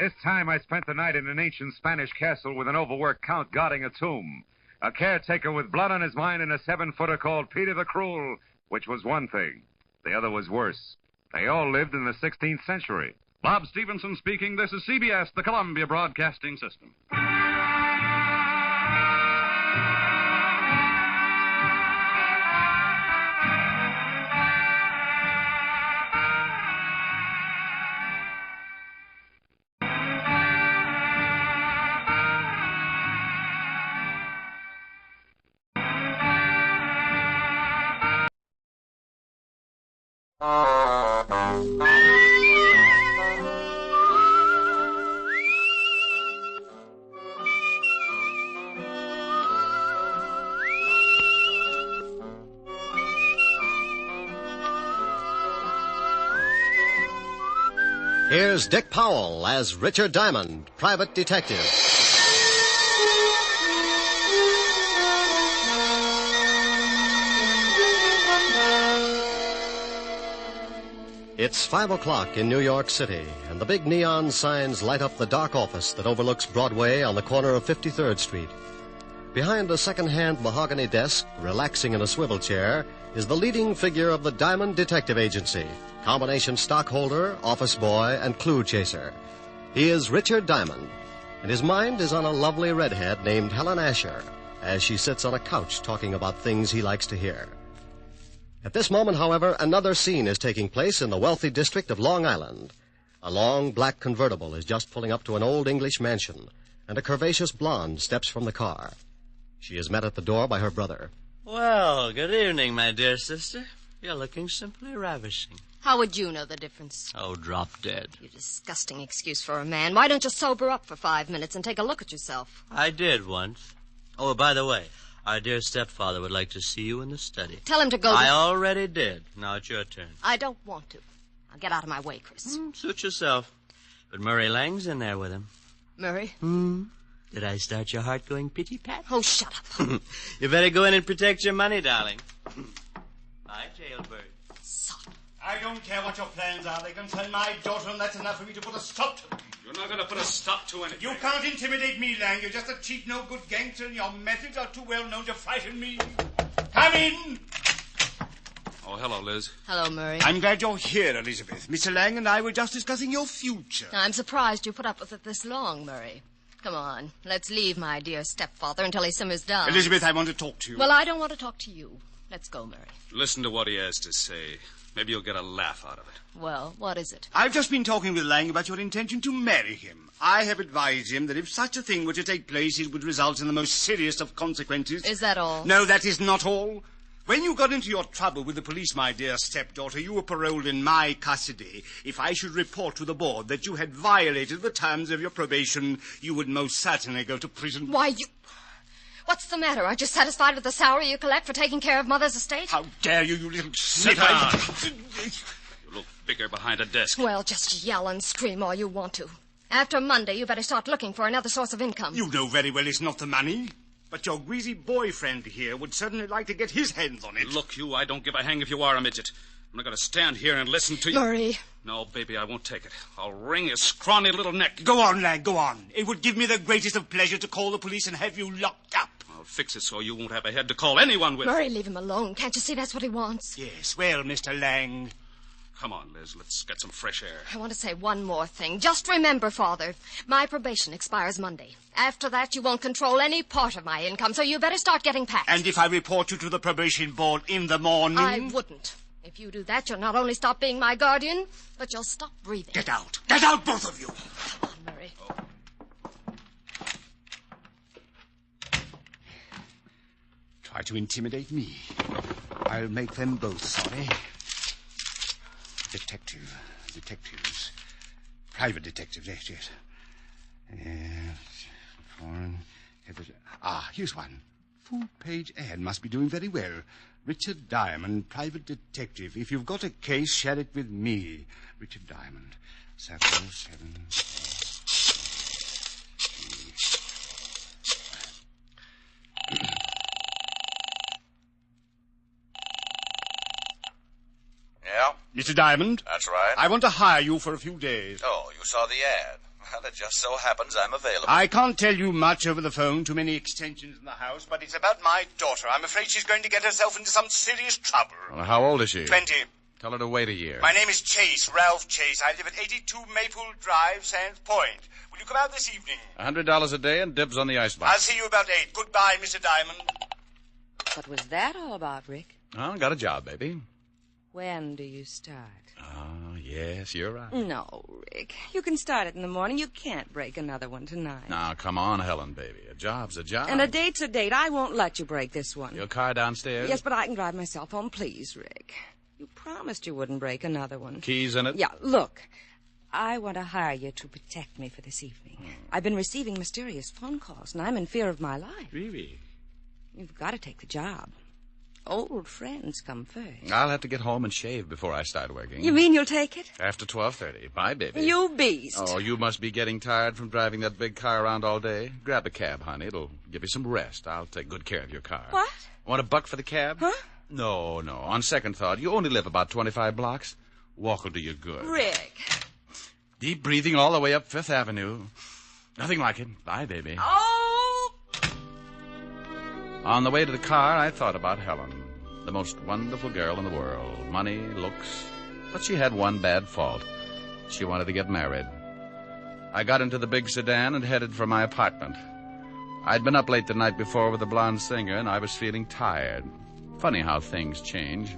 This time I spent the night in an ancient Spanish castle with an overworked count guarding a tomb. A caretaker with blood on his mind and a 7-footer called Peter the Cruel, which was one thing. The other was worse. They all lived in the 16th century. Bob Stevenson speaking. This is CBS, the Columbia Broadcasting System. Here's Dick Powell as Richard Diamond, private detective. It's 5 o'clock in New York City, and the big neon signs light up the dark office that overlooks Broadway on the corner of 53rd Street. Behind a second-hand mahogany desk, relaxing in a swivel chair, is the leading figure of the Diamond Detective Agency, combination stockholder, office boy, and clue chaser. He is Richard Diamond, and his mind is on a lovely redhead named Helen Asher, as she sits on a couch talking about things he likes to hear. At this moment, however, another scene is taking place in the wealthy district of Long Island. A long black convertible is just pulling up to an old English mansion, and a curvaceous blonde steps from the car. She is met at the door by her brother. Well, good evening, my dear sister. You're looking simply ravishing. How would you know the difference? Oh, drop dead. You disgusting excuse for a man. Why don't you sober up for 5 minutes and take a look at yourself? I did once. Oh, by the way, our dear stepfather would like to see you in the study. Tell him to go... I already did. Now it's your turn. I don't want to. Now get out of my way, Chris. Suit yourself. But Murray Lang's in there with him. Murray? Did I start your heart going pitty-pat? Oh, shut up. You better go in and protect your money, darling. Bye, jailbird. I don't care what your plans are. They concern my daughter, and that's enough for me to put a stop to them. You're not going to put a stop to anything. You can't intimidate me, Lang. You're just a cheap, no-good gangster, and your methods are too well known to frighten me. Come in. Oh, hello, Liz. Hello, Murray. I'm glad you're here, Elizabeth. Mr. Lang and I were just discussing your future. I'm surprised you put up with it this long, Murray. Come on, let's leave my dear stepfather until he simmers down. Elizabeth, I want to talk to you. Well, I don't want to talk to you. Let's go, Murray. Listen to what he has to say. Maybe you'll get a laugh out of it. Well, what is it? I've just been talking with Lang about your intention to marry him. I have advised him that if such a thing were to take place, it would result in the most serious of consequences. Is that all? No, that is not all. When you got into your trouble with the police, my dear stepdaughter, you were paroled in my custody. If I should report to the board that you had violated the terms of your probation, you would most certainly go to prison. Why, you... What's the matter? Aren't you satisfied with the salary you collect for taking care of Mother's estate? How dare you, you little Sit sniffer! down. You look bigger behind a desk. Well, just yell and scream all you want to. After Monday, you better start looking for another source of income. You know very well it's not the money. But your greasy boyfriend here would certainly like to get his hands on it. Look, you, I don't give a hang if you are a midget. I'm not going to stand here and listen to you. Murray. No, baby, I won't take it. I'll wring his scrawny little neck. Go on, lad, go on. It would give me the greatest of pleasure to call the police and have you locked up. I'll fix it so you won't have a head to call anyone with. Murray, leave him alone. Can't you see that's what he wants? Yes, well, Mr. Lang. Come on, Liz, let's get some fresh air. I want to say one more thing. Just remember, Father, my probation expires Monday. After that, you won't control any part of my income, so you better start getting packed. And if I report you to the probation board in the morning? I wouldn't. If you do that, you'll not only stop being my guardian, but you'll stop breathing. Get out. Get out, both of you. Come on, Murray. Try to intimidate me. I'll make them both sorry. Detectives. Private detectives, yes. Foreign. Here's one. Full-page ad must be doing very well. Richard Diamond, private detective. If you've got a case, share it with me. Richard Diamond. 707. Yeah? Mr. Diamond? That's right. I want to hire you for a few days. Oh, you saw the ad. Well, it just so happens I'm available. I can't tell you much over the phone, too many extensions in the house, but it's about my daughter. I'm afraid she's going to get herself into some serious trouble. Well, how old is she? 20. Tell her to wait a year. My name is Chase, Ralph Chase. I live at 82 Maple Drive, Sands Point. Will you come out this evening? $100 a day and dibs on the icebox. I'll see you about 8. Goodbye, Mr. Diamond. What was that all about, Rick? Oh, got a job, baby. When do you start? Oh, yes, you're right. No, Rick. You can start it in the morning. You can't break another one tonight. Now, come on, Helen, baby. A job's a job. And a date's a date. I won't let you break this one. Your car downstairs? Yes, but I can drive myself home. Please, Rick. You promised you wouldn't break another one. Keys in it? Yeah, look. I want to hire you to protect me for this evening. I've been receiving mysterious phone calls, and I'm in fear of my life. Really? You've got to take the job. Old friends come first. I'll have to get home and shave before I start working. You mean you'll take it? After 12:30. Bye, baby. You beast. Oh, you must be getting tired from driving that big car around all day. Grab a cab, honey. It'll give you some rest. I'll take good care of your car. What? Want $1 for the cab? Huh? No. On second thought, you only live about 25 blocks. Walk will do you good. Rick. Deep breathing all the way up Fifth Avenue. Nothing like it. Bye, baby. Oh! On the way to the car, I thought about Helen. The most wonderful girl in the world. Money, looks. But she had one bad fault. She wanted to get married. I got into the big sedan and headed for my apartment. I'd been up late the night before with the blonde singer, and I was feeling tired. Funny how things change.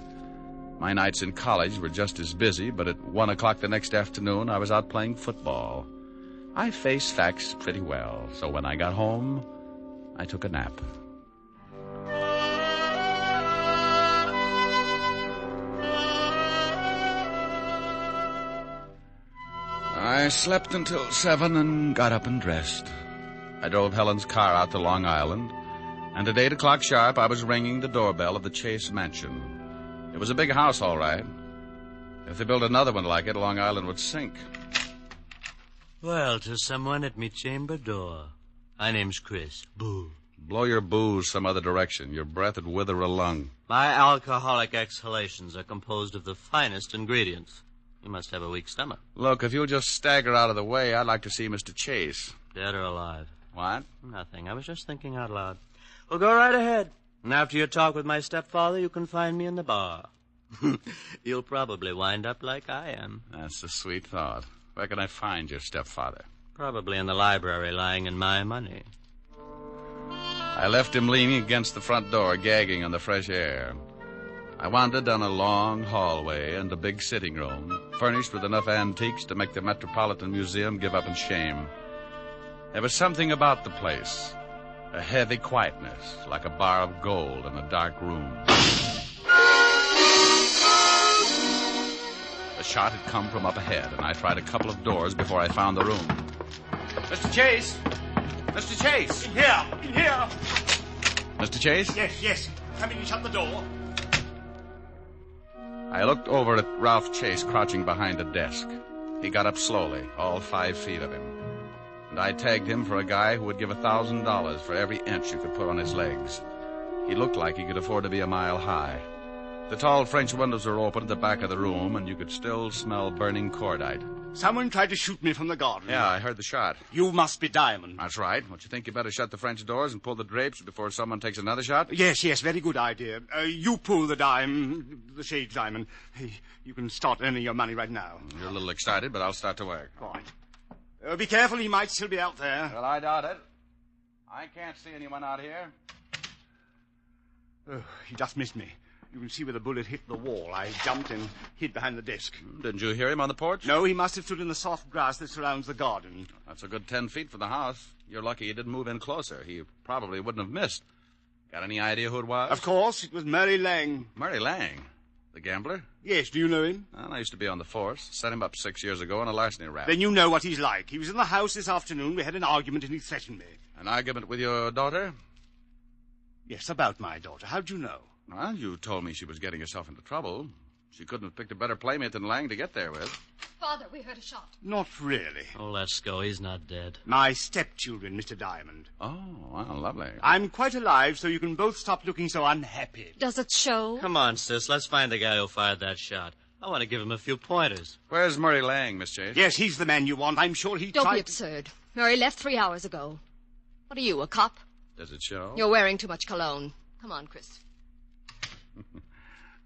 My nights in college were just as busy, but at 1 o'clock the next afternoon, I was out playing football. I face facts pretty well, so when I got home, I took a nap. I slept until 7 and got up and dressed. I drove Helen's car out to Long Island, and at 8 o'clock sharp, I was ringing the doorbell of the Chase Mansion. It was a big house, all right. If they built another one like it, Long Island would sink. Well, to someone at me chamber door. My name's Chris. Boo. Blow your booze some other direction. Your breath would wither a lung. My alcoholic exhalations are composed of the finest ingredients. You must have a weak stomach. Look, if you'll just stagger out of the way, I'd like to see Mr. Chase. Dead or alive? What? Nothing. I was just thinking out loud. Well, go right ahead. And after your talk with my stepfather, you can find me in the bar. You'll probably wind up like I am. That's a sweet thought. Where can I find your stepfather? Probably in the library, lying in my money. I left him leaning against the front door, gagging on the fresh air. I wandered down a long hallway and a big sitting room, furnished with enough antiques to make the Metropolitan Museum give up in shame. There was something about the place, a heavy quietness, like a bar of gold in a dark room. A shot had come from up ahead, and I tried a couple of doors before I found the room. Mr. Chase! Mr. Chase! In here! Mr. Chase? Yes. Come in and shut the door. I looked over at Ralph Chase crouching behind a desk. He got up slowly, all 5 feet of him. And I tagged him for a guy who would give $1,000 for every inch you could put on his legs. He looked like he could afford to be a mile high. The tall French windows were open at the back of the room, and you could still smell burning cordite. Someone tried to shoot me from the garden. Yeah, I heard the shot. You must be Diamond. That's right. Don't you think you better shut the French doors and pull the drapes before someone takes another shot? Yes, very good idea. You pull the shades, Diamond. You can start earning your money right now. You're a little excited, but I'll start to work. Right. Be careful, he might still be out there. Well, I doubt it. I can't see anyone out here. Oh, he just missed me. You can see where the bullet hit the wall. I jumped and hid behind the desk. Didn't you hear him on the porch? No, he must have stood in the soft grass that surrounds the garden. That's a good 10 feet from the house. You're lucky he didn't move in closer. He probably wouldn't have missed. Got any idea who it was? Of course, it was Murray Lang. Murray Lang? The gambler? Yes, do you know him? Well, I used to be on the force. Set him up 6 years ago in a larceny rap. Then you know what he's like. He was in the house this afternoon. We had an argument and he threatened me. An argument with your daughter? Yes, about my daughter. How'd you know? Well, you told me she was getting herself into trouble. She couldn't have picked a better playmate than Lang to get there with. Father, we heard a shot. Not really. Oh, let's go. He's not dead. My stepchildren, Mr. Diamond. Oh, well, lovely. I'm quite alive, so you can both stop looking so unhappy. Does it show? Come on, sis. Let's find the guy who fired that shot. I want to give him a few pointers. Where's Murray Lang, Miss Chase? Yes, he's the man you want. I'm sure he Don't tried... be absurd. Murray left 3 hours ago. What are you, a cop? Does it show? You're wearing too much cologne. Come on, Chris.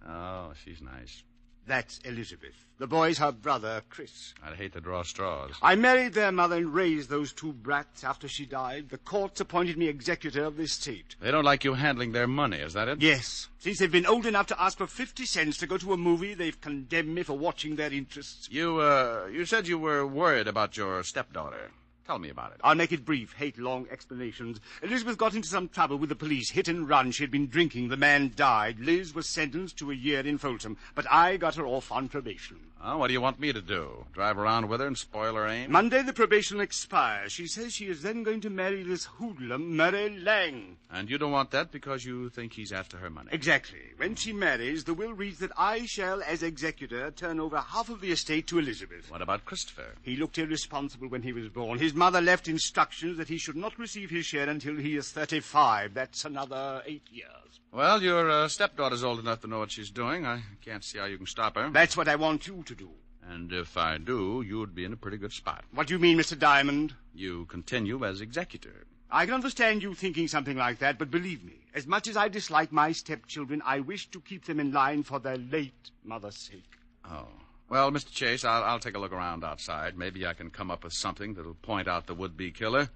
Oh, she's nice. That's Elizabeth. The boy's her brother, Chris. I'd hate to draw straws. I married their mother and raised those two brats after she died. The courts appointed me executor of the estate. They don't like you handling their money, is that it? Yes. Since they've been old enough to ask for 50 cents to go to a movie, they've condemned me for watching their interests. You said you were worried about your stepdaughter. Tell me about it. I'll make it brief. Hate long explanations. Elizabeth got into some trouble with the police. Hit and run. She had been drinking. The man died. Liz was sentenced to a year in Folsom. But I got her off on probation. Oh, what do you want me to do? Drive around with her and spoil her aim? Monday the probation expires. She says she is then going to marry this hoodlum, Murray Lang. And you don't want that because you think he's after her money? Exactly. When she marries, the will reads that I shall, as executor, turn over half of the estate to Elizabeth. What about Christopher? He looked irresponsible when he was born. His mother left instructions that he should not receive his share until he is 35. That's another 8 years. Well, your stepdaughter's old enough to know what she's doing. I can't see how you can stop her. That's what I want you to do. And if I do, you'd be in a pretty good spot. What do you mean, Mr. Diamond? You continue as executor. I can understand you thinking something like that, but believe me, as much as I dislike my stepchildren, I wish to keep them in line for their late mother's sake. Oh. Well, Mr. Chase, I'll take a look around outside. Maybe I can come up with something that'll point out the would-be killer.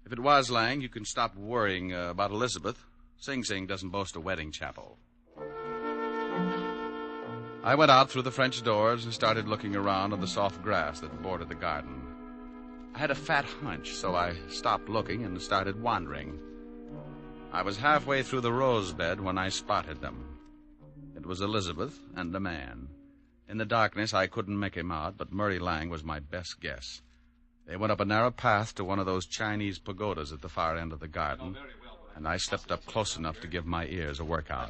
If it was Lang, you can stop worrying about Elizabeth. Sing Sing doesn't boast a wedding chapel. I went out through the French doors and started looking around on the soft grass that bordered the garden. I had a fat hunch, so I stopped looking and started wandering. I was halfway through the rose bed when I spotted them. It was Elizabeth and the man. In the darkness, I couldn't make him out, but Murray Lang was my best guess. They went up a narrow path to one of those Chinese pagodas at the far end of the garden, and I stepped up close enough to give my ears a workout.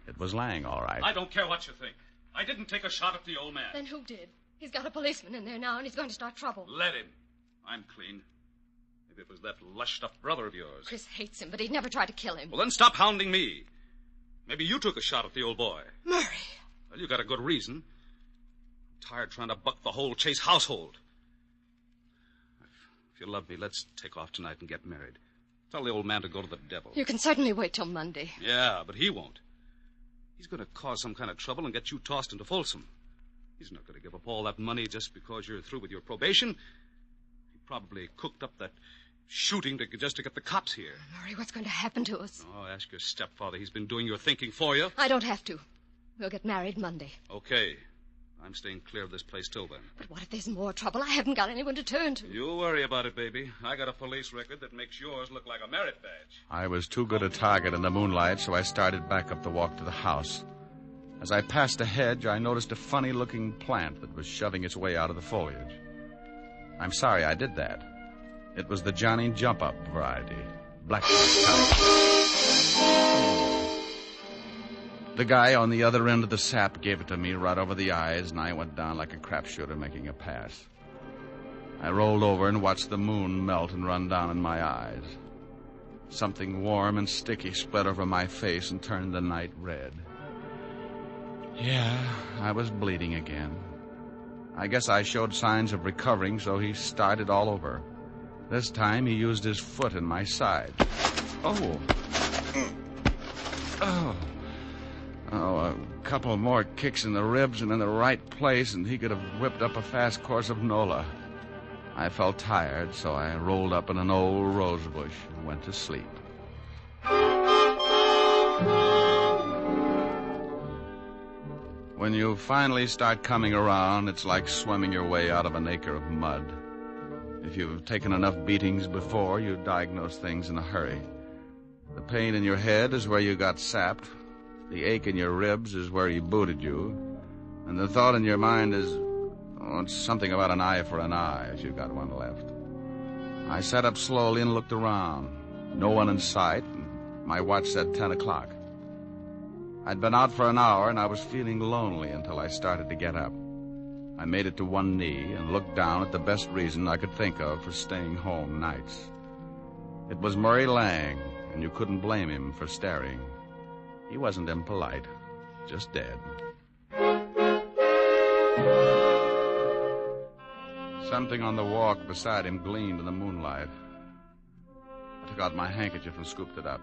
It was Lang, all right. I don't care what you think. I didn't take a shot at the old man. Then who did? He's got a policeman in there now, and he's going to start trouble. Let him. I'm clean. Maybe it was that lushed-up brother of yours. Chris hates him, but he'd never try to kill him. Well, then stop hounding me. Maybe you took a shot at the old boy. Murray. Well, you got a good reason. I'm tired trying to buck the whole Chase household. If you love me, let's take off tonight and get married. Tell the old man to go to the devil. You can certainly wait till Monday. Yeah, but he won't. He's going to cause some kind of trouble and get you tossed into Folsom. He's not going to give up all that money just because you're through with your probation. He probably cooked up that shooting just to get the cops here. Murray, what's going to happen to us? Oh, ask your stepfather. He's been doing your thinking for you. I don't have to. We'll get married Monday. Okay. I'm staying clear of this place till then. But what if there's more trouble? I haven't got anyone to turn to. You worry about it, baby. I got a police record that makes yours look like a merit badge. I was too good a target in the moonlight, so I started back up the walk to the house. As I passed a hedge, I noticed a funny-looking plant that was shoving its way out of the foliage. I'm sorry I did that. It was the Johnny Jump-Up variety. Blackjack type. The guy on the other end of the sap gave it to me right over the eyes, and I went down like a crapshooter making a pass. I rolled over and watched the moon melt and run down in my eyes. Something warm and sticky spread over my face and turned the night red. Yeah, I was bleeding again. I guess I showed signs of recovering, so he started all over. This time he used his foot in my side. Oh. Oh. Oh, a couple more kicks in the ribs and in the right place, and he could have whipped up a fast course of Nola. I felt tired, so I rolled up in an old rose bush and went to sleep. When you finally start coming around, it's like swimming your way out of an acre of mud. If you've taken enough beatings before, you diagnose things in a hurry. The pain in your head is where you got sapped. The ache in your ribs is where he booted you. And the thought in your mind is, oh, it's something about an eye for an eye, if you got one left. I sat up slowly and looked around. No one in sight, and my watch said 10 o'clock. I'd been out for an hour, and I was feeling lonely until I started to get up. I made it to one knee and looked down at the best reason I could think of for staying home nights. It was Murray Lang, and you couldn't blame him for staring. He wasn't impolite, just dead. Something on the walk beside him gleamed in the moonlight. I took out my handkerchief and scooped it up.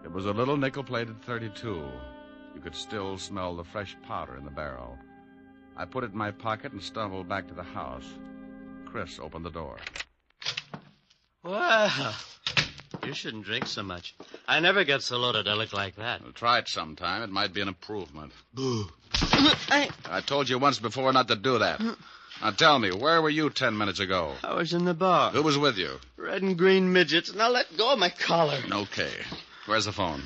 It was a little nickel-plated .32. You could still smell the fresh powder in the barrel. I put it in my pocket and stumbled back to the house. Chris opened the door. Well, you shouldn't drink so much. I never get so loaded I look like that. Well, try it sometime. It might be an improvement. Boo. I told you once before not to do that. Now tell me, where were you 10 minutes ago? I was in the bar. Who was with you? Red and green midgets. Now let go of my collar. Okay. Where's the phone?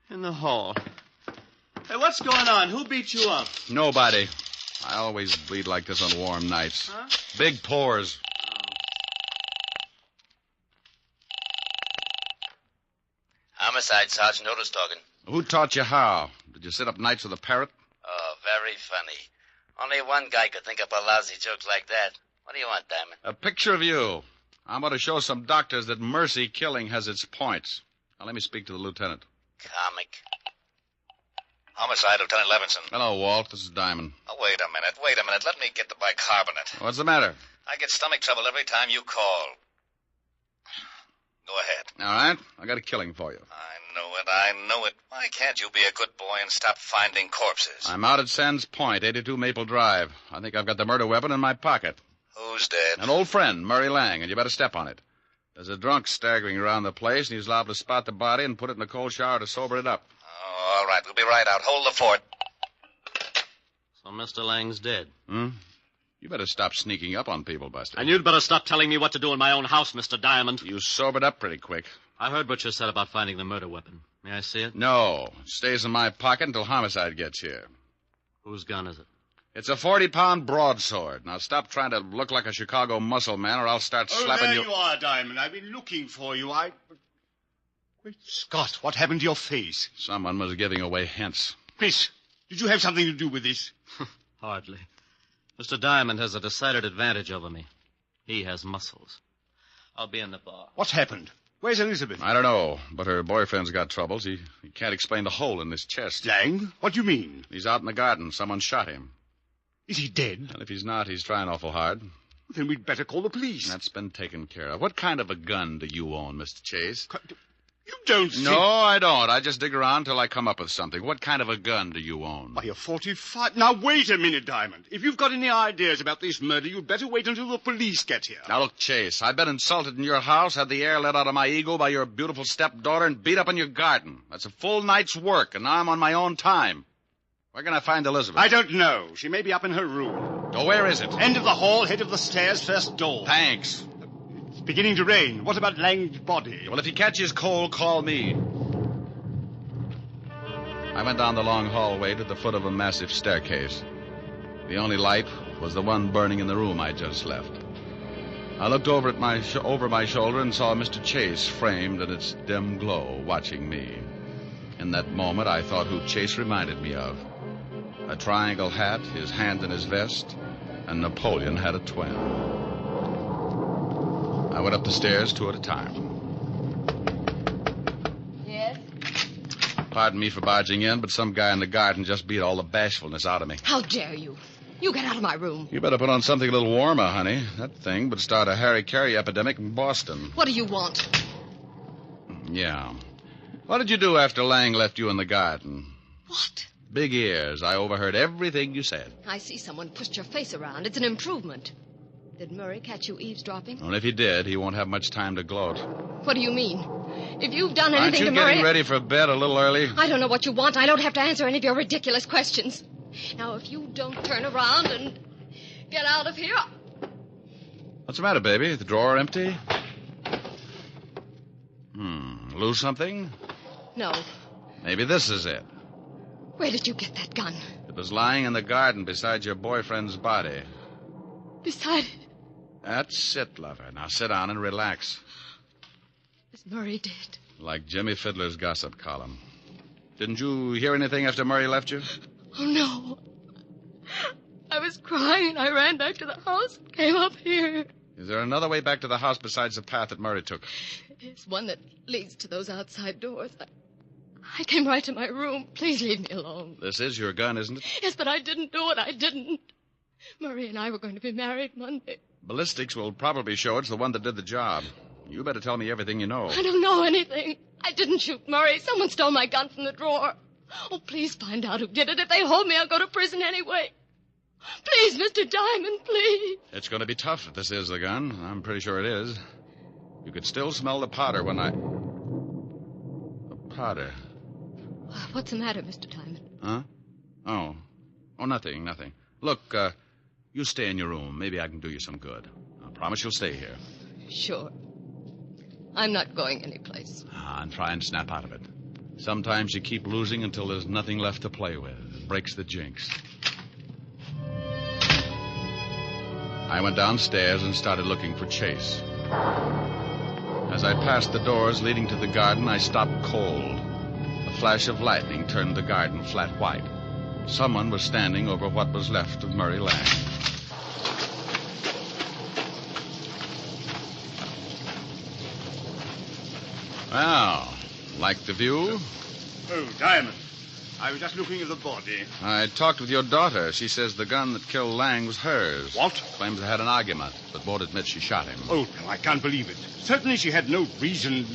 In the hall. Hey, what's going on? Who beat you up? Nobody. I always bleed like this on warm nights. Huh? Big pores. Homicide, Sergeant Otis talking. Who taught you how? Did you sit up nights with a parrot? Oh, very funny. Only one guy could think up a lousy joke like that. What do you want, Diamond? A picture of you. I'm going to show some doctors that mercy killing has its points. Now, let me speak to the lieutenant. Comic. Homicide, Lieutenant Levinson. Hello, Walt. This is Diamond. Oh, wait a minute. Let me get the bicarbonate. What's the matter? I get stomach trouble every time you call. Go ahead. All right. I got a killing for you. I know it. Why can't you be a good boy and stop finding corpses? I'm out at Sands Point, 82 Maple Drive. I think I've got the murder weapon in my pocket. Who's dead? An old friend, Murray Lang, and you better step on it. There's a drunk staggering around the place, and he's liable to spot the body and put it in a cold shower to sober it up. Oh, all right. We'll be right out. Hold the fort. So Mr. Lang's dead. You better stop sneaking up on people, Buster. And you'd better stop telling me what to do in my own house, Mr. Diamond. You sobered up pretty quick. I heard what you said about finding the murder weapon. May I see it? No. It stays in my pocket until Homicide gets here. Whose gun is it? It's a 40-pound broadsword. Now, stop trying to look like a Chicago muscle man, or I'll start slapping there you. You are, Diamond. I've been looking for you. Great Scott, what happened to your face? Someone was giving away hints. Chris, did you have something to do with this? Hardly. Mr. Diamond has a decided advantage over me. He has muscles. I'll be in the bar. What's happened? Where's Elizabeth? I don't know, but her boyfriend's got troubles. He can't explain the hole in his chest. Lang? What do you mean? He's out in the garden. Someone shot him. Is he dead? And if he's not, he's trying awful hard. Then we'd better call the police. That's been taken care of. What kind of a gun do you own, Mr. Chase? You don't think... No, I don't. I just dig around till I come up with something. What kind of a gun do you own? Why, a 45... Now, wait a minute, Diamond. If you've got any ideas about this murder, you'd better wait until the police get here. Now, look, Chase, I've been insulted in your house, had the air let out of my ego by your beautiful stepdaughter, and beat up in your garden. That's a full night's work, and now I'm on my own time. Where can I find Elizabeth? I don't know. She may be up in her room. Oh, where is it? End of the hall, head of the stairs, first door. Thanks. It's beginning to rain. What about Lang's body? Well, if he catches cold, call me. I went down the long hallway to the foot of a massive staircase. The only light was the one burning in the room I just left. I looked over at over my shoulder and saw Mr. Chase framed in its dim glow, watching me. In that moment, I thought who Chase reminded me of. A triangle hat, his hand in his vest, and Napoleon had a twin. I went up the stairs 2 at a time. Yes? Pardon me for barging in, but some guy in the garden just beat all the bashfulness out of me. How dare you? You get out of my room. You better put on something a little warmer, honey. That thing would start a hara-kiri epidemic in Boston. What do you want? Yeah. What did you do after Lang left you in the garden? What? Big ears. I overheard everything you said. I see someone pushed your face around. It's an improvement. Did Murray catch you eavesdropping? And if he did, he won't have much time to gloat. What do you mean? If you've done anything to Murray... Aren't you getting ready for bed a little early? I don't know what you want. I don't have to answer any of your ridiculous questions. Now, if you don't turn around and get out of here... What's the matter, baby? The drawer empty? Lose something? No. Maybe this is it. Where did you get that gun? It was lying in the garden beside your boyfriend's body. Beside... That's it, lover. Now sit down and relax. Is Murray dead? Like Jimmy Fiddler's gossip column. Didn't you hear anything after Murray left you? Oh, no. I was crying. I ran back to the house and came up here. Is there another way back to the house besides the path that Murray took? It's one that leads to those outside doors. I came right to my room. Please leave me alone. This is your gun, isn't it? Yes, but I didn't do it. I didn't. Murray and I were going to be married Monday. Ballistics will probably show it's the one that did the job. You better tell me everything you know. I don't know anything. I didn't shoot Murray. Someone stole my gun from the drawer. Oh, please find out who did it. If they hold me, I'll go to prison anyway. Please, Mr. Diamond, please. It's going to be tough if this is the gun. I'm pretty sure it is. You could still smell the powder when I... The powder. What's the matter, Mr. Diamond? Huh? Oh, nothing. Look, you stay in your room. Maybe I can do you some good. I promise you'll stay here. Sure. I'm not going anyplace. And try and snap out of it. Sometimes you keep losing until there's nothing left to play with. It breaks the jinx. I went downstairs and started looking for Chase. As I passed the doors leading to the garden, I stopped cold. A flash of lightning turned the garden flat white. Someone was standing over what was left of Murray Lang. Well, like the view? Oh, Diamond. I was just looking at the body. I talked with your daughter. She says the gun that killed Lang was hers. What? Claims they had an argument, but won't admit she shot him. Oh, no, I can't believe it. Certainly she had no reason...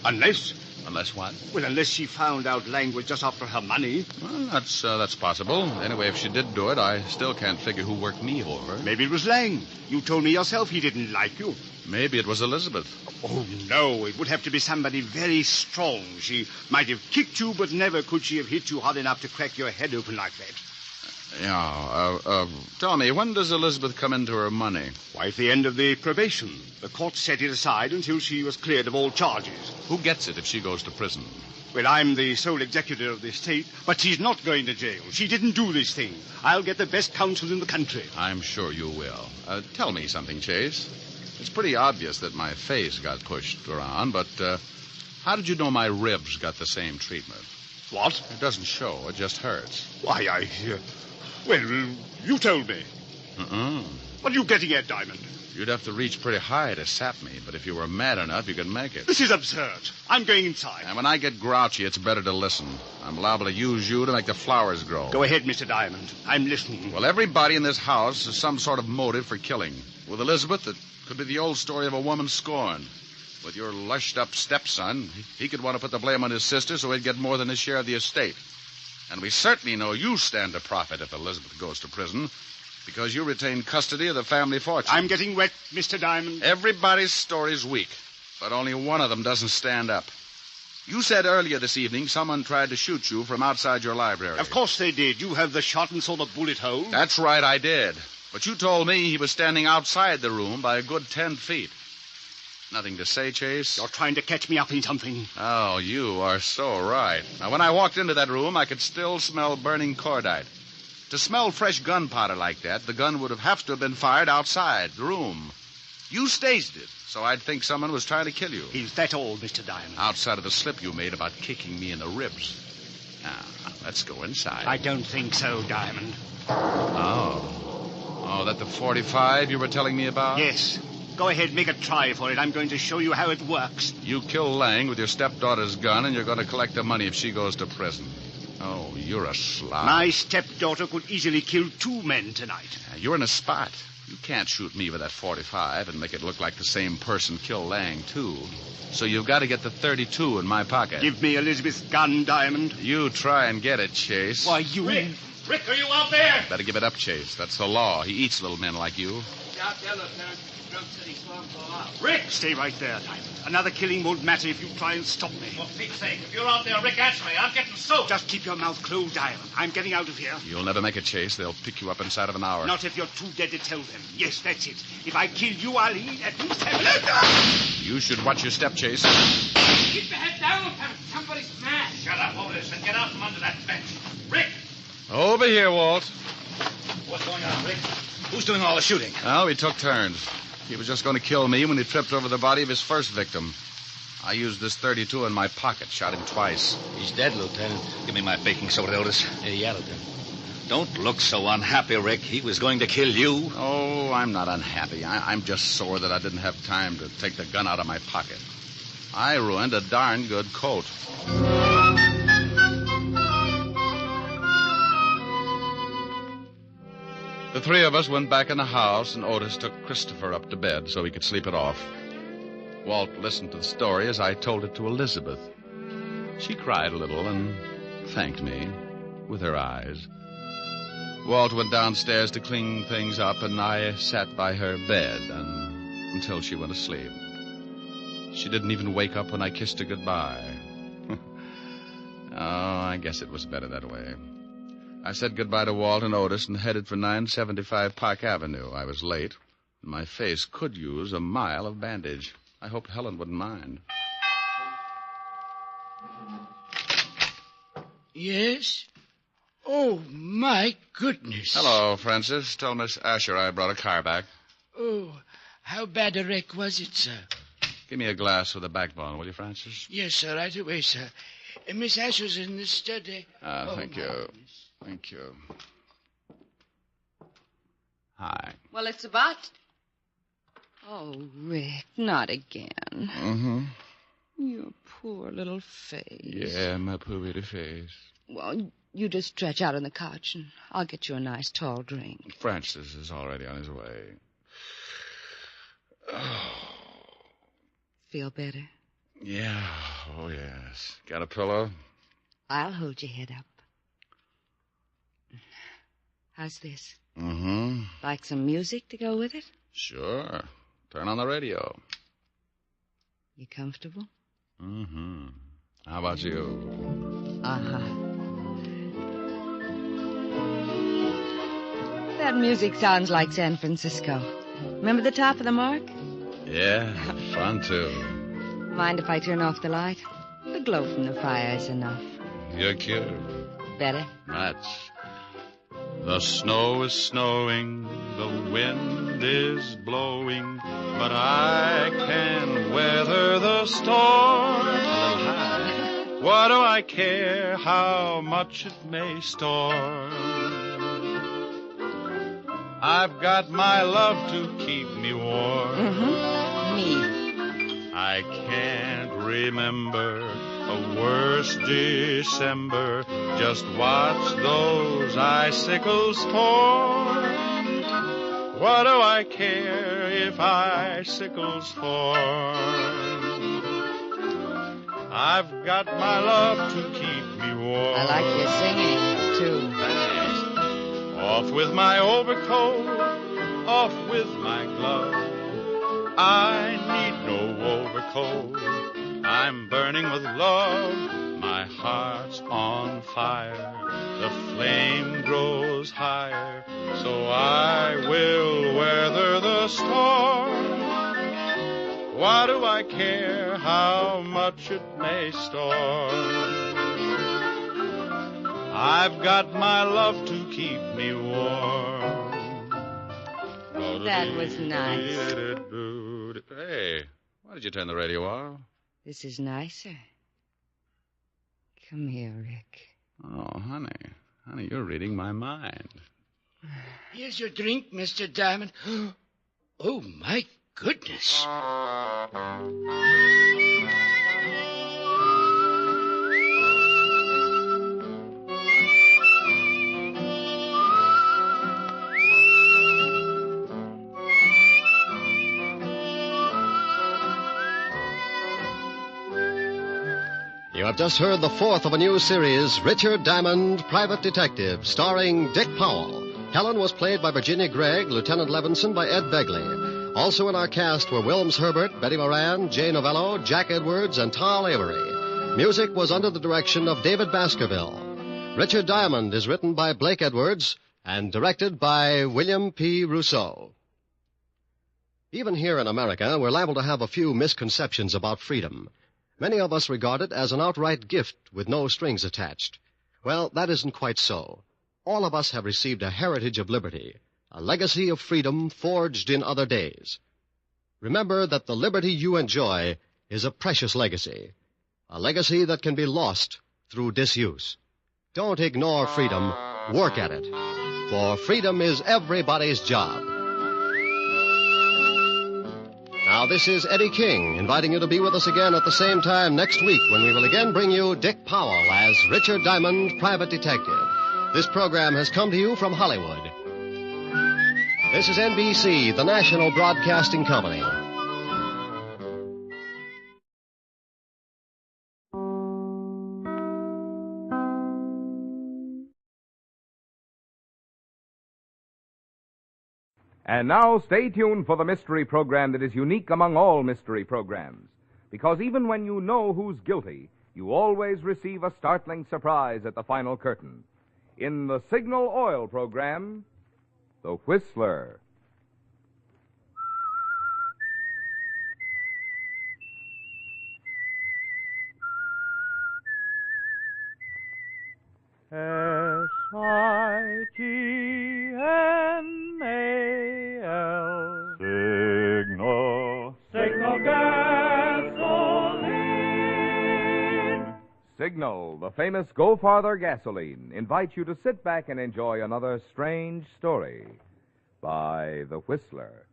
Unless... Unless what? Well, unless she found out Lang was just after her money. Well, that's possible. Anyway, if she did do it, I still can't figure who worked me over. Maybe it was Lang. You told me yourself he didn't like you. Maybe it was Elizabeth. Oh, no. It would have to be somebody very strong. She might have kicked you, but never could she have hit you hard enough to crack your head open like that. Tell me, when does Elizabeth come into her money? Why, at the end of the probation. The court set it aside until she was cleared of all charges. Who gets it if she goes to prison? Well, I'm the sole executor of the estate, but she's not going to jail. She didn't do this thing. I'll get the best counsel in the country. I'm sure you will. Tell me something, Chase. It's pretty obvious that my face got pushed around, but how did you know my ribs got the same treatment? What? It doesn't show. It just hurts. Why, Well, you told me. What are you getting at, Diamond? You'd have to reach pretty high to sap me, but if you were mad enough, you could make it. This is absurd. I'm going inside. And when I get grouchy, it's better to listen. I'm liable to use you to make the flowers grow. Go ahead, Mr. Diamond. I'm listening. Well, everybody in this house has some sort of motive for killing. With Elizabeth, it could be the old story of a woman scorned. With your lushed-up stepson, he could want to put the blame on his sister so he'd get more than his share of the estate. And we certainly know you stand to profit if Elizabeth goes to prison, because you retain custody of the family fortune. I'm getting wet, Mr. Diamond. Everybody's story's weak, but only one of them doesn't stand up. You said earlier this evening someone tried to shoot you from outside your library. Of course they did. You have the shot and saw the bullet hole. That's right, I did. But you told me he was standing outside the room by a good 10 feet. Nothing to say, Chase? You're trying to catch me up in something. Oh, you are so right. Now, when I walked into that room, I could still smell burning cordite. To smell fresh gunpowder like that, the gun would have to have been fired outside the room. You staged it, so I'd think someone was trying to kill you. Is that all, Mr. Diamond? Outside of the slip you made about kicking me in the ribs. Now, let's go inside. I don't think so, Diamond. Oh, that the .45 you were telling me about? Yes. Go ahead, make a try for it. I'm going to show you how it works. You kill Lang with your stepdaughter's gun, and you're going to collect the money if she goes to prison. Oh, you're a slob. My stepdaughter could easily kill 2 men tonight. You're in a spot. You can't shoot me with that .45 and make it look like the same person killed Lang, too. So you've got to get the .32 in my pocket. Give me Elizabeth's gun, Diamond. You try and get it, Chase. Why, you... Rick, are you out there? Better give it up, Chase. That's the law. He eats little men like you. Out there, Lieutenant. Drunk said he saw him fall out. Rick! Stay right there, Diamond. Another killing won't matter if you try and stop me. For Pete's sake, if you're out there, Rick, answer me. I'm getting soaked. Just keep your mouth closed, Diamond. I'm getting out of here. You'll never make it, Chase. They'll pick you up inside of an hour. Not if you're too dead to tell them. Yes, that's it. If I kill you, I'll eat at least 10 minutes. You should watch your step, Chase. Keep your head down, Lieutenant. Somebody's smashed. Shut up, Otis, and get out from under that bench. Rick! Over here, Walt. What's going on, Rick? Who's doing all the shooting? Well, we took turns. He was just going to kill me when he tripped over the body of his first victim. I used this .32 in my pocket, shot him twice. He's dead, Lieutenant. Give me my baking soda, Otis. Yeah, Lieutenant. Don't look so unhappy, Rick. He was going to kill you. Oh, I'm not unhappy. I'm just sore that I didn't have time to take the gun out of my pocket. I ruined a darn good coat. The 3 of us went back in the house, and Otis took Christopher up to bed so he could sleep it off. Walt listened to the story as I told it to Elizabeth. She cried a little and thanked me with her eyes. Walt went downstairs to clean things up, and I sat by her bed until she went to sleep. She didn't even wake up when I kissed her goodbye. Oh, I guess it was better that way. I said goodbye to Walt and Otis and headed for 975 Park Avenue. I was late. My face could use a mile of bandage. I hoped Helen wouldn't mind. Yes? Oh, my goodness. Hello, Francis. Tell Miss Asher I brought a car back. Oh, how bad a wreck was it, sir? Give me a glass with a backbone, will you, Francis? Yes, sir, right away, sir. Miss Asher's in the study. Thank you. Thank you. Hi. Well, it's about... Oh, Rick, not again. Mm-hmm. Your poor little face. Yeah, my poor little face. Well, you just stretch out on the couch, and I'll get you a nice tall drink. Francis is already on his way. Oh. Feel better? Yeah, oh, yes. Got a pillow? I'll hold your head up. How's this? Mm-hmm. Like some music to go with it? Sure. Turn on the radio. You comfortable? Mm-hmm. How about you? Uh-huh. That music sounds like San Francisco. Remember the top of the mark? Yeah, fun, too. Mind if I turn off the light? The glow from the fire is enough. You're cute. Better? Much. The snow is snowing, the wind is blowing, but I can weather the storm. A little high. What do I care how much it may storm? I've got my love to keep me warm. Mm-hmm. Me. I can't remember a worse December. Just watch those icicles pour. What do I care if icicles form? I've got my love to keep me warm. I like your singing, too. Thanks. Off with my overcoat, off with my glove. I need no overcoat. I'm burning with love. My heart's on fire. The flame grows higher. So I will weather the storm. Why do I care how much it may storm? I've got my love to keep me warm. That was nice. Hey, why did you turn the radio off? This is nicer. Come here, Rick. Oh, honey. Honey, you're reading my mind. Here's your drink, Mr. Diamond. Oh, my goodness. You have just heard the fourth of a new series, Richard Diamond, Private Detective, starring Dick Powell. Helen was played by Virginia Gregg, Lieutenant Levinson by Ed Begley. Also in our cast were Wilms Herbert, Betty Moran, Jay Novello, Jack Edwards, and Tal Avery. Music was under the direction of David Baskerville. Richard Diamond is written by Blake Edwards and directed by William P. Rousseau. Even here in America, we're liable to have a few misconceptions about freedom. Many of us regard it as an outright gift with no strings attached. Well, that isn't quite so. All of us have received a heritage of liberty, a legacy of freedom forged in other days. Remember that the liberty you enjoy is a precious legacy, a legacy that can be lost through disuse. Don't ignore freedom, work at it, for freedom is everybody's job. Now, this is Eddie King, inviting you to be with us again at the same time next week when we will again bring you Dick Powell as Richard Diamond, Private Detective. This program has come to you from Hollywood. This is NBC, the national broadcasting company. And now, stay tuned for the mystery program that is unique among all mystery programs. Because even when you know who's guilty, you always receive a startling surprise at the final curtain. In the Signal Oil program, The Whistler. SIGNAL. Signal gasoline. Signal, the famous Go Farther gasoline, invites you to sit back and enjoy another strange story by The Whistler.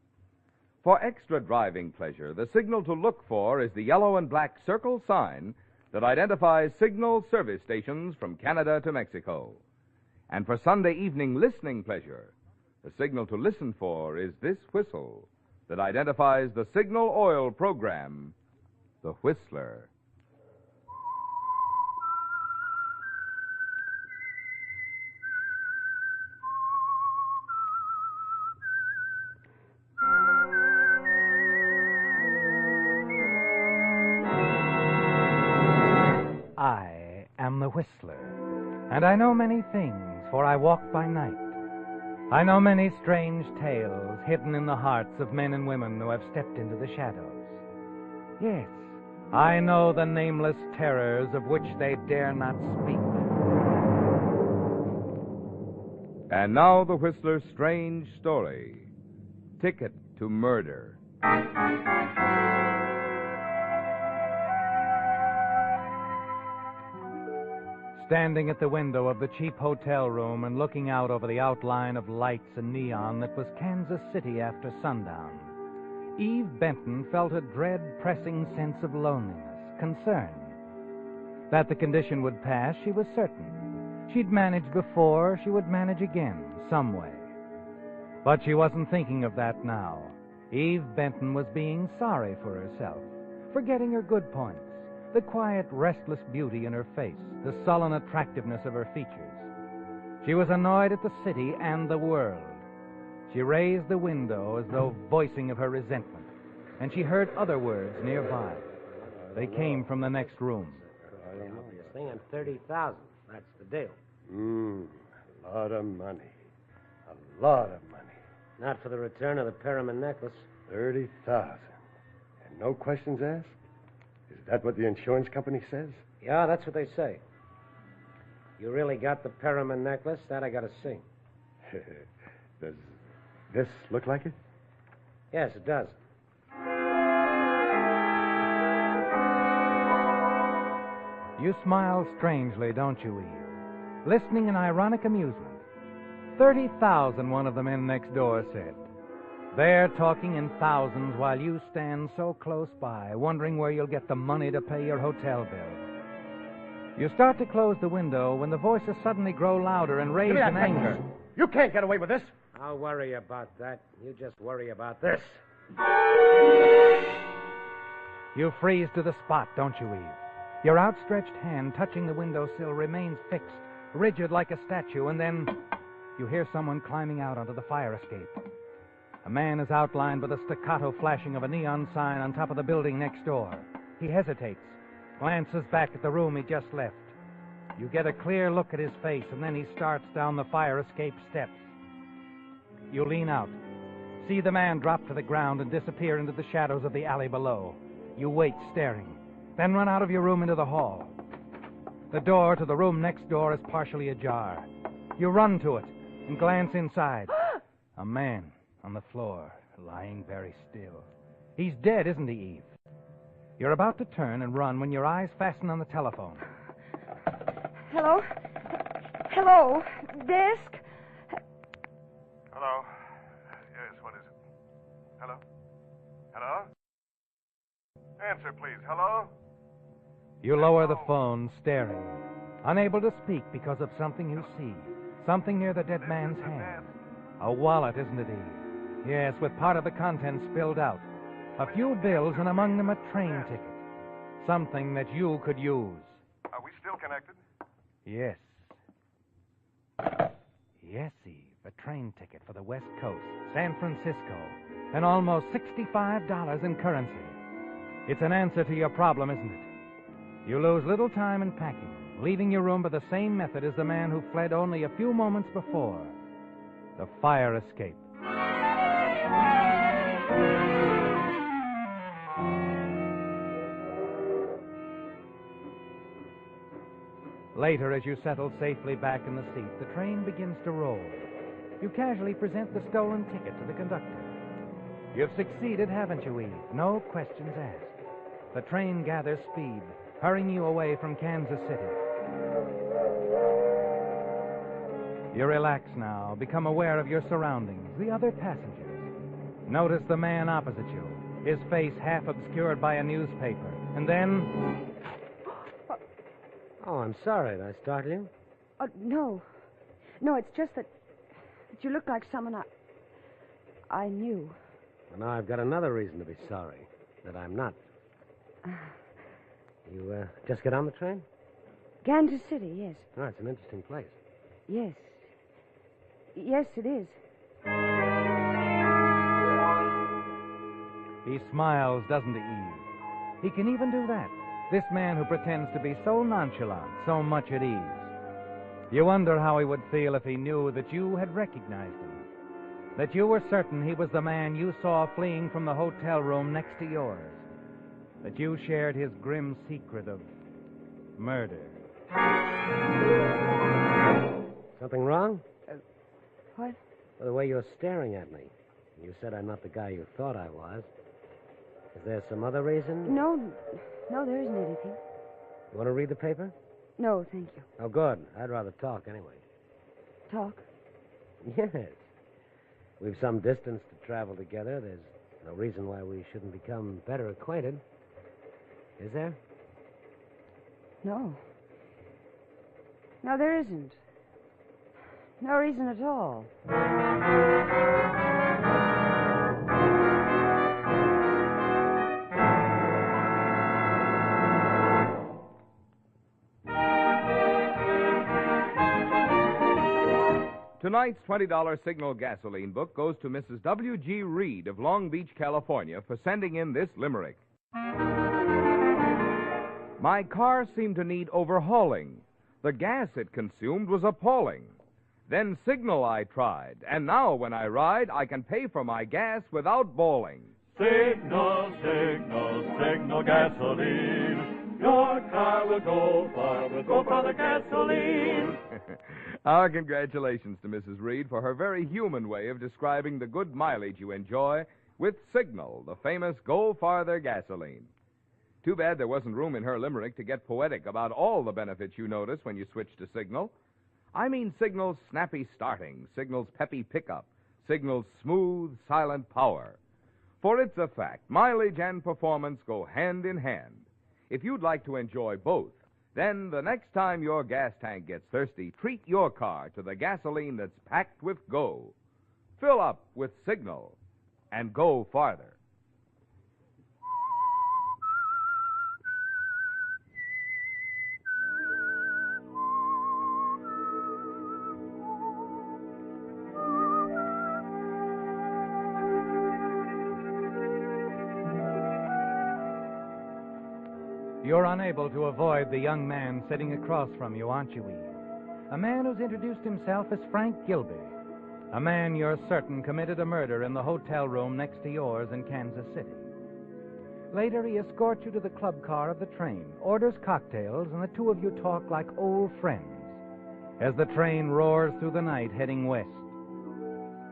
For extra driving pleasure, the signal to look for is the yellow and black circle sign that identifies Signal service stations from Canada to Mexico. And for Sunday evening listening pleasure, the signal to listen for is this whistle that identifies the Signal Oil program, The Whistler. I am the Whistler, and I know many things, for I walk by night. I know many strange tales hidden in the hearts of men and women who have stepped into the shadows. Yes, I know the nameless terrors of which they dare not speak. And now the Whistler's strange story, Ticket to Murder. Standing at the window of the cheap hotel room and looking out over the outline of lights and neon that was Kansas City after sundown, Eve Benton felt a dread, pressing sense of loneliness, concern. That the condition would pass, she was certain. She'd managed before, she would manage again, some way. But she wasn't thinking of that now. Eve Benton was being sorry for herself, forgetting her good points. The quiet, restless beauty in her face, the sullen attractiveness of her features. She was annoyed at the city and the world. She raised the window as though voicing of her resentment, and she heard other words nearby. They came from the next room. You're saying 30,000. That's the deal. A lot of money. A lot of money. Not for the return of the Perriman necklace. 30,000. And no questions asked? Is that what the insurance company says? Yeah, that's what they say. You really got the Perriman necklace? That I gotta see. Does this look like it? Yes, it does. You smile strangely, don't you, Eve? Listening in ironic amusement. 30,000, one of the men next door said. They're talking in thousands while you stand so close by, wondering where you'll get the money to pay your hotel bill. You start to close the window when the voices suddenly grow louder and raised in anger. You can't get away with this. I'll worry about that. You just worry about this. You freeze to the spot, don't you, Eve? Your outstretched hand touching the windowsill remains fixed, rigid like a statue, and then you hear someone climbing out onto the fire escape. A man is outlined by the staccato flashing of a neon sign on top of the building next door. He hesitates, glances back at the room he just left. You get a clear look at his face, and then he starts down the fire escape steps. You lean out, see the man drop to the ground and disappear into the shadows of the alley below. You wait, staring, then run out of your room into the hall. The door to the room next door is partially ajar. You run to it and glance inside. A man on the floor, lying very still. He's dead, isn't he, Eve? You're about to turn and run when your eyes fasten on the telephone. Hello? Hello? Desk? Hello? Yes, what is it? Hello? Hello? Answer, please. Hello? You lower the phone, staring, unable to speak because of something you see, something near the dead man's hand. A wallet, isn't it, Eve? Yes, with part of the contents spilled out. A few bills, and among them a train ticket. Something that you could use. Are we still connected? Yes. Yes, Eve. A train ticket for the West Coast, San Francisco, and almost $65 in currency. It's an answer to your problem, isn't it? You lose little time in packing, leaving your room by the same method as the man who fled only a few moments before. The fire escape. Later, as you settle safely back in the seat, the train begins to roll. You casually present the stolen ticket to the conductor. You've succeeded, haven't you, Eve? No questions asked. The train gathers speed, hurrying you away from Kansas City. You relax now, become aware of your surroundings, the other passengers. Notice the man opposite you, his face half obscured by a newspaper. And then... Oh, I'm sorry. Did I startle you? Oh, no. No, it's just that you look like someone I knew. Well, now I've got another reason to be sorry, that I'm not. You just get on the train? Kansas City, yes. Oh, it's an interesting place. Yes. Yes, it is. He smiles, doesn't he, Eve? He can even do that. This man who pretends to be so nonchalant, so much at ease. You wonder how he would feel if he knew that you had recognized him. That you were certain he was the man you saw fleeing from the hotel room next to yours. That you shared his grim secret of murder. Something wrong? What? Well, the way you're staring at me. You said I'm not the guy you thought I was. Is there some other reason? No, there isn't anything. You want to read the paper? No, thank you. Oh, good. I'd rather talk anyway. Talk? Yes. We've some distance to travel together. There's no reason why we shouldn't become better acquainted. Is there? No. No, there isn't. No reason at all. Tonight's $20 Signal gasoline book goes to Mrs. W.G. Reed of Long Beach, California, for sending in this limerick. My car seemed to need overhauling. The gas it consumed was appalling. Then Signal I tried, and now when I ride, I can pay for my gas without bawling. Signal, signal, signal gasoline. Your car will go far the gasoline. Our congratulations to Mrs. Reed for her very human way of describing the good mileage you enjoy with Signal, the famous Go Farther gasoline. Too bad there wasn't room in her limerick to get poetic about all the benefits you notice when you switch to Signal. I mean Signal's snappy starting, Signal's peppy pickup, Signal's smooth, silent power. For it's a fact, mileage and performance go hand in hand. If you'd like to enjoy both, then the next time your gas tank gets thirsty, treat your car to the gasoline that's packed with go. Fill up with Signal and go farther. You're unable to avoid the young man sitting across from you, aren't you, Eve? A man who's introduced himself as Frank Gilby. A man you're certain committed a murder in the hotel room next to yours in Kansas City. Later, he escorts you to the club car of the train, orders cocktails, and the two of you talk like old friends as the train roars through the night heading west.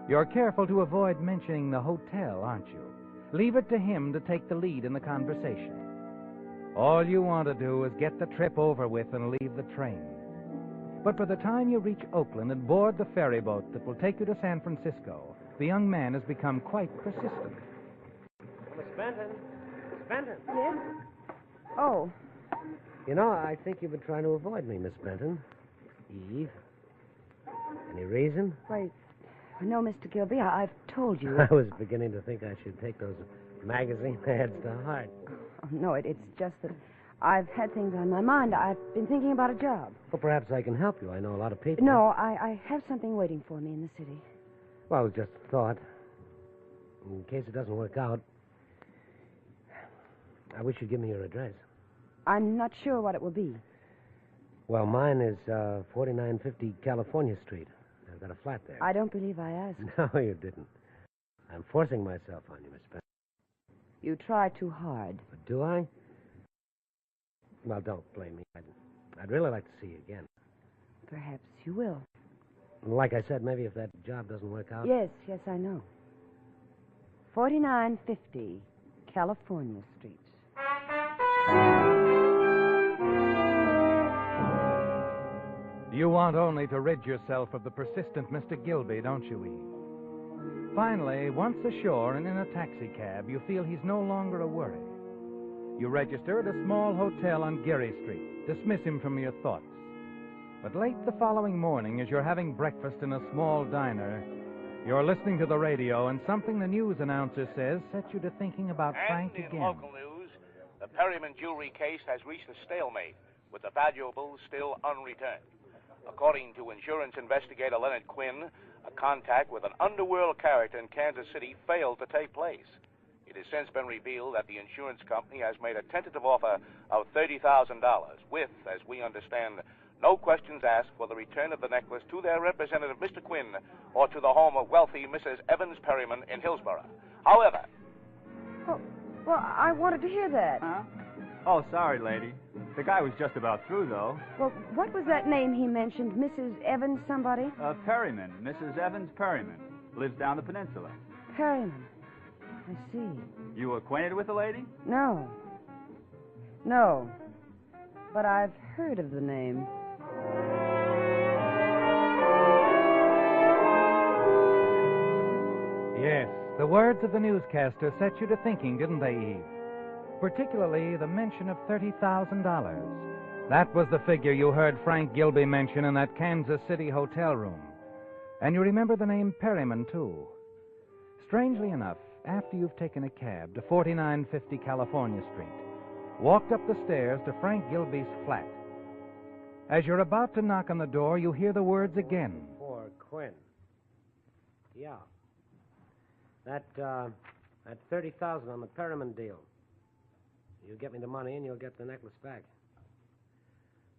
You're careful to avoid mentioning the hotel, aren't you? Leave it to him to take the lead in the conversation. All you want to do is get the trip over with and leave the train. But by the time you reach Oakland and board the ferry boat that will take you to San Francisco, the young man has become quite persistent. Miss Benton. Miss Benton. Yes? Oh. You know, I think you've been trying to avoid me, Miss Benton. Eve. Any reason? Why, no, Mr. Gilby, I've told you. I was beginning to think I should take those magazine ads to heart. Oh, no, it's just that I've had things on my mind. I've been thinking about a job. Well, perhaps I can help you. I know a lot of people. No, I have something waiting for me in the city. Well, it was just a thought. In case it doesn't work out, I wish you'd give me your address. I'm not sure what it will be. Well, mine is 4950 California Street. I've got a flat there. I don't believe I asked. No, you didn't. I'm forcing myself on you, Miss Benton. You try too hard. But do I? Well, don't blame me. I'd really like to see you again. Perhaps you will. Like I said, maybe if that job doesn't work out... Yes, I know. 4950 California Street. You want only to rid yourself of the persistent Mr. Gilby, don't you, Eve? Finally, once ashore and in a taxicab, you feel he's no longer a worry. You register at a small hotel on Geary Street. Dismiss him from your thoughts. But late the following morning, as you're having breakfast in a small diner, you're listening to the radio, and something the news announcer says sets you to thinking about Frank And in again. local news, the Perryman jewelry case has reached a stalemate, with the valuables still unreturned. According to insurance investigator Leonard Quinn, a contact with an underworld character in Kansas City failed to take place. It has since been revealed that the insurance company has made a tentative offer of $30,000 with, as we understand, no questions asked for the return of the necklace to their representative, Mr. Quinn, or to the home of wealthy Mrs. Evans Perryman in Hillsborough. However... Well, I wanted to hear that. Huh? Oh, sorry, lady. The guy was just about through, though. Well, what was that name he mentioned? Mrs. Evans somebody? Perryman. Mrs. Evans Perryman. Lives down the peninsula. Perryman. I see. You acquainted with the lady? No. But I've heard of the name. Yes, the words of the newscaster set you to thinking, didn't they, Eve? Particularly the mention of $30,000. That was the figure you heard Frank Gilby mention in that Kansas City hotel room. And you remember the name Perryman, too. Strangely enough, after you've taken a cab to 4950 California Street, walked up the stairs to Frank Gilby's flat. As you're about to knock on the door, you hear the words again. For Quinn. Yeah. That $30,000 on the Perryman deal. You get me the money and you'll get the necklace back.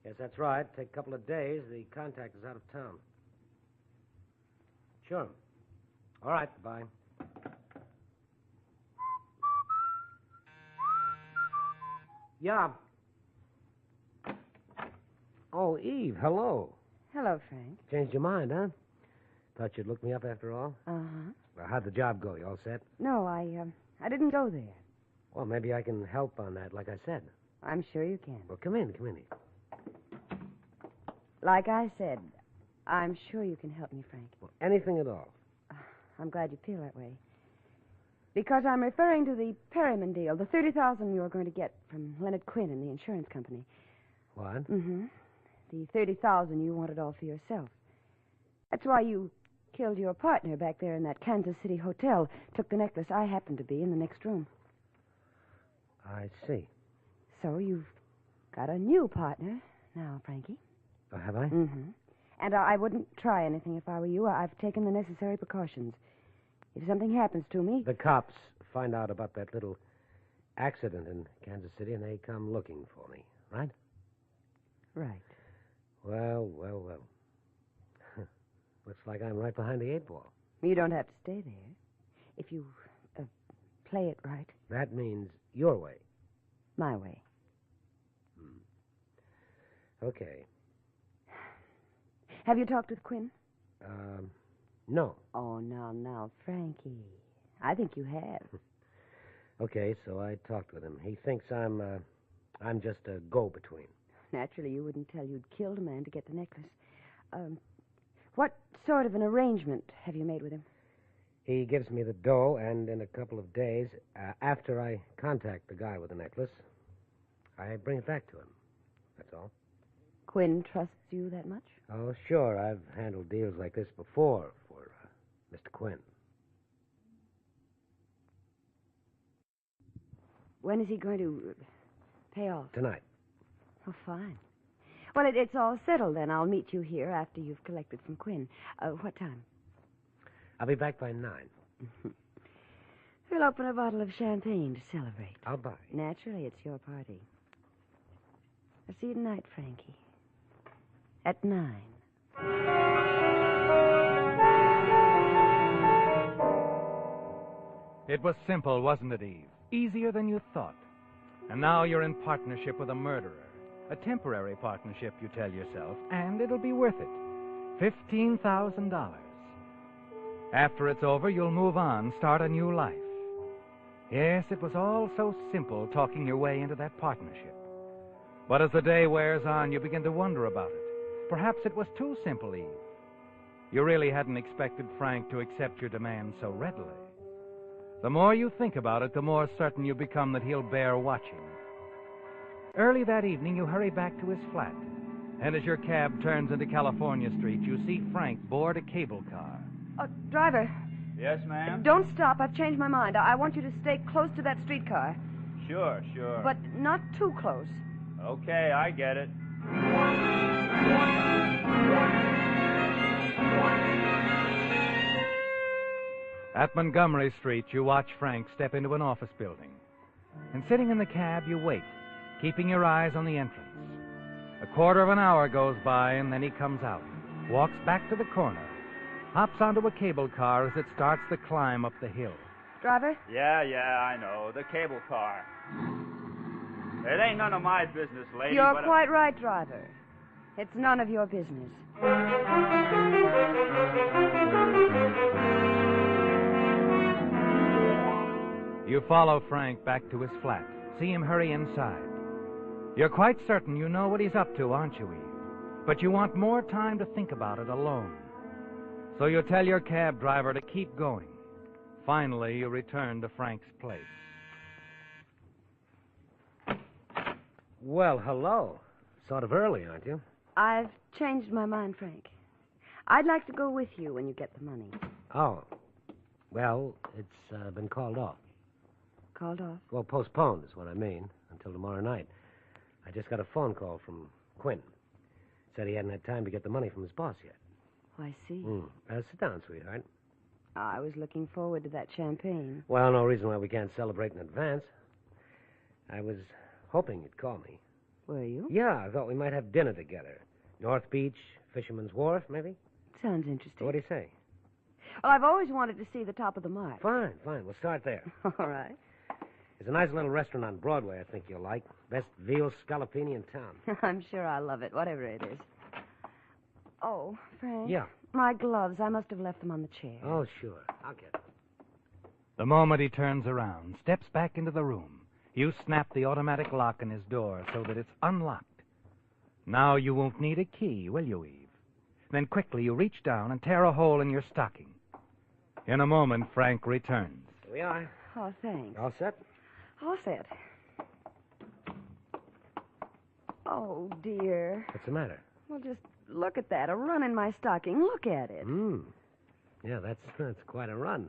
Yes, that's right. Take a couple of days. The contact is out of town. Sure. All right, bye. Yeah. Oh, Eve, hello. Hello, Frank. Changed your mind, huh? Thought you'd look me up after all? Uh-huh. Well, how'd the job go? You all set? No, I didn't go there. Well, maybe I can help on that, like I said. I'm sure you can. Well, come in, Eve. Like I said, I'm sure you can help me, Frank. Well, anything at all. I'm glad you feel that way. Because I'm referring to the Perryman deal, the $30,000 you were going to get from Leonard Quinn and the insurance company. What? Mm-hmm. The $30,000 you wanted all for yourself. That's why you killed your partner back there in that Kansas City hotel, took the necklace I happened to be in the next room. I see. So you've got a new partner now, Frankie. Oh, have I? Mm-hmm. And I wouldn't try anything if I were you. I've taken the necessary precautions. If something happens to me... The cops find out about that little accident in Kansas City, and they come looking for me, right? Right. Well. Looks like I'm right behind the 8 ball. You don't have to stay there. If you play it right. That means your way. My way. Okay. Have you talked with Quinn? No. Oh, now, Frankie. I think you have. Okay, so I talked with him. He thinks I'm just a go-between. Naturally, you wouldn't tell you'd killed a man to get the necklace. What sort of an arrangement have you made with him? He gives me the dough, and in a couple of days, after I contact the guy with the necklace, I bring it back to him. That's all. Quinn trusts you that much? Oh, sure. I've handled deals like this before for Mr. Quinn. When is he going to pay off? Tonight. Oh, fine. Well, it's all settled then. I'll meet you here after you've collected from Quinn. What time? I'll be back by 9. We'll open a bottle of champagne to celebrate. I'll buy. Naturally, it's your party. I'll see you tonight, Frankie. At 9. It was simple, wasn't it, Eve? Easier than you thought. And now you're in partnership with a murderer. A temporary partnership, you tell yourself, and it'll be worth it. $15,000. After it's over, you'll move on, start a new life. Yes, it was all so simple, talking your way into that partnership. But as the day wears on, you begin to wonder about it. Perhaps it was too simple, Eve. You really hadn't expected Frank to accept your demand so readily. The more you think about it, the more certain you become that he'll bear watching. Early that evening, you hurry back to his flat. And as your cab turns into California Street, you see Frank board a cable car. Driver. Yes, ma'am? Don't stop. I've changed my mind. I want you to stay close to that streetcar. Sure. But not too close. Okay, I get it. At Montgomery Street, you watch Frank step into an office building. And sitting in the cab, you wait, keeping your eyes on the entrance. A quarter of an hour goes by, and then he comes out, walks back to the corner, hops onto a cable car as it starts the climb up the hill. Driver? Yeah, I know. The cable car. It ain't none of my business, lady. You're quite right, driver. It's none of your business. You follow Frank back to his flat, see him hurry inside. You're quite certain you know what he's up to, aren't you, Eve? But you want more time to think about it alone. So you tell your cab driver to keep going. Finally, you return to Frank's place. Well, hello. Sort of early, aren't you? I've changed my mind, Frank. I'd like to go with you when you get the money. Oh. Well, it's been called off. Called off? Well, postponed is what I mean, until tomorrow night. I just got a phone call from Quinn. Said he hadn't had time to get the money from his boss yet. Oh, I see. Sit down, sweetheart. I was looking forward to that champagne. Well, no reason why we can't celebrate in advance. I was hoping you'd call me. Were you? Yeah, I thought we might have dinner together. North Beach, Fisherman's Wharf, maybe? Sounds interesting. What do you say? Well, I've always wanted to see the top of the Mark. Fine. We'll start there. All right. There's a nice little restaurant on Broadway I think you'll like. Best veal scallopini in town. I'm sure I'll love it, whatever it is. Oh, Frank. Yeah. My gloves. I must have left them on the chair. Oh, sure. I'll get them. The moment he turns around, steps back into the room, you snap the automatic lock in his door so that it's unlocked. Now you won't need a key, will you, Eve? Then quickly you reach down and tear a hole in your stocking. In a moment, Frank returns. Here we are. Oh, thanks. All set? All set. Oh, dear. What's the matter? Well, just look at that. A run in my stocking. Look at it. Yeah, that's quite a run.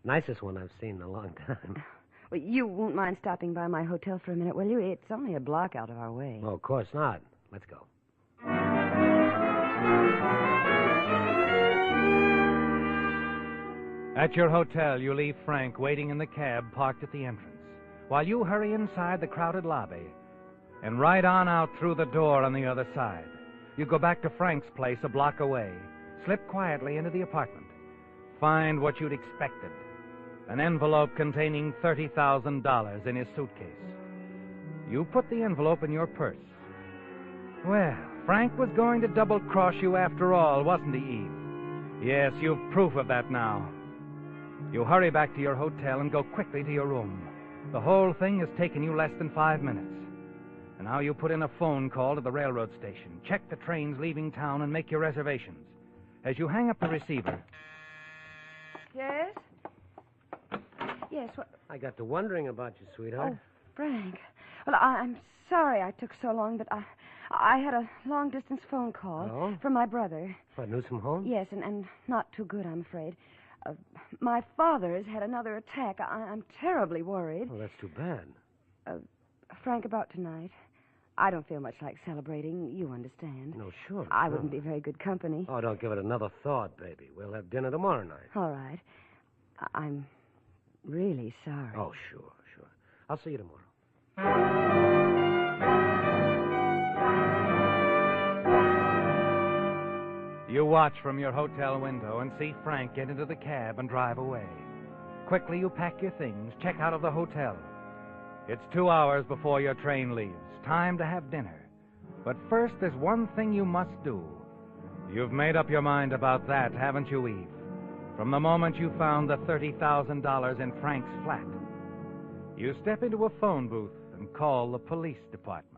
Nicest one I've seen in a long time. Well, you won't mind stopping by my hotel for a minute, will you? It's only a block out of our way. Oh, of course not. Let's go. At your hotel, you leave Frank waiting in the cab parked at the entrance, while you hurry inside the crowded lobby and right on out through the door on the other side. You go back to Frank's place a block away, slip quietly into the apartment, find what you'd expected, an envelope containing $30,000 in his suitcase. You put the envelope in your purse. Well, Frank was going to double-cross you after all, wasn't he, Eve? Yes, you've proof of that now. You hurry back to your hotel and go quickly to your room. The whole thing has taken you less than 5 minutes. And now you put in a phone call to the railroad station, check the trains leaving town, and make your reservations. As you hang up the receiver... Yes? Yes, what... I got to wondering about you, sweetheart. Oh, Frank. Well, I'm sorry I took so long, but I had a long-distance phone call from my brother. What, news from home? Yes, and not too good, I'm afraid. My father's had another attack. I'm terribly worried. Oh, that's too bad. Frank, about tonight. I don't feel much like celebrating. You understand. No, sure. I wouldn't be very good company. Oh, don't give it another thought, baby. We'll have dinner tomorrow night. All right. I'm really sorry. Oh, sure. I'll see you tomorrow. You watch from your hotel window and see Frank get into the cab and drive away. Quickly, you pack your things, check out of the hotel. It's 2 hours before your train leaves. Time to have dinner. But first, there's one thing you must do. You've made up your mind about that, haven't you, Eve? From the moment you found the $30,000 in Frank's flat. You step into a phone booth and call the police department.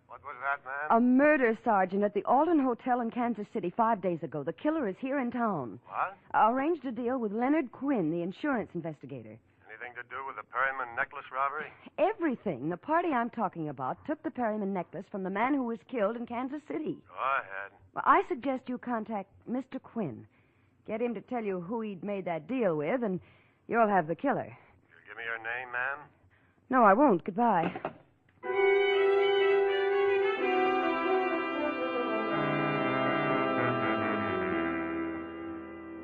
What was that, man? A murder sergeant at the Alden Hotel in Kansas City 5 days ago. The killer is here in town. What? Arranged a deal with Leonard Quinn, the insurance investigator. Anything to do with the Perryman necklace robbery? Everything. The party I'm talking about took the Perryman necklace from the man who was killed in Kansas City. Go ahead. Well, I suggest you contact Mr. Quinn. Get him to tell you who he'd made that deal with, and you'll have the killer. You give me your name, ma'am? No, I won't. Goodbye.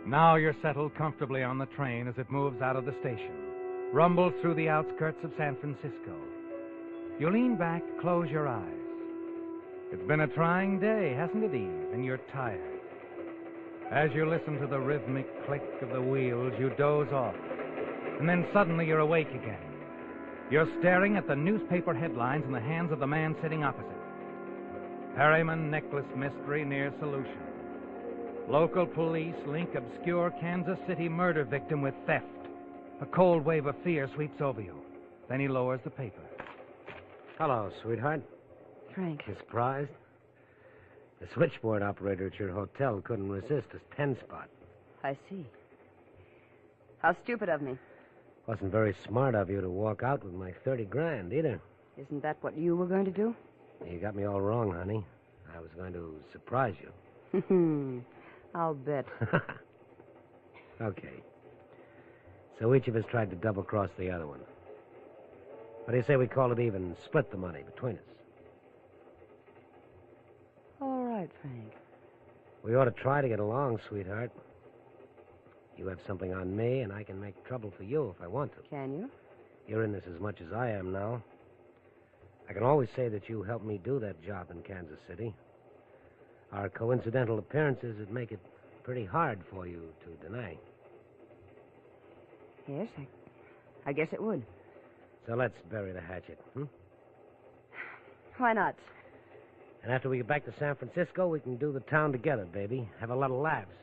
Now you're settled comfortably on the train as it moves out of the station, rumbles through the outskirts of San Francisco. You lean back, close your eyes. It's been a trying day, hasn't it, Eve? And you're tired. As you listen to the rhythmic click of the wheels, you doze off. And then suddenly you're awake again. You're staring at the newspaper headlines in the hands of the man sitting opposite. Perryman necklace mystery near solution. Local police link obscure Kansas City murder victim with theft. A cold wave of fear sweeps over you. Then he lowers the paper. Hello, sweetheart. Frank. You surprised? The switchboard operator at your hotel couldn't resist a 10-spot. I see. How stupid of me. Wasn't very smart of you to walk out with my 30 grand, either. Isn't that what you were going to do? You got me all wrong, honey. I was going to surprise you. I'll bet. Okay. So each of us tried to double-cross the other one. What do you say we call it even and split the money between us? All right, Frank. We ought to try to get along, sweetheart. You have something on me, and I can make trouble for you if I want to. Can you? You're in this as much as I am now. I can always say that you helped me do that job in Kansas City. Our coincidental appearances would make it pretty hard for you to deny. Yes, I guess it would. So let's bury the hatchet, Why not? And after we get back to San Francisco, we can do the town together, baby. Have a lot of laughs.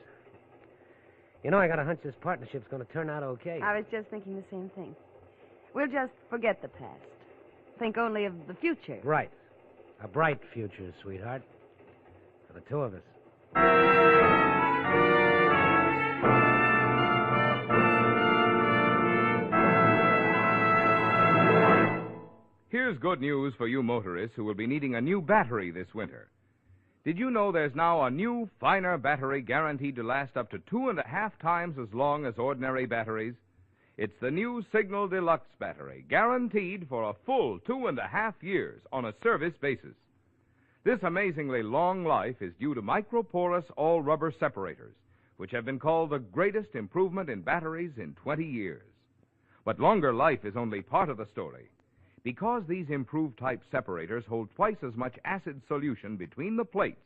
You know, I got a hunch this partnership's going to turn out okay. I was just thinking the same thing. We'll just forget the past. Think only of the future. Right. A bright future, sweetheart. For the two of us. Here's good news for you motorists who will be needing a new battery this winter. Did you know there's now a new, finer battery guaranteed to last up to 2.5 times as long as ordinary batteries? It's the new Signal Deluxe battery, guaranteed for a full 2.5 years on a service basis. This amazingly long life is due to microporous all-rubber separators, which have been called the greatest improvement in batteries in 20 years. But longer life is only part of the story. Because these improved type separators hold twice as much acid solution between the plates,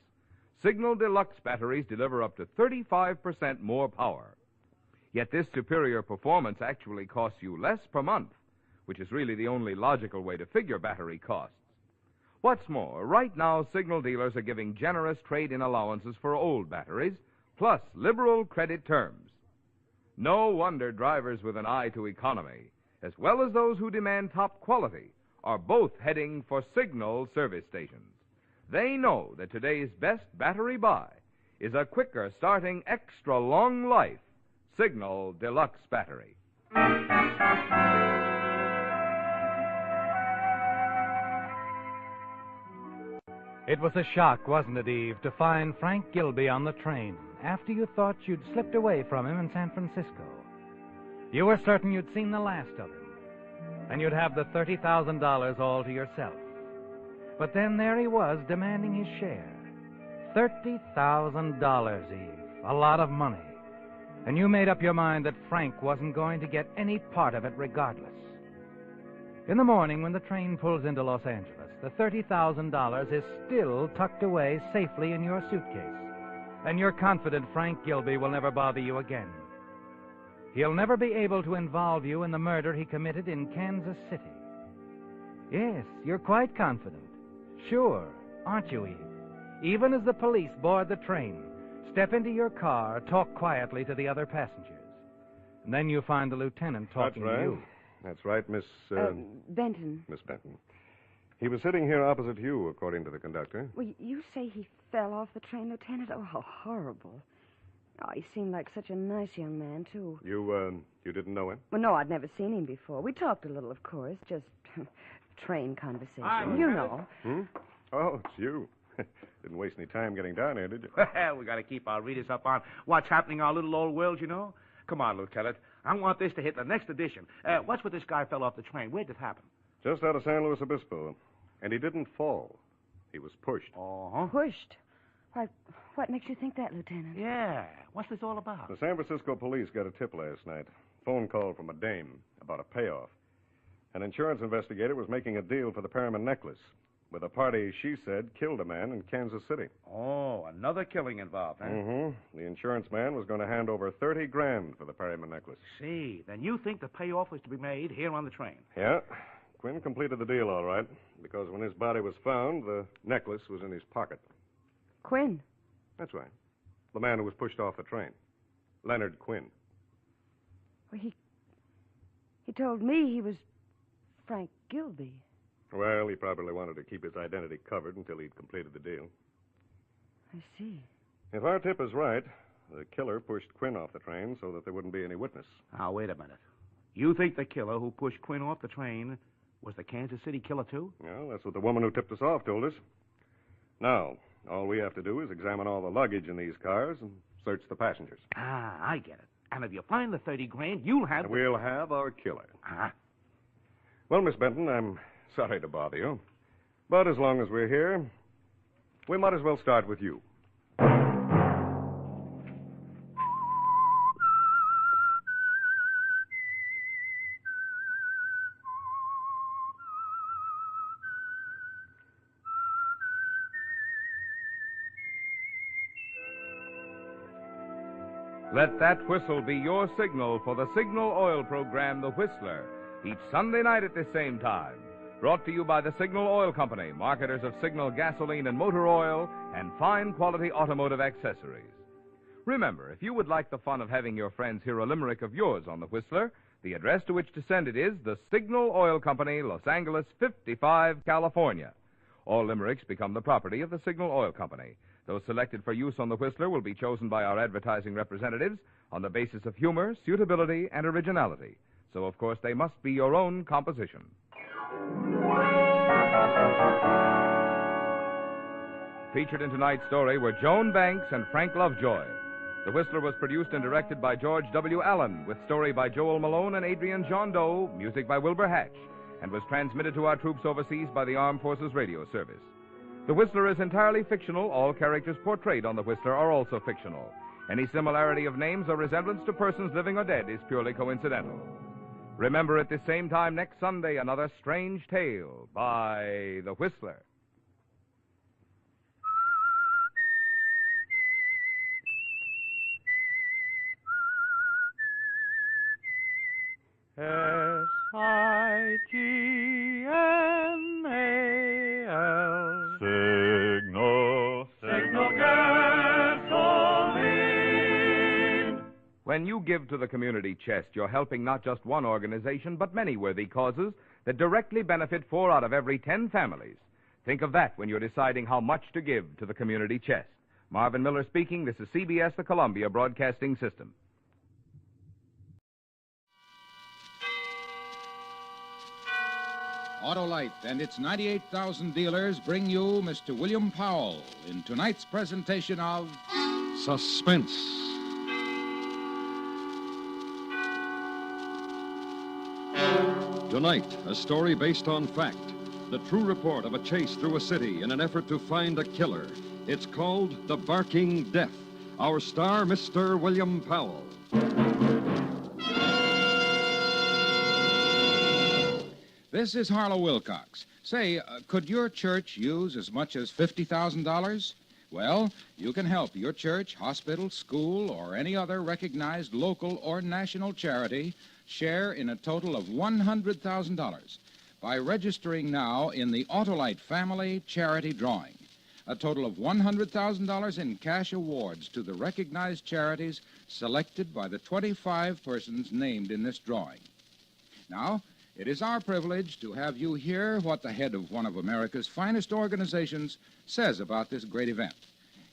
Signal Deluxe batteries deliver up to 35% more power. Yet this superior performance actually costs you less per month, which is really the only logical way to figure battery costs. What's more, right now Signal dealers are giving generous trade-in allowances for old batteries, plus liberal credit terms. No wonder drivers with an eye to economy, as well as those who demand top quality, are both heading for Signal service stations. They know that today's best battery buy is a quicker starting extra long life Signal Deluxe battery. It was a shock, wasn't it, Eve, to find Frank Gilby on the train after you thought you'd slipped away from him in San Francisco. You were certain you'd seen the last of him, and you'd have the $30,000 all to yourself. But then there he was, demanding his share. $30,000, Eve. A lot of money. And you made up your mind that Frank wasn't going to get any part of it regardless. In the morning, when the train pulls into Los Angeles, the $30,000 is still tucked away safely in your suitcase. And you're confident Frank Gilby will never bother you again. He'll never be able to involve you in the murder he committed in Kansas City. Yes, you're quite confident. Sure, aren't you, Eve? Even as the police board the train, step into your car, talk quietly to the other passengers. And then you find the lieutenant talking to you. That's right, Miss... Benton. Miss Benton. He was sitting here opposite you, according to the conductor. Well, you say he fell off the train, Lieutenant? Oh, how horrible. Oh, he seemed like such a nice young man, too. You didn't know him? Well, no, I'd never seen him before. We talked a little, of course, just train conversation. You know. Oh, it's you. Didn't waste any time getting down here, did you? Well, we got to keep our readers up on what's happening in our little old world, you know. Come on, Lieutenant. I want this to hit the next edition. What's with this guy fell off the train? Where'd it happen? Just out of San Luis Obispo. And he didn't fall. He was pushed. Uh-huh. Pushed? Why, what makes you think that, Lieutenant? Yeah. What's this all about? The San Francisco police got a tip last night. Phone call from a dame about a payoff. An insurance investigator was making a deal for the Perriman necklace with a party she said killed a man in Kansas City. Oh, another killing involved, huh? Mm-hmm. The insurance man was going to hand over $30,000 for the Perriman necklace. See, then you think the payoff was to be made here on the train? Yeah. Quinn completed the deal all right, because when his body was found, the necklace was in his pocket. Quinn? That's right. The man who was pushed off the train. Leonard Quinn. Well, he told me he was Frank Gilby. Well, he probably wanted to keep his identity covered until he'd completed the deal. I see. If our tip is right, the killer pushed Quinn off the train so that there wouldn't be any witness. Now, wait a minute. You think the killer who pushed Quinn off the train was the Kansas City killer, too? Well, that's what the woman who tipped us off told us. Now, all we have to do is examine all the luggage in these cars and search the passengers. Ah, I get it. And if you find the $30,000, you'll have... And we'll have our killer. Ah. Well, Miss Benton, I'm sorry to bother you. But as long as we're here, we might as well start with you. Let that whistle be your signal for the Signal Oil program, The Whistler, each Sunday night at this same time. Brought to you by the Signal Oil Company, marketers of Signal gasoline and motor oil and fine quality automotive accessories. Remember, if you would like the fun of having your friends hear a limerick of yours on The Whistler, the address to which to send it is the Signal Oil Company, Los Angeles 55, California. All limericks become the property of the Signal Oil Company. Those selected for use on The Whistler will be chosen by our advertising representatives on the basis of humor, suitability, and originality. So, of course, they must be your own composition. Featured in tonight's story were Joan Banks and Frank Lovejoy. The Whistler was produced and directed by George W. Allen, with story by Joel Malone and Adrian John Doe, music by Wilbur Hatch, and was transmitted to our troops overseas by the Armed Forces Radio Service. The Whistler is entirely fictional. All characters portrayed on The Whistler are also fictional. Any similarity of names or resemblance to persons living or dead is purely coincidental. Remember at the same time next Sunday, another strange tale by The Whistler. SIGNAL. Signal, signal gasoline. When you give to the community chest, you're helping not just one organization, but many worthy causes that directly benefit 4 out of every 10 families. Think of that when you're deciding how much to give to the community chest. Marvin Miller speaking. This is CBS, the Columbia Broadcasting System. Autolite and its 98,000 dealers bring you Mr. William Powell in tonight's presentation of Suspense. Tonight, a story based on fact. The true report of a chase through a city in an effort to find a killer. It's called The Barking Death. Our star, Mr. William Powell. This is Harlow Wilcox. Say, could your church use as much as $50,000? Well, you can help your church, hospital, school, or any other recognized local or national charity share in a total of $100,000 by registering now in the Autolite Family Charity Drawing. A total of $100,000 in cash awards to the recognized charities selected by the 25 persons named in this drawing. Now, it is our privilege to have you hear what the head of one of America's finest organizations says about this great event.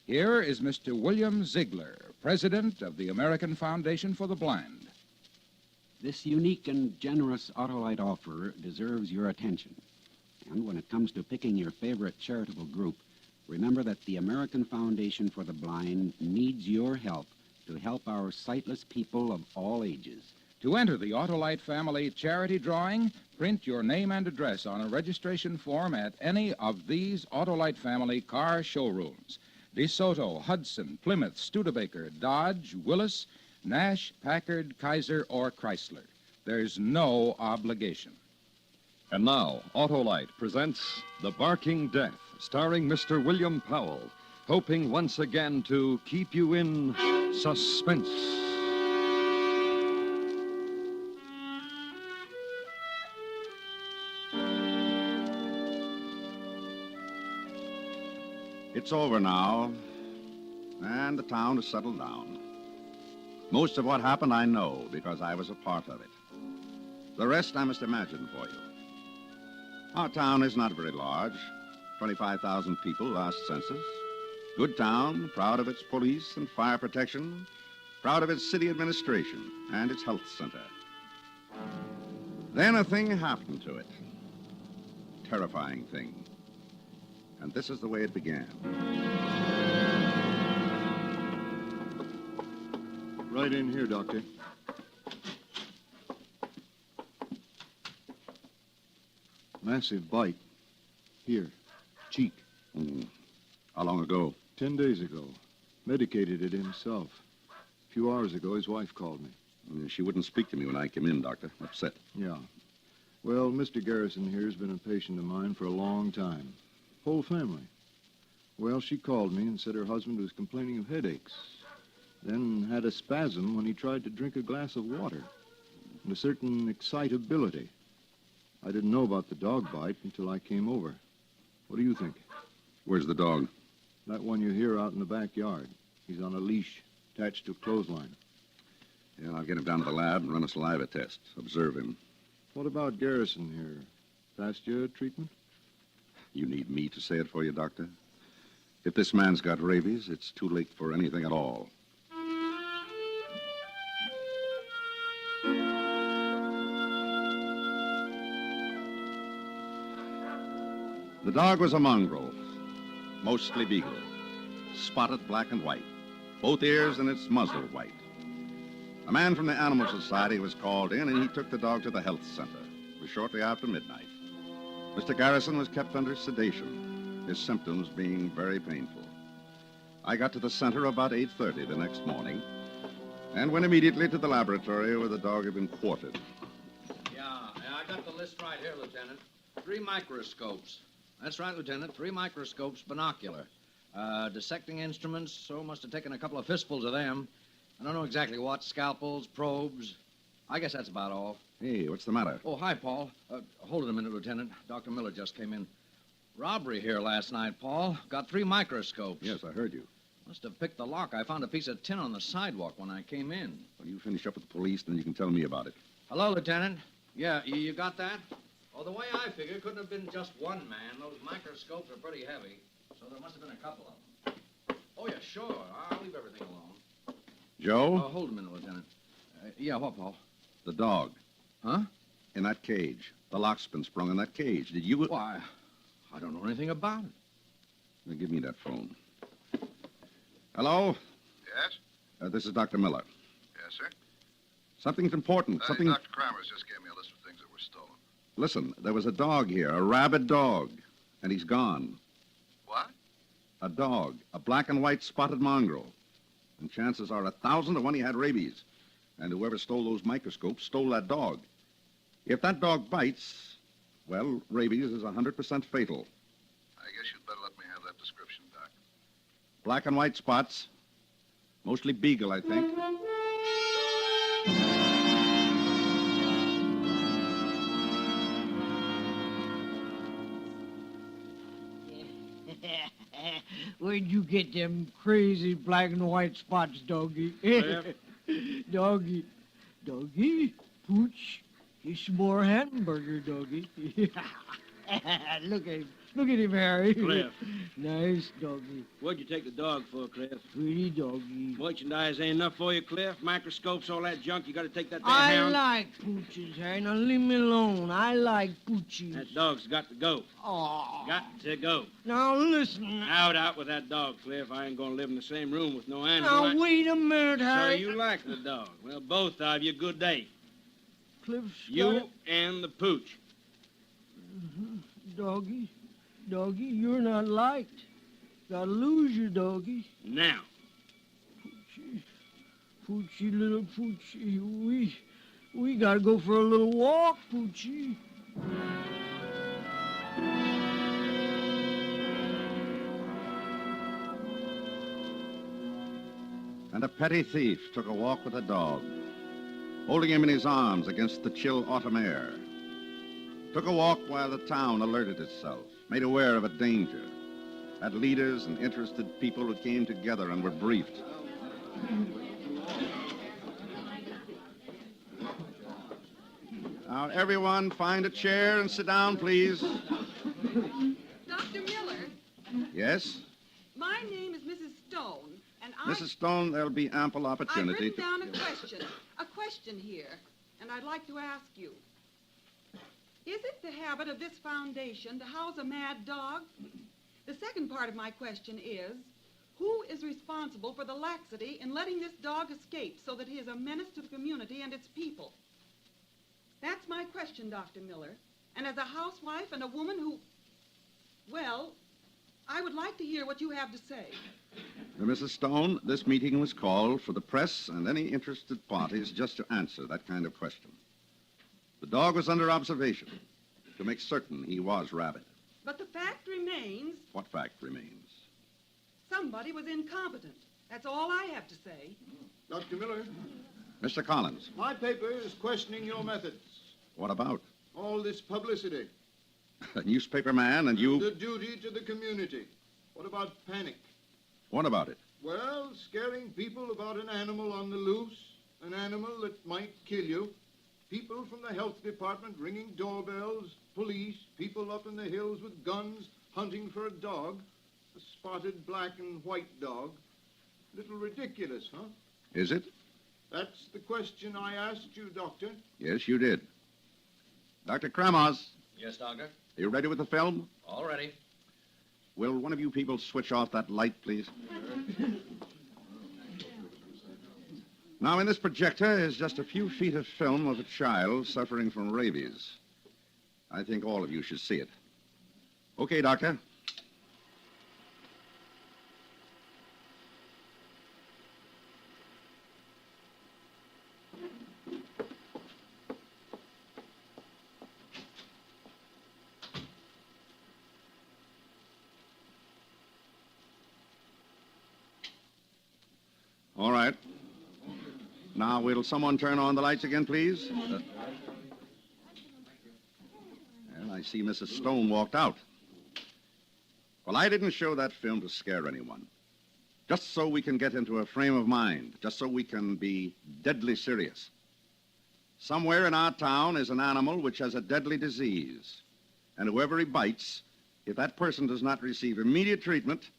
Here is Mr. William Ziegler, president of the American Foundation for the Blind. This unique and generous Autolite offer deserves your attention. And when it comes to picking your favorite charitable group, remember that the American Foundation for the Blind needs your help to help our sightless people of all ages. To enter the Autolite Family Charity Drawing, print your name and address on a registration form at any of these Autolite Family car showrooms. DeSoto, Hudson, Plymouth, Studebaker, Dodge, Willis, Nash, Packard, Kaiser, or Chrysler. There's no obligation. And now, Autolite presents The Barking Death, starring Mr. William Powell, hoping once again to keep you in suspense. It's over now, and the town has settled down. Most of what happened I know because I was a part of it. The rest I must imagine for you. Our town is not very large, 25,000 people last census. Good town, proud of its police and fire protection, proud of its city administration and its health center. Then a thing happened to it. Terrifying thing. And this is the way it began. Right in here, Doctor. Massive bite. Here. Cheek. How long ago? 10 days ago. Medicated it himself. A few hours ago, his wife called me. She wouldn't speak to me when I came in, Doctor. Upset. Yeah. Well, Mr. Garrison here has been a patient of mine for a long time. Whole family. Well, she called me and said her husband was complaining of headaches. Then had a spasm when he tried to drink a glass of water. And a certain excitability. I didn't know about the dog bite until I came over. What do you think? Where's the dog? That one you hear out in the backyard. He's on a leash, attached to a clothesline. Yeah, I'll get him down to the lab and run a saliva test. Observe him. What about Garrison here? Passed your treatment? You need me to say it for you, Doctor? If this man's got rabies, it's too late for anything at all. The dog was a mongrel, mostly beagle, spotted black and white, both ears and its muzzle white. A man from the Animal Society was called in, and he took the dog to the health center. It was shortly after midnight. Mr. Garrison was kept under sedation, his symptoms being very painful. I got to the center about 8:30 the next morning and went immediately to the laboratory where the dog had been quartered. Yeah, I got the list right here, Lieutenant. 3 microscopes. That's right, Lieutenant. 3 microscopes, binocular. Dissecting instruments, so must have taken a couple of fistfuls of them. I don't know exactly what, scalpels, probes. I guess that's about all. Hey, what's the matter? Oh, hi, Paul. Hold it a minute, Lieutenant. Dr. Miller just came in. Robbery here last night, Paul. Got 3 microscopes. Yes, I heard you. Must have picked the lock. I found a piece of tin on the sidewalk when I came in. Well, you finish up with the police, then you can tell me about it. Hello, Lieutenant. Yeah, you got that? Oh, the way I figure, it couldn't have been just one man. Those microscopes are pretty heavy, so there must have been a couple of them. Oh, yeah, sure. I'll leave everything alone. Joe? Hold a minute, Lieutenant. Yeah, what, Paul? The dog. Huh? In that cage. The lock's been sprung in that cage. Did you... Why, I don't know anything about it. Now, give me that phone. Hello? Yes? This is Dr. Miller. Yes, sir? Something's important. Something... Dr. Kramer's just gave me a list of things that were stolen. Listen, there was a dog here, a rabid dog, and he's gone. What? A dog, a black and white spotted mongrel. And chances are 1,000 to 1 he had rabies. And whoever stole those microscopes stole that dog. If that dog bites, well, rabies is 100% fatal. I guess you'd better let me have that description, Doc. Black and white spots, mostly beagle, I think. Where'd you get them crazy black and white spots, Doggy? Doggy. Doggy, Pooch, he's some more hamburger, Doggy. Look at him. Look at him, Harry. Cliff. Nice doggy. What'd you take the dog for, Cliff? Pretty doggy. Merchandise ain't enough for you, Cliff. Microscopes, all that junk. You got to take that there I hound. like Pooches, Harry. Now leave me alone. I like Pooches. That dog's got to go. Oh. Got to go. Now listen. Out with that dog, Cliff. I ain't gonna live in the same room with no animal. Now wait a minute, So Harry. you like the dog? Well, both of you, good day. Cliff's You got and the pooch. Doggy. Doggy, you're not liked. Gotta lose you, Doggy. Now. Poochie, little Poochie. We gotta go for a little walk, Poochie. And a petty thief took a walk with a dog, holding him in his arms against the chill autumn air. Took a walk while the town alerted itself, made aware of a danger, had leaders and interested people who came together and were briefed. Now, everyone, find a chair and sit down, please. Dr. Miller, Yes? my name is Mrs. Stone, and Mrs. Stone, there'll be ample I've opportunity written down a question here, and I'd like to ask you. Is it the habit of this foundation to house a mad dog? The second part of my question is, who is responsible for the laxity in letting this dog escape so that he is a menace to the community and its people? That's my question, Dr. Miller. And as a housewife and a woman who, well, I would like to hear what you have to say. Now, Mrs. Stone, this meeting was called for the press and any interested parties just to answer that kind of question. The dog was under observation to make certain he was rabid. But the fact remains, What fact remains? somebody was incompetent. That's all I have to say. Dr. Miller, Mr. Collins, my paper is questioning your methods. what about? All this publicity. A newspaper man and you... The duty to the community. What about panic? What about it? Well, scaring people about an animal on the loose, an animal that might kill you. People from the health department ringing doorbells, police, people up in the hills with guns hunting for a dog, a spotted black and white dog. Little ridiculous, huh? Is it? That's the question I asked you, Doctor. Yes, you did. Dr. Kramos, Yes, Doctor? Are you ready with the film? All ready. Will one of you people switch off that light, please? Now, in this projector is just a few feet of film of a child suffering from rabies. I think all of you should see it. Okay, Doctor. All right. Now, will someone turn on the lights again, please? And I see Mrs. Stone walked out. Well, I didn't show that film to scare anyone. Just so we can get into a frame of mind. Just so we can be deadly serious. Somewhere in our town is an animal which has a deadly disease. And whoever he bites, if that person does not receive immediate treatment,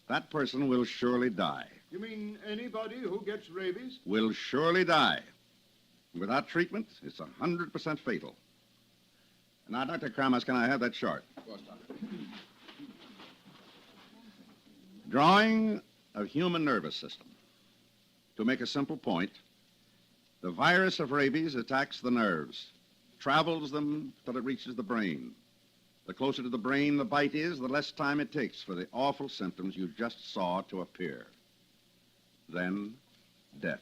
that person will surely die. You mean anybody who gets rabies? Will surely die. Without treatment, it's 100% fatal. Now, Dr. Kramas, can I have that chart? Of course, Doctor. Drawing of human nervous system. To make a simple point, the virus of rabies attacks the nerves, travels them till it reaches the brain. The closer to the brain the bite is, the less time it takes for the awful symptoms you just saw to appear. Then, death.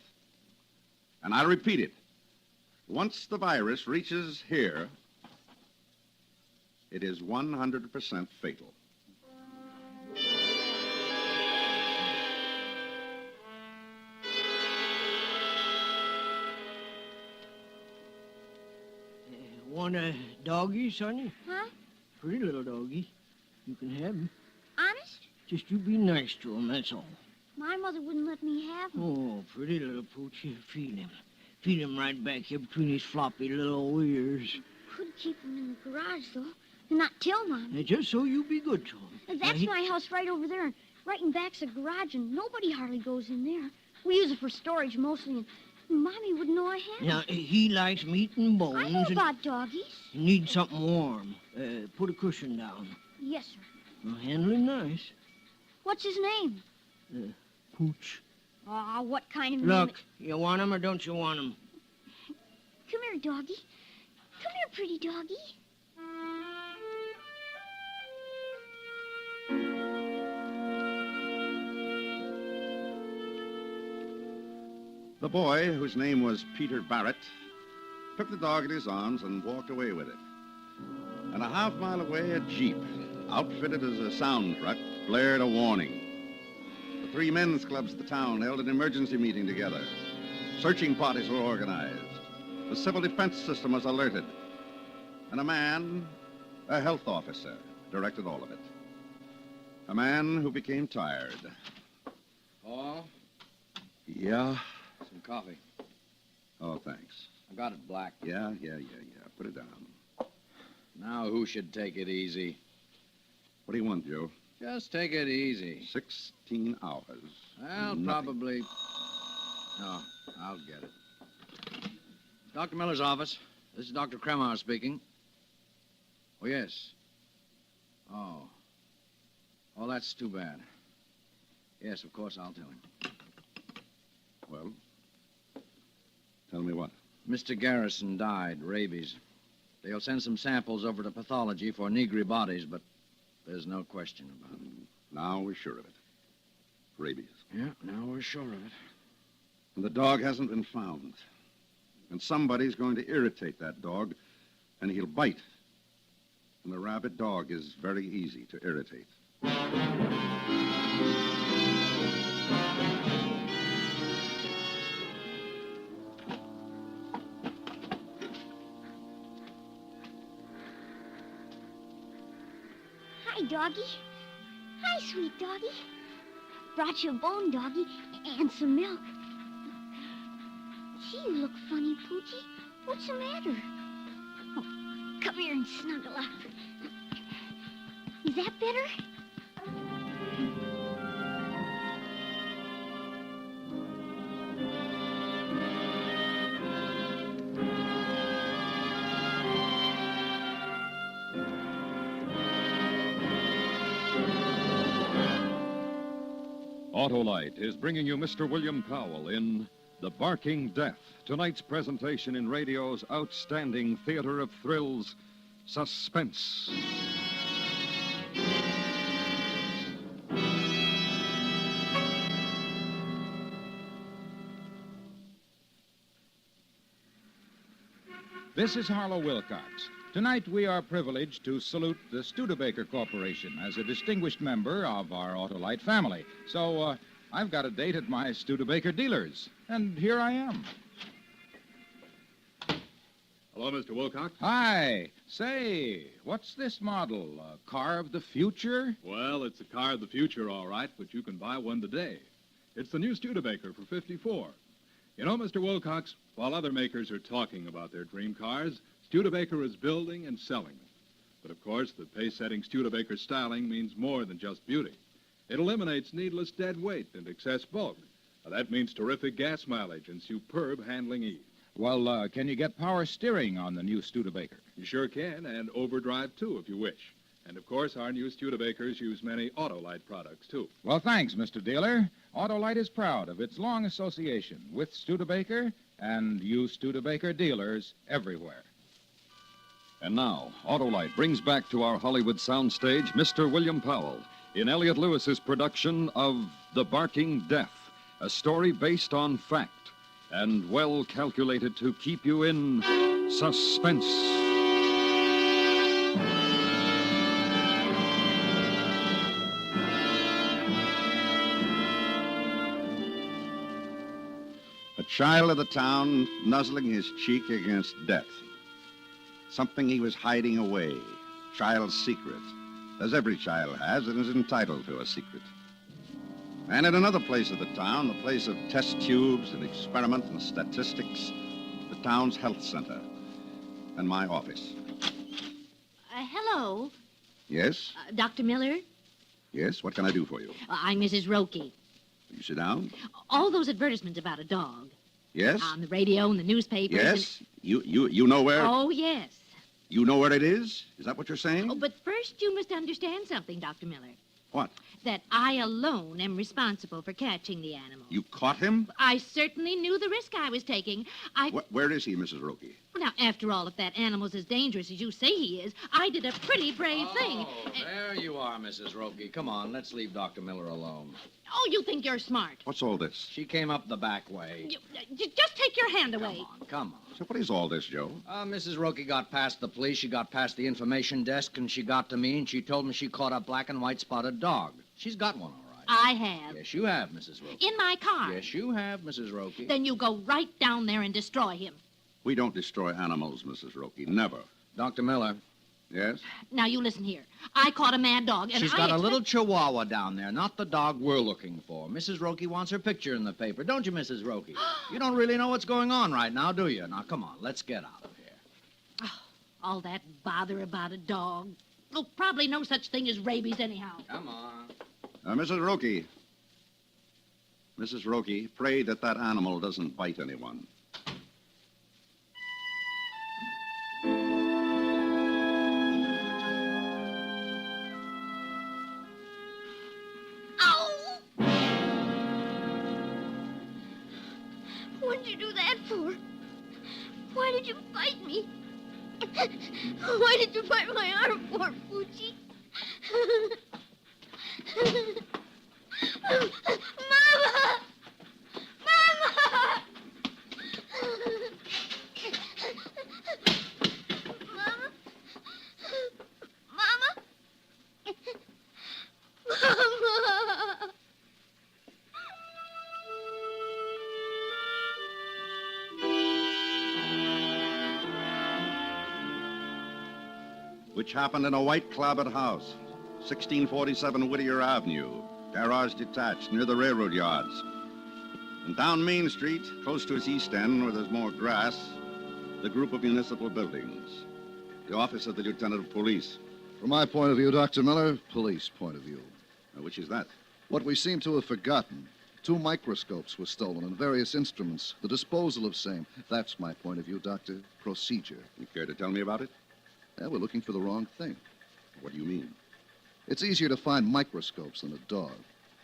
And I repeat it. Once the virus reaches here, it is 100% fatal. Want a doggy, Sonny? Huh? Pretty little doggy. You can have him. Honest? Just you be nice to him, that's all. My mother wouldn't let me have him. Oh, pretty little pooch. Here, feed him. Feed him right back here between his floppy little old ears. Could keep him in the garage, though, and not tell Mom. Now, just so you be good to him. That's my house right over there, and right in back's a garage, and nobody hardly goes in there. We use it for storage mostly, and Mommy wouldn't know I had him. Now, he likes meat and bones. I know about doggies. He needs something warm. Put a cushion down. Yes, sir. Well, handle him nice. What's his name? Pooch. Ah, what kind of name? Look, you want him or don't you want him? Come here, doggy. Come here, pretty doggy. The boy, whose name was Peter Barrett, took the dog in his arms and walked away with it. And a half mile away, a jeep, outfitted as a sound truck, blared a warning. The three men's clubs of the town held an emergency meeting together. Searching parties were organized. The civil defense system was alerted. And a man, a health officer, directed all of it. A man who became tired. Paul, Yeah? some coffee. Oh, thanks. I got it black. Yeah. Put it down. Now who should take it easy? What do you want, Joe? Just take it easy. 16 hours. Well, Nothing. probably... No, I'll get it. Dr. Miller's office. This is Dr. Kremauer speaking. Oh, yes. Oh. Oh, that's too bad. Yes, of course, I'll tell him. Well, tell me what. Mr. Garrison died, rabies. They'll send some samples over to pathology for negri bodies, but there's no question about it. Now we're sure of it. Rabies. Yeah, now we're sure of it. And the dog hasn't been found. And somebody's going to irritate that dog, and he'll bite. And the rabid dog is very easy to irritate. Hi, doggy. Hi, sweet doggy. Brought you a bone, doggy, and some milk. Gee, you look funny, Poochie. What's the matter? Oh, come here and snuggle up. Is that better? Autolite is bringing you Mr. William Powell in The Barking Death, tonight's presentation in radio's outstanding theater of thrills, Suspense. This is Harlow Wilcox. Tonight we are privileged to salute the Studebaker Corporation as a distinguished member of our Autolite family. So I've got a date at my Studebaker dealers, and here I am. Hello, Mr. Wilcox. Hi. Say, what's this model? A car of the future? Well, it's a car of the future, all right, but you can buy one today. It's the new Studebaker for $54. You know, Mr. Wilcox, while other makers are talking about their dream cars, Studebaker is building and selling them. But, of course, the pace-setting Studebaker styling means more than just beauty. It eliminates needless dead weight and excess bulk. Now, that means terrific gas mileage and superb handling ease. Well, can you get power steering on the new Studebaker? You sure can, and overdrive, too, if you wish. And, of course, our new Studebakers use many Autolite products, too. Well, thanks, Mr. Dealer. Autolite is proud of its long association with Studebaker and you Studebaker dealers everywhere. And now, Autolite brings back to our Hollywood soundstage Mr. William Powell in Elliot Lewis's production of The Barking Death, a story based on fact and well calculated to keep you in suspense. A child of the town nuzzling his cheek against death. Something he was hiding away. Child's secret. As every child has and is entitled to a secret. And in another place of the town, the place of test tubes and experiment and statistics, the town's health center. And my office. Hello. Yes? Dr. Miller? Yes? What can I do for you? I'm Mrs. Roki. You sit down. All those advertisements about a dog. Yes? On the radio and the newspapers. Yes? You know where? Oh, yes. You know where it is? Is that what you're saying? Oh, but first you must understand something, Dr. Miller. What? That I alone am responsible for catching the animal. You caught him? I certainly knew the risk I was taking. Where is he, Mrs. Roki? Now, after all, if that animal's as dangerous as you say he is, I did a pretty brave thing. Oh, there you are, Mrs. Roki. Come on, let's leave Dr. Miller alone. Oh, you think you're smart. What's all this? She came up the back way. Just take your hand away. Come on. So what is all this, Joe? Mrs. Roki got past the police, she got past the information desk, and she got to me, and she told me she caught a black and white spotted dog. She's got one, all right. I have. Yes, you have, Mrs. Roki. In my car. Yes, you have, Mrs. Roki. Then you go right down there and destroy him. We don't destroy animals, Mrs. Roki. Never. Dr. Miller. Yes? Now, you listen here. I caught a mad dog, and She's got a little chihuahua down there, not the dog we're looking for. Mrs. Roki wants her picture in the paper, don't you, Mrs. Roki? You don't really know what's going on right now, do you? Now, come on, let's get out of here. Oh, all that bother about a dog. Oh, probably no such thing as rabies anyhow. Come on. Mrs. Roki. Mrs. Roki, pray that that animal doesn't bite anyone. What'd you do that for? Why did you bite me? Why did you bite my arm for, Poochie? Mama! Mama! Mama? Mama? Mama! Which happened in a white-clabbered house, 1647 Whittier Avenue, garage detached, near the railroad yards. And down Main Street, close to its east end, where there's more grass, the group of municipal buildings. The office of the Lieutenant of Police. From my point of view, Dr. Miller, police point of view. Which is that? What we seem to have forgotten. 2 microscopes were stolen and various instruments. The disposal of same. That's my point of view, Doctor. Procedure. You care to tell me about it? Yeah, we're looking for the wrong thing. What do you mean? It's easier to find microscopes than a dog.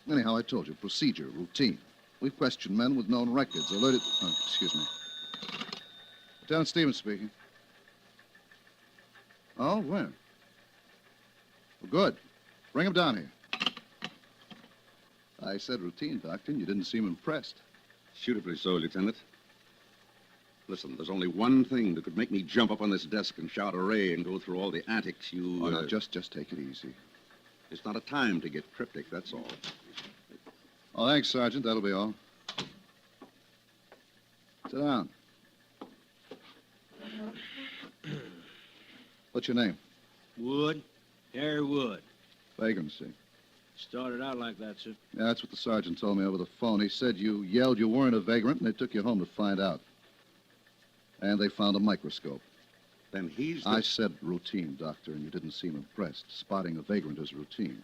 Anyhow, I told you, procedure, routine. We've questioned men with known records, alerted... Oh, excuse me. Lieutenant Stevens speaking. Oh, when? Well, good. Bring him down here. I said routine, Doctor, and you didn't seem impressed. Suitably so, Lieutenant. Listen, there's only one thing that could make me jump up on this desk and shout array and go through all the antics you... Oh, no, just take it easy. It's not a time to get cryptic, that's all. Oh, thanks, Sergeant. That'll be all. Sit down. What's your name? Wood. Harry Wood. Vagrancy. Started out like that, sir. Yeah, that's what the sergeant told me over the phone. He said you yelled you weren't a vagrant, and they took you home to find out. And they found a microscope. Then he's the... I said routine, Doctor, and you didn't seem impressed. Spotting a vagrant is routine.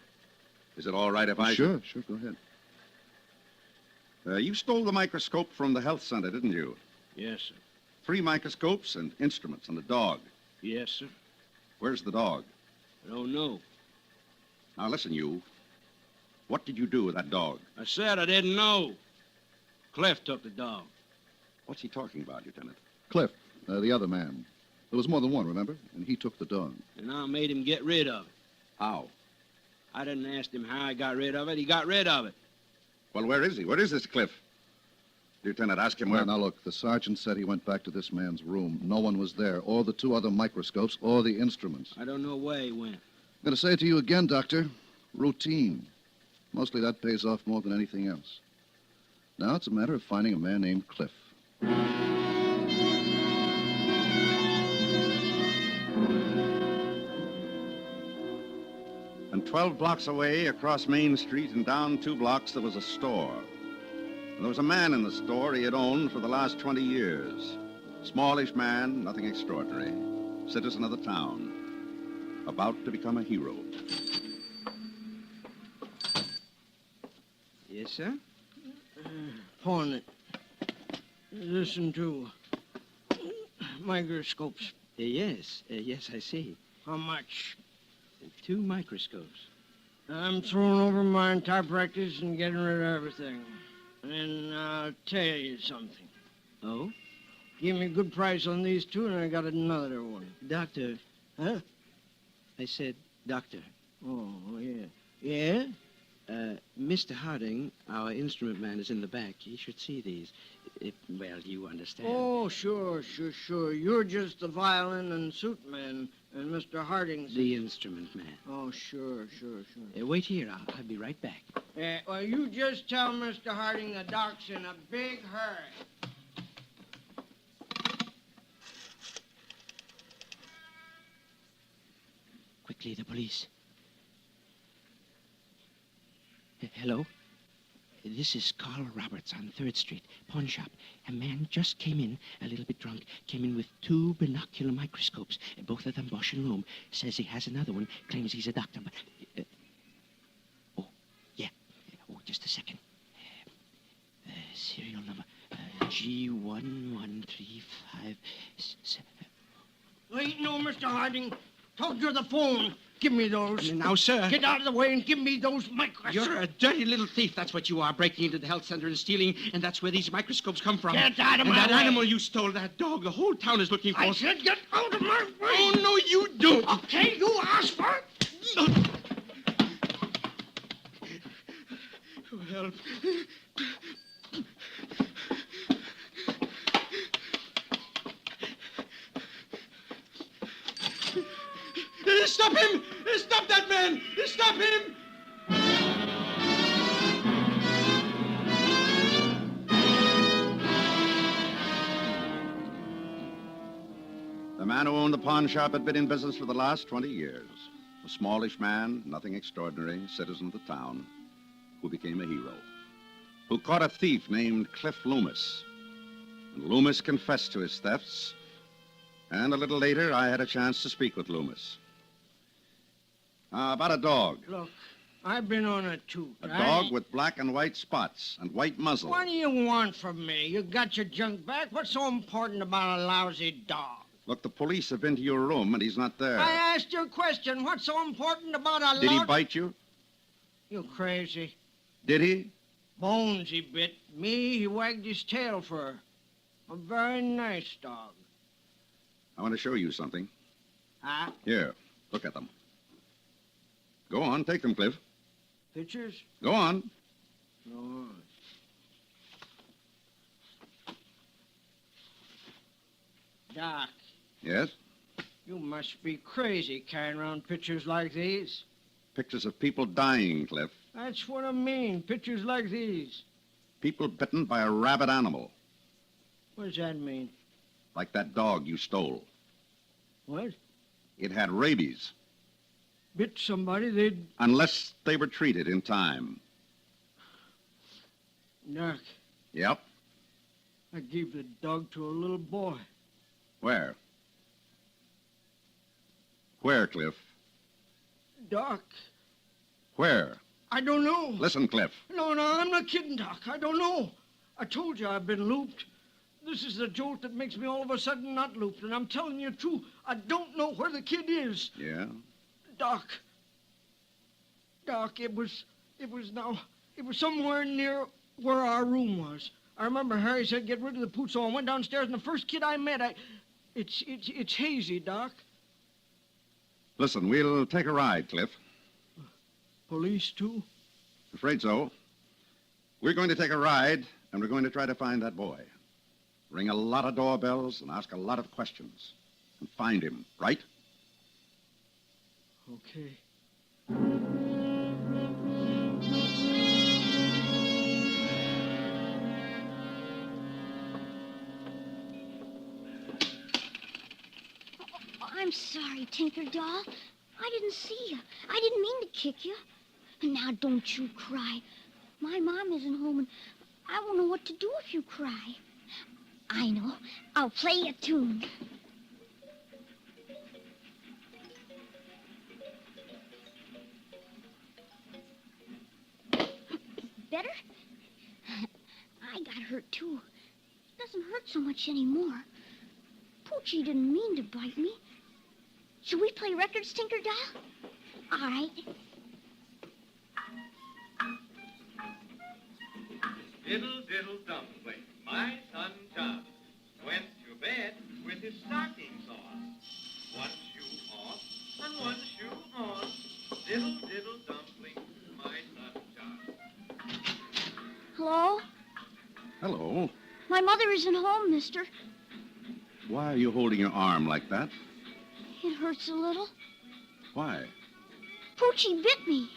Is it all right if I... Sure, go ahead. You stole the microscope from the health center, didn't you? Yes, sir. 3 microscopes and instruments and a dog. Yes, sir. Where's the dog? I don't know. Now, listen, you. What did you do with that dog? I said I didn't know. Cliff took the dog. What's he talking about, Lieutenant? Cliff, the other man. There was more than one, remember? And he took the dog. And I made him get rid of it. How? I didn't ask him how he got rid of it. He got rid of it. Well, where is he? Where is this Cliff? Lieutenant, ask him where... Now, look, the sergeant said he went back to this man's room. No one was there, or the 2 other microscopes, or the instruments. I don't know where he went. I'm going to say it to you again, Doctor. Routine. Mostly that pays off more than anything else. Now it's a matter of finding a man named Cliff. And 12 blocks away, across Main Street and down 2 blocks, there was a store. And there was a man in the store he had owned for the last 20 years. Smallish man, nothing extraordinary. Citizen of the town. About to become a hero. Yes, sir? Pawn it. Listen to microscopes. Yes, I see. How much? 2 microscopes. I'm throwing over my entire practice and getting rid of everything. And I'll tell you something. Oh? Give me a good price on these 2, and I got another one. Doctor. Huh? I said, doctor. Oh, yeah. Yeah? Mr. Harding, our instrument man, is in the back. He should see these. Well, you understand. Oh, sure. You're just the violin and suit man, and Mr. Harding's... The instrument man. Oh, sure. Wait here. I'll be right back. Well, you just tell Mr. Harding the doc's in a big hurry. Quickly, the police. Hello? This is Carl Roberts on 3rd Street, pawn shop. A man just came in, a little bit drunk, came in with 2 binocular microscopes, both of them Bosch and Loom. Says he has another one, claims he's a doctor, but... oh, yeah. Oh, just a second. Serial number, G1135... Wait, no, Mr. Harding. Talk to the phone. Give me those. Now, sir. Get out of the way and give me those microscopes. You're a dirty little thief, that's what you are, breaking into the health center and stealing, and that's where these microscopes come from. Get out of my way. And that animal you stole, that dog, the whole town is looking for. I said get out of my way. Oh, no, you don't. Okay, you asked for it. Help. Stop him! Stop that man! Stop him! The man who owned the pawn shop had been in business for the last 20 years. A smallish man, nothing extraordinary, citizen of the town, who became a hero. Who caught a thief named Cliff Loomis. And Loomis confessed to his thefts. And a little later, I had a chance to speak with Loomis. About a dog. Look, I've been on a toot. A dog with black and white spots and white muzzle. What do you want from me? You got your junk back? What's so important about a lousy dog? Look, the police have been to your room and he's not there. I asked you a question. What's so important about a Did he bite you? You crazy. Did he? Bones he bit. Me, he wagged his tail for. A very nice dog. I want to show you something. Huh? Here, look at them. Go on, take them, Cliff. Pictures? Go on. No. Doc, Yes? you must be crazy carrying around pictures like these. Pictures of people dying, Cliff. That's what I mean, pictures like these. People bitten by a rabid animal, What does that mean? like that dog you stole. What? It had rabies, Bit somebody, they'd... unless they were treated in time. Doc, Yep. I gave the dog to a little boy. Where? Where, Cliff? Doc, Where? I don't know. Listen, Cliff. No, I'm not kidding, Doc. I don't know. I told you I've been looped. This is the jolt that makes me all of a sudden not looped, and I'm telling you true. I don't know where the kid is. Yeah? Doc, it was somewhere near where our room was. I remember Harry said get rid of the pooch, so I went downstairs, and the first kid I met, it's hazy, Doc. Listen, we'll take a ride, Cliff. Police, too? Afraid so. We're going to take a ride, and we're going to try to find that boy. Ring a lot of doorbells and ask a lot of questions. And find him, right? Okay. I'm sorry, Tinker Doll. I didn't see you. I didn't mean to kick you. And now don't you cry. My mom isn't home, and I won't know what to do if you cry. I know. I'll play you a tune. Better? I got hurt, too. It doesn't hurt so much anymore. Poochie didn't mean to bite me. Should we play records, Tinker Doll? All right. Diddle, diddle, dumpling, my son John went to bed with his stockings on. One shoe off and one shoe on. Diddle, diddle, dumpling, my son John. Hello? Hello. My mother isn't home, mister. Why are you holding your arm like that? It hurts a little. Why? Poochie bit me.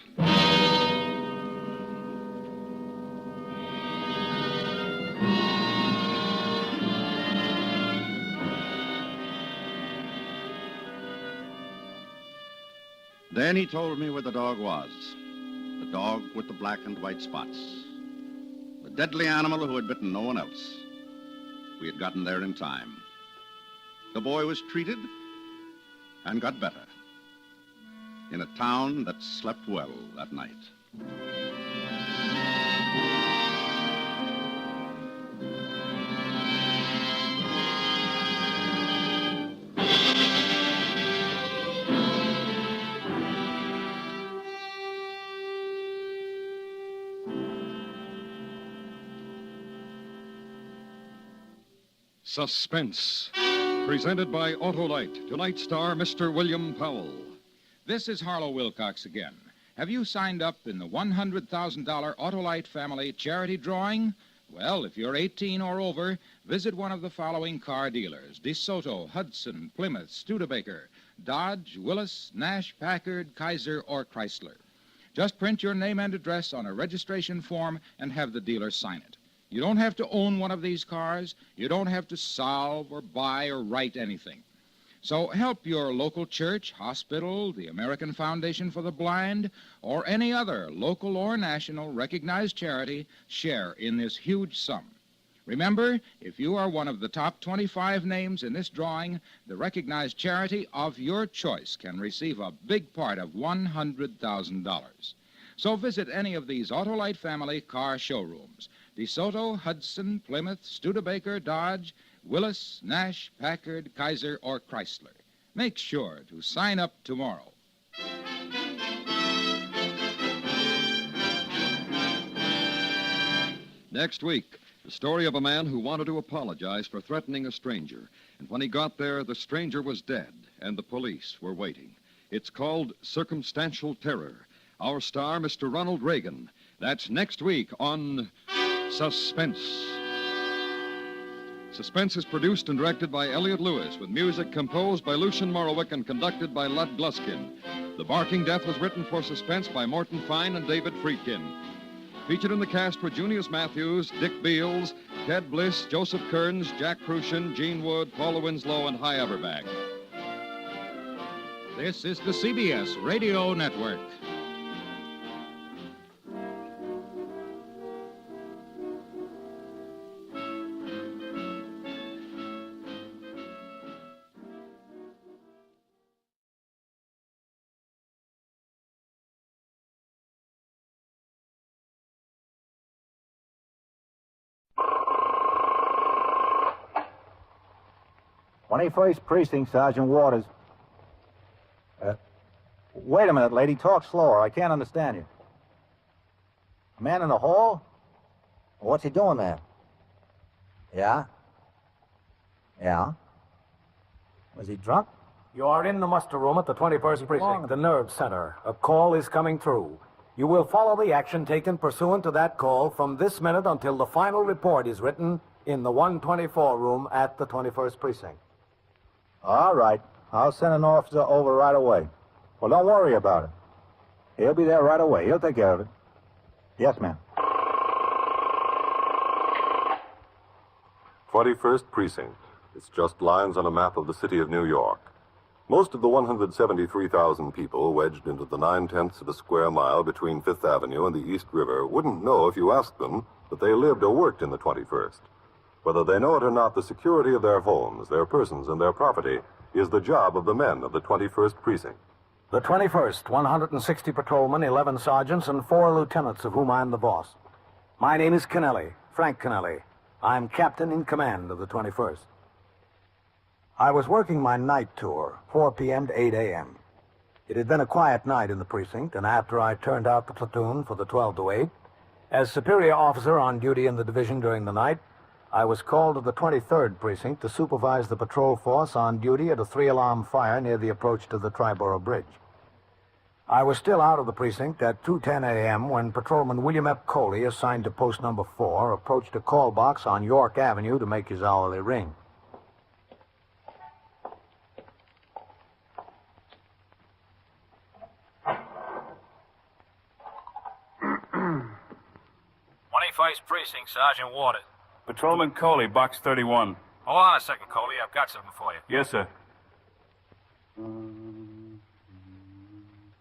Then he told me where the dog was. The dog with the black and white spots. The deadly animal who had bitten no one else. We had gotten there in time. The boy was treated and got better in a town that slept well that night. Suspense, presented by Autolite. Tonight's star, Mr. William Powell. This is Harlow Wilcox again. Have you signed up in the $100,000 Autolite family charity drawing? Well, if you're 18 or over, visit one of the following car dealers: DeSoto, Hudson, Plymouth, Studebaker, Dodge, Willis, Nash, Packard, Kaiser, or Chrysler. Just print your name and address on a registration form and have the dealer sign it. You don't have to own one of these cars. You don't have to solve or buy or write anything. So help your local church, hospital, the American Foundation for the Blind, or any other local or national recognized charity share in this huge sum. Remember, if you are one of the top 25 names in this drawing, the recognized charity of your choice can receive a big part of $100,000. So visit any of these Autolite family car showrooms: DeSoto, Hudson, Plymouth, Studebaker, Dodge, Willis, Nash, Packard, Kaiser, or Chrysler. Make sure to sign up tomorrow. Next week, the story of a man who wanted to apologize for threatening a stranger. And when he got there, the stranger was dead, and the police were waiting. It's called Circumstantial Terror. Our star, Mr. Ronald Reagan. That's next week on Suspense. Suspense is produced and directed by Elliott Lewis, with music composed by Lucien Morawick and conducted by Lud Gluskin. The Barking Death was written for Suspense by Morton Fine and David Friedkin. Featured in the cast were Junius Matthews, Dick Beals, Ted Bliss, Joseph Kearns, Jack Crucian, Gene Wood, Paula Winslow, and Hy Averback. This is the CBS Radio Network. Twenty-first Precinct, Sergeant Waters. Wait a minute, lady. Talk slower. I can't understand you. A man in the hall? What's he doing there? Yeah? Yeah? Was he drunk? You are in the muster room at the 21st Precinct, the Nerve Center. A call is coming through. You will follow the action taken pursuant to that call from this minute until the final report is written in the 124 room at the 21st Precinct. All right. I'll send an officer over right away. Well, don't worry about it. He'll be there right away. He'll take care of it. Yes, ma'am. 21st Precinct. It's just lines on a map of the city of New York. Most of the 173,000 people wedged into the 9/10 of a square mile between Fifth Avenue and the East River wouldn't know if you asked them that they lived or worked in the 21st. Whether they know it or not, the security of their homes, their persons, and their property is the job of the men of the 21st Precinct. The 21st, 160 patrolmen, 11 sergeants, and 4 lieutenants, of whom I'm the boss. My name is Kennelly, Frank Kennelly. I'm captain in command of the 21st. I was working my night tour, 4 p.m. to 8 a.m. It had been a quiet night in the precinct, and after I turned out the platoon for the 12 to 8, as superior officer on duty in the division during the night, I was called to the 23rd Precinct to supervise the patrol force on duty at a 3-alarm fire near the approach to the Triborough Bridge. I was still out of the precinct at 2:10 a.m. when Patrolman William F. Coley, assigned to post number 4, approached a call box on York Avenue to make his hourly ring. '21st Precinct, Sergeant Waters. Patrolman Coley, box 31. Hold on a second, Coley. I've got something for you. Yes, sir.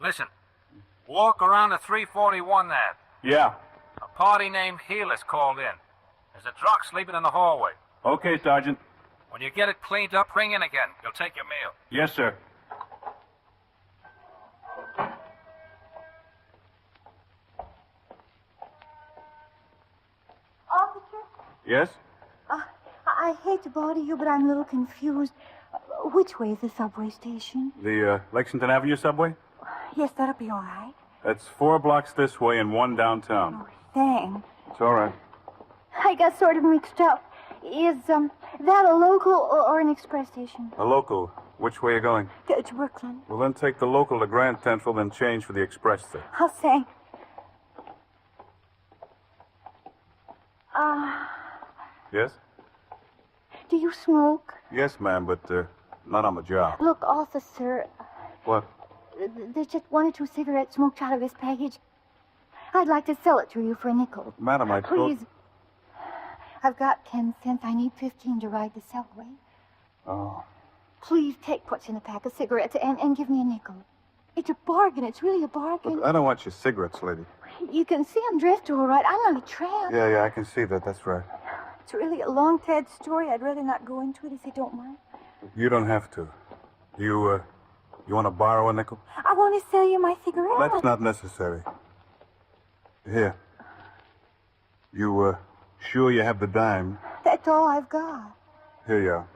Listen. Walk around the 341 there. Yeah. A party named Healers called in. There's a drunk sleeping in the hallway. Okay, Sergeant. When you get it cleaned up, ring in again. You'll take your meal. Yes, sir. Officer? Yes? I hate to bother you, but I'm a little confused. Which way is the subway station? The Lexington Avenue subway? Yes, that'll be all right. That's 4 blocks this way and 1 downtown. Thanks. It's all right. I got sort of mixed up. Is that a local or an express station? A local. Which way are you going? To Brooklyn. Well, then take the local to Grand Central, then change for the express there. I'll say. Yes? Do you smoke? Yes, ma'am, but not on the job. Look, officer, What? there's just 1 or 2 cigarettes smoked out of this package. I'd like to sell it to you for a nickel. Madam, I told... Please. I've got 10 cents. I need 15 to ride the subway. Oh. Please take what's in the pack of cigarettes and give me a nickel. It's a bargain. It's really a bargain. Look, I don't want your cigarettes, lady. You can see I'm drifting all right. I'm not a tramp. Yeah, I can see that. That's right. It's really a long, sad story. I'd rather not go into it if you don't mind. You don't have to. You want to borrow a nickel? I want to sell you my cigarettes. That's not necessary. Here. You, sure you have the dime? That's all I've got. Here you are.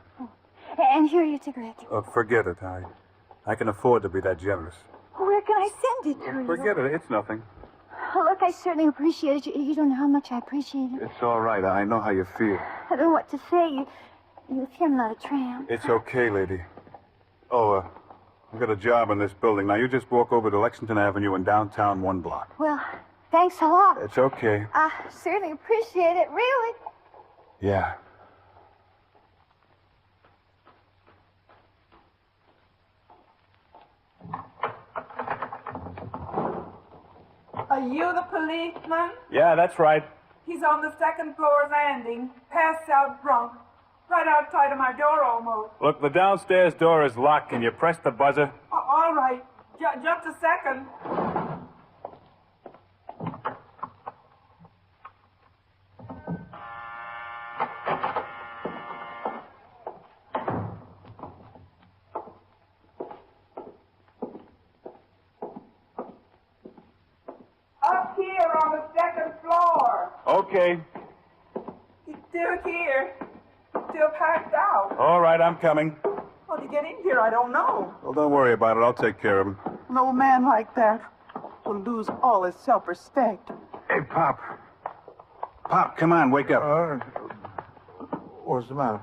And here are your cigarettes. Forget it. I can afford to be that generous. Where can I send it to you? Forget it. It's nothing. Oh, look, I certainly appreciate it. You don't know how much I appreciate it. It's all right. I know how you feel. I don't know what to say. You see, I'm not a tramp. It's okay, lady. Oh, I've got a job in this building. Now, you just walk over to Lexington Avenue in downtown 1 block. Well, thanks a lot. It's okay. I certainly appreciate it, really. Yeah. Are you the policeman? Yeah, that's right. He's on the second floor landing, passed out drunk, right outside of my door almost. Look, the downstairs door is locked. Can you press the buzzer? All right, just a second. Up here on the second floor. Okay. He's still here. Still passed out. All right, I'm coming. How did he get in here? I don't know. Well, don't worry about it. I'll take care of him. An old man like that will lose all his self-respect. Hey, Pop. Pop, come on, wake up. What's the matter?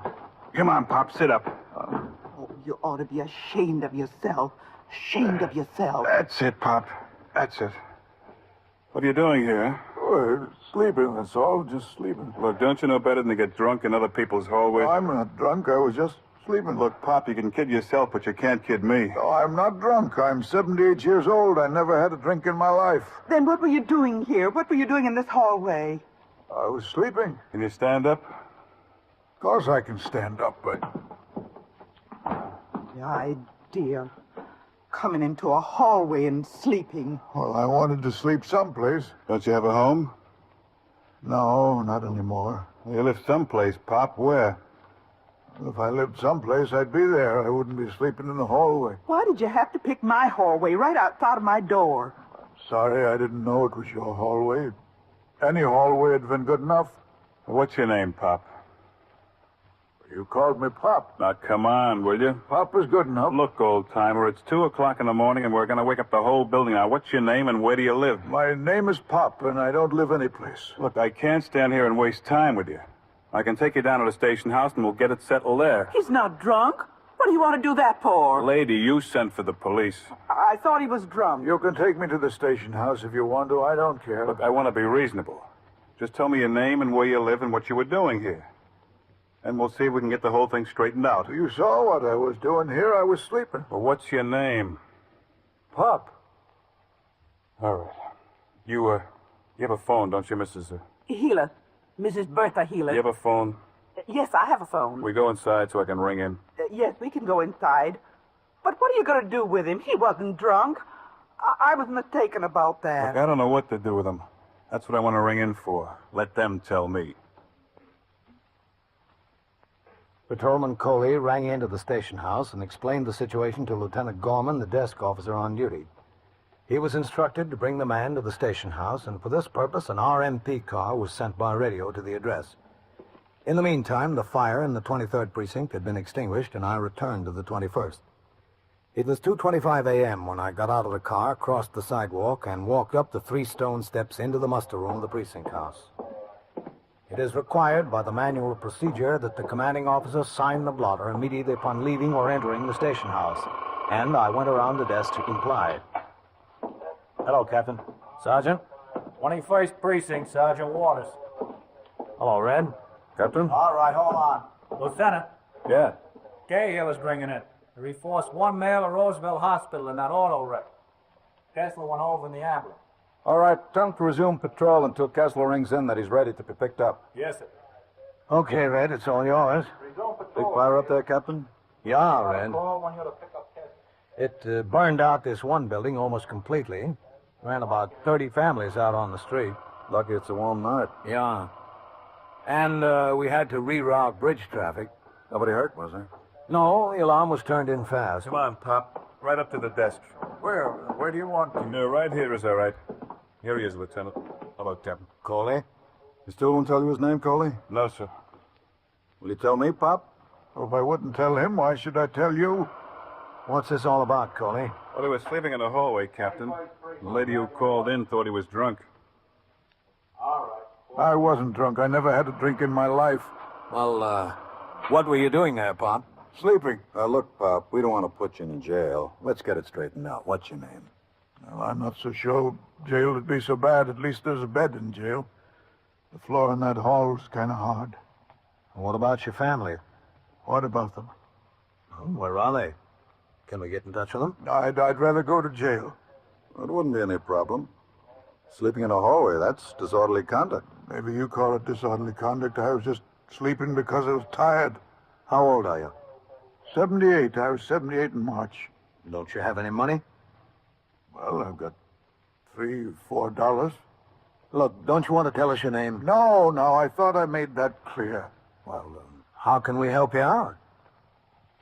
Come on, Pop, sit up. Oh, you ought to be ashamed of yourself. Ashamed of yourself. That's it, Pop. That's it. What are you doing here? Sleeping, that's all. Just sleeping. Look, don't you know better than to get drunk in other people's hallways? I'm not drunk. I was just sleeping. Look, Pop, you can kid yourself, but you can't kid me. No, I'm not drunk. I'm 78 years old. I never had a drink in my life. Then what were you doing here? What were you doing in this hallway? I was sleeping. Can you stand up? Of course I can stand up, but... The idea. Coming into a hallway and sleeping. Well, I wanted to sleep someplace. Don't you have a home? No, not anymore. You live someplace, Pop. Where? If I lived someplace, I'd be there. I wouldn't be sleeping in the hallway. Why did you have to pick my hallway right outside of my door? Sorry, I didn't know it was your hallway. Any hallway had been good enough. What's your name, Pop? You called me Pop. Now, come on, will you? Pop is good enough. Look, old-timer, it's 2 o'clock in the morning, and we're going to wake up the whole building. Now, what's your name, and where do you live? My name is Pop, and I don't live anyplace. Look, I can't stand here and waste time with you. I can take you down to the station house, and we'll get it settled there. He's not drunk. What do you want to do that for? Lady, you sent for the police. I thought he was drunk. You can take me to the station house if you want to. I don't care. Look, I want to be reasonable. Just tell me your name and where you live and what you were doing here. And we'll see if we can get the whole thing straightened out. You saw what I was doing here. I was sleeping. Well, what's your name? Pop. All right. You have a phone, don't you, Mrs. Healer. Mrs. Bertha Healer. You have a phone? Yes, I have a phone. We go inside so I can ring in. Yes, we can go inside. But what are you going to do with him? He wasn't drunk. I was mistaken about that. Look, I don't know what to do with him. That's what I want to ring in for. Let them tell me. Patrolman Coley rang into the station house and explained the situation to Lieutenant Gorman, the desk officer on duty. He was instructed to bring the man to the station house, and for this purpose, an RMP car was sent by radio to the address. In the meantime, the fire in the 23rd precinct had been extinguished, and I returned to the 21st. It was 2:25 a.m. when I got out of the car, crossed the sidewalk, and walked up the 3 stone steps into the muster room of the precinct house. It is required by the manual of procedure that the commanding officer sign the blotter immediately upon leaving or entering the station house, and I went around the desk to comply. Hello, Captain. Sergeant. 21st Precinct, Sergeant Waters. Hello, Red. Captain? All right, hold on. Lieutenant. Yeah. Cahill is bringing it. He reinforced 1 male at Roosevelt Hospital in that auto wreck. Kessler went over in the ambulance. All right, tell him to resume patrol until Kessler rings in that he's ready to be picked up. Yes, sir. Okay, Red, it's all yours. Resume patrol. Big fire up there, Captain? Yeah, Red. Call when you're to pick up Kessler. It burned out this one building almost completely. Ran about 30 families out on the street. Lucky it's a warm night. Yeah. And we had to reroute bridge traffic. Nobody hurt, was there? No, the alarm was turned in fast. Come on, Pop. Right up to the desk. Where do you want me? No, right here is all right. Here he is, Lieutenant. Hello, Captain. Coley? You still won't tell you his name, Coley? No, sir. Will you tell me, Pop? Well, if I wouldn't tell him, why should I tell you? What's this all about, Coley? Well, he was sleeping in the hallway, Captain. The lady who called in thought he was drunk. I wasn't drunk. I never had a drink in my life. Well, what were you doing there, Pop? Sleeping. Look, Pop, we don't want to put you in jail. Let's get it straightened out. What's your name? Well, I'm not so sure jail would be so bad. At least there's a bed in jail. The floor in that hall's kind of hard. What about your family? What about them? Where are they? Can we get in touch with them? I'd rather go to jail. It wouldn't be any problem. Sleeping in a hallway, that's disorderly conduct. Maybe you call it disorderly conduct. I was just sleeping because I was tired. How old are you? 78. I was 78 in March. Don't you have any money? Well, I've got $3, $4. Look, don't you want to tell us your name? No, I thought I made that clear. Well, how can we help you out?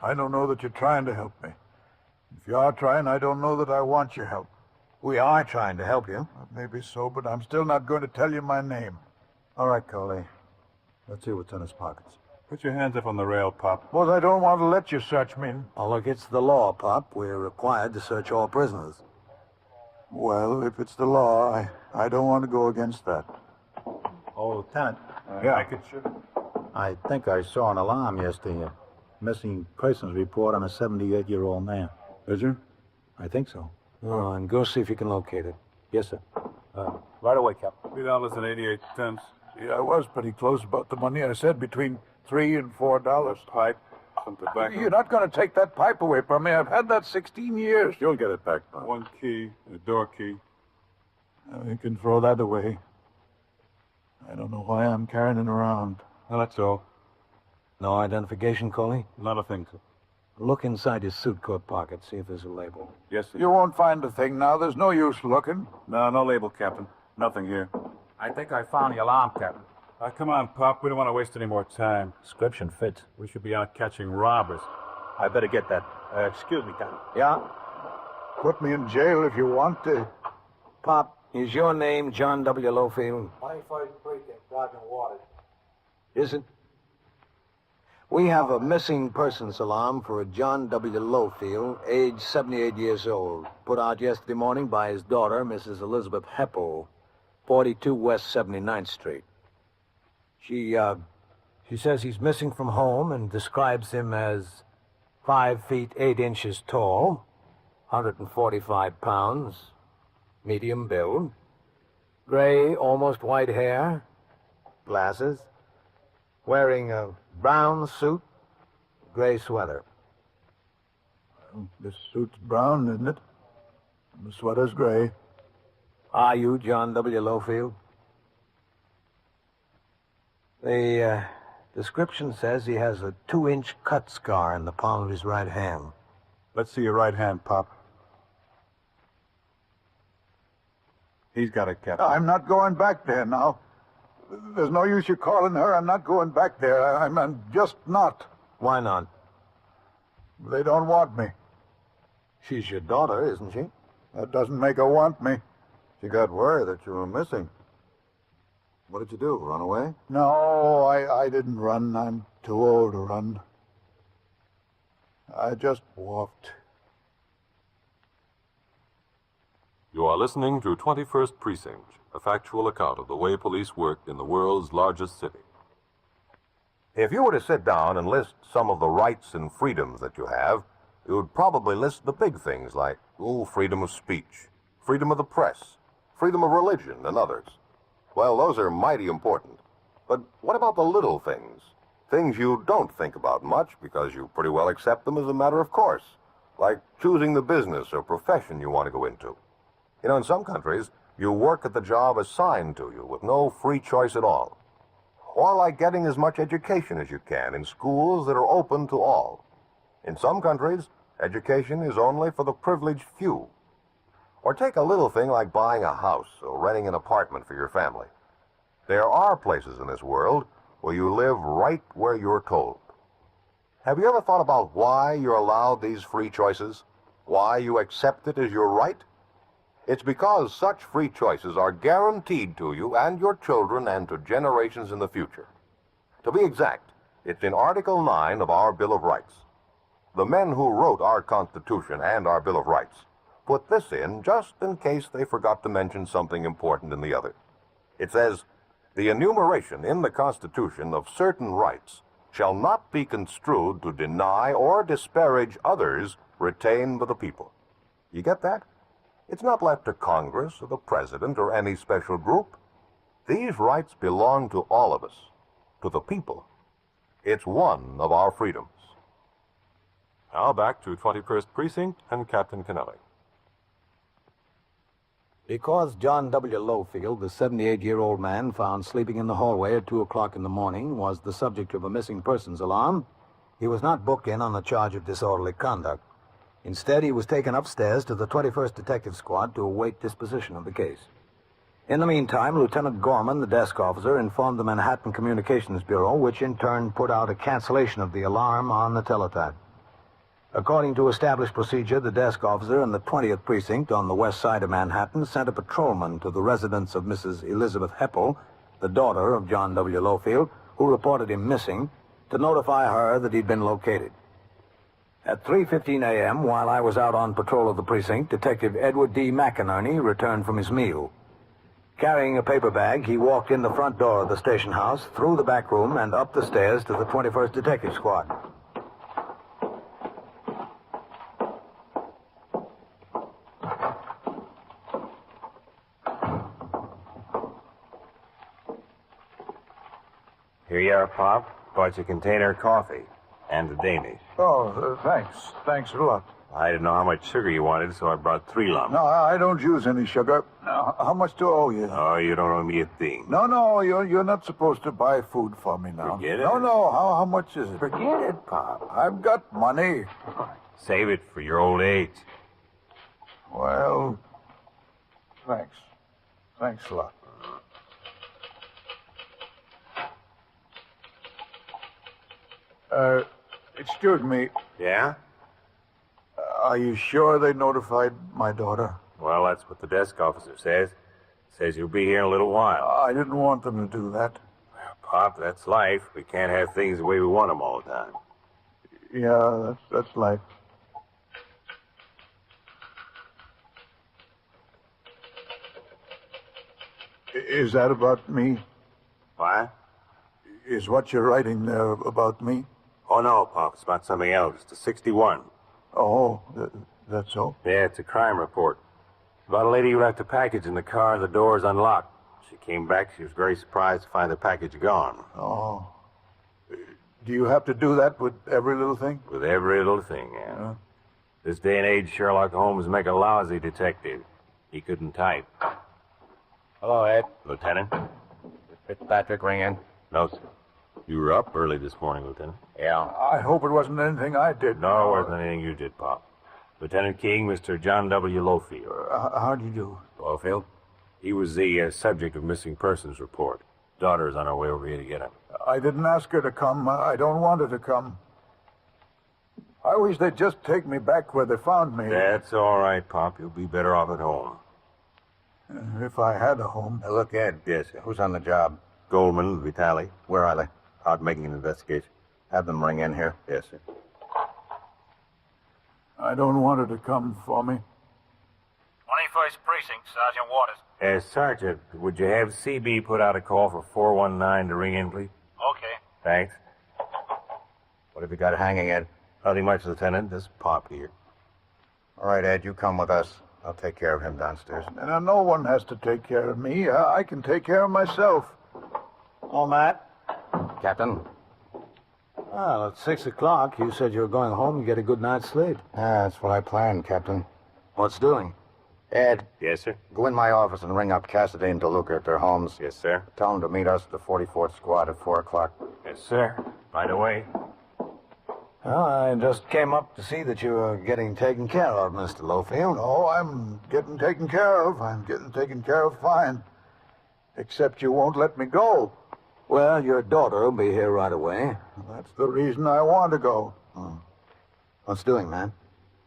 I don't know that you're trying to help me. If you are trying, I don't know that I want your help. We are trying to help you. Maybe so, but I'm still not going to tell you my name. All right, Coley. Let's see what's in his pockets. Put your hands up on the rail, Pop. Well, I don't want to let you search me. Oh, look, it's the law, Pop. We're required to search all prisoners. Well, if it's the law, I don't want to go against that. Oh, Lieutenant. Yeah. I think I saw an alarm yesterday. A missing persons report on a 78-year-old man. Is there? I think so. Oh, and go see if you can locate it. Yes, sir. Right away, Captain. $3.88. Yeah, I was pretty close about the money. I said between $3 and $4. Pipe, some tobacco. You're not going to take that pipe away from me. I've had that 16 years. You'll get it back, Pop. One key, a door key. You can throw that away. I don't know why I'm carrying it around. Well, that's all. No identification, Coley? Not a thing, sir. Look inside his suit coat pocket, see if there's a label. Yes, sir. You won't find a thing now. There's no use looking. No label, Captain. Nothing here. I think I found the alarm, Captain. Come on, Pop. We don't want to waste any more time. Description fits. We should be out catching robbers. I better get that. Excuse me, Captain. Yeah? Put me in jail if you want to. Pop, is your name John W. Lowfield? 21st Precinct, Sergeant Waters. Is it? We have a missing persons alarm for a John W. Lowfield, age 78 years old, put out yesterday morning by his daughter, Mrs. Elizabeth Heppel, 42 West 79th Street. She says he's missing from home and describes him as 5 feet 8 inches tall, 145 pounds, medium build, gray, almost white hair, glasses, wearing a brown suit, gray sweater. Well, this suit's brown, isn't it? The sweater's gray. Are you John W. Lowfield? The description says he has a 2-inch cut scar in the palm of his right hand. Let's see your right hand, Pop. He's got it, Captain. I'm not going back there now. There's no use you calling her. I'm not going back there. I'm just not. Why not? They don't want me. She's your daughter, isn't she? That doesn't make her want me. She got word that you were missing. What did you do, run away? No, I didn't run. I'm too old to run. I just walked. You are listening to 21st Precinct, a factual account of the way police work in the world's largest city. If you were to sit down and list some of the rights and freedoms that you have, you would probably list the big things like, freedom of speech, freedom of the press, freedom of religion, and others. Well, those are mighty important. But what about the little things? Things you don't think about much because you pretty well accept them as a matter of course, like choosing the business or profession you want to go into. You know, in some countries, you work at the job assigned to you with no free choice at all. Or like getting as much education as you can in schools that are open to all. In some countries, education is only for the privileged few. Or take a little thing like buying a house or renting an apartment for your family. There are places in this world where you live right where you're told. Have you ever thought about why you're allowed these free choices? Why you accept it as your right? It's because such free choices are guaranteed to you and your children and to generations in the future. To be exact, it's in Article 9 of our Bill of Rights. The men who wrote our Constitution and our Bill of Rights put this in just in case they forgot to mention something important in the other. It says, The enumeration in the Constitution of certain rights shall not be construed to deny or disparage others retained by the people. You get that? It's not left to Congress or the President or any special group. These rights belong to all of us, to the people. It's one of our freedoms. Now back to 21st Precinct and Captain Kennelly. Because John W. Lowfield, the 78-year-old man found sleeping in the hallway at 2 o'clock in the morning, was the subject of a missing persons alarm, he was not booked in on the charge of disorderly conduct. Instead, he was taken upstairs to the 21st Detective Squad to await disposition of the case. In the meantime, Lieutenant Gorman, the desk officer, informed the Manhattan Communications Bureau, which in turn put out a cancellation of the alarm on the teletype. According to established procedure, the desk officer in the 20th Precinct on the west side of Manhattan sent a patrolman to the residence of Mrs. Elizabeth Heppel, the daughter of John W. Lowfield, who reported him missing, to notify her that he'd been located. At 3:15 a.m., while I was out on patrol of the precinct, Detective Edward D. McInerney returned from his meal. Carrying a paper bag, he walked in the front door of the station house, through the back room, and up the stairs to the 21st Detective Squad. Here you are, Pop. Bought you a container of coffee. And the Danish. Oh, thanks. Thanks a lot. I didn't know how much sugar you wanted, so I brought 3 lumps. No, I don't use any sugar. Now, how much do I owe you? Oh, you don't owe me a thing. No, you're not supposed to buy food for me now. Forget it. No, how much is it? Forget it, Pop. I've got money. Save it for your old age. Well, thanks. Thanks a lot. Excuse me. Yeah? Are you sure they notified my daughter? Well, that's what the desk officer says. Says you'll be here in a little while. I didn't want them to do that. Pop, that's life. We can't have things the way we want them all the time. Yeah, that's life. Is that about me? What? Is what you're writing there about me? Oh, no, Pop. It's about something else. It's the 61. Oh, that's so? Yeah, it's a crime report. It's about a lady who left a package in the car and the door's unlocked. She came back. She was very surprised to find the package gone. Oh. Do you have to do that with every little thing? With every little thing, yeah. This day and age, Sherlock Holmes make a lousy detective. He couldn't type. Hello, Ed. Lieutenant? Fitzpatrick ring in? No, sir. You were up early this morning, Lieutenant. Yeah. I hope it wasn't anything I did. No, it wasn't anything you did, Pop. Lieutenant King, Mr. John W. Lowfield. How'd you do? Lowfield? He was the subject of missing persons report. Daughter's on her way over here to get him. I didn't ask her to come. I don't want her to come. I wish they'd just take me back where they found me. That's all right, Pop. You'll be better off at home. If I had a home. Look, Ed. Yes, sir. Who's on the job? Goldman, Vitale. Where are they? Out making an investigation. Have them ring in here. Yes, sir. I don't want her to come for me. 21st Precinct, Sergeant Waters. Sergeant, would you have CB put out a call for 419 to ring in, please? Okay. Thanks. What have you got hanging, Ed? Nothing much, Lieutenant. This Pop here. All right, Ed, you come with us. I'll take care of him downstairs. Now, no one has to take care of me. I can take care of myself. Oh, Matt. Captain? Well, at 6 o'clock, you said you were going home and get a good night's sleep. That's what I planned, Captain. What's doing? Ed. Yes, sir? Go in my office and ring up Cassidy and DeLuca at their homes. Yes, sir. Tell them to meet us at the 44th Squad at 4 o'clock. Yes, sir. Right away. Well, I just came up to see that you were getting taken care of, Mr. Lowfield. Oh, I'm getting taken care of. I'm getting taken care of fine. Except you won't let me go. Well, your daughter will be here right away. That's the reason I want to go. What's doing, man?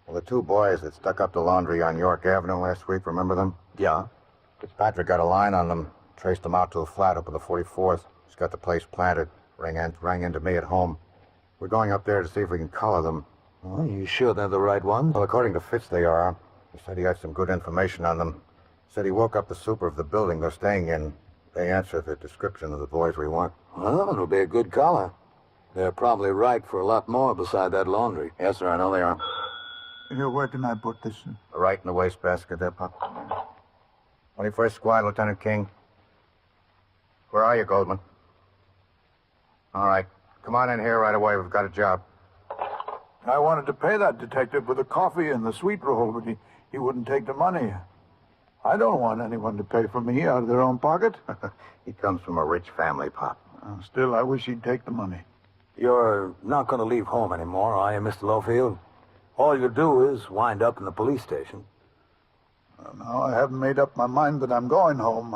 Well, the 2 boys that stuck up the laundry on York Avenue last week, remember them? Yeah. Fitzpatrick got a line on them, traced them out to a flat up at the 44th. He's got the place planted. Rang into me at home. We're going up there to see if we can collar them. Well, you sure they're the right ones? Well, according to Fitz, they are. He said he had some good information on them. Said he woke up the super of the building they're staying in. They answer the description of the boys we want. Well, it'll be a good collar. They're probably right for a lot more beside that laundry. Yes, sir, I know they are. Here, where can I put this? Right in the wastebasket there, Pop. 21st Squad, Lieutenant King. Where are you, Goldman? All right. Come on in here right away. We've got a job. I wanted to pay that detective for the coffee and the sweet roll, but he wouldn't take the money. I don't want anyone to pay for me out of their own pocket. He comes from a rich family, Pop. Still, I wish he'd take the money. You're not going to leave home anymore, are you, Mr. Lowfield? All you do is wind up in the police station. No, I haven't made up my mind that I'm going home.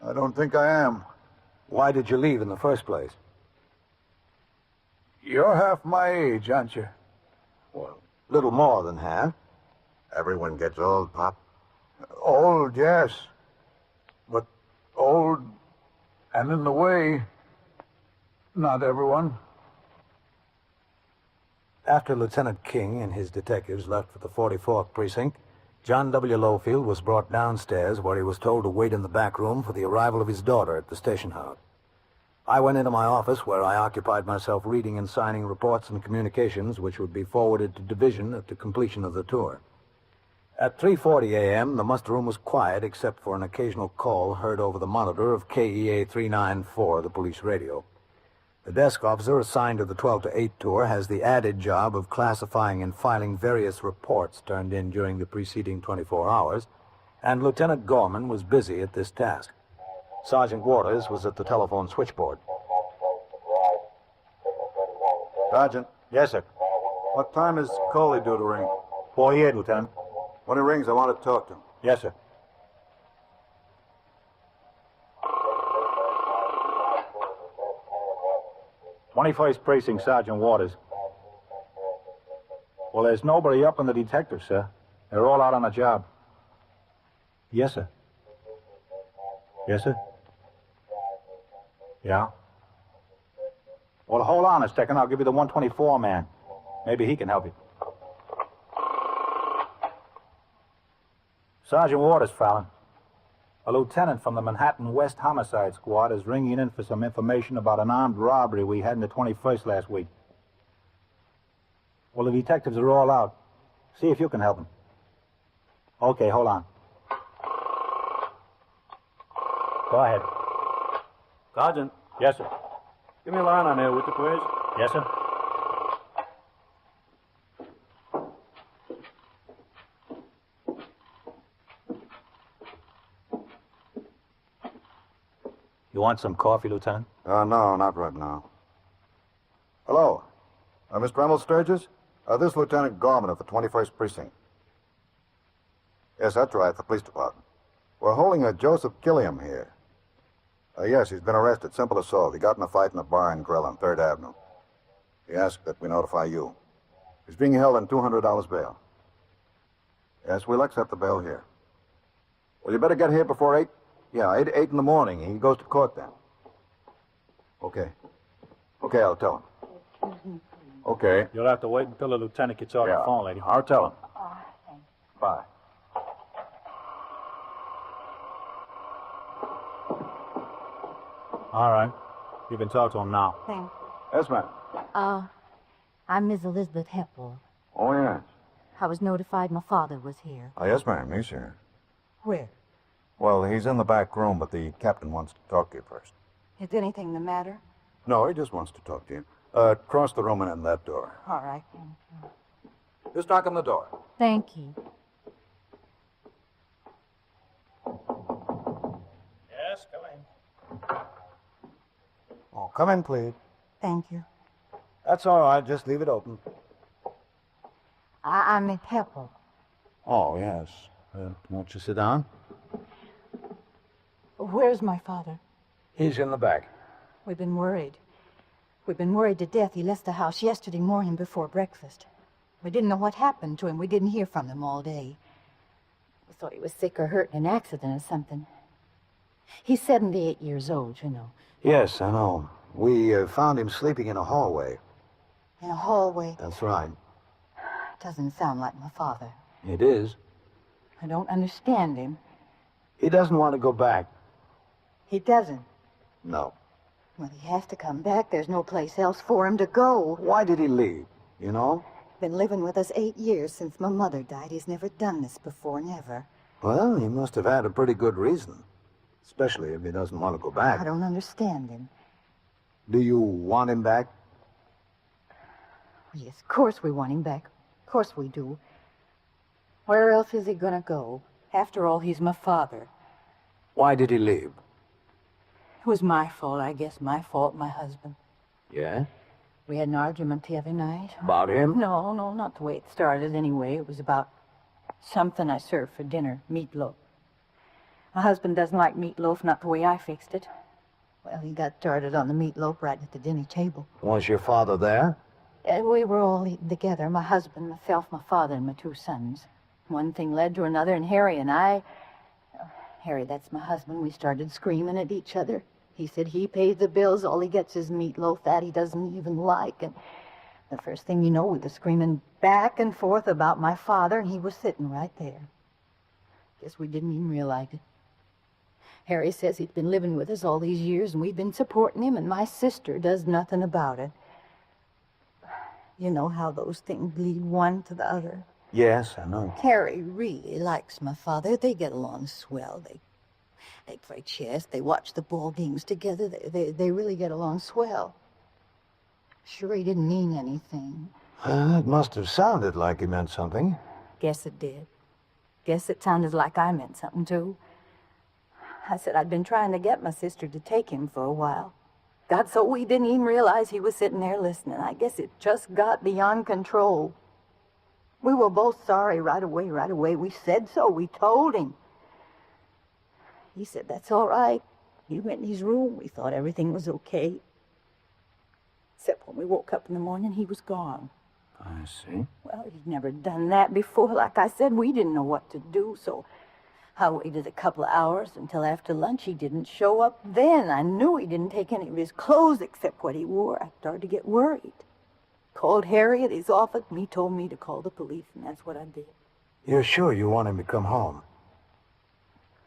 I don't think I am. Why did you leave in the first place? You're half my age, aren't you? Well, little more than half. Everyone gets old, Pop. Old, yes. But old and in the way, not everyone. After Lieutenant King and his detectives left for the 44th Precinct, John W. Lowfield was brought downstairs where he was told to wait in the back room for the arrival of his daughter at the station house. I went into my office where I occupied myself reading and signing reports and communications which would be forwarded to division at the completion of the tour. At 3:40 a.m., the muster room was quiet except for an occasional call heard over the monitor of KEA 394, the police radio. The desk officer assigned to the 12 to 8 tour has the added job of classifying and filing various reports turned in during the preceding 24 hours, and Lieutenant Gorman was busy at this task. Sergeant Waters was at the telephone switchboard. Sergeant. Yes, sir. What time is Coley due to ring? 48, Lieutenant. When he rings, I want to talk to him. Yes, sir. "21st Precinct, Sergeant Waters." Well, there's nobody up in the detectives, sir. They're all out on a job. Yes, sir. Yes, sir. Yeah? Well, hold on a second. I'll give you the 124 man. Maybe he can help you. Sergeant Waters, Fallon. A lieutenant from the Manhattan West Homicide Squad is ringing in for some information about an armed robbery we had in the 21st last week. Well, the detectives are all out. See if you can help them. Okay, hold on. Go ahead. Sergeant. Yes, sir. Give me a line on there, would you, please? Yes, sir. You want some coffee, Lieutenant? No, not right now. Hello. Mr. Emil Sturgis? This is Lieutenant Gorman of the 21st Precinct. Yes, that's right, the police department. We're holding a Joseph Gilliam here. Yes, he's been arrested. Simple assault. He got in a fight in a bar and grill on 3rd Avenue. He asked that we notify you. He's being held on $200 bail. Yes, we'll accept the bail here. Well, you better get here before 8. Yeah, 8 in the morning. He goes to court then. Okay. Okay, I'll tell him. Okay. You'll have to wait until the lieutenant gets off the phone, lady. I'll tell him. Bye. All right. You can talk to him now. Thanks. Yes, ma'am. I'm Miss Elizabeth Hepple. Oh, yes. I was notified my father was here. Yes, ma'am. He's here. Where? Well, he's in the back room, but the captain wants to talk to you first. Is anything the matter? No, he just wants to talk to you. Cross the room and in that door. All right. Just knock on the door. Thank you. Yes, come in. Oh, come in, please. Thank you. That's all right. Just leave it open. I'm Miss Hepple. Oh, yes. Won't you sit down? Where's my father? He's in the back. We've been worried. We've been worried to death. He left the house yesterday morning before breakfast. We didn't know what happened to him. We didn't hear from him all day. We thought he was sick or hurt in an accident or something. He's 78 years old, you know. Yes, I know. We found him sleeping in a hallway. In a hallway. That's right. Doesn't sound like my father. It is. I don't understand him. He doesn't want to go back. He doesn't. No. Well, he has to come back. There's no place else for him to go. Why did he leave? You know? Been living with us 8 years since my mother died. He's never done this before, never. Well, he must have had a pretty good reason. Especially if he doesn't want to go back. I don't understand him. Do you want him back? Yes, of course we want him back. Of course we do. Where else is he gonna go? After all, he's my father. Why did he leave? It was my fault, I guess. My fault, my husband. Yeah? We had an argument the other night. About him? No, not the way it started anyway. It was about something I served for dinner, meatloaf. My husband doesn't like meatloaf, not the way I fixed it. Well, he got started on the meatloaf right at the dinner table. Was your father there? We were all eating together, my husband, myself, my father, and my 2 sons. One thing led to another, and Harry and I... Harry, that's my husband, we started screaming at each other. He said he pays the bills, all he gets is meatloaf, that he doesn't even like. And the first thing you know, we were screaming back and forth about my father, and he was sitting right there. Guess we didn't even realize it. Harry says he's been living with us all these years, and we've been supporting him, and my sister does nothing about it. You know how those things lead one to the other. Yes, I know. Harry really likes my father. They get along swell. They play chess. They watch the ball games together. They really get along swell. Sure, he didn't mean anything. It must have sounded like he meant something. Guess it did. Guess it sounded like I meant something, too. I said I'd been trying to get my sister to take him for a while. Got so we didn't even realize he was sitting there listening. I guess it just got beyond control. We were both sorry right away. We said so. We told him. He said, that's all right. He went in his room. We thought everything was okay. Except when we woke up in the morning, he was gone. I see. Well, he'd never done that before. Like I said, we didn't know what to do, so I waited a couple of hours until after lunch. He didn't show up then. I knew he didn't take any of his clothes except what he wore. I started to get worried. Called Harry at his office, and he told me to call the police, and that's what I did. You're sure you want him to come home?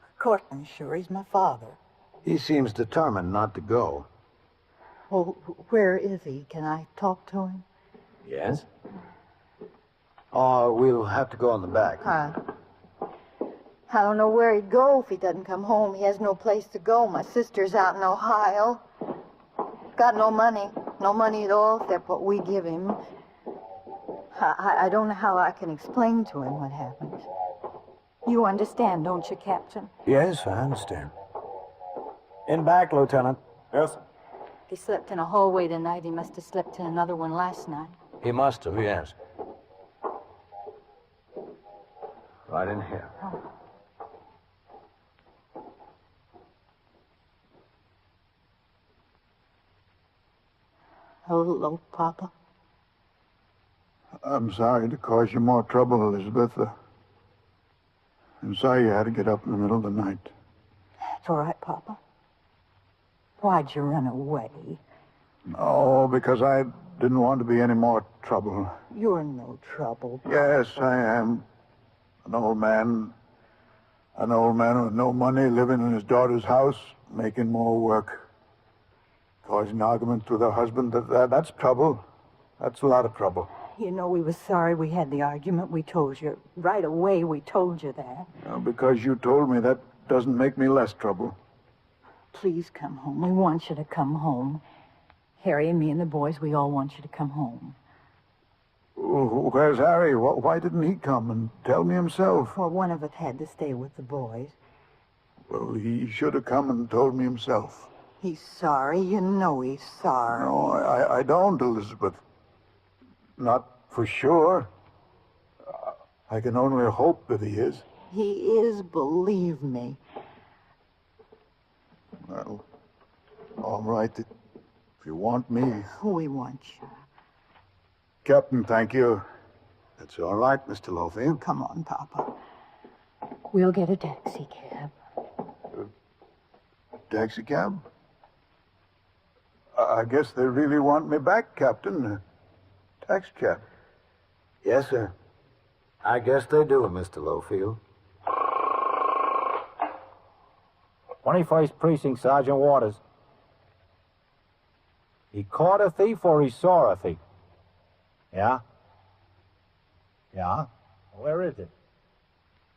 Of course I'm sure. He's my father. He seems determined not to go. Well, where is he? Can I talk to him? Yes? Oh, we'll have to go in the back. I don't know where he'd go if he doesn't come home. He has no place to go. My sister's out in Ohio. Got no money. No money at all except what we give him. I don't know how I can explain to him what happened. You understand, don't you, Captain? Yes, I understand. In back, Lieutenant. Yes? He slept in a hallway tonight. He must have slept in another one last night. He must have, yes. Right in here. Hello, Papa. I'm sorry to cause you more trouble, Elizabeth. I'm sorry you had to get up in the middle of the night. It's all right, Papa. Why'd you run away? Oh, because I didn't want to be any more trouble. You're no trouble. Yes, I am. An old man with no money, living in his daughter's house, making more work. Causing arguments with her husband, that's trouble. That's a lot of trouble. You know, we were sorry we had the argument. We told you. Right away, we told you that. Because you told me, that doesn't make me less trouble. Please come home. We want you to come home. Harry and me and the boys, we all want you to come home. Where's Harry? Why didn't he come and tell me himself? Well, one of us had to stay with the boys. Well, he should have come and told me himself. He's sorry. You know he's sorry. No, I don't, Elizabeth. Not for sure. I can only hope that he is. He is, believe me. Well, all right. If you want me. We want you. Captain, thank you. That's all right, Mr. Lothian. Come on, Papa. We'll get a taxi cab. Taxi cab? I guess they really want me back, Captain. Taxi cab. Yes, sir. I guess they do, Mr. Lowfield. 21st Precinct, Sergeant Waters. He caught a thief or he saw a thief? Yeah? Yeah? Where is it?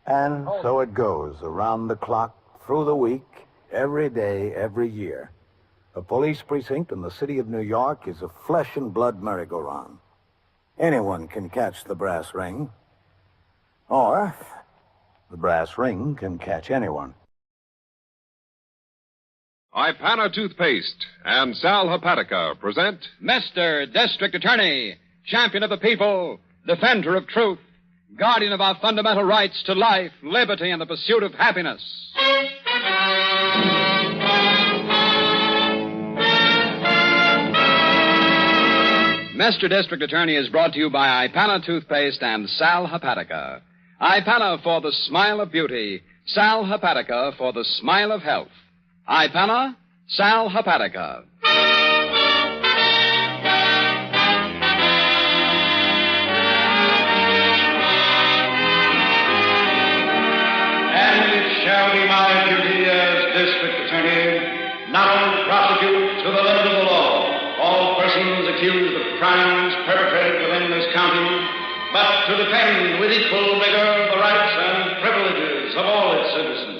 And so it goes, around the clock, through the week, every day, every year. A police precinct in the city of New York is a flesh and blood merry-go-round. Anyone can catch the brass ring. Or the brass ring can catch anyone. Ipana Toothpaste and Sal Hepatica present Mr. District Attorney, champion of the people, defender of truth, guardian of our fundamental rights to life, liberty, and the pursuit of happiness. Mr. District Attorney is brought to you by Ipana Toothpaste and Sal Hepatica. Ipana for the smile of beauty, Sal Hepatica for the smile of health. Ipana, Sal Hepatica. And it shall be my duty as District Attorney not only to prosecute to the limit of the law all persons accused of crimes perpetrated within this county, but to defend with equal vigor the rights and privileges of all its citizens.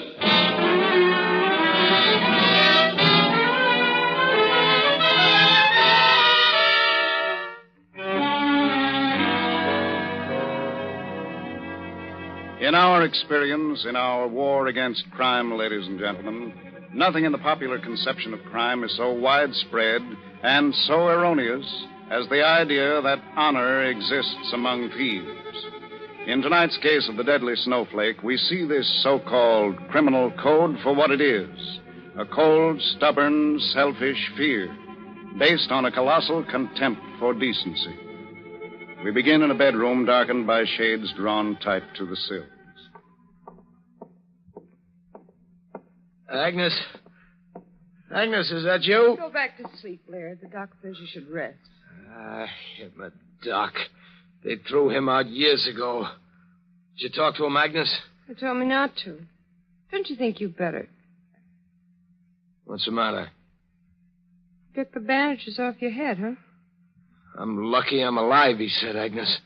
In our experience, in our war against crime, ladies and gentlemen, nothing in the popular conception of crime is so widespread and so erroneous as the idea that honor exists among thieves. In tonight's case of the deadly snowflake, we see this so-called criminal code for what it is, a cold, stubborn, selfish fear based on a colossal contempt for decency. We begin in a bedroom darkened by shades drawn tight to the sills. Agnes? Agnes, is that you? Go back to sleep, Laird. The doc says you should rest. Him a doc. They threw him out years ago. Did you talk to him, Agnes? They told me not to. Don't you think you better? What's the matter? Get the bandages off your head, huh? I'm lucky I'm alive, he said, Agnes.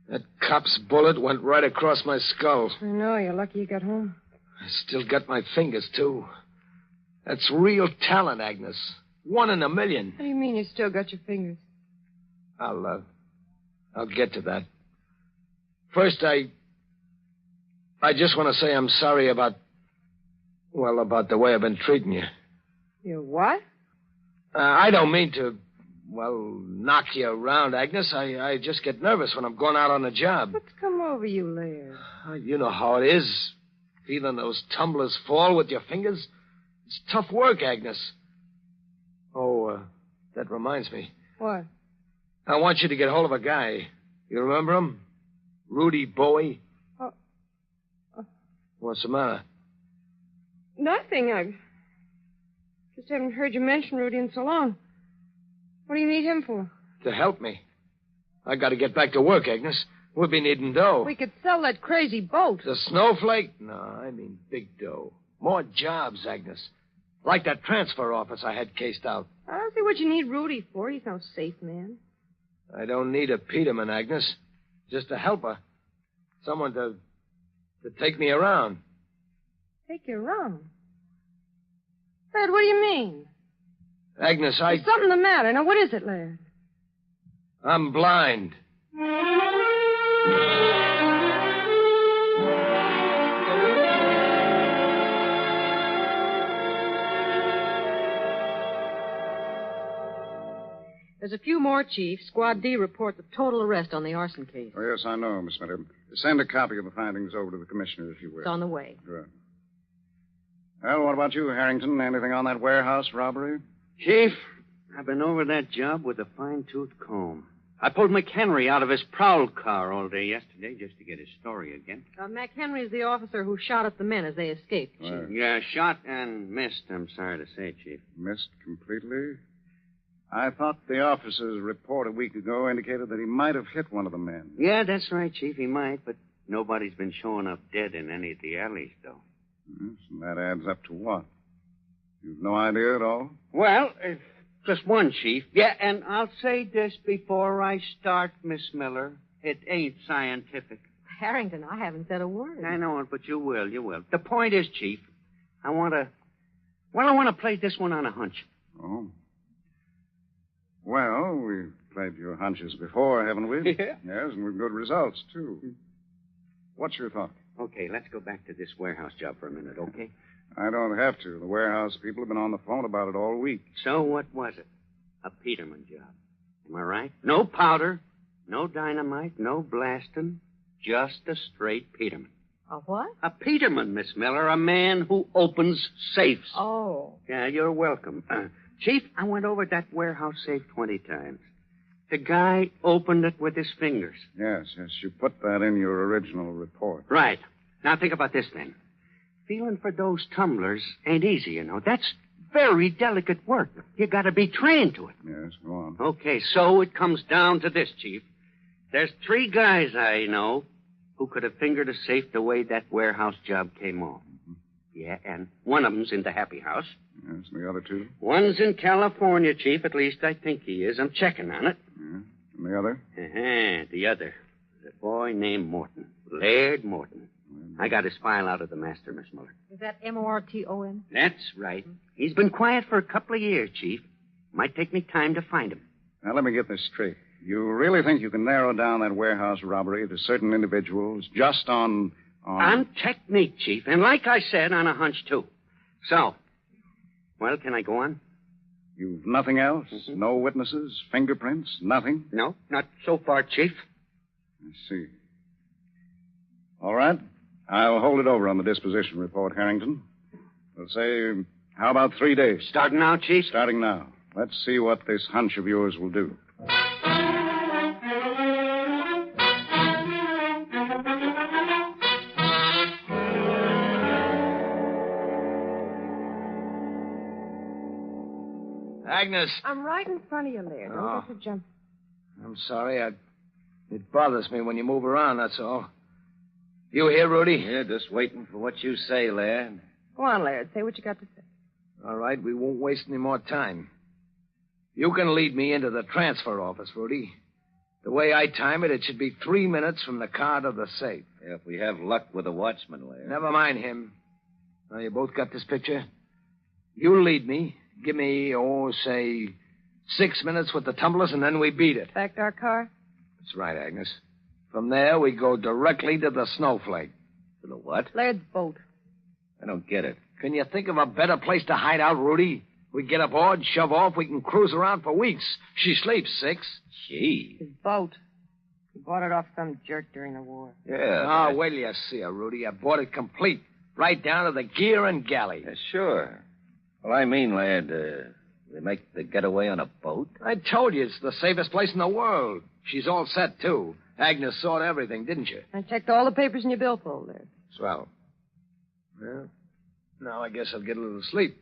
That cop's bullet went right across my skull. I know. You're lucky you got home. I still got my fingers, too. That's real talent, Agnes. 1 in a million. What do you mean you still got your fingers? I'll get to that. First, I just want to say I'm sorry about the way I've been treating you. You what? I don't mean to, knock you around, Agnes. I just get nervous when I'm going out on a job. What's come over you, Laird? You know how it is. Feeling those tumblers fall with your fingers. It's tough work, Agnes. Oh, that reminds me. What? I want you to get hold of a guy. You remember him? Rudy Bowie? What's the matter? Nothing. I just haven't heard you mention Rudy in so long. What do you need him for? To help me. I got to get back to work, Agnes. We'll be needing dough. We could sell that crazy boat. The Snowflake? No, I mean big dough. More jobs, Agnes. Like that transfer office I had cased out. I don't see what you need Rudy for. He's no safe man. I don't need a Peterman, Agnes. Just a helper. Someone to take me around. Take you around? Laird, what do you mean? Agnes, There's something the matter. Now, what is it, Laird? I'm blind. There's a few more, Chief. Squad D reports a total arrest on the arson case. Oh, yes, I know, Miss Minter. Send a copy of the findings over to the commissioner, if you will. It's on the way. Good. Well, what about you, Harrington? Anything on that warehouse robbery? Chief, I've been over that job with a fine-tooth comb. I pulled McHenry out of his prowl car all day yesterday just to get his story again. McHenry is the officer who shot at the men as they escaped, Chief. Yeah, shot and missed, I'm sorry to say, Chief. Missed completely? I thought the officer's report a week ago indicated that he might have hit one of the men. Yeah, that's right, Chief, he might, but nobody's been showing up dead in any of the alleys, though. Yes, and that adds up to what? You've no idea at all? Well, just one, Chief. Yeah, and I'll say this before I start, Miss Miller. It ain't scientific. Harrington, I haven't said a word. I know it, but you will. The point is, Chief, I want to play this one on a hunch. Oh. Well, we've played your hunches before, haven't we? Yeah. Yes, and with good results, too. What's your thought? Okay, let's go back to this warehouse job for a minute, okay? I don't have to. The warehouse people have been on the phone about it all week. So what was it? A Peterman job. Am I right? No powder, no dynamite, no blasting, just a straight Peterman. A what? A Peterman, Miss Miller, a man who opens safes. Oh. Yeah, you're welcome. Chief, I went over that warehouse safe 20 times. The guy opened it with his fingers. Yes, you put that in your original report. Right. Now think about this, then. Feeling for those tumblers ain't easy, you know. That's very delicate work. You gotta be trained to it. Yes, go on. Okay, so it comes down to this, Chief. There's 3 guys I know who could have fingered a safe the way that warehouse job came off. Mm-hmm. Yeah, and one of them's in the Happy House. Yes, and the other 2? One's in California, Chief. At least I think he is. I'm checking on it. Yeah. And the other? The other is a boy named Morton. Laird Morton. I got his file out of the master, Miss Miller. Is that Morton? That's right. He's been quiet for a couple of years, Chief. Might take me time to find him. Now, let me get this straight. You really think you can narrow down that warehouse robbery to certain individuals just on... On technique, Chief. And like I said, on a hunch, too. So, well, can I go on? You've nothing else? Mm-hmm. No witnesses? Fingerprints? Nothing? No, not so far, Chief. I see. All right. I'll hold it over on the disposition report, Harrington. We'll say, how about 3 days? Starting now, Chief? Starting now. Let's see what this hunch of yours will do. Agnes. I'm right in front of you, Laird. Don't get to jump. I'm sorry. It bothers me when you move around, that's all. You here, Rudy? Yeah, just waiting for what you say, Laird. Go on, Laird. Say what you got to say. All right, we won't waste any more time. You can lead me into the transfer office, Rudy. The way I time it, it should be 3 minutes from the car to the safe. Yeah, if we have luck with the watchman, Laird. Never mind him. Now, you both got this picture? You lead me. Give me, say, 6 minutes with the tumblers, and then we beat it. Back to our car? That's right, Agnes. From there, we go directly to the Snowflake. To the what? Laird's boat. I don't get it. Can you think of a better place to hide out, Rudy? We get aboard, shove off, we can cruise around for weeks. She sleeps 6. Gee. His boat. He bought it off some jerk during the war. Yeah. Wait till you see her, Rudy. I bought it complete. Right down to the gear and galley. Sure. Well, I mean, Laird, they make the getaway on a boat? I told you it's the safest place in the world. She's all set, too. Agnes saw everything, didn't you? I checked all the papers in your billfold, Laird. Swell. Well, now I guess I'll get a little sleep.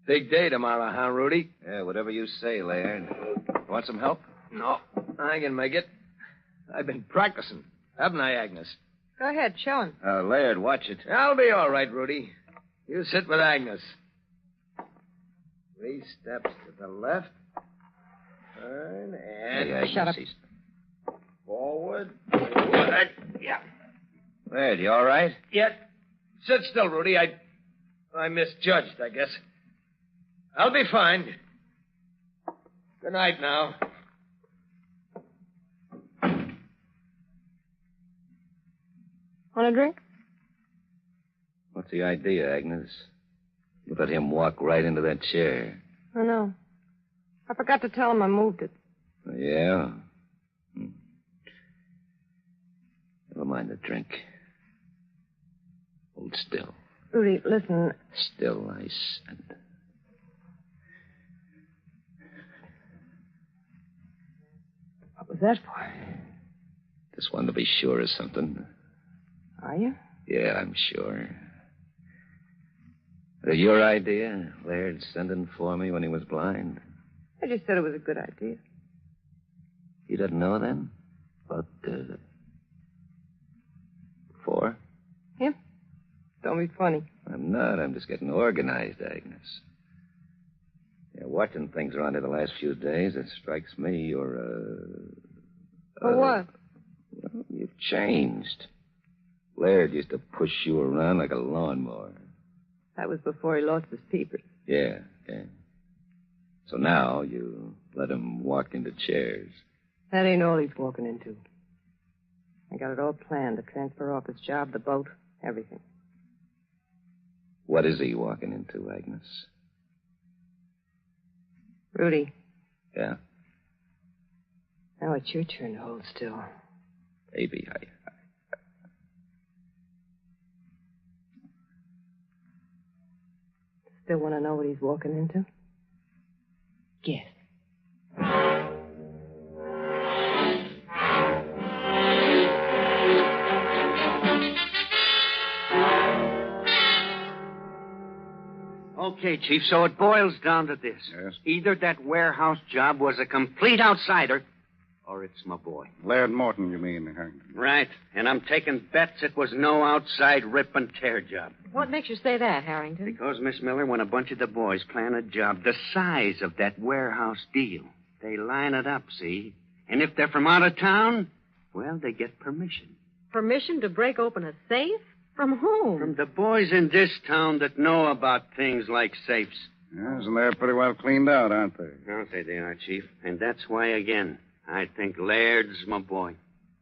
Big day tomorrow, huh, Rudy? Yeah, whatever you say, Laird. Want some help? No, I can make it. I've been practicing, haven't I, Agnes? Go ahead, show him. Laird, watch it. I'll be all right, Rudy. You sit with Agnes. 3 steps to the left. Turn and... Yeah, shut up. Forward. Yeah. Laird, you all right? Yeah. Sit still, Rudy. I misjudged, I guess. I'll be fine. Good night now. Want a drink? What's the idea, Agnes? You let him walk right into that chair. I know. I forgot to tell him I moved it. Yeah? Never mind the drink. Hold still. Rudy, listen. Still, I said. What was that for? Just wanted to be sure of something. Are you? Yeah, I'm sure. Was it your idea, Laird sending for me when he was blind? I just said it was a good idea. You didn't know then? But, for? Him? Don't be funny. I I'm not. I'm just getting organized, Agnes. Yeah, watching things around here the last few days, it strikes me you're, For what? Well, you've changed. Laird used to push you around like a lawnmower. That was before he lost his peepers. Yeah. So now you let him walk into chairs. That ain't all he's walking into. I got it all planned, the transfer office job, the boat, everything. What is he walking into, Agnes? Rudy, Yeah? now it's your turn to hold still. Baby, Still want to know what he's walking into? Guess. Okay, Chief, so it boils down to this. Yes? Either that warehouse job was a complete outsider, or it's my boy. Laird Morton, you mean, Harrington? Right, and I'm taking bets it was no outside rip and tear job. What makes you say that, Harrington? Because, Miss Miller, when a bunch of the boys plan a job the size of that warehouse deal, they line it up, see? And if they're from out of town, well, they get permission. Permission to break open a safe? From whom? From the boys in this town that know about things like safes. Yes, and they're pretty well cleaned out, aren't they? I'll say they are, Chief. And that's why, again, I think Laird's my boy.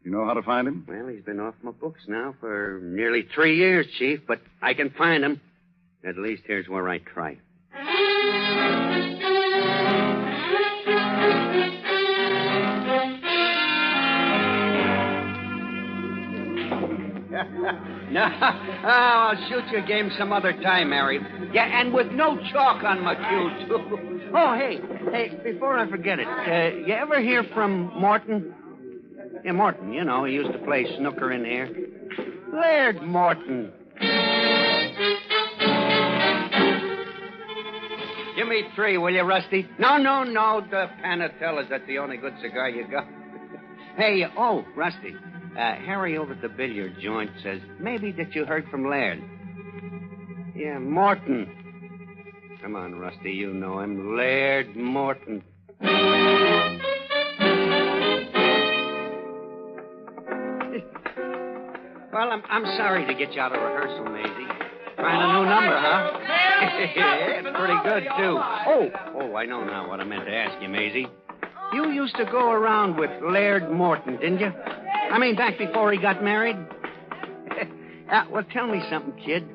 You know how to find him? Well, he's been off my books now for nearly 3 years, Chief, but I can find him. At least here's where I try. No, I'll shoot your game some other time, Harry. Yeah, and with no chalk on my cue, too. Oh, hey, before I forget it, you ever hear from Morton? Yeah, Morton, you know, he used to play snooker in here. Laird Morton. Give me 3, will you, Rusty? No, the Panatella's that's the only good cigar you got. Hey, Rusty. Harry over at the billiard joint says maybe that you heard from Laird. Yeah, Morton. Come on, Rusty, you know him. Laird Morton. Well, I'm sorry to get you out of rehearsal, Maisie. Trying a new number, huh? Yeah, it's pretty good, too. Oh, I know now what I meant to ask you, Maisie. You used to go around with Laird Morton, didn't you? I mean, back before he got married? Well, tell me something, kid.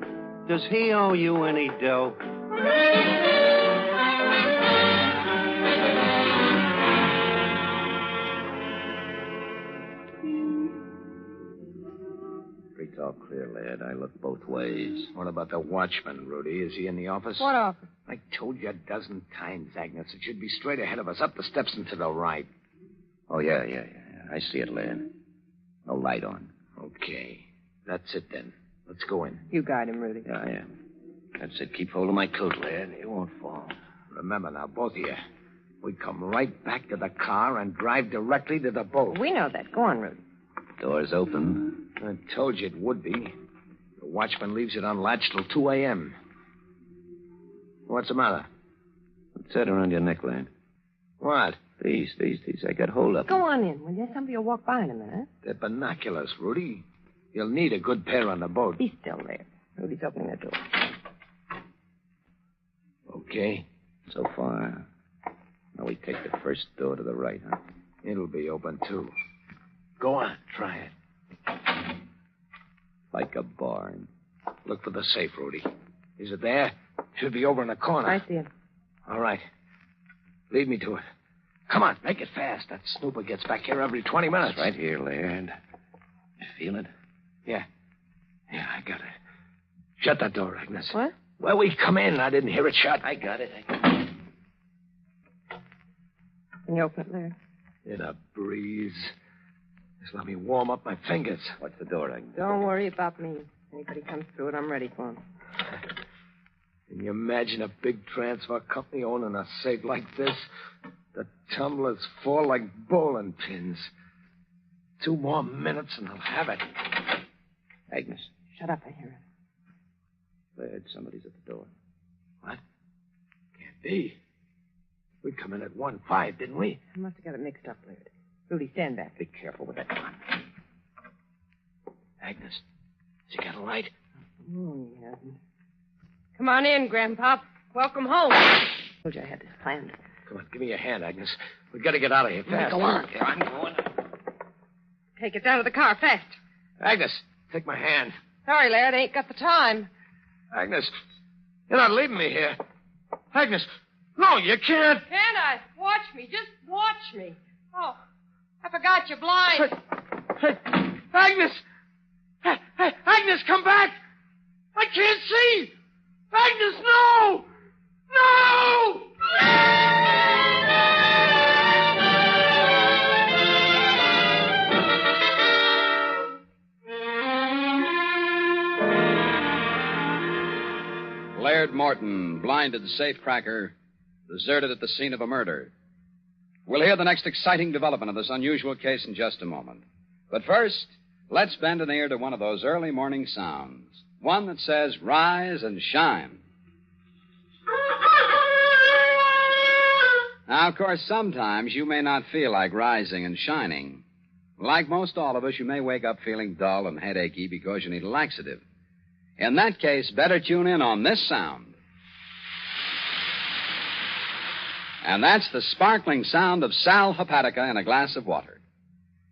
Does he owe you any dough? Street's all clear, Laird. I look both ways. What about the watchman, Rudy? Is he in the office? What office? I told you a dozen times, Agnes. It should be straight ahead of us, up the steps and to the right. Oh, yeah. I see it, Laird. No light on. Okay. That's it, then. Let's go in. You guide him, Rudy. Yeah, I am. That's it. Keep hold of my coat, Laird. You won't fall. Remember now, both of you. We come right back to the car and drive directly to the boat. We know that. Go on, Rudy. Door's open. I told you it would be. The watchman leaves it unlatched till 2 a.m. What's the matter? What's that around your neck, Laird? What? These. I got hold of them. Go on in, will you? Somebody will walk by in a minute. They're binoculars, Rudy. You'll need a good pair on the boat. Be still there. Rudy's opening the door. Okay. So far. Now we take the first door to the right, huh? It'll be open, too. Go on. Try it. Like a barn. Look for the safe, Rudy. Is it there? Should be over in the corner. I see it. All right. Lead me to it. Come on, make it fast. That snooper gets back here every 20 minutes. Right here, Laird. You feel it? Yeah, I got it. Shut that door, Agnes. What? Well, we come in. I didn't hear it shut. I got it. Can you open it, Laird? In a breeze. Just let me warm up my fingers. What's the door, Agnes? Don't worry about me. Anybody comes through it, I'm ready for him. Can you imagine a big transfer company owning a safe like this? The tumblers fall like bowling pins. 2 more minutes and they'll have it. Agnes. Shut up, I hear it. Laird, somebody's at the door. What? Can't be. We come in at 1-5, didn't we? I must have got it mixed up, Laird. Rudy, stand back. Be careful with that gun. Agnes, has he got a light? Oh, he hasn't. Come on in, Grandpop. Welcome home. Told you I had this planned. Come on, give me your hand, Agnes. We've got to get out of here fast. Go on. Yeah, I'm going. Take us down to the car, fast. Agnes, take my hand. Sorry, Laird, ain't got the time. Agnes, you're not leaving me here. Agnes, no, you can't. Can't I? Watch me. Just watch me. Oh, I forgot you're blind. Hey, Agnes! Hey, Agnes, come back! I can't see! Agnes, no! No! Laird Morton, blinded safecracker, deserted at the scene of a murder. We'll hear the next exciting development of this unusual case in just a moment. But first, let's bend an ear to one of those early morning sounds. One that says, rise and shine. Now, of course, sometimes you may not feel like rising and shining. Like most all of us, you may wake up feeling dull and headachy because you need a laxative. In that case, better tune in on this sound. And that's the sparkling sound of sal hepatica in a glass of water.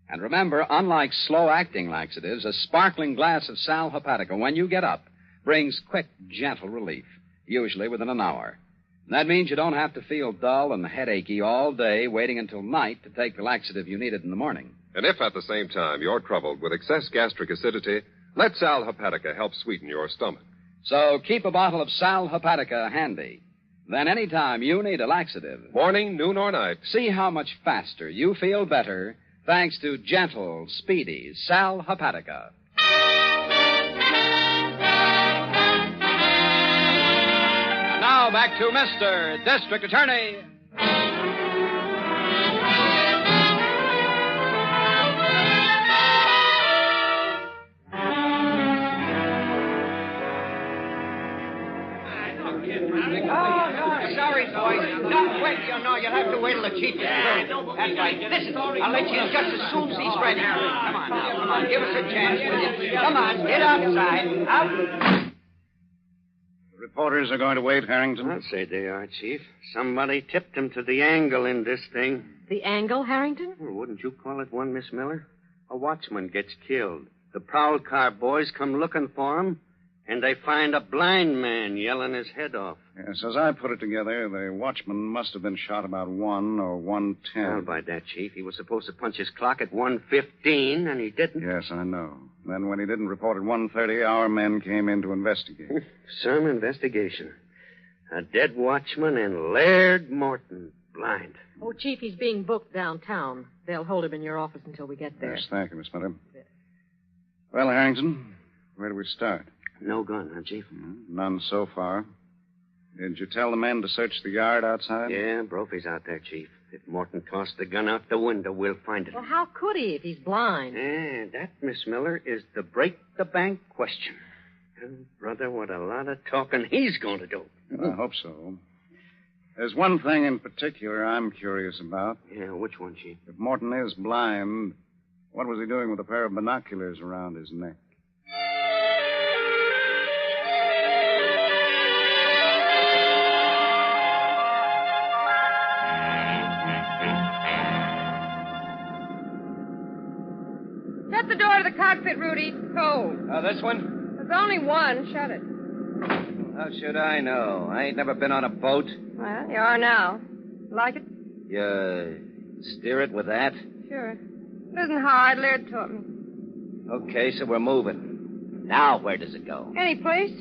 And remember, unlike slow-acting laxatives, a sparkling glass of sal hepatica, when you get up, brings quick, gentle relief, usually within an hour. And that means you don't have to feel dull and headachy all day, waiting until night to take the laxative you needed in the morning. And if at the same time you're troubled with excess gastric acidity, let sal hepatica help sweeten your stomach. So keep a bottle of sal hepatica handy. Then any time you need a laxative, morning, noon, or night, see how much faster you feel better thanks to gentle, speedy sal hepatica. And now back to Mr. District Attorney. Sorry, boys. No, wait, you'll have to wait till the chief is through. That's right. Listen, I'll let you in just as soon as he's ready. Come on now, come on. Give us a chance, will you? Come on, get outside. Out. The reporters are going to wait, Harrington? I'll say they are, Chief. Somebody tipped him to the angle in this thing. The angle, Harrington? Well, wouldn't you call it one, Miss Miller? A watchman gets killed. The prowl car boys come looking for him, and they find a blind man yelling his head off. Yes, as I put it together, the watchman must have been shot about 1 or 1:10. I'll buy that, Chief. He was supposed to punch his clock at 1:15, and he didn't. Yes, I know. Then when he didn't report at 1:30, our men came in to investigate. Some investigation. A dead watchman and Laird Morton, blind. Oh, Chief, he's being booked downtown. They'll hold him in your office until we get there. Yes, thank you, Miss Miller. Well, Harrington, where do we start? No gun, huh, Chief? None so far. Did you tell the men to search the yard outside? Yeah, Brophy's out there, Chief. If Morton tossed the gun out the window, we'll find it. Well, how could he if he's blind? That, Miss Miller, is the break-the-bank question. Oh, brother, what a lot of talking he's going to do. I hope so. There's one thing in particular I'm curious about. Yeah, which one, Chief? If Morton is blind, what was he doing with a pair of binoculars around his neck? Shut the door to the cockpit, Rudy. It's cold. This one? There's only one. Shut it. How should I know? I ain't never been on a boat. Well, you are now. Like it? You steer it with that? Sure. It isn't hard. Laird taught me. Okay, so we're moving. Now where does it go? Any place.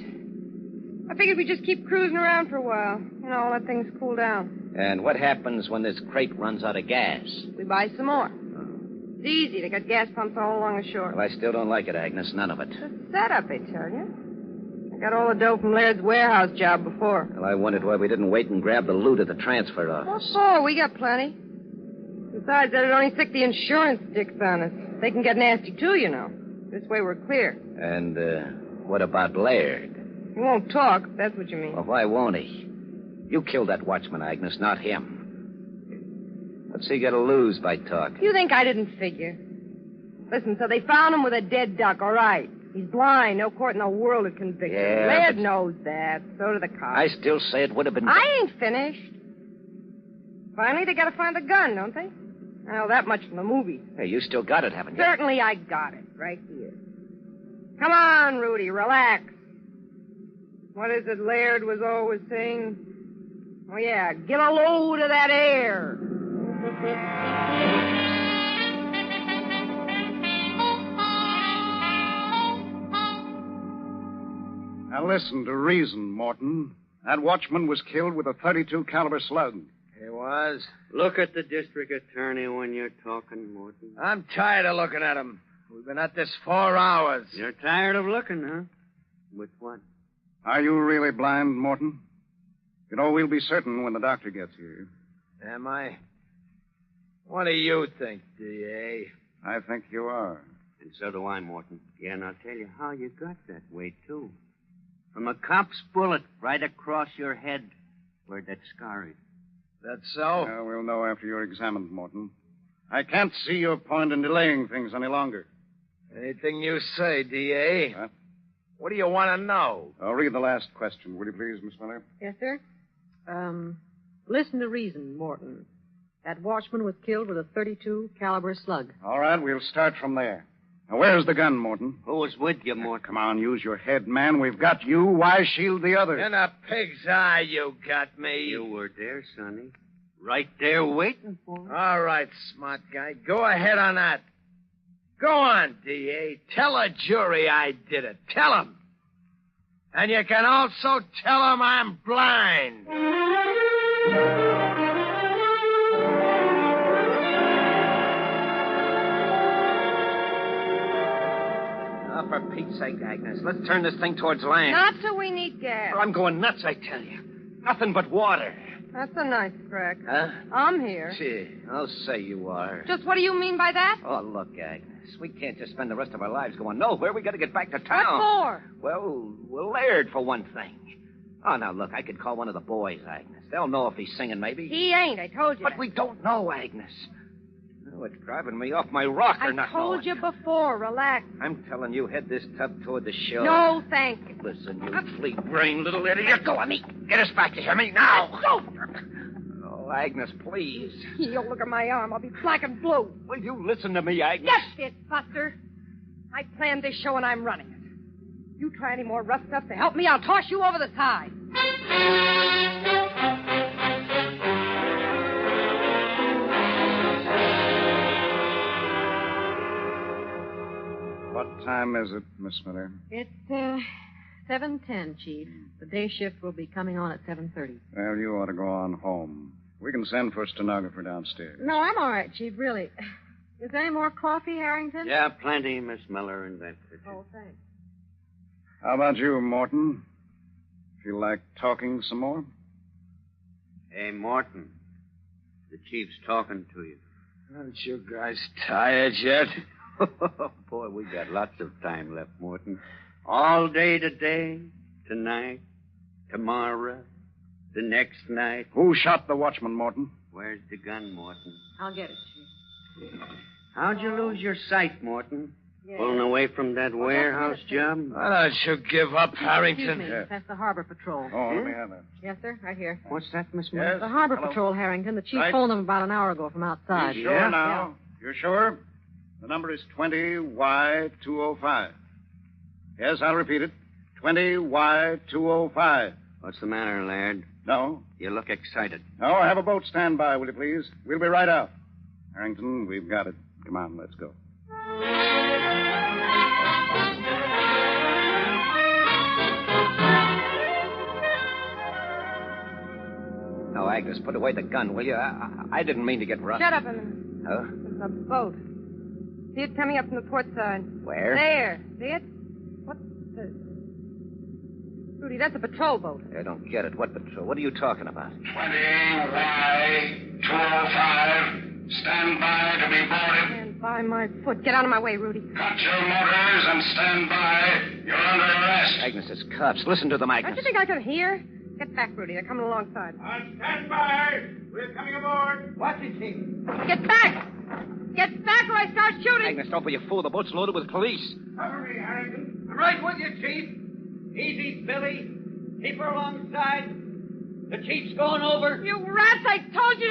I figured we'd just keep cruising around for a while. Let things cool down. And what happens when this crate runs out of gas? We buy some more. It's easy. They got gas pumps all along the shore. Well, I still don't like it, Agnes. None of it. It's a setup, they tell you. I got all the dough from Laird's warehouse job before. Well, I wondered why we didn't wait and grab the loot at the transfer office. What for? We got plenty. Besides, that'd only sick the insurance dicks on us. They can get nasty, too, This way we're clear. And, what about Laird? He won't talk, if that's what you mean. Well, why won't he? You killed that watchman, Agnes, not him. What's he got to lose by talking? You think I didn't figure? Listen, so they found him with a dead duck, all right. He's blind. No court in the world would convict him. Yeah, Laird but- knows that. So do the cops. I still say it would have been... I ain't finished. Finally, they gotta find the gun, don't they? Well, that much from the movie. Hey, you still got it, haven't you? Certainly I got it, right here. Come on, Rudy, relax. What is it Laird was always saying? Oh, yeah, get a load of that air. Now listen to reason, Morton. That watchman was killed with a .32 caliber slug. He was. Look at the district attorney when you're talking, Morton. I'm tired of looking at him. We've been at this 4 hours. You're tired of looking, huh? With what? Are you really blind, Morton? You know, we'll be certain when the doctor gets here. Am I? What do you think, D.A.? I think you are. And so do I, Morton. Yeah, and I'll tell you how you got that way, too. From a cop's bullet right across your head where that scar is. That so? Well, we'll know after you're examined, Morton. I can't see your point in delaying things any longer. Anything you say, D.A. Huh? What do you want to know? I'll read the last question, will you please, Miss Miller? Yes, sir. Listen to reason, Morton. That watchman was killed with a .32 caliber slug. All right, we'll start from there. Now, where's the gun, Morton? Who was with you, Morton? Come on, use your head, man. We've got you. Why shield the others? In a pig's eye, you got me. You were there, Sonny. Right there waiting for me. All right, smart guy. Go ahead on that. Go on, D.A. Tell a jury I did it. Tell them. And you can also tell them I'm blind. Oh, for Pete's sake, Agnes, let's turn this thing towards land. Not till we need gas. Or I'm going nuts, I tell you. Nothing but water. That's a nice crack. Huh? I'm here. Gee, I'll say you are. Just what do you mean by that? Oh, look, Agnes, we can't just spend the rest of our lives going nowhere. We got to get back to town. What for? Well, Laird, for one thing. Oh, now, look, I could call one of the boys, Agnes. They'll know if he's singing, maybe. He ain't, I told you. But we don't know, Agnes. Oh, it's driving me off my rocker, not I told you before, relax. I'm telling you, head this tub toward the shore. No, thank you. Listen, you flea-brained little idiot. Go on, me. Get us back, you hear me? Now. Go. Oh, Agnes, please. You look at my arm. I'll be black and blue. Will you listen to me, Agnes? Get it, Buster. I planned this show and I'm running it. You try any more rough stuff to help me, I'll toss you over the side. What time is it, Miss Miller? It's 7:10, Chief. The day shift will be coming on at 7:30. Well, you ought to go on home. We can send for a stenographer downstairs. No, I'm all right, Chief, really. Is there any more coffee, Harrington? Yeah, plenty, Miss Miller, and that's it. Oh, thanks. How about you, Morton? Feel like talking some more? Hey, Morton, the chief's talking to you. Aren't you guys tired yet? Boy, we got lots of time left, Morton. All day today, tonight, tomorrow, the next night. Who shot the watchman, Morton? Where's the gun, Morton? I'll get it, Chief. How'd you lose your sight, Morton? Yeah. Pulling away from that warehouse job? Why don't you give up, Harrington? Excuse me. That's the Harbor Patrol. Oh, let me have that. Yes, sir. Right here. What's that, Miss Miller? Yes? The Harbor Hello? Patrol, Harrington. The chief Right. phoned them about an hour ago from outside. You sure Yeah? now? You're sure? The number is 20Y205. Yes, I'll repeat it. 20Y205. What's the matter, Laird? No? You look excited. No, have a boat stand by, will you please? We'll be right out. Harrington, we've got it. Come on, let's go. No, Agnes, put away the gun, will you? I didn't mean to get rough. Shut up a minute. Huh? It's a boat. See it coming up from the port side. Where? There. See it? What's the... Rudy, that's a patrol boat. I don't get it. What patrol? What are you talking about? 20Y205. Stand by to be boarded. And by my foot. Get out of my way, Rudy. Cut your motors and stand by. You're under arrest. Agnes, it's cops. Listen to them, Don't Agnes. you think I could hear? Get back, Rudy. They're coming alongside. Stand by. We're coming aboard. Watch it, Chief. Get back! Get back or I start shooting! Agnes, don't be a fool. The boat's loaded with police. Cover me, Harrington. I'm right with you, Chief. Easy, Billy. Keep her alongside. The Chief's going over. You rats, I told you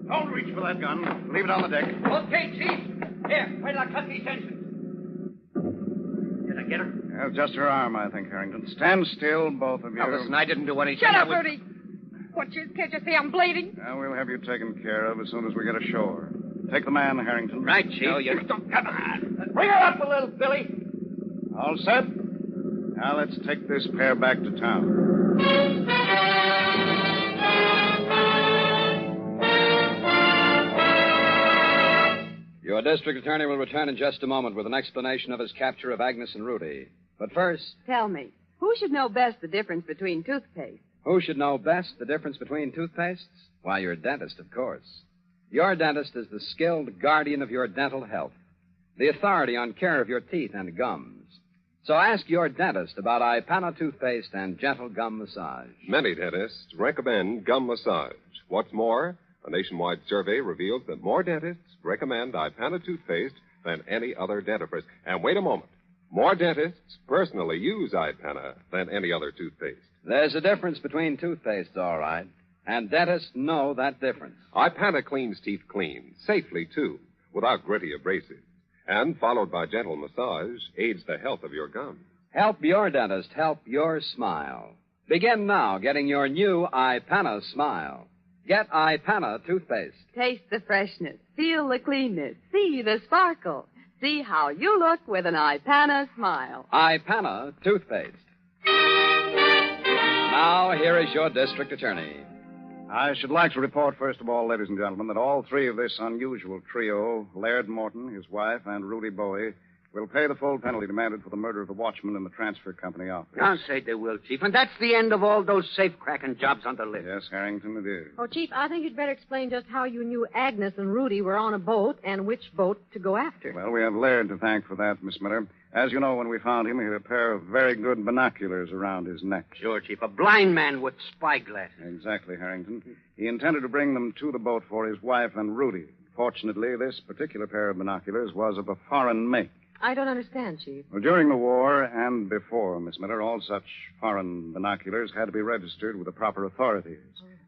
Don't reach for that gun. Leave it on the deck. Okay, Chief. Here, wait till I cut these engines. Did I get her? Yeah, just her arm, I think, Harrington. Stand still, both of you. Now, listen, I didn't do anything. Shut up, Rudy! Can't you see I'm bleeding? We'll have you taken care of as soon as we get ashore. Take the man, Harrington. Right, Chief. No, you don't. Come on. Bring her up a little, Billy. All set? Now let's take this pair back to town. Your district attorney will return in just a moment with an explanation of his capture of Agnes and Rudy. But first, Tell me, who should know best the difference between toothpaste? who should know best the difference between toothpastes? Why, your dentist, of course. Your dentist is the skilled guardian of your dental health, the authority on care of your teeth and gums. So ask your dentist about Ipana toothpaste and gentle gum massage. Many dentists recommend gum massage. What's more, a nationwide survey reveals that more dentists recommend Ipana toothpaste than any other dentifrice. And wait a moment. More dentists personally use Ipana than any other toothpaste. There's a difference between toothpastes, all right. And dentists know that difference. Ipana cleans teeth clean, safely, too, without gritty abrasives. And, followed by gentle massage, aids the health of your gums. Help your dentist help your smile. Begin now getting your new Ipana smile. Get Ipana toothpaste. Taste the freshness. Feel the cleanness. See the sparkle. See how you look with an Ipana smile. Ipana toothpaste. Now, here is your district attorney. I should like to report, first of all, ladies and gentlemen, that all three of this unusual trio, Laird Morton, his wife, and Rudy Bowie, will pay the full penalty demanded for the murder of the watchman in the transfer company office. I'll say they will, Chief. And that's the end of all those safe-cracking jobs on the list. Yes, Harrington, it is. Oh, Chief, I think you'd better explain just how you knew Agnes and Rudy were on a boat and which boat to go after. Well, we have Laird to thank for that, Miss Miller. As you know, when we found him, he had a pair of very good binoculars around his neck. Sure, Chief. A blind man with spyglasses. Exactly, Harrington. He intended to bring them to the boat for his wife and Rudy. Fortunately, this particular pair of binoculars was of a foreign make. I don't understand, Chief. Well, during the war and before, Miss Miller, all such foreign binoculars had to be registered with the proper authorities.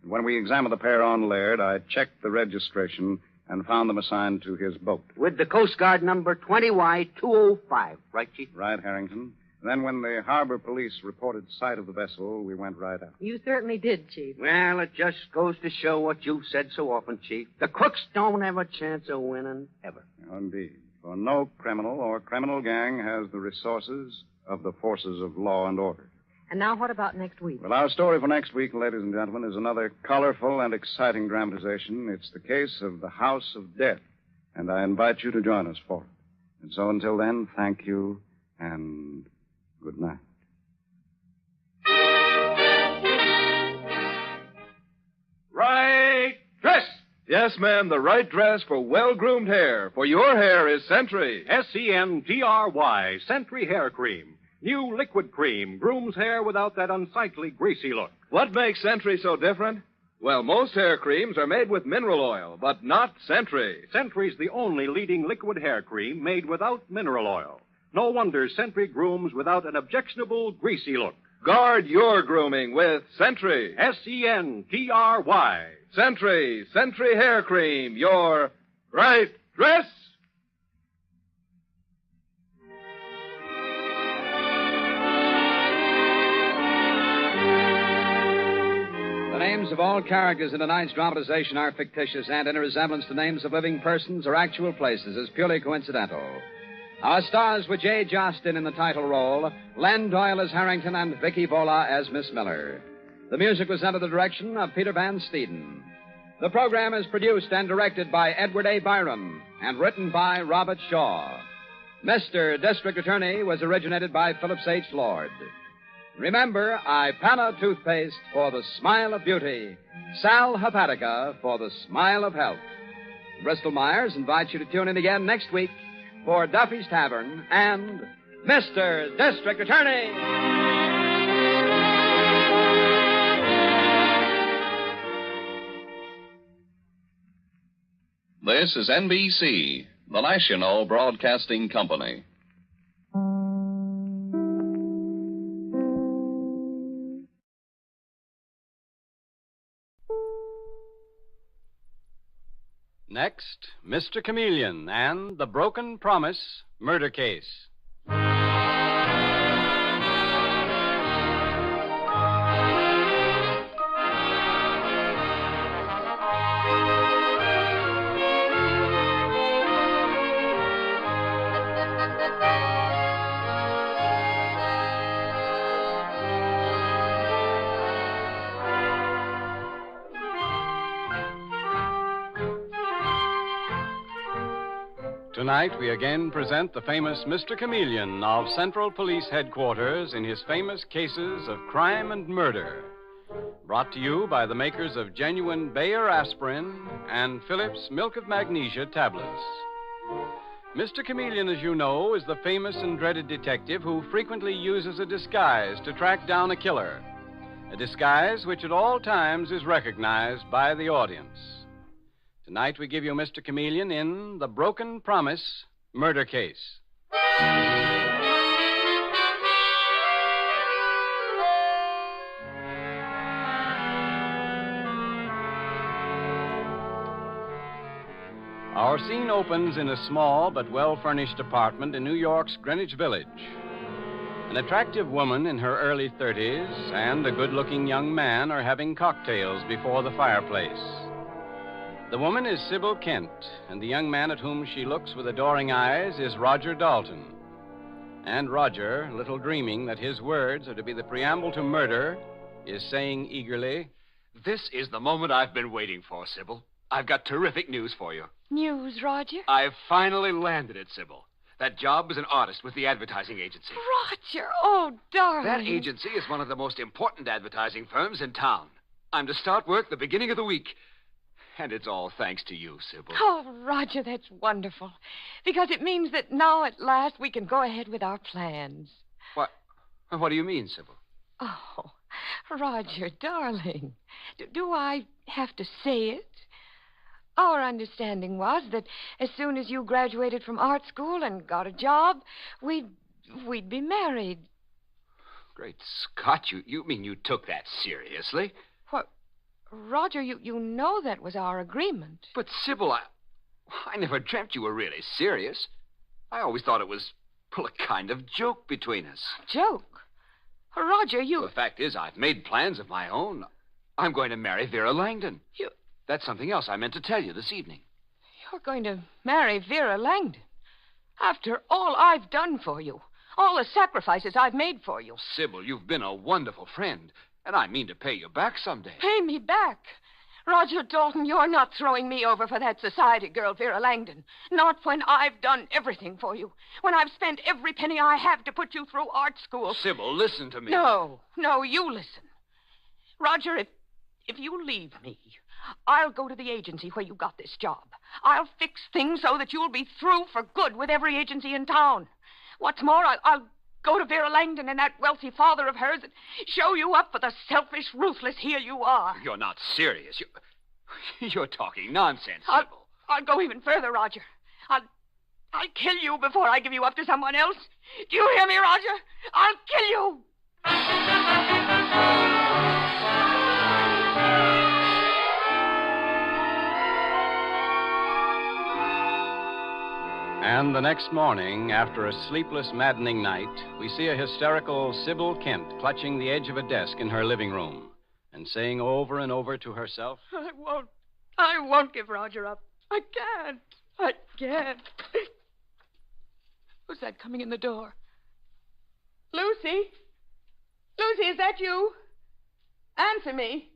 And when we examined the pair on Laird, I checked the registration and found them assigned to his boat. With the Coast Guard number 20Y205, right, Chief? Right, Harrington. Then when the harbor police reported sight of the vessel, we went right out. You certainly did, Chief. Well, it just goes to show what you've said so often, Chief. The crooks don't have a chance of winning, ever. Indeed. For no criminal or criminal gang has the resources of the forces of law and order. And now what about next week? Well, our story for next week, ladies and gentlemen, is another colorful and exciting dramatization. It's the case of the House of Death, and I invite you to join us for it. And so until then, thank you and good night. Right dress! Yes, ma'am, the right dress for well-groomed hair. For your hair is Sentry. S-E-N-T-R-Y, Sentry Hair Cream. New liquid cream grooms hair without that unsightly, greasy look. What makes Sentry so different? Well, most hair creams are made with mineral oil, but not Sentry. Sentry's the only leading liquid hair cream made without mineral oil. No wonder Sentry grooms without an objectionable, greasy look. Guard your grooming with Sentry. S-E-N-T-R-Y. Sentry Hair Cream, your right dress. The names of all characters in tonight's dramatization are fictitious, and any resemblance to names of living persons or actual places is purely coincidental. Our stars were J. Jostin in the title role, Len Doyle as Harrington, and Vicky Vola as Miss Miller. The music was under the direction of Peter Van Steeden. The program is produced and directed by Edward A. Byron and written by Robert Shaw. Mr. District Attorney was originated by Phillips H. Lord. Remember, Ipana toothpaste for the smile of beauty, Sal Hepatica for the smile of health. Bristol Myers invites you to tune in again next week for Duffy's Tavern and Mr. District Attorney. This is NBC, the National Broadcasting Company. Next, Mr. Chameleon and the Broken Promise Murder Case. Tonight, we again present the famous Mr. Chameleon of Central Police Headquarters in his famous cases of crime and murder. Brought to you by the makers of genuine Bayer aspirin and Phillips Milk of Magnesia tablets. Mr. Chameleon, as you know, is the famous and dreaded detective who frequently uses a disguise to track down a killer. A disguise which at all times is recognized by the audience. Tonight we give you Mr. Chameleon in The Broken Promise Murder Case. Our scene opens in a small but well-furnished apartment in New York's Greenwich Village. An attractive woman in her early 30s and a good-looking young man are having cocktails before the fireplace. The woman is Sybil Kent, and the young man at whom she looks with adoring eyes is Roger Dalton. And Roger, little dreaming that his words are to be the preamble to murder, is saying eagerly, "This is the moment I've been waiting for, Sybil. I've got terrific news for you. News, Roger? I've finally landed it, Sybil. That job as an artist with the advertising agency. Roger, oh, darling. That agency is one of the most important advertising firms in town. I'm to start work the beginning of the week. And it's all thanks to you, Sybil. Oh, Roger, that's wonderful. Because it means that now at last we can go ahead with our plans. What do you mean, Sybil? Oh, Roger, darling, do I have to say it? Our understanding was that as soon as you graduated from art school and got a job, we'd be married. Great Scott, you mean you took that seriously? What? Roger, you know that was our agreement. But, Sybil, I never dreamt you were really serious. I always thought it was, a kind of joke between us. Joke? Roger, The fact is, I've made plans of my own. I'm going to marry Vera Langdon. That's something else I meant to tell you this evening. You're going to marry Vera Langdon? After all I've done for you, all the sacrifices I've made for you. Sybil, you've been a wonderful friend, and I mean to pay you back someday. Pay me back? Roger Dalton, you're not throwing me over for that society girl, Vera Langdon. Not when I've done everything for you. When I've spent every penny I have to put you through art school. Sybil, listen to me. No, you listen. Roger, if you leave me, I'll go to the agency where you got this job. I'll fix things so that you'll be through for good with every agency in town. What's more, I'll go to Vera Langdon and that wealthy father of hers and show you up for the selfish, ruthless heel you are. You're not serious. You're talking nonsense, Sybil. I'll go even further, Roger. I'll kill you before I give you up to someone else. Do you hear me, Roger? I'll kill you. And the next morning, after a sleepless, maddening night, we see a hysterical Sybil Kent clutching the edge of a desk in her living room and saying over and over to herself, I won't give Roger up. I can't. Who's that coming in the door? Lucy? Lucy, is that you? Answer me.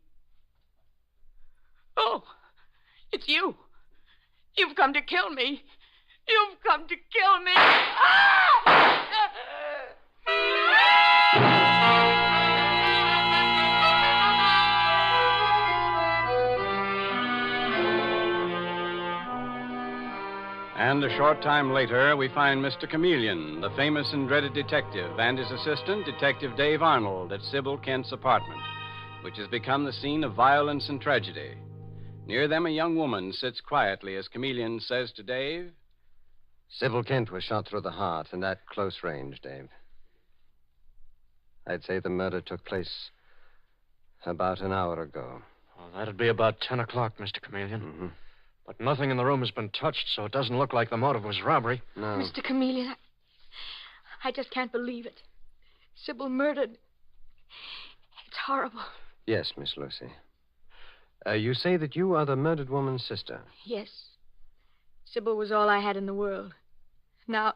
Oh, it's you. You've come to kill me. You've come to kill me. And a short time later, we find Mr. Chameleon, the famous and dreaded detective, and his assistant, Detective Dave Arnold, at Sybil Kent's apartment, which has become the scene of violence and tragedy. Near them, a young woman sits quietly as Chameleon says to Dave, Sybil Kent was shot through the heart, and at close range, Dave. I'd say the murder took place about an hour ago. Oh, that'd be about 10 o'clock, Mr. Chameleon. Mm-hmm. But nothing in the room has been touched, so it doesn't look like the motive was robbery. No. Mr. Chameleon, I just can't believe it. Sybil murdered. It's horrible. Yes, Miss Lucy. You say that you are the murdered woman's sister. Yes. Sybil was all I had in the world. Now,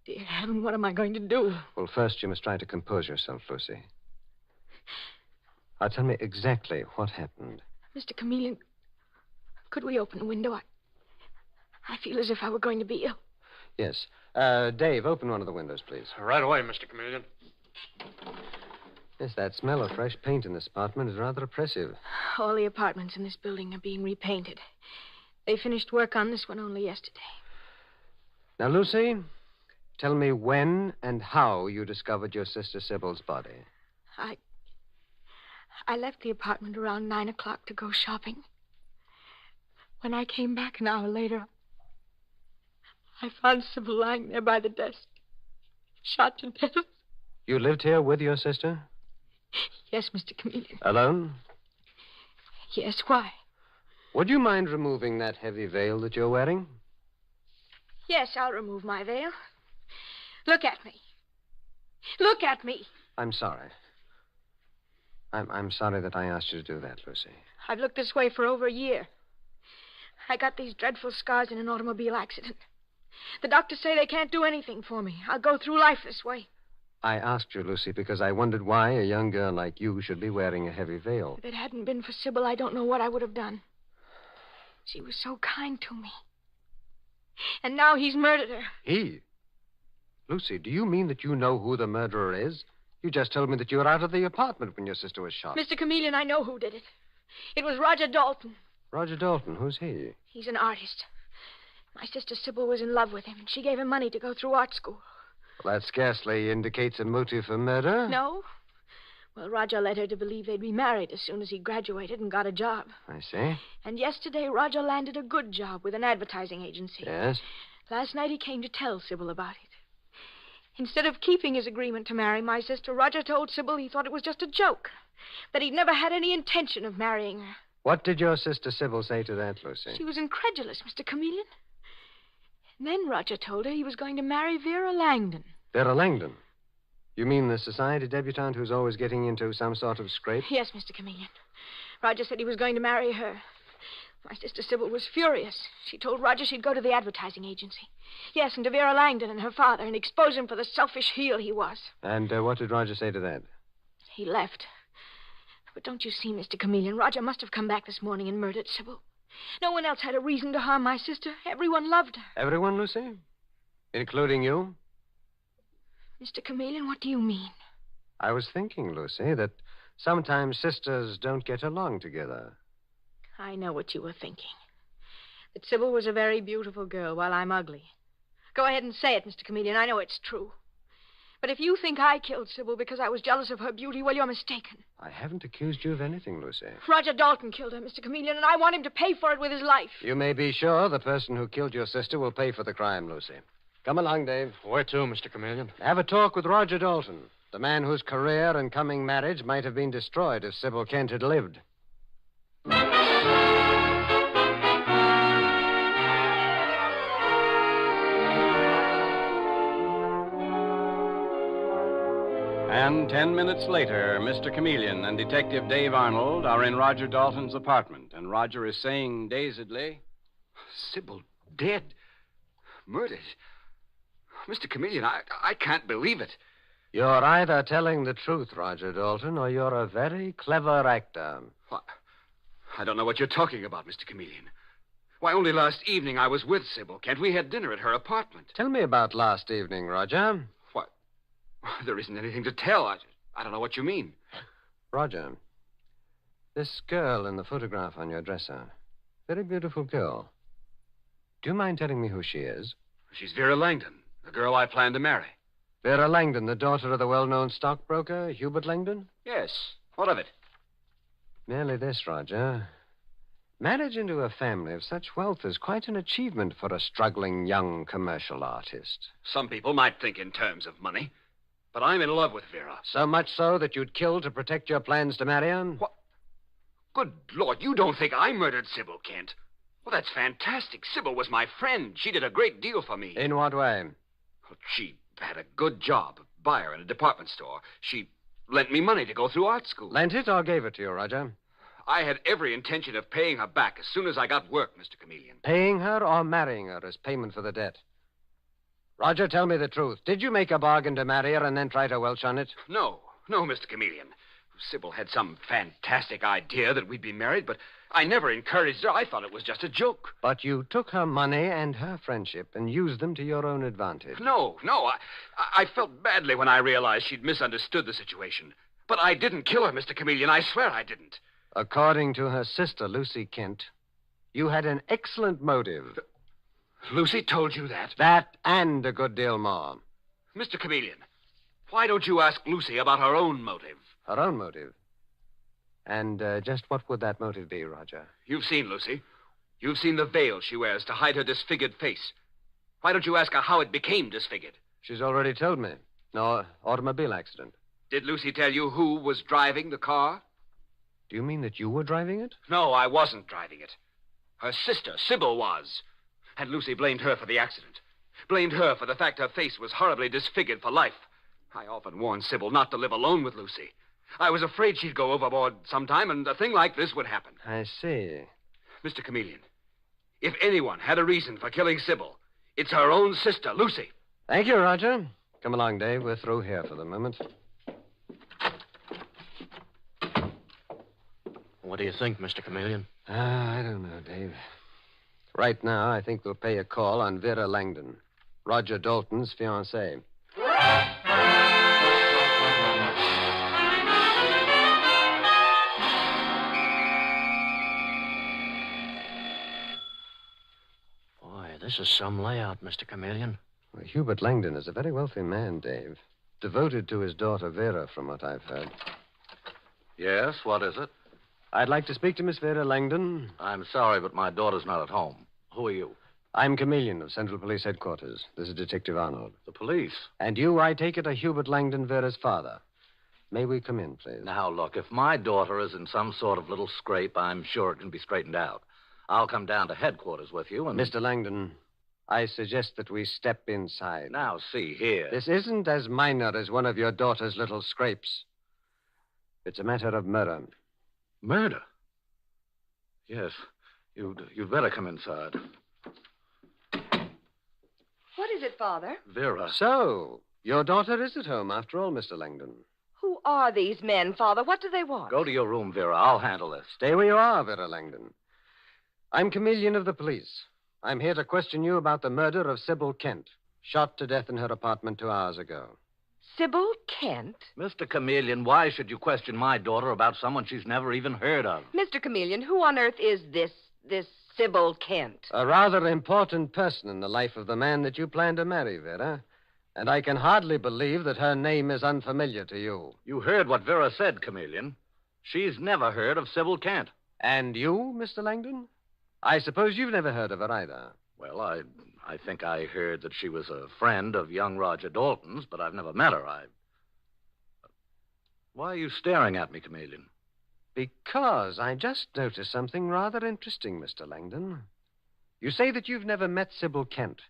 dear heaven, what am I going to do? Well, first you must try to compose yourself, Lucy. Now, tell me exactly what happened. Mr. Chameleon, could we open the window? I feel as if I were going to be ill. Yes. Dave, open one of the windows, please. Right away, Mr. Chameleon. Yes, that smell of fresh paint in this apartment is rather oppressive. All the apartments in this building are being repainted. They finished work on this one only yesterday. Now, Lucy, tell me when and how you discovered your sister Sybil's body. I left the apartment around 9 o'clock to go shopping. When I came back an hour later, I found Sybil lying there by the desk, shot to death. You lived here with your sister? Yes, Mr. Chameleon. Alone? Yes, why? Would you mind removing that heavy veil that you're wearing? Yes, I'll remove my veil. Look at me. Look at me. I'm sorry. I'm sorry that I asked you to do that, Lucy. I've looked this way for over a year. I got these dreadful scars in an automobile accident. The doctors say they can't do anything for me. I'll go through life this way. I asked you, Lucy, because I wondered why a young girl like you should be wearing a heavy veil. If it hadn't been for Sybil, I don't know what I would have done. She was so kind to me. And now he's murdered her. He? Lucy, do you mean that you know who the murderer is? You just told me that you were out of the apartment when your sister was shot. Mr. Chameleon, I know who did it. It was Roger Dalton. Roger Dalton? Who's he? He's an artist. My sister Sybil was in love with him, and she gave him money to go through art school. Well, that scarcely indicates a motive for murder. No? Well, Roger led her to believe they'd be married as soon as he graduated and got a job. I see. And yesterday, Roger landed a good job with an advertising agency. Yes? Last night, he came to tell Sybil about it. Instead of keeping his agreement to marry my sister, Roger told Sybil he thought it was just a joke, that he'd never had any intention of marrying her. What did your sister Sybil say to that, Lucy? She was incredulous, Mr. Chameleon. And then Roger told her he was going to marry Vera Langdon. Vera Langdon? You mean the society debutante who's always getting into some sort of scrape? Yes, Mr. Chameleon. Roger said he was going to marry her. My sister Sybil was furious. She told Roger she'd go to the advertising agency. Yes, and to Vera Langdon and her father, and expose him for the selfish heel he was. And what did Roger say to that? He left. But don't you see, Mr. Chameleon, Roger must have come back this morning and murdered Sybil. No one else had a reason to harm my sister. Everyone loved her. Everyone, Lucy? Including you? Mr. Chameleon, what do you mean? I was thinking, Lucy, that sometimes sisters don't get along together. I know what you were thinking. That Sybil was a very beautiful girl while I'm ugly. Go ahead and say it, Mr. Chameleon. I know it's true. But if you think I killed Sybil because I was jealous of her beauty, well, you're mistaken. I haven't accused you of anything, Lucy. Roger Dalton killed her, Mr. Chameleon, and I want him to pay for it with his life. You may be sure the person who killed your sister will pay for the crime, Lucy. Come along, Dave. Where to, Mr. Chameleon? Have a talk with Roger Dalton, the man whose career and coming marriage might have been destroyed if Sybil Kent had lived. And 10 minutes later, Mr. Chameleon and Detective Dave Arnold are in Roger Dalton's apartment, and Roger is saying dazedly, Sybil dead. Murdered. Mr. Chameleon, I can't believe it. You're either telling the truth, Roger Dalton, or you're a very clever actor. What? I don't know what you're talking about, Mr. Chameleon. Why, only last evening I was with Sybil Kent. We had dinner at her apartment. Tell me about last evening, Roger. What? There isn't anything to tell. I don't know what you mean. Roger, this girl in the photograph on your dresser, very beautiful girl. Do you mind telling me who she is? She's Vera Langdon, the girl I plan to marry. Vera Langdon, the daughter of the well-known stockbroker, Hubert Langdon? Yes. What of it? Merely this, Roger. Marriage into a family of such wealth is quite an achievement for a struggling young commercial artist. Some people might think in terms of money, but I'm in love with Vera. So much so that you'd kill to protect your plans to marry her? What? Good Lord, you don't think I murdered Sybil Kent? Well, that's fantastic. Sybil was my friend. She did a great deal for me. In what way? Well, she had a good job, a buyer in a department store. She lent me money to go through art school. Lent it or gave it to you, Roger? I had every intention of paying her back as soon as I got work, Mr. Chameleon. Paying her or marrying her as payment for the debt? Roger, tell me the truth. Did you make a bargain to marry her and then try to welch on it? No, Mr. Chameleon. Sybil had some fantastic idea that we'd be married, but I never encouraged her. I thought it was just a joke. But you took her money and her friendship and used them to your own advantage. No. I felt badly when I realized she'd misunderstood the situation. But I didn't kill her, Mr. Chameleon. I swear I didn't. According to her sister, Lucy Kent, you had an excellent motive. Lucy told you that? That and a good deal more. Mr. Chameleon, why don't you ask Lucy about her own motive? Her own motive? And just what would that motive be, Roger? You've seen Lucy. You've seen the veil she wears to hide her disfigured face. Why don't you ask her how it became disfigured? She's already told me. No automobile accident. Did Lucy tell you who was driving the car? Do you mean that you were driving it? No, I wasn't driving it. Her sister, Sybil, was. And Lucy blamed her for the accident. Blamed her for the fact her face was horribly disfigured for life. I often warned Sybil not to live alone with Lucy. I was afraid she'd go overboard sometime, and a thing like this would happen. I see. Mr. Chameleon, if anyone had a reason for killing Sybil, it's her own sister, Lucy. Thank you, Roger. Come along, Dave. We're through here for the moment. What do you think, Mr. Chameleon? I don't know, Dave. Right now, I think we'll pay a call on Vera Langdon, Roger Dalton's fiancée. Boy, this is some layout, Mr. Chameleon. Well, Hubert Langdon is a very wealthy man, Dave. Devoted to his daughter Vera, from what I've heard. Yes, what is it? I'd like to speak to Miss Vera Langdon. I'm sorry, but my daughter's not at home. Who are you? I'm Chameleon of Central Police Headquarters. This is Detective Arnold. The police? And you, I take it, are Hubert Langdon, Vera's father. May we come in, please? Now, look, if my daughter is in some sort of little scrape, I'm sure it can be straightened out. I'll come down to headquarters with you and... Mr. Langdon, I suggest that we step inside. Now, see here. This isn't as minor as one of your daughter's little scrapes. It's a matter of murder. Murder? Yes. You'd better come inside. What is it, Father? Vera. So, your daughter is at home after all, Mr. Langdon. Who are these men, Father? What do they want? Go to your room, Vera. I'll handle this. Stay where you are, Vera Langdon. I'm Chameleon of the police. I'm here to question you about the murder of Sybil Kent, shot to death in her apartment 2 hours ago. Sybil Kent? Mr. Chameleon, why should you question my daughter about someone she's never even heard of? Mr. Chameleon, who on earth is this Sybil Kent? A rather important person in the life of the man that you plan to marry, Vera. And I can hardly believe that her name is unfamiliar to you. You heard what Vera said, Chameleon. She's never heard of Sybil Kent. And you, Mr. Langdon? I suppose you've never heard of her either. Well, I think I heard that she was a friend of young Roger Dalton's, but I've never met her. Why are you staring at me, Chameleon? Because I just noticed something rather interesting, Mr. Langdon. You say that you've never met Sybil Kent.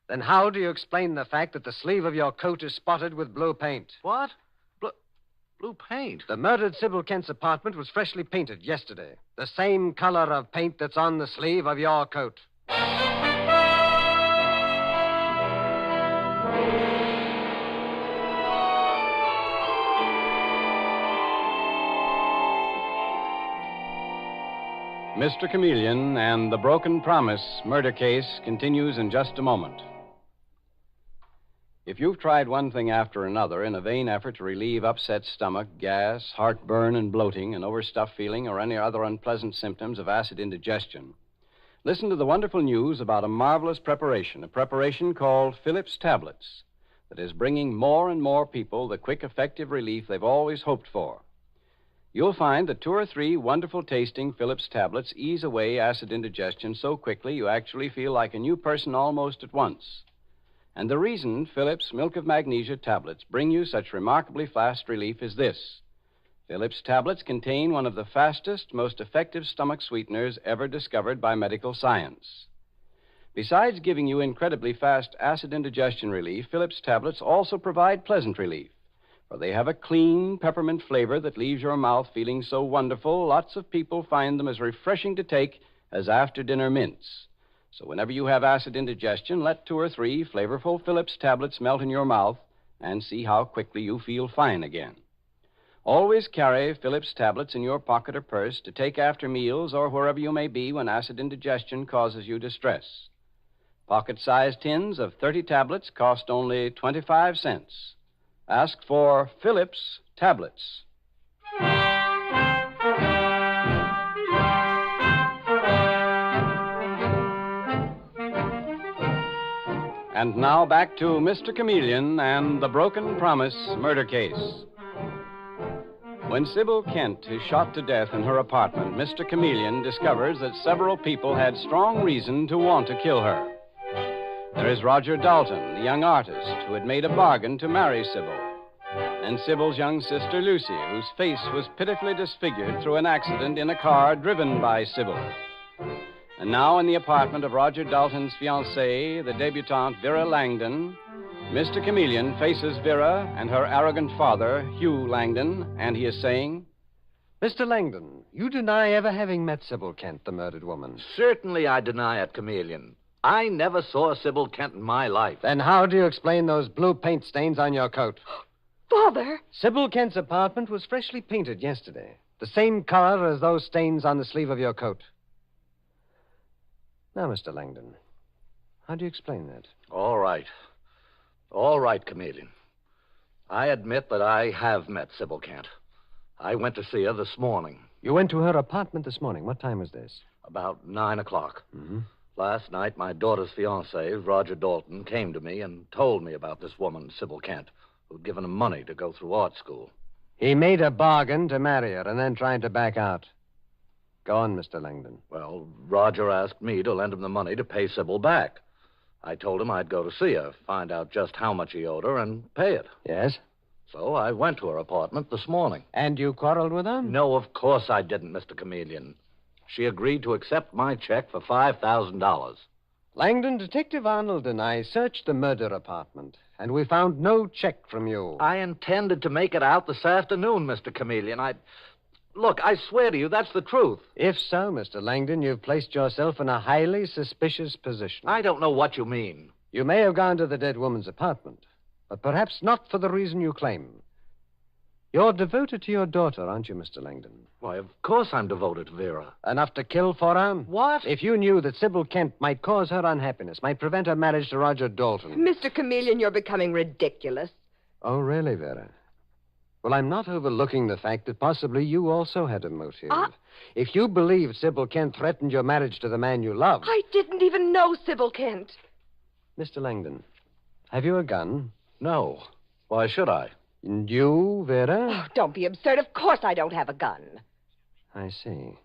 Then how do you explain the fact that the sleeve of your coat is spotted with blue paint? What? Blue paint? The murdered Sybil Kent's apartment was freshly painted yesterday. The same color of paint that's on the sleeve of your coat. Mr. Chameleon and the Broken Promise murder case continues in just a moment. If you've tried one thing after another in a vain effort to relieve upset stomach, gas, heartburn and bloating, an overstuffed feeling, or any other unpleasant symptoms of acid indigestion, listen to the wonderful news about a marvelous preparation, a preparation called Phillips Tablets, that is bringing more and more people the quick, effective relief they've always hoped for. You'll find that 2 or 3 wonderful-tasting Phillips tablets ease away acid indigestion so quickly you actually feel like a new person almost at once. And the reason Phillips Milk of Magnesia tablets bring you such remarkably fast relief is this. Phillips tablets contain one of the fastest, most effective stomach sweeteners ever discovered by medical science. Besides giving you incredibly fast acid indigestion relief, Phillips tablets also provide pleasant relief. For they have a clean peppermint flavor that leaves your mouth feeling so wonderful, lots of people find them as refreshing to take as after-dinner mints. So whenever you have acid indigestion, let 2 or 3 flavorful Phillips tablets melt in your mouth and see how quickly you feel fine again. Always carry Phillips tablets in your pocket or purse to take after meals or wherever you may be when acid indigestion causes you distress. Pocket-sized tins of 30 tablets cost only 25 cents. Ask for Phillips tablets. And now back to Mr. Chameleon and the Broken Promise murder case. When Sybil Kent is shot to death in her apartment, Mr. Chameleon discovers that several people had strong reason to want to kill her. There is Roger Dalton, the young artist, who had made a bargain to marry Sybil. And Sybil's young sister, Lucy, whose face was pitifully disfigured through an accident in a car driven by Sybil. And now in the apartment of Roger Dalton's fiancée, the debutante Vera Langdon, Mr. Chameleon faces Vera and her arrogant father, Hugh Langdon, and he is saying, Mr. Langdon, you deny ever having met Sybil Kent, the murdered woman. Certainly I deny it, Chameleon. I never saw Sybil Kent in my life. Then how do you explain those blue paint stains on your coat? Father! Sybil Kent's apartment was freshly painted yesterday. The same color as those stains on the sleeve of your coat. Now, Mr. Langdon, how do you explain that? All right. All right, Chameleon. I admit that I have met Sybil Kent. I went to see her this morning. You went to her apartment this morning. What time was this? About 9 o'clock. Mm-hmm. Last night, my daughter's fiancé, Roger Dalton, came to me and told me about this woman, Sybil Kent, who'd given him money to go through art school. He made a bargain to marry her and then tried to back out. Go on, Mr. Langdon. Well, Roger asked me to lend him the money to pay Sybil back. I told him I'd go to see her, find out just how much he owed her, and pay it. Yes? So I went to her apartment this morning. And you quarreled with her? No, of course I didn't, Mr. Chameleon. She agreed to accept my check for $5,000. Langdon, Detective Arnold and I searched the murder apartment, and we found no check from you. I intended to make it out this afternoon, Mr. Chameleon. Look, I swear to you, that's the truth. If so, Mr. Langdon, you've placed yourself in a highly suspicious position. I don't know what you mean. You may have gone to the dead woman's apartment, but perhaps not for the reason you claim. You're devoted to your daughter, aren't you, Mr. Langdon? Why, of course I'm devoted to Vera. Enough to kill for her? What? If you knew that Sybil Kent might cause her unhappiness, might prevent her marriage to Roger Dalton. Mr. Chameleon, you're becoming ridiculous. Oh, really, Vera? Well, I'm not overlooking the fact that possibly you also had a motive. If you believed Sybil Kent threatened your marriage to the man you love... I didn't even know Sybil Kent. Mr. Langdon, have you a gun? No. Why should I? And you, Vera? Oh, don't be absurd. Of course I don't have a gun. I see.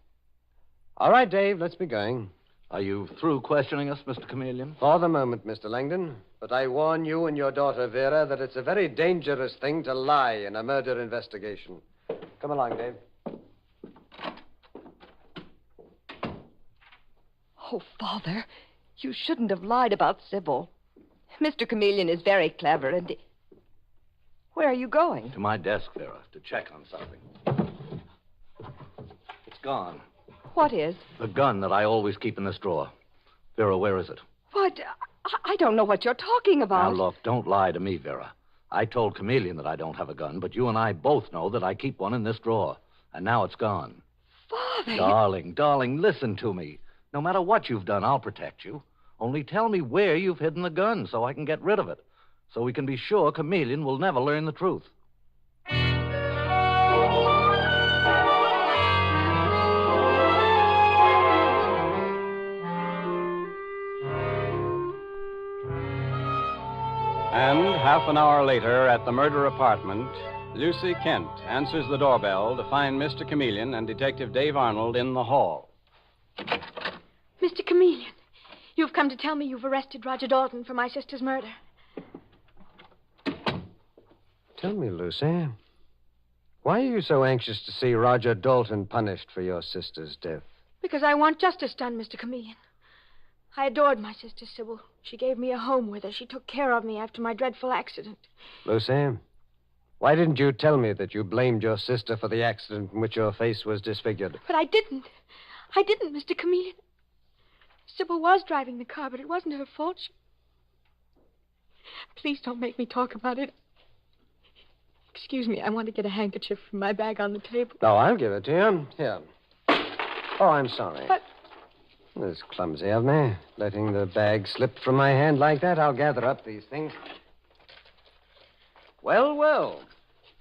All right, Dave, let's be going. Are you through questioning us, Mr. Chameleon? For the moment, Mr. Langdon. But I warn you and your daughter, Vera, that it's a very dangerous thing to lie in a murder investigation. Come along, Dave. Oh, Father, you shouldn't have lied about Sybil. Mr. Chameleon is very clever, and... Where are you going? To my desk, Vera, to check on something. It's gone. What is? The gun that I always keep in this drawer. Vera, where is it? What? I don't know what you're talking about. Now, look, don't lie to me, Vera. I told Chameleon that I don't have a gun, but you and I both know that I keep one in this drawer. And now it's gone. Father! Darling, listen to me. No matter what you've done, I'll protect you. Only tell me where you've hidden the gun so I can get rid of it. So we can be sure Chameleon will never learn the truth. And half an hour later, at the murder apartment, Lucy Kent answers the doorbell to find Mr. Chameleon and Detective Dave Arnold in the hall. Mr. Chameleon, you've come to tell me you've arrested Roger Dalton for my sister's murder. Tell me, Lucy, why are you so anxious to see Roger Dalton punished for your sister's death? Because I want justice done, Mr. Chameleon. I adored my sister, Sybil. She gave me a home with her. She took care of me after my dreadful accident. Lucy, why didn't you tell me that you blamed your sister for the accident in which your face was disfigured? But I didn't. I didn't, Mr. Chameleon. Sybil was driving the car, but it wasn't her fault. Please don't make me talk about it. Excuse me, I want to get a handkerchief from my bag on the table. No, I'll give it to you. Here. Oh, I'm sorry. But... It's clumsy of me, letting the bag slip from my hand like that. I'll gather up these things. Well, well.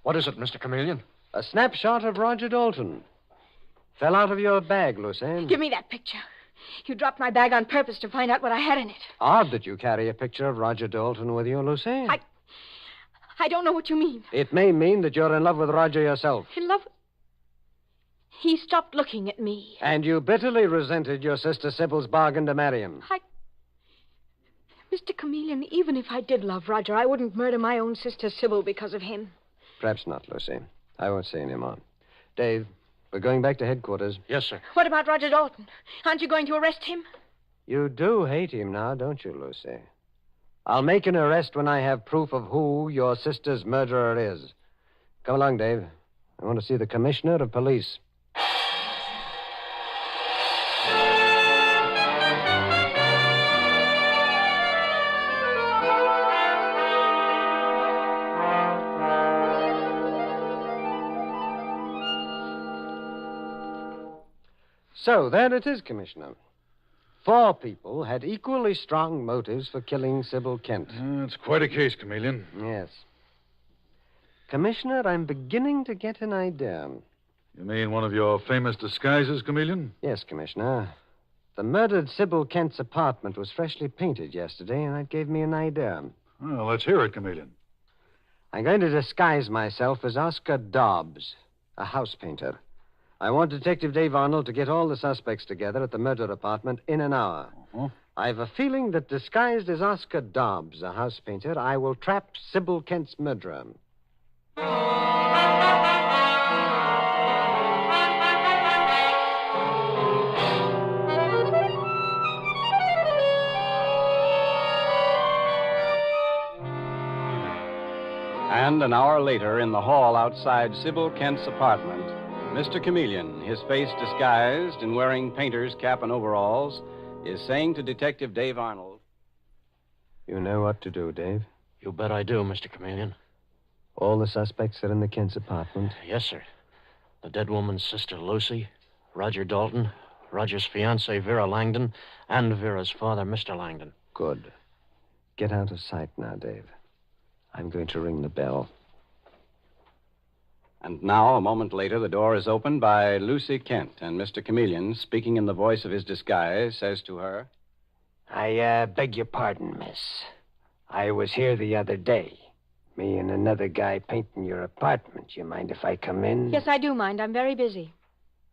What is it, Mr. Chameleon? A snapshot of Roger Dalton. Fell out of your bag, Lucy. Give me that picture. You dropped my bag on purpose to find out what I had in it. Odd that you carry a picture of Roger Dalton with you, Lucy. I don't know what you mean. It may mean that you're in love with Roger yourself. In love? He stopped looking at me. And you bitterly resented your sister Sybil's bargain to marry him. Mr. Chameleon, even if I did love Roger, I wouldn't murder my own sister Sybil because of him. Perhaps not, Lucy. I won't say any more. Dave, we're going back to headquarters. Yes, sir. What about Roger Dalton? Aren't you going to arrest him? You do hate him now, don't you, Lucy? I'll make an arrest when I have proof of who your sister's murderer is. Come along, Dave. I want to see the commissioner of police. So, there it is, Commissioner. 4 people had equally strong motives for killing Sybil Kent. It's quite a case, Chameleon. Yes. Commissioner, I'm beginning to get an idea. You mean one of your famous disguises, Chameleon? Yes, Commissioner. The murdered Sybil Kent's apartment was freshly painted yesterday, and that gave me an idea. Well, let's hear it, Chameleon. I'm going to disguise myself as Oscar Dobbs, a house painter. I want Detective Dave Arnold to get all the suspects together at the murder apartment in an hour. I've a feeling that disguised as Oscar Dobbs, a house painter, I will trap Sybil Kent's murderer. And an hour later, in the hall outside Sybil Kent's apartment, Mr. Chameleon, his face disguised and wearing painter's cap and overalls, is saying to Detective Dave Arnold, You know what to do, Dave. You bet I do, Mr. Chameleon. All the suspects are in the Kent's apartment? Yes, sir. The dead woman's sister, Lucy, Roger Dalton, Roger's fiancée, Vera Langdon, and Vera's father, Mr. Langdon. Good. Get out of sight now, Dave. I'm going to ring the bell. And now, a moment later, the door is opened by Lucy Kent, and Mr. Chameleon, speaking in the voice of his disguise, says to her, I beg your pardon, miss. I was here the other day. Me and another guy painting your apartment. You mind if I come in? Yes, I do mind. I'm very busy.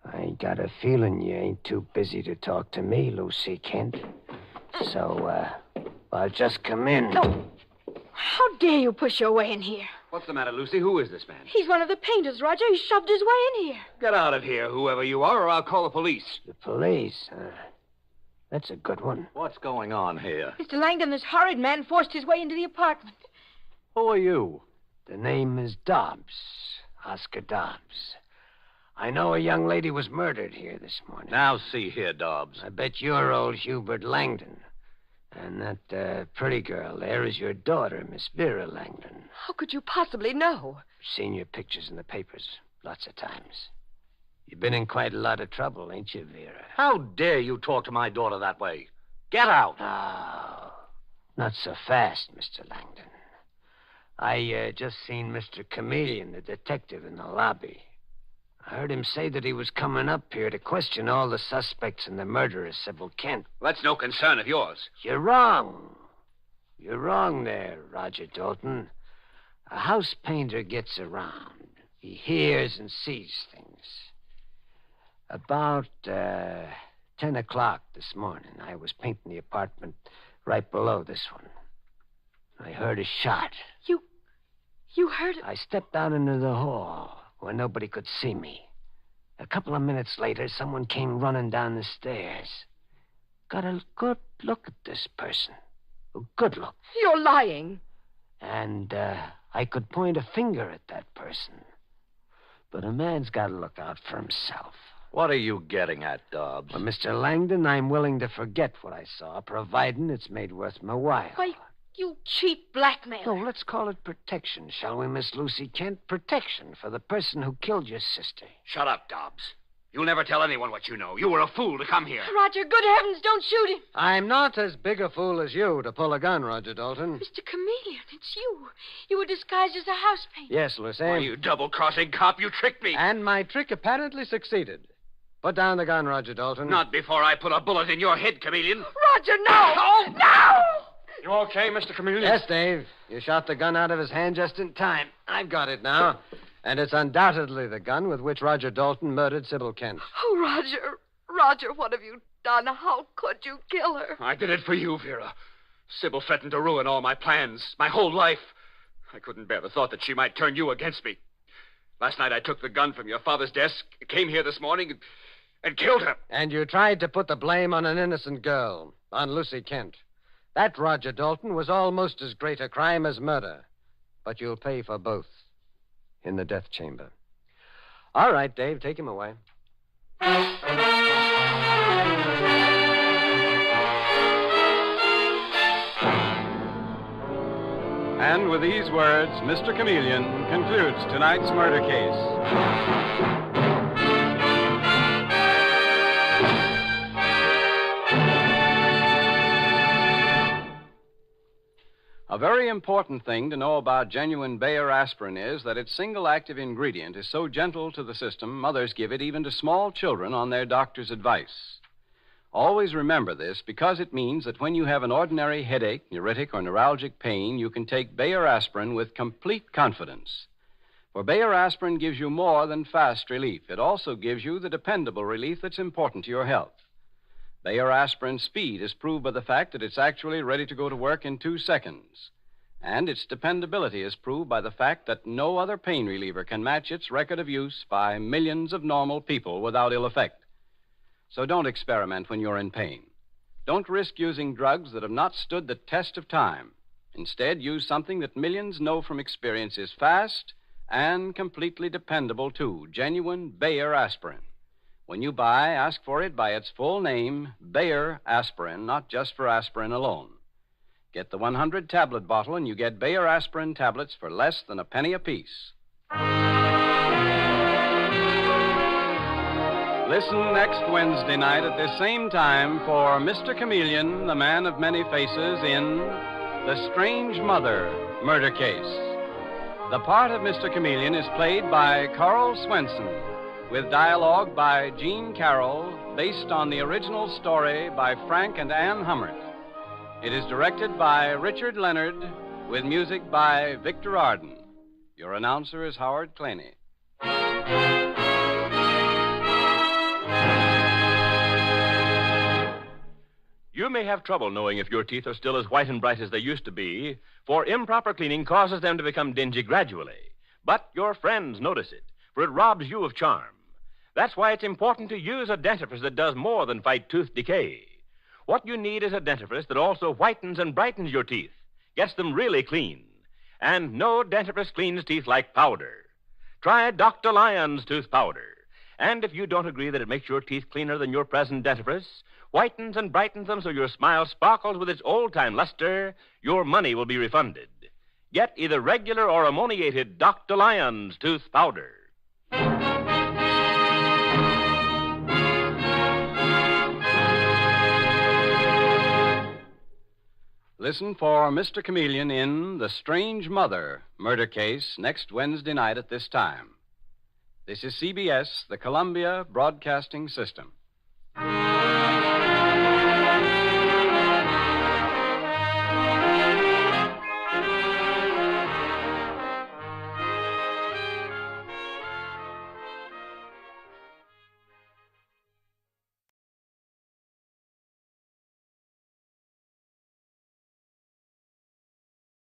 I got a feeling you ain't too busy to talk to me, Lucy Kent. So, I'll just come in. No. How dare you push your way in here? What's the matter, Lucy? Who is this man? He's one of the painters, Roger. He shoved his way in here. Get out of here, whoever you are, or I'll call the police. The police? That's a good one. What's going on here? Mr. Langdon, this horrid man forced his way into the apartment. Who are you? The name is Dobbs. Oscar Dobbs. I know a young lady was murdered here this morning. Now, see here, Dobbs. I bet you're old Hubert Langdon. And that pretty girl there is your daughter, Miss Vera Langdon. How could you possibly know? Seen your pictures in the papers lots of times. You've been in quite a lot of trouble, ain't you, Vera? How dare you talk to my daughter that way? Get out. Oh, not so fast, Mr. Langdon. I just seen Mr. Chameleon, the detective, in the lobby. I heard him say that he was coming up here to question all the suspects in the murder of Sybil Kent. That's no concern of yours. You're wrong. You're wrong there, Roger Dalton. A house painter gets around. He hears and sees things. About 10 o'clock this morning, I was painting the apartment right below this one. I heard a shot. You heard it? I stepped out into the hall where nobody could see me. A couple of minutes later, someone came running down the stairs. Got a good look at this person. A good look. You're lying. And I could point a finger at that person. But a man's got to look out for himself. What are you getting at, Dobbs? Well, Mr. Langdon, I'm willing to forget what I saw, providing it's made worth my while. Why, you cheap blackmailer. No, let's call it protection, shall we, Miss Lucy Kent? Protection for the person who killed your sister. Shut up, Dobbs. You'll never tell anyone what you know. You were a fool to come here. Roger, good heavens, don't shoot him. I'm not as big a fool as you to pull a gun, Roger Dalton. Mr. Chameleon, it's you. You were disguised as a house painter. Yes, Lucy. Why, you double-crossing cop, you tricked me. And my trick apparently succeeded. Put down the gun, Roger Dalton. Not before I put a bullet in your head, Chameleon. Roger, no! No! You okay, Mr. Chameleon? Yes, Dave. You shot the gun out of his hand just in time. I've got it now. And it's undoubtedly the gun with which Roger Dalton murdered Sybil Kent. Oh, Roger. Roger, what have you done? How could you kill her? I did it for you, Vera. Sybil threatened to ruin all my plans, my whole life. I couldn't bear the thought that she might turn you against me. Last night I took the gun from your father's desk, came here this morning, and killed her. And you tried to put the blame on an innocent girl, on Lucy Kent. That, Roger Dalton, was almost as great a crime as murder. But you'll pay for both in the death chamber. All right, Dave, take him away. And with these words, Mr. Chameleon concludes tonight's murder case. A very important thing to know about genuine Bayer aspirin is that its single active ingredient is so gentle to the system, mothers give it even to small children on their doctor's advice. Always remember this because it means that when you have an ordinary headache, neuritic, or neuralgic pain, you can take Bayer aspirin with complete confidence. For Bayer aspirin gives you more than fast relief. It also gives you the dependable relief that's important to your health. Bayer aspirin's speed is proved by the fact that it's actually ready to go to work in 2 seconds. And its dependability is proved by the fact that no other pain reliever can match its record of use by millions of normal people without ill effect. So don't experiment when you're in pain. Don't risk using drugs that have not stood the test of time. Instead, use something that millions know from experience is fast and completely dependable, too. Genuine Bayer aspirin. When you buy, ask for it by its full name, Bayer aspirin, not just for aspirin alone. Get the 100-tablet bottle and you get Bayer aspirin tablets for less than a penny apiece. Listen next Wednesday night at this same time for Mr. Chameleon, the man of many faces, in The Strange Mother Murder Case. The part of Mr. Chameleon is played by Carl Swenson, with dialogue by Gene Carroll, based on the original story by Frank and Ann Hummert. It is directed by Richard Leonard, with music by Victor Arden. Your announcer is Howard Claney. You may have trouble knowing if your teeth are still as white and bright as they used to be, for improper cleaning causes them to become dingy gradually. But your friends notice it, for it robs you of charm. That's why it's important to use a dentifrice that does more than fight tooth decay. What you need is a dentifrice that also whitens and brightens your teeth, gets them really clean. And no dentifrice cleans teeth like powder. Try Dr. Lyon's tooth powder. And if you don't agree that it makes your teeth cleaner than your present dentifrice, whitens and brightens them so your smile sparkles with its old-time luster, your money will be refunded. Get either regular or ammoniated Dr. Lyon's tooth powder. Listen for Mr. Chameleon in The Strange Mother Murder Case next Wednesday night at this time. This is CBS, the Columbia Broadcasting System.